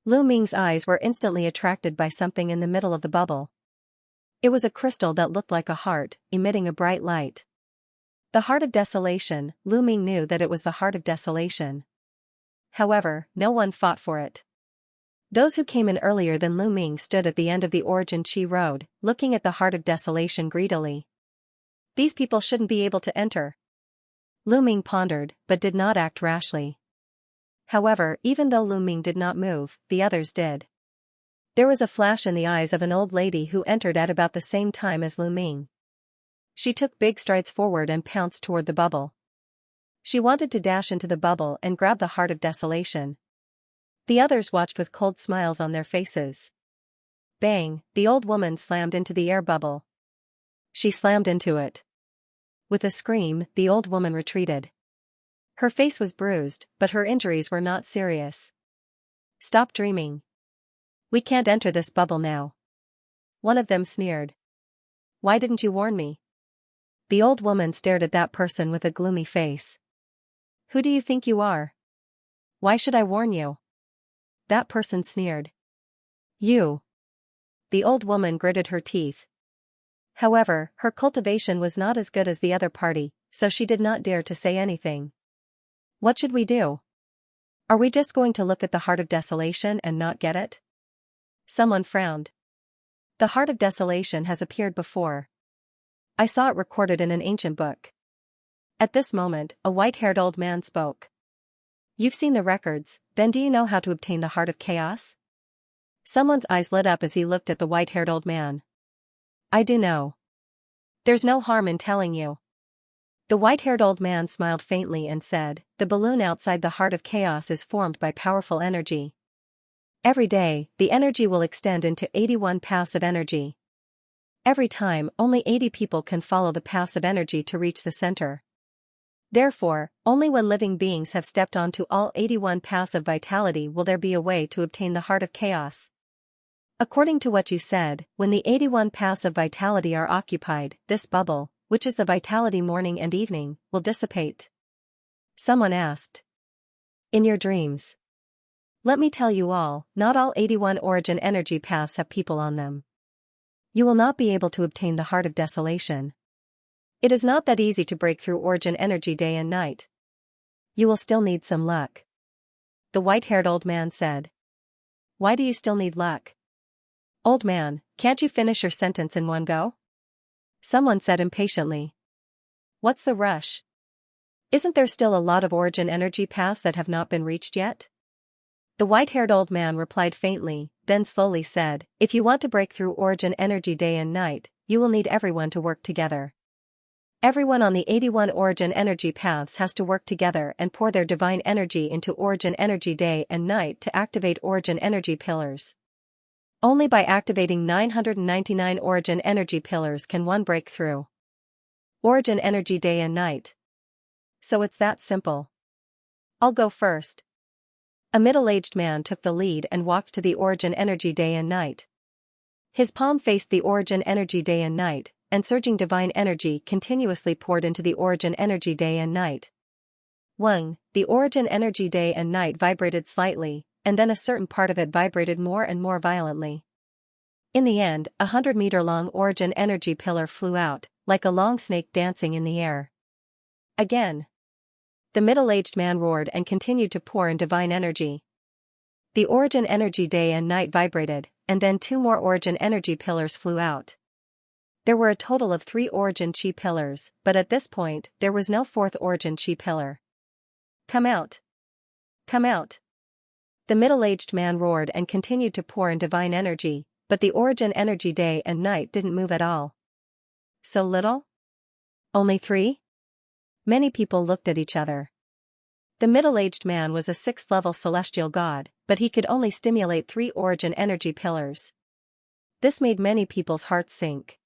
Lu Ming's eyes were instantly attracted by something in the middle of the bubble. It was a crystal that looked like a heart, emitting a bright light. The heart of desolation. Lu Ming knew that it was the heart of desolation. However, no one fought for it. Those who came in earlier than Lu Ming stood at the end of the origin chi road, looking at the heart of desolation greedily. These people shouldn't be able to enter. Lu Ming pondered, but did not act rashly. However, even though Lu Ming did not move, the others did. There was a flash in the eyes of an old lady who entered at about the same time as Lu Ming. She took big strides forward and pounced toward the bubble. She wanted to dash into the bubble and grab the heart of desolation. The others watched with cold smiles on their faces. Bang, the old woman slammed into the air bubble. She slammed into it. With a scream, the old woman retreated. Her face was bruised, but her injuries were not serious. Stop dreaming. We can't enter this bubble now. One of them sneered. Why didn't you warn me? The old woman stared at that person with a gloomy face. Who do you think you are? Why should I warn you? That person sneered. You. The old woman gritted her teeth. However, her cultivation was not as good as the other party, so she did not dare to say anything. What should we do? Are we just going to look at the heart of desolation and not get it? Someone frowned. The heart of desolation has appeared before. I saw it recorded in an ancient book. At this moment, a white-haired old man spoke. You've seen the records, then do you know how to obtain the heart of chaos? Someone's eyes lit up as he looked at the white-haired old man. I do know. There's no harm in telling you. The white-haired old man smiled faintly and said, the balloon outside the heart of chaos is formed by powerful energy. Every day, the energy will extend into 81 paths of energy. Every time, only 80 people can follow the paths of energy to reach the center. Therefore, only when living beings have stepped onto all 81 paths of vitality will there be a way to obtain the heart of chaos. According to what you said, when the 81 paths of vitality are occupied, this bubble, which is the vitality morning and evening, will dissipate. Someone asked. In your dreams. Let me tell you all, not all 81 origin energy paths have people on them. You will not be able to obtain the heart of desolation. It is not that easy to break through origin energy day and night. You will still need some luck. The white-haired old man said. Why do you still need luck? Old man, can't you finish your sentence in one go? Someone said impatiently. What's the rush? Isn't there still a lot of origin energy paths that have not been reached yet? The white-haired old man replied faintly, then slowly said, if you want to break through origin energy day and night, you will need everyone to work together. Everyone on the 81 origin energy paths has to work together and pour their divine energy into origin energy day and night to activate origin energy pillars. Only by activating 999 origin energy pillars can one break through origin energy day and night. So it's that simple. I'll go first. A middle-aged man took the lead and walked to the origin energy day and night. His palm faced the origin energy day and night, and surging divine energy continuously poured into the origin energy day and night. Wang, the origin energy day and night vibrated slightly, and then a certain part of it vibrated more and more violently. In the end, 100-meter-long origin energy pillar flew out, like a long snake dancing in the air. Again. The middle-aged man roared and continued to pour in divine energy. The origin energy day and night vibrated, and then 2 more origin energy pillars flew out. There were a total of 3 origin chi pillars, but at this point, there was no 4th origin chi pillar. Come out! Come out! The middle-aged man roared and continued to pour in divine energy, but the origin energy day and night didn't move at all. So little? Only 3? Many people looked at each other. The middle-aged man was a 6th-level celestial god, but he could only stimulate 3 origin energy pillars. This made many people's hearts sink.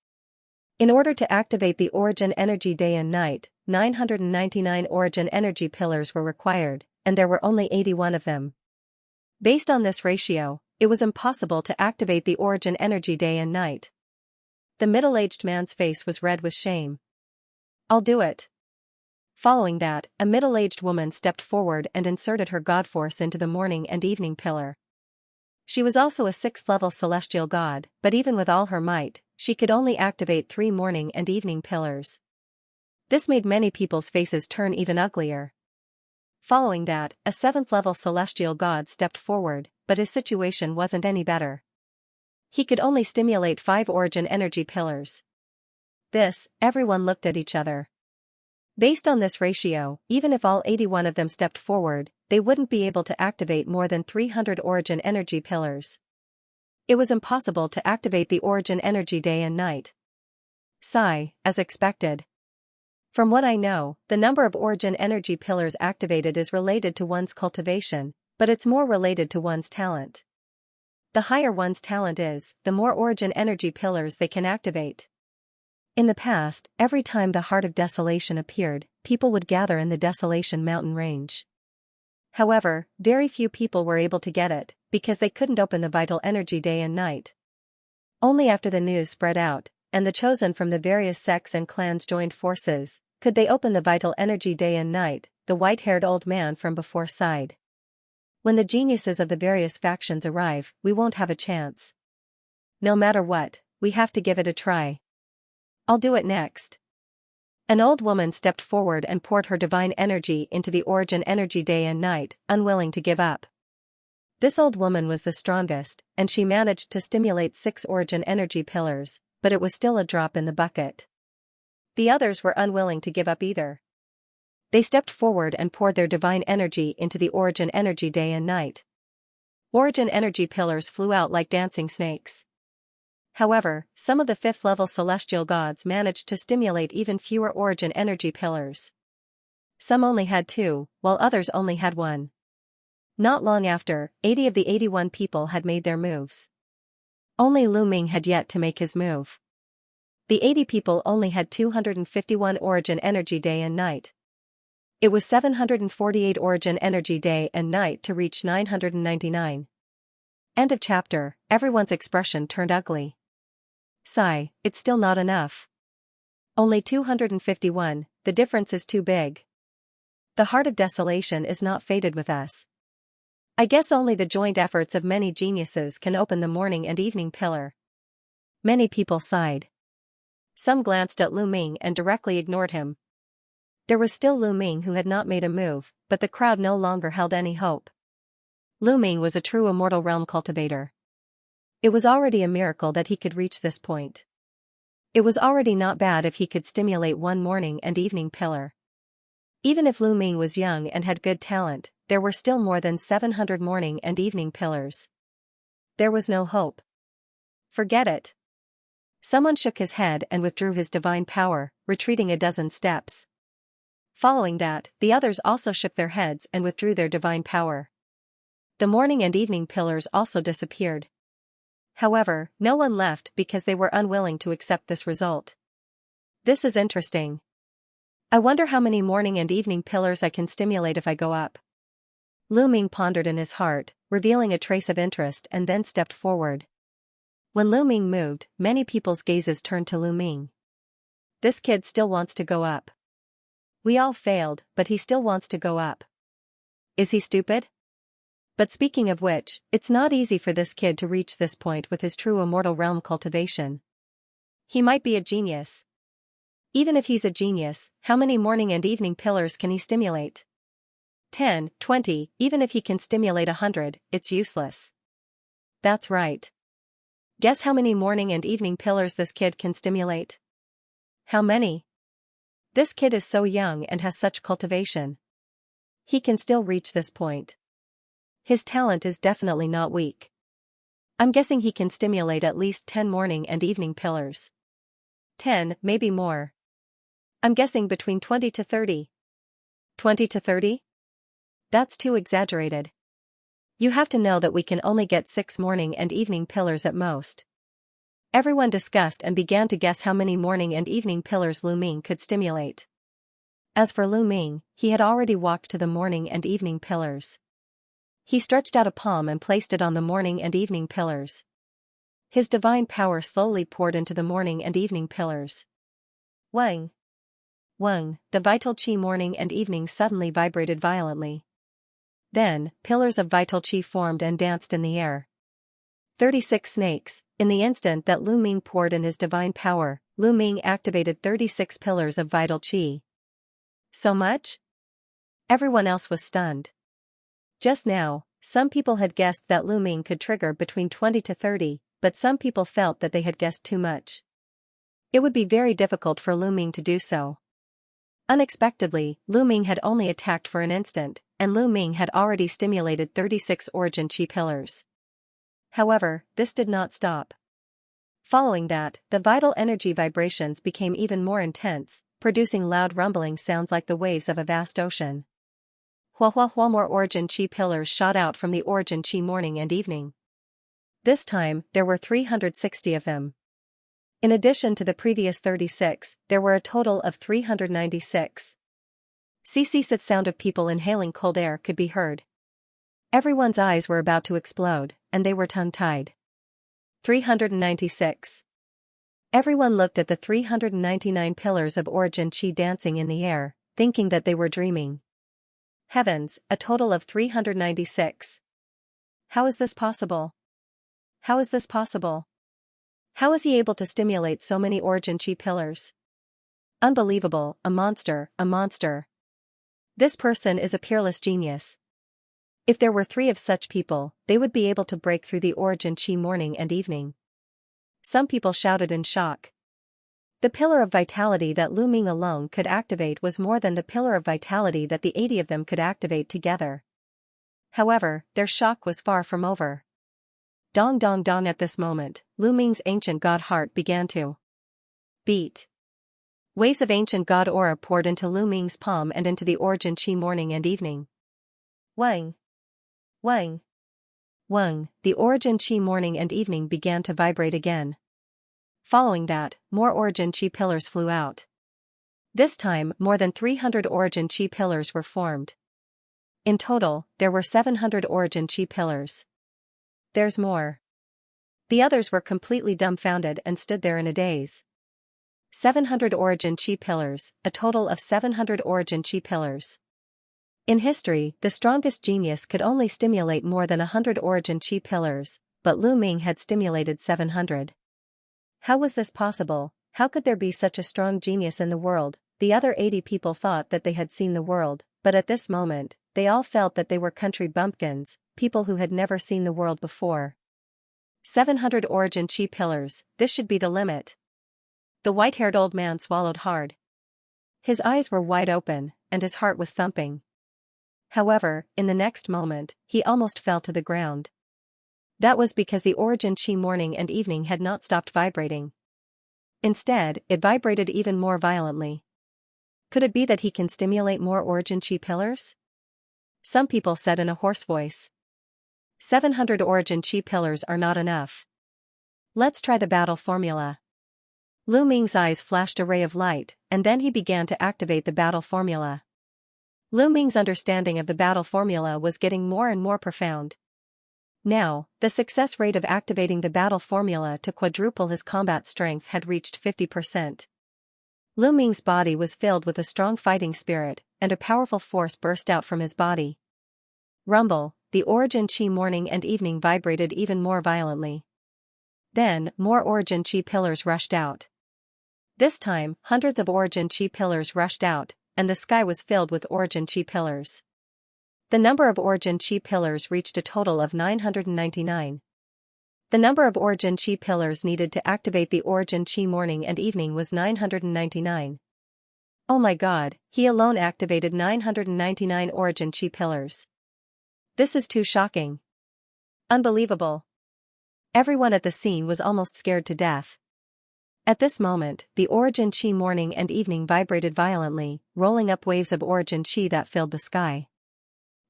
In order to activate the origin energy day and night, 999 origin energy pillars were required, and there were only 81 of them. Based on this ratio, it was impossible to activate the origin energy day and night. The middle-aged man's face was red with shame. I'll do it. Following that, a middle-aged woman stepped forward and inserted her god force into the morning and evening pillar. She was also a 6th-level celestial god, but even with all her might, she could only activate 3 morning and evening pillars. This made many people's faces turn even uglier. Following that, a 7th-level celestial god stepped forward, but his situation wasn't any better. He could only stimulate 5 origin energy pillars. Everyone looked at each other. Based on this ratio, even if all 81 of them stepped forward, they wouldn't be able to activate more than 300 origin energy pillars. It was impossible to activate the origin energy day and night. Sigh, as expected. From what I know, the number of origin energy pillars activated is related to one's cultivation, but it's more related to one's talent. The higher one's talent is, the more origin energy pillars they can activate. In the past, every time the Heart of Desolation appeared, people would gather in the Desolation mountain range. However, very few people were able to get it, because they couldn't open the vital energy day and night. Only after the news spread out, and the chosen from the various sects and clans joined forces, could they open the vital energy day and night, the white-haired old man from before sighed. When the geniuses of the various factions arrive, we won't have a chance. No matter what, we have to give it a try. I'll do it next. An old woman stepped forward and poured her divine energy into the origin energy day and night, unwilling to give up. This old woman was the strongest, and she managed to stimulate 6 origin energy pillars, but it was still a drop in the bucket. The others were unwilling to give up either. They stepped forward and poured their divine energy into the origin energy day and night. Origin energy pillars flew out like dancing snakes. However, some of the 5th-level celestial gods managed to stimulate even fewer origin energy pillars. Some only had 2, while others only had 1. Not long after, 80 of the 81 people had made their moves. Only Lu Ming had yet to make his move. The 80 people only had 251 origin energy day and night. It was 748 origin energy day and night to reach 999. End of chapter. Everyone's expression turned ugly. Sigh, it's still not enough. Only 251, the difference is too big. The Heart of Desolation is not fated with us. I guess only the joint efforts of many geniuses can open the morning and evening pillar. Many people sighed. Some glanced at Lu Ming and directly ignored him. There was still Lu Ming who had not made a move, but the crowd no longer held any hope. Lu Ming was a true immortal realm cultivator. It was already a miracle that he could reach this point. It was already not bad if he could stimulate 1 morning and evening pillar. Even if Lu Ming was young and had good talent, there were still more than 700 morning and evening pillars. There was no hope. Forget it. Someone shook his head and withdrew his divine power, retreating a dozen steps. Following that, the others also shook their heads and withdrew their divine power. The morning and evening pillars also disappeared. However, no one left because they were unwilling to accept this result. This is interesting. I wonder how many morning and evening pillars I can stimulate if I go up. Lu Ming pondered in his heart, revealing a trace of interest, and then stepped forward. When Lu Ming moved, many people's gazes turned to Lu Ming. This kid still wants to go up. We all failed, but he still wants to go up. Is he stupid? But speaking of which, it's not easy for this kid to reach this point with his true immortal realm cultivation. He might be a genius. Even if he's a genius, how many morning and evening pillars can he stimulate? 10, 20, even if he can stimulate 100, it's useless. That's right. Guess how many morning and evening pillars this kid can stimulate? How many? This kid is so young and has such cultivation. He can still reach this point. His talent is definitely not weak. I'm guessing he can stimulate at least 10 morning and evening pillars. 10, maybe more. I'm guessing between 20 to 30. 20 to 30? That's too exaggerated. You have to know that we can only get 6 morning and evening pillars at most. Everyone discussed and began to guess how many morning and evening pillars Lu Ming could stimulate. As for Lu Ming, he had already walked to the morning and evening pillars. He stretched out a palm and placed it on the morning and evening pillars. His divine power slowly poured into the morning and evening pillars. Wang! Wang! The vital qi morning and evening suddenly vibrated violently. Then, pillars of vital qi formed and danced in the air. 36 snakes. In the instant that Lu Ming poured in his divine power, Lu Ming activated 36 pillars of vital qi. So much? Everyone else was stunned. Just now, some people had guessed that Lu Ming could trigger between 20 to 30, but some people felt that they had guessed too much. It would be very difficult for Lu Ming to do so. Unexpectedly, Lu Ming had only attacked for an instant, and Lu Ming had already stimulated 36 origin qi pillars. However, this did not stop. Following that, the vital energy vibrations became even more intense, producing loud rumbling sounds like the waves of a vast ocean. Hua hua hua, more origin chi pillars shot out from the origin chi morning and evening. This time, there were 360 of them. In addition to the previous 36, there were a total of 396. The sound of people inhaling cold air could be heard. Everyone's eyes were about to explode, and they were tongue-tied. 396. Everyone looked at the 399 pillars of origin chi dancing in the air, thinking that they were dreaming. Heavens, a total of 396. How is this possible? How is this possible? How is he able to stimulate so many origin chi pillars? Unbelievable, a monster, a monster. This person is a peerless genius. If there were 3 of such people, they would be able to break through the origin chi morning and evening. Some people shouted in shock. The pillar of vitality that Lu Ming alone could activate was more than the pillar of vitality that the 80 of them could activate together. However, their shock was far from over. Dong dong dong, at this moment, Lu Ming's ancient god heart began to beat. Waves of ancient god aura poured into Lu Ming's palm and into the origin chi morning and evening. Wang. Wang. Wang, the origin chi morning and evening began to vibrate again. Following that, more origin chi pillars flew out. This time, more than 300 origin chi pillars were formed. In total, there were 700 origin chi pillars. There's more. The others were completely dumbfounded and stood there in a daze. 700 origin chi pillars, a total of 700 origin chi pillars. In history, the strongest genius could only stimulate more than 100 origin chi pillars, but Lu Ming had stimulated 700. How was this possible? How could there be such a strong genius in the world? The other 80 people thought that they had seen the world, but at this moment, they all felt that they were country bumpkins, people who had never seen the world before. 700 origin chi pillars, this should be the limit. The white-haired old man swallowed hard. His eyes were wide open, and his heart was thumping. However, in the next moment, he almost fell to the ground. That was because the origin chi morning and evening had not stopped vibrating. Instead, it vibrated even more violently. Could it be that he can stimulate more origin chi pillars? Some people said in a hoarse voice. 700 origin chi pillars are not enough. Let's try the battle formula. Lu Ming's eyes flashed a ray of light, and then he began to activate the battle formula. Lu Ming's understanding of the battle formula was getting more and more profound. Now, the success rate of activating the battle formula to quadruple his combat strength had reached 50%. Lu Ming's body was filled with a strong fighting spirit, and a powerful force burst out from his body. Rumble, the origin chi morning and evening vibrated even more violently. Then, more origin chi pillars rushed out. This time, hundreds of origin chi pillars rushed out, and the sky was filled with origin chi pillars. The number of origin chi pillars reached a total of 999. The number of origin chi pillars needed to activate the origin chi morning and evening was 999. Oh my god, he alone activated 999 origin chi pillars. This is too shocking. Unbelievable. Everyone at the scene was almost scared to death. At this moment, the origin chi morning and evening vibrated violently, rolling up waves of origin chi that filled the sky.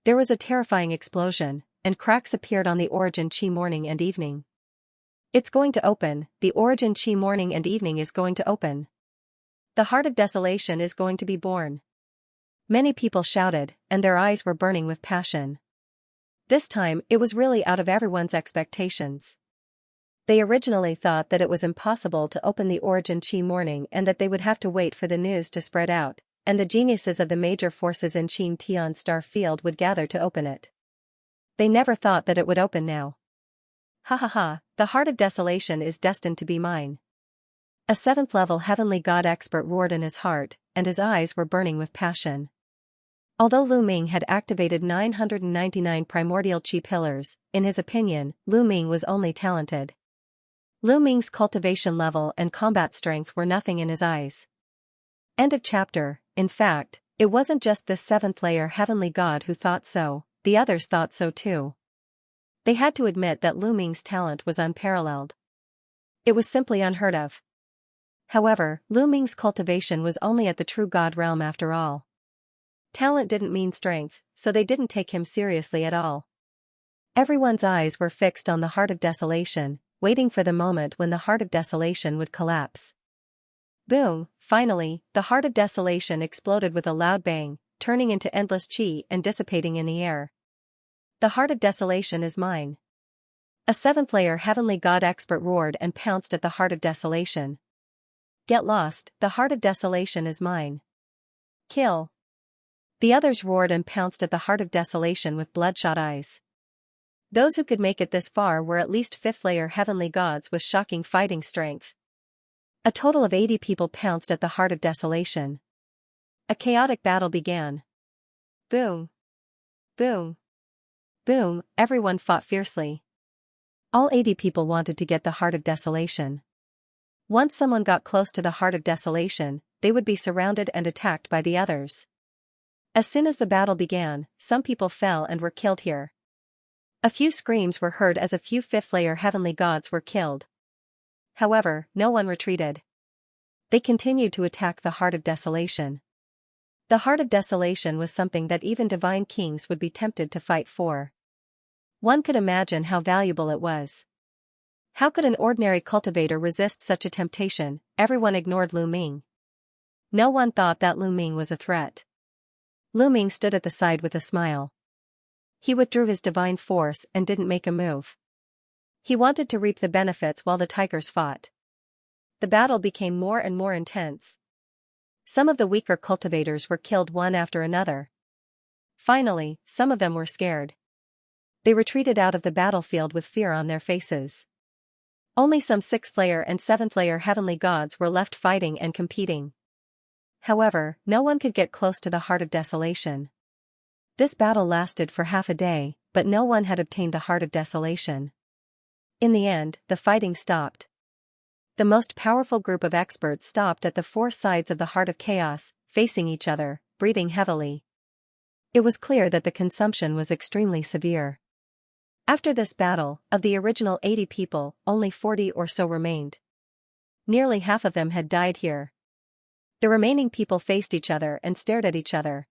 There was a terrifying explosion, and cracks appeared on the origin chi morning and evening. It's going to open, the origin chi morning and evening is going to open. The heart of desolation is going to be born. Many people shouted, and their eyes were burning with passion. This time, it was really out of everyone's expectations. They originally thought that it was impossible to open the origin chi morning and that they would have to wait for the news to spread out, and the geniuses of the major forces in Qin Tian Star Field would gather to open it. They never thought that it would open now. Ha ha ha, the heart of desolation is destined to be mine. A 7th-level heavenly god expert roared in his heart, and his eyes were burning with passion. Although Lu Ming had activated 999 primordial chi pillars, in his opinion, Lu Ming was only talented. Lu Ming's cultivation level and combat strength were nothing in his eyes. End of chapter. In fact, it wasn't just this 7th-layer heavenly god who thought so, the others thought so too. They had to admit that Lu Ming's talent was unparalleled. It was simply unheard of. However, Lu Ming's cultivation was only at the true god realm after all. Talent didn't mean strength, so they didn't take him seriously at all. Everyone's eyes were fixed on the Heart of Desolation, waiting for the moment when the Heart of Desolation would collapse. Boom! Finally, the Heart of Desolation exploded with a loud bang, turning into endless chi and dissipating in the air. The Heart of Desolation is mine. A seventh-layer heavenly god expert roared and pounced at the Heart of Desolation. Get lost, the Heart of Desolation is mine. Kill. The others roared and pounced at the Heart of Desolation with bloodshot eyes. Those who could make it this far were at least fifth-layer heavenly gods with shocking fighting strength. A total of 80 people pounced at the Heart of Desolation. A chaotic battle began. Boom. Boom. Boom, everyone fought fiercely. All 80 people wanted to get the Heart of Desolation. Once someone got close to the Heart of Desolation, they would be surrounded and attacked by the others. As soon as the battle began, some people fell and were killed here. A few screams were heard as a few fifth-layer heavenly gods were killed. However, no one retreated. They continued to attack the Heart of Desolation. The Heart of Desolation was something that even divine kings would be tempted to fight for. One could imagine how valuable it was. How could an ordinary cultivator resist such a temptation? Everyone ignored Lu Ming. No one thought that Lu Ming was a threat. Lu Ming stood at the side with a smile. He withdrew his divine force and didn't make a move. He wanted to reap the benefits while the tigers fought. The battle became more and more intense. Some of the weaker cultivators were killed one after another. Finally, some of them were scared. They retreated out of the battlefield with fear on their faces. Only some 6th-layer and 7th-layer heavenly gods were left fighting and competing. However, no one could get close to the Heart of Desolation. This battle lasted for half a day, but no one had obtained the Heart of Desolation. In the end, the fighting stopped. The most powerful group of experts stopped at the four sides of the Heart of Chaos, facing each other, breathing heavily. It was clear that the consumption was extremely severe. After this battle, of the original 80 people, only 40 or so remained. Nearly half of them had died here. The remaining people faced each other and stared at each other.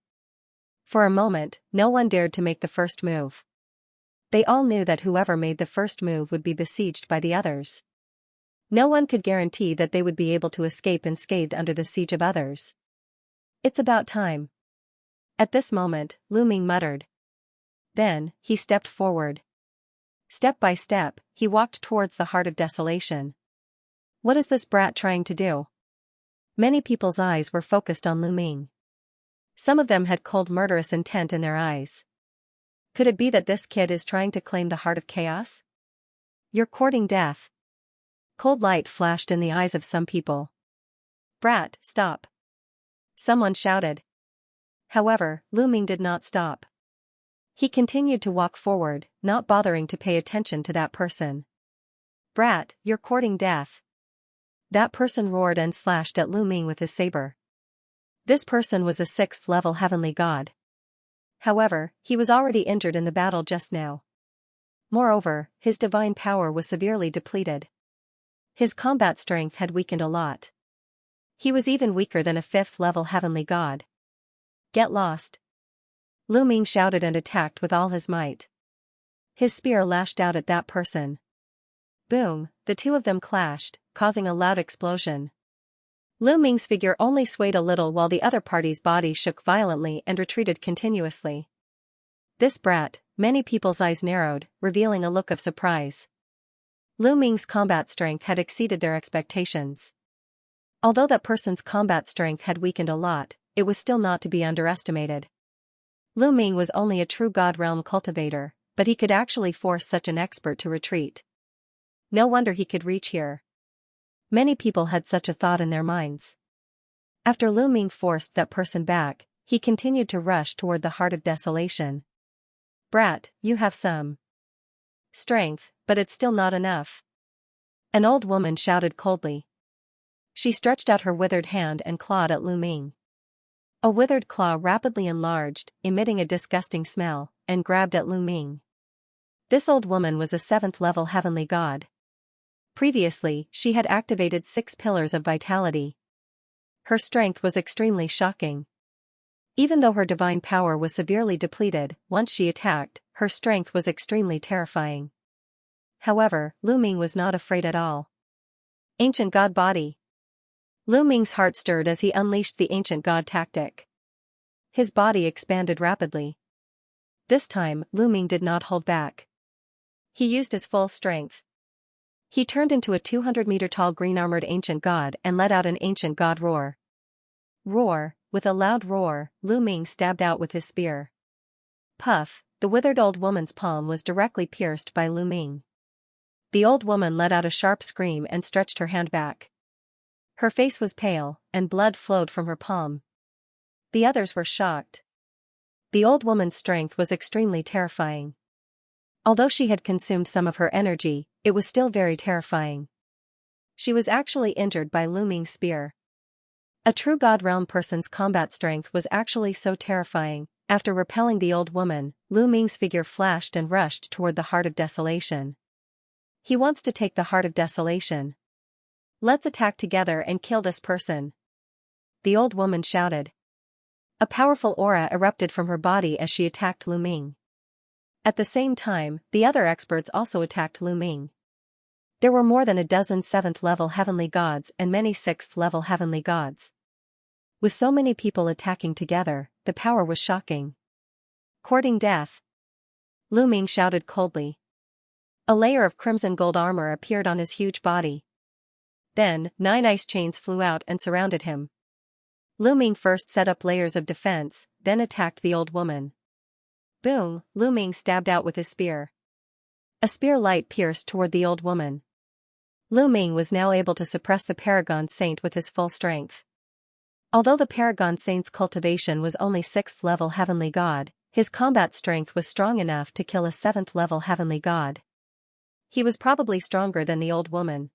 For a moment, no one dared to make the first move. They all knew that whoever made the first move would be besieged by the others. No one could guarantee that they would be able to escape unscathed under the siege of others. It's about time. At this moment, Lu Ming muttered. Then, he stepped forward. Step by step, he walked towards the Heart of Desolation. What is this brat trying to do? Many people's eyes were focused on Lu Ming. Some of them had cold murderous intent in their eyes. Could it be that this kid is trying to claim the Heart of Chaos? You're courting death. Cold light flashed in the eyes of some people. Brat, stop. Someone shouted. However, Lu Ming did not stop. He continued to walk forward, not bothering to pay attention to that person. Brat, you're courting death. That person roared and slashed at Lu Ming with his saber. This person was a 6th-level heavenly god. However, he was already injured in the battle just now. Moreover, his divine power was severely depleted. His combat strength had weakened a lot. He was even weaker than a 5th-level heavenly god. Get lost. Lu Ming shouted and attacked with all his might. His spear lashed out at that person. Boom, the two of them clashed, causing a loud explosion. Lu Ming's figure only swayed a little while the other party's body shook violently and retreated continuously. This brat, many people's eyes narrowed, revealing a look of surprise. Lu Ming's combat strength had exceeded their expectations. Although that person's combat strength had weakened a lot, it was still not to be underestimated. Lu Ming was only a true God realm cultivator, but he could actually force such an expert to retreat. No wonder he could reach here. Many people had such a thought in their minds. After Lu Ming forced that person back, he continued to rush toward the Heart of Desolation. Brat, you have some strength, but it's still not enough. An old woman shouted coldly. She stretched out her withered hand and clawed at Lu Ming. A withered claw rapidly enlarged, emitting a disgusting smell, and grabbed at Lu Ming. This old woman was a 7th-level heavenly god. Previously, she had activated 6 pillars of vitality. Her strength was extremely shocking. Even though her divine power was severely depleted, once she attacked, her strength was extremely terrifying. However, Lu Ming was not afraid at all. Ancient God Body. Lu Ming's heart stirred as he unleashed the ancient god tactic. His body expanded rapidly. This time, Lu Ming did not hold back. He used his full strength. He turned into a 200-meter-tall green-armored ancient god and let out an ancient god roar. Roar, with a loud roar, Lu Ming stabbed out with his spear. Puff, the withered old woman's palm was directly pierced by Lu Ming. The old woman let out a sharp scream and stretched her hand back. Her face was pale, and blood flowed from her palm. The others were shocked. The old woman's strength was extremely terrifying. Although she had consumed some of her energy, it was still very terrifying. She was actually injured by Lu Ming's spear. A true God Realm person's combat strength was actually so terrifying. After repelling the old woman, Lu Ming's figure flashed and rushed toward the Heart of Desolation. He wants to take the Heart of Desolation. Let's attack together and kill this person. The old woman shouted. A powerful aura erupted from her body as she attacked Lu Ming. At the same time, the other experts also attacked Lu Ming. There were more than a dozen 7th-level heavenly gods and many 6th-level heavenly gods. With so many people attacking together, the power was shocking. Courting death. Lu Ming shouted coldly. A layer of crimson gold armor appeared on his huge body. Then, 9 ice chains flew out and surrounded him. Lu Ming first set up layers of defense, then attacked the old woman. Boom, Lu Ming stabbed out with his spear. A spear light pierced toward the old woman. Lu Ming was now able to suppress the Paragon Saint with his full strength. Although the Paragon Saint's cultivation was only 6th-level heavenly god, his combat strength was strong enough to kill a 7th-level heavenly god. He was probably stronger than the old woman.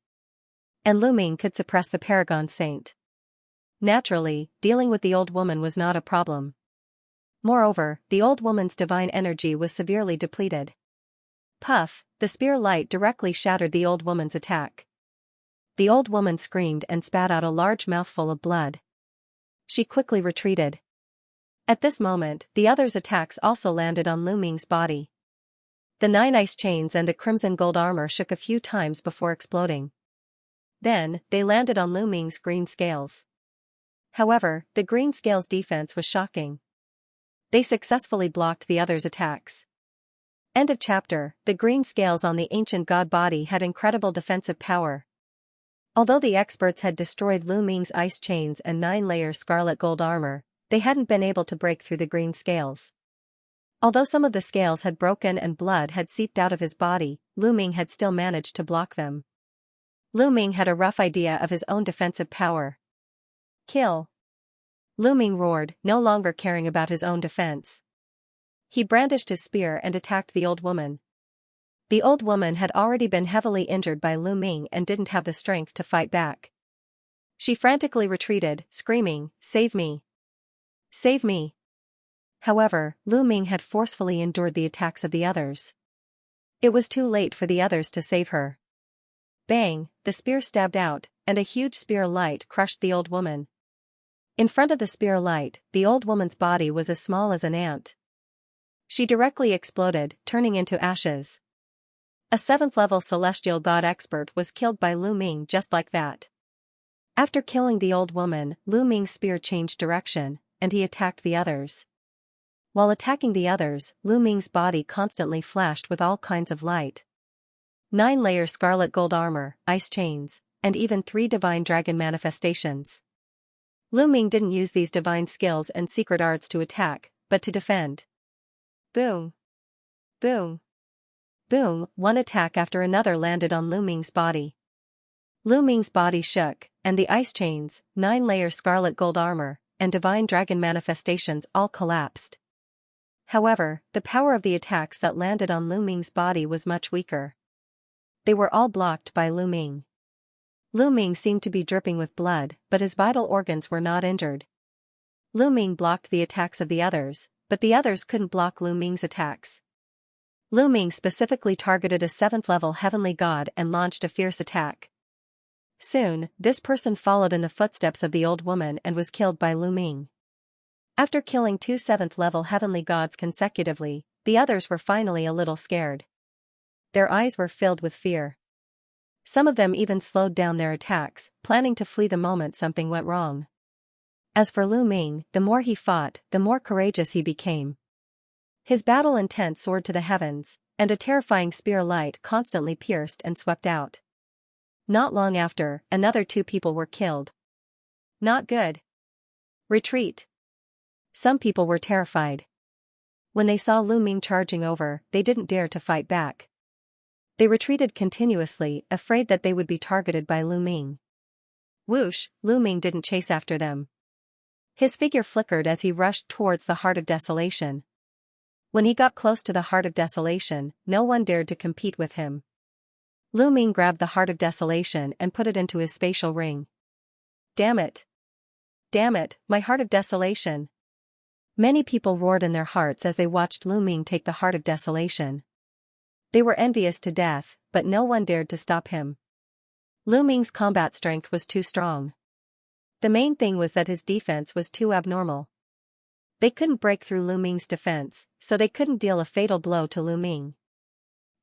And Lu Ming could suppress the Paragon Saint. Naturally, dealing with the old woman was not a problem. Moreover, the old woman's divine energy was severely depleted. Puff, the spear light directly shattered the old woman's attack. The old woman screamed and spat out a large mouthful of blood. She quickly retreated. At this moment, the others' attacks also landed on Lu Ming's body. The 9 ice chains and the crimson gold armor shook a few times before exploding. Then, they landed on Lu Ming's green scales. However, the green scales' defense was shocking. They successfully blocked the others' attacks. End of chapter. The green scales on the ancient god body had incredible defensive power. Although the experts had destroyed Lu Ming's ice chains and 9-layer scarlet gold armor, they hadn't been able to break through the green scales. Although some of the scales had broken and blood had seeped out of his body, Lu Ming had still managed to block them. Lu Ming had a rough idea of his own defensive power. Kill! Lu Ming roared, no longer caring about his own defense. He brandished his spear and attacked the old woman. The old woman had already been heavily injured by Lu Ming and didn't have the strength to fight back. She frantically retreated, screaming, "Save me! Save me!" However, Lu Ming had forcefully endured the attacks of the others. It was too late for the others to save her. Bang, the spear stabbed out, and a huge spear light crushed the old woman. In front of the spear light, the old woman's body was as small as an ant. She directly exploded, turning into ashes. A 7th-level celestial god expert was killed by Lu Ming just like that. After killing the old woman, Lu Ming's spear changed direction, and he attacked the others. While attacking the others, Lu Ming's body constantly flashed with all kinds of light. 9-layer scarlet gold armor, ice chains, and even 3 divine dragon manifestations. Lu Ming didn't use these divine skills and secret arts to attack, but to defend. Boom! Boom! Boom! One attack after another landed on Lu Ming's body. Lu Ming's body shook, and the ice chains, 9-layer scarlet gold armor, and divine dragon manifestations all collapsed. However, the power of the attacks that landed on Lu Ming's body was much weaker. They were all blocked by Lu Ming. Lu Ming seemed to be dripping with blood, but his vital organs were not injured. Lu Ming blocked the attacks of the others, but the others couldn't block Lu Ming's attacks. Lu Ming specifically targeted a 7th-level heavenly god and launched a fierce attack. Soon, this person followed in the footsteps of the old woman and was killed by Lu Ming. After killing 2 7th-level heavenly gods consecutively, the others were finally a little scared. Their eyes were filled with fear. Some of them even slowed down their attacks, planning to flee the moment something went wrong. As for Lu Ming, the more he fought, the more courageous he became. His battle intent soared to the heavens, and a terrifying spear light constantly pierced and swept out. Not long after, another 2 people were killed. Not good. Retreat. Some people were terrified. When they saw Lu Ming charging over, they didn't dare to fight back. They retreated continuously, afraid that they would be targeted by Lu Ming. Whoosh, Lu Ming didn't chase after them. His figure flickered as he rushed towards the Heart of Desolation. When he got close to the Heart of Desolation, no one dared to compete with him. Lu Ming grabbed the Heart of Desolation and put it into his spatial ring. Damn it! Damn it, my Heart of Desolation! Many people roared in their hearts as they watched Lu Ming take the Heart of Desolation. They were envious to death, but no one dared to stop him. Lu Ming's combat strength was too strong. The main thing was that his defense was too abnormal. They couldn't break through Lu Ming's defense, so they couldn't deal a fatal blow to Lu Ming.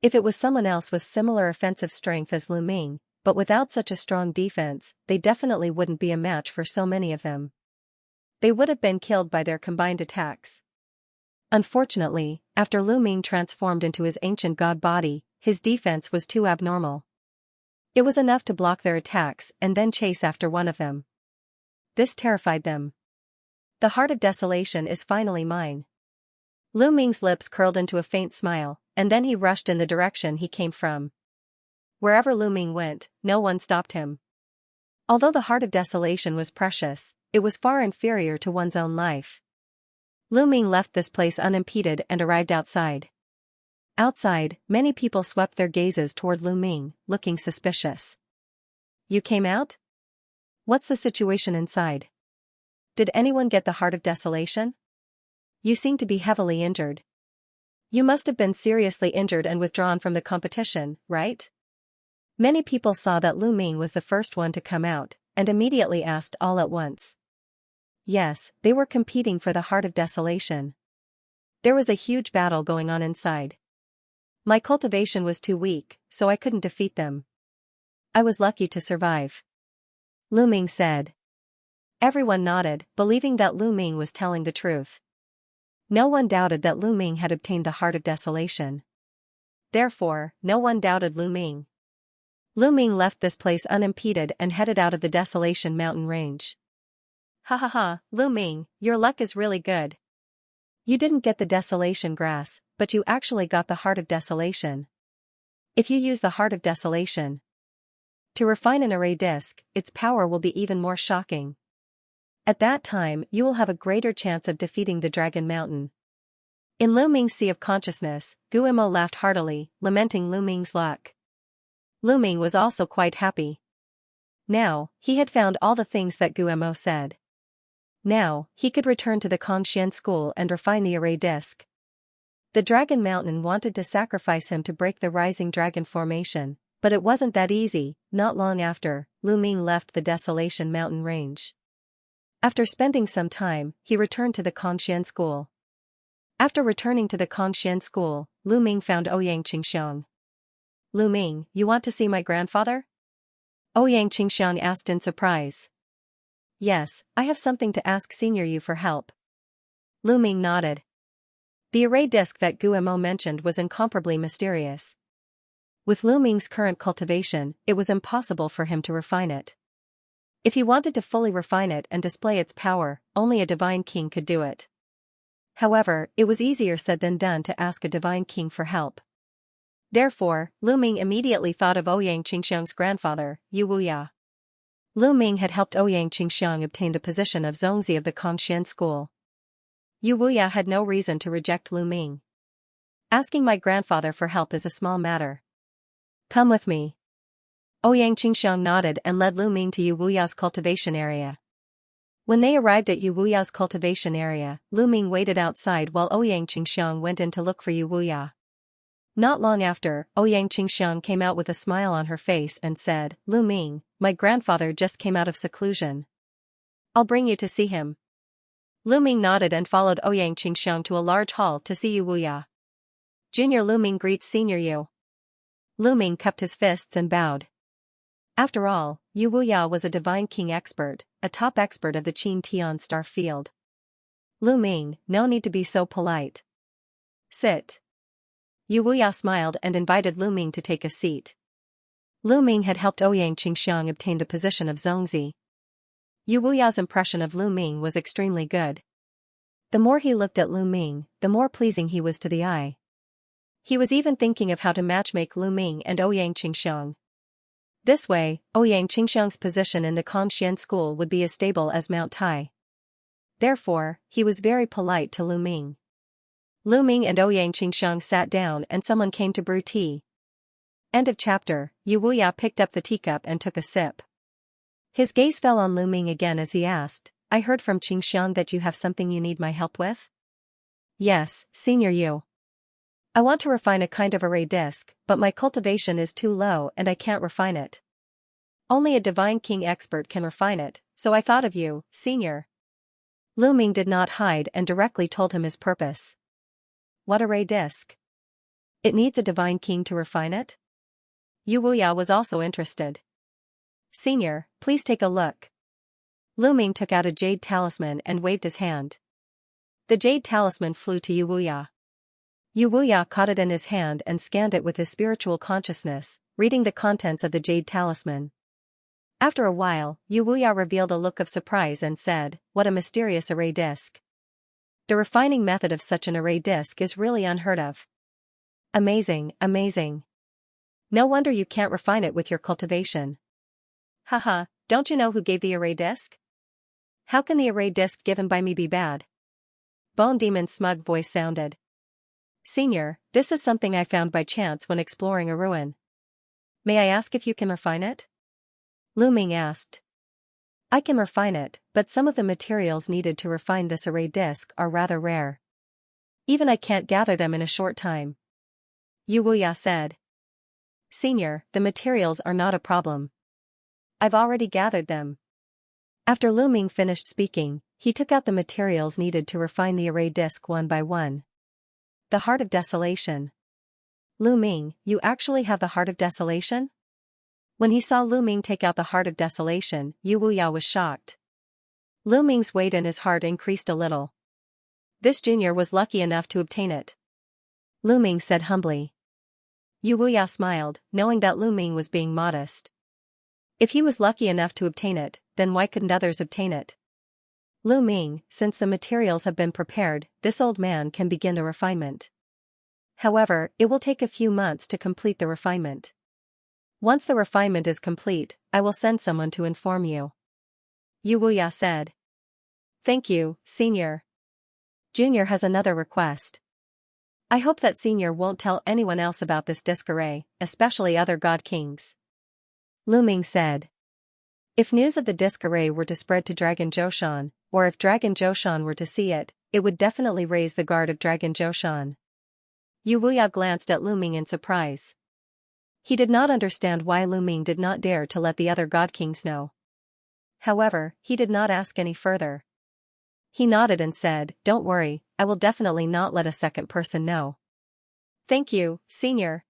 If it was someone else with similar offensive strength as Lu Ming, but without such a strong defense, they definitely wouldn't be a match for so many of them. They would have been killed by their combined attacks. Unfortunately, after Lu Ming transformed into his ancient god body, his defense was too abnormal. It was enough to block their attacks and then chase after one of them. This terrified them. The Heart of Desolation is finally mine. Lu Ming's lips curled into a faint smile, and then he rushed in the direction he came from. Wherever Lu Ming went, no one stopped him. Although the Heart of Desolation was precious, it was far inferior to one's own life. Lu Ming left this place unimpeded and arrived outside. Outside, many people swept their gazes toward Lu Ming, looking suspicious. You came out? What's the situation inside? Did anyone get the Heart of Desolation? You seem to be heavily injured. You must have been seriously injured and withdrawn from the competition, right? Many people saw that Lu Ming was the first one to come out, and immediately asked all at once. Yes, they were competing for the Heart of Desolation. There was a huge battle going on inside. My cultivation was too weak, so I couldn't defeat them. I was lucky to survive. Lu Ming said. Everyone nodded, believing that Lu Ming was telling the truth. No one doubted that Lu Ming had obtained the Heart of Desolation. Therefore, no one doubted Lu Ming. Lu Ming left this place unimpeded and headed out of the Desolation mountain range. Ha ha ha, Lu Ming, your luck is really good. You didn't get the Desolation grass, but you actually got the Heart of Desolation. If you use the Heart of Desolation to refine an array disc, its power will be even more shocking. At that time, you will have a greater chance of defeating the Dragon Mountain. In Lu Ming's Sea of Consciousness, Guimo laughed heartily, lamenting Lu Ming's luck. Lu Ming was also quite happy. Now, he had found all the things that Guimo said. Now, he could return to the Xianxia school and refine the array disc. The Dragon Mountain wanted to sacrifice him to break the Rising Dragon formation, but it wasn't that easy. Not long after, Lu Ming left the Desolation mountain range. After spending some time, he returned to the Xianxia school. After returning to the Xianxia school, Lu Ming found Ouyang Qingxiang. Lu Ming, you want to see my grandfather? Ouyang Qingxiang asked in surprise. Yes, I have something to ask Senior Yu for help. Lu Ming nodded. The array disc that Guimo mentioned was incomparably mysterious. With Lu Ming's current cultivation, it was impossible for him to refine it. If he wanted to fully refine it and display its power, only a divine king could do it. However, it was easier said than done to ask a divine king for help. Therefore, Lu Ming immediately thought of Ouyang Qingxiang's grandfather, Yu Wuya. Lu Ming had helped Ouyang Qingxiang obtain the position of Zongzi of the Xianxia school. Yu Wuya had no reason to reject Lu Ming. Asking my grandfather for help is a small matter. Come with me. Ouyang Qingxiang nodded and led Lu Ming to Yu Wuya's cultivation area. When they arrived at Yu Wuya's cultivation area, Lu Ming waited outside while Ouyang Qingxiang went in to look for Yu Wuya. Not long after, Ouyang Qingxiang came out with a smile on her face and said, "Lu Ming, my grandfather just came out of seclusion. I'll bring you to see him." Lu Ming nodded and followed Ouyang Qingxiang to a large hall to see Yu Wuya. Junior Lu Ming greets Senior Yu. Lu Ming cupped his fists and bowed. After all, Yu Wuya was a divine king expert, a top expert of the Qin Tian star field. Lu Ming, no need to be so polite. Sit. Yu Wuya smiled and invited Lu Ming to take a seat. Lu Ming had helped Ouyang Qingxiang obtain the position of Zongzi. Yu Wuya's impression of Lu Ming was extremely good. The more he looked at Lu Ming, the more pleasing he was to the eye. He was even thinking of how to matchmake Lu Ming and Ouyang Qingxiang. This way, Ouyang Qingxiang's position in the Kongxian school would be as stable as Mount Tai. Therefore, he was very polite to Lu Ming. Lu Ming and Ouyang Qingxiang sat down and someone came to brew tea. End of chapter. Yu Wuya picked up the teacup and took a sip. His gaze fell on Lu Ming again as he asked, "I heard from Qingxiang that you have something you need my help with?" "Yes, Senior Yu. I want to refine a kind of array disc, but my cultivation is too low and I can't refine it. Only a divine king expert can refine it, so I thought of you, Senior." Lu Ming did not hide and directly told him his purpose. "What array disc? It needs a divine king to refine it?" Yu Wuya was also interested. "Senior, please take a look." Lu Ming took out a jade talisman and waved his hand. The jade talisman flew to Yu Wuya. Yu Wuya caught it in his hand and scanned it with his spiritual consciousness, reading the contents of the jade talisman. After a while, Yu Wuya revealed a look of surprise and said, "What a mysterious array disc. The refining method of such an array disc is really unheard of. Amazing, amazing. No wonder you can't refine it with your cultivation. Haha, don't you know who gave the array disc? How can the array disc given by me be bad?" Bone Demon's smug voice sounded. "Senior, this is something I found by chance when exploring a ruin. May I ask if you can refine it?" Lu Ming asked. "I can refine it, but some of the materials needed to refine this array disc are rather rare. Even I can't gather them in a short time," Yu Wuya said. "Senior, the materials are not a problem. I've already gathered them." After Lu Ming finished speaking, he took out the materials needed to refine the array disc one by one. The Heart of Desolation. "Lu Ming, you actually have the Heart of Desolation?" When he saw Lu Ming take out the Heart of Desolation, Yu Wuya was shocked. Lu Ming's weight in his heart increased a little. This junior was lucky enough to obtain it. Lu Ming said humbly. Yu Wuya smiled, knowing that Lu Ming was being modest. If he was lucky enough to obtain it, then why couldn't others obtain it? "Lu Ming, since the materials have been prepared, this old man can begin the refinement. However, it will take a few months to complete the refinement. Once the refinement is complete, I will send someone to inform you," Yu Wuya said. "Thank you, Senior. Junior has another request. I hope that Senior won't tell anyone else about this disc array, especially other god kings," Lu Ming said. If news of the disc array were to spread to Dragon Zhoushan, or if Dragon Zhoushan were to see it, it would definitely raise the guard of Dragon Zhoushan. Yu Wuya glanced at Lu Ming in surprise. He did not understand why Lu Ming did not dare to let the other god kings know. However, he did not ask any further. He nodded and said, "Don't worry, I will definitely not let a second person know." "Thank you, Senior."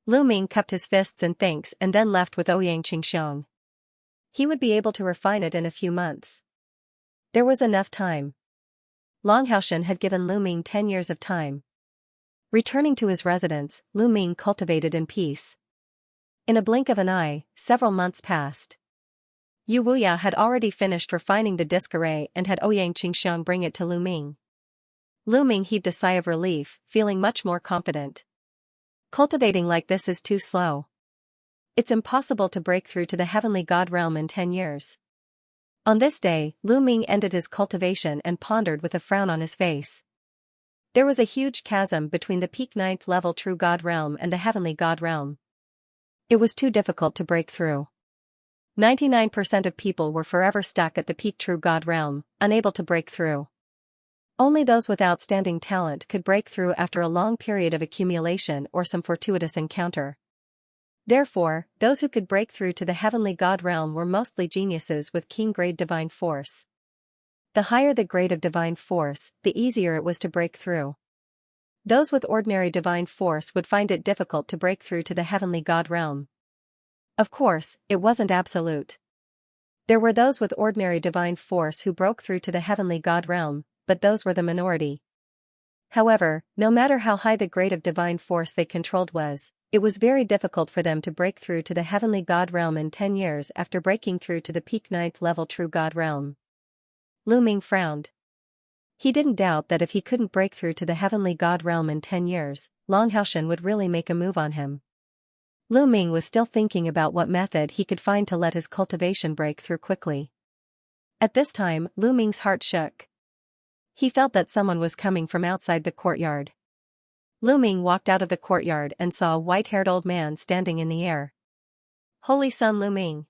Lu Ming cupped his fists in thanks and then left with Ouyang Qingxiang. He would be able to refine it in a few months. There was enough time. Long Haoshan had given Lu Ming 10 years of time. Returning to his residence, Lu Ming cultivated in peace. In a blink of an eye, several months passed. Yu Wuya had already finished refining the disc array and had Ouyang Qingxiang bring it to Lu Ming. Lu Ming heaved a sigh of relief, feeling much more confident. Cultivating like this is too slow. It's impossible to break through to the heavenly god realm in 10 years. On this day, Lu Ming ended his cultivation and pondered with a frown on his face. There was a huge chasm between the peak 9th level true god realm and the heavenly god realm. It was too difficult to break through. 99% of people were forever stuck at the peak true god realm, unable to break through. Only those with outstanding talent could break through after a long period of accumulation or some fortuitous encounter. Therefore, those who could break through to the heavenly god realm were mostly geniuses with keen-grade divine force. The higher the grade of divine force, the easier it was to break through. Those with ordinary divine force would find it difficult to break through to the heavenly god realm. Of course, it wasn't absolute. There were those with ordinary divine force who broke through to the heavenly god realm, but those were the minority. However, no matter how high the grade of divine force they controlled was, it was very difficult for them to break through to the heavenly god realm in 10 years after breaking through to the peak 9th level true god realm. Lu Ming frowned. He didn't doubt that if he couldn't break through to the heavenly god realm in 10 years, Long Haoshan would really make a move on him. Lu Ming was still thinking about what method he could find to let his cultivation break through quickly. At this time, Lu Ming's heart shook. He felt that someone was coming from outside the courtyard. Lu Ming walked out of the courtyard and saw a white-haired old man standing in the air. Holy Son Lu Ming.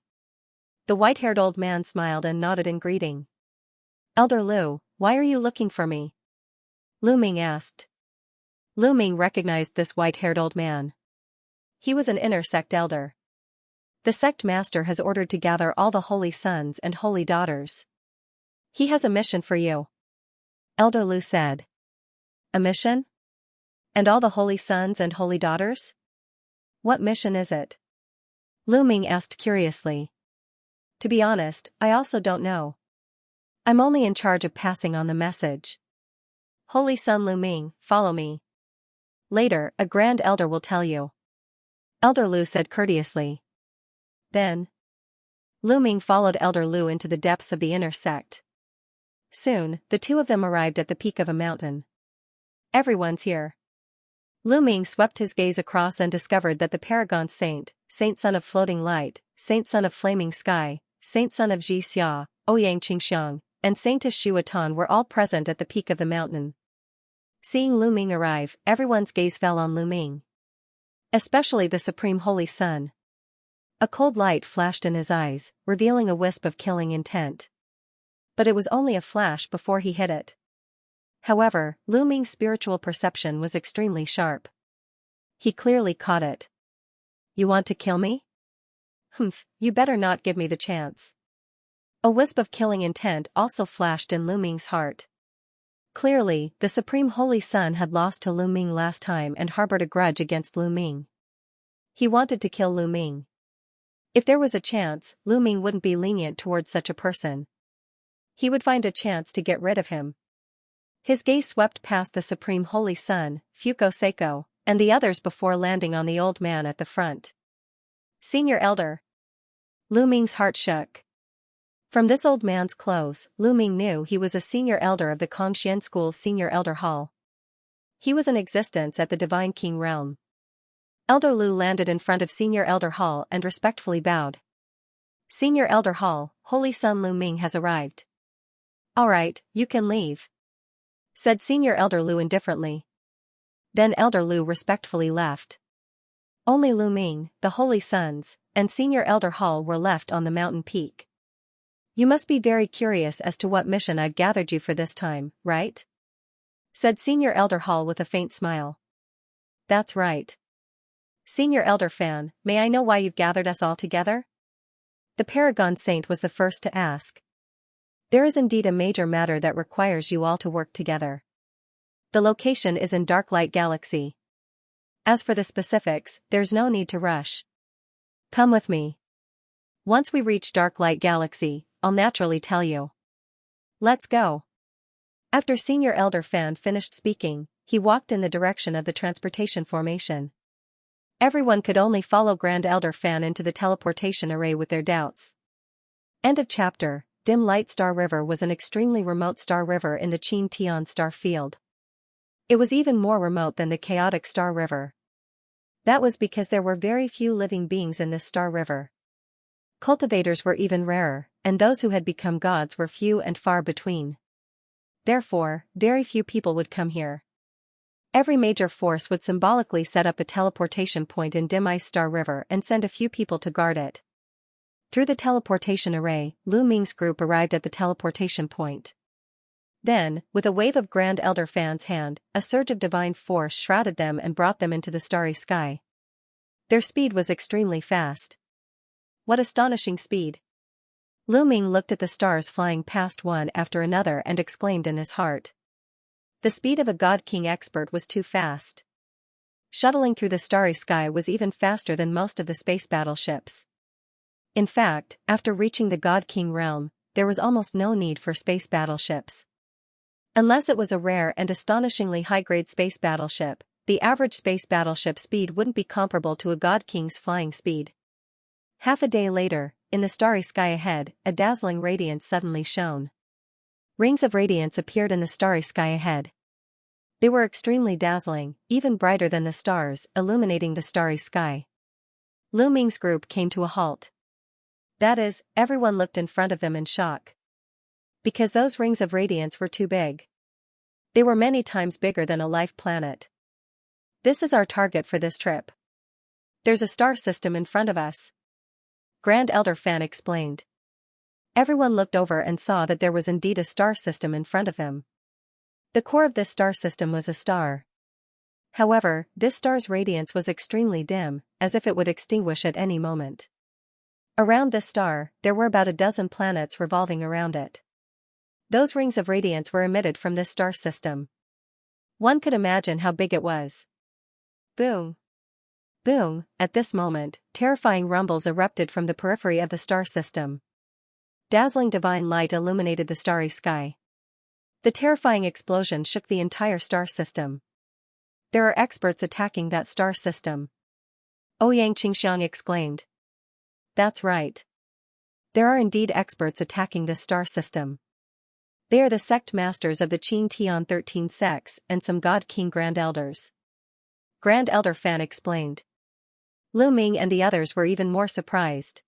The white-haired old man smiled and nodded in greeting. Elder Lu, why are you looking for me? Lu Ming asked. Lu Ming recognized this white-haired old man. He was an inner sect elder. The sect master has ordered to gather all the holy sons and holy daughters. He has a mission for you. Elder Lu said. A mission? And all the holy sons and holy daughters? What mission is it? Lu Ming asked curiously. To be honest, I also don't know. I'm only in charge of passing on the message. Holy Son Lu Ming, follow me. Later, a grand elder will tell you. Elder Lu said courteously. Then, Lu Ming followed Elder Lu into the depths of the inner sect. Soon, the two of them arrived at the peak of a mountain. Everyone's here. Lu Ming swept his gaze across and discovered that the Paragon Saint, Saint Son of Floating Light, Saint Son of Flaming Sky, Saint Son of Xianxia, Ouyang Qingxiang, and Saintess Shuatan were all present at the peak of the mountain. Seeing Lu Ming arrive, everyone's gaze fell on Lu Ming. Especially the Supreme Holy Son. A cold light flashed in his eyes, revealing a wisp of killing intent. But it was only a flash before he hit it. However, Lu Ming's spiritual perception was extremely sharp. He clearly caught it. You want to kill me? Humph, you better not give me the chance. A wisp of killing intent also flashed in Lu Ming's heart. Clearly, the Supreme Holy Son had lost to Lu Ming last time and harbored a grudge against Lu Ming. He wanted to kill Lu Ming. If there was a chance, Lu Ming wouldn't be lenient towards such a person. He would find a chance to get rid of him. His gaze swept past the Supreme Holy Son, Fuko Seiko, and the others before landing on the old man at the front. Senior Elder. Lu Ming's heart shook. From this old man's clothes, Lu Ming knew he was a senior elder of the Kongxian School's Senior Elder Hall. He was in existence at the Divine King realm. Elder Lu landed in front of Senior Elder Hall and respectfully bowed. Senior Elder Hall, Holy Son Lu Ming has arrived. All right, you can leave, said Senior Elder Lu indifferently. Then Elder Lu respectfully left. Only Lu Ming, the Holy Sons, and Senior Elder Hall were left on the mountain peak. You must be very curious as to what mission I've gathered you for this time, right? Said Senior Elder Hall with a faint smile. That's right. Senior Elder Fan, may I know why you've gathered us all together? The Paragon Saint was the first to ask. There is indeed a major matter that requires you all to work together. The location is in Dark Light Galaxy. As for the specifics, there's no need to rush. Come with me. Once we reach Dark Light Galaxy, I'll naturally tell you. Let's go. After Senior Elder Fan finished speaking, he walked in the direction of the transportation formation. Everyone could only follow Grand Elder Fan into the teleportation array with their doubts. End of chapter. Dim Light Star River was an extremely remote star river in the Qin Tian star field. It was even more remote than the chaotic Star River. That was because there were very few living beings in this star river. Cultivators were even rarer, and those who had become gods were few and far between. Therefore, very few people would come here. Every major force would symbolically set up a teleportation point in Dim Ice Star River and send a few people to guard it. Through the teleportation array, Lu Ming's group arrived at the teleportation point. Then, with a wave of Grand Elder Fan's hand, a surge of divine force shrouded them and brought them into the starry sky. Their speed was extremely fast. What astonishing speed! Lu Ming looked at the stars flying past one after another and exclaimed in his heart. The speed of a God King expert was too fast. Shuttling through the starry sky was even faster than most of the space battleships. In fact, after reaching the God King realm, there was almost no need for space battleships. Unless it was a rare and astonishingly high-grade space battleship, the average space battleship speed wouldn't be comparable to a God King's flying speed. Half a day later, in the starry sky ahead, a dazzling radiance suddenly shone. Rings of radiance appeared in the starry sky ahead. They were extremely dazzling, even brighter than the stars, illuminating the starry sky. Lu Ming's group came to a halt. That is, everyone looked in front of them in shock. Because those rings of radiance were too big. They were many times bigger than a life planet. This is our target for this trip. There's a star system in front of us. Grand Elder Fan explained. Everyone looked over and saw that there was indeed a star system in front of them. The core of this star system was a star. However, this star's radiance was extremely dim, as if it would extinguish at any moment. Around this star, there were about a dozen planets revolving around it. Those rings of radiance were emitted from this star system. One could imagine how big it was. Boom! Boom! At this moment, terrifying rumbles erupted from the periphery of the star system. Dazzling divine light illuminated the starry sky. The terrifying explosion shook the entire star system. There are experts attacking that star system. Xianxia exclaimed. That's right. There are indeed experts attacking this star system. They are the sect masters of the Xianxia 13 sects and some God King Grand Elders. Grand Elder Fan explained. Lu Ming and the others were even more surprised.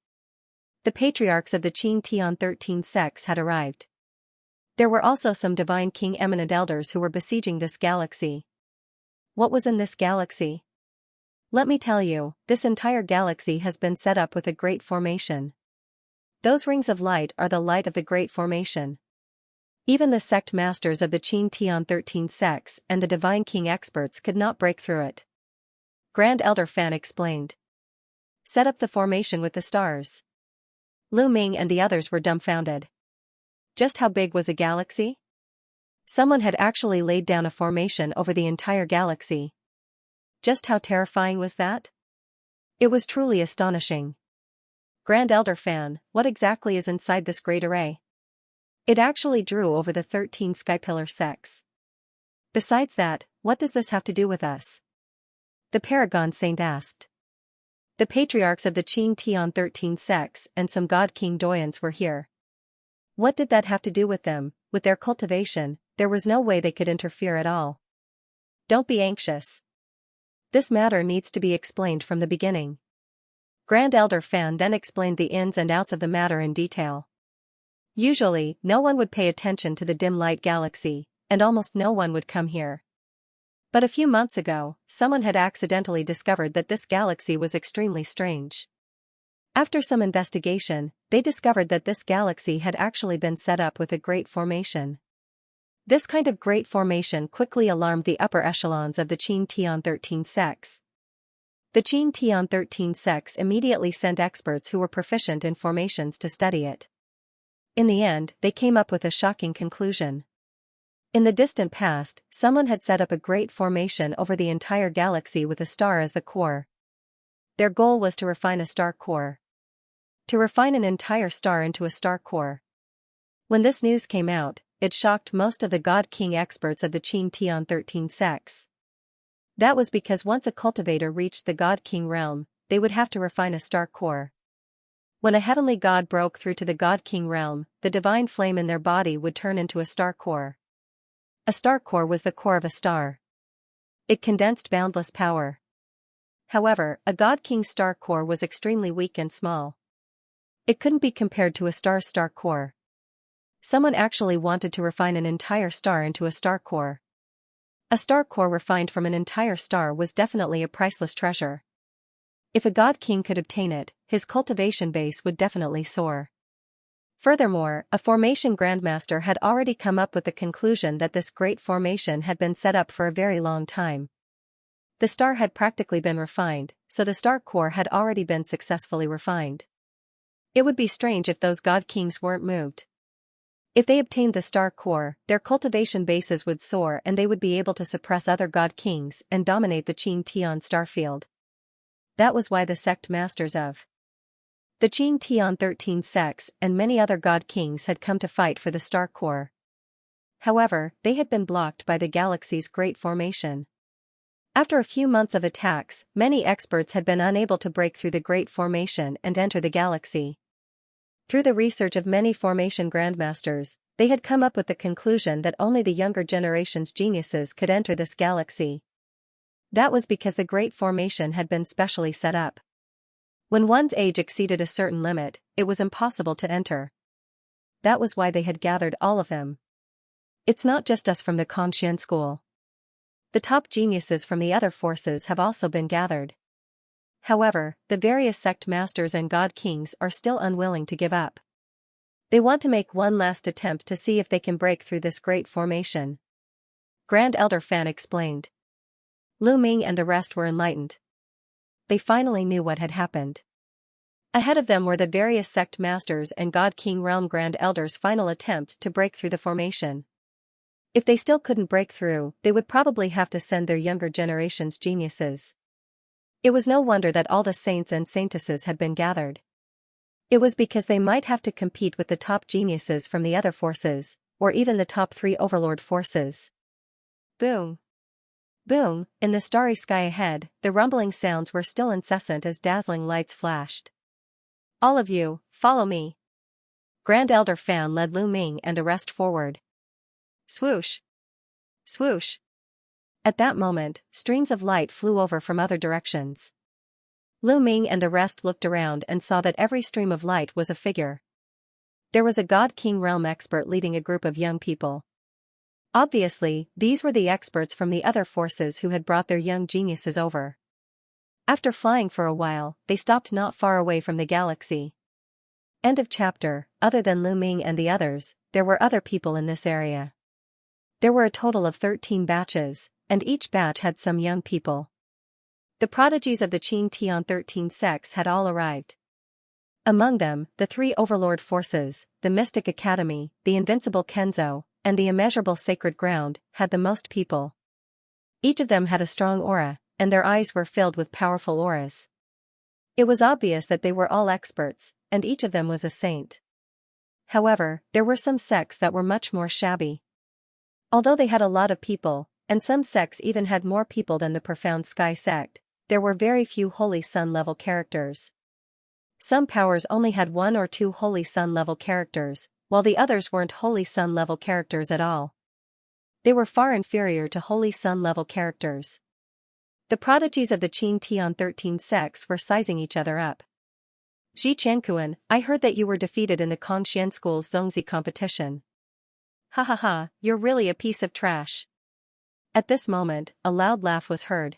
The patriarchs of the Xianxia 13 sects had arrived. There were also some Divine King Eminent Elders who were besieging this galaxy. What was in this galaxy? Let me tell you, this entire galaxy has been set up with a great formation. Those rings of light are the light of the great formation. Even the sect masters of the Xianxia 13 sects and the Divine King experts could not break through it. Grand Elder Fan explained. Set up the formation with the stars. Lu Ming and the others were dumbfounded. Just how big was a galaxy? Someone had actually laid down a formation over the entire galaxy. Just how terrifying was that? It was truly astonishing. Grand Elder Fan, what exactly is inside this great array? It actually drew over the 13 Skypillar sects. Besides that, what does this have to do with us? The Paragon Saint asked. The patriarchs of the Xianxia 13 sects and some God King doyens were here. What did that have to do with them? With their cultivation, there was no way they could interfere at all. Don't be anxious. This matter needs to be explained from the beginning. Grand Elder Fan then explained the ins and outs of the matter in detail. Usually, no one would pay attention to the dim light galaxy, and almost no one would come here. But a few months ago, someone had accidentally discovered that this galaxy was extremely strange. After some investigation, they discovered that this galaxy had actually been set up with a great formation. This kind of great formation quickly alarmed the upper echelons of the Xianxia 13 sects. The Xianxia 13 sects immediately sent experts who were proficient in formations to study it. In the end, they came up with a shocking conclusion. In the distant past, someone had set up a great formation over the entire galaxy with a star as the core. Their goal was to refine a star core. To refine an entire star into a star core. When this news came out, it shocked most of the God King experts of the Xianxia 13 sects. That was because once a cultivator reached the God King realm, they would have to refine a star core. When a heavenly god broke through to the God King realm, the divine flame in their body would turn into a star core. A star core was the core of a star. It condensed boundless power. However, a God King's star core was extremely weak and small. It couldn't be compared to a star's star core. Someone actually wanted to refine an entire star into a star core. A star core refined from an entire star was definitely a priceless treasure. If a God King could obtain it, his cultivation base would definitely soar. Furthermore, a formation grandmaster had already come up with the conclusion that this great formation had been set up for a very long time. The star had practically been refined, so the star core had already been successfully refined. It would be strange if those god kings weren't moved. If they obtained the star core, their cultivation bases would soar and they would be able to suppress other god kings and dominate the Xianxia starfield. That was why the sect masters of the Xianxia 13 sects and many other god kings had come to fight for the star core. However, they had been blocked by the galaxy's great formation. After a few months of attacks, many experts had been unable to break through the great formation and enter the galaxy. Through the research of many formation grandmasters, they had come up with the conclusion that only the younger generation's geniuses could enter this galaxy. That was because the great formation had been specially set up. When one's age exceeded a certain limit, it was impossible to enter. That was why they had gathered all of them. It's not just us from the Cultivation school. The top geniuses from the other forces have also been gathered. However, the various sect masters and god kings are still unwilling to give up. They want to make one last attempt to see if they can break through this great formation. Grand Elder Fan explained. Lu Ming and the rest were enlightened. They finally knew what had happened. Ahead of them were the various sect masters and god king realm grand elders' final attempt to break through the formation. If they still couldn't break through, they would probably have to send their younger generation's geniuses. It was no wonder that all the saints and saintesses had been gathered. It was because they might have to compete with the top geniuses from the other forces, or even the top 3 overlord forces. Boom! Boom! In the starry sky ahead, the rumbling sounds were still incessant as dazzling lights flashed. All of you, follow me! Grand Elder Fan led Lu Ming and the rest forward. Swoosh! Swoosh! At that moment, streams of light flew over from other directions. Lu Ming and the rest looked around and saw that every stream of light was a figure. There was a God King realm expert leading a group of young people. Obviously, these were the experts from the other forces who had brought their young geniuses over. After flying for a while, they stopped not far away from the galaxy. End of chapter. Other than Lu Ming and the others, there were other people in this area. There were a total of 13 batches, and each batch had some young people. The prodigies of the Xianxia 13 sects had all arrived. Among them, the 3 overlord forces, the Mystic Academy, the Invincible Kenzo, and the Immeasurable Sacred Ground, had the most people. Each of them had a strong aura, and their eyes were filled with powerful auras. It was obvious that they were all experts, and each of them was a saint. However, there were some sects that were much more shabby. Although they had a lot of people, and some sects even had more people than the Profound Sky sect, there were very few Holy Sun level characters. Some powers only had 1 or 2 Holy Sun level characters, while the others weren't Holy Sun level characters at all. They were far inferior to Holy Sun level characters. The prodigies of the Xianxia 13 sects were sizing each other up. Xianxia, I heard that you were defeated in the Cultivation School's Zongzi competition. Ha ha ha, you're really a piece of trash. At this moment, a loud laugh was heard.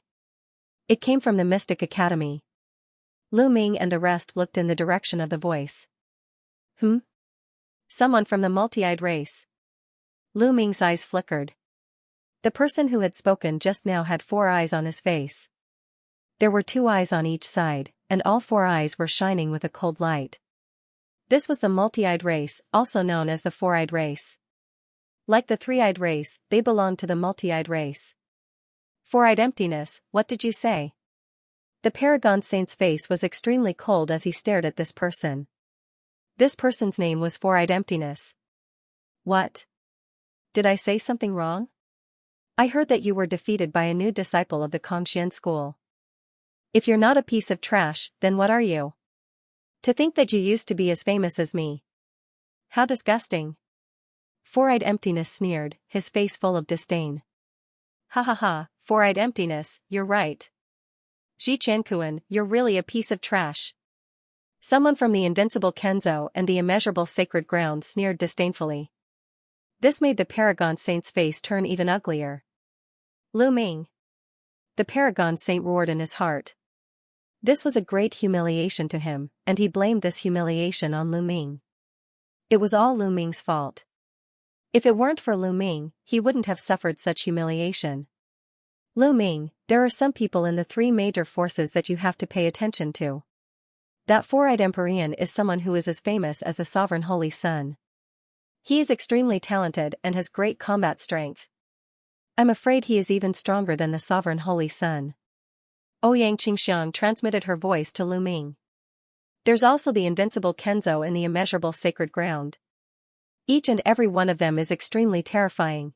It came from the Mystic Academy. Lu Ming and the rest looked in the direction of the voice. Someone from the multi-eyed race. Lu Ming's eyes flickered. The person who had spoken just now had 4 eyes on his face. There were 2 eyes on each side, and all 4 eyes were shining with a cold light. This was the multi-eyed race, also known as the 4-eyed race. Like the 3-eyed race, they belonged to the multi-eyed race. 4-eyed emptiness, what did you say? The Paragon Saint's face was extremely cold as he stared at this person. This person's name was 4-eyed emptiness. What? Did I say something wrong? I heard that you were defeated by a new disciple of the Cultivation school. If you're not a piece of trash, then what are you? To think that you used to be as famous as me. How disgusting. 4-eyed emptiness sneered, his face full of disdain. Ha ha ha, 4-eyed emptiness, you're right. Xianxia, you're really a piece of trash. Someone from the Invincible Kenzo and the Immeasurable Sacred Ground sneered disdainfully. This made the Paragon Saint's face turn even uglier. Lu Ming. The Paragon Saint roared in his heart. This was a great humiliation to him, and he blamed this humiliation on Lu Ming. It was all Lu Ming's fault. If it weren't for Lu Ming, he wouldn't have suffered such humiliation. Lu Ming, there are some people in the three major forces that you have to pay attention to. That four-eyed Empyrean is someone who is as famous as the Sovereign Holy Sun. He is extremely talented and has great combat strength. I'm afraid he is even stronger than the Sovereign Holy Sun. Ouyang Qingxiang transmitted her voice to Lu Ming. There's also the invincible Kenzo and the immeasurable sacred ground. Each and every one of them is extremely terrifying.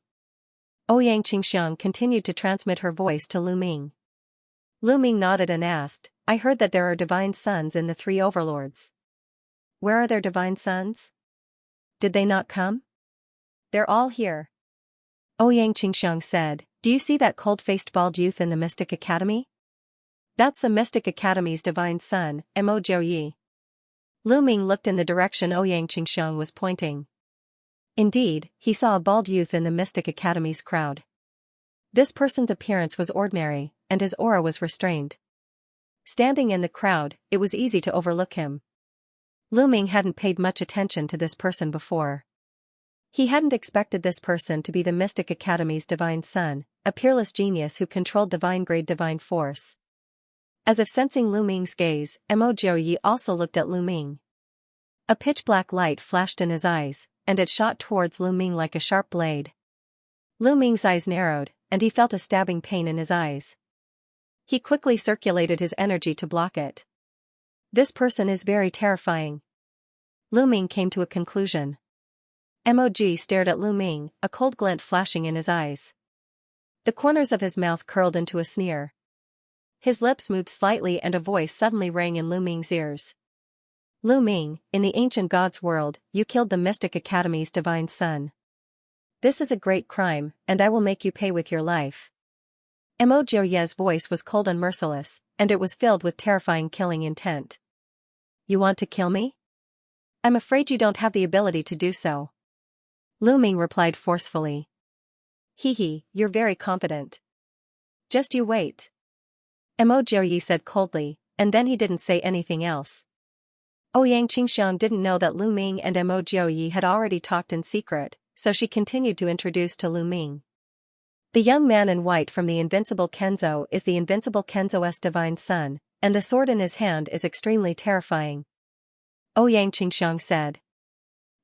Ouyang Qingxiang continued to transmit her voice to Lu Ming. Lu Ming nodded and asked, I heard that there are divine sons in the three overlords. Where are their divine sons? Did they not come? They're all here. Ouyang Qingxiang said, do you see that cold-faced bald youth in the Mystic Academy? That's the Mystic Academy's divine son, Mo Jiuyi. Lu Ming looked in the direction Ouyang Qingxiang was pointing. Indeed, he saw a bald youth in the Mystic Academy's crowd. This person's appearance was ordinary, and his aura was restrained. Standing in the crowd, it was easy to overlook him. Lu Ming hadn't paid much attention to this person before. He hadn't expected this person to be the Mystic Academy's divine son, a peerless genius who controlled divine-grade divine force. As if sensing Lu Ming's gaze, Mo Jiuyi also looked at Lu Ming. A pitch-black light flashed in his eyes, and it shot towards Lu Ming like a sharp blade. Lu Ming's eyes narrowed, and he felt a stabbing pain in his eyes. He quickly circulated his energy to block it. This person is very terrifying. Lu Ming came to a conclusion. Mog stared at Lu Ming, a cold glint flashing in his eyes. The corners of his mouth curled into a sneer. His lips moved slightly and a voice suddenly rang in Lu Ming's ears. Lu Ming, in the ancient god's world, you killed the Mystic Academy's divine son. This is a great crime, and I will make you pay with your life. Mo Jiuyi's voice was cold and merciless, and it was filled with terrifying killing intent. You want to kill me? I'm afraid you don't have the ability to do so. Lu Ming replied forcefully. Hee, you're very confident. Just you wait. Mo Jiuyi said coldly, and then he didn't say anything else. Ouyang Qingxiang didn't know that Lu Ming and Mo Jiuyi had already talked in secret, so she continued to introduce to Lu Ming. The young man in white from the invincible Kenzo is the invincible Kenzo's divine son, and the sword in his hand is extremely terrifying. Ouyang Qingxiang said.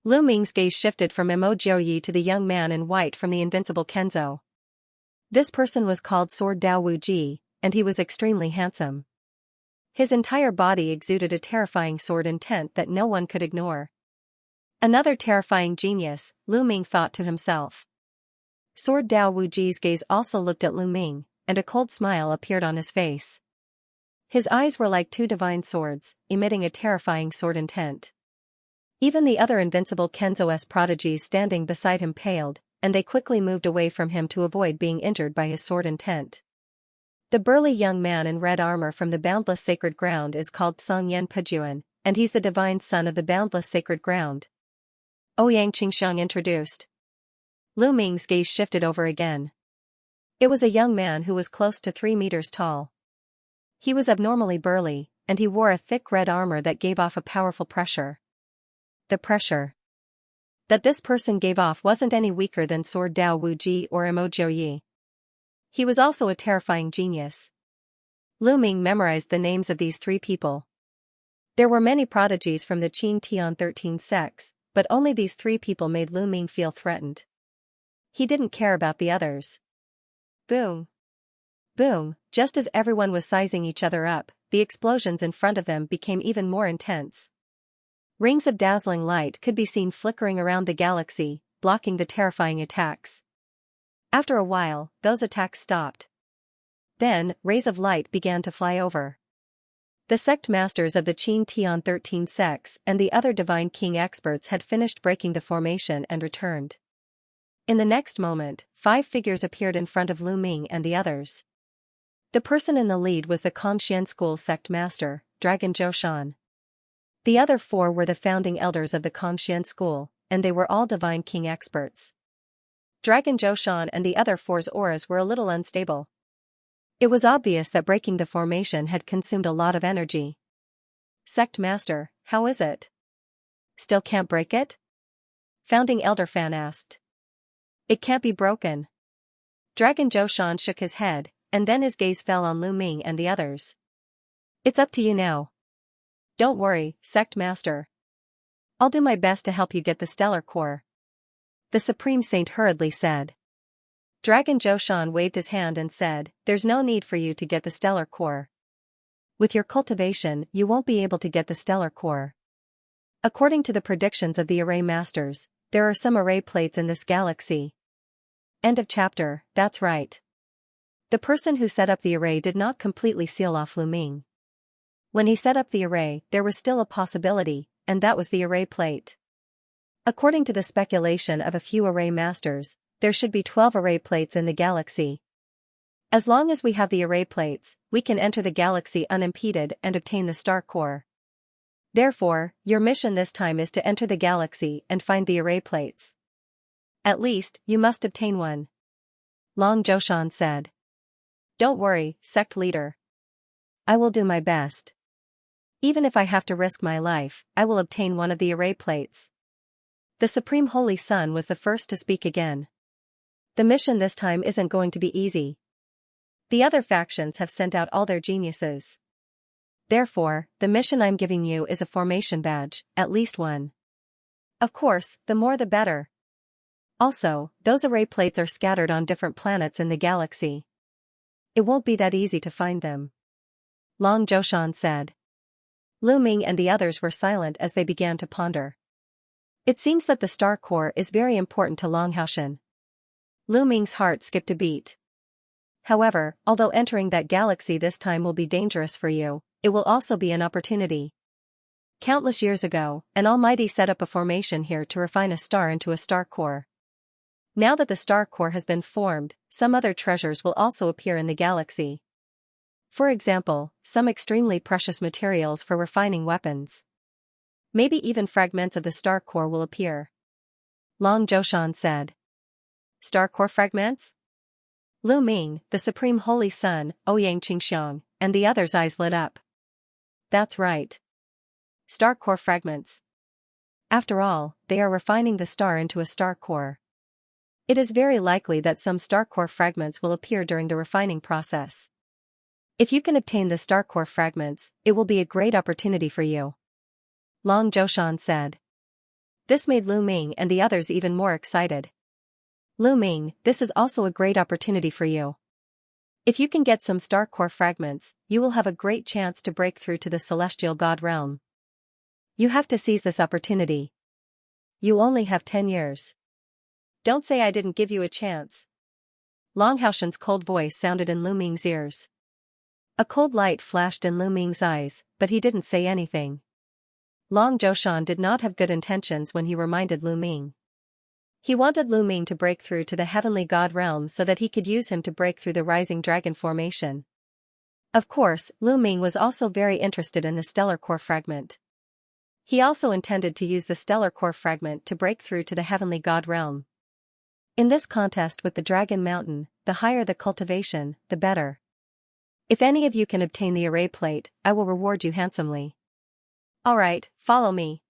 Lu Ming's gaze shifted from Mo Jiuyi to the young man in white from the invincible Kenzo. This person was called Sword Dao Wuji, and he was extremely handsome. His entire body exuded a terrifying sword intent that no one could ignore. Another terrifying genius, Lu Ming thought to himself. Sword Dao Wuji's gaze also looked at Lu Ming, and a cold smile appeared on his face. His eyes were like two divine swords, emitting a terrifying sword intent. Even the other invincible Kenzo's prodigies standing beside him paled, and they quickly moved away from him to avoid being injured by his sword intent. The burly young man in red armor from the boundless sacred ground is called Songyan Pejuan, and he's the divine son of the boundless sacred ground. Ouyang Qingxiang introduced. Lu Ming's gaze shifted over again. It was a young man who was close to 3 meters tall. He was abnormally burly, and he wore a thick red armor that gave off a powerful pressure. The pressure that this person gave off wasn't any weaker than Sword Dao Wuji or Mo Jiuyi. He was also a terrifying genius. Lu Ming memorized the names of these 3 people. There were many prodigies from the Qin Tian 13 sects, but only these 3 people made Lu Ming feel threatened. He didn't care about the others. Boom. Boom, just as everyone was sizing each other up, the explosions in front of them became even more intense. Rings of dazzling light could be seen flickering around the galaxy, blocking the terrifying attacks. After a while, those attacks stopped. Then, rays of light began to fly over. The sect masters of the Qin Tian 13 sects and the other Divine King experts had finished breaking the formation and returned. In the next moment, 5 figures appeared in front of Lu Ming and the others. The person in the lead was the Kongxian School sect master, Dragon Zhoushan. The other 4 were the founding elders of the Kongxian School, and they were all Divine King experts. Dragon Zhoushan and the other 4's auras were a little unstable. It was obvious that breaking the formation had consumed a lot of energy. Sect Master, how is it? Still can't break it? Founding Elder Fan asked. It can't be broken. Dragon Zhoushan shook his head, and then his gaze fell on Lu Ming and the others. It's up to you now. Don't worry, Sect Master. I'll do my best to help you get the stellar core. The Supreme Saint hurriedly said. Dragon Zhoushan waved his hand and said, there's no need for you to get the stellar core. With your cultivation, you won't be able to get the stellar core. According to the predictions of the array masters, there are some array plates in this galaxy. End of chapter. That's right. The person who set up the array did not completely seal off Lu Ming. When he set up the array, there was still a possibility, and that was the array plate. According to the speculation of a few array masters, there should be 12 array plates in the galaxy. As long as we have the array plates, we can enter the galaxy unimpeded and obtain the star core. Therefore, your mission this time is to enter the galaxy and find the array plates. At least, you must obtain one. Long Zhoushan said. Don't worry, sect leader. I will do my best. Even if I have to risk my life, I will obtain one of the array plates. The Supreme Holy Sun was the first to speak again. The mission this time isn't going to be easy. The other factions have sent out all their geniuses. Therefore, the mission I'm giving you is a formation badge, at least one. Of course, the more the better. Also, those array plates are scattered on different planets in the galaxy. It won't be that easy to find them. Long Zhoushan said. Lu Ming and the others were silent as they began to ponder. It seems that the star core is very important to Long Haoshan. Lu Ming's heart skipped a beat. However, although entering that galaxy this time will be dangerous for you, it will also be an opportunity. Countless years ago, an almighty set up a formation here to refine a star into a star core. Now that the star core has been formed, some other treasures will also appear in the galaxy. For example, some extremely precious materials for refining weapons. Maybe even fragments of the star core will appear. Long Zhoushan said. Star core fragments? Lu Ming, the Supreme Holy Sun, Ouyang Qingxiang, and the others' eyes lit up. That's right. Star core fragments. After all, they are refining the star into a star core. It is very likely that some star core fragments will appear during the refining process. If you can obtain the star core fragments, it will be a great opportunity for you. Long Zhoushan said. This made Lu Ming and the others even more excited. Lu Ming, this is also a great opportunity for you. If you can get some star core fragments, you will have a great chance to break through to the celestial god realm. You have to seize this opportunity. You only have 10 years. Don't say I didn't give you a chance. Long Haoshan's cold voice sounded in Lu Ming's ears. A cold light flashed in Lu Ming's eyes, but he didn't say anything. Long Zhoushan did not have good intentions when he reminded Lu Ming. He wanted Lu Ming to break through to the heavenly god realm so that he could use him to break through the rising dragon formation. Of course, Lu Ming was also very interested in the stellar core fragment. He also intended to use the stellar core fragment to break through to the heavenly god realm. In this contest with the Dragon Mountain, the higher the cultivation, the better. If any of you can obtain the array plate, I will reward you handsomely. Alright, follow me.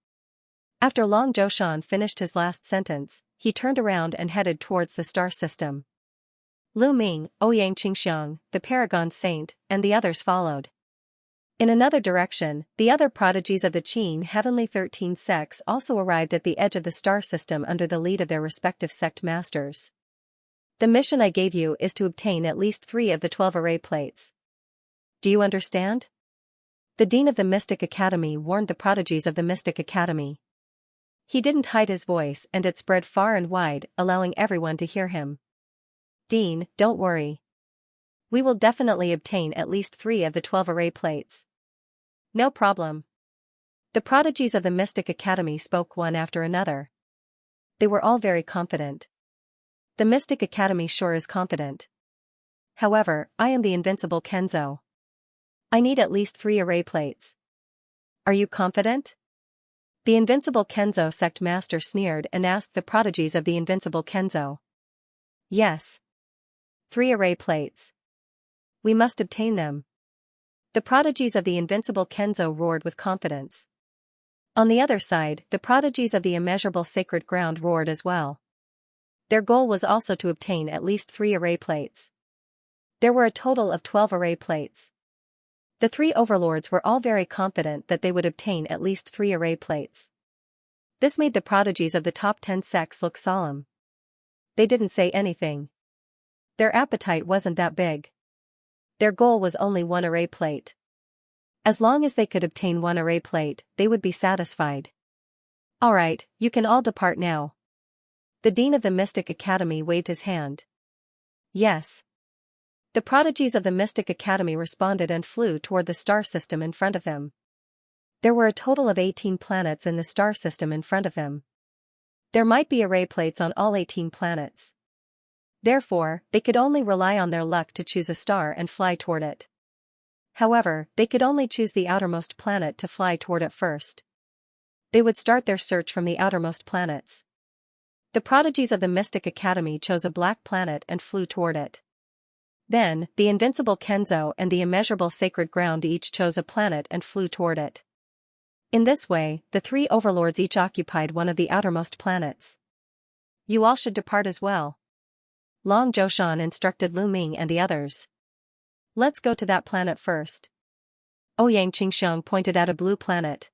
After Long Zhoushan finished his last sentence, he turned around and headed towards the star system. Lu Ming, Ouyang Qingxiang, the Paragon Saint, and the others followed. In another direction, the other prodigies of the Qin Heavenly 13 sects also arrived at the edge of the star system under the lead of their respective sect masters. The mission I gave you is to obtain at least 3 of the 12 array plates. Do you understand? The Dean of the Mystic Academy warned the prodigies of the Mystic Academy. He didn't hide his voice and it spread far and wide, allowing everyone to hear him. Dean, don't worry. We will definitely obtain at least 3 of the 12 array plates. No problem. The prodigies of the Mystic Academy spoke one after another. They were all very confident. The Mystic Academy sure is confident. However, I am the invincible Kenzo. I need at least 3 array plates. Are you confident? The invincible Kenzo sect master sneered and asked the prodigies of the invincible Kenzo. Yes. 3 array plates. We must obtain them. The prodigies of the invincible Kenzo roared with confidence. On the other side, the prodigies of the immeasurable sacred ground roared as well. Their goal was also to obtain at least 3 array plates. There were a total of 12 array plates. The 3 overlords were all very confident that they would obtain at least 3 array plates. This made the prodigies of the top 10 sects look solemn. They didn't say anything. Their appetite wasn't that big. Their goal was only 1 array plate. As long as they could obtain 1 array plate, they would be satisfied. Alright, you can all depart now. The Dean of the Mystic Academy waved his hand. Yes. The prodigies of the Mystic Academy responded and flew toward the star system in front of them. There were a total of 18 planets in the star system in front of them. There might be array plates on all 18 planets. Therefore, they could only rely on their luck to choose a star and fly toward it. However, they could only choose the outermost planet to fly toward it first. They would start their search from the outermost planets. The prodigies of the Mystic Academy chose a black planet and flew toward it. Then, the invincible Kenzo and the immeasurable sacred ground each chose a planet and flew toward it. In this way, the 3 overlords each occupied one of the outermost planets. You all should depart as well. Long Zhoushan instructed Lu Ming and the others. Let's go to that planet first. Ouyang Qingxiang pointed at a blue planet.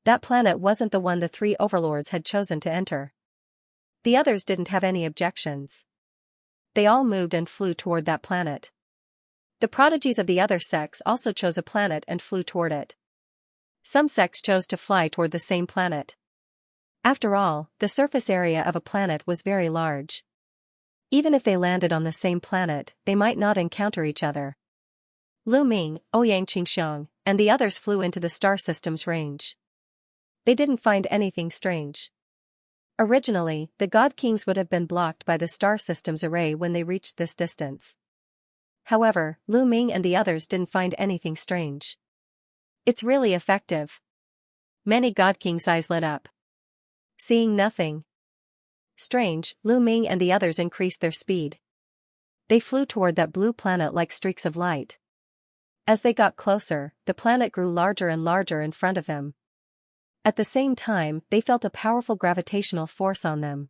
That planet wasn't the one the 3 overlords had chosen to enter. The others didn't have any objections. They all moved and flew toward that planet. The prodigies of the other sects also chose a planet and flew toward it. Some sects chose to fly toward the same planet. After all, the surface area of a planet was very large. Even if they landed on the same planet, they might not encounter each other. Lu Ming, Ouyang Qingxiang, and the others flew into the star system's range. They didn't find anything strange. Originally, the God Kings would have been blocked by the star system's array when they reached this distance. However, Lu Ming and the others didn't find anything strange. It's really effective. Many God Kings' eyes lit up. Seeing nothing strange, Lu Ming and the others increased their speed. They flew toward that blue planet like streaks of light. As they got closer, the planet grew larger and larger in front of them. At the same time, they felt a powerful gravitational force on them.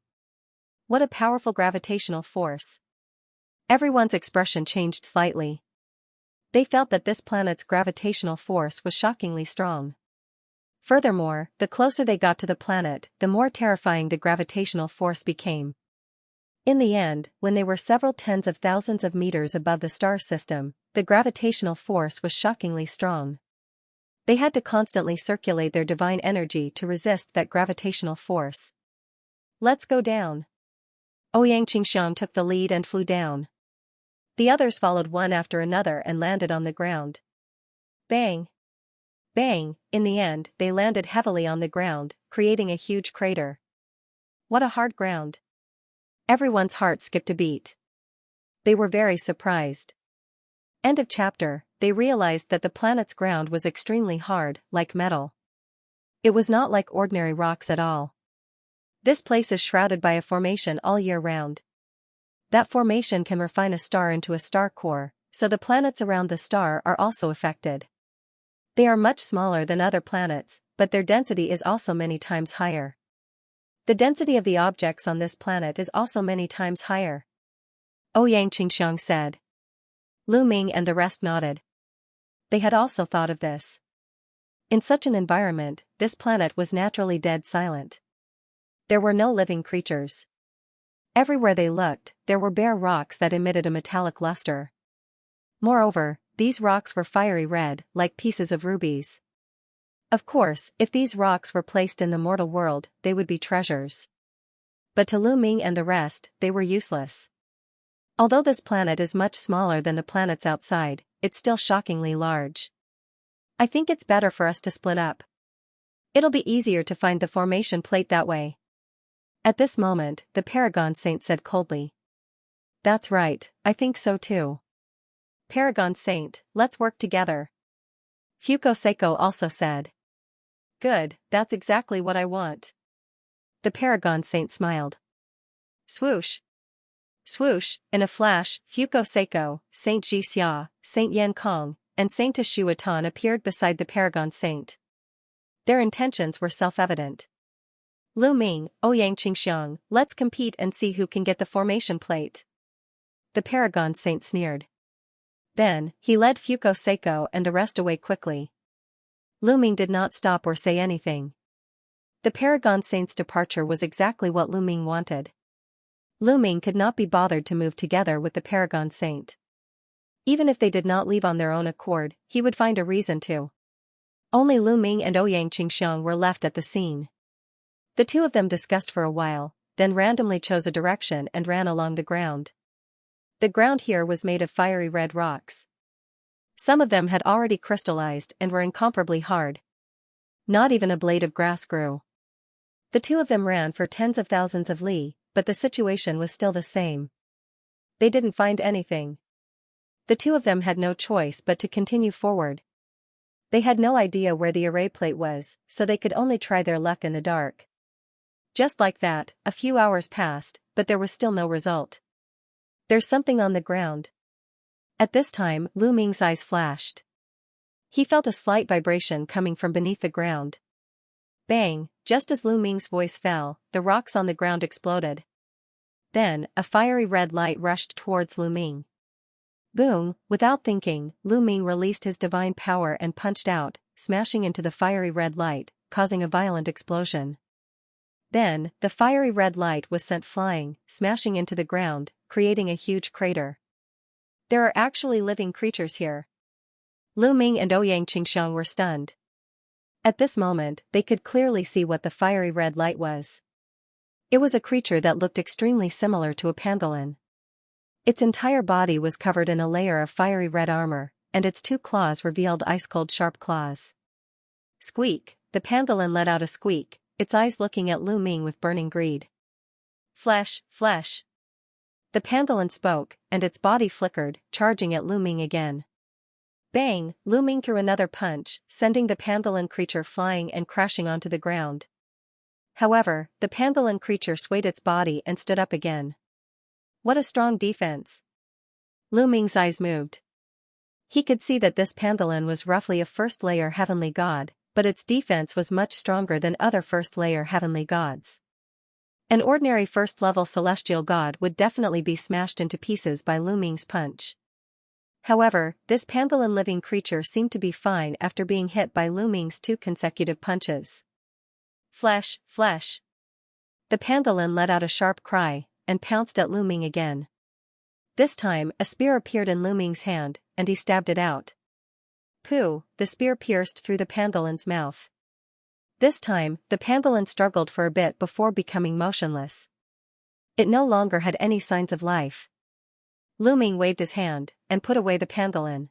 What a powerful gravitational force! Everyone's expression changed slightly. They felt that this planet's gravitational force was shockingly strong. Furthermore, the closer they got to the planet, the more terrifying the gravitational force became. In the end, when they were several tens of thousands of meters above the star system, the gravitational force was shockingly strong. They had to constantly circulate their divine energy to resist that gravitational force. Let's go down. Ouyang Qingxiang took the lead and flew down. The others followed one after another and landed on the ground. Bang! Bang! In the end, they landed heavily on the ground, creating a huge crater. What a hard ground! Everyone's heart skipped a beat. They were very surprised. End of chapter. They realized that the planet's ground was extremely hard, like metal. It was not like ordinary rocks at all. This place is shrouded by a formation all year round. That formation can refine a star into a star core, so the planets around the star are also affected. They are much smaller than other planets, but their density is also many times higher. The density of the objects on this planet is also many times higher. Ouyang Qingxiang said. Lu Ming and the rest nodded. They had also thought of this. In such an environment, this planet was naturally dead silent. There were no living creatures. Everywhere they looked, there were bare rocks that emitted a metallic luster. Moreover, these rocks were fiery red, like pieces of rubies. Of course, if these rocks were placed in the mortal world, they would be treasures. But to Lu Ming and the rest, they were useless. Although this planet is much smaller than the planets outside, it's still shockingly large. I think it's better for us to split up. It'll be easier to find the formation plate that way. At this moment, the Paragon Saint said coldly. That's right, I think so too. Paragon Saint, let's work together. Fuko Seiko also said. Good, that's exactly what I want. The Paragon Saint smiled. Swoosh. Swoosh, in a flash, Fuko Seiko, Saint Xianxia, Saint Yan Kong, and Saint Shuatan appeared beside the Paragon Saint. Their intentions were self-evident. Lu Ming, Ouyang Qingxiang, let's compete and see who can get the formation plate. The Paragon Saint sneered. Then, he led Fuko Seiko and the rest away quickly. Lu Ming did not stop or say anything. The Paragon Saint's departure was exactly what Lu Ming wanted. Lu Ming could not be bothered to move together with the Paragon Saint. Even if they did not leave on their own accord, he would find a reason to. Only Lu Ming and Ouyang Qingxiang were left at the scene. The two of them discussed for a while, then randomly chose a direction and ran along the ground. The ground here was made of fiery red rocks. Some of them had already crystallized and were incomparably hard. Not even a blade of grass grew. The two of them ran for tens of thousands of li, but the situation was still the same. They didn't find anything. The two of them had no choice but to continue forward. They had no idea where the array plate was, so they could only try their luck in the dark. Just like that, a few hours passed, but there was still no result. There's something on the ground. At this time, Lu Ming's eyes flashed. He felt a slight vibration coming from beneath the ground. Bang, just as Lu Ming's voice fell, the rocks on the ground exploded. Then, a fiery red light rushed towards Lu Ming. Boom, without thinking, Lu Ming released his divine power and punched out, smashing into the fiery red light, causing a violent explosion. Then, the fiery red light was sent flying, smashing into the ground, creating a huge crater. There are actually living creatures here. Lu Ming and Ouyang Qingxiang were stunned. At this moment, they could clearly see what the fiery red light was. It was a creature that looked extremely similar to a pangolin. Its entire body was covered in a layer of fiery red armor, and its two claws revealed ice-cold sharp claws. Squeak, the pangolin let out a squeak, its eyes looking at Lu Ming with burning greed. Flesh, flesh. The pangolin spoke, and its body flickered, charging at Lu Ming again. Bang, Lu Ming threw another punch, sending the pangolin creature flying and crashing onto the ground. However, the pangolin creature swayed its body and stood up again. What a strong defense. Lu Ming's eyes moved. He could see that this pangolin was roughly a first-layer heavenly god, but its defense was much stronger than other first-layer heavenly gods. An ordinary first-level celestial god would definitely be smashed into pieces by Lu Ming's punch. However, this pangolin living creature seemed to be fine after being hit by Lu Ming's 2 consecutive punches. Flesh, flesh. The pangolin let out a sharp cry, and pounced at Lu Ming again. This time, a spear appeared in Lu Ming's hand, and he stabbed it out. Pooh, the spear pierced through the pangolin's mouth. This time, the pangolin struggled for a bit before becoming motionless. It no longer had any signs of life. Lu Ming waved his hand, and put away the pangolin.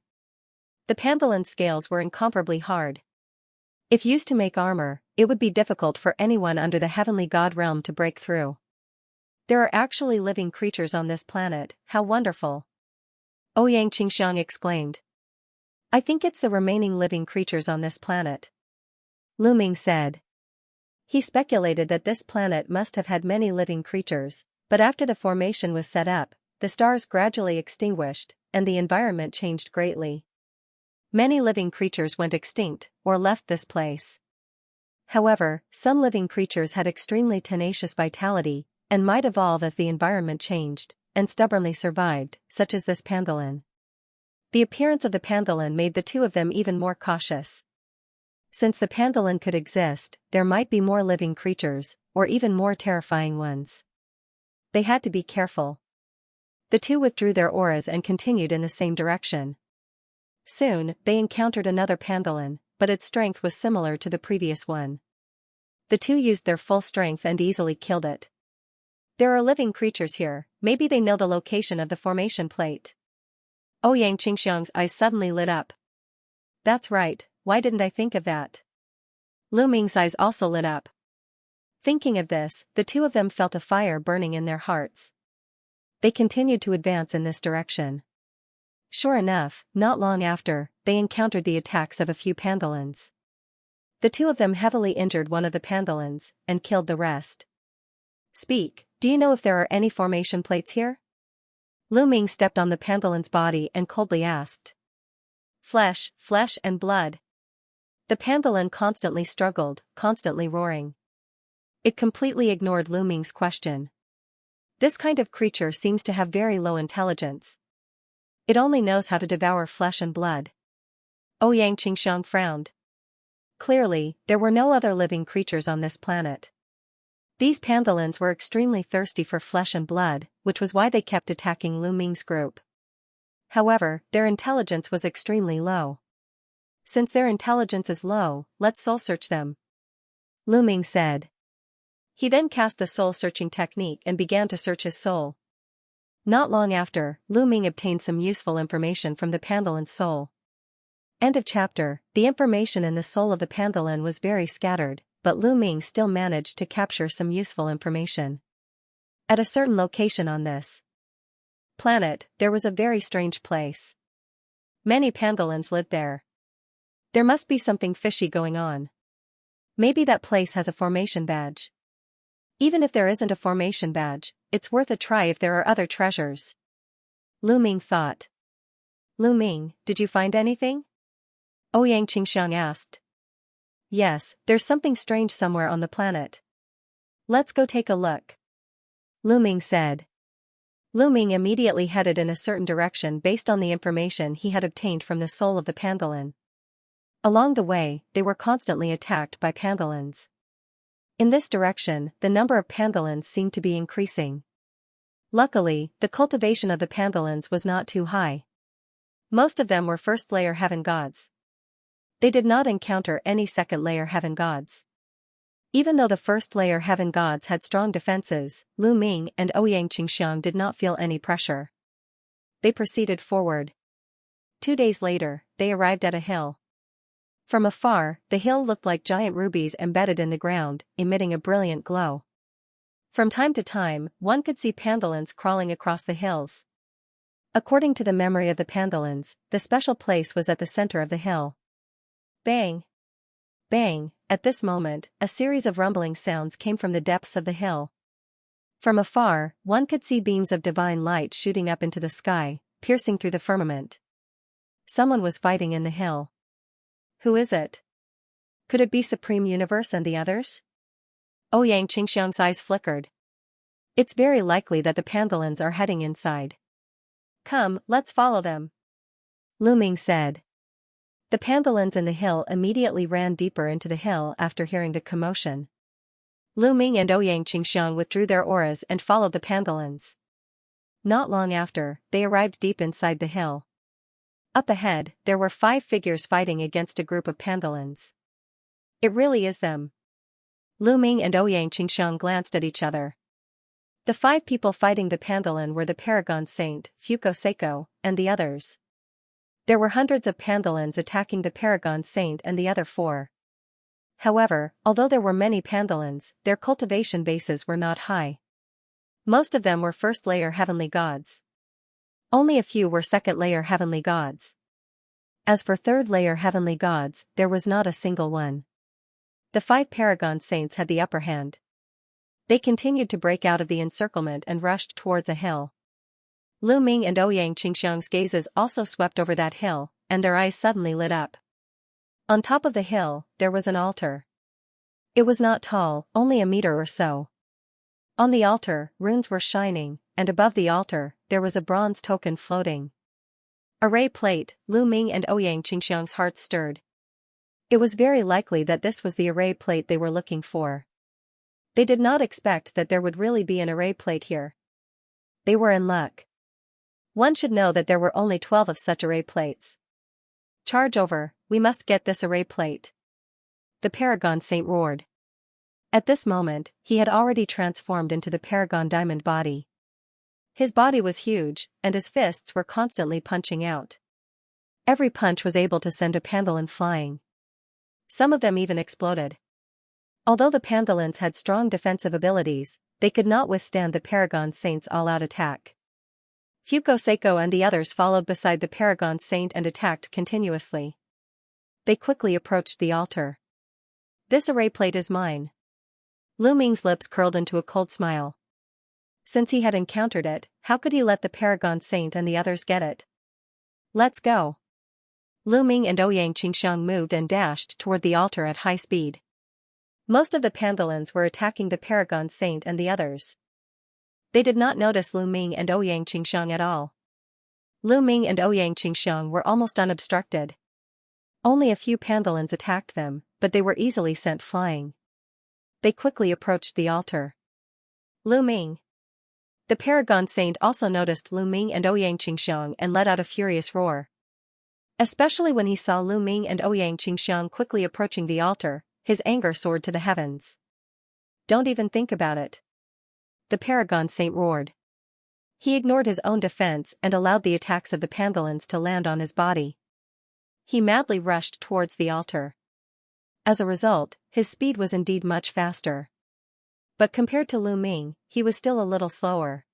The pangolin's scales were incomparably hard. If used to make armor, it would be difficult for anyone under the heavenly god realm to break through. There are actually living creatures on this planet, how wonderful! Ouyang Qingxiang exclaimed. I think it's the remaining living creatures on this planet. Lu Ming said. He speculated that this planet must have had many living creatures, but after the formation was set up, the stars gradually extinguished, and the environment changed greatly. Many living creatures went extinct, or left this place. However, some living creatures had extremely tenacious vitality, and might evolve as the environment changed, and stubbornly survived, such as this pangolin. The appearance of the pangolin made the two of them even more cautious. Since the pangolin could exist, there might be more living creatures, or even more terrifying ones. They had to be careful. The two withdrew their auras and continued in the same direction. Soon, they encountered another pangolin, but its strength was similar to the previous one. The two used their full strength and easily killed it. There are living creatures here, maybe they know the location of the formation plate. Ouyang Qingxiang's eyes suddenly lit up. That's right, why didn't I think of that? Lu Ming's eyes also lit up. Thinking of this, the two of them felt a fire burning in their hearts. They continued to advance in this direction. Sure enough, not long after, they encountered the attacks of a few pangolins. The two of them heavily injured one of the pangolins, and killed the rest. Speak, do you know if there are any formation plates here? Lu Ming stepped on the pangolin's body and coldly asked. Flesh, flesh and blood. The pangolin constantly struggled, constantly roaring. It completely ignored Lu Ming's question. This kind of creature seems to have very low intelligence. It only knows how to devour flesh and blood. Xianxia frowned. Clearly, there were no other living creatures on this planet. These pangolins were extremely thirsty for flesh and blood, which was why they kept attacking Lu Ming's group. However, their intelligence was extremely low. Since their intelligence is low, let's soul-search them, Lu Ming said. He then cast the soul-searching technique and began to search his soul. Not long after, Lu Ming obtained some useful information from the pangolin's soul. End of chapter. The information in the soul of the pangolin was very scattered, but Lu Ming still managed to capture some useful information. At a certain location on this planet, there was a very strange place. Many pangolins lived there. There must be something fishy going on. Maybe that place has a formation badge. Even if there isn't a formation badge, it's worth a try if there are other treasures, Lu Ming thought. Lu Ming, did you find anything? Xianxia asked. Yes, there's something strange somewhere on the planet. Let's go take a look, Lu Ming said. Lu Ming immediately headed in a certain direction based on the information he had obtained from the soul of the pangolin. Along the way, they were constantly attacked by pangolins. In this direction, the number of pangolins seemed to be increasing. Luckily, the cultivation of the pangolins was not too high. Most of them were first-layer heaven gods. They did not encounter any second-layer heaven gods. Even though the first-layer heaven gods had strong defenses, Lu Ming and Xianxia did not feel any pressure. They proceeded forward. 2 days later, they arrived at a hill. From afar, the hill looked like giant rubies embedded in the ground, emitting a brilliant glow. From time to time, one could see pangolins crawling across the hills. According to the memory of the pangolins, the special place was at the center of the hill. Bang! Bang! At this moment, a series of rumbling sounds came from the depths of the hill. From afar, one could see beams of divine light shooting up into the sky, piercing through the firmament. Someone was fighting in the hill. Who is it? Could it be Supreme Universe and the others? Xianxia's eyes flickered. It's very likely that the pangolins are heading inside. Come, let's follow them, Lu Ming said. The pangolins in the hill immediately ran deeper into the hill after hearing the commotion. Lu Ming and Xianxia withdrew their auras and followed the pangolins. Not long after, they arrived deep inside the hill. Up ahead, there were 5 figures fighting against a group of pangolins. It really is them. Lu Ming and Xianxia glanced at each other. The 5 people fighting the pangolin were the Paragon Saint, Xianxia, and the others. There were hundreds of pangolins attacking the Paragon Saint and the other 4. However, although there were many pangolins, their cultivation bases were not high. Most of them were first-layer heavenly gods. Only a few were second-layer heavenly gods. As for third-layer heavenly gods, there was not a single one. The 5 Paragon Saints had the upper hand. They continued to break out of the encirclement and rushed towards a hill. Lu Ming and Xianxia's gazes also swept over that hill, and their eyes suddenly lit up. On top of the hill, there was an altar. It was not tall, only a meter or so. On the altar, runes were shining, and above the altar, there was a bronze token floating. Array plate. Lu Ming and Xianxia's hearts stirred. It was very likely that this was the array plate they were looking for. They did not expect that there would really be an array plate here. They were in luck. One should know that there were only 12 of such array plates. Charge over, we must get this array plate, the Paragon Saint roared. At this moment, he had already transformed into the Paragon Diamond body. His body was huge, and his fists were constantly punching out. Every punch was able to send a pangolin flying. Some of them even exploded. Although the pangolins had strong defensive abilities, they could not withstand the Paragon Saint's all-out attack. Xianxia and the others followed beside the Paragon Saint and attacked continuously. They quickly approached the altar. This array plate is mine. Lu Ming's lips curled into a cold smile. Since he had encountered it, how could he let the Paragon Saint and the others get it? Let's go. Lu Ming and Ouyang Qingxiang moved and dashed toward the altar at high speed. Most of the pangolins were attacking the Paragon Saint and the others. They did not notice Lu Ming and Ouyang Qingxiang at all. Lu Ming and Ouyang Qingxiang were almost unobstructed. Only a few pangolins attacked them, but they were easily sent flying. They quickly approached the altar. Lu Ming. The Paragon Saint also noticed Lu Ming and Ouyang Qingxiang and let out a furious roar. Especially when he saw Lu Ming and Ouyang Qingxiang quickly approaching the altar, his anger soared to the heavens. Don't even think about it. The Paragon Saint roared. He ignored his own defense and allowed the attacks of the pangolins to land on his body. He madly rushed towards the altar. As a result, his speed was indeed much faster. But compared to Lu Ming, he was still a little slower.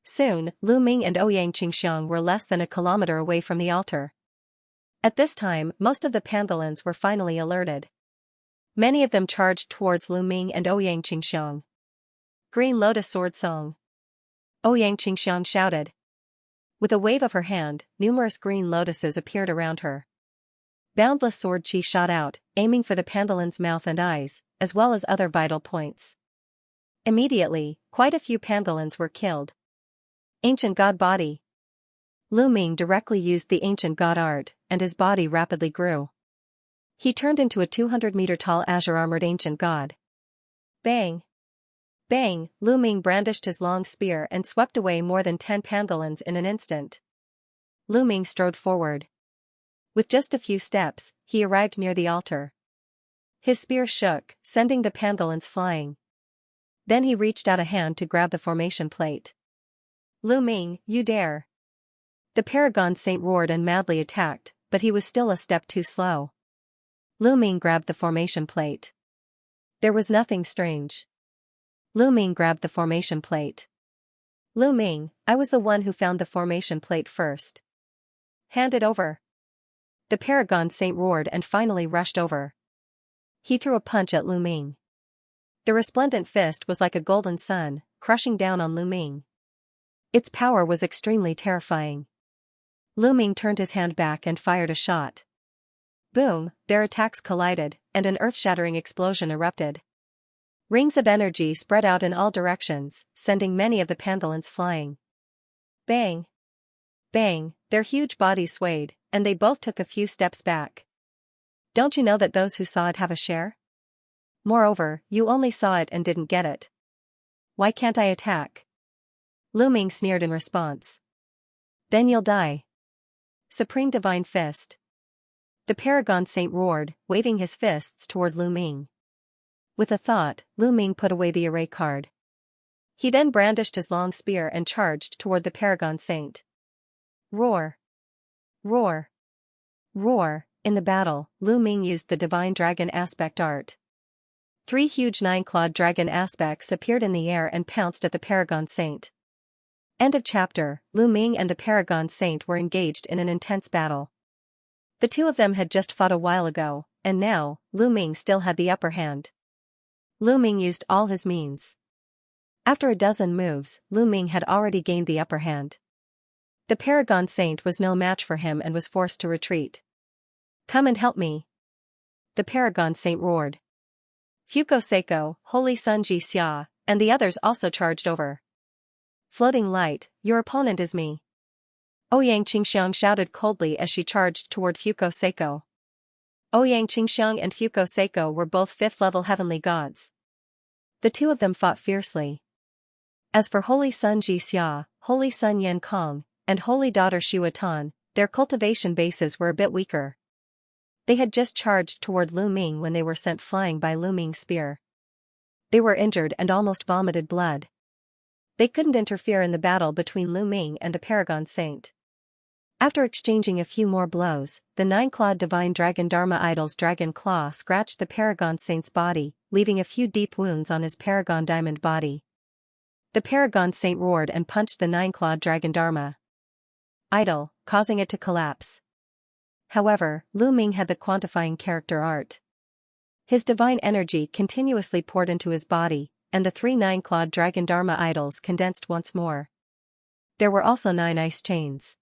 Soon, Lu Ming and Ouyang Qingxiang were less than a kilometer away from the altar. At this time, most of the pangolins were finally alerted. Many of them charged towards Lu Ming and Ouyang Qingxiang. Green Lotus Sword Song. Ouyang Qingxiang shouted. With a wave of her hand, numerous green lotuses appeared around her. Boundless sword chi shot out, aiming for the pangolin's mouth and eyes, as well as other vital points. Immediately, quite a few pangolins were killed. Ancient God Body. Lu Ming directly used the ancient god art, and his body rapidly grew. He turned into a 200-meter-tall azure-armored ancient god. Bang! Bang! Lu Ming brandished his long spear and swept away more than 10 pangolins in an instant. Lu Ming strode forward. With just a few steps, he arrived near the altar. His spear shook, sending the pangolins flying. Then he reached out a hand to grab the formation plate. Lu Ming, you dare! The Paragon Saint roared and madly attacked, but he was still a step too slow. Lu Ming grabbed the formation plate. There was nothing strange. Lu Ming grabbed the formation plate. Lu Ming, I was the one who found the formation plate first. Hand it over. The Paragon Saint roared and finally rushed over. He threw a punch at Lu Ming. The resplendent fist was like a golden sun, crushing down on Lu Ming. Its power was extremely terrifying. Lu Ming turned his hand back and fired a shot. Boom, their attacks collided, and an earth-shattering explosion erupted. Rings of energy spread out in all directions, sending many of the pangolins flying. Bang! Bang, their huge bodies swayed, and they both took a few steps back. Don't you know that those who saw it have a share? Moreover, you only saw it and didn't get it. Why can't I attack? Lu Ming sneered in response. Then you'll die. Supreme Divine Fist. The Paragon Saint roared, waving his fists toward Lu Ming. With a thought, Lu Ming put away the array card. He then brandished his long spear and charged toward the Paragon Saint. Roar! Roar! Roar! In the battle, Lu Ming used the Divine Dragon Aspect art. 3 huge 9-clawed dragon aspects appeared in the air and pounced at the Paragon Saint. End of chapter. Lu Ming and the Paragon Saint were engaged in an intense battle. The two of them had just fought a while ago, and now, Lu Ming still had the upper hand. Lu Ming used all his means. After a dozen moves, Lu Ming had already gained the upper hand. The Paragon Saint was no match for him and was forced to retreat. Come and help me! The Paragon Saint roared. Fuko Seiko, Holy Sun Xianxia, and the others also charged over. Floating light, your opponent is me. Ouyang Qingxiang shouted coldly as she charged toward Fuko Seiko. Ouyang Qingxiang and Fuko Seiko were both 5th-level heavenly gods. The two of them fought fiercely. As for Holy Sun Xianxia, Holy Sun Yan Kong, and Holy Daughter Shuatan, their cultivation bases were a bit weaker. They had just charged toward Lu Ming when they were sent flying by Lu Ming's spear. They were injured and almost vomited blood. They couldn't interfere in the battle between Lu Ming and the Paragon Saint. After exchanging a few more blows, the 9-clawed Divine Dragon Dharma Idol's dragon claw scratched the Paragon Saint's body, leaving a few deep wounds on his Paragon Diamond body. The Paragon Saint roared and punched the 9-clawed Dragon Dharma Idol, causing it to collapse. However, Lu Ming had the quantifying character art. His divine energy continuously poured into his body, and the 3 9-clawed Dragon Dharma Idols condensed once more. There were also 9 ice chains.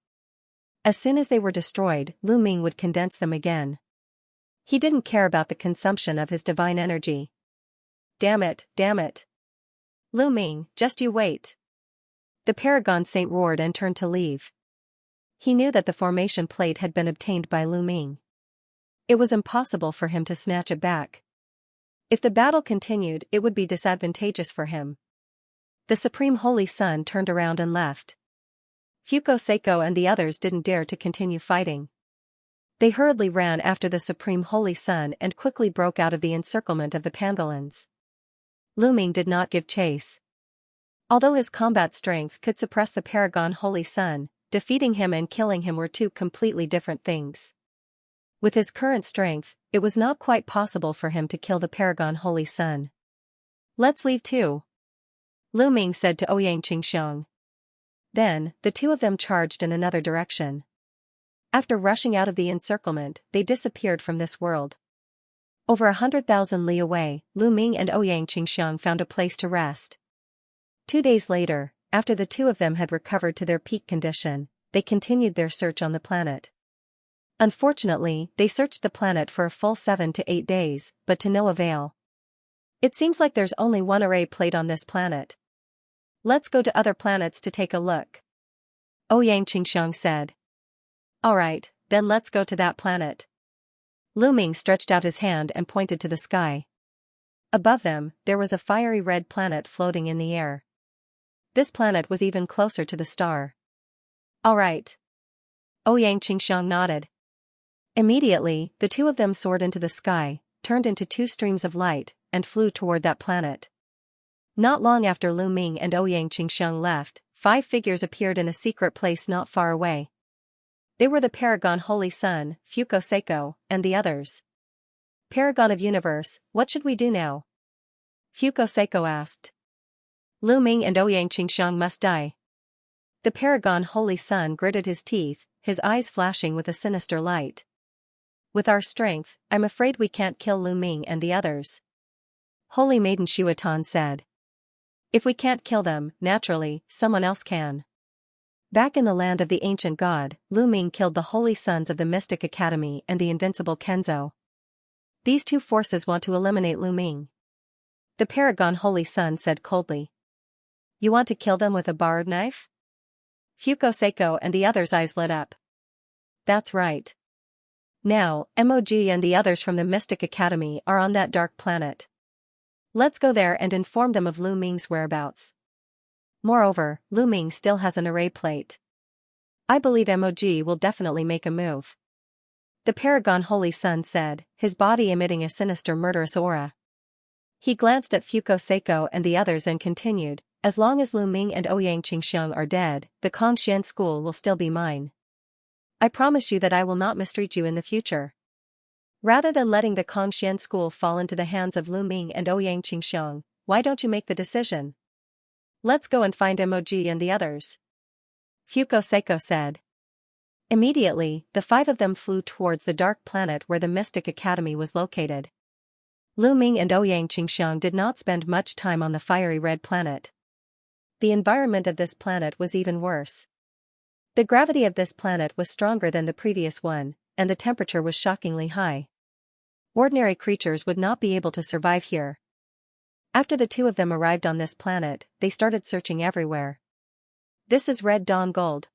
As soon as they were destroyed, Lu Ming would condense them again. He didn't care about the consumption of his divine energy. Damn it, damn it. Lu Ming, just you wait. The Paragon Saint roared and turned to leave. He knew that the formation plate had been obtained by Lu Ming. It was impossible for him to snatch it back. If the battle continued, it would be disadvantageous for him. The Supreme Holy Sun turned around and left. Fuko Seiko and the others didn't dare to continue fighting. They hurriedly ran after the Supreme Holy Sun and quickly broke out of the encirclement of the pangolins. Lu Ming did not give chase. Although his combat strength could suppress the Paragon Holy Sun, defeating him and killing him were two completely different things. With his current strength, it was not quite possible for him to kill the Paragon Holy Sun. Let's leave too, Lu Ming said to Ouyang Qingxiang. Then, the two of them charged in another direction. After rushing out of the encirclement, they disappeared from this world. Over 100,000 li away, Lu Ming and Ouyang Qingxiang found a place to rest. 2 days later, after the two of them had recovered to their peak condition, they continued their search on the planet. Unfortunately, they searched the planet for a full 7 to 8 days, but to no avail. It seems like there's only one array plate on this planet. Let's go to other planets to take a look, Ouyang Qingxiang said. Alright, then let's go to that planet. Lu Ming stretched out his hand and pointed to the sky. Above them, there was a fiery red planet floating in the air. This planet was even closer to the star. Alright. Ouyang Qingxiang nodded. Immediately, the two of them soared into the sky, turned into 2 streams of light, and flew toward that planet. Not long after Lu Ming and Ouyang Qingxiang left, 5 figures appeared in a secret place not far away. They were the Paragon Holy Sun, Fuko Seiko, and the others. Paragon of Universe, what should we do now? Fuko Seiko asked. Lu Ming and Ouyang Qingxiang must die. The Paragon Holy Sun gritted his teeth, his eyes flashing with a sinister light. With our strength, I'm afraid we can't kill Lu Ming and the others. Holy Maiden Shuatan said. If we can't kill them, naturally, someone else can. Back in the land of the ancient god, Lu Ming killed the Holy Sons of the Mystic Academy and the invincible Kenzo. These 2 forces want to eliminate Lu Ming. The Paragon Holy Sun said coldly. You want to kill them with a borrowed knife? Fuko Seiko and the others' eyes lit up. That's right. Now, MOG and the others from the Mystic Academy are on that dark planet. Let's go there and inform them of Lu Ming's whereabouts. Moreover, Lu Ming still has an array plate. I believe MOG will definitely make a move. The Paragon Holy Sun said, his body emitting a sinister murderous aura. He glanced at Fuko Seiko and the others and continued, as long as Lu Ming and Ouyang Qingxiang are dead, the Kongxian school will still be mine. I promise you that I will not mistreat you in the future. Rather than letting the Kongxian school fall into the hands of Lu Ming and Ouyang Qingxiang, why don't you make the decision? Let's go and find MOG and the others. Fuko Seiko said. Immediately, the 5 of them flew towards the dark planet where the Mystic Academy was located. Lu Ming and Ouyang Qingxiang did not spend much time on the fiery red planet. The environment of this planet was even worse. The gravity of this planet was stronger than the previous one, and the temperature was shockingly high. Ordinary creatures would not be able to survive here. After the 2 of them arrived on this planet, they started searching everywhere. This is Red Dawn Gold.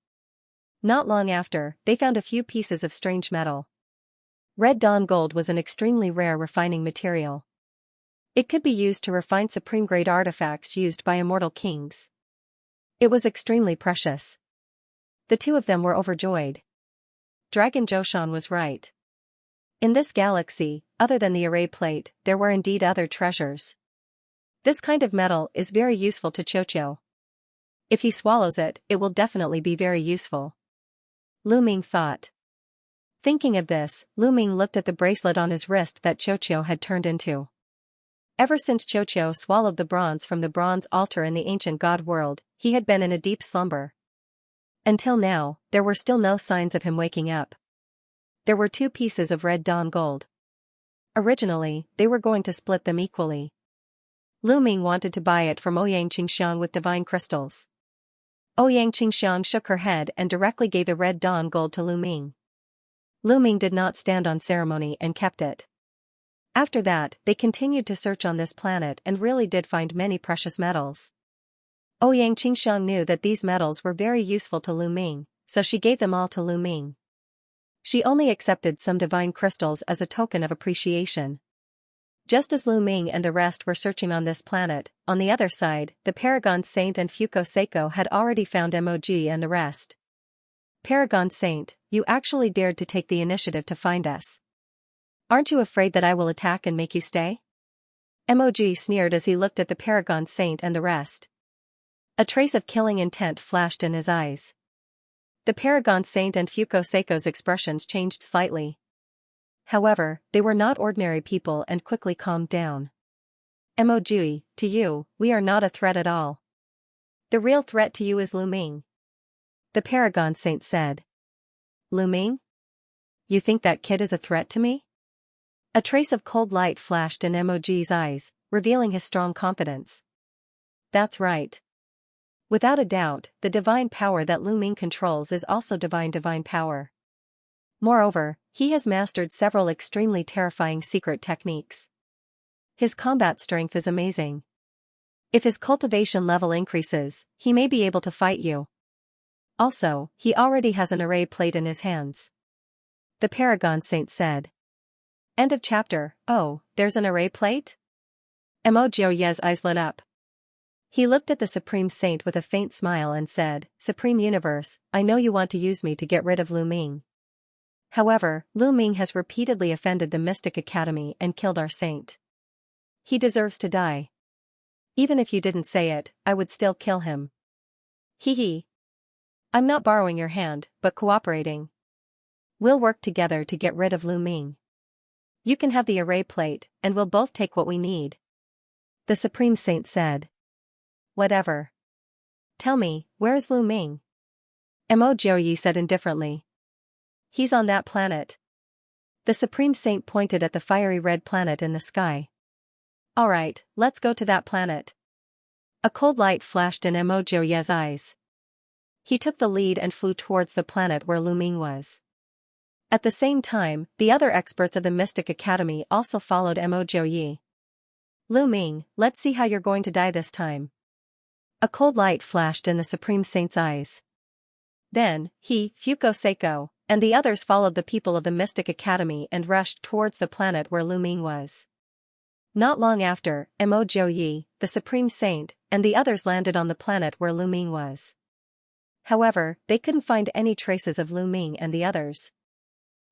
Not long after, they found a few pieces of strange metal. Red Dawn Gold was an extremely rare refining material. It could be used to refine supreme-grade artifacts used by immortal kings. It was extremely precious. The 2 of them were overjoyed. Dragon Zhoushan was right. In this galaxy, other than the array plate, there were indeed other treasures. This kind of metal is very useful to Qiuqiu. If he swallows it, it will definitely be very useful. Lu Ming thought. Thinking of this, Lu Ming looked at the bracelet on his wrist that Qiuqiu had turned into. Ever since Qiuqiu swallowed the bronze from the bronze altar in the ancient god world, he had been in a deep slumber. Until now, there were still no signs of him waking up. There were 2 pieces of Red Dawn Gold. Originally, they were going to split them equally. Lu Ming wanted to buy it from Ouyang Qingxiang with divine crystals. Xianxia shook her head and directly gave the red dawn gold to Lu Ming. Lu Ming did not stand on ceremony and kept it. After that, they continued to search on this planet and really did find many precious metals. Xianxia knew that these metals were very useful to Lu Ming, so she gave them all to Lu Ming. She only accepted some divine crystals as a token of appreciation. Just as Lu Ming and the rest were searching on this planet, on the other side, the Paragon Saint and Fuko Seiko had already found Mog and the rest. Paragon Saint, you actually dared to take the initiative to find us. Aren't you afraid that I will attack and make you stay? Mog sneered as he looked at the Paragon Saint and the rest. A trace of killing intent flashed in his eyes. The Paragon Saint and Fuko Seiko's expressions changed slightly. However, they were not ordinary people and quickly calmed down. Mog, to you, we are not a threat at all. The real threat to you is Lu Ming. The Paragon Saint said. Lu Ming? You think that kid is a threat to me? A trace of cold light flashed in Mog's eyes, revealing his strong confidence. That's right. Without a doubt, the divine power that Lu Ming controls is also divine power. Moreover, he has mastered several extremely terrifying secret techniques. His combat strength is amazing. If his cultivation level increases, he may be able to fight you. Also, he already has an array plate in his hands. The Paragon Saint said. End of chapter. Oh, there's an array plate? Mog's eyes lit up. He looked at the Supreme Saint with a faint smile and said, Supreme Universe, I know you want to use me to get rid of Lu Ming. However, Lu Ming has repeatedly offended the Mystic Academy and killed our saint. He deserves to die. Even if you didn't say it, I would still kill him. Hee hee. I'm not borrowing your hand, but cooperating. We'll work together to get rid of Lu Ming. You can have the array plate, and we'll both take what we need. The Supreme Saint said. Whatever. Tell me, where is Lu Ming? Mog said indifferently. He's on that planet. The Supreme Saint pointed at the fiery red planet in the sky. Alright, let's go to that planet. A cold light flashed in Mog's eyes. He took the lead and flew towards the planet where Lu Ming was. At the same time, the other experts of the Mystic Academy also followed Mog. Lu Ming, let's see how you're going to die this time. A cold light flashed in the Supreme Saint's eyes. Then, he, Fuko Seiko, and the others followed the people of the Mystic Academy and rushed towards the planet where Lu Ming was. Not long after, Mog, the Supreme Saint, and the others landed on the planet where Lu Ming was. However, they couldn't find any traces of Lu Ming and the others.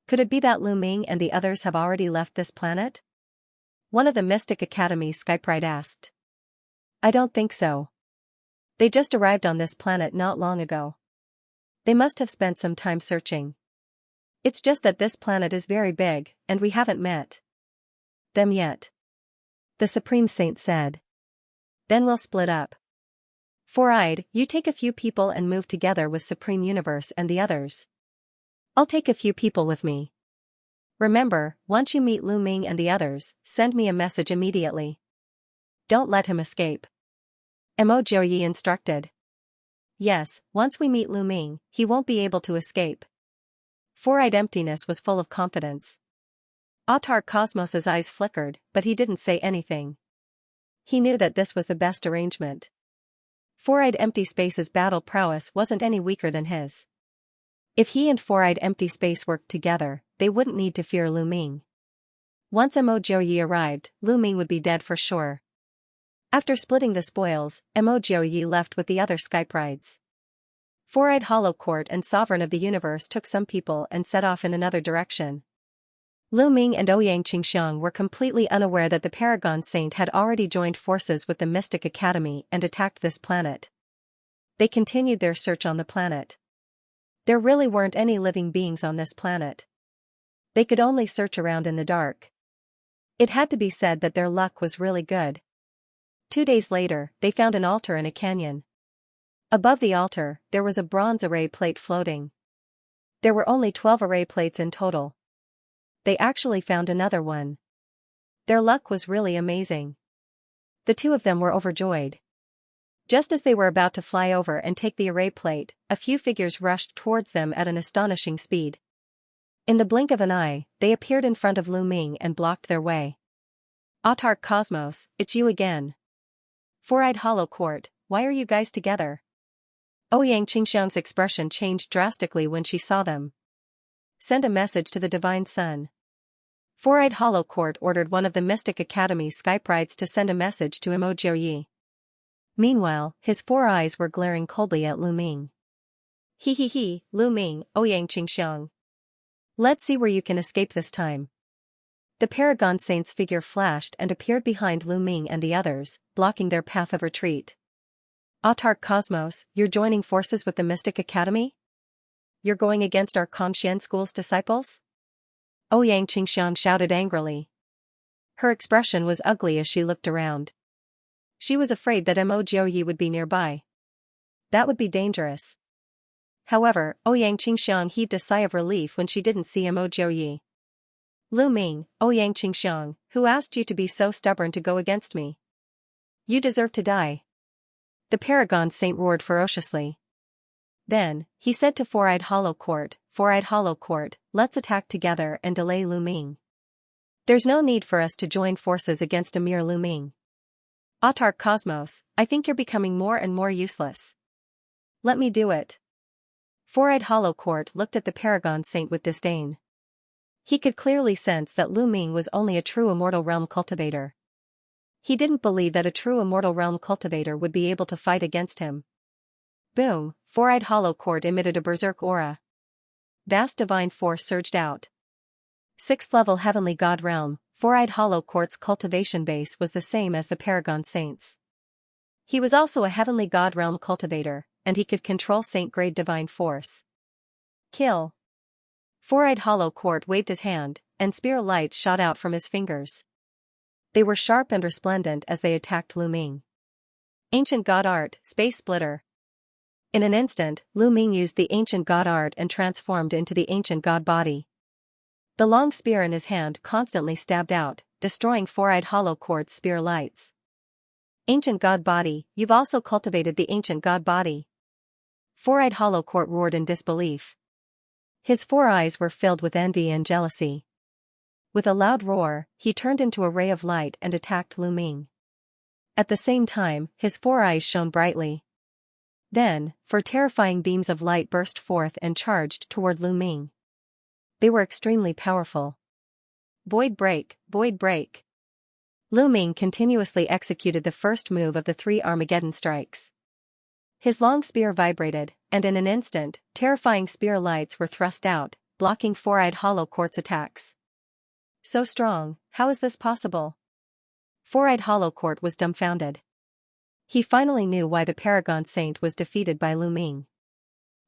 Could it be that Lu Ming and the others have already left this planet? One of the Mystic Academy's Skypride asked. I don't think so. They just arrived on this planet not long ago. They must have spent some time searching. It's just that this planet is very big, and we haven't met them yet. The Supreme Saint said. Then we'll split up. Four-eyed, you take a few people and move together with Supreme Universe and the others. I'll take a few people with me. Remember, once you meet Lu Ming and the others, send me a message immediately. Don't let him escape. Mog instructed. Yes, once we meet Lu Ming, he won't be able to escape. Four-eyed Emptiness was full of confidence. Autar Cosmos's eyes flickered, but he didn't say anything. He knew that this was the best arrangement. Four-eyed Empty Space's battle prowess wasn't any weaker than his. If he and Four-eyed Empty Space worked together, they wouldn't need to fear Lu Ming. Once Mog arrived, Lu Ming would be dead for sure. After splitting the spoils, Mog left with the other Skyprides. Four-eyed Hollow Court and Sovereign of the Universe took some people and set off in another direction. Lu Ming and Xianxia were completely unaware that the Paragon Saint had already joined forces with the Mystic Academy and attacked this planet. They continued their search on the planet. There really weren't any living beings on this planet. They could only search around in the dark. It had to be said that their luck was really good. 2 days later, they found an altar in a canyon. Above the altar, there was a bronze array plate floating. There were only 12 array plates in total. They actually found another one. Their luck was really amazing. The two of them were overjoyed. Just as they were about to fly over and take the array plate, a few figures rushed towards them at an astonishing speed. In the blink of an eye, they appeared in front of Lu Ming and blocked their way. Autarch Cosmos, it's you again. Four-eyed Hollow Court, why are you guys together? Xianxia's expression changed drastically when she saw them. Send a message to the Divine Sun. Four-eyed Hollow Court ordered one of the Mystic Academy's Skyprides to send a message to Emoji. Meanwhile, his four eyes were glaring coldly at Lu Ming. He, Lu Ming, Xianxia. Let's see where you can escape this time. The Paragon Saint's figure flashed and appeared behind Lu Ming and the others, blocking their path of retreat. Autarch Cosmos, you're joining forces with the Mystic Academy? You're going against our Kongxian school's disciples? Xianxia shouted angrily. Her expression was ugly as she looked around. She was afraid that Emoji would be nearby. That would be dangerous. However, Xianxia heaved a sigh of relief when she didn't see Emoji. Lu Ming, Xianxia, who asked you to be so stubborn to go against me? You deserve to die. The Paragon Saint roared ferociously. Then, he said to Four-eyed Hollow Court, let's attack together and delay Lu Ming. There's no need for us to join forces against a mere Lu Ming. Autarch Cosmos, I think you're becoming more and more useless. Let me do it. Four-eyed Hollow Court looked at the Paragon Saint with disdain. He could clearly sense that Lu Ming was only a true Immortal Realm cultivator. He didn't believe that a true Immortal Realm cultivator would be able to fight against him. Boom, Four-eyed Hollow Court emitted a berserk aura. Vast divine force surged out. 6th level Heavenly God Realm, Four-eyed Hollow Court's cultivation base was the same as the Paragon Saint's. He was also a Heavenly God Realm cultivator, and he could control Saint-grade divine force. Kill. Four-eyed Hollow Court waved his hand, and spear lights shot out from his fingers. They were sharp and resplendent as they attacked Lu Ming. Ancient God Art, Space Splitter. In an instant, Lu Ming used the Ancient God Art and transformed into the Ancient God Body. The long spear in his hand constantly stabbed out, destroying Four-eyed Hollow Court's spear lights. Ancient God Body, you've also cultivated the Ancient God Body. Four-eyed Hollow Court roared in disbelief. His four eyes were filled with envy and jealousy. With a loud roar, he turned into a ray of light and attacked Lu Ming. At the same time, his four eyes shone brightly. Then, four terrifying beams of light burst forth and charged toward Lu Ming. They were extremely powerful. Void Break, Void Break. Lu Ming continuously executed the first move of the 3 Armageddon strikes. His long spear vibrated, and in an instant, terrifying spear lights were thrust out, blocking Four-eyed Hollow Court's attacks. So strong, how is this possible? Four-eyed Hollow Court was dumbfounded. He finally knew why the Paragon Saint was defeated by Lu Ming.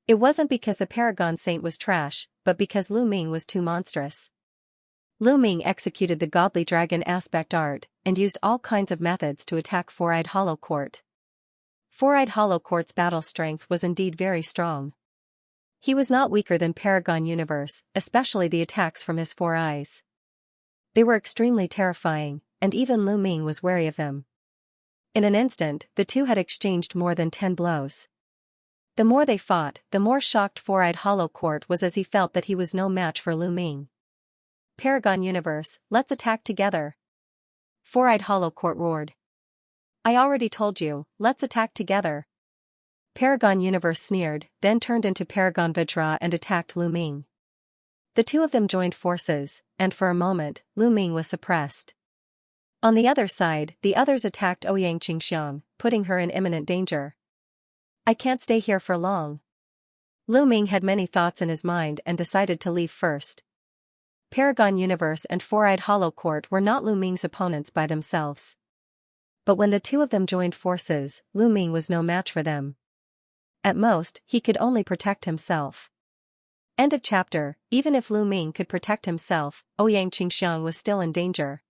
It wasn't because the Paragon Saint was trash, but because Lu Ming was too monstrous. Lu Ming executed the Godly Dragon aspect art, and used all kinds of methods to attack Four-eyed Hollow Court. Four-eyed Hollow Court's battle strength was indeed very strong. He was not weaker than Paragon Universe, especially the attacks from his four eyes. They were extremely terrifying, and even Lu Ming was wary of them. In an instant, the two had exchanged more than 10 blows. The more they fought, the more shocked Four-eyed Hollow Court was as he felt that he was no match for Lu Ming. Paragon Universe, let's attack together. Four-eyed Hollow Court roared. I already told you, let's attack together. Paragon Universe sneered, then turned into Paragon Vajra and attacked Lu Ming. The two of them joined forces, and for a moment, Lu Ming was suppressed. On the other side, the others attacked Xianxia, putting her in imminent danger. I can't stay here for long. Lu Ming had many thoughts in his mind and decided to leave first. Paragon Universe and Four-eyed Hollow Court were not Lu Ming's opponents by themselves. But when the two of them joined forces, Lu Ming was no match for them. At most, he could only protect himself. End of chapter. Even if Lu Ming could protect himself, Xianxia was still in danger.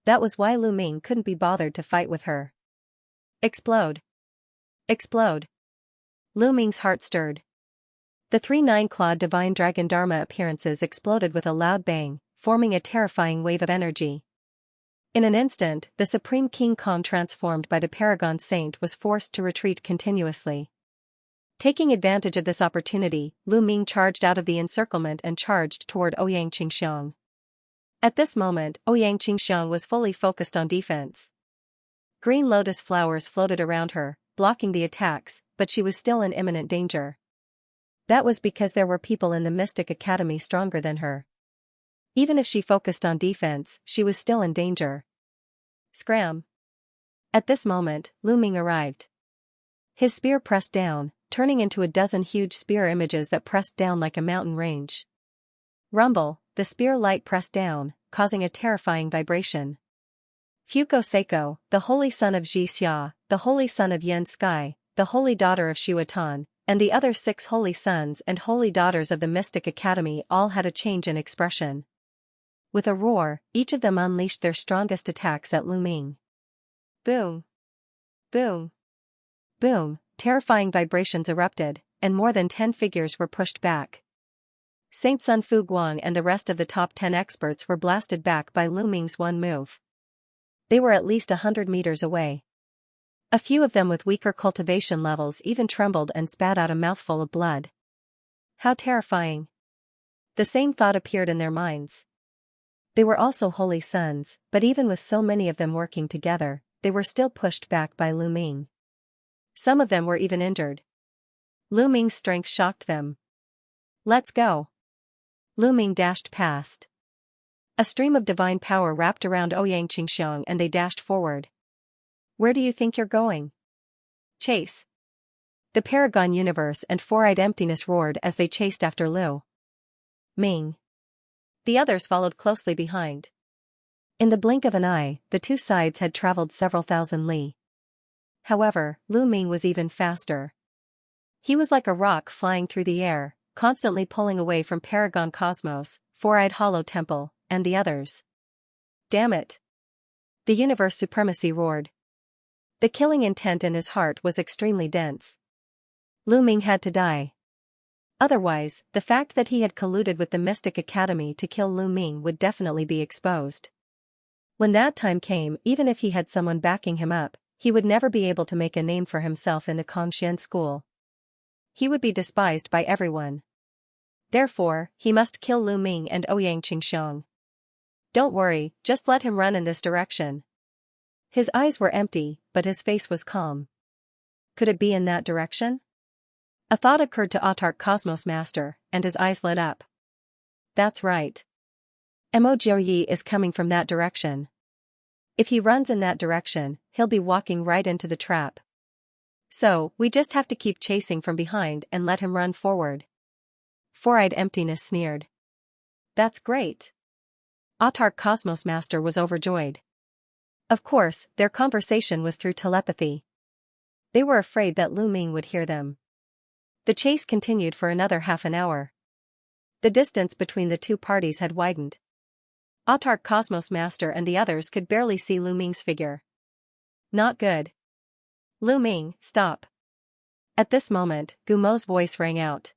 That was why Lu Ming couldn't be bothered to fight with her. Explode. Explode. Lu Ming's heart stirred. The 3 9-clawed Divine Dragon Dharma appearances exploded with a loud bang, forming a terrifying wave of energy. In an instant, the Supreme King Kong transformed by the Paragon Saint was forced to retreat continuously. Taking advantage of this opportunity, Lu Ming charged out of the encirclement and charged toward Ouyang Qingxiang. At this moment, Ouyang Qingxiang was fully focused on defense. Green lotus flowers floated around her, blocking the attacks, but she was still in imminent danger. That was because there were people in the Mystic Academy stronger than her. Even if she focused on defense, she was still in danger. Scram! At this moment, Lu Ming arrived. His spear pressed down, turning into a dozen huge spear images that pressed down like a mountain range. Rumble, the spear light pressed down, causing a terrifying vibration. Fuko Seiko, the holy son of Xianxia, the holy son of Yen Sky, the holy daughter of Shuatan, and the other 6 holy sons and holy daughters of the Mystic Academy all had a change in expression. With a roar, each of them unleashed their strongest attacks at Lu Ming. Boom! Boom! Boom! Terrifying vibrations erupted, and more than 10 figures were pushed back. Saint Sun Fu Guang and the rest of the top 10 experts were blasted back by Lu Ming's one move. They were at least 100 meters away. A few of them with weaker cultivation levels even trembled and spat out a mouthful of blood. How terrifying! The same thought appeared in their minds. They were also holy sons, but even with so many of them working together, they were still pushed back by Lu Ming. Some of them were even injured. Lu Ming's strength shocked them. Let's go! Lu Ming dashed past. A stream of divine power wrapped around Ouyang Qingxiang and they dashed forward. Where do you think you're going? Chase! The Paragon Universe and Four-Eyed Emptiness roared as they chased after Lu Ming. The others followed closely behind. In the blink of an eye, the two sides had traveled several thousand li. However, Lu Ming was even faster. He was like a rock flying through the air, constantly pulling away from Paragon Cosmos, Four-Eyed Hollow Temple, and the others. Damn it! The universe supremacy roared. The killing intent in his heart was extremely dense. Lu Ming had to die. Otherwise, the fact that he had colluded with the Mystic Academy to kill Lu Ming would definitely be exposed. When that time came, even if he had someone backing him up, he would never be able to make a name for himself in the Kongxian school. He would be despised by everyone. Therefore, he must kill Lu Ming and Ouyang Qingxiang. Don't worry, just let him run in this direction. His eyes were empty, but his face was calm. Could it be in that direction? A thought occurred to Autarch Cosmos Master, and his eyes lit up. That's right. Mo Jiuyi is coming from that direction. If he runs in that direction, he'll be walking right into the trap. So, we just have to keep chasing from behind and let him run forward. Four-Eyed Emptiness sneered. That's great. Autarch Cosmos Master was overjoyed. Of course, their conversation was through telepathy. They were afraid that Lu Ming would hear them. The chase continued for another half an hour. The distance between the two parties had widened. Autarch Cosmos Master and the others could barely see Lu Ming's figure. Not good. Lu Ming, stop. At this moment, Gumo's voice rang out.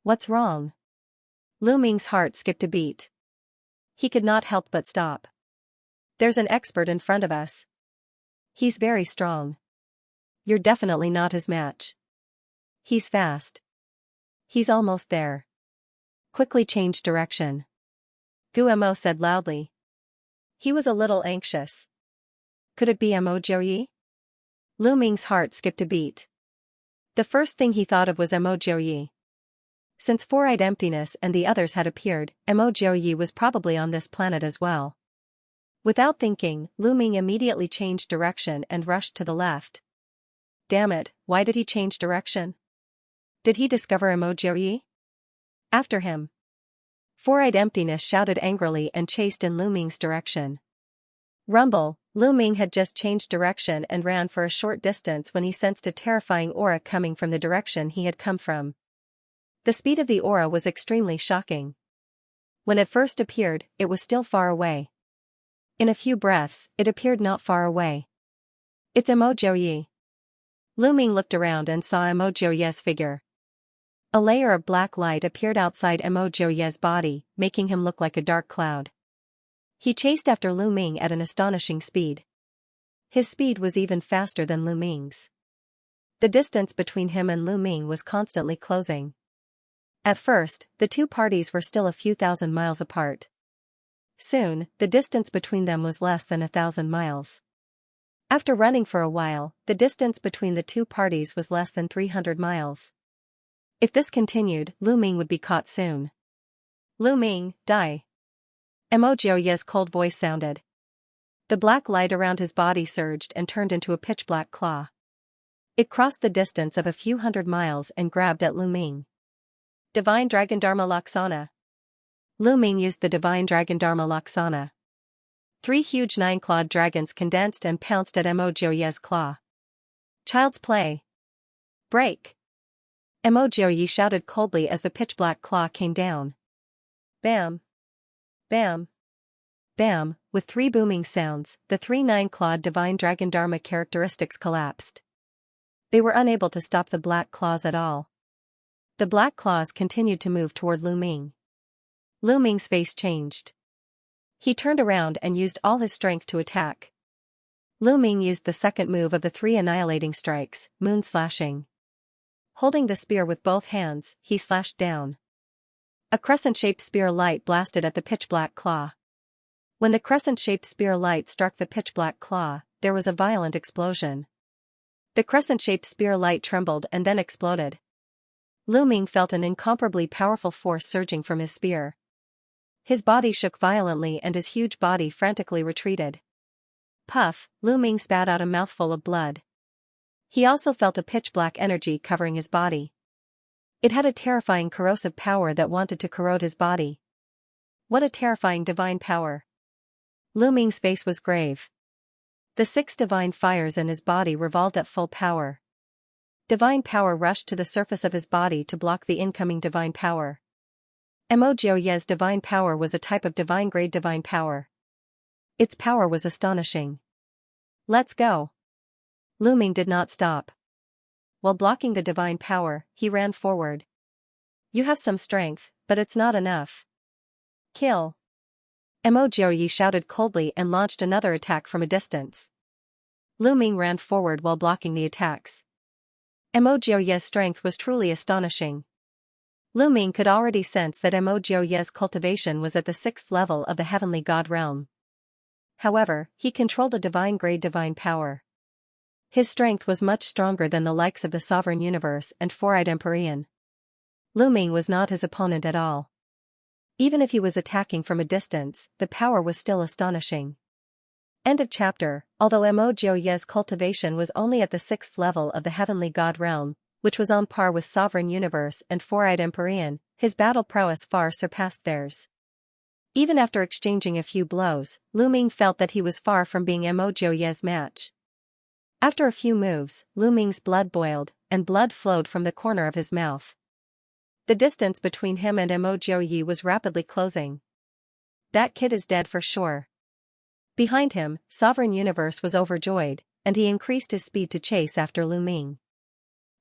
What's wrong? Lu Ming's heart skipped a beat. He could not help but stop. There's an expert in front of us. He's very strong. You're definitely not his match. He's fast. He's almost there. Quickly change direction. Gumo said loudly. He was a little anxious. Could it be Mo Jiuyi? Lu Ming's heart skipped a beat. The first thing he thought of was Mo Jiuyi. Since Four-Eyed Emptiness and the others had appeared, Mo Jiuyi was probably on this planet as well. Without thinking, Lu Ming immediately changed direction and rushed to the left. Damn it, why did he change direction? Did he discover Mo Jiuyi? After him. Four-Eyed Emptiness shouted angrily and chased in Lu Ming's direction. Rumble, Lu Ming had just changed direction and ran for a short distance when he sensed a terrifying aura coming from the direction he had come from. The speed of the aura was extremely shocking. When it first appeared, it was still far away. In a few breaths, it appeared not far away. It's Mo Jiuyi. Lu Ming looked around and saw Mo Jiuyi's figure. A layer of black light appeared outside Mo Jiuyi's body, making him look like a dark cloud. He chased after Lu Ming at an astonishing speed. His speed was even faster than Lu Ming's. The distance between him and Lu Ming was constantly closing. At first, the two parties were still a few thousand miles apart. Soon, the distance between them was less than 1,000 miles. After running for a while, the distance between the two parties was less than 300 miles. If this continued, Lu Ming would be caught soon. Lu Ming, die. Mo Jiuye's cold voice sounded. The black light around his body surged and turned into a pitch-black claw. It crossed the distance of a few hundred miles and grabbed at Lu Ming. Divine Dragon Dharma Laksana. Lu Ming used the Divine Dragon Dharma Laksana. 3 huge 9-clawed dragons condensed and pounced at Mo Jiuye's claw. Child's play. Break. Mo Jiuye shouted coldly as the pitch-black claw came down. Bam. Bam. Bam, with 3 booming sounds, the 3 9-clawed Divine Dragon Dharma characteristics collapsed. They were unable to stop the black claws at all. The black claws continued to move toward Lu Ming. Lu Ming's face changed. He turned around and used all his strength to attack. Lu Ming used the second move of the 3 annihilating strikes, moon slashing. Holding the spear with both hands, he slashed down. A crescent-shaped spear light blasted at the pitch-black claw. When the crescent-shaped spear light struck the pitch-black claw, there was a violent explosion. The crescent-shaped spear light trembled and then exploded. Lu Ming felt an incomparably powerful force surging from his spear. His body shook violently and his huge body frantically retreated. Puff, Lu Ming spat out a mouthful of blood. He also felt a pitch-black energy covering his body. It had a terrifying corrosive power that wanted to corrode his body. What a terrifying divine power. Lu Ming's face was grave. The 6 divine fires in his body revolved at full power. Divine power rushed to the surface of his body to block the incoming divine power. Mo Jiuye's divine power was a type of divine-grade divine power. Its power was astonishing. Let's go. Lu Ming did not stop. While blocking the divine power, he ran forward. You have some strength, but it's not enough. Kill. Mo Jiuye shouted coldly and launched another attack from a distance. Lu Ming ran forward while blocking the attacks. Mo Jiuye's strength was truly astonishing. Lu Ming could already sense that Mo Jiuye's cultivation was at the 6th level of the heavenly god realm. However, he controlled a divine-grade divine power. His strength was much stronger than the likes of the Sovereign Universe and Four-Eyed Empyrean. Lu Ming was not his opponent at all. Even if he was attacking from a distance, the power was still astonishing. End of chapter. Although Mo Jiuye's cultivation was only at the 6th level of the heavenly god realm, which was on par with Sovereign Universe and Four-Eyed Empyrean, his battle prowess far surpassed theirs. Even after exchanging a few blows, Lu Ming felt that he was far from being Mo Jiuye's match. After a few moves, Lu Ming's blood boiled, and blood flowed from the corner of his mouth. The distance between him and Mo Jiuye was rapidly closing. That kid is dead for sure. Behind him, Sovereign Universe was overjoyed, and he increased his speed to chase after Lu Ming.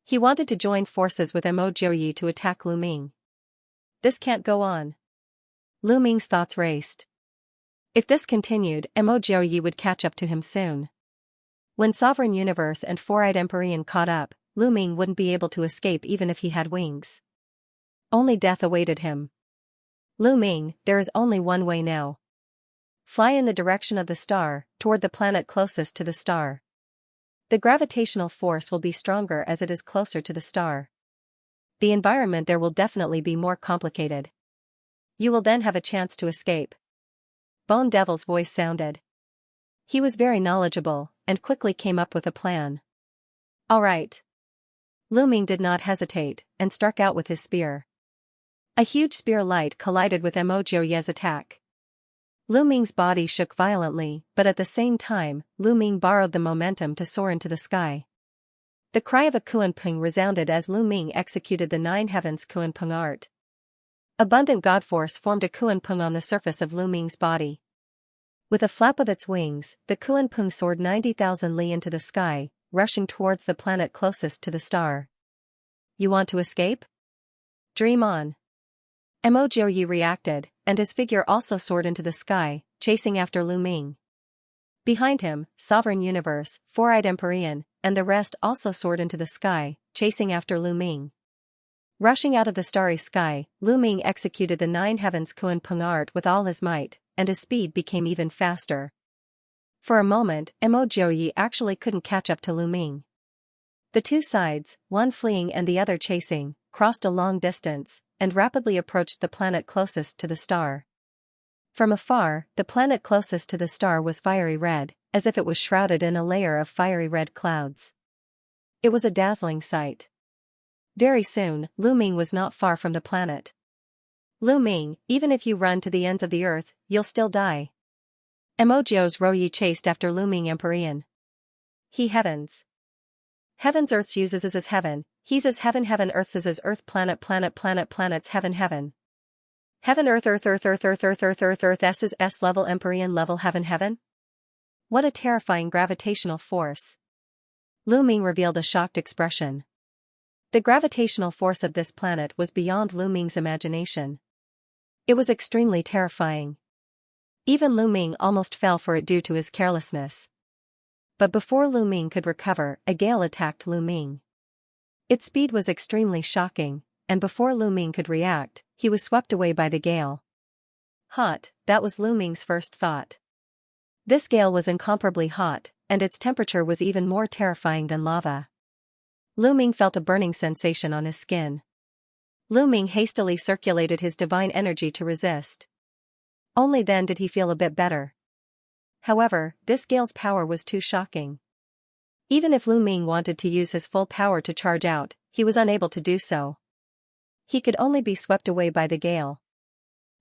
He wanted to join forces with Mo Jiuye to attack Lu Ming. This can't go on. Lu Ming's thoughts raced. If this continued, Mo Jiuye would catch up to him soon. When Sovereign Universe and Four-Eyed Empyrean caught up, Lu Ming wouldn't be able to escape even if he had wings. Only death awaited him. Lu Ming, there is only one way now. Fly in the direction of the star, toward the planet closest to the star. The gravitational force will be stronger as it is closer to the star. The environment there will definitely be more complicated. You will then have a chance to escape. Bone Devil's voice sounded. He was very knowledgeable, and quickly came up with a plan. All right. Lu Ming did not hesitate, and struck out with his spear. A huge spear light collided with Mo Jiuye's attack. Lu Ming's body shook violently, but at the same time, Lu Ming borrowed the momentum to soar into the sky. The cry of a Kuanping resounded as Lu Ming executed the 9 heavens Kuanping art. Abundant god force formed a Kuanping on the surface of Lu Ming's body. With a flap of its wings, the Kuanping soared 90,000 li into the sky, rushing towards the planet closest to the star. You want to escape? Dream on. Mo Jiuye reacted, and his figure also soared into the sky, chasing after Lu Ming. Behind him, Sovereign Universe, Four-Eyed Empyrean, and the rest also soared into the sky, chasing after Lu Ming. Rushing out of the starry sky, Lu Ming executed the Nine Heavens Kuan Peng art with all his might, and his speed became even faster. For a moment, Mo Jiuyi actually couldn't catch up to Lu Ming. The two sides, one fleeing and the other chasing, crossed a long distance, and rapidly approached the planet closest to the star. From afar, the planet closest to the star was fiery red, as if it was shrouded in a layer of fiery red clouds. It was a dazzling sight. Very soon, Lu Ming was not far from the planet. Lu Ming, even if you run to the ends of the earth, you'll still die. Emojio's Royi chased after Lu Ming Empyrean. He heavens. Heavens Earth's uses as heaven, he's as heaven Earth's as earth planets heaven. Heaven Earth S level Empyrean level heaven. What a terrifying gravitational force. Lu Ming revealed a shocked expression. The gravitational force of this planet was beyond Lu Ming's imagination. It was extremely terrifying. Even Lu Ming almost fell for it due to his carelessness. But before Lu Ming could recover, a gale attacked Lu Ming. Its speed was extremely shocking, and before Lu Ming could react, he was swept away by the gale. Hot, that was Lu Ming's first thought. This gale was incomparably hot, and its temperature was even more terrifying than lava. Lu Ming felt a burning sensation on his skin. Lu Ming hastily circulated his divine energy to resist. Only then did he feel a bit better. However, this gale's power was too shocking. Even if Lu Ming wanted to use his full power to charge out, he was unable to do so. He could only be swept away by the gale.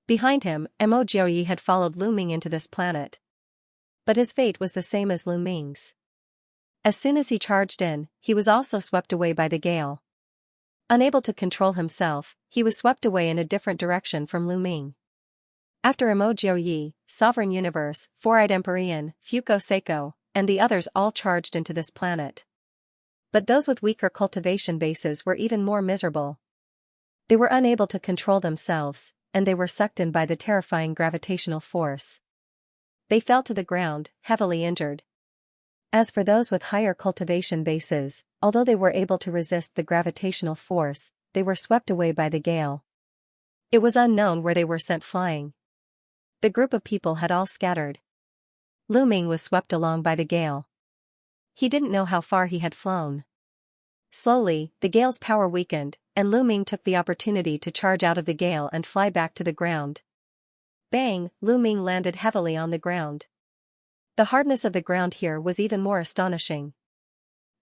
Behind him, Mo Jiuyi had followed Lu Ming into this planet. But his fate was the same as Lu Ming's. As soon as he charged in, he was also swept away by the gale. Unable to control himself, he was swept away in a different direction from Lu Ming. After Mo Jiuyi, Sovereign Universe, Four-Eyed Empyrean, Fuko Seiko, and the others all charged into this planet. But those with weaker cultivation bases were even more miserable. They were unable to control themselves, and they were sucked in by the terrifying gravitational force. They fell to the ground, heavily injured. As for those with higher cultivation bases, although they were able to resist the gravitational force, they were swept away by the gale. It was unknown where they were sent flying. The group of people had all scattered. Lu Ming was swept along by the gale. He didn't know how far he had flown. Slowly, the gale's power weakened, and Lu Ming took the opportunity to charge out of the gale and fly back to the ground. Bang! Lu Ming landed heavily on the ground. The hardness of the ground here was even more astonishing.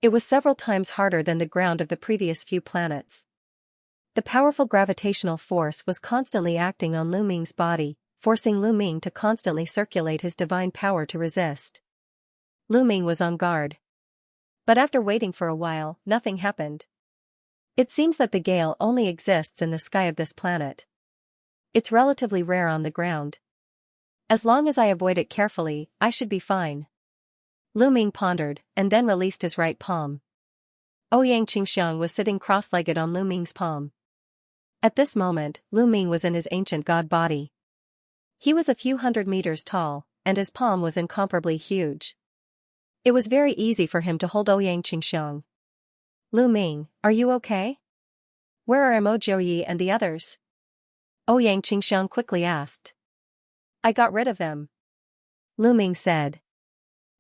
It was several times harder than the ground of the previous few planets. The powerful gravitational force was constantly acting on Lu Ming's body, forcing Lu Ming to constantly circulate his divine power to resist. Lu Ming was on guard. But after waiting for a while, nothing happened. It seems that the gale only exists in the sky of this planet. It's relatively rare on the ground. As long as I avoid it carefully, I should be fine. Lu Ming pondered, and then released his right palm. Xianxia was sitting cross-legged on Lu Ming's palm. At this moment, Lu Ming was in his ancient god body. He was a few hundred meters tall, and his palm was incomparably huge. It was very easy for him to hold Xianxia. Lu Ming, are you okay? Where are Mo Jiuyi and the others? Xianxia quickly asked. I got rid of them. Lu Ming said.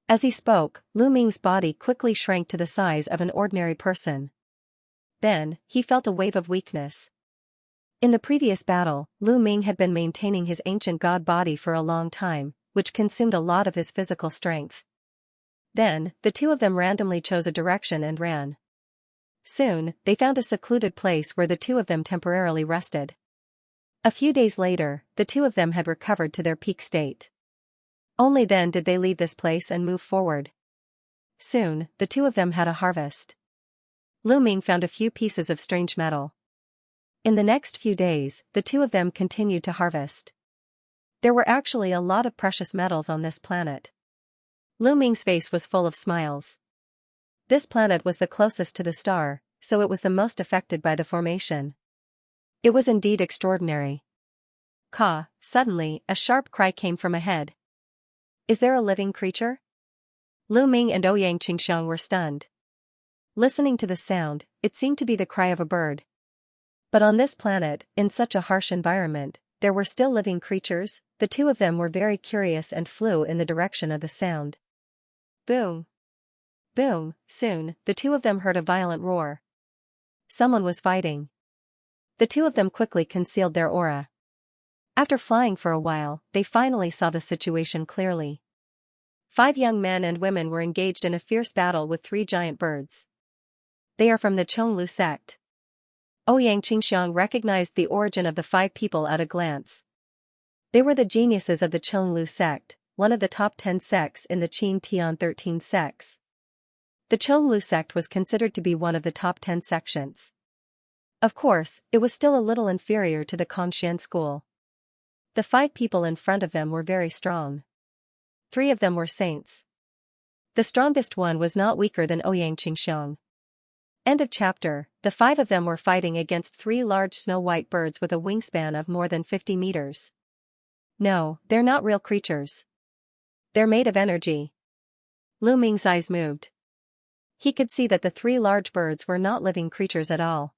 As he spoke, Lu Ming's body quickly shrank to the size of an ordinary person. Then, he felt a wave of weakness. In the previous battle, Lu Ming had been maintaining his ancient god body for a long time, which consumed a lot of his physical strength. Then, the two of them randomly chose a direction and ran. Soon, they found a secluded place where the two of them temporarily rested. A few days later, the two of them had recovered to their peak state. Only then did they leave this place and move forward. Soon, the two of them had a harvest. Lu Ming found a few pieces of strange metal. In the next few days, the two of them continued to harvest. There were actually a lot of precious metals on this planet. Lu Ming's face was full of smiles. This planet was the closest to the star, so it was the most affected by the formation. It was indeed extraordinary. Suddenly, a sharp cry came from ahead. Is there a living creature? Lu Ming and Ouyang Qingxiang were stunned. Listening to the sound, it seemed to be the cry of a bird. But on this planet, in such a harsh environment, there were still living creatures. The two of them were very curious and flew in the direction of the sound. Boom! Boom! Soon, the two of them heard a violent roar. Someone was fighting. The two of them quickly concealed their aura. After flying for a while, they finally saw the situation clearly. 5 young men and women were engaged in a fierce battle with 3 giant birds. They are from the Chonglu sect. Ouyang Qingxiang recognized the origin of the 5 people at a glance. They were the geniuses of the Chonglu sect, one of the top 10 sects in the Qin Tian 13 sects. The Chonglu sect was considered to be one of the top 10 sections. Of course, it was still a little inferior to the Kongxian school. The 5 people in front of them were very strong. 3 of them were saints. The strongest one was not weaker than Ouyang Qingxiang. End of chapter. The 5 of them were fighting against 3 large snow-white birds with a wingspan of more than 50 meters. No, they're not real creatures. They're made of energy. Lu Ming's eyes moved. He could see that the 3 large birds were not living creatures at all.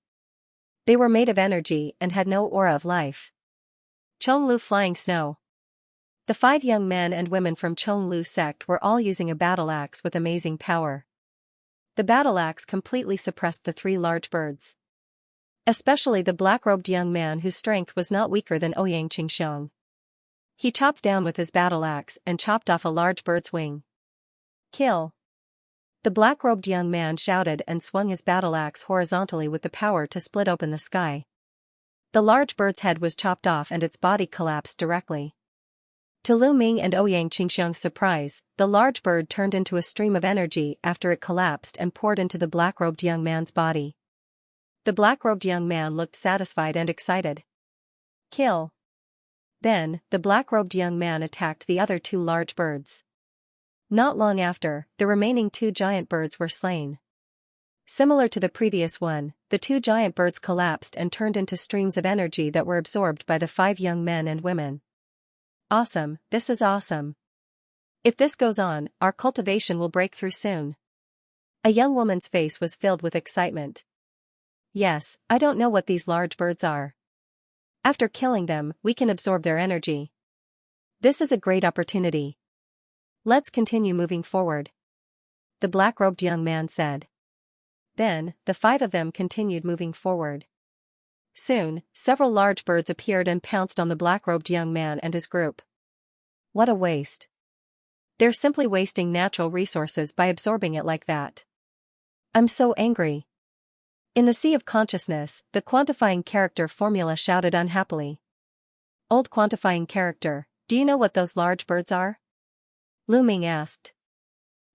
They were made of energy and had no aura of life. Chonglu Flying Snow. The 5 young men and women from Chonglu sect were all using a battle axe with amazing power. The battle axe completely suppressed the 3 large birds. Especially the black-robed young man whose strength was not weaker than Ouyang Qingxiang. He chopped down with his battle axe and chopped off a large bird's wing. Kill! The black-robed young man shouted and swung his battle axe horizontally with the power to split open the sky. The large bird's head was chopped off and its body collapsed directly. To Lu Ming and Ouyang Qingxiang's surprise, the large bird turned into a stream of energy after it collapsed and poured into the black-robed young man's body. The black-robed young man looked satisfied and excited. Kill! Then, the black-robed young man attacked the other 2 large birds. Not long after, the remaining 2 giant birds were slain. Similar to the previous one, the 2 giant birds collapsed and turned into streams of energy that were absorbed by the 5 young men and women. Awesome, this is awesome. If this goes on, our cultivation will break through soon. A young woman's face was filled with excitement. Yes, I don't know what these large birds are. After killing them, we can absorb their energy. This is a great opportunity. Let's continue moving forward. The black-robed young man said. Then, the 5 of them continued moving forward. Soon, several large birds appeared and pounced on the black-robed young man and his group. What a waste. They're simply wasting natural resources by absorbing it like that. I'm so angry. In the sea of consciousness, the quantifying character formula shouted unhappily. Old quantifying character, do you know what those large birds are? Lu Ming asked.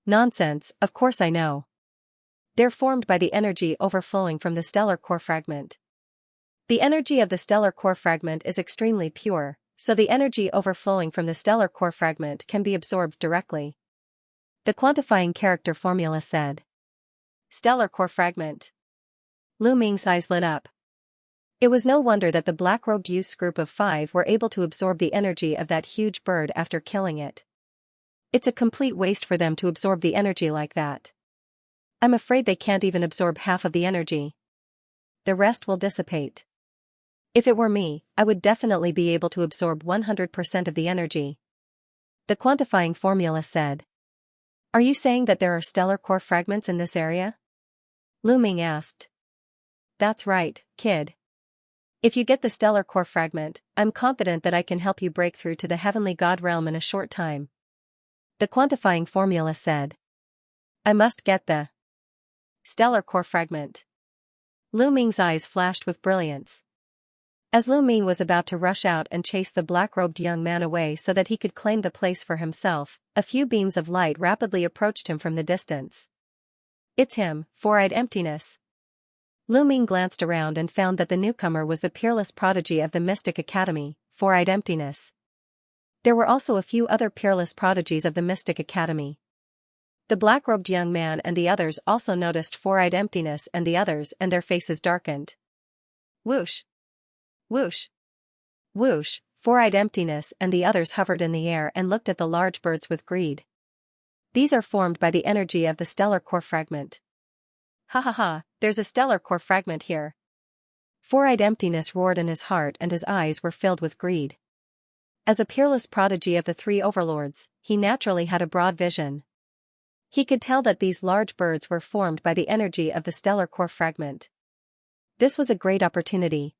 Nonsense, of course I know. They're formed by the energy overflowing from the stellar core fragment. The energy of the stellar core fragment is extremely pure, so the energy overflowing from the stellar core fragment can be absorbed directly. The quantifying character formula said. Stellar core fragment. Lu Ming's eyes lit up. It was no wonder that the black-robed youth's group of 5 were able to absorb the energy of that huge bird after killing it. It's a complete waste for them to absorb the energy like that. I'm afraid they can't even absorb half of the energy. The rest will dissipate. If it were me, I would definitely be able to absorb 100% of the energy. The quantifying formula said. Are you saying that there are stellar core fragments in this area? Lu Ming asked. That's right, kid. If you get the stellar core fragment, I'm confident that I can help you break through to the heavenly god realm in a short time. The quantifying formula said. I must get the stellar core fragment. Lu Ming's eyes flashed with brilliance. As Lu Ming was about to rush out and chase the black-robed young man away so that he could claim the place for himself, a few beams of light rapidly approached him from the distance. It's him, Four-Eyed Emptiness. Lu Ming glanced around and found that the newcomer was the peerless prodigy of the Mystic Academy, Four-Eyed Emptiness. There were also a few other peerless prodigies of the Mystic Academy. The black-robed young man and the others also noticed Four-Eyed Emptiness and the others, and their faces darkened. Whoosh! Whoosh! Whoosh! Four-eyed Emptiness and the others hovered in the air and looked at the large birds with greed. These are formed by the energy of the stellar core fragment. Ha ha ha, there's a stellar core fragment here. Four-eyed Emptiness roared in his heart and his eyes were filled with greed. As a peerless prodigy of the three overlords, he naturally had a broad vision. He could tell that these large birds were formed by the energy of the stellar core fragment. This was a great opportunity.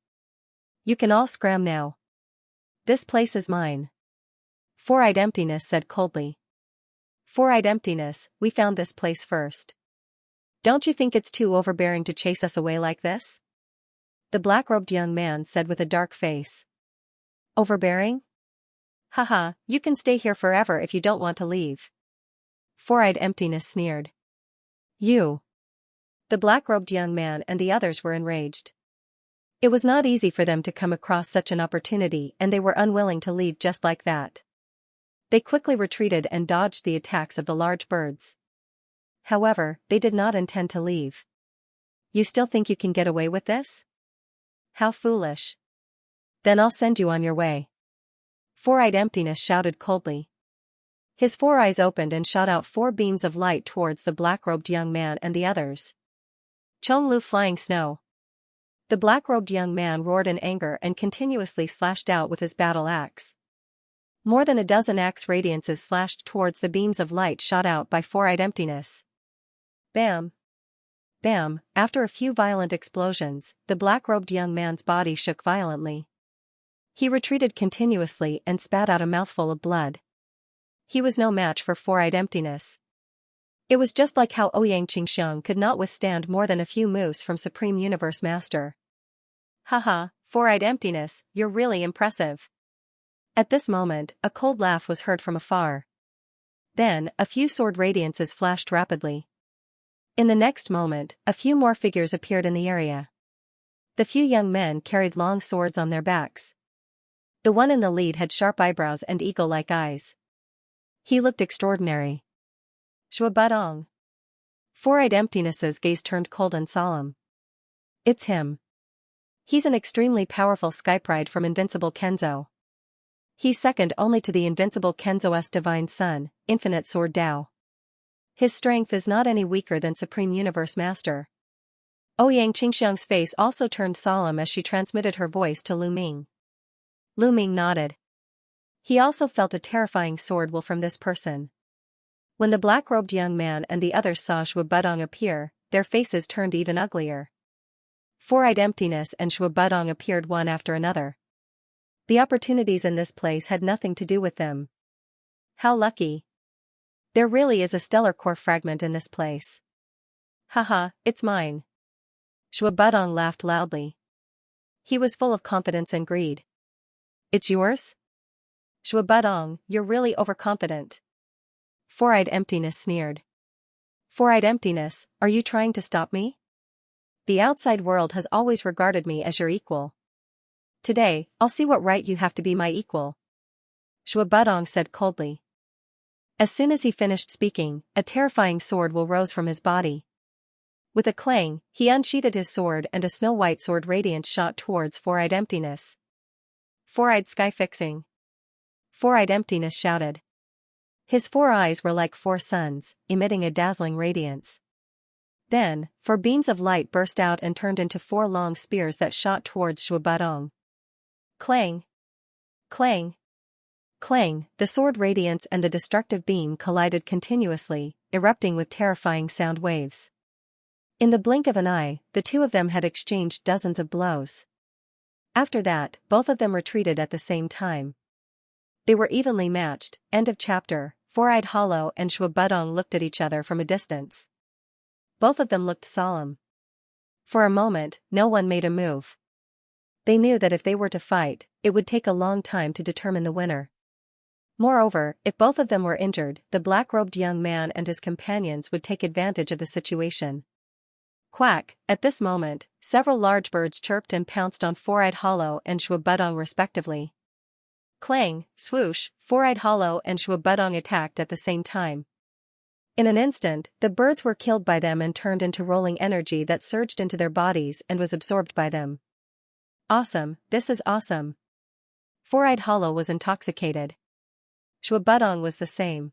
You can all scram now. This place is mine. Four-eyed Emptiness said coldly. Four-eyed Emptiness, we found this place first. Don't you think it's too overbearing to chase us away like this? The black-robed young man said with a dark face. Overbearing? Haha, you can stay here forever if you don't want to leave. Four-eyed Emptiness sneered. You. The black-robed young man and the others were enraged. It was not easy for them to come across such an opportunity and they were unwilling to leave just like that. They quickly retreated and dodged the attacks of the large birds. However, they did not intend to leave. You still think you can get away with this? How foolish. Then I'll send you on your way. Four-eyed Emptiness shouted coldly. His four eyes opened and shot out four beams of light towards the black-robed young man and the others. Chonglu flying snow. The black-robed young man roared in anger and continuously slashed out with his battle axe. More than a dozen axe radiances slashed towards the beams of light shot out by Four-eyed Emptiness. Bam! Bam! After a few violent explosions, the black-robed young man's body shook violently. He retreated continuously and spat out a mouthful of blood. He was no match for Four-eyed Emptiness. It was just like how Xianxia could not withstand more than a few moves from Supreme Universe Master. Haha, Four-eyed Emptiness, you're really impressive. At this moment, a cold laugh was heard from afar. Then, a few sword radiances flashed rapidly. In the next moment, a few more figures appeared in the area. The few young men carried long swords on their backs. The one in the lead had sharp eyebrows and eagle-like eyes. He looked extraordinary. Shuabudong. Four-eyed Emptiness's gaze turned cold and solemn. It's him. He's an extremely powerful Skypride from Invincible Kenzo. He's second only to the Invincible Kenzo's Divine Son, Infinite Sword Dao. His strength is not any weaker than Supreme Universe Master. Xianxia's face also turned solemn as she transmitted her voice to Lu Ming. Lu Ming nodded. He also felt a terrifying sword will from this person. When the black-robed young man and the others saw Shuabudong appear, their faces turned even uglier. Four-eyed Emptiness and Shuabudong appeared one after another. The opportunities in this place had nothing to do with them. How lucky. There really is a stellar core fragment in this place. Haha, it's mine. Shuabudong laughed loudly. He was full of confidence and greed. It's yours? Shuabudong, you're really overconfident. Four-eyed Emptiness sneered. Four-eyed Emptiness, are you trying to stop me? The outside world has always regarded me as your equal. Today, I'll see what right you have to be my equal. Shuabudong said coldly. As soon as he finished speaking, a terrifying sword will rose from his body. With a clang, he unsheathed his sword and a snow-white sword radiance shot towards Four-eyed Emptiness. Four-eyed Sky Fixing. Four-eyed Emptiness shouted. His four eyes were like four suns, emitting a dazzling radiance. Then, four beams of light burst out and turned into four long spears that shot towards Shuabudong. Clang! Clang! Clang! The sword radiance and the destructive beam collided continuously, erupting with terrifying sound waves. In the blink of an eye, the two of them had exchanged dozens of blows. After that, both of them retreated at the same time. They were evenly matched. End of chapter. Four-eyed Hollow and Shuabudong looked at each other from a distance. Both of them looked solemn. For a moment, no one made a move. They knew that if they were to fight, it would take a long time to determine the winner. Moreover, if both of them were injured, the black-robed young man and his companions would take advantage of the situation. Quack! At this moment, several large birds chirped and pounced on Four-eyed Hollow and Shuabudong respectively. Clang! Swoosh! Four-eyed Hollow and Shuabudong attacked at the same time. In an instant, the birds were killed by them and turned into rolling energy that surged into their bodies and was absorbed by them. Awesome, this is awesome. Four-eyed Hollow was intoxicated. Shuabudong was the same.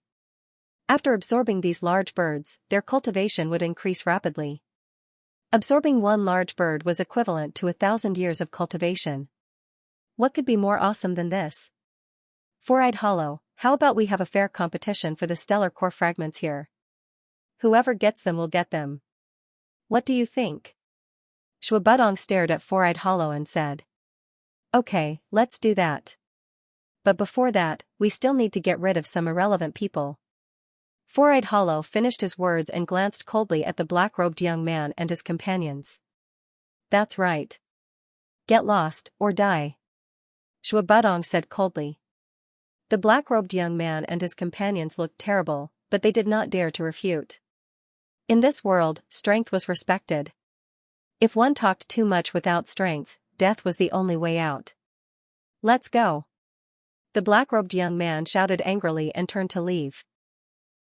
After absorbing these large birds, their cultivation would increase rapidly. Absorbing one large bird was equivalent to 1,000 years of cultivation. What could be more awesome than this? Four-eyed Hollow, how about we have a fair competition for the stellar core fragments here? Whoever gets them will get them. What do you think? Shuabudong stared at Four-eyed Hollow and said. Okay, let's do that. But before that, we still need to get rid of some irrelevant people. Four-eyed Hollow finished his words and glanced coldly at the black-robed young man and his companions. That's right. Get lost, or die. Shuabudong said coldly. The black-robed young man and his companions looked terrible, but they did not dare to refute. In this world, strength was respected. If one talked too much without strength, death was the only way out. Let's go. The black-robed young man shouted angrily and turned to leave.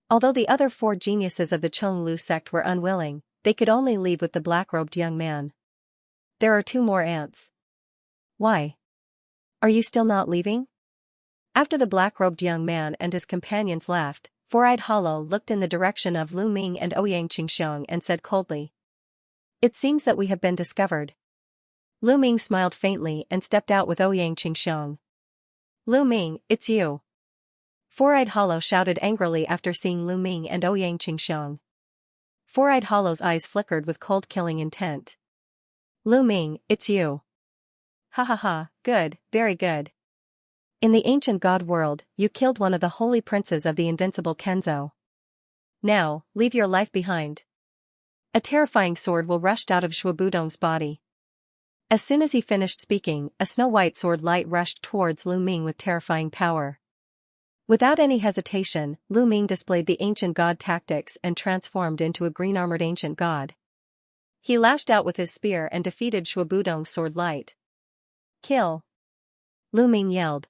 Although the other 4 geniuses of the Chonglu sect were unwilling, they could only leave with the black-robed young man. There are 2 more ants. Why? Are you still not leaving? After the black-robed young man and his companions left, Four-eyed Hollow looked in the direction of Lu Ming and Ouyang Qingxiong and said coldly. It seems that we have been discovered. Lu Ming smiled faintly and stepped out with Ouyang Qingxiong. Lu Ming, it's you. Four-eyed Hollow shouted angrily after seeing Lu Ming and Ouyang Qingxiong. Four-eyed Hollow's eyes flickered with cold killing intent. Lu Ming, it's you. Ha ha ha, good, very good. In the ancient god world, you killed one of the holy princes of the invincible Kenzo. Now, leave your life behind. A terrifying sword will rushed out of Shuabudong's body. As soon as he finished speaking, a snow-white sword light rushed towards Lu Ming with terrifying power. Without any hesitation, Lu Ming displayed the ancient god tactics and transformed into a green-armored ancient god. He lashed out with his spear and defeated Shuabudong's sword light. Kill! Lu Ming yelled.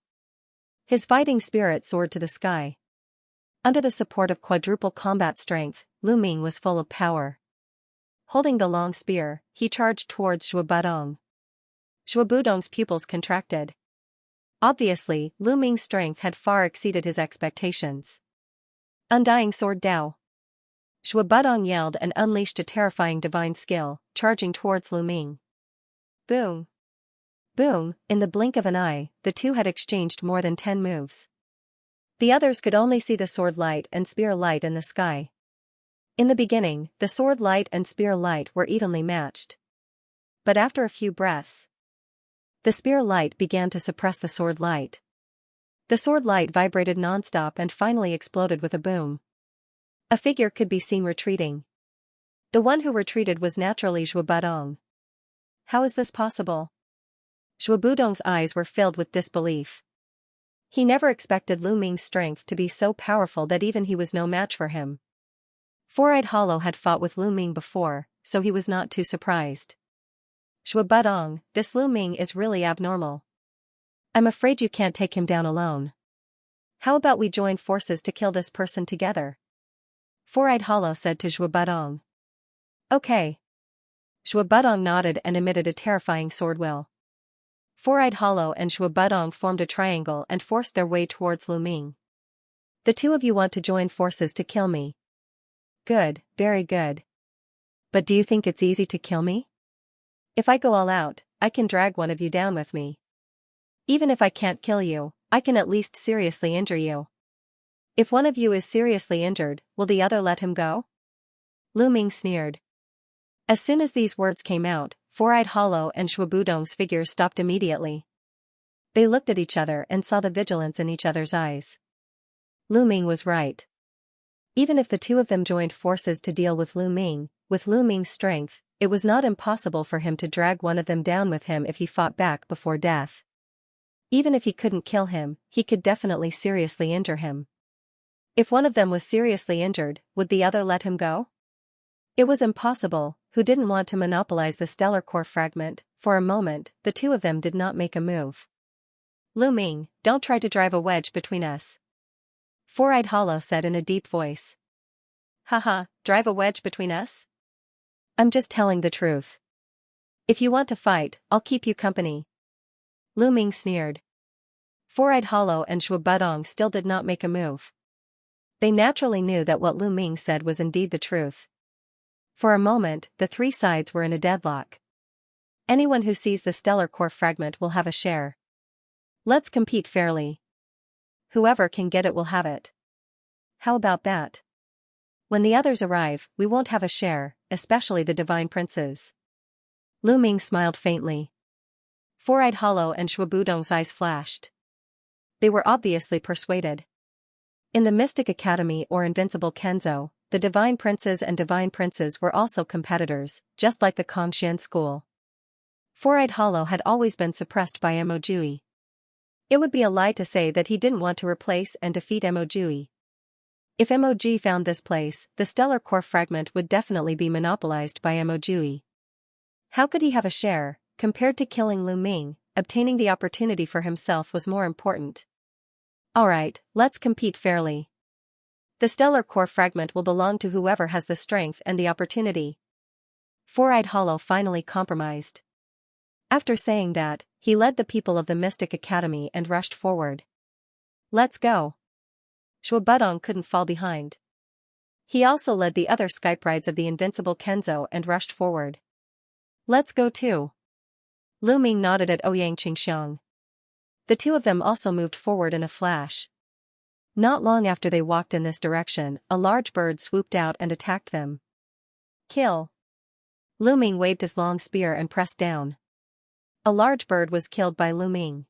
His fighting spirit soared to the sky. Under the support of quadruple combat strength, Lu Ming was full of power. Holding the long spear, he charged towards Shuabudong. Shuabudong's pupils contracted. Obviously, Lu Ming's strength had far exceeded his expectations. Undying Sword Dao! Shuabudong yelled and unleashed a terrifying divine skill, charging towards Lu Ming. Boom! Boom! In the blink of an eye, the two had exchanged more than 10 moves. The others could only see the sword light and spear light in the sky. In the beginning, the sword light and spear light were evenly matched. But after a few breaths, the spear light began to suppress the sword light. The sword light vibrated non-stop and finally exploded with a boom. A figure could be seen retreating. The one who retreated was naturally Shuabudong. How is this possible? Shuabudong's eyes were filled with disbelief. He never expected Lu Ming's strength to be so powerful that even he was no match for him. Four-eyed Hollow had fought with Lu Ming before, so he was not too surprised. Shuabudong, this Lu Ming is really abnormal. I'm afraid you can't take him down alone. How about we join forces to kill this person together? Four-eyed Hollow said to Shuabudong. Okay. Shuabudong nodded and emitted a terrifying sword will. Four-eyed Hollow and Shuabudong formed a triangle and forced their way towards Lu Ming. The two of you want to join forces to kill me. Good, very good. But do you think it's easy to kill me? If I go all out, I can drag one of you down with me. Even if I can't kill you, I can at least seriously injure you. If one of you is seriously injured, will the other let him go? Lu Ming sneered. As soon as these words came out, Four-eyed Hollow and Shuabudong's figures stopped immediately. They looked at each other and saw the vigilance in each other's eyes. Lu Ming was right. Even if the two of them joined forces to deal with Lu Ming's strength, it was not impossible for him to drag one of them down with him if he fought back before death. Even if he couldn't kill him, he could definitely seriously injure him. If one of them was seriously injured, would the other let him go? It was impossible. Who didn't want to monopolize the stellar core fragment? For a moment, the two of them did not make a move. Lu Ming, don't try to drive a wedge between us. Four-eyed Hollow said in a deep voice. Haha, drive a wedge between us? I'm just telling the truth. If you want to fight, I'll keep you company. Lu Ming sneered. Four-Eyed Hollow and Shui Budong still did not make a move. They naturally knew that what Lu Ming said was indeed the truth. For a moment, the three sides were in a deadlock. Anyone who sees the stellar core fragment will have a share. Let's compete fairly. Whoever can get it will have it. How about that? When the others arrive, we won't have a share, especially the divine princes. Lu Ming smiled faintly. Four-Eyed Hollow and Shui Budong's eyes flashed. They were obviously persuaded. In the Mystic Academy or Invincible Kenzo, the divine princes and divine princes were also competitors, just like the Kongxian school. Four-Eyed Hollow had always been suppressed by Emojui. It would be a lie to say that he didn't want to replace and defeat Emojui. If Emoji found this place, the stellar core fragment would definitely be monopolized by Emojui. How could he have a share? Compared to killing Lu Ming, obtaining the opportunity for himself was more important. Alright, let's compete fairly. The stellar core fragment will belong to whoever has the strength and the opportunity. Four-Eyed Hollow finally compromised. After saying that, he led the people of the Mystic Academy and rushed forward. Let's go. Shui Budong couldn't fall behind. He also led the other Skype rides of the Invincible Kenzo and rushed forward. Let's go too. Lu Ming nodded at Ouyang Qingxiang. The two of them also moved forward in a flash. Not long after they walked in this direction, a large bird swooped out and attacked them. Kill. Lu Ming waved his long spear and pressed down. A large bird was killed by Lu Ming.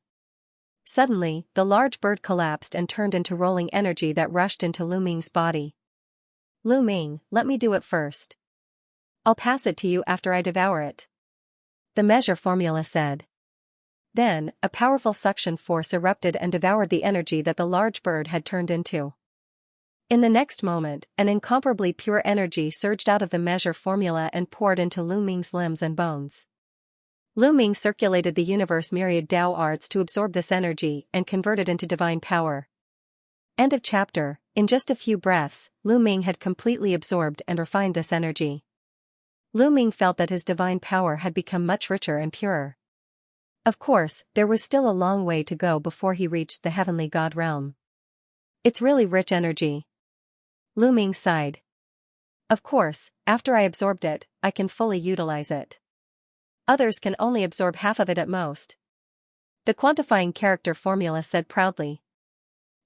Suddenly, the large bird collapsed and turned into rolling energy that rushed into Lu Ming's body. Lu Ming, let me do it first. I'll pass it to you after I devour it. The measure formula said. Then, a powerful suction force erupted and devoured the energy that the large bird had turned into. In the next moment, an incomparably pure energy surged out of the measure formula and poured into Lu Ming's limbs and bones. Lu Ming circulated the universe myriad Tao arts to absorb this energy and convert it into divine power. End of chapter. In just a few breaths, Lu Ming had completely absorbed and refined this energy. Lu Ming felt that his divine power had become much richer and purer. Of course, there was still a long way to go before he reached the heavenly god realm. It's really rich energy. Lu Ming sighed. Of course, after I absorbed it, I can fully utilize it. Others can only absorb half of it at most. The quantifying character formula said proudly.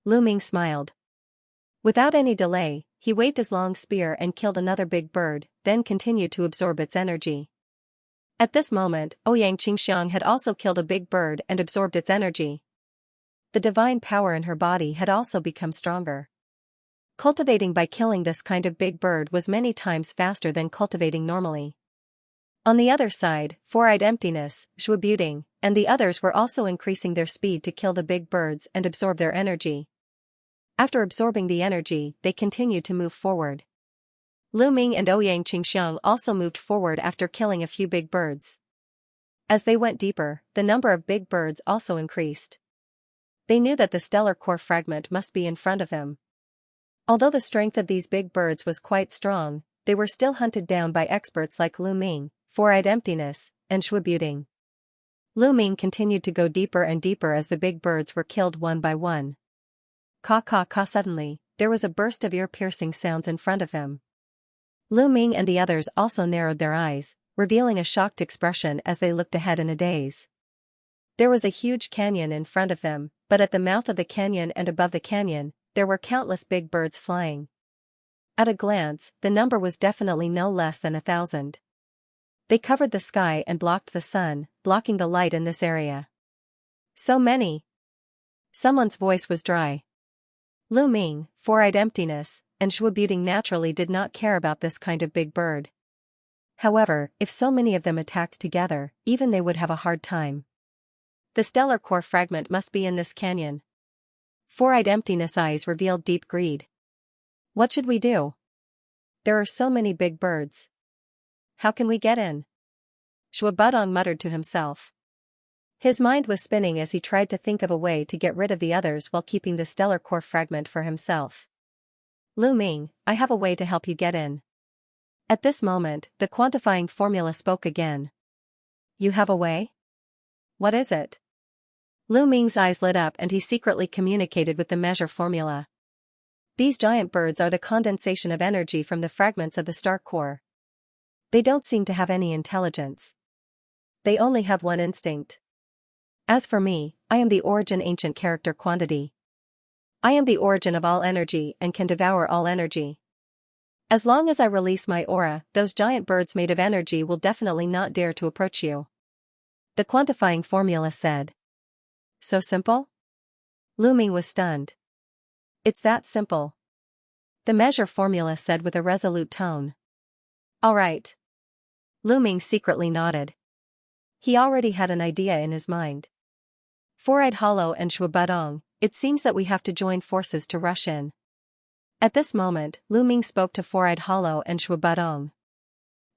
Lu Ming smiled. Without any delay, he waved his long spear and killed another big bird, then continued to absorb its energy. At this moment, Ouyang Qingxiang had also killed a big bird and absorbed its energy. The divine power in her body had also become stronger. Cultivating by killing this kind of big bird was many times faster than cultivating normally. On the other side, Four-Eyed Emptiness, Shui Budong, and the others were also increasing their speed to kill the big birds and absorb their energy. After absorbing the energy, they continued to move forward. Lu Ming and Ouyang Qingxiang also moved forward after killing a few big birds. As they went deeper, the number of big birds also increased. They knew that the stellar core fragment must be in front of them. Although the strength of these big birds was quite strong, they were still hunted down by experts like Lu Ming, Four-Eyed Emptiness, and Shui Budong. Lu Ming continued to go deeper and deeper as the big birds were killed one by one. Caw. Suddenly, there was a burst of ear-piercing sounds in front of them. Lu Ming and the others also narrowed their eyes, revealing a shocked expression as they looked ahead in a daze. There was a huge canyon in front of them, but at the mouth of the canyon and above the canyon, there were countless big birds flying. At a glance, the number was definitely no less than 1,000. They covered the sky and blocked the sun, blocking the light in this area. So many. Someone's voice was dry. Lu Ming, Four-Eyed Emptiness, and Shui Budong naturally did not care about this kind of big bird. However, if so many of them attacked together, even they would have a hard time. The stellar core fragment must be in this canyon. Four-Eyed Emptiness' eyes revealed deep greed. What should we do? There are so many big birds. How can we get in? Shui Budong muttered to himself. His mind was spinning as he tried to think of a way to get rid of the others while keeping the stellar core fragment for himself. Lu Ming, I have a way to help you get in. At this moment, the quantifying formula spoke again. You have a way? What is it? Lu Ming's eyes lit up and he secretly communicated with the measure formula. These giant birds are the condensation of energy from the fragments of the star core. They don't seem to have any intelligence. They only have one instinct. As for me, I am the origin ancient character quantity. I am the origin of all energy and can devour all energy. As long as I release my aura, those giant birds made of energy will definitely not dare to approach you. The quantifying formula said. So simple? Lu Ming was stunned. It's that simple. The measure formula said with a resolute tone. All right. Lu Ming secretly nodded. He already had an idea in his mind. Four-eyed Hollow and Shui Budong, it seems that we have to join forces to rush in. At this moment, Lu Ming spoke to Four-eyed Hollow and Shui Budong.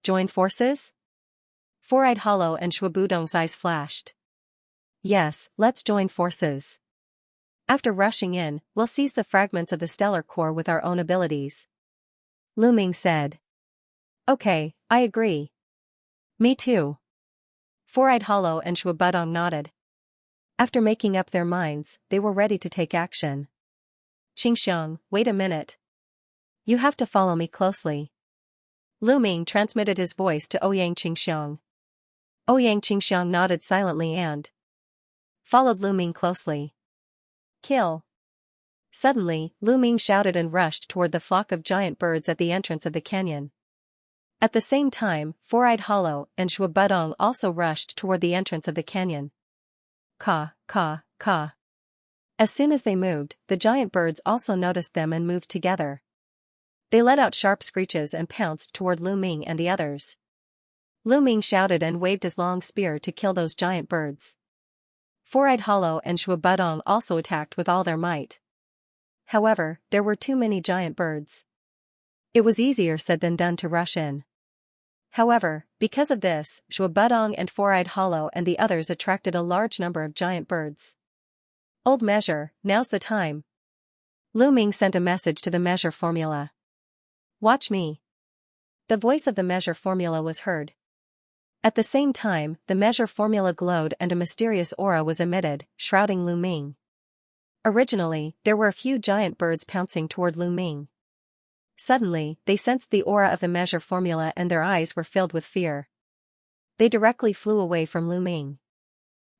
Join forces? Four-eyed Hollow and Shui Budong's eyes flashed. Yes, let's join forces. After rushing in, we'll seize the fragments of the stellar core with our own abilities. Lu Ming said. Okay, I agree. Me too. Four-eyed Hollow and Shui Budong nodded. After making up their minds, they were ready to take action. Xianxia, wait a minute. You have to follow me closely. Lu Ming transmitted his voice to Ouyang Xianxia. Ouyang Xianxia nodded silently and followed Lu Ming closely. Kill. Suddenly, Lu Ming shouted and rushed toward the flock of giant birds at the entrance of the canyon. At the same time, Four-eyed Hollow and Shui Budong also rushed toward the entrance of the canyon. Caw, caw, caw. As soon as they moved, the giant birds also noticed them and moved together. They let out sharp screeches and pounced toward Lu Ming and the others. Lu Ming shouted and waved his long spear to kill those giant birds. Four-eyed Hollow and Shui Budong also attacked with all their might. However, there were too many giant birds. It was easier said than done to rush in. However, because of this, Shui Budong and Four-eyed Hollow and the others attracted a large number of giant birds. Old measure, now's the time. Lu Ming sent a message to the measure formula. Watch me. The voice of the measure formula was heard. At the same time, the measure formula glowed and a mysterious aura was emitted, shrouding Lu Ming. Originally, there were a few giant birds pouncing toward Lu Ming. Suddenly, they sensed the aura of the measure formula and their eyes were filled with fear. They directly flew away from Lu Ming.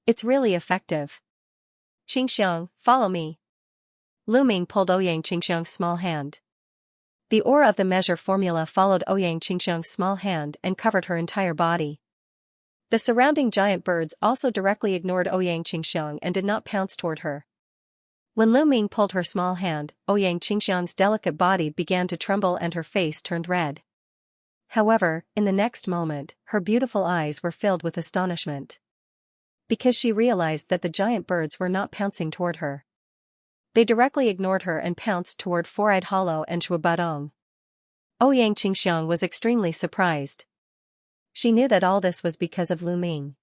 It's really effective. Xianxia, follow me. Lu Ming pulled Ouyang Xianxia's small hand. The aura of the measure formula followed Ouyang Xianxia's small hand and covered her entire body. The surrounding giant birds also directly ignored Ouyang Xianxia and did not pounce toward her. When Lu Ming pulled her small hand, Ouyang Xianxia's delicate body began to tremble and her face turned red. However, in the next moment, her beautiful eyes were filled with astonishment. Because she realized that the giant birds were not pouncing toward her. They directly ignored her and pounced toward Four-eyed Hollow and Shui Budong. Ouyang Xianxia was extremely surprised. She knew that all this was because of Lu Ming.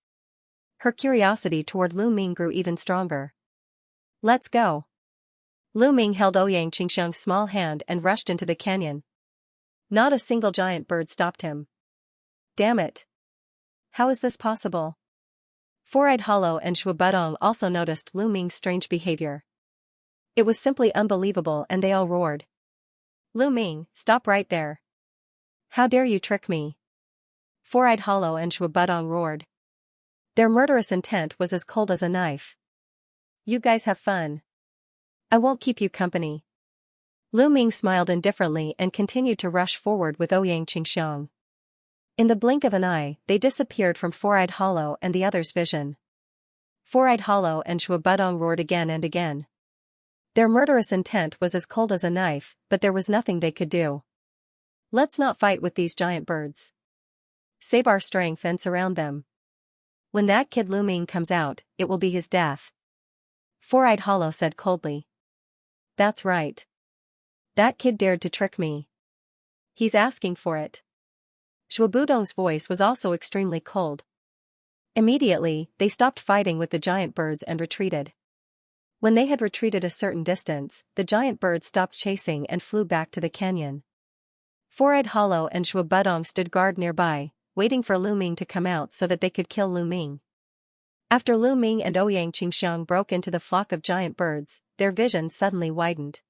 Her curiosity toward Lu Ming grew even stronger. Let's go. Lu Ming held Ouyang Xianxia's small hand and rushed into the canyon. Not a single giant bird stopped him. Damn it. How is this possible? Four-eyed Hollow and Shui Budong also noticed Lu Ming's strange behavior. It was simply unbelievable and they all roared. Lu Ming, stop right there. How dare you trick me? Four-eyed Hollow and Shui Budong roared. Their murderous intent was as cold as a knife. You guys have fun. I won't keep you company. Lu Ming smiled indifferently and continued to rush forward with Ouyang Xianxia. In the blink of an eye, they disappeared from Four-eyed Hollow and the others' vision. Four-eyed Hollow and Shui Budong roared again and again. Their murderous intent was as cold as a knife, but there was nothing they could do. Let's not fight with these giant birds. Save our strength and surround them. When that kid Lu Ming comes out, it will be his death. Four-eyed Hollow said coldly. That's right. That kid dared to trick me. He's asking for it. Shui Budong's voice was also extremely cold. Immediately, they stopped fighting with the giant birds and retreated. When they had retreated a certain distance, the giant birds stopped chasing and flew back to the canyon. Four-eyed Hollow and Shui Budong stood guard nearby, waiting for Lu Ming to come out so that they could kill Lu Ming. After Lu Ming and Ouyang Qingxiang broke into the flock of giant birds, their vision suddenly widened.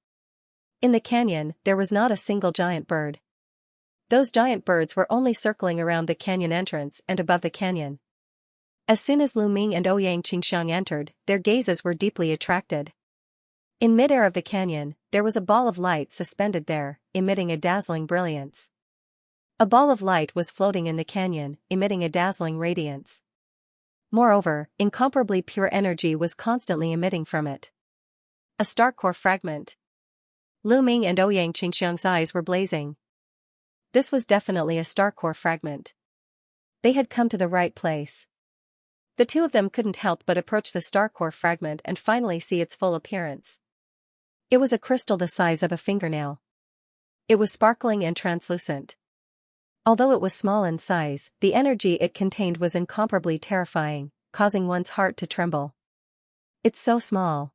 In the canyon, there was not a single giant bird. Those giant birds were only circling around the canyon entrance and above the canyon. As soon as Lu Ming and Ouyang Qingxiang entered, their gazes were deeply attracted. In midair of the canyon, there was a ball of light suspended there, emitting a dazzling brilliance. A ball of light was floating in the canyon, emitting a dazzling radiance. Moreover, incomparably pure energy was constantly emitting from it. A star core fragment. Lu Ming and Ouyang Qingxiang's eyes were blazing. This was definitely a star core fragment. They had come to the right place. The two of them couldn't help but approach the star core fragment and finally see its full appearance. It was a crystal the size of a fingernail. It was sparkling and translucent. Although it was small in size, the energy it contained was incomparably terrifying, causing one's heart to tremble. "It's so small,"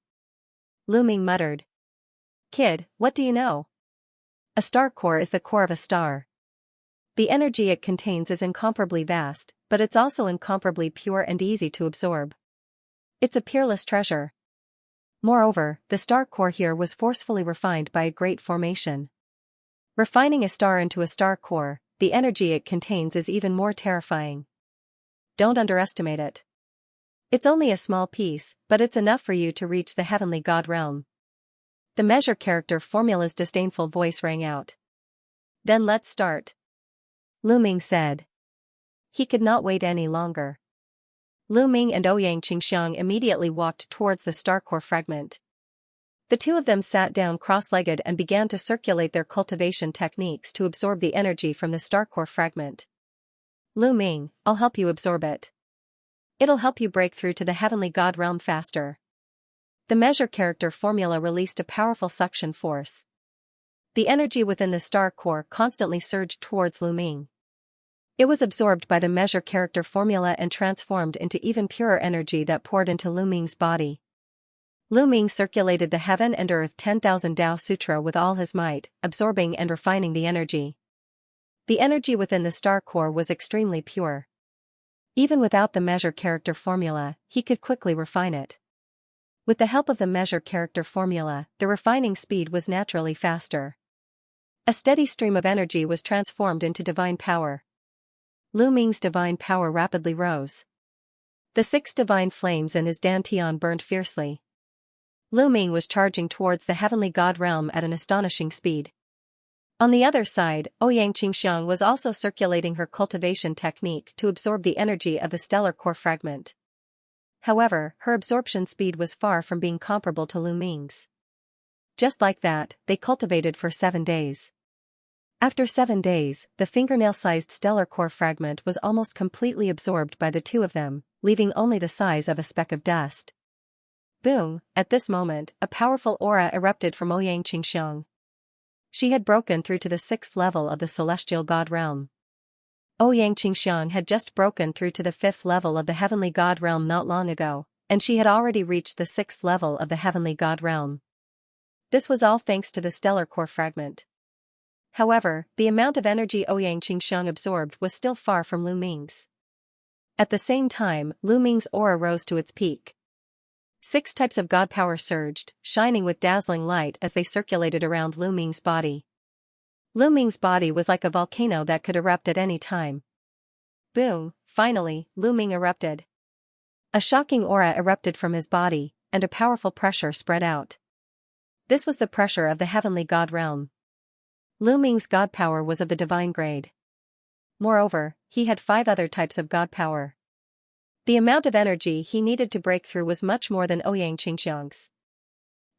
Lu Ming muttered. "Kid, what do you know? A star core is the core of a star. The energy it contains is incomparably vast, but it's also incomparably pure and easy to absorb. It's a peerless treasure. Moreover, the star core here was forcefully refined by a great formation. Refining a star into a star core, the energy it contains is even more terrifying. Don't underestimate it. It's only a small piece, but it's enough for you to reach the heavenly God realm." The measure character formula's disdainful voice rang out. "Then let's start," Lu Ming said. He could not wait any longer. Lu Ming and Ouyang Qingxiang immediately walked towards the star core fragment. The two of them sat down cross-legged and began to circulate their cultivation techniques to absorb the energy from the star core fragment. "Lu Ming, I'll help you absorb it. It'll help you break through to the heavenly God realm faster." The measure character formula released a powerful suction force. The energy within the star core constantly surged towards Lu Ming. It was absorbed by the measure character formula and transformed into even purer energy that poured into Lu Ming's body. Lu Ming circulated the Heaven and Earth 10,000 Tao Sutra with all his might, absorbing and refining the energy. The energy within the star core was extremely pure. Even without the measure character formula, he could quickly refine it. With the help of the measure character formula, the refining speed was naturally faster. A steady stream of energy was transformed into divine power. Lu Ming's divine power rapidly rose. The 6 divine flames in his dantian burned fiercely. Lu Ming was charging towards the heavenly God realm at an astonishing speed. On the other side, Ouyang Qingxiang was also circulating her cultivation technique to absorb the energy of the stellar core fragment. However, her absorption speed was far from being comparable to Lu Ming's. Just like that, they cultivated for 7 days. After 7 days, the fingernail-sized stellar core fragment was almost completely absorbed by the two of them, leaving only the size of a speck of dust. Boom! At this moment, a powerful aura erupted from Ouyang Qingxiang. She had broken through to the 6th level of the celestial God realm. Ouyang Qingxiang had just broken through to the 5th level of the heavenly God realm not long ago, and she had already reached the 6th level of the heavenly God realm. This was all thanks to the stellar core fragment. However, the amount of energy Ouyang Qingxiang absorbed was still far from Lu Ming's. At the same time, Lu Ming's aura rose to its peak. 6 types of God power surged, shining with dazzling light as they circulated around Lu Ming's body. Lu Ming's body was like a volcano that could erupt at any time. Boom! Finally, Lu Ming erupted. A shocking aura erupted from his body, and a powerful pressure spread out. This was the pressure of the heavenly God realm. Lu Ming's God power was of the divine grade. Moreover, he had 5 other types of God power. The amount of energy he needed to break through was much more than Ouyang Qingxiang's.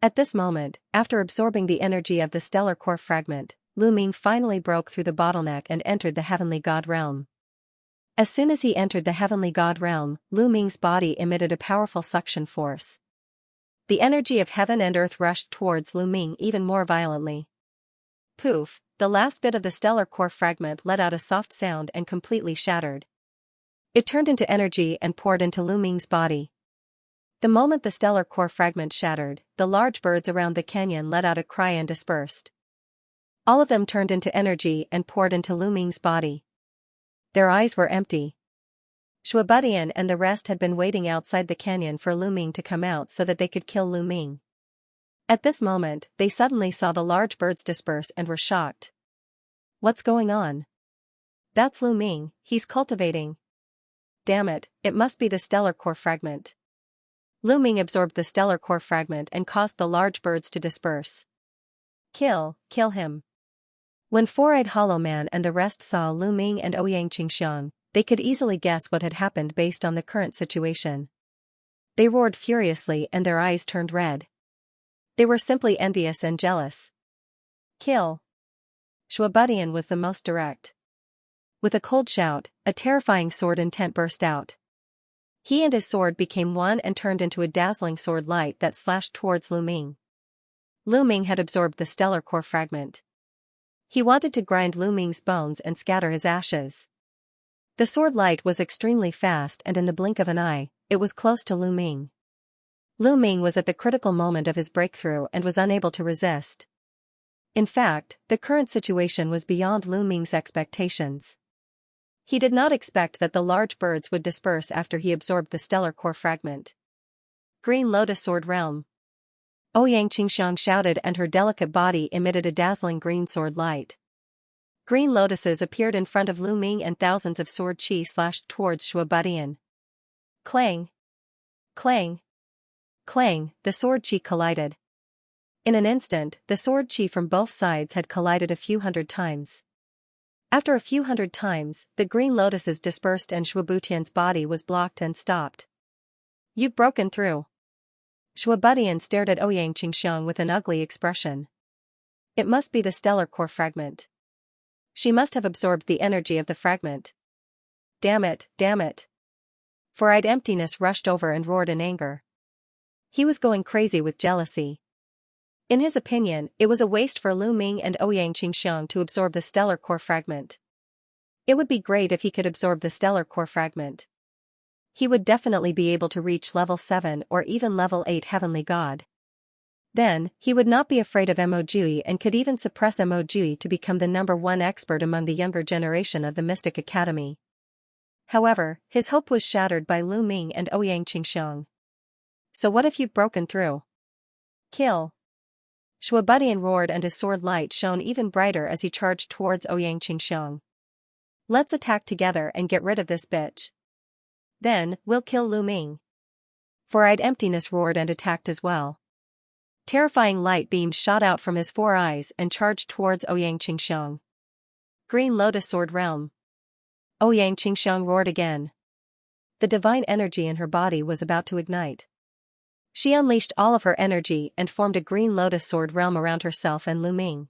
At this moment, after absorbing the energy of the stellar core fragment, Lu Ming finally broke through the bottleneck and entered the heavenly God realm. As soon as he entered the heavenly God realm, Lu Ming's body emitted a powerful suction force. The energy of heaven and earth rushed towards Lu Ming even more violently. Poof! The last bit of the stellar core fragment let out a soft sound and completely shattered. It turned into energy and poured into Lu Ming's body. The moment the stellar core fragment shattered, the large birds around the canyon let out a cry and dispersed. All of them turned into energy and poured into Lu Ming's body. Their eyes were empty. Shuabutian and the rest had been waiting outside the canyon for Lu Ming to come out so that they could kill Lu Ming. At this moment, they suddenly saw the large birds disperse and were shocked. What's going on? That's Lu Ming, he's cultivating. Damn it, it must be the stellar core fragment. Lu Ming absorbed the stellar core fragment and caused the large birds to disperse. Kill him. When Four-Eyed Hollow Man and the rest saw Lu Ming and Ouyang Qingxiang, they could easily guess what had happened based on the current situation. They roared furiously and their eyes turned red. They were simply envious and jealous. Kill. Shuabutian was the most direct. With a cold shout, a terrifying sword intent burst out. He and his sword became one and turned into a dazzling sword light that slashed towards Lu Ming. Lu Ming had absorbed the stellar core fragment. He wanted to grind Lu Ming's bones and scatter his ashes. The sword light was extremely fast and in the blink of an eye, it was close to Lu Ming. Lu Ming was at the critical moment of his breakthrough and was unable to resist. In fact, the current situation was beyond Lu Ming's expectations. He did not expect that the large birds would disperse after he absorbed the stellar core fragment. Green Lotus Sword Realm. Ouyang Qingxiang shouted and her delicate body emitted a dazzling green sword light. Green lotuses appeared in front of Lu Ming and thousands of sword chi slashed towards Shuabutian. Clang! Clang! Clang, the sword chi collided. In an instant, the sword chi from both sides had collided a few hundred times. After a few hundred times, the green lotuses dispersed and Shuabutian's body was blocked and stopped. You've broken through. Shuabutian stared at Ouyang Qingxiang with an ugly expression. It must be the stellar core fragment. She must have absorbed the energy of the fragment. Damn it, damn it. Four-eyed emptiness rushed over and roared in anger. He was going crazy with jealousy. In his opinion, it was a waste for Lu Ming and Ouyang Qingxiang to absorb the stellar core fragment. It would be great if he could absorb the stellar core fragment. He would definitely be able to reach level 7 or even level 8 Heavenly God. Then, he would not be afraid of Mo and could even suppress Mo to become the #1 expert among the younger generation of the Mystic Academy. However, his hope was shattered by Lu Ming and Ouyang Qingxiang. So what if you've broken through? Kill. Shuabutian roared and his sword light shone even brighter as he charged towards Ouyang Qingxiang. Let's attack together and get rid of this bitch. Then, we'll kill Lu Ming. Four-eyed emptiness roared and attacked as well. Terrifying light beams shot out from his 4 eyes and charged towards Ouyang Qingxiang. Green Lotus Sword Realm. Ouyang Qingxiang roared again. The divine energy in her body was about to ignite. She unleashed all of her energy and formed a green lotus sword realm around herself and Lu Ming.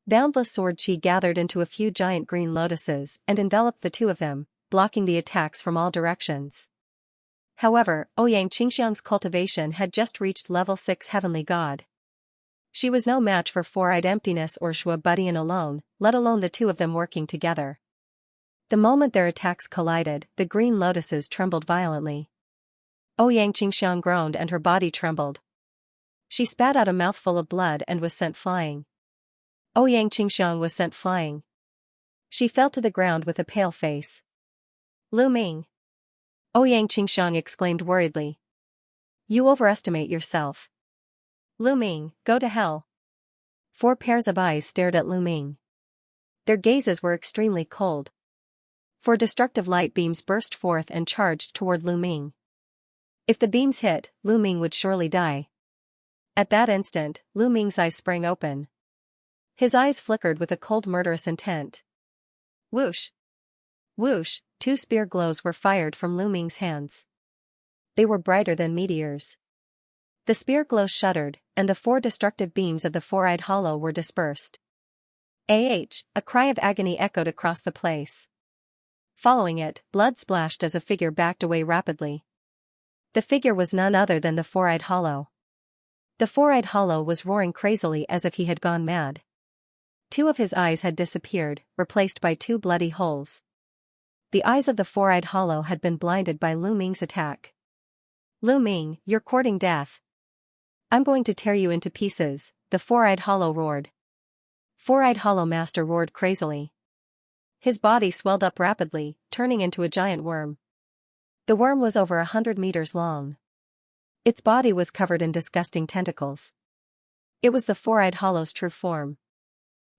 Boundless sword chi gathered into a few giant green lotuses and enveloped the two of them, blocking the attacks from all directions. However, Ouyang Qingxiang's cultivation had just reached level 6 Heavenly God. She was no match for Four-Eyed Emptiness or Shuabutian alone, let alone the two of them working together. The moment their attacks collided, the green lotuses trembled violently. Ouyang Qingxiang groaned and her body trembled. She spat out a mouthful of blood and was sent flying. Ouyang Qingxiang was sent flying. She fell to the ground with a pale face. Lu Ming. Ouyang Qingxiang exclaimed worriedly. You overestimate yourself. Lu Ming, go to hell. 4 pairs of eyes stared at Lu Ming. Their gazes were extremely cold. 4 destructive light beams burst forth and charged toward Lu Ming. If the beams hit, Lu Ming would surely die. At that instant, Lu Ming's eyes sprang open. His eyes flickered with a cold murderous intent. Whoosh! Whoosh! 2 spear glows were fired from Lu Ming's hands. They were brighter than meteors. The spear glows shuddered, and the 4 destructive beams of the Four-Eyed Hollow were dispersed. A cry of agony echoed across the place. Following it, blood splashed as a figure backed away rapidly. The figure was none other than the Four-Eyed Hollow. The Four-Eyed Hollow was roaring crazily as if he had gone mad. 2 of his eyes had disappeared, replaced by 2 bloody holes. The eyes of the Four-Eyed Hollow had been blinded by Lu Ming's attack. Lu Ming, you're courting death. I'm going to tear you into pieces, the Four-Eyed Hollow roared. Four-Eyed Hollow Master roared crazily. His body swelled up rapidly, turning into a giant worm. The worm was over 100 meters long. Its body was covered in disgusting tentacles. It was the four-eyed hollow's true form.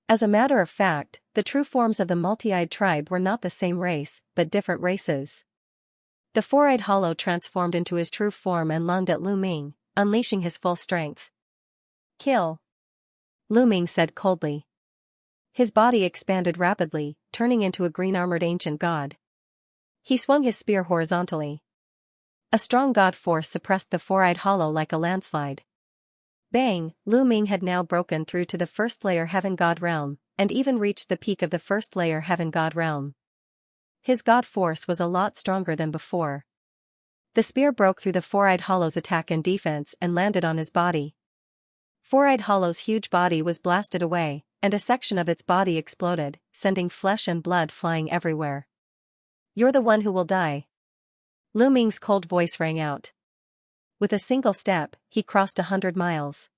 As a matter of fact, the true forms of the multi-eyed tribe were not the same race, but different races. The four-eyed hollow transformed into his true form and lunged at Lu Ming, unleashing his full strength. Kill! Lu Ming said coldly. His body expanded rapidly, turning into a green-armored ancient god. He swung his spear horizontally. A strong god force suppressed the four-eyed hollow like a landslide. Bang! Lu Ming had now broken through to the first layer heaven god realm, and even reached the peak of the first layer heaven god realm. His god force was a lot stronger than before. The spear broke through the four-eyed hollow's attack and defense and landed on his body. Four-eyed hollow's huge body was blasted away, and a section of its body exploded, sending flesh and blood flying everywhere. You're the one who will die. Lu Ming's cold voice rang out. With a single step, he crossed 100 miles.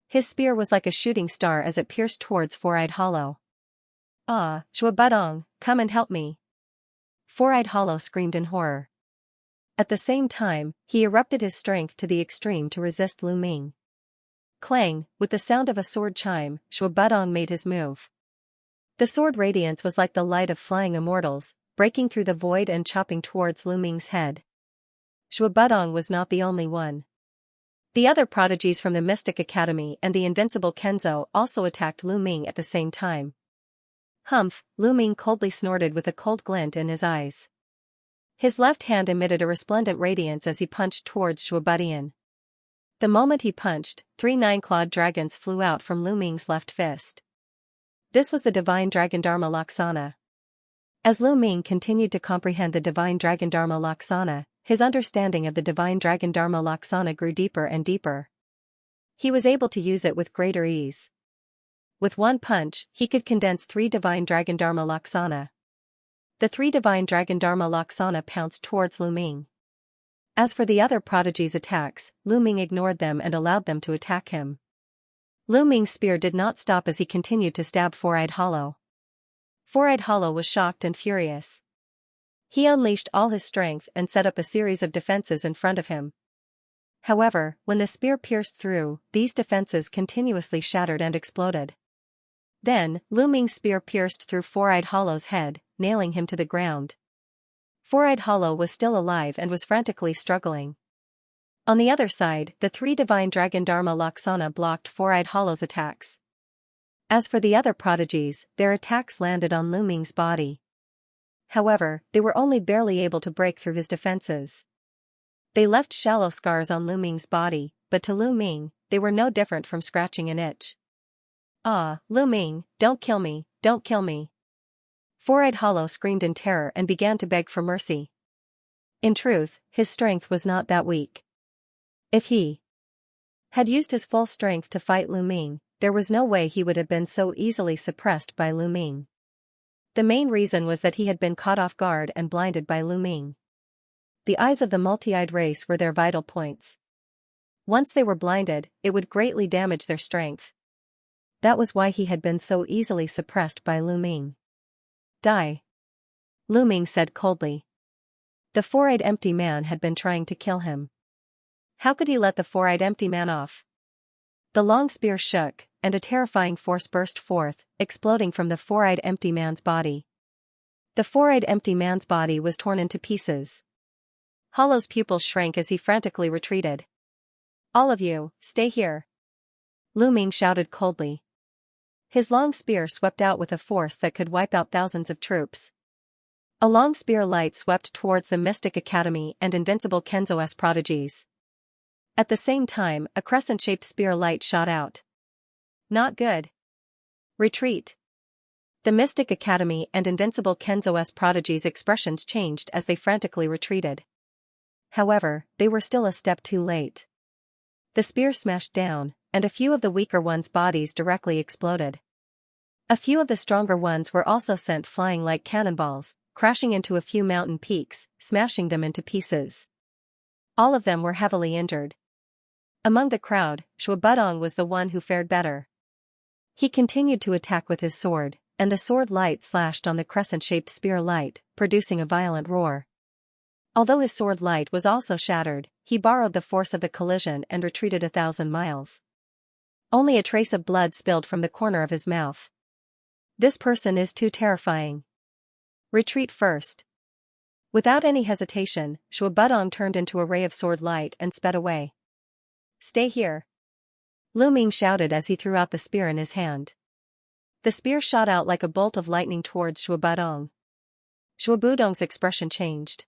His spear was like a shooting star as it pierced towards Four-Eyed Hollow. Ah, Zhua Budong, come and help me. Four-Eyed Hollow screamed in horror. At the same time, he erupted his strength to the extreme to resist Lu Ming. Clang, with the sound of a sword chime, Zhua Budong made his move. The sword radiance was like the light of flying immortals, breaking through the void and chopping towards Lu Ming's head. Zhua Budong was not the only one. The other prodigies from the Mystic Academy and the invincible Kenzo also attacked Lu Ming at the same time. Humph! Lu Ming coldly snorted with a cold glint in his eyes. His left hand emitted a resplendent radiance as he punched towards Zhua Budong. The moment he punched, 3 nine-clawed dragons flew out from Lu Ming's left fist. This was the Divine Dragon Dharma Laksana. As Lu Ming continued to comprehend the Divine Dragon Dharma Laksana, his understanding of the Divine Dragon Dharma Laksana grew deeper and deeper. He was able to use it with greater ease. With one punch, he could condense 3 Divine Dragon Dharma Laksana. The 3 Divine Dragon Dharma Laksana pounced towards Lu Ming. As for the other prodigies' attacks, Lu Ming ignored them and allowed them to attack him. Lu Ming's spear did not stop as he continued to stab Four-Eyed Hollow. Four-Eyed Hollow was shocked and furious. He unleashed all his strength and set up a series of defenses in front of him. However, when the spear pierced through, these defenses continuously shattered and exploded. Then, Lu Ming's spear pierced through Four-Eyed Hollow's head, nailing him to the ground. Four-Eyed Hollow was still alive and was frantically struggling. On the other side, the 3 Divine Dragon Dharma Laksana blocked Four-Eyed Hollow's attacks. As for the other prodigies, their attacks landed on Lu Ming's body. However, they were only barely able to break through his defenses. They left shallow scars on Lu Ming's body, but to Lu Ming, they were no different from scratching an itch. Ah, Lu Ming, don't kill me, don't kill me. Four-Eyed Hollow screamed in terror and began to beg for mercy. In truth, his strength was not that weak. If he had used his full strength to fight Lu Ming, there was no way he would have been so easily suppressed by Lu Ming. The main reason was that he had been caught off guard and blinded by Lu Ming. The eyes of the multi-eyed race were their vital points. Once they were blinded, it would greatly damage their strength. That was why he had been so easily suppressed by Lu Ming. Die. Lu Ming said coldly. The four-eyed empty man had been trying to kill him. How could he let the four-eyed empty man off? The long spear shook, and a terrifying force burst forth, exploding from the four-eyed empty man's body. The four-eyed empty man's body was torn into pieces. Hollow's pupils shrank as he frantically retreated. All of you, stay here. Lu Ming shouted coldly. His long spear swept out with a force that could wipe out thousands of troops. A long spear light swept towards the Mystic Academy and invincible Kenzo's prodigies. At the same time, a crescent-shaped spear light shot out. Not good. Retreat. The Mystic Academy and invincible Kenzo's prodigies' expressions changed as they frantically retreated. However, they were still a step too late. The spear smashed down, and a few of the weaker ones' bodies directly exploded. A few of the stronger ones were also sent flying like cannonballs, crashing into a few mountain peaks, smashing them into pieces. All of them were heavily injured. Among the crowd, Zhua Budong was the one who fared better. He continued to attack with his sword, and the sword light slashed on the crescent-shaped spear light, producing a violent roar. Although his sword light was also shattered, he borrowed the force of the collision and retreated 1,000 miles. Only a trace of blood spilled from the corner of his mouth. This person is too terrifying. Retreat first. Without any hesitation, Shui Budong turned into a ray of sword light and sped away. Stay here. Lu Ming shouted as he threw out the spear in his hand. The spear shot out like a bolt of lightning towards Shui Budong. Shui Budong's expression changed.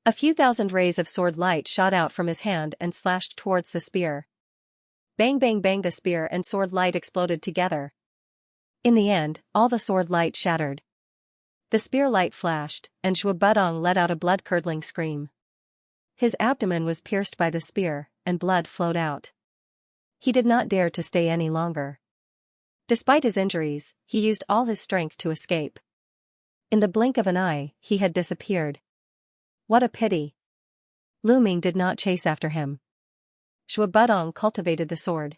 A few thousand rays of sword light shot out from his hand and slashed towards the spear. Bang bang bang, the spear and sword light exploded together. In the end, all the sword light shattered. The spear light flashed, and Shui Budong let out a blood-curdling scream. His abdomen was pierced by the spear, and blood flowed out. He did not dare to stay any longer. Despite his injuries, he used all his strength to escape. In the blink of an eye, he had disappeared. What a pity. Lu Ming did not chase after him. Shui Budong cultivated the sword.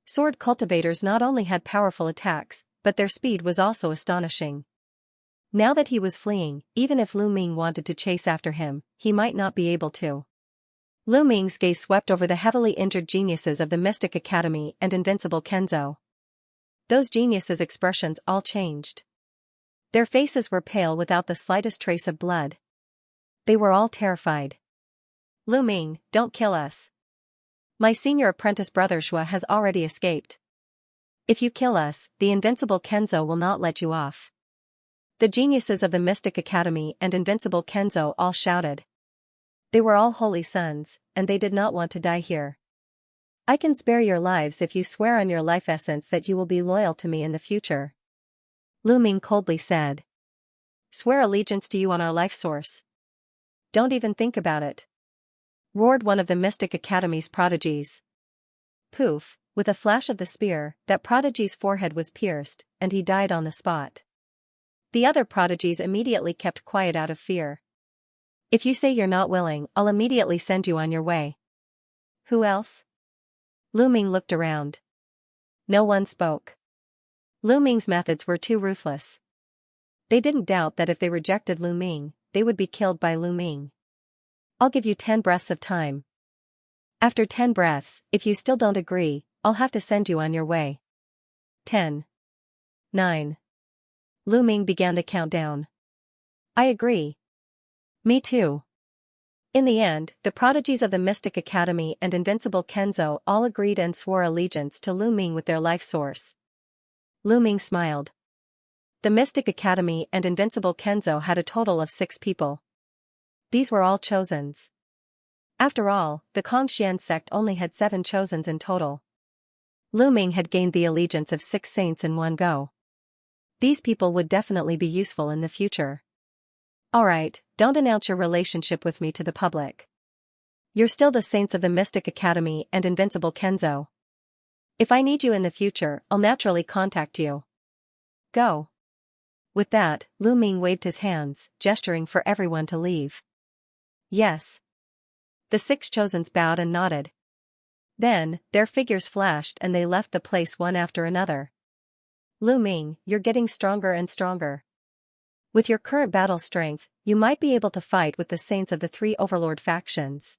Sword cultivators not only had powerful attacks, but their speed was also astonishing. Now that he was fleeing, even if Lu Ming wanted to chase after him, he might not be able to. Lu Ming's gaze swept over the heavily injured geniuses of the Mystic Academy and Invincible Kenzo. Those geniuses' expressions all changed. Their faces were pale without the slightest trace of blood. They were all terrified. Lu Ming, don't kill us. My senior apprentice brother Shui has already escaped. If you kill us, the Invincible Kenzo will not let you off. The geniuses of the Mystic Academy and Invincible Kenzo all shouted. They were all holy sons, and they did not want to die here. I can spare your lives if you swear on your life essence that you will be loyal to me in the future. Lu Ming coldly said. Swear allegiance to you on our life source. Don't even think about it. Roared one of the Mystic Academy's prodigies. Poof, with a flash of the spear, that prodigy's forehead was pierced, and he died on the spot. The other prodigies immediately kept quiet out of fear. If you say you're not willing, I'll immediately send you on your way. Who else? Lu Ming looked around. No one spoke. Lu Ming's methods were too ruthless. They didn't doubt that if they rejected Lu Ming, they would be killed by Lu Ming. I'll give you 10 breaths of time. After 10 breaths, if you still don't agree, I'll have to send you on your way. 10. 9. Lu Ming began to count down. I agree. Me too. In the end, the prodigies of the Mystic Academy and Invincible Kenzo all agreed and swore allegiance to Lu Ming with their life source. Lu Ming smiled. The Mystic Academy and Invincible Kenzo had a total of 6 people. These were all chosens. After all, the Kongxian sect only had 7 chosens in total. Lu Ming had gained the allegiance of 6 saints in one go. These people would definitely be useful in the future. Alright, don't announce your relationship with me to the public. You're still the saints of the Mystic Academy and Invincible Kenzo. If I need you in the future, I'll naturally contact you. Go. With that, Lu Ming waved his hands, gesturing for everyone to leave. Yes. The 6 chosens bowed and nodded. Then, their figures flashed and they left the place one after another. Lu Ming, you're getting stronger and stronger. With your current battle strength, you might be able to fight with the saints of the 3 overlord factions.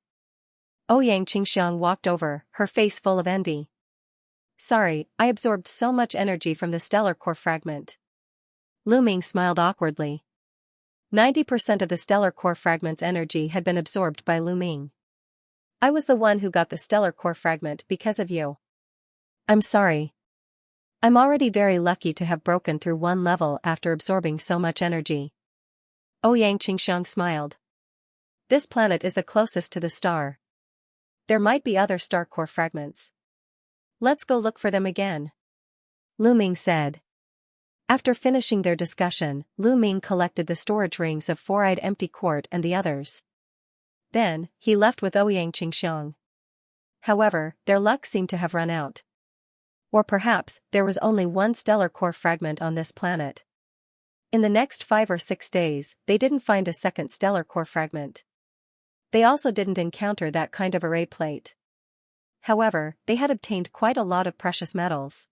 Xianxia walked over, her face full of envy. Sorry, I absorbed so much energy from the stellar core fragment. Lu Ming smiled awkwardly. 90% of the stellar core fragment's energy had been absorbed by Lu Ming. I was the one who got the stellar core fragment because of you. I'm sorry. I'm already very lucky to have broken through 1 level after absorbing so much energy. Xianxia smiled. This planet is the closest to the star. There might be other star core fragments. Let's go look for them again. Lu Ming said. After finishing their discussion, Lu Ming collected the storage rings of 4-eyed empty court and the others. Then, he left with Xianxia. However, their luck seemed to have run out. Or perhaps, there was only 1 stellar core fragment on this planet. In the next 5 or 6 days, they didn't find a second stellar core fragment. They also didn't encounter that kind of array plate. However, they had obtained quite a lot of precious metals.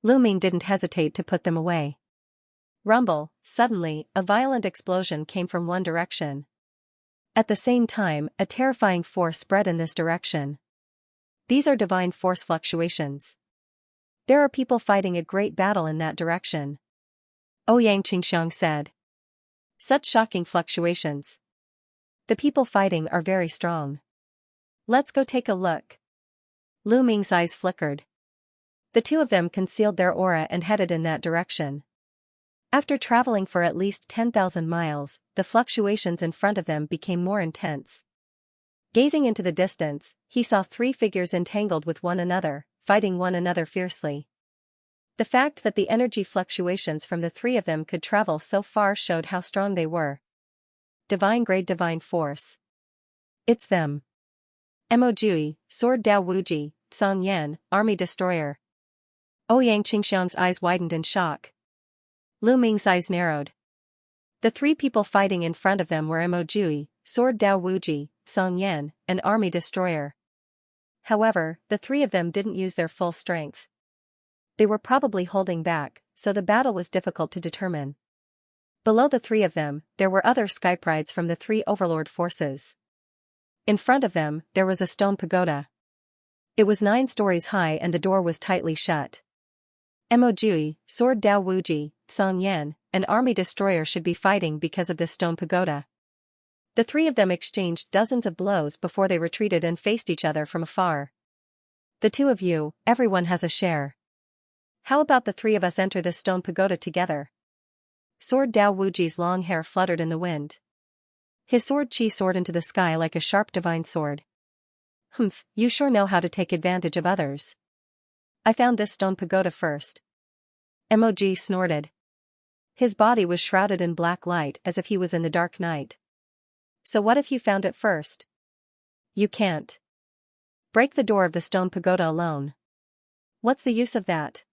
Lu Ming didn't hesitate to put them away. Rumble, suddenly, a violent explosion came from one direction. At the same time, a terrifying force spread in this direction. These are divine force fluctuations. There are people fighting a great battle in that direction. Xianxia said. Such shocking fluctuations. The people fighting are very strong. Let's go take a look. Lu Ming's eyes flickered. The two of them concealed their aura and headed in that direction. After traveling for at least 10,000 miles, the fluctuations in front of them became more intense. Gazing into the distance, he saw three figures entangled with one another, fighting one another fiercely. The fact that the energy fluctuations from the three of them could travel so far showed how strong they were. Divine-grade divine force. It's them. Emojui, Sword Dao Wuji, Song Yan, Army Destroyer. Ouyang Qingxiang's eyes widened in shock. Lu Ming's eyes narrowed. The three people fighting in front of them were Emojui, Sword Dao Wuji, Song Yan, and Army Destroyer. However, the three of them didn't use their full strength. They were probably holding back, so the battle was difficult to determine. Below the three of them, there were other skyprides from the three overlord forces. In front of them, there was a stone pagoda. It was 9 stories high and the door was tightly shut. Emojui, Sword Dao Wuji, Song Yan, and Army Destroyer should be fighting because of this stone pagoda. The three of them exchanged dozens of blows before they retreated and faced each other from afar. The two of you, everyone has a share. How about the three of us enter this stone pagoda together? Sword Dao Wuji's long hair fluttered in the wind. His sword chi soared into the sky like a sharp divine sword. Humph, you sure know how to take advantage of others. I found this stone pagoda first. Emoji snorted. His body was shrouded in black light as if he was in the dark night. So what if you found it first? You can't break the door of the stone pagoda alone. What's the use of that?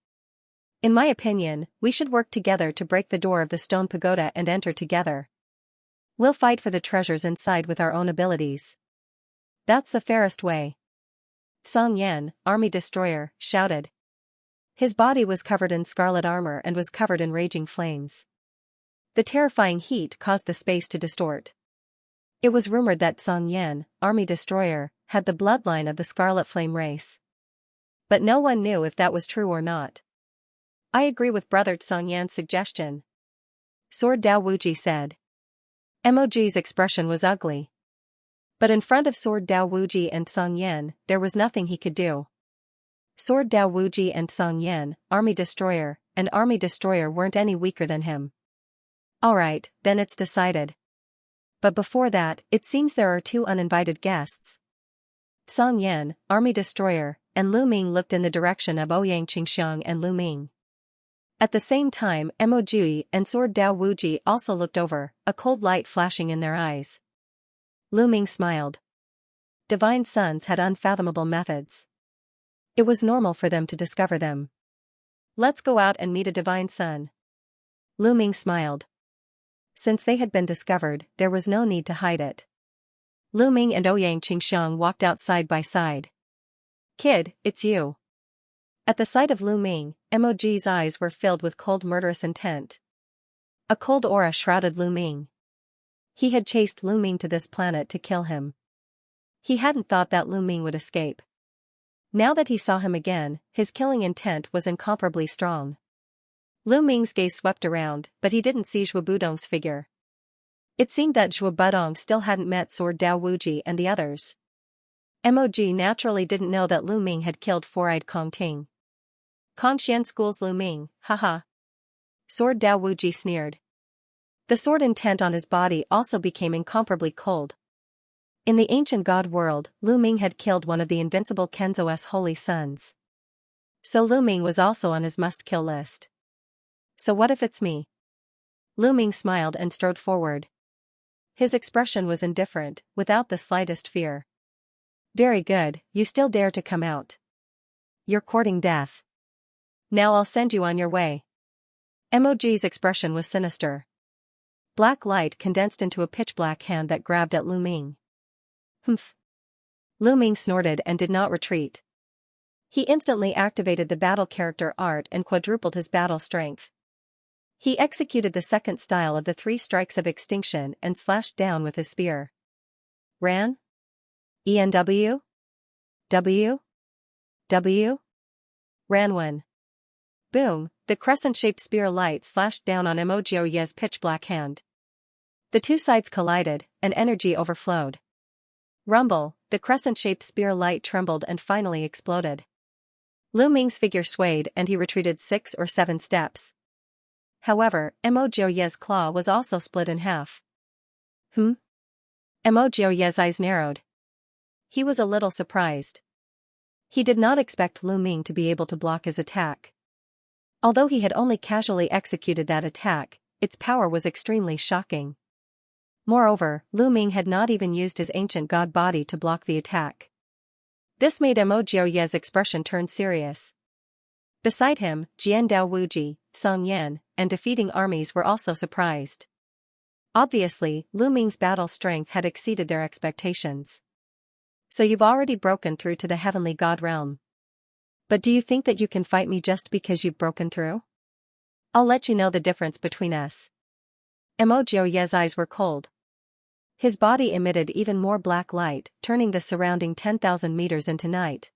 In my opinion, we should work together to break the door of the stone pagoda and enter together. We'll fight for the treasures inside with our own abilities. That's the fairest way. Song Yan, Army Destroyer, shouted. His body was covered in scarlet armor and was covered in raging flames. The terrifying heat caused the space to distort. It was rumored that Song Yan, Army Destroyer, had the bloodline of the Scarlet Flame race. But no one knew if that was true or not. I agree with Brother Song Yan's suggestion. Sword Dao Wuji said. Emoji's expression was ugly. But in front of Sword Dao Wuji and Song Yan, there was nothing he could do. Sword Dao Wuji and Song Yan, Army Destroyer, and Army Destroyer weren't any weaker than him. Alright, then it's decided. But before that, it seems there are 2 uninvited guests. Song Yan, Army Destroyer, and Lu Ming looked in the direction of Ouyang Qingxiang and Lu Ming. At the same time, Emojui and Sword Dao Wuji also looked over, a cold light flashing in their eyes. Lu Ming smiled. Divine sons had unfathomable methods. It was normal for them to discover them. Let's go out and meet a divine son. Lu Ming smiled. Since they had been discovered, there was no need to hide it. Lu Ming and Ouyang Qingxiang walked out side by side. Kid, it's you. At the sight of Lu Ming, Emoji's eyes were filled with cold murderous intent. A cold aura shrouded Lu Ming. He had chased Lu Ming to this planet to kill him. He hadn't thought that Lu Ming would escape. Now that he saw him again, his killing intent was incomparably strong. Lu Ming's gaze swept around, but he didn't see Zhuo Budong's figure. It seemed that Zhuo Budong still hadn't met Sword Dao Wuji and the others. Emoji naturally didn't know that Lu Ming had killed Four-Eyed Kong Ting. Kong Xian schools Lu Ming, haha. Sword Dao Wuji sneered. The sword intent on his body also became incomparably cold. In the ancient god world, Lu Ming had killed one of the invincible Kenzo's holy sons. So Lu Ming was also on his must-kill list. So what if it's me? Lu Ming smiled and strode forward. His expression was indifferent, without the slightest fear. Very good, you still dare to come out. You're courting death. Now I'll send you on your way. Emoji's expression was sinister. Black light condensed into a pitch-black hand that grabbed at Lu Ming. Humph. Lu Ming snorted and did not retreat. He instantly activated the battle character art and quadrupled his battle strength. He executed the second style of the 3 strikes of extinction and slashed down with his spear. Ran? ENW? W? W? Ran when? Boom, the crescent-shaped spear light slashed down on Emojioye's pitch-black hand. The two sides collided, and energy overflowed. Rumble, the crescent-shaped spear light trembled and finally exploded. Lu Ming's figure swayed and he retreated 6 or 7 steps. However, Emojioye's claw was also split in half. Emojioye's eyes narrowed. He was a little surprised. He did not expect Lu Ming to be able to block his attack. Although he had only casually executed that attack, its power was extremely shocking. Moreover, Lu Ming had not even used his ancient god body to block the attack. This made Emojioye's expression turn serious. Beside him, Jiandao Wuji, Song Yan, and defeating armies were also surprised. Obviously, Lu Ming's battle strength had exceeded their expectations. So you've already broken through to the heavenly god realm. But do you think that you can fight me just because you've broken through? I'll let you know the difference between us. Emojioye's eyes were cold. His body emitted even more black light, turning the surrounding 10,000 meters into night.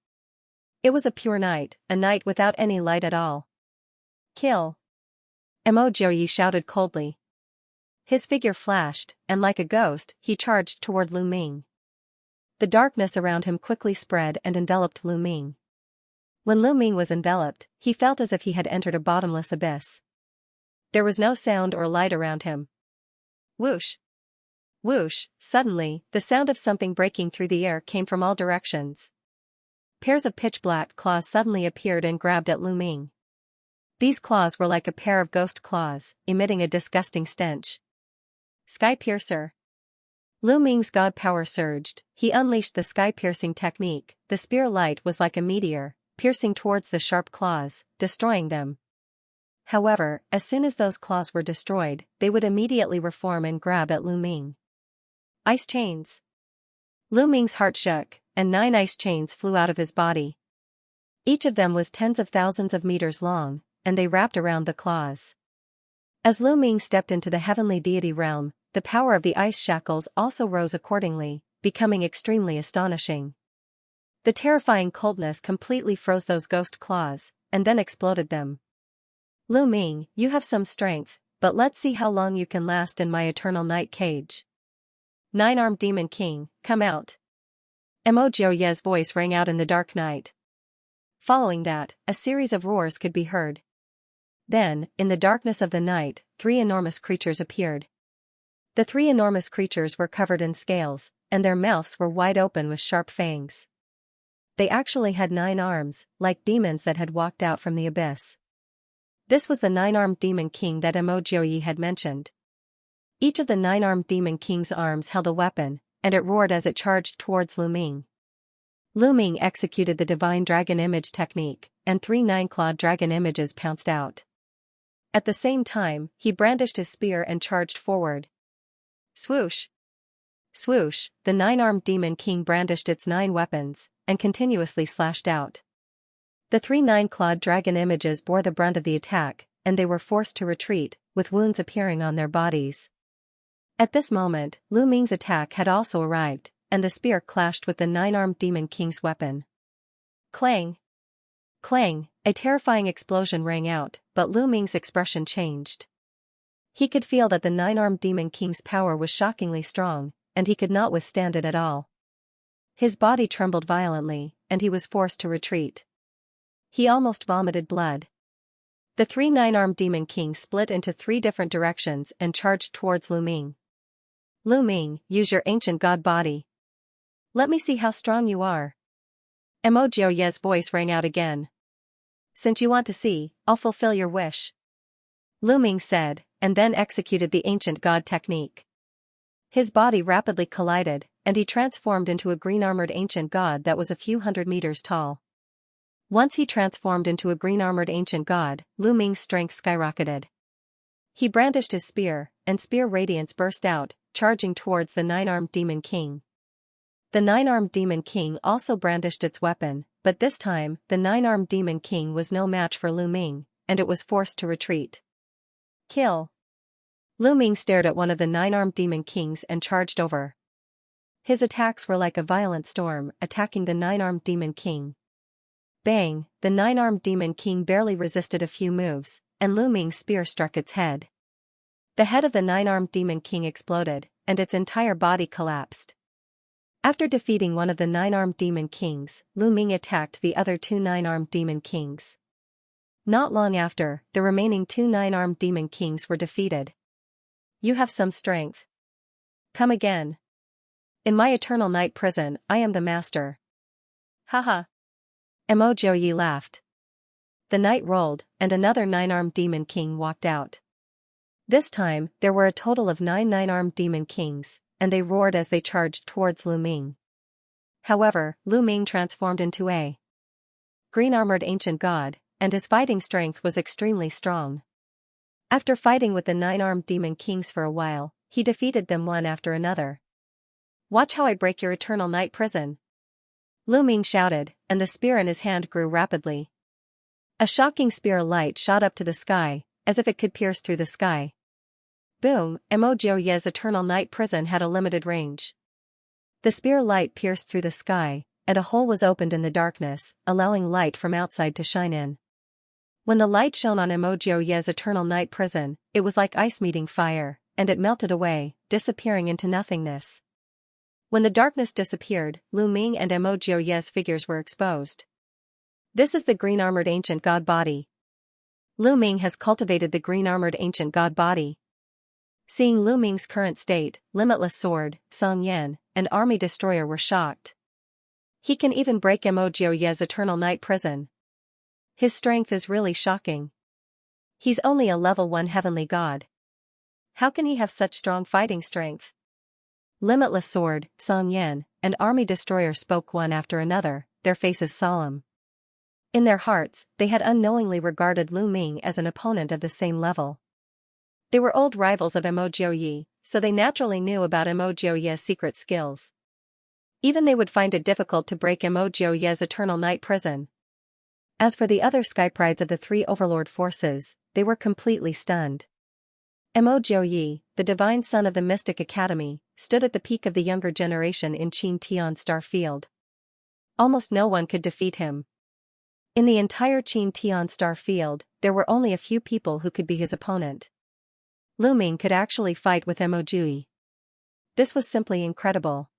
It was a pure night, a night without any light at all. Kill! Emojioye shouted coldly. His figure flashed, and like a ghost, he charged toward Lu Ming. The darkness around him quickly spread and enveloped Lu Ming. When Lu Ming was enveloped, he felt as if he had entered a bottomless abyss. There was no sound or light around him. Whoosh! Whoosh! Suddenly, the sound of something breaking through the air came from all directions. Pairs of pitch-black claws suddenly appeared and grabbed at Lu Ming. These claws were like a pair of ghost claws, emitting a disgusting stench. Sky Piercer. Lu Ming's god power surged. He unleashed the sky-piercing technique. The spear light was like a meteor, piercing towards the sharp claws, destroying them. However, as soon as those claws were destroyed, they would immediately reform and grab at Lu Ming. Ice chains. Lu Ming's heart shook, and 9 ice chains flew out of his body. Each of them was tens of thousands of meters long, and they wrapped around the claws. As Lu Ming stepped into the heavenly deity realm, the power of the ice shackles also rose accordingly, becoming extremely astonishing. The terrifying coldness completely froze those ghost claws, and then exploded them. Lu Ming, you have some strength, but let's see how long you can last in my eternal night cage. 9-armed demon king, come out. Emojioye's voice rang out in the dark night. Following that, a series of roars could be heard. Then, in the darkness of the night, 3 enormous creatures appeared. The 3 enormous creatures were covered in scales, and their mouths were wide open with sharp fangs. They actually had 9 arms, like demons that had walked out from the abyss. This was the 9-armed demon king that Emojioye had mentioned. Each of the 9-armed demon king's arms held a weapon, and it roared as it charged towards Lu Ming. Lu Ming executed the divine dragon image technique, and 3 9-clawed dragon images pounced out. At the same time, he brandished his spear and charged forward. Swoosh! Swoosh! The 9-armed demon king brandished its 9 weapons, and continuously slashed out. The 3 9-clawed dragon images bore the brunt of the attack, and they were forced to retreat, with wounds appearing on their bodies. At this moment, Lu Ming's attack had also arrived, and the spear clashed with the 9-armed demon king's weapon. Clang! Clang! A terrifying explosion rang out, but Lu Ming's expression changed. He could feel that the 9-armed demon king's power was shockingly strong, and he could not withstand it at all. His body trembled violently, and he was forced to retreat. He almost vomited blood. The 3 9-armed demon kings split into 3 different directions and charged towards Lu Ming. Lu Ming, use your ancient god body. Let me see how strong you are. Emojioye's voice rang out again. Since you want to see, I'll fulfill your wish. Lu Ming said, and then executed the ancient god technique. His body rapidly collided, and he transformed into a green-armored ancient god that was a few hundred meters tall. Once he transformed into a green-armored ancient god, Lu Ming's strength skyrocketed. He brandished his spear, and spear radiance burst out, charging towards the 9-armed demon king. The 9-armed demon king also brandished its weapon, but this time, the 9-armed demon king was no match for Lu Ming, and it was forced to retreat. Kill! Lu Ming stared at one of the 9-armed demon kings and charged over. His attacks were like a violent storm, attacking the nine-armed Demon King. Bang! The nine-armed Demon King barely resisted a few moves, and Lu Ming's spear struck its head. The head of the nine-armed Demon King exploded, and its entire body collapsed. After defeating one of the nine-armed Demon Kings, Lu Ming attacked the other two nine-armed Demon Kings. Not long after, the remaining two nine-armed Demon Kings were defeated. You have some strength. Come again. In my eternal night prison, I am the master. Haha. Mo Jiuyi laughed. The night rolled, and another nine-armed Demon King walked out. This time, there were a total of 9 nine-armed Demon Kings, and they roared as they charged towards Lu Ming. However, Lu Ming transformed into a green-armored ancient god, and his fighting strength was extremely strong. After fighting with the 9-armed Demon Kings for a while, he defeated them one after another. Watch how I break your eternal night prison. Lu Ming shouted, and the spear in his hand grew rapidly. A shocking spear light shot up to the sky, as if it could pierce through the sky. Boom! Mo Jiuyi's eternal night prison had a limited range. The spear light pierced through the sky, and a hole was opened in the darkness, allowing light from outside to shine in. When the light shone on Mo Jiuyi's eternal night prison, it was like ice meeting fire, and it melted away, disappearing into nothingness. When the darkness disappeared, Lu Ming and Mo Jiuyi's figures were exposed. This is the green-armored ancient god body. Lu Ming has cultivated the green-armored ancient god body. Seeing Lu Ming's current state, Limitless Sword, Xianxia, and Army Destroyer were shocked. He can even break Mo Jiuyi's eternal night prison. His strength is really shocking. He's only a level 1 heavenly god. How can he have such strong fighting strength? Limitless Sword, Xianxia, and Army Destroyer spoke one after another, their faces solemn. In their hearts, they had unknowingly regarded Lu Ming as an opponent of the same level. They were old rivals of Mo Jiuyi, so they naturally knew about Mo Jiuyi's secret skills. Even they would find it difficult to break Mo Jiuyi's eternal night prison. As for the other skyprides of the 3 overlord forces, they were completely stunned. Mo Jiuyi, the divine son of the Mystic Academy, stood at the peak of the younger generation in Xianxia Star Field. Almost no one could defeat him. In the entire Xianxia Star Field, there were only a few people who could be his opponent. Lu Ming could actually fight with Mo Jiuyi. This was simply incredible.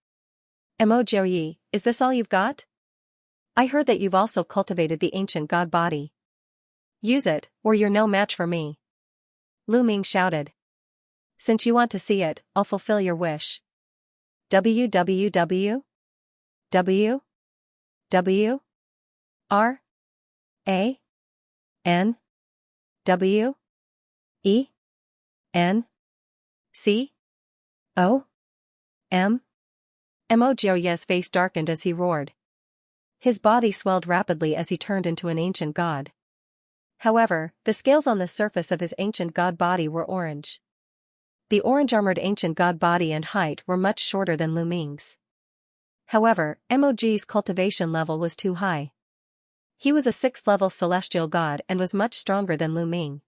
Mo Jiuyi, is this all you've got? I heard that you've also cultivated the ancient god body. Use it, or you're no match for me. Lu Ming shouted. Since you want to see it, I'll fulfill your wish. www. R. A. N. W. E. N. C. O. M. Mo Jiuyi's face darkened as he roared. His body swelled rapidly as he turned into an ancient god. However, the scales on the surface of his ancient god body were orange. The orange-armored ancient god body and height were much shorter than Lu Ming's. However, Mo Jiuyi's cultivation level was too high. He was a 6th-level celestial god and was much stronger than Lu Ming.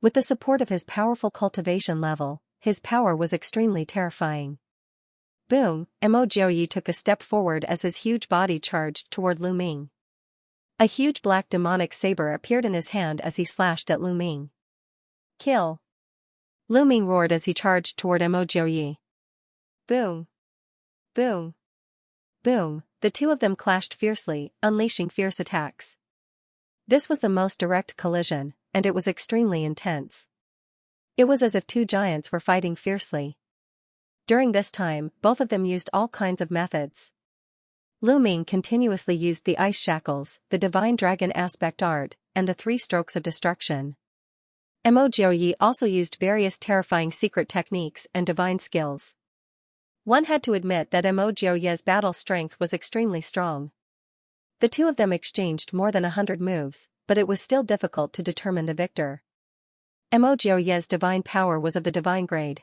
With the support of his powerful cultivation level, his power was extremely terrifying. Boom! Mo Jiuyi took a step forward as his huge body charged toward Lu Ming. A huge black demonic saber appeared in his hand as he slashed at Lu Ming. Kill! Lu Ming roared as he charged toward Mo Jiuyi. Boom! Boom! Boom! The two of them clashed fiercely, unleashing fierce attacks. This was the most direct collision, and it was extremely intense. It was as if two giants were fighting fiercely. During this time, both of them used all kinds of methods. Lu Ming continuously used the ice shackles, the divine dragon aspect art, and the 3 strokes of destruction. Mo Jiuyi also used various terrifying secret techniques and divine skills. One had to admit that Mo Jiuyi's battle strength was extremely strong. The two of them exchanged more than 100 moves, but it was still difficult to determine the victor. Mo Jiuyi's divine power was of the divine grade.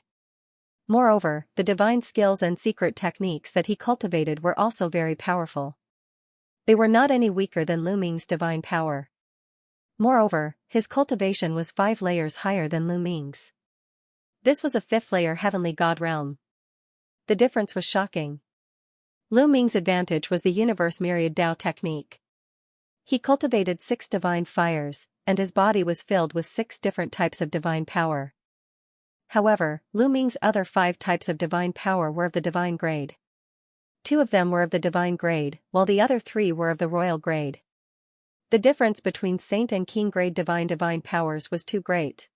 Moreover, the divine skills and secret techniques that he cultivated were also very powerful. They were not any weaker than Lu Ming's divine power. Moreover, his cultivation was 5 layers higher than Lu Ming's. This was a 5th layer heavenly god realm. The difference was shocking. Lu Ming's advantage was the universe myriad Dao technique. He cultivated 6 divine fires, and his body was filled with 6 different types of divine power. However, Lu Ming's other 5 types of divine power were of the divine grade. 2 of them were of the divine grade, while the other 3 were of the royal grade. The difference between saint and king grade divine powers was too great.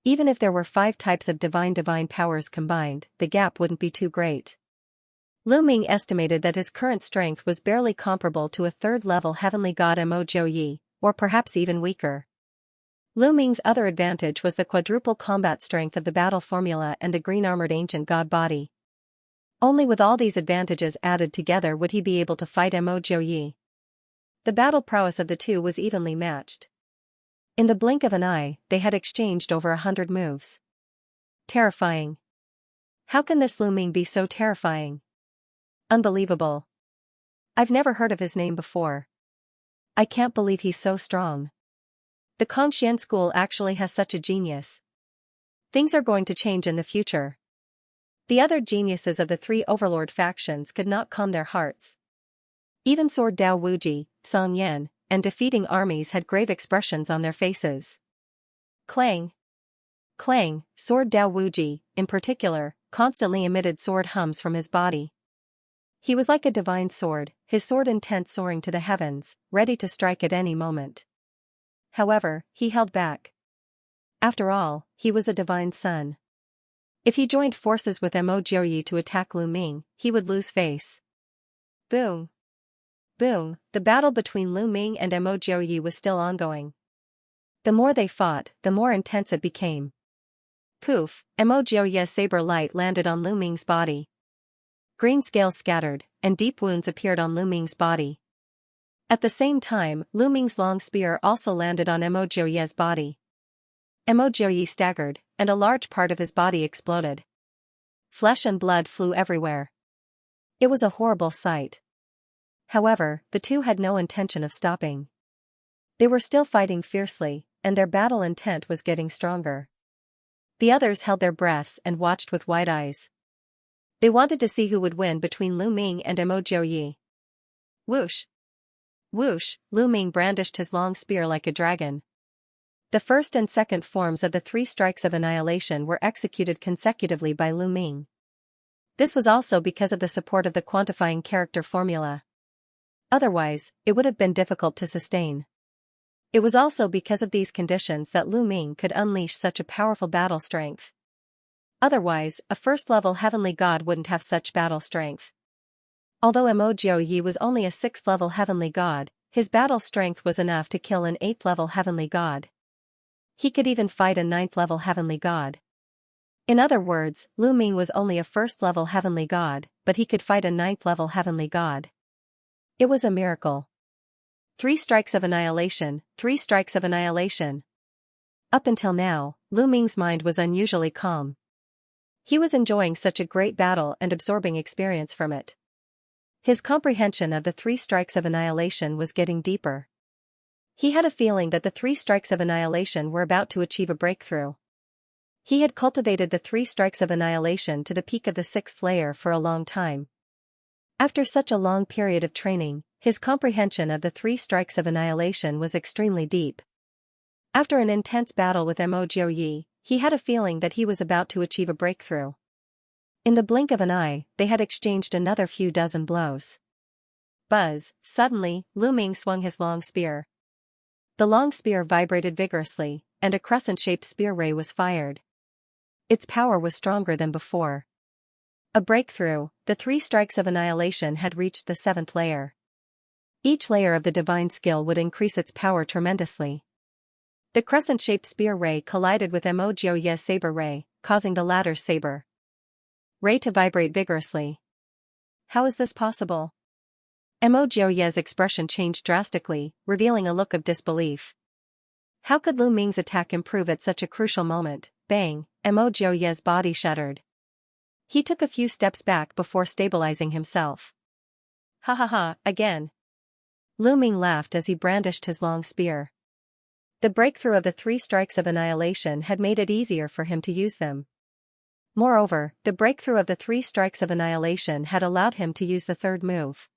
Even if there were 5 types of divine powers combined, the gap wouldn't be too great. Lu Ming estimated that his current strength was barely comparable to a 3rd-level heavenly god Mo Jiuyi, or perhaps even weaker. Lu Ming's other advantage was the quadruple combat strength of the battle formula and the green-armored ancient god body. Only with all these advantages added together would he be able to fight Mo Jiuyi. The battle prowess of the two was evenly matched. In the blink of an eye, they had exchanged over 100 moves. Terrifying. How can this Lu Ming be so terrifying? Unbelievable. I've never heard of his name before. I can't believe he's so strong. The Kongxian school actually has such a genius. Things are going to change in the future. The other geniuses of the 3 overlord factions could not calm their hearts. Even Sword Dao Wuji, Song Yan, and defeating armies had grave expressions on their faces. Clang. Clang, Sword Dao Wuji, in particular, constantly emitted sword hums from his body. He was like a divine sword, his sword intent soaring to the heavens, ready to strike at any moment. However, he held back. After all, he was a divine son. If he joined forces with Mo Jiuyi to attack Lu Ming, he would lose face. Boom. Boom, the battle between Lu Ming and Mo Jiuyi was still ongoing. The more they fought, the more intense it became. Poof, Mo Jiuyi's saber light landed on Lu Ming's body. Green scales scattered, and deep wounds appeared on Lu Ming's body. At the same time, Lu Ming's long spear also landed on Mo Jiuyi's body. Mo Jiuyi staggered, and a large part of his body exploded. Flesh and blood flew everywhere. It was a horrible sight. However, the two had no intention of stopping. They were still fighting fiercely, and their battle intent was getting stronger. The others held their breaths and watched with wide eyes. They wanted to see who would win between Lu Ming and Mo Jiuyi. Whoosh! Whoosh! Lu Ming brandished his long spear like a dragon. The first and second forms of the 3 strikes of annihilation were executed consecutively by Lu Ming. This was also because of the support of the quantifying character formula. Otherwise, it would have been difficult to sustain. It was also because of these conditions that Lu Ming could unleash such a powerful battle strength. Otherwise, a 1st-level heavenly god wouldn't have such battle strength. Although Mo Jiuyi was only a 6th-level heavenly god, his battle strength was enough to kill an 8th-level heavenly god. He could even fight a 9th-level heavenly god. In other words, Lu Ming was only a 1st-level heavenly god, but he could fight a 9th-level heavenly god. It was a miracle. 3 strikes of annihilation, 3 strikes of annihilation. Up until now, Lu Ming's mind was unusually calm. He was enjoying such a great battle and absorbing experience from it. His comprehension of the 3 strikes of annihilation was getting deeper. He had a feeling that the 3 strikes of annihilation were about to achieve a breakthrough. He had cultivated the 3 strikes of annihilation to the peak of the 6th layer for a long time. After such a long period of training, his comprehension of the 3 strikes of annihilation was extremely deep. After an intense battle with Mo Jiuyi, he had a feeling that he was about to achieve a breakthrough. In the blink of an eye, they had exchanged another few dozen blows. Buzz! Suddenly, Lu Ming swung his long spear. The long spear vibrated vigorously, and a crescent-shaped spear ray was fired. Its power was stronger than before. A breakthrough, the 3 strikes of annihilation had reached the 7th layer. Each layer of the divine skill would increase its power tremendously. The crescent-shaped spear ray collided with Mo Jiuyi's saber ray, causing the latter's saber ray to vibrate vigorously. How is this possible? Mo Jiuyi's expression changed drastically, revealing a look of disbelief. How could Lu Ming's attack improve at such a crucial moment? Bang! Mo Jiuyi's body shuddered. He took a few steps back before stabilizing himself. Ha ha ha, again. Lu Ming laughed as he brandished his long spear. The breakthrough of the 3 strikes of annihilation had made it easier for him to use them. Moreover, the breakthrough of the 3 strikes of annihilation had allowed him to use the third move.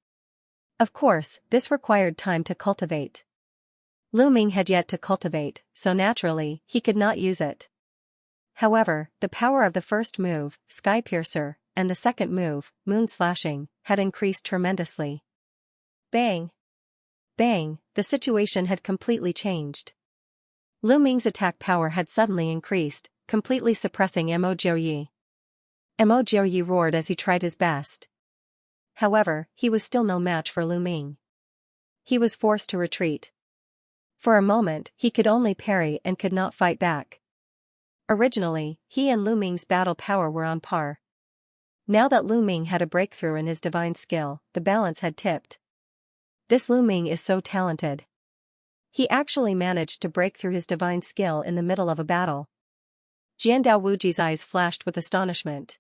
Of course, this required time to cultivate. Lu Ming had yet to cultivate, so naturally, he could not use it. However, the power of the first move, Sky Piercer, and the second move, Moon Slashing, had increased tremendously. Bang! Bang! The situation had completely changed. Lu Ming's attack power had suddenly increased, completely suppressing Mo Jiuyi. Mo Jiuyi roared as he tried his best. However, he was still no match for Lu Ming. He was forced to retreat. For a moment, he could only parry and could not fight back. Originally, he and Lu Ming's battle power were on par. Now that Lu Ming had a breakthrough in his divine skill, the balance had tipped. This Lu Ming is so talented. He actually managed to break through his divine skill in the middle of a battle. Jiandao Wuji's eyes flashed with astonishment.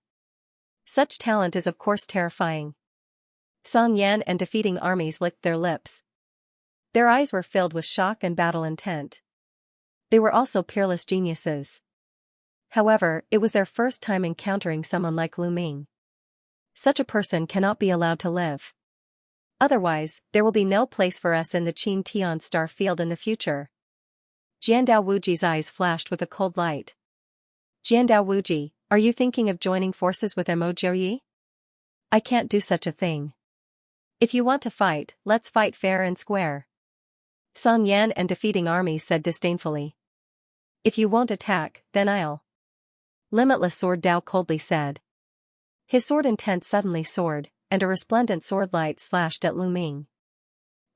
Such talent is of course terrifying. Song Yan and defeating armies licked their lips. Their eyes were filled with shock and battle intent. They were also peerless geniuses. However, it was their first time encountering someone like Lu Ming. Such a person cannot be allowed to live. Otherwise, there will be no place for us in the Qin Tian star field in the future. Jiandao Wuji's eyes flashed with a cold light. Jiandao Wuji, are you thinking of joining forces with Mo Jiuyi? I can't do such a thing. If you want to fight, let's fight fair and square. Song Yan and defeating armies said disdainfully. If you won't attack, then I'll. Limitless Sword Dao coldly said. His sword intent suddenly soared, and a resplendent sword light slashed at Lu Ming.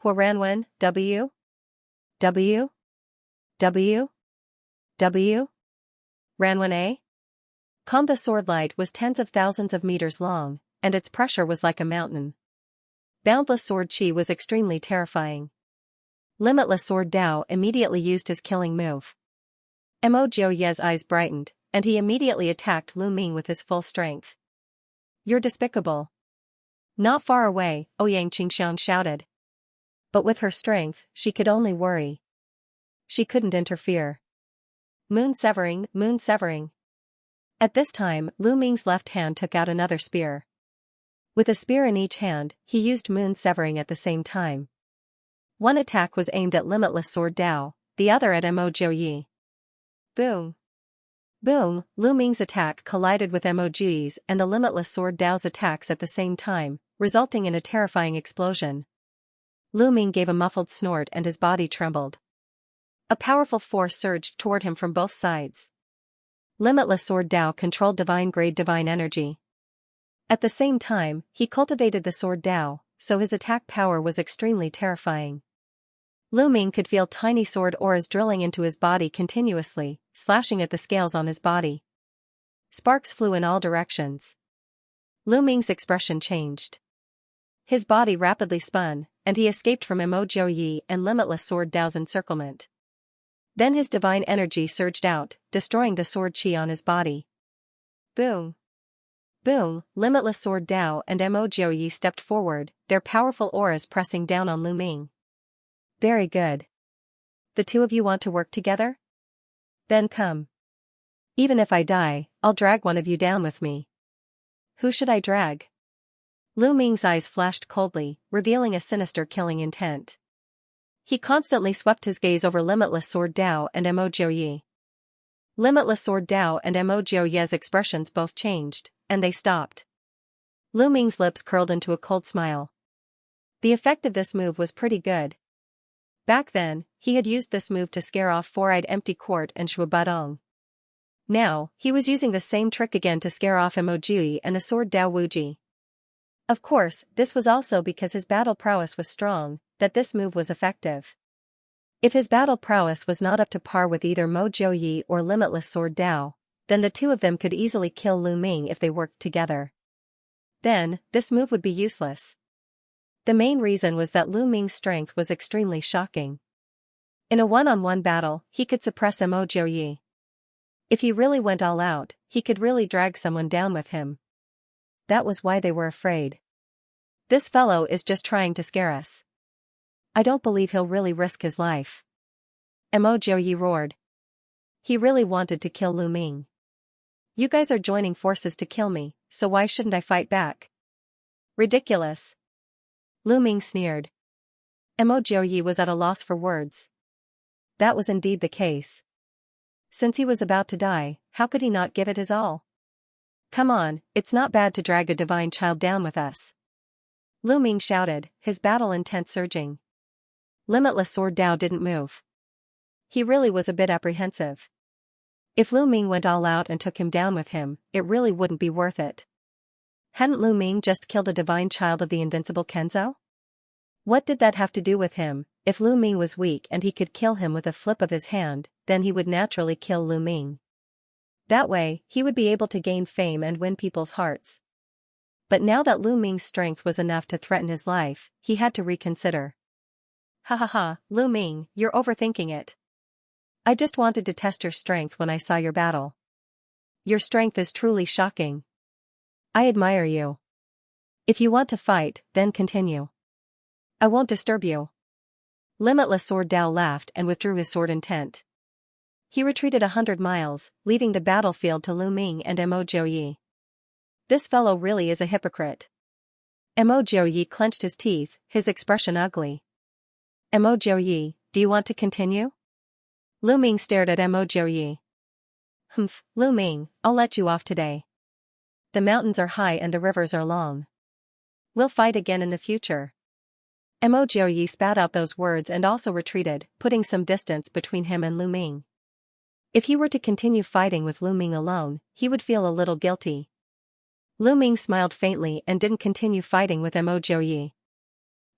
Huaranwen, W? W? W? W? Ranwen A? The sword light was tens of thousands of meters long, and its pressure was like a mountain. Boundless sword chi was extremely terrifying. Limitless Sword Dao immediately used his killing move. Mo Jiuyi's eyes brightened, and he immediately attacked Lu Ming with his full strength. You're despicable. Not far away, Ouyang Qingxiang shouted. But with her strength, she could only worry. She couldn't interfere. Moon severing, moon severing. At this time, Lu Ming's left hand took out another spear. With a spear in each hand, he used moon severing at the same time. One attack was aimed at Limitless Sword Dao, the other at Mo Jiuyi. Boom! Boom! Lu Ming's attack collided with Mo Jiuyi's and the Limitless Sword Dao's attacks at the same time, resulting in a terrifying explosion. Lu Ming gave a muffled snort and his body trembled. A powerful force surged toward him from both sides. Limitless Sword Dao controlled divine-grade divine energy. At the same time, he cultivated the Sword Dao, so his attack power was extremely terrifying. Lu Ming could feel tiny sword auras drilling into his body continuously, slashing at the scales on his body. Sparks flew in all directions. Lu Ming's expression changed. His body rapidly spun, and he escaped from Mo Jiuyi and Limitless Sword Dao's encirclement. Then his divine energy surged out, destroying the sword chi on his body. Boom! Boom! Limitless Sword Dao and Mo Jiuyi stepped forward, their powerful auras pressing down on Lu Ming. Very good. The two of you want to work together? Then come. Even if I die, I'll drag one of you down with me. Who should I drag? Lu Ming's eyes flashed coldly, revealing a sinister killing intent. He constantly swept his gaze over Limitless Sword Dao and Mo Jiuyi. Limitless Sword Dao and Mo Jiuyi's expressions both changed, and they stopped. Lu Ming's lips curled into a cold smile. The effect of this move was pretty good. Back then, he had used this move to scare off Four-Eyed Empty Court and Shui Badong. Now, he was using the same trick again to scare off Mo Jiuyi and the Sword Dao Wuji. Of course, this was also because his battle prowess was strong, that this move was effective. If his battle prowess was not up to par with either Mo Jiuyi or Limitless Sword Dao, then the two of them could easily kill Lu Ming if they worked together. Then, this move would be useless. The main reason was that Lu Ming's strength was extremely shocking. In a one-on-one battle, he could suppress Mo Jiuyi. If he really went all out, he could really drag someone down with him. That was why they were afraid. This fellow is just trying to scare us. I don't believe he'll really risk his life. Mo Jiuyi roared. He really wanted to kill Lu Ming. You guys are joining forces to kill me, so why shouldn't I fight back? Ridiculous. Lu Ming sneered. Mo Jiuyi was at a loss for words. That was indeed the case. Since he was about to die, how could he not give it his all? Come on, it's not bad to drag a divine child down with us. Lu Ming shouted, his battle intent surging. Limitless Sword Dao didn't move. He really was a bit apprehensive. If Lu Ming went all out and took him down with him, it really wouldn't be worth it. Hadn't Lu Ming just killed a divine child of the invincible Kenzo? What did that have to do with him? If Lu Ming was weak and he could kill him with a flip of his hand, then he would naturally kill Lu Ming. That way, he would be able to gain fame and win people's hearts. But now that Lu Ming's strength was enough to threaten his life, he had to reconsider. Ha ha ha, Lu Ming, you're overthinking it. I just wanted to test your strength when I saw your battle. Your strength is truly shocking. I admire you. If you want to fight, then continue. I won't disturb you. Limitless Sword Dao laughed and withdrew his sword intent. He retreated 100 miles, leaving the battlefield to Lu Ming and Mo Jiuyi. This fellow really is a hypocrite. Mo Jiuyi clenched his teeth, his expression ugly. Mo Jiuyi, do you want to continue? Lu Ming stared at Mo Jiuyi. Humph, Lu Ming, I'll let you off today. The mountains are high and the rivers are long. We'll fight again in the future. Mo Jiuyi spat out those words and also retreated, putting some distance between him and Lu Ming. If he were to continue fighting with Lu Ming alone, he would feel a little guilty. Lu Ming smiled faintly and didn't continue fighting with Mo Jiuyi.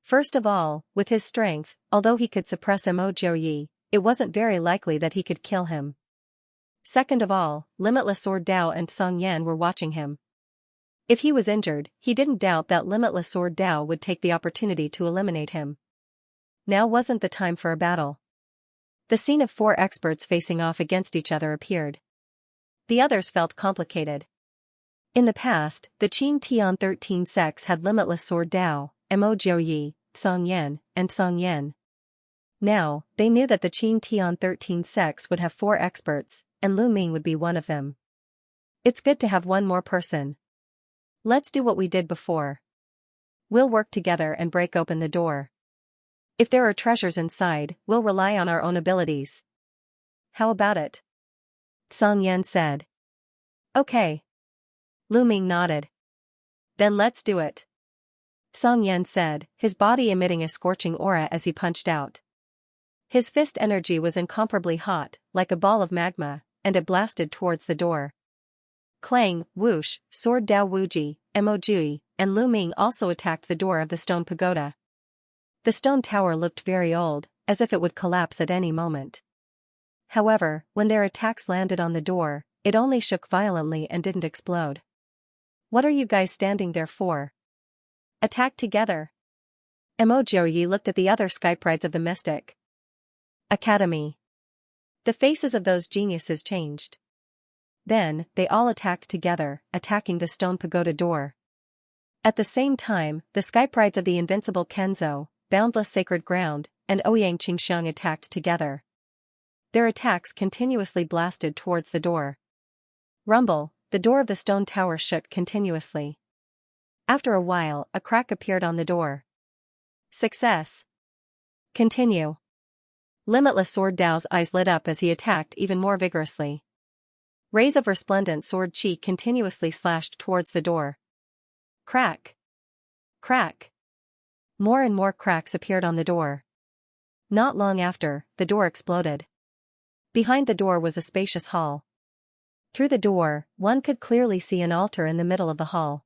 First of all, with his strength, although he could suppress Mo Jiuyi, it wasn't very likely that he could kill him. Second of all, Limitless Sword Dao and Song Yan were watching him. If he was injured, he didn't doubt that Limitless Sword Dao would take the opportunity to eliminate him. Now wasn't the time for a battle. The scene of 4 experts facing off against each other appeared. The others felt complicated. In the past, the Qin Tian 13 sects had Limitless Sword Dao, Mo Jiuyi, Song Yan, and Song Yan. Now, they knew that the Qin Tian 13 sects would have 4 experts, and Lu Ming would be one of them. It's good to have one more person. Let's do what we did before. We'll work together and break open the door. If there are treasures inside, we'll rely on our own abilities. How about it? Song Yan said. Okay. Lu Ming nodded. Then let's do it. Song Yan said, his body emitting a scorching aura as he punched out. His fist energy was incomparably hot, like a ball of magma, and it blasted towards the door. Clang, whoosh, Sword Dao Wuji, Mo Jiuyi, and Lu Ming also attacked the door of the stone pagoda. The stone tower looked very old, as if it would collapse at any moment. However, when their attacks landed on the door, it only shook violently and didn't explode. What are you guys standing there for? Attack together. Mo Jiuyi looked at the other skyprides of the mystic Academy. The faces of those geniuses changed. Then, they all attacked together, attacking the stone pagoda door. At the same time, the skyprides of the invincible Kenzo, Boundless Sacred Ground, and Ouyang Qingxiang attacked together. Their attacks continuously blasted towards the door. Rumble, the door of the stone tower shook continuously. After a while, a crack appeared on the door. Success. Continue. Limitless Sword Dao's eyes lit up as he attacked even more vigorously. Rays of resplendent sword chi continuously slashed towards the door. Crack. Crack. More and more cracks appeared on the door. Not long after, the door exploded. Behind the door was a spacious hall. Through the door, one could clearly see an altar in the middle of the hall.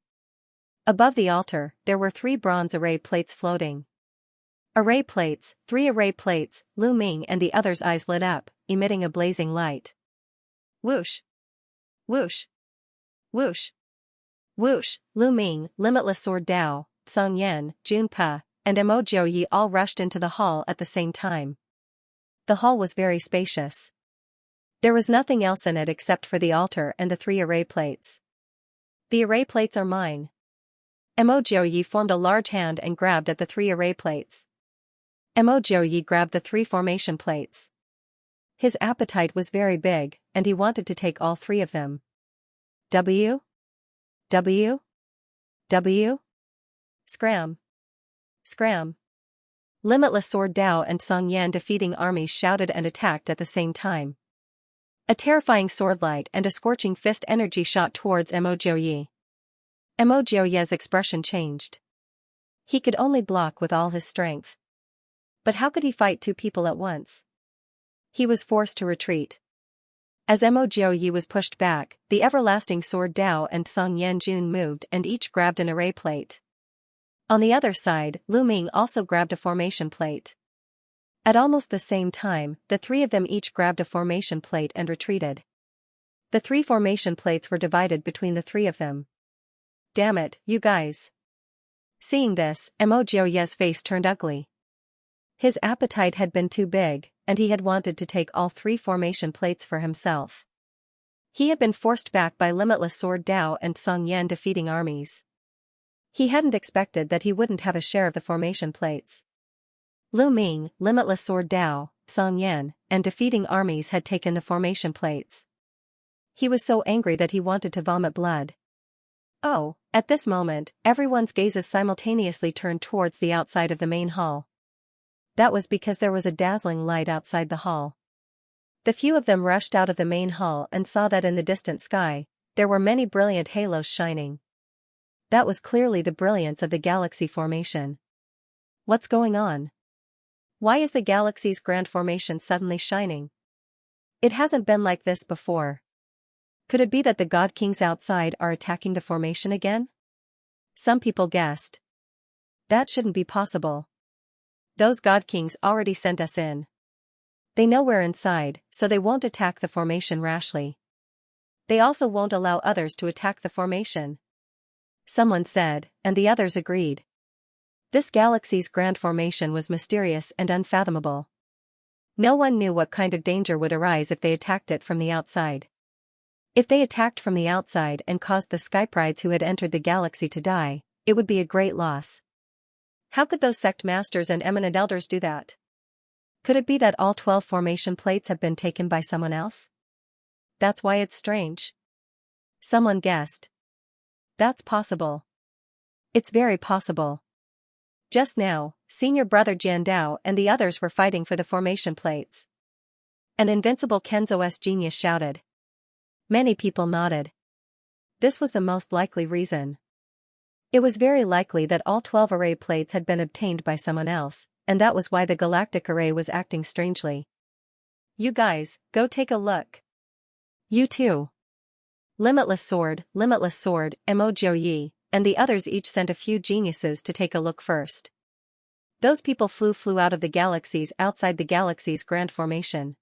Above the altar, there were 3 bronze array plates floating. Array plates, 3 array plates, Lu Ming and the others' eyes lit up, emitting a blazing light. Whoosh. Whoosh. Whoosh. Whoosh, Lu Ming, Limitless Sword Dao, Song Yan, Junpa, and Mo Jiuyi all rushed into the hall at the same time. The hall was very spacious. There was nothing else in it except for the altar and the 3 array plates. The array plates are mine. Mo Jiuyi formed a large hand and grabbed at the 3 array plates. Mo Jiuyi grabbed the 3 formation plates. His appetite was very big, and he wanted to take all 3 of them. W, W, W. Scram. Scram. Limitless Sword Dao and Song Yan defeating armies shouted and attacked at the same time. A terrifying sword light and a scorching fist energy shot towards Mo Jiuyi. Mo Jiuyi's expression changed. He could only block with all his strength. But how could he fight two people at once? He was forced to retreat. As Mo Jiuyi was pushed back, the everlasting Sword Dao and Song Yan Jun moved and each grabbed an array plate. On the other side, Lu Ming also grabbed a formation plate. At almost the same time, the three of them each grabbed a formation plate and retreated. The three formation plates were divided between the three of them. Damn it, you guys. Seeing this, Mo Jiuyi's face turned ugly. His appetite had been too big, and he had wanted to take all three formation plates for himself. He had been forced back by Limitless Sword Dao and Song Yan defeating armies. He hadn't expected that he wouldn't have a share of the formation plates. Lu Ming, Limitless Sword Dao, Song Yan, and defeating armies had taken the formation plates. He was so angry that he wanted to vomit blood. Oh, at this moment, everyone's gazes simultaneously turned towards the outside of the main hall. That was because there was a dazzling light outside the hall. The few of them rushed out of the main hall and saw that in the distant sky, there were many brilliant halos shining. That was clearly the brilliance of the galaxy formation. What's going on? Why is the galaxy's grand formation suddenly shining? It hasn't been like this before. Could it be that the God Kings outside are attacking the formation again? Some people guessed. That shouldn't be possible. Those God Kings already sent us in. They know we're inside, so they won't attack the formation rashly. They also won't allow others to attack the formation. Someone said, and the others agreed. This galaxy's grand formation was mysterious and unfathomable. No one knew what kind of danger would arise if they attacked it from the outside. If they attacked from the outside and caused the Skyprides who had entered the galaxy to die, it would be a great loss. How could those sect masters and eminent elders do that? Could it be that all 12 formation plates have been taken by someone else? That's why it's strange. Someone guessed. That's possible. It's very possible. Just now, Senior Brother Jian Dao and the others were fighting for the formation plates. An invincible Kenzo's genius shouted. Many people nodded. This was the most likely reason. It was very likely that all 12 array plates had been obtained by someone else, and that was why the galactic array was acting strangely. You guys, go take a look. You too. Limitless Sword, Mo Jiuyi, and the others each sent a few geniuses to take a look first. Those people flew out of the galaxies outside the galaxy's grand formation.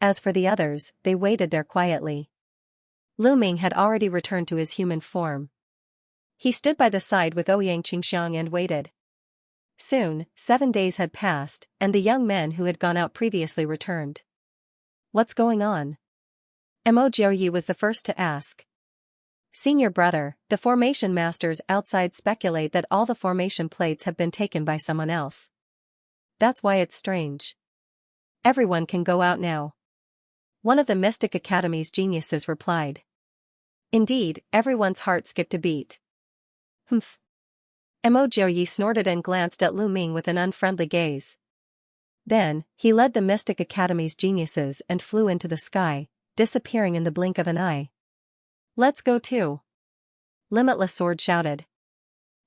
As for the others, they waited there quietly. Lu Ming had already returned to his human form. He stood by the side with Ouyang Qingxiang and waited. Soon, 7 days had passed, and the young men who had gone out previously returned. What's going on? Mo Jiuyi was the first to ask. Senior brother, the formation masters outside speculate that all the formation plates have been taken by someone else. That's why it's strange. Everyone can go out now. One of the Mystic Academy's geniuses replied. Indeed, everyone's heart skipped a beat. Humph. Mo Jiuyi snorted and glanced at Lu Ming with an unfriendly gaze. Then, he led the Mystic Academy's geniuses and flew into the sky, disappearing in the blink of an eye. Let's go too. Limitless Sword shouted.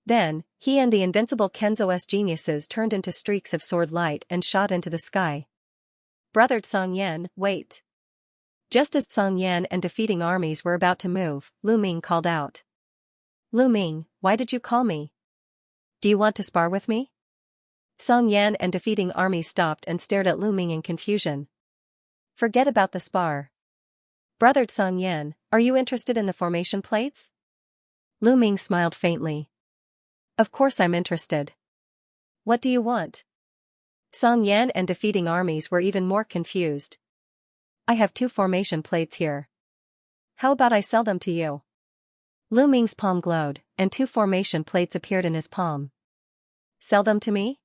Then, he and the invincible Kenzo's geniuses turned into streaks of sword light and shot into the sky. Brother Song Yan, wait. Just as Song Yan and defeating armies were about to move, Lu Ming called out. Lu Ming, why did you call me? Do you want to spar with me? Song Yan and defeating armies stopped and stared at Lu Ming in confusion. Forget about the spar. Brother Song Yan, are you interested in the formation plates? Lu Ming smiled faintly. Of course I'm interested. What do you want? Song Yan and defeating armies were even more confused. I have 2 formation plates here. How about I sell them to you? Lu Ming's palm glowed, and 2 formation plates appeared in his palm. Sell them to me?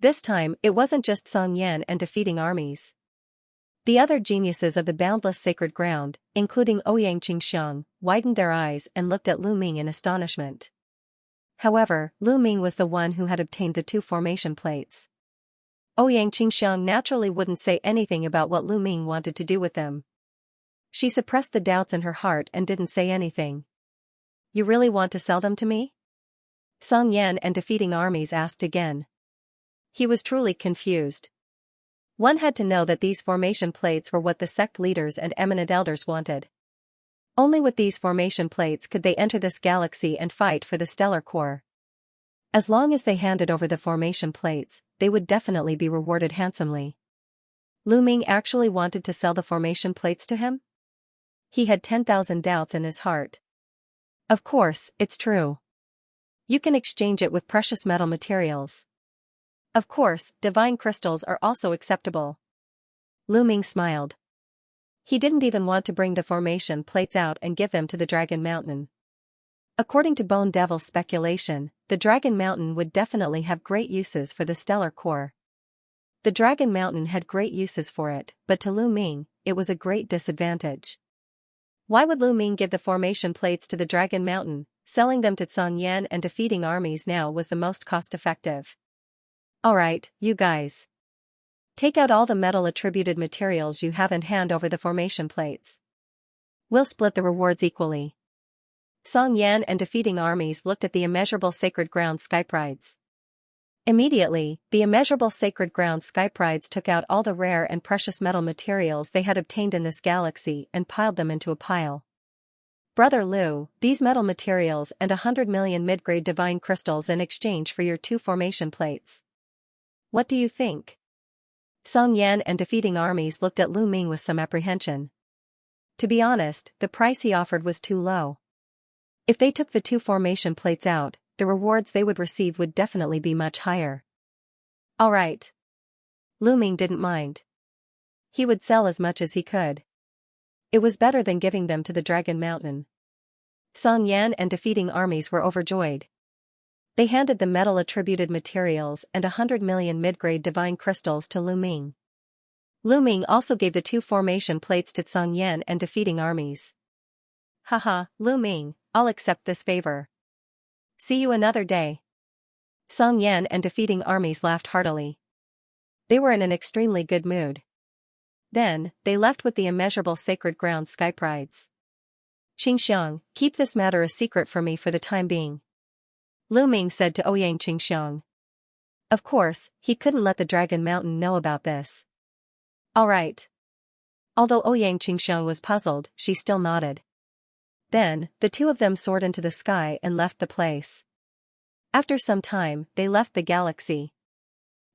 This time, it wasn't just Song Yan and defeating armies. The other geniuses of the boundless sacred ground, including Ouyang Qingxiang, widened their eyes and looked at Lu Ming in astonishment. However, Lu Ming was the one who had obtained the 2 formation plates. Ouyang Qingxiang naturally wouldn't say anything about what Lu Ming wanted to do with them. She suppressed the doubts in her heart and didn't say anything. You really want to sell them to me? Song Yan and defeating armies asked again. He was truly confused. One had to know that these formation plates were what the sect leaders and eminent elders wanted. Only with these formation plates could they enter this galaxy and fight for the stellar core. As long as they handed over the formation plates, they would definitely be rewarded handsomely. Lu Ming actually wanted to sell the formation plates to him? He had 10,000 doubts in his heart. Of course, it's true. You can exchange it with precious metal materials. Of course, divine crystals are also acceptable. Lu Ming smiled. He didn't even want to bring the formation plates out and give them to the Dragon Mountain. According to Bone Devil's speculation, the Dragon Mountain would definitely have great uses for the stellar core. The Dragon Mountain had great uses for it, but to Lu Ming, it was a great disadvantage. Why would Lu Ming give the formation plates to the Dragon Mountain? Selling them to Song Yan and defeating armies now was the most cost-effective. Alright, you guys. Take out all the metal attributed materials you have and hand over the formation plates. We'll split the rewards equally. Song Yan and defeating armies looked at the immeasurable sacred ground skyprides. Immediately, the immeasurable sacred ground skyprides took out all the rare and precious metal materials they had obtained in this galaxy and piled them into a pile. Brother Lu, these metal materials and 100 million mid-grade divine crystals in exchange for your 2 formation plates. What do you think? Song Yan and defeating armies looked at Lu Ming with some apprehension. To be honest, the price he offered was too low. If they took the 2 formation plates out, the rewards they would receive would definitely be much higher. Alright. Lu Ming didn't mind. He would sell as much as he could. It was better than giving them to the Dragon Mountain. Song Yan and defeating armies were overjoyed. They handed the metal attributed materials and 100 million mid-grade divine crystals to Lu Ming. Lu Ming also gave the 2 formation plates to Song Yan and defeating armies. Haha, Lu Ming, I'll accept this favor. See you another day. Song Yan and defeating armies laughed heartily. They were in an extremely good mood. Then, they left with the immeasurable sacred ground skyprides. Qingxiang, keep this matter a secret for me for the time being. Lu Ming said to Ouyang Qingxiang. Of course, he couldn't let the Dragon Mountain know about this. Alright. Although Ouyang Qingxiang was puzzled, she still nodded. Then, the 2 of them soared into the sky and left the place. After some time, they left the galaxy.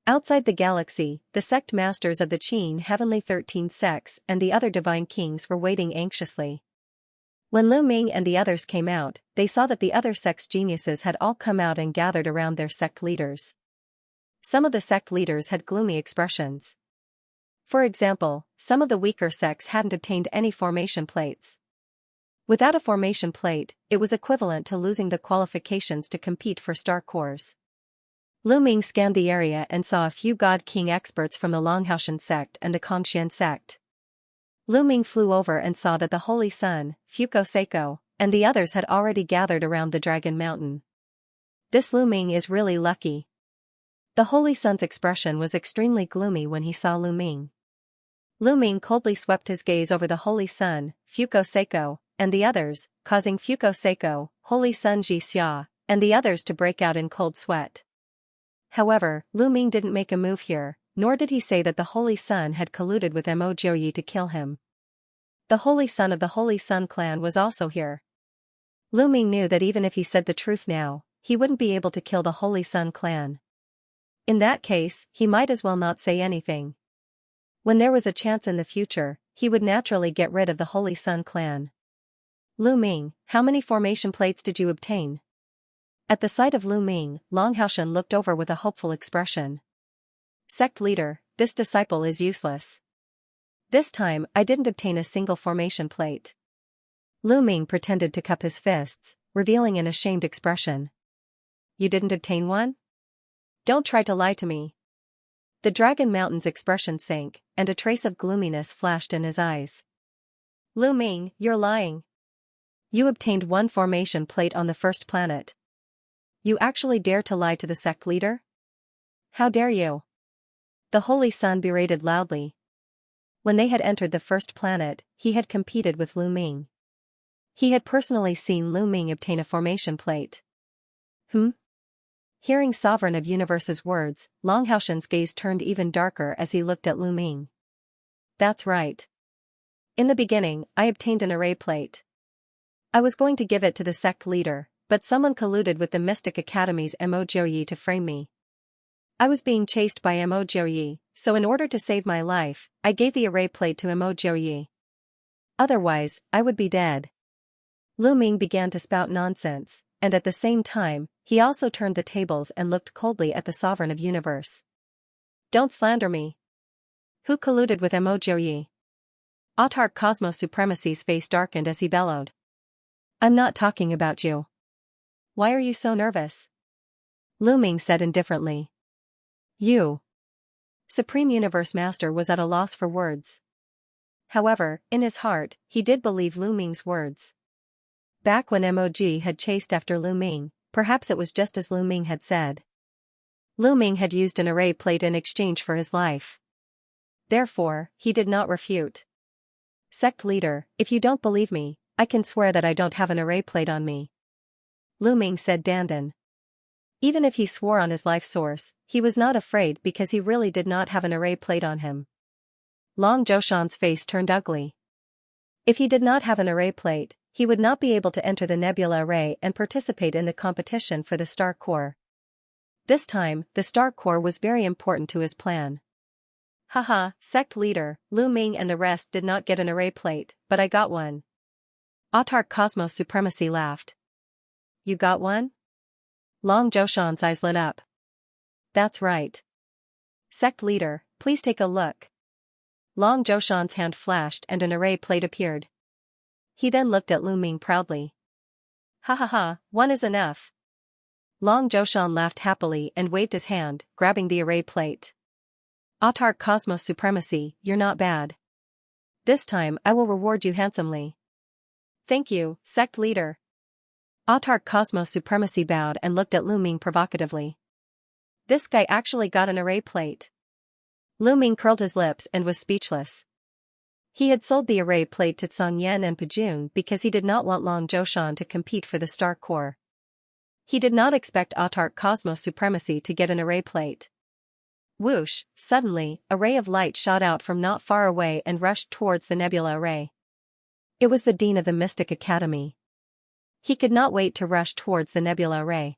Outside the galaxy, the sect masters of the Qin Heavenly 13 sects and the other divine kings were waiting anxiously. When Lu Ming and the others came out, they saw that the other sect's geniuses had all come out and gathered around their sect leaders. Some of the sect leaders had gloomy expressions. For example, some of the weaker sects hadn't obtained any formation plates. Without a formation plate, it was equivalent to losing the qualifications to compete for star cores. Lu Ming scanned the area and saw a few God King experts from the Longhaoshan sect and the Kongxian sect. Lu Ming flew over and saw that the Holy Sun, Fuko Seiko, and the others had already gathered around the Dragon Mountain. This Lu Ming is really lucky. The Holy Sun's expression was extremely gloomy when he saw Lu Ming. Lu Ming coldly swept his gaze over the Holy Sun, Fuko Seiko, and the others, causing Fuko Seiko, Holy Sun Xianxia, and the others to break out in cold sweat. However, Lu Ming didn't make a move here, nor did he say that the Holy Sun had colluded with Mo Jiuyi to kill him. The Holy Sun of the Holy Sun clan was also here. Lu Ming knew that even if he said the truth now, he wouldn't be able to kill the Holy Sun clan. In that case, he might as well not say anything. When there was a chance in the future, he would naturally get rid of the Holy Sun clan. Lu Ming, how many formation plates did you obtain? At the sight of Lu Ming, Longhaoshan looked over with a hopeful expression. Sect leader, this disciple is useless. This time, I didn't obtain a single formation plate. Lu Ming pretended to cup his fists, revealing an ashamed expression. You didn't obtain one? Don't try to lie to me. The Dragon Mountain's expression sank, and a trace of gloominess flashed in his eyes. Lu Ming, you're lying. You obtained one formation plate on the first planet. You actually dare to lie to the sect leader? How dare you? The Holy Sun berated loudly. When they had entered the first planet, he had competed with Lu Ming. He had personally seen Lu Ming obtain a formation plate. Hearing Sovereign of Universe's words, Long Haoshen's gaze turned even darker as he looked at Lu Ming. That's right. In the beginning, I obtained an array plate. I was going to give it to the sect leader, but someone colluded with the Mystic Academy's Mo Jiuyi to frame me. I was being chased by Mo Jiuyi, so in order to save my life, I gave the array plate to Mo Jiuyi. Otherwise, I would be dead. Lu Ming began to spout nonsense, and at the same time, he also turned the tables and looked coldly at the Sovereign of Universe. Don't slander me. Who colluded with Mo Jiuyi? Autarch Cosmos Supremacy's face darkened as he bellowed. I'm not talking about you. Why are you so nervous? Lu Ming said indifferently. You. Supreme Universe Master was at a loss for words. However, in his heart, he did believe Lu Ming's words. Back when MOG had chased after Lu Ming, perhaps it was just as Lu Ming had said. Lu Ming had used an array plate in exchange for his life. Therefore, he did not refute. Sect leader, if you don't believe me, I can swear that I don't have an array plate on me. Lu Ming said Dandan. Even if he swore on his life source, he was not afraid because he really did not have an array plate on him. Long Zhoushan's face turned ugly. If he did not have an array plate, he would not be able to enter the nebula array and participate in the competition for the Star Core. This time, the Star Core was very important to his plan. Haha, sect leader, Lu Ming and the rest did not get an array plate, but I got one. Autarch Cosmos Supremacy laughed. You got one? Long Zhoushan's eyes lit up. That's right. Sect leader, please take a look. Long Zhoushan's hand flashed and an array plate appeared. He then looked at Lu Ming proudly. Ha ha ha, one is enough. Long Zhoushan laughed happily and waved his hand, grabbing the array plate. Autarch Cosmos Supremacy, you're not bad. This time I will reward you handsomely. Thank you, sect leader. Autarch Cosmos Supremacy bowed and looked at Lu Ming provocatively. This guy actually got an array plate. Lu Ming curled his lips and was speechless. He had sold the array plate to Song Yan and Pajun because he did not want Long Zhoushan to compete for the Star Core. He did not expect Autarch Cosmos Supremacy to get an array plate. Whoosh, suddenly, a ray of light shot out from not far away and rushed towards the nebula array. It was the Dean of the Mystic Academy. He could not wait to rush towards the nebula array.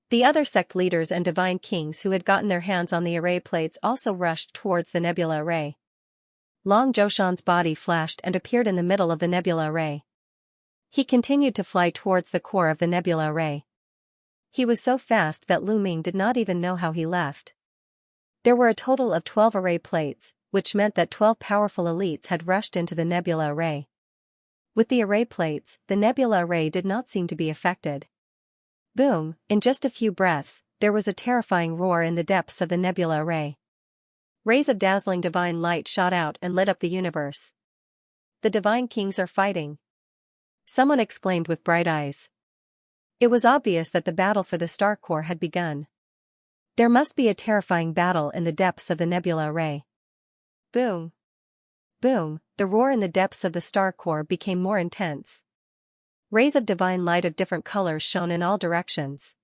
The other sect leaders and divine kings who had gotten their hands on the array plates also rushed towards the nebula array. Long Zhoushan's body flashed and appeared in the middle of the nebula array. He continued to fly towards the core of the nebula array. He was so fast that Lu Ming did not even know how he left. There were a total of 12 array plates, which meant that 12 powerful elites had rushed into the nebula array. With the array plates, the nebula array did not seem to be affected. Boom, in just a few breaths, there was a terrifying roar in the depths of the nebula array. Rays of dazzling divine light shot out and lit up the universe. The divine kings are fighting. Someone exclaimed with bright eyes. It was obvious that the battle for the Star Core had begun. There must be a terrifying battle in the depths of the nebula array. Boom. Boom, the roar in the depths of the Star Core became more intense. Rays of divine light of different colors shone in all directions.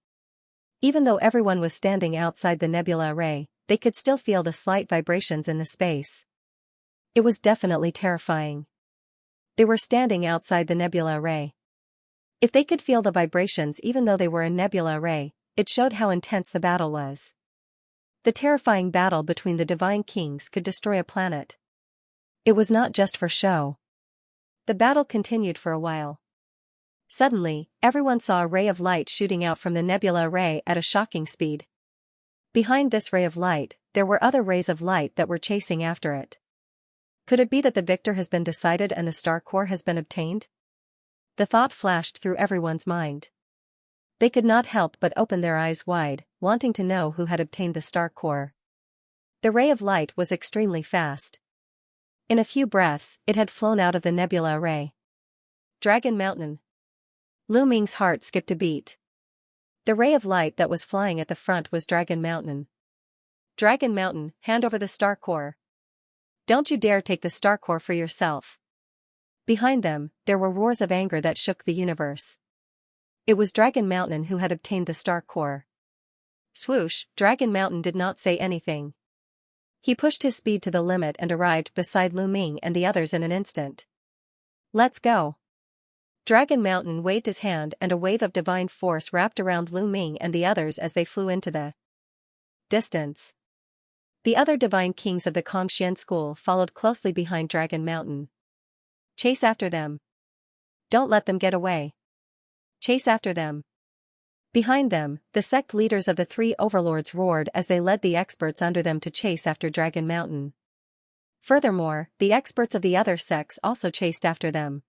Even though everyone was standing outside the nebula array, they could still feel the slight vibrations in the space. It was definitely terrifying. They were standing outside the nebula array. If they could feel the vibrations even though they were in nebula array, it showed how intense the battle was. The terrifying battle between the divine kings could destroy a planet. It was not just for show. The battle continued for a while. Suddenly, everyone saw a ray of light shooting out from the nebula array at a shocking speed. Behind this ray of light, there were other rays of light that were chasing after it. Could it be that the victor has been decided and the Star Core has been obtained? The thought flashed through everyone's mind. They could not help but open their eyes wide, wanting to know who had obtained the Star Core. The ray of light was extremely fast. In a few breaths, it had flown out of the nebula array. Dragon Mountain. Lu Ming's heart skipped a beat. The ray of light that was flying at the front was Dragon Mountain. Dragon Mountain, hand over the star core. Don't you dare take the star core for yourself. Behind them, there were roars of anger that shook the universe. It was Dragon Mountain who had obtained the star core. Swoosh, Dragon Mountain did not say anything. He pushed his speed to the limit and arrived beside Lu Ming and the others in an instant. Let's go. Dragon Mountain waved his hand and a wave of divine force wrapped around Lu Ming and the others as they flew into the distance. The other divine kings of the Xianxia school followed closely behind Dragon Mountain. Chase after them. Don't let them get away. Chase after them. Behind them, the sect leaders of the three overlords roared as they led the experts under them to chase after Dragon Mountain. Furthermore, the experts of the other sects also chased after them.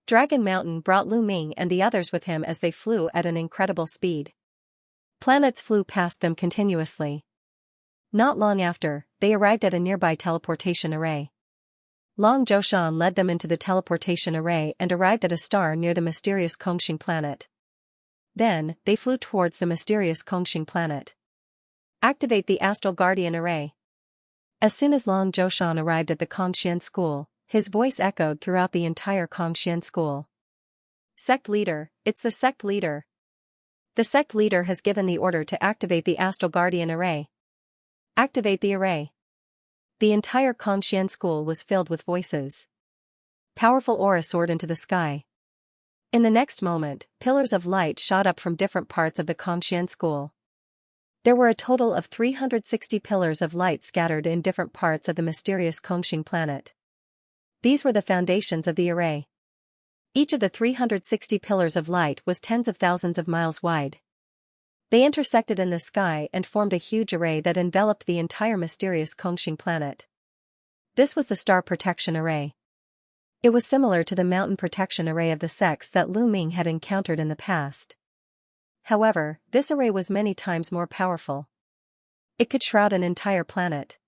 Dragon Mountain brought Lu Ming and the others with him as they flew at an incredible speed. Planets flew past them continuously. Not long after, they arrived at a nearby teleportation array. Long Zhoushan led them into the teleportation array and arrived at a star near the mysterious Kongxing planet. Then, they flew towards the mysterious Kongxing planet. Activate the Astral Guardian Array. As soon as Long Zhoushan arrived at the Kongxian school, his voice echoed throughout the entire Kongxian school. Sect leader, it's the sect leader. The sect leader has given the order to activate the Astral Guardian Array. Activate the array. The entire Kongxian school was filled with voices. Powerful aura soared into the sky. In the next moment, pillars of light shot up from different parts of the Kongxian school. There were a total of 360 pillars of light scattered in different parts of the mysterious Kongxing planet. These were the foundations of the array. Each of the 360 pillars of light was tens of thousands of miles wide. They intersected in the sky and formed a huge array that enveloped the entire mysterious Kongxing planet. This was the Star Protection Array. It was similar to the Mountain Protection Array of the sects that Lu Ming had encountered in the past. However, this array was many times more powerful. It could shroud an entire planet.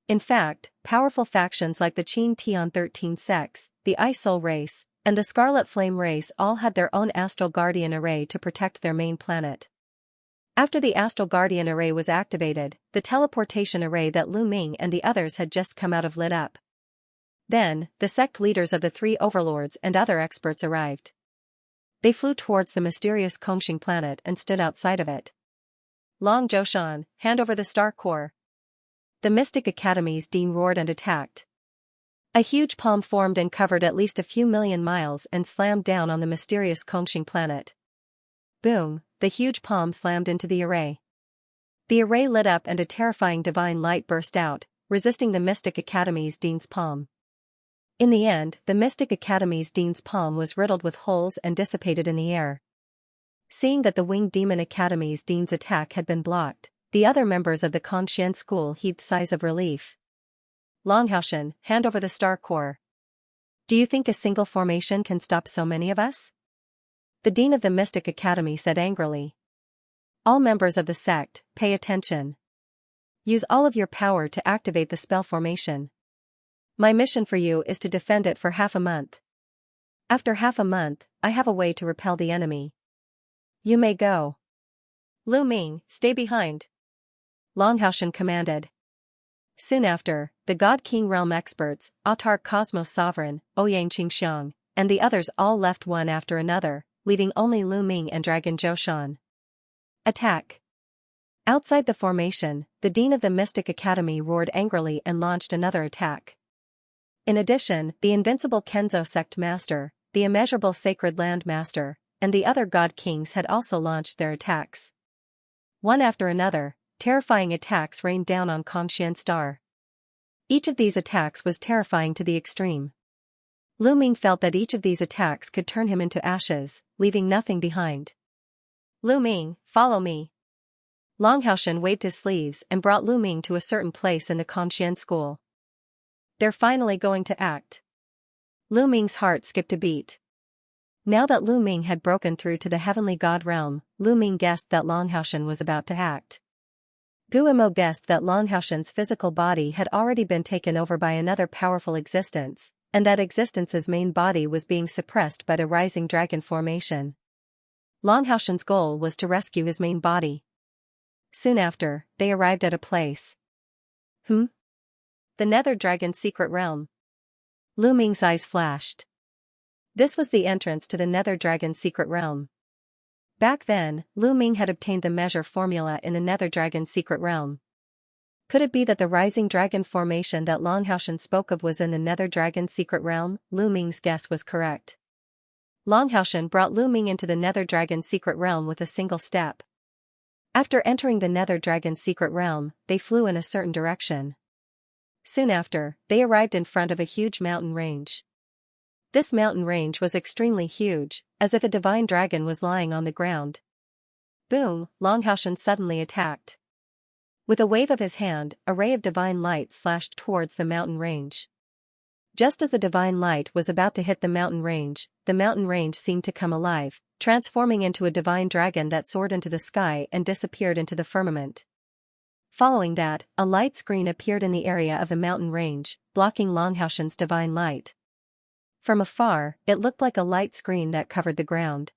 In fact, powerful factions like the Qin Tian 13 sects, the Ice Soul race, and the Scarlet Flame race all had their own Astral Guardian Array to protect their main planet. After the Astral Guardian Array was activated, the teleportation array that Lu Ming and the others had just come out of lit up. Then, the sect leaders of the three overlords and other experts arrived. They flew towards the mysterious Kongxing planet and stood outside of it. Long Zhoushan, hand over the star core. The Mystic Academy's dean roared and attacked. A huge palm formed and covered at least a few million miles and slammed down on the mysterious Kongxing planet. Boom, the huge palm slammed into the array. The array lit up and a terrifying divine light burst out, resisting the Mystic Academy's dean's palm. In the end, the Mystic Academy's dean's palm was riddled with holes and dissipated in the air. Seeing that the Winged Demon Academy's dean's attack had been blocked, the other members of the Kongxian school heaved sighs of relief. Longhaoshan, hand over the star core. Do you think a single formation can stop so many of us? The dean of the Mystic Academy said angrily. All members of the sect, pay attention. Use all of your power to activate the spell formation. My mission for you is to defend it for half a month. After half a month, I have a way to repel the enemy. You may go. Lu Ming, stay behind. Longhaoshan commanded. Soon after, the God King Realm experts, Autarch Cosmos Sovereign, Ouyang Qingxiang, and the others all left one after another, leaving only Lu Ming and Dragon Zhoushan. Attack! Outside the formation, the Dean of the Mystic Academy roared angrily and launched another attack. In addition, the invincible Kenzo Sect Master, the immeasurable Sacred Land Master, and the other God Kings had also launched their attacks. One after another, terrifying attacks rained down on Kongxian Star. Each of these attacks was terrifying to the extreme. Lu Ming felt that each of these attacks could turn him into ashes, leaving nothing behind. Lu Ming, follow me. Longhaoshan waved his sleeves and brought Lu Ming to a certain place in the Kongxian school. They're finally going to act. Lu Ming's heart skipped a beat. Now that Lu Ming had broken through to the heavenly god realm, Lu Ming guessed that Longhaoshan was about to act. Guillemot guessed that Longhaoshen's physical body had already been taken over by another powerful existence, and that existence's main body was being suppressed by the rising dragon formation. Longhaoshen's goal was to rescue his main body. Soon after, they arrived at a place. The Nether Dragon's secret realm. Lu Ming's eyes flashed. This was the entrance to the Nether Dragon's secret realm. Back then, Lu Ming had obtained the measure formula in the Nether Dragon's secret realm. Could it be that the rising dragon formation that Longhaoshen spoke of was in the Nether Dragon's secret realm? Lu Ming's guess was correct. Longhaoshen brought Lu Ming into the Nether Dragon's secret realm with a single step. After entering the Nether Dragon's secret realm, they flew in a certain direction. Soon after, they arrived in front of a huge mountain range. This mountain range was extremely huge, as if a divine dragon was lying on the ground. Boom! Longhaoshen suddenly attacked. With a wave of his hand, a ray of divine light slashed towards the mountain range. Just as the divine light was about to hit the mountain range seemed to come alive, transforming into a divine dragon that soared into the sky and disappeared into the firmament. Following that, a light screen appeared in the area of the mountain range, blocking Longhaoshen's divine light. From afar, it looked like a light screen that covered the ground.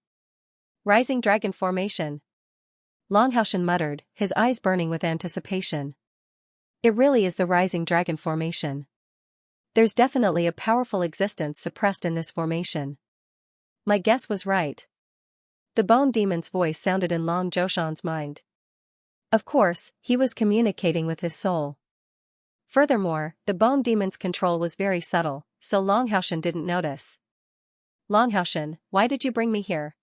Rising dragon formation. Longhaoshen muttered, his eyes burning with anticipation. It really is the rising dragon formation. There's definitely a powerful existence suppressed in this formation. My guess was right. The Bone Demon's voice sounded in Long Zhoushan's mind. Of course, he was communicating with his soul. Furthermore, the Bone Demon's control was very subtle, so Longhaoshen didn't notice. Longhaoshen, why did you bring me here?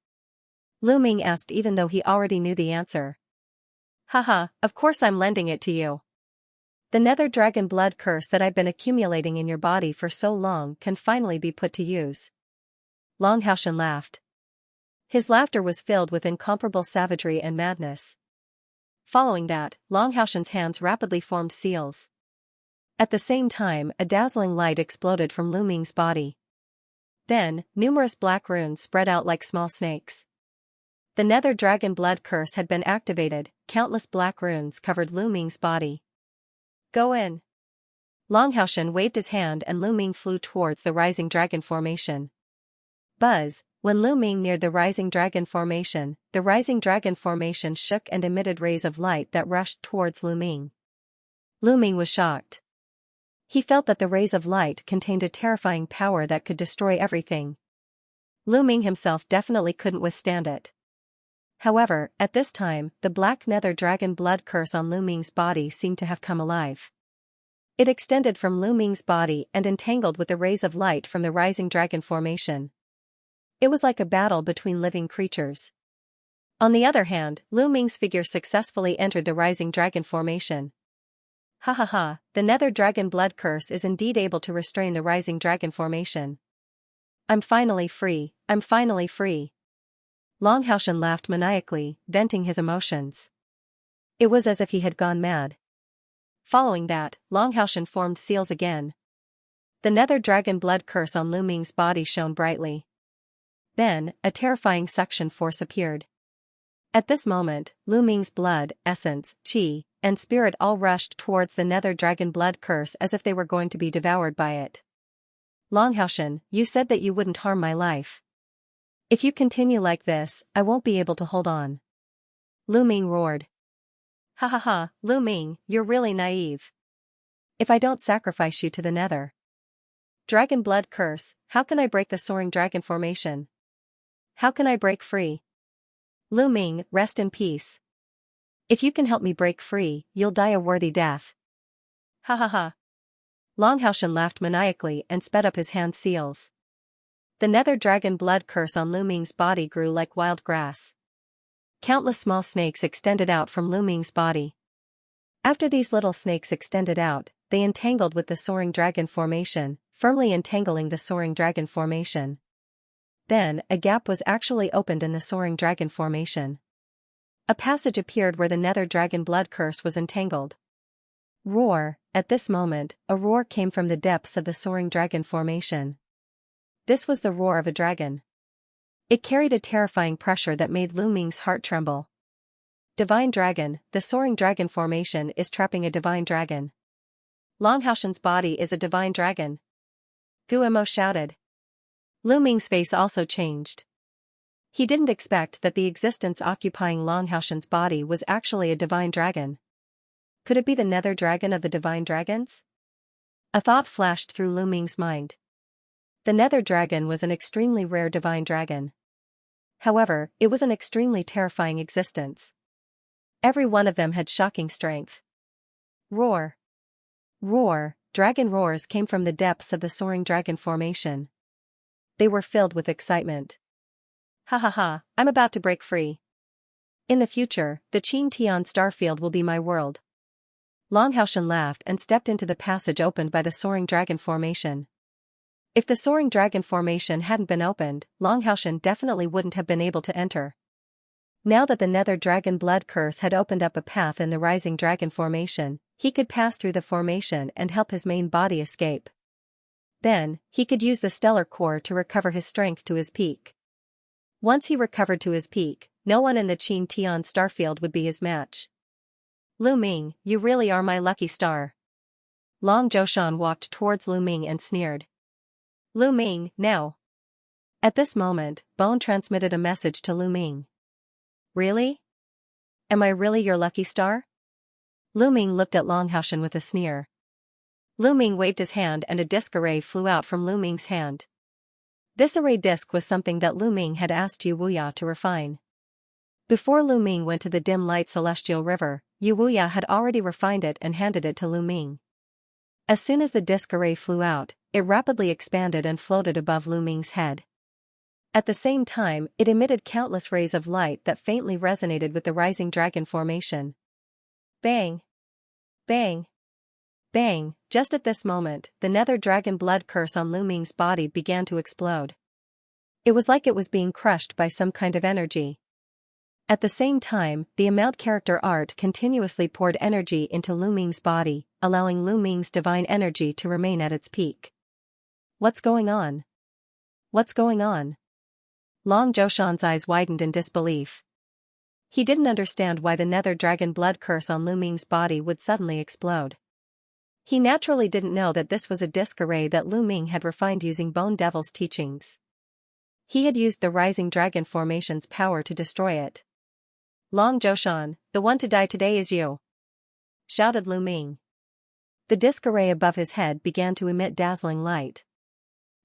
Lu Ming asked even though he already knew the answer. Haha, of course I'm lending it to you. The Nether Dragon blood curse that I've been accumulating in your body for so long can finally be put to use. Longhaoshen laughed. His laughter was filled with incomparable savagery and madness. Following that, Longhaoshen's hands rapidly formed seals. At the same time, a dazzling light exploded from Lu Ming's body. Then, numerous black runes spread out like small snakes. The Nether Dragon blood curse had been activated, countless black runes covered Lu Ming's body. Go in. Longhaoshen waved his hand and Lu Ming flew towards the rising dragon formation. Buzz! When Lu Ming neared the rising dragon formation shook and emitted rays of light that rushed towards Lu Ming. Lu Ming was shocked. He felt that the rays of light contained a terrifying power that could destroy everything. Lu Ming himself definitely couldn't withstand it. However, at this time, the black Nether Dragon blood curse on Lu Ming's body seemed to have come alive. It extended from Lu Ming's body and entangled with the rays of light from the rising dragon formation. It was like a battle between living creatures. On the other hand, Lu Ming's figure successfully entered the rising dragon formation. Ha ha ha, the Nether Dragon blood curse is indeed able to restrain the rising dragon formation. I'm finally free, I'm finally free. Longhaoshen laughed maniacally, venting his emotions. It was as if he had gone mad. Following that, Longhaoshen formed seals again. The Nether Dragon blood curse on Lu Ming's body shone brightly. Then, a terrifying suction force appeared. At this moment, Lu Ming's blood, essence, qi, and spirit all rushed towards the Nether Dragon blood curse as if they were going to be devoured by it. Longhaoshen, you said that you wouldn't harm my life. If you continue like this, I won't be able to hold on. Lu Ming roared. Ha ha ha, Lu Ming, you're really naive. If I don't sacrifice you to the Nether Dragon blood curse, how can I break the soaring dragon formation? How can I break free? Lu Ming, rest in peace. If you can help me break free, you'll die a worthy death. Ha ha ha. Longhaoshen laughed maniacally and sped up his hand seals. The Nether Dragon blood curse on Lu Ming's body grew like wild grass. Countless small snakes extended out from Lu Ming's body. After these little snakes extended out, they entangled with the soaring dragon formation, firmly entangling the soaring dragon formation. Then, a gap was actually opened in the soaring dragon formation. A passage appeared where the Nether Dragon blood curse was entangled. Roar! At this moment, a roar came from the depths of the soaring dragon formation. This was the roar of a dragon. It carried a terrifying pressure that made Lu Ming's heart tremble. Divine Dragon, the soaring dragon formation is trapping a divine dragon. Long Haoshan's body is a divine dragon. Guillemot shouted. Lu Ming's face also changed. He didn't expect that the existence occupying Long Haoshan's body was actually a divine dragon. Could it be the nether dragon of the divine dragons? A thought flashed through Lu Ming's mind. The nether dragon was an extremely rare divine dragon. However, it was an extremely terrifying existence. Every one of them had shocking strength. Roar! Roar! Dragon roars came from the depths of the soaring dragon formation. They were filled with excitement. Ha ha ha, I'm about to break free. In the future, the Xianxia starfield will be my world. Long Haoshan laughed and stepped into the passage opened by the soaring dragon formation. If the soaring dragon formation hadn't been opened, Long Haoshan definitely wouldn't have been able to enter. Now that the nether dragon blood curse had opened up a path in the rising dragon formation, he could pass through the formation and help his main body escape. Then, he could use the stellar core to recover his strength to his peak. Once he recovered to his peak, no one in the Xianxia starfield would be his match. Lu Ming, you really are my lucky star. Long Haoshan walked towards Lu Ming and sneered. Lu Ming, now. At this moment, Bone transmitted a message to Lu Ming. Really? Am I really your lucky star? Lu Ming looked at Long Haoshan with a sneer. Lu Ming waved his hand and a disc array flew out from Lu Ming's hand. This array disc was something that Lu Ming had asked Yu Wuya to refine. Before Lu Ming went to the dim light celestial river, Yu Wuya had already refined it and handed it to Lu Ming. As soon as the disc array flew out, it rapidly expanded and floated above Lu Ming's head. At the same time, it emitted countless rays of light that faintly resonated with the rising dragon formation. Bang! Bang! Bang! Just at this moment, the nether dragon blood curse on Lu Ming's body began to explode. It was like it was being crushed by some kind of energy. At the same time, the amount character art continuously poured energy into Lu Ming's body, allowing Lu Ming's divine energy to remain at its peak. What's going on? What's going on? Long Haoshan's eyes widened in disbelief. He didn't understand why the nether dragon blood curse on Lu Ming's body would suddenly explode. He naturally didn't know that this was a disc array that Lu Ming had refined using Bone Devil's teachings. He had used the rising dragon formation's power to destroy it. Long Haoshan, the one to die today is you! Shouted Lu Ming. The disc array above his head began to emit dazzling light.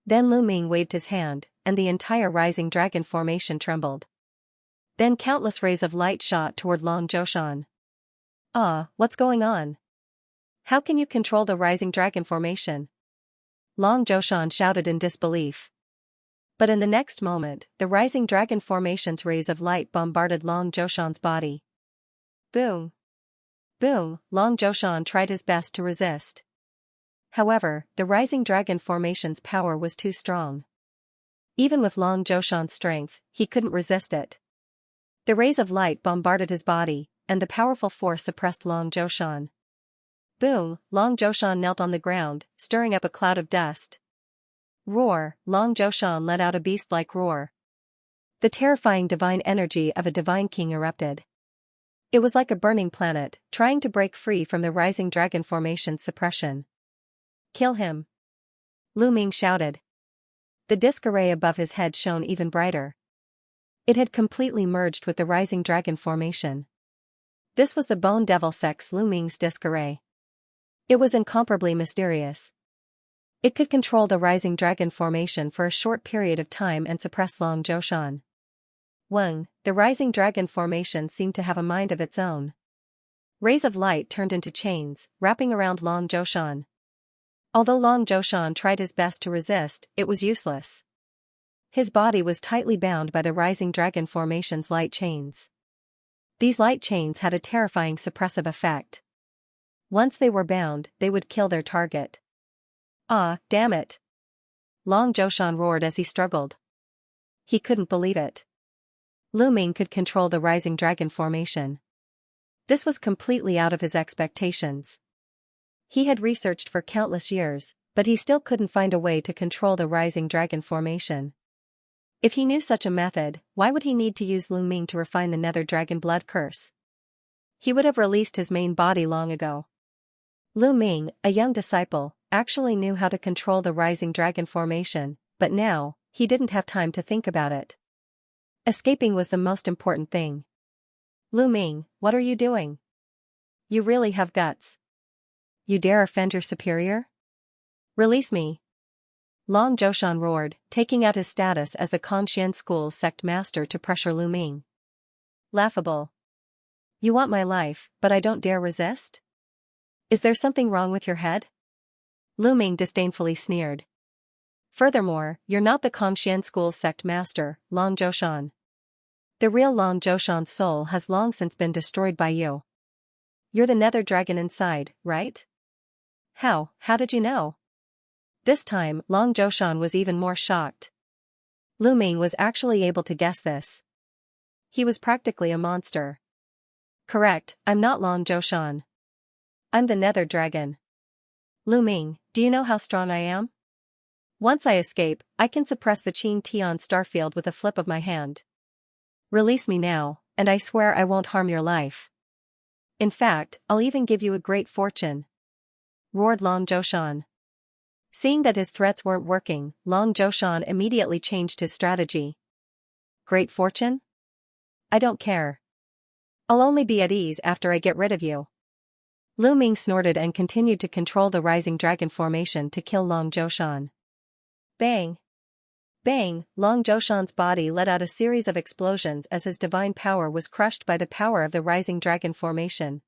Then Lu Ming waved his hand, and the entire rising dragon formation trembled. Then countless rays of light shot toward Long Haoshan. Ah, what's going on? How can you control the rising dragon formation? Long Haoshan shouted in disbelief. But in the next moment, the rising dragon formation's rays of light bombarded Long Haoshan's body. Boom! Boom! Long Haoshan tried his best to resist. However, the rising dragon formation's power was too strong. Even with Long Haoshan's strength, he couldn't resist it. The rays of light bombarded his body, and the powerful force suppressed Long Haoshan. Boom! Long Haoshan knelt on the ground, stirring up a cloud of dust. Roar! Long Haoshan let out a beast-like roar. The terrifying divine energy of a divine king erupted. It was like a burning planet, trying to break free from the rising dragon formation's suppression. Kill him! Lu Ming shouted. The disc array above his head shone even brighter. It had completely merged with the rising dragon formation. This was the Bone Devil Sex Lu Ming's disc array. It was incomparably mysterious. It could control the rising dragon formation for a short period of time and suppress Long Haoshan. Weng, the rising dragon formation seemed to have a mind of its own. Rays of light turned into chains, wrapping around Long Haoshan. Although Long Haoshan tried his best to resist, it was useless. His body was tightly bound by the rising dragon formation's light chains. These light chains had a terrifying suppressive effect. Once they were bound, they would kill their target. Ah, damn it! Long Haoshan roared as he struggled. He couldn't believe it. Lu Ming could control the rising dragon formation. This was completely out of his expectations. He had researched for countless years, but he still couldn't find a way to control the rising dragon formation. If he knew such a method, why would he need to use Lu Ming to refine the nether dragon blood curse? he would have released his main body long ago. Lu Ming, a young disciple, actually knew how to control the rising dragon formation, but now, he didn't have time to think about it. Escaping was the most important thing. Lu Ming, what are you doing? You really have guts. You dare offend your superior? Release me. Long Zhoushan roared, taking out his status as the Conxian School's sect master to pressure Lu Ming. Laughable. You want my life, but I don't dare resist? Is there something wrong with your head? Lu Ming disdainfully sneered. Furthermore, you're not the Conxian School's sect master, Long Zhoushan. The real Long Zhoushan's soul has long since been destroyed by you. You're the nether dragon inside, right? How did you know? This time, Long Zhoushan was even more shocked. Lu Ming was actually able to guess this. He was practically a monster. Correct, I'm not Long Zhoushan. I'm the nether dragon. Lu Ming, do you know how strong I am? Once I escape, I can suppress the Qin Tian starfield with a flip of my hand. Release me now, and I swear I won't harm your life. In fact, I'll even give you a great fortune. Roared Long Zhoushan. Seeing that his threats weren't working, Long Zhoushan immediately changed his strategy. Great fortune? I don't care. I'll only be at ease after I get rid of you. Lu Ming snorted and continued to control the rising dragon formation to kill Long Zhoushan. Bang! Bang! Long Zhoushan's body let out a series of explosions as his divine power was crushed by the power of the rising dragon formation.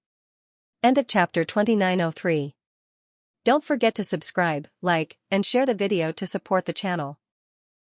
End of chapter 2903. Don't forget to subscribe, like, and share the video to support the channel.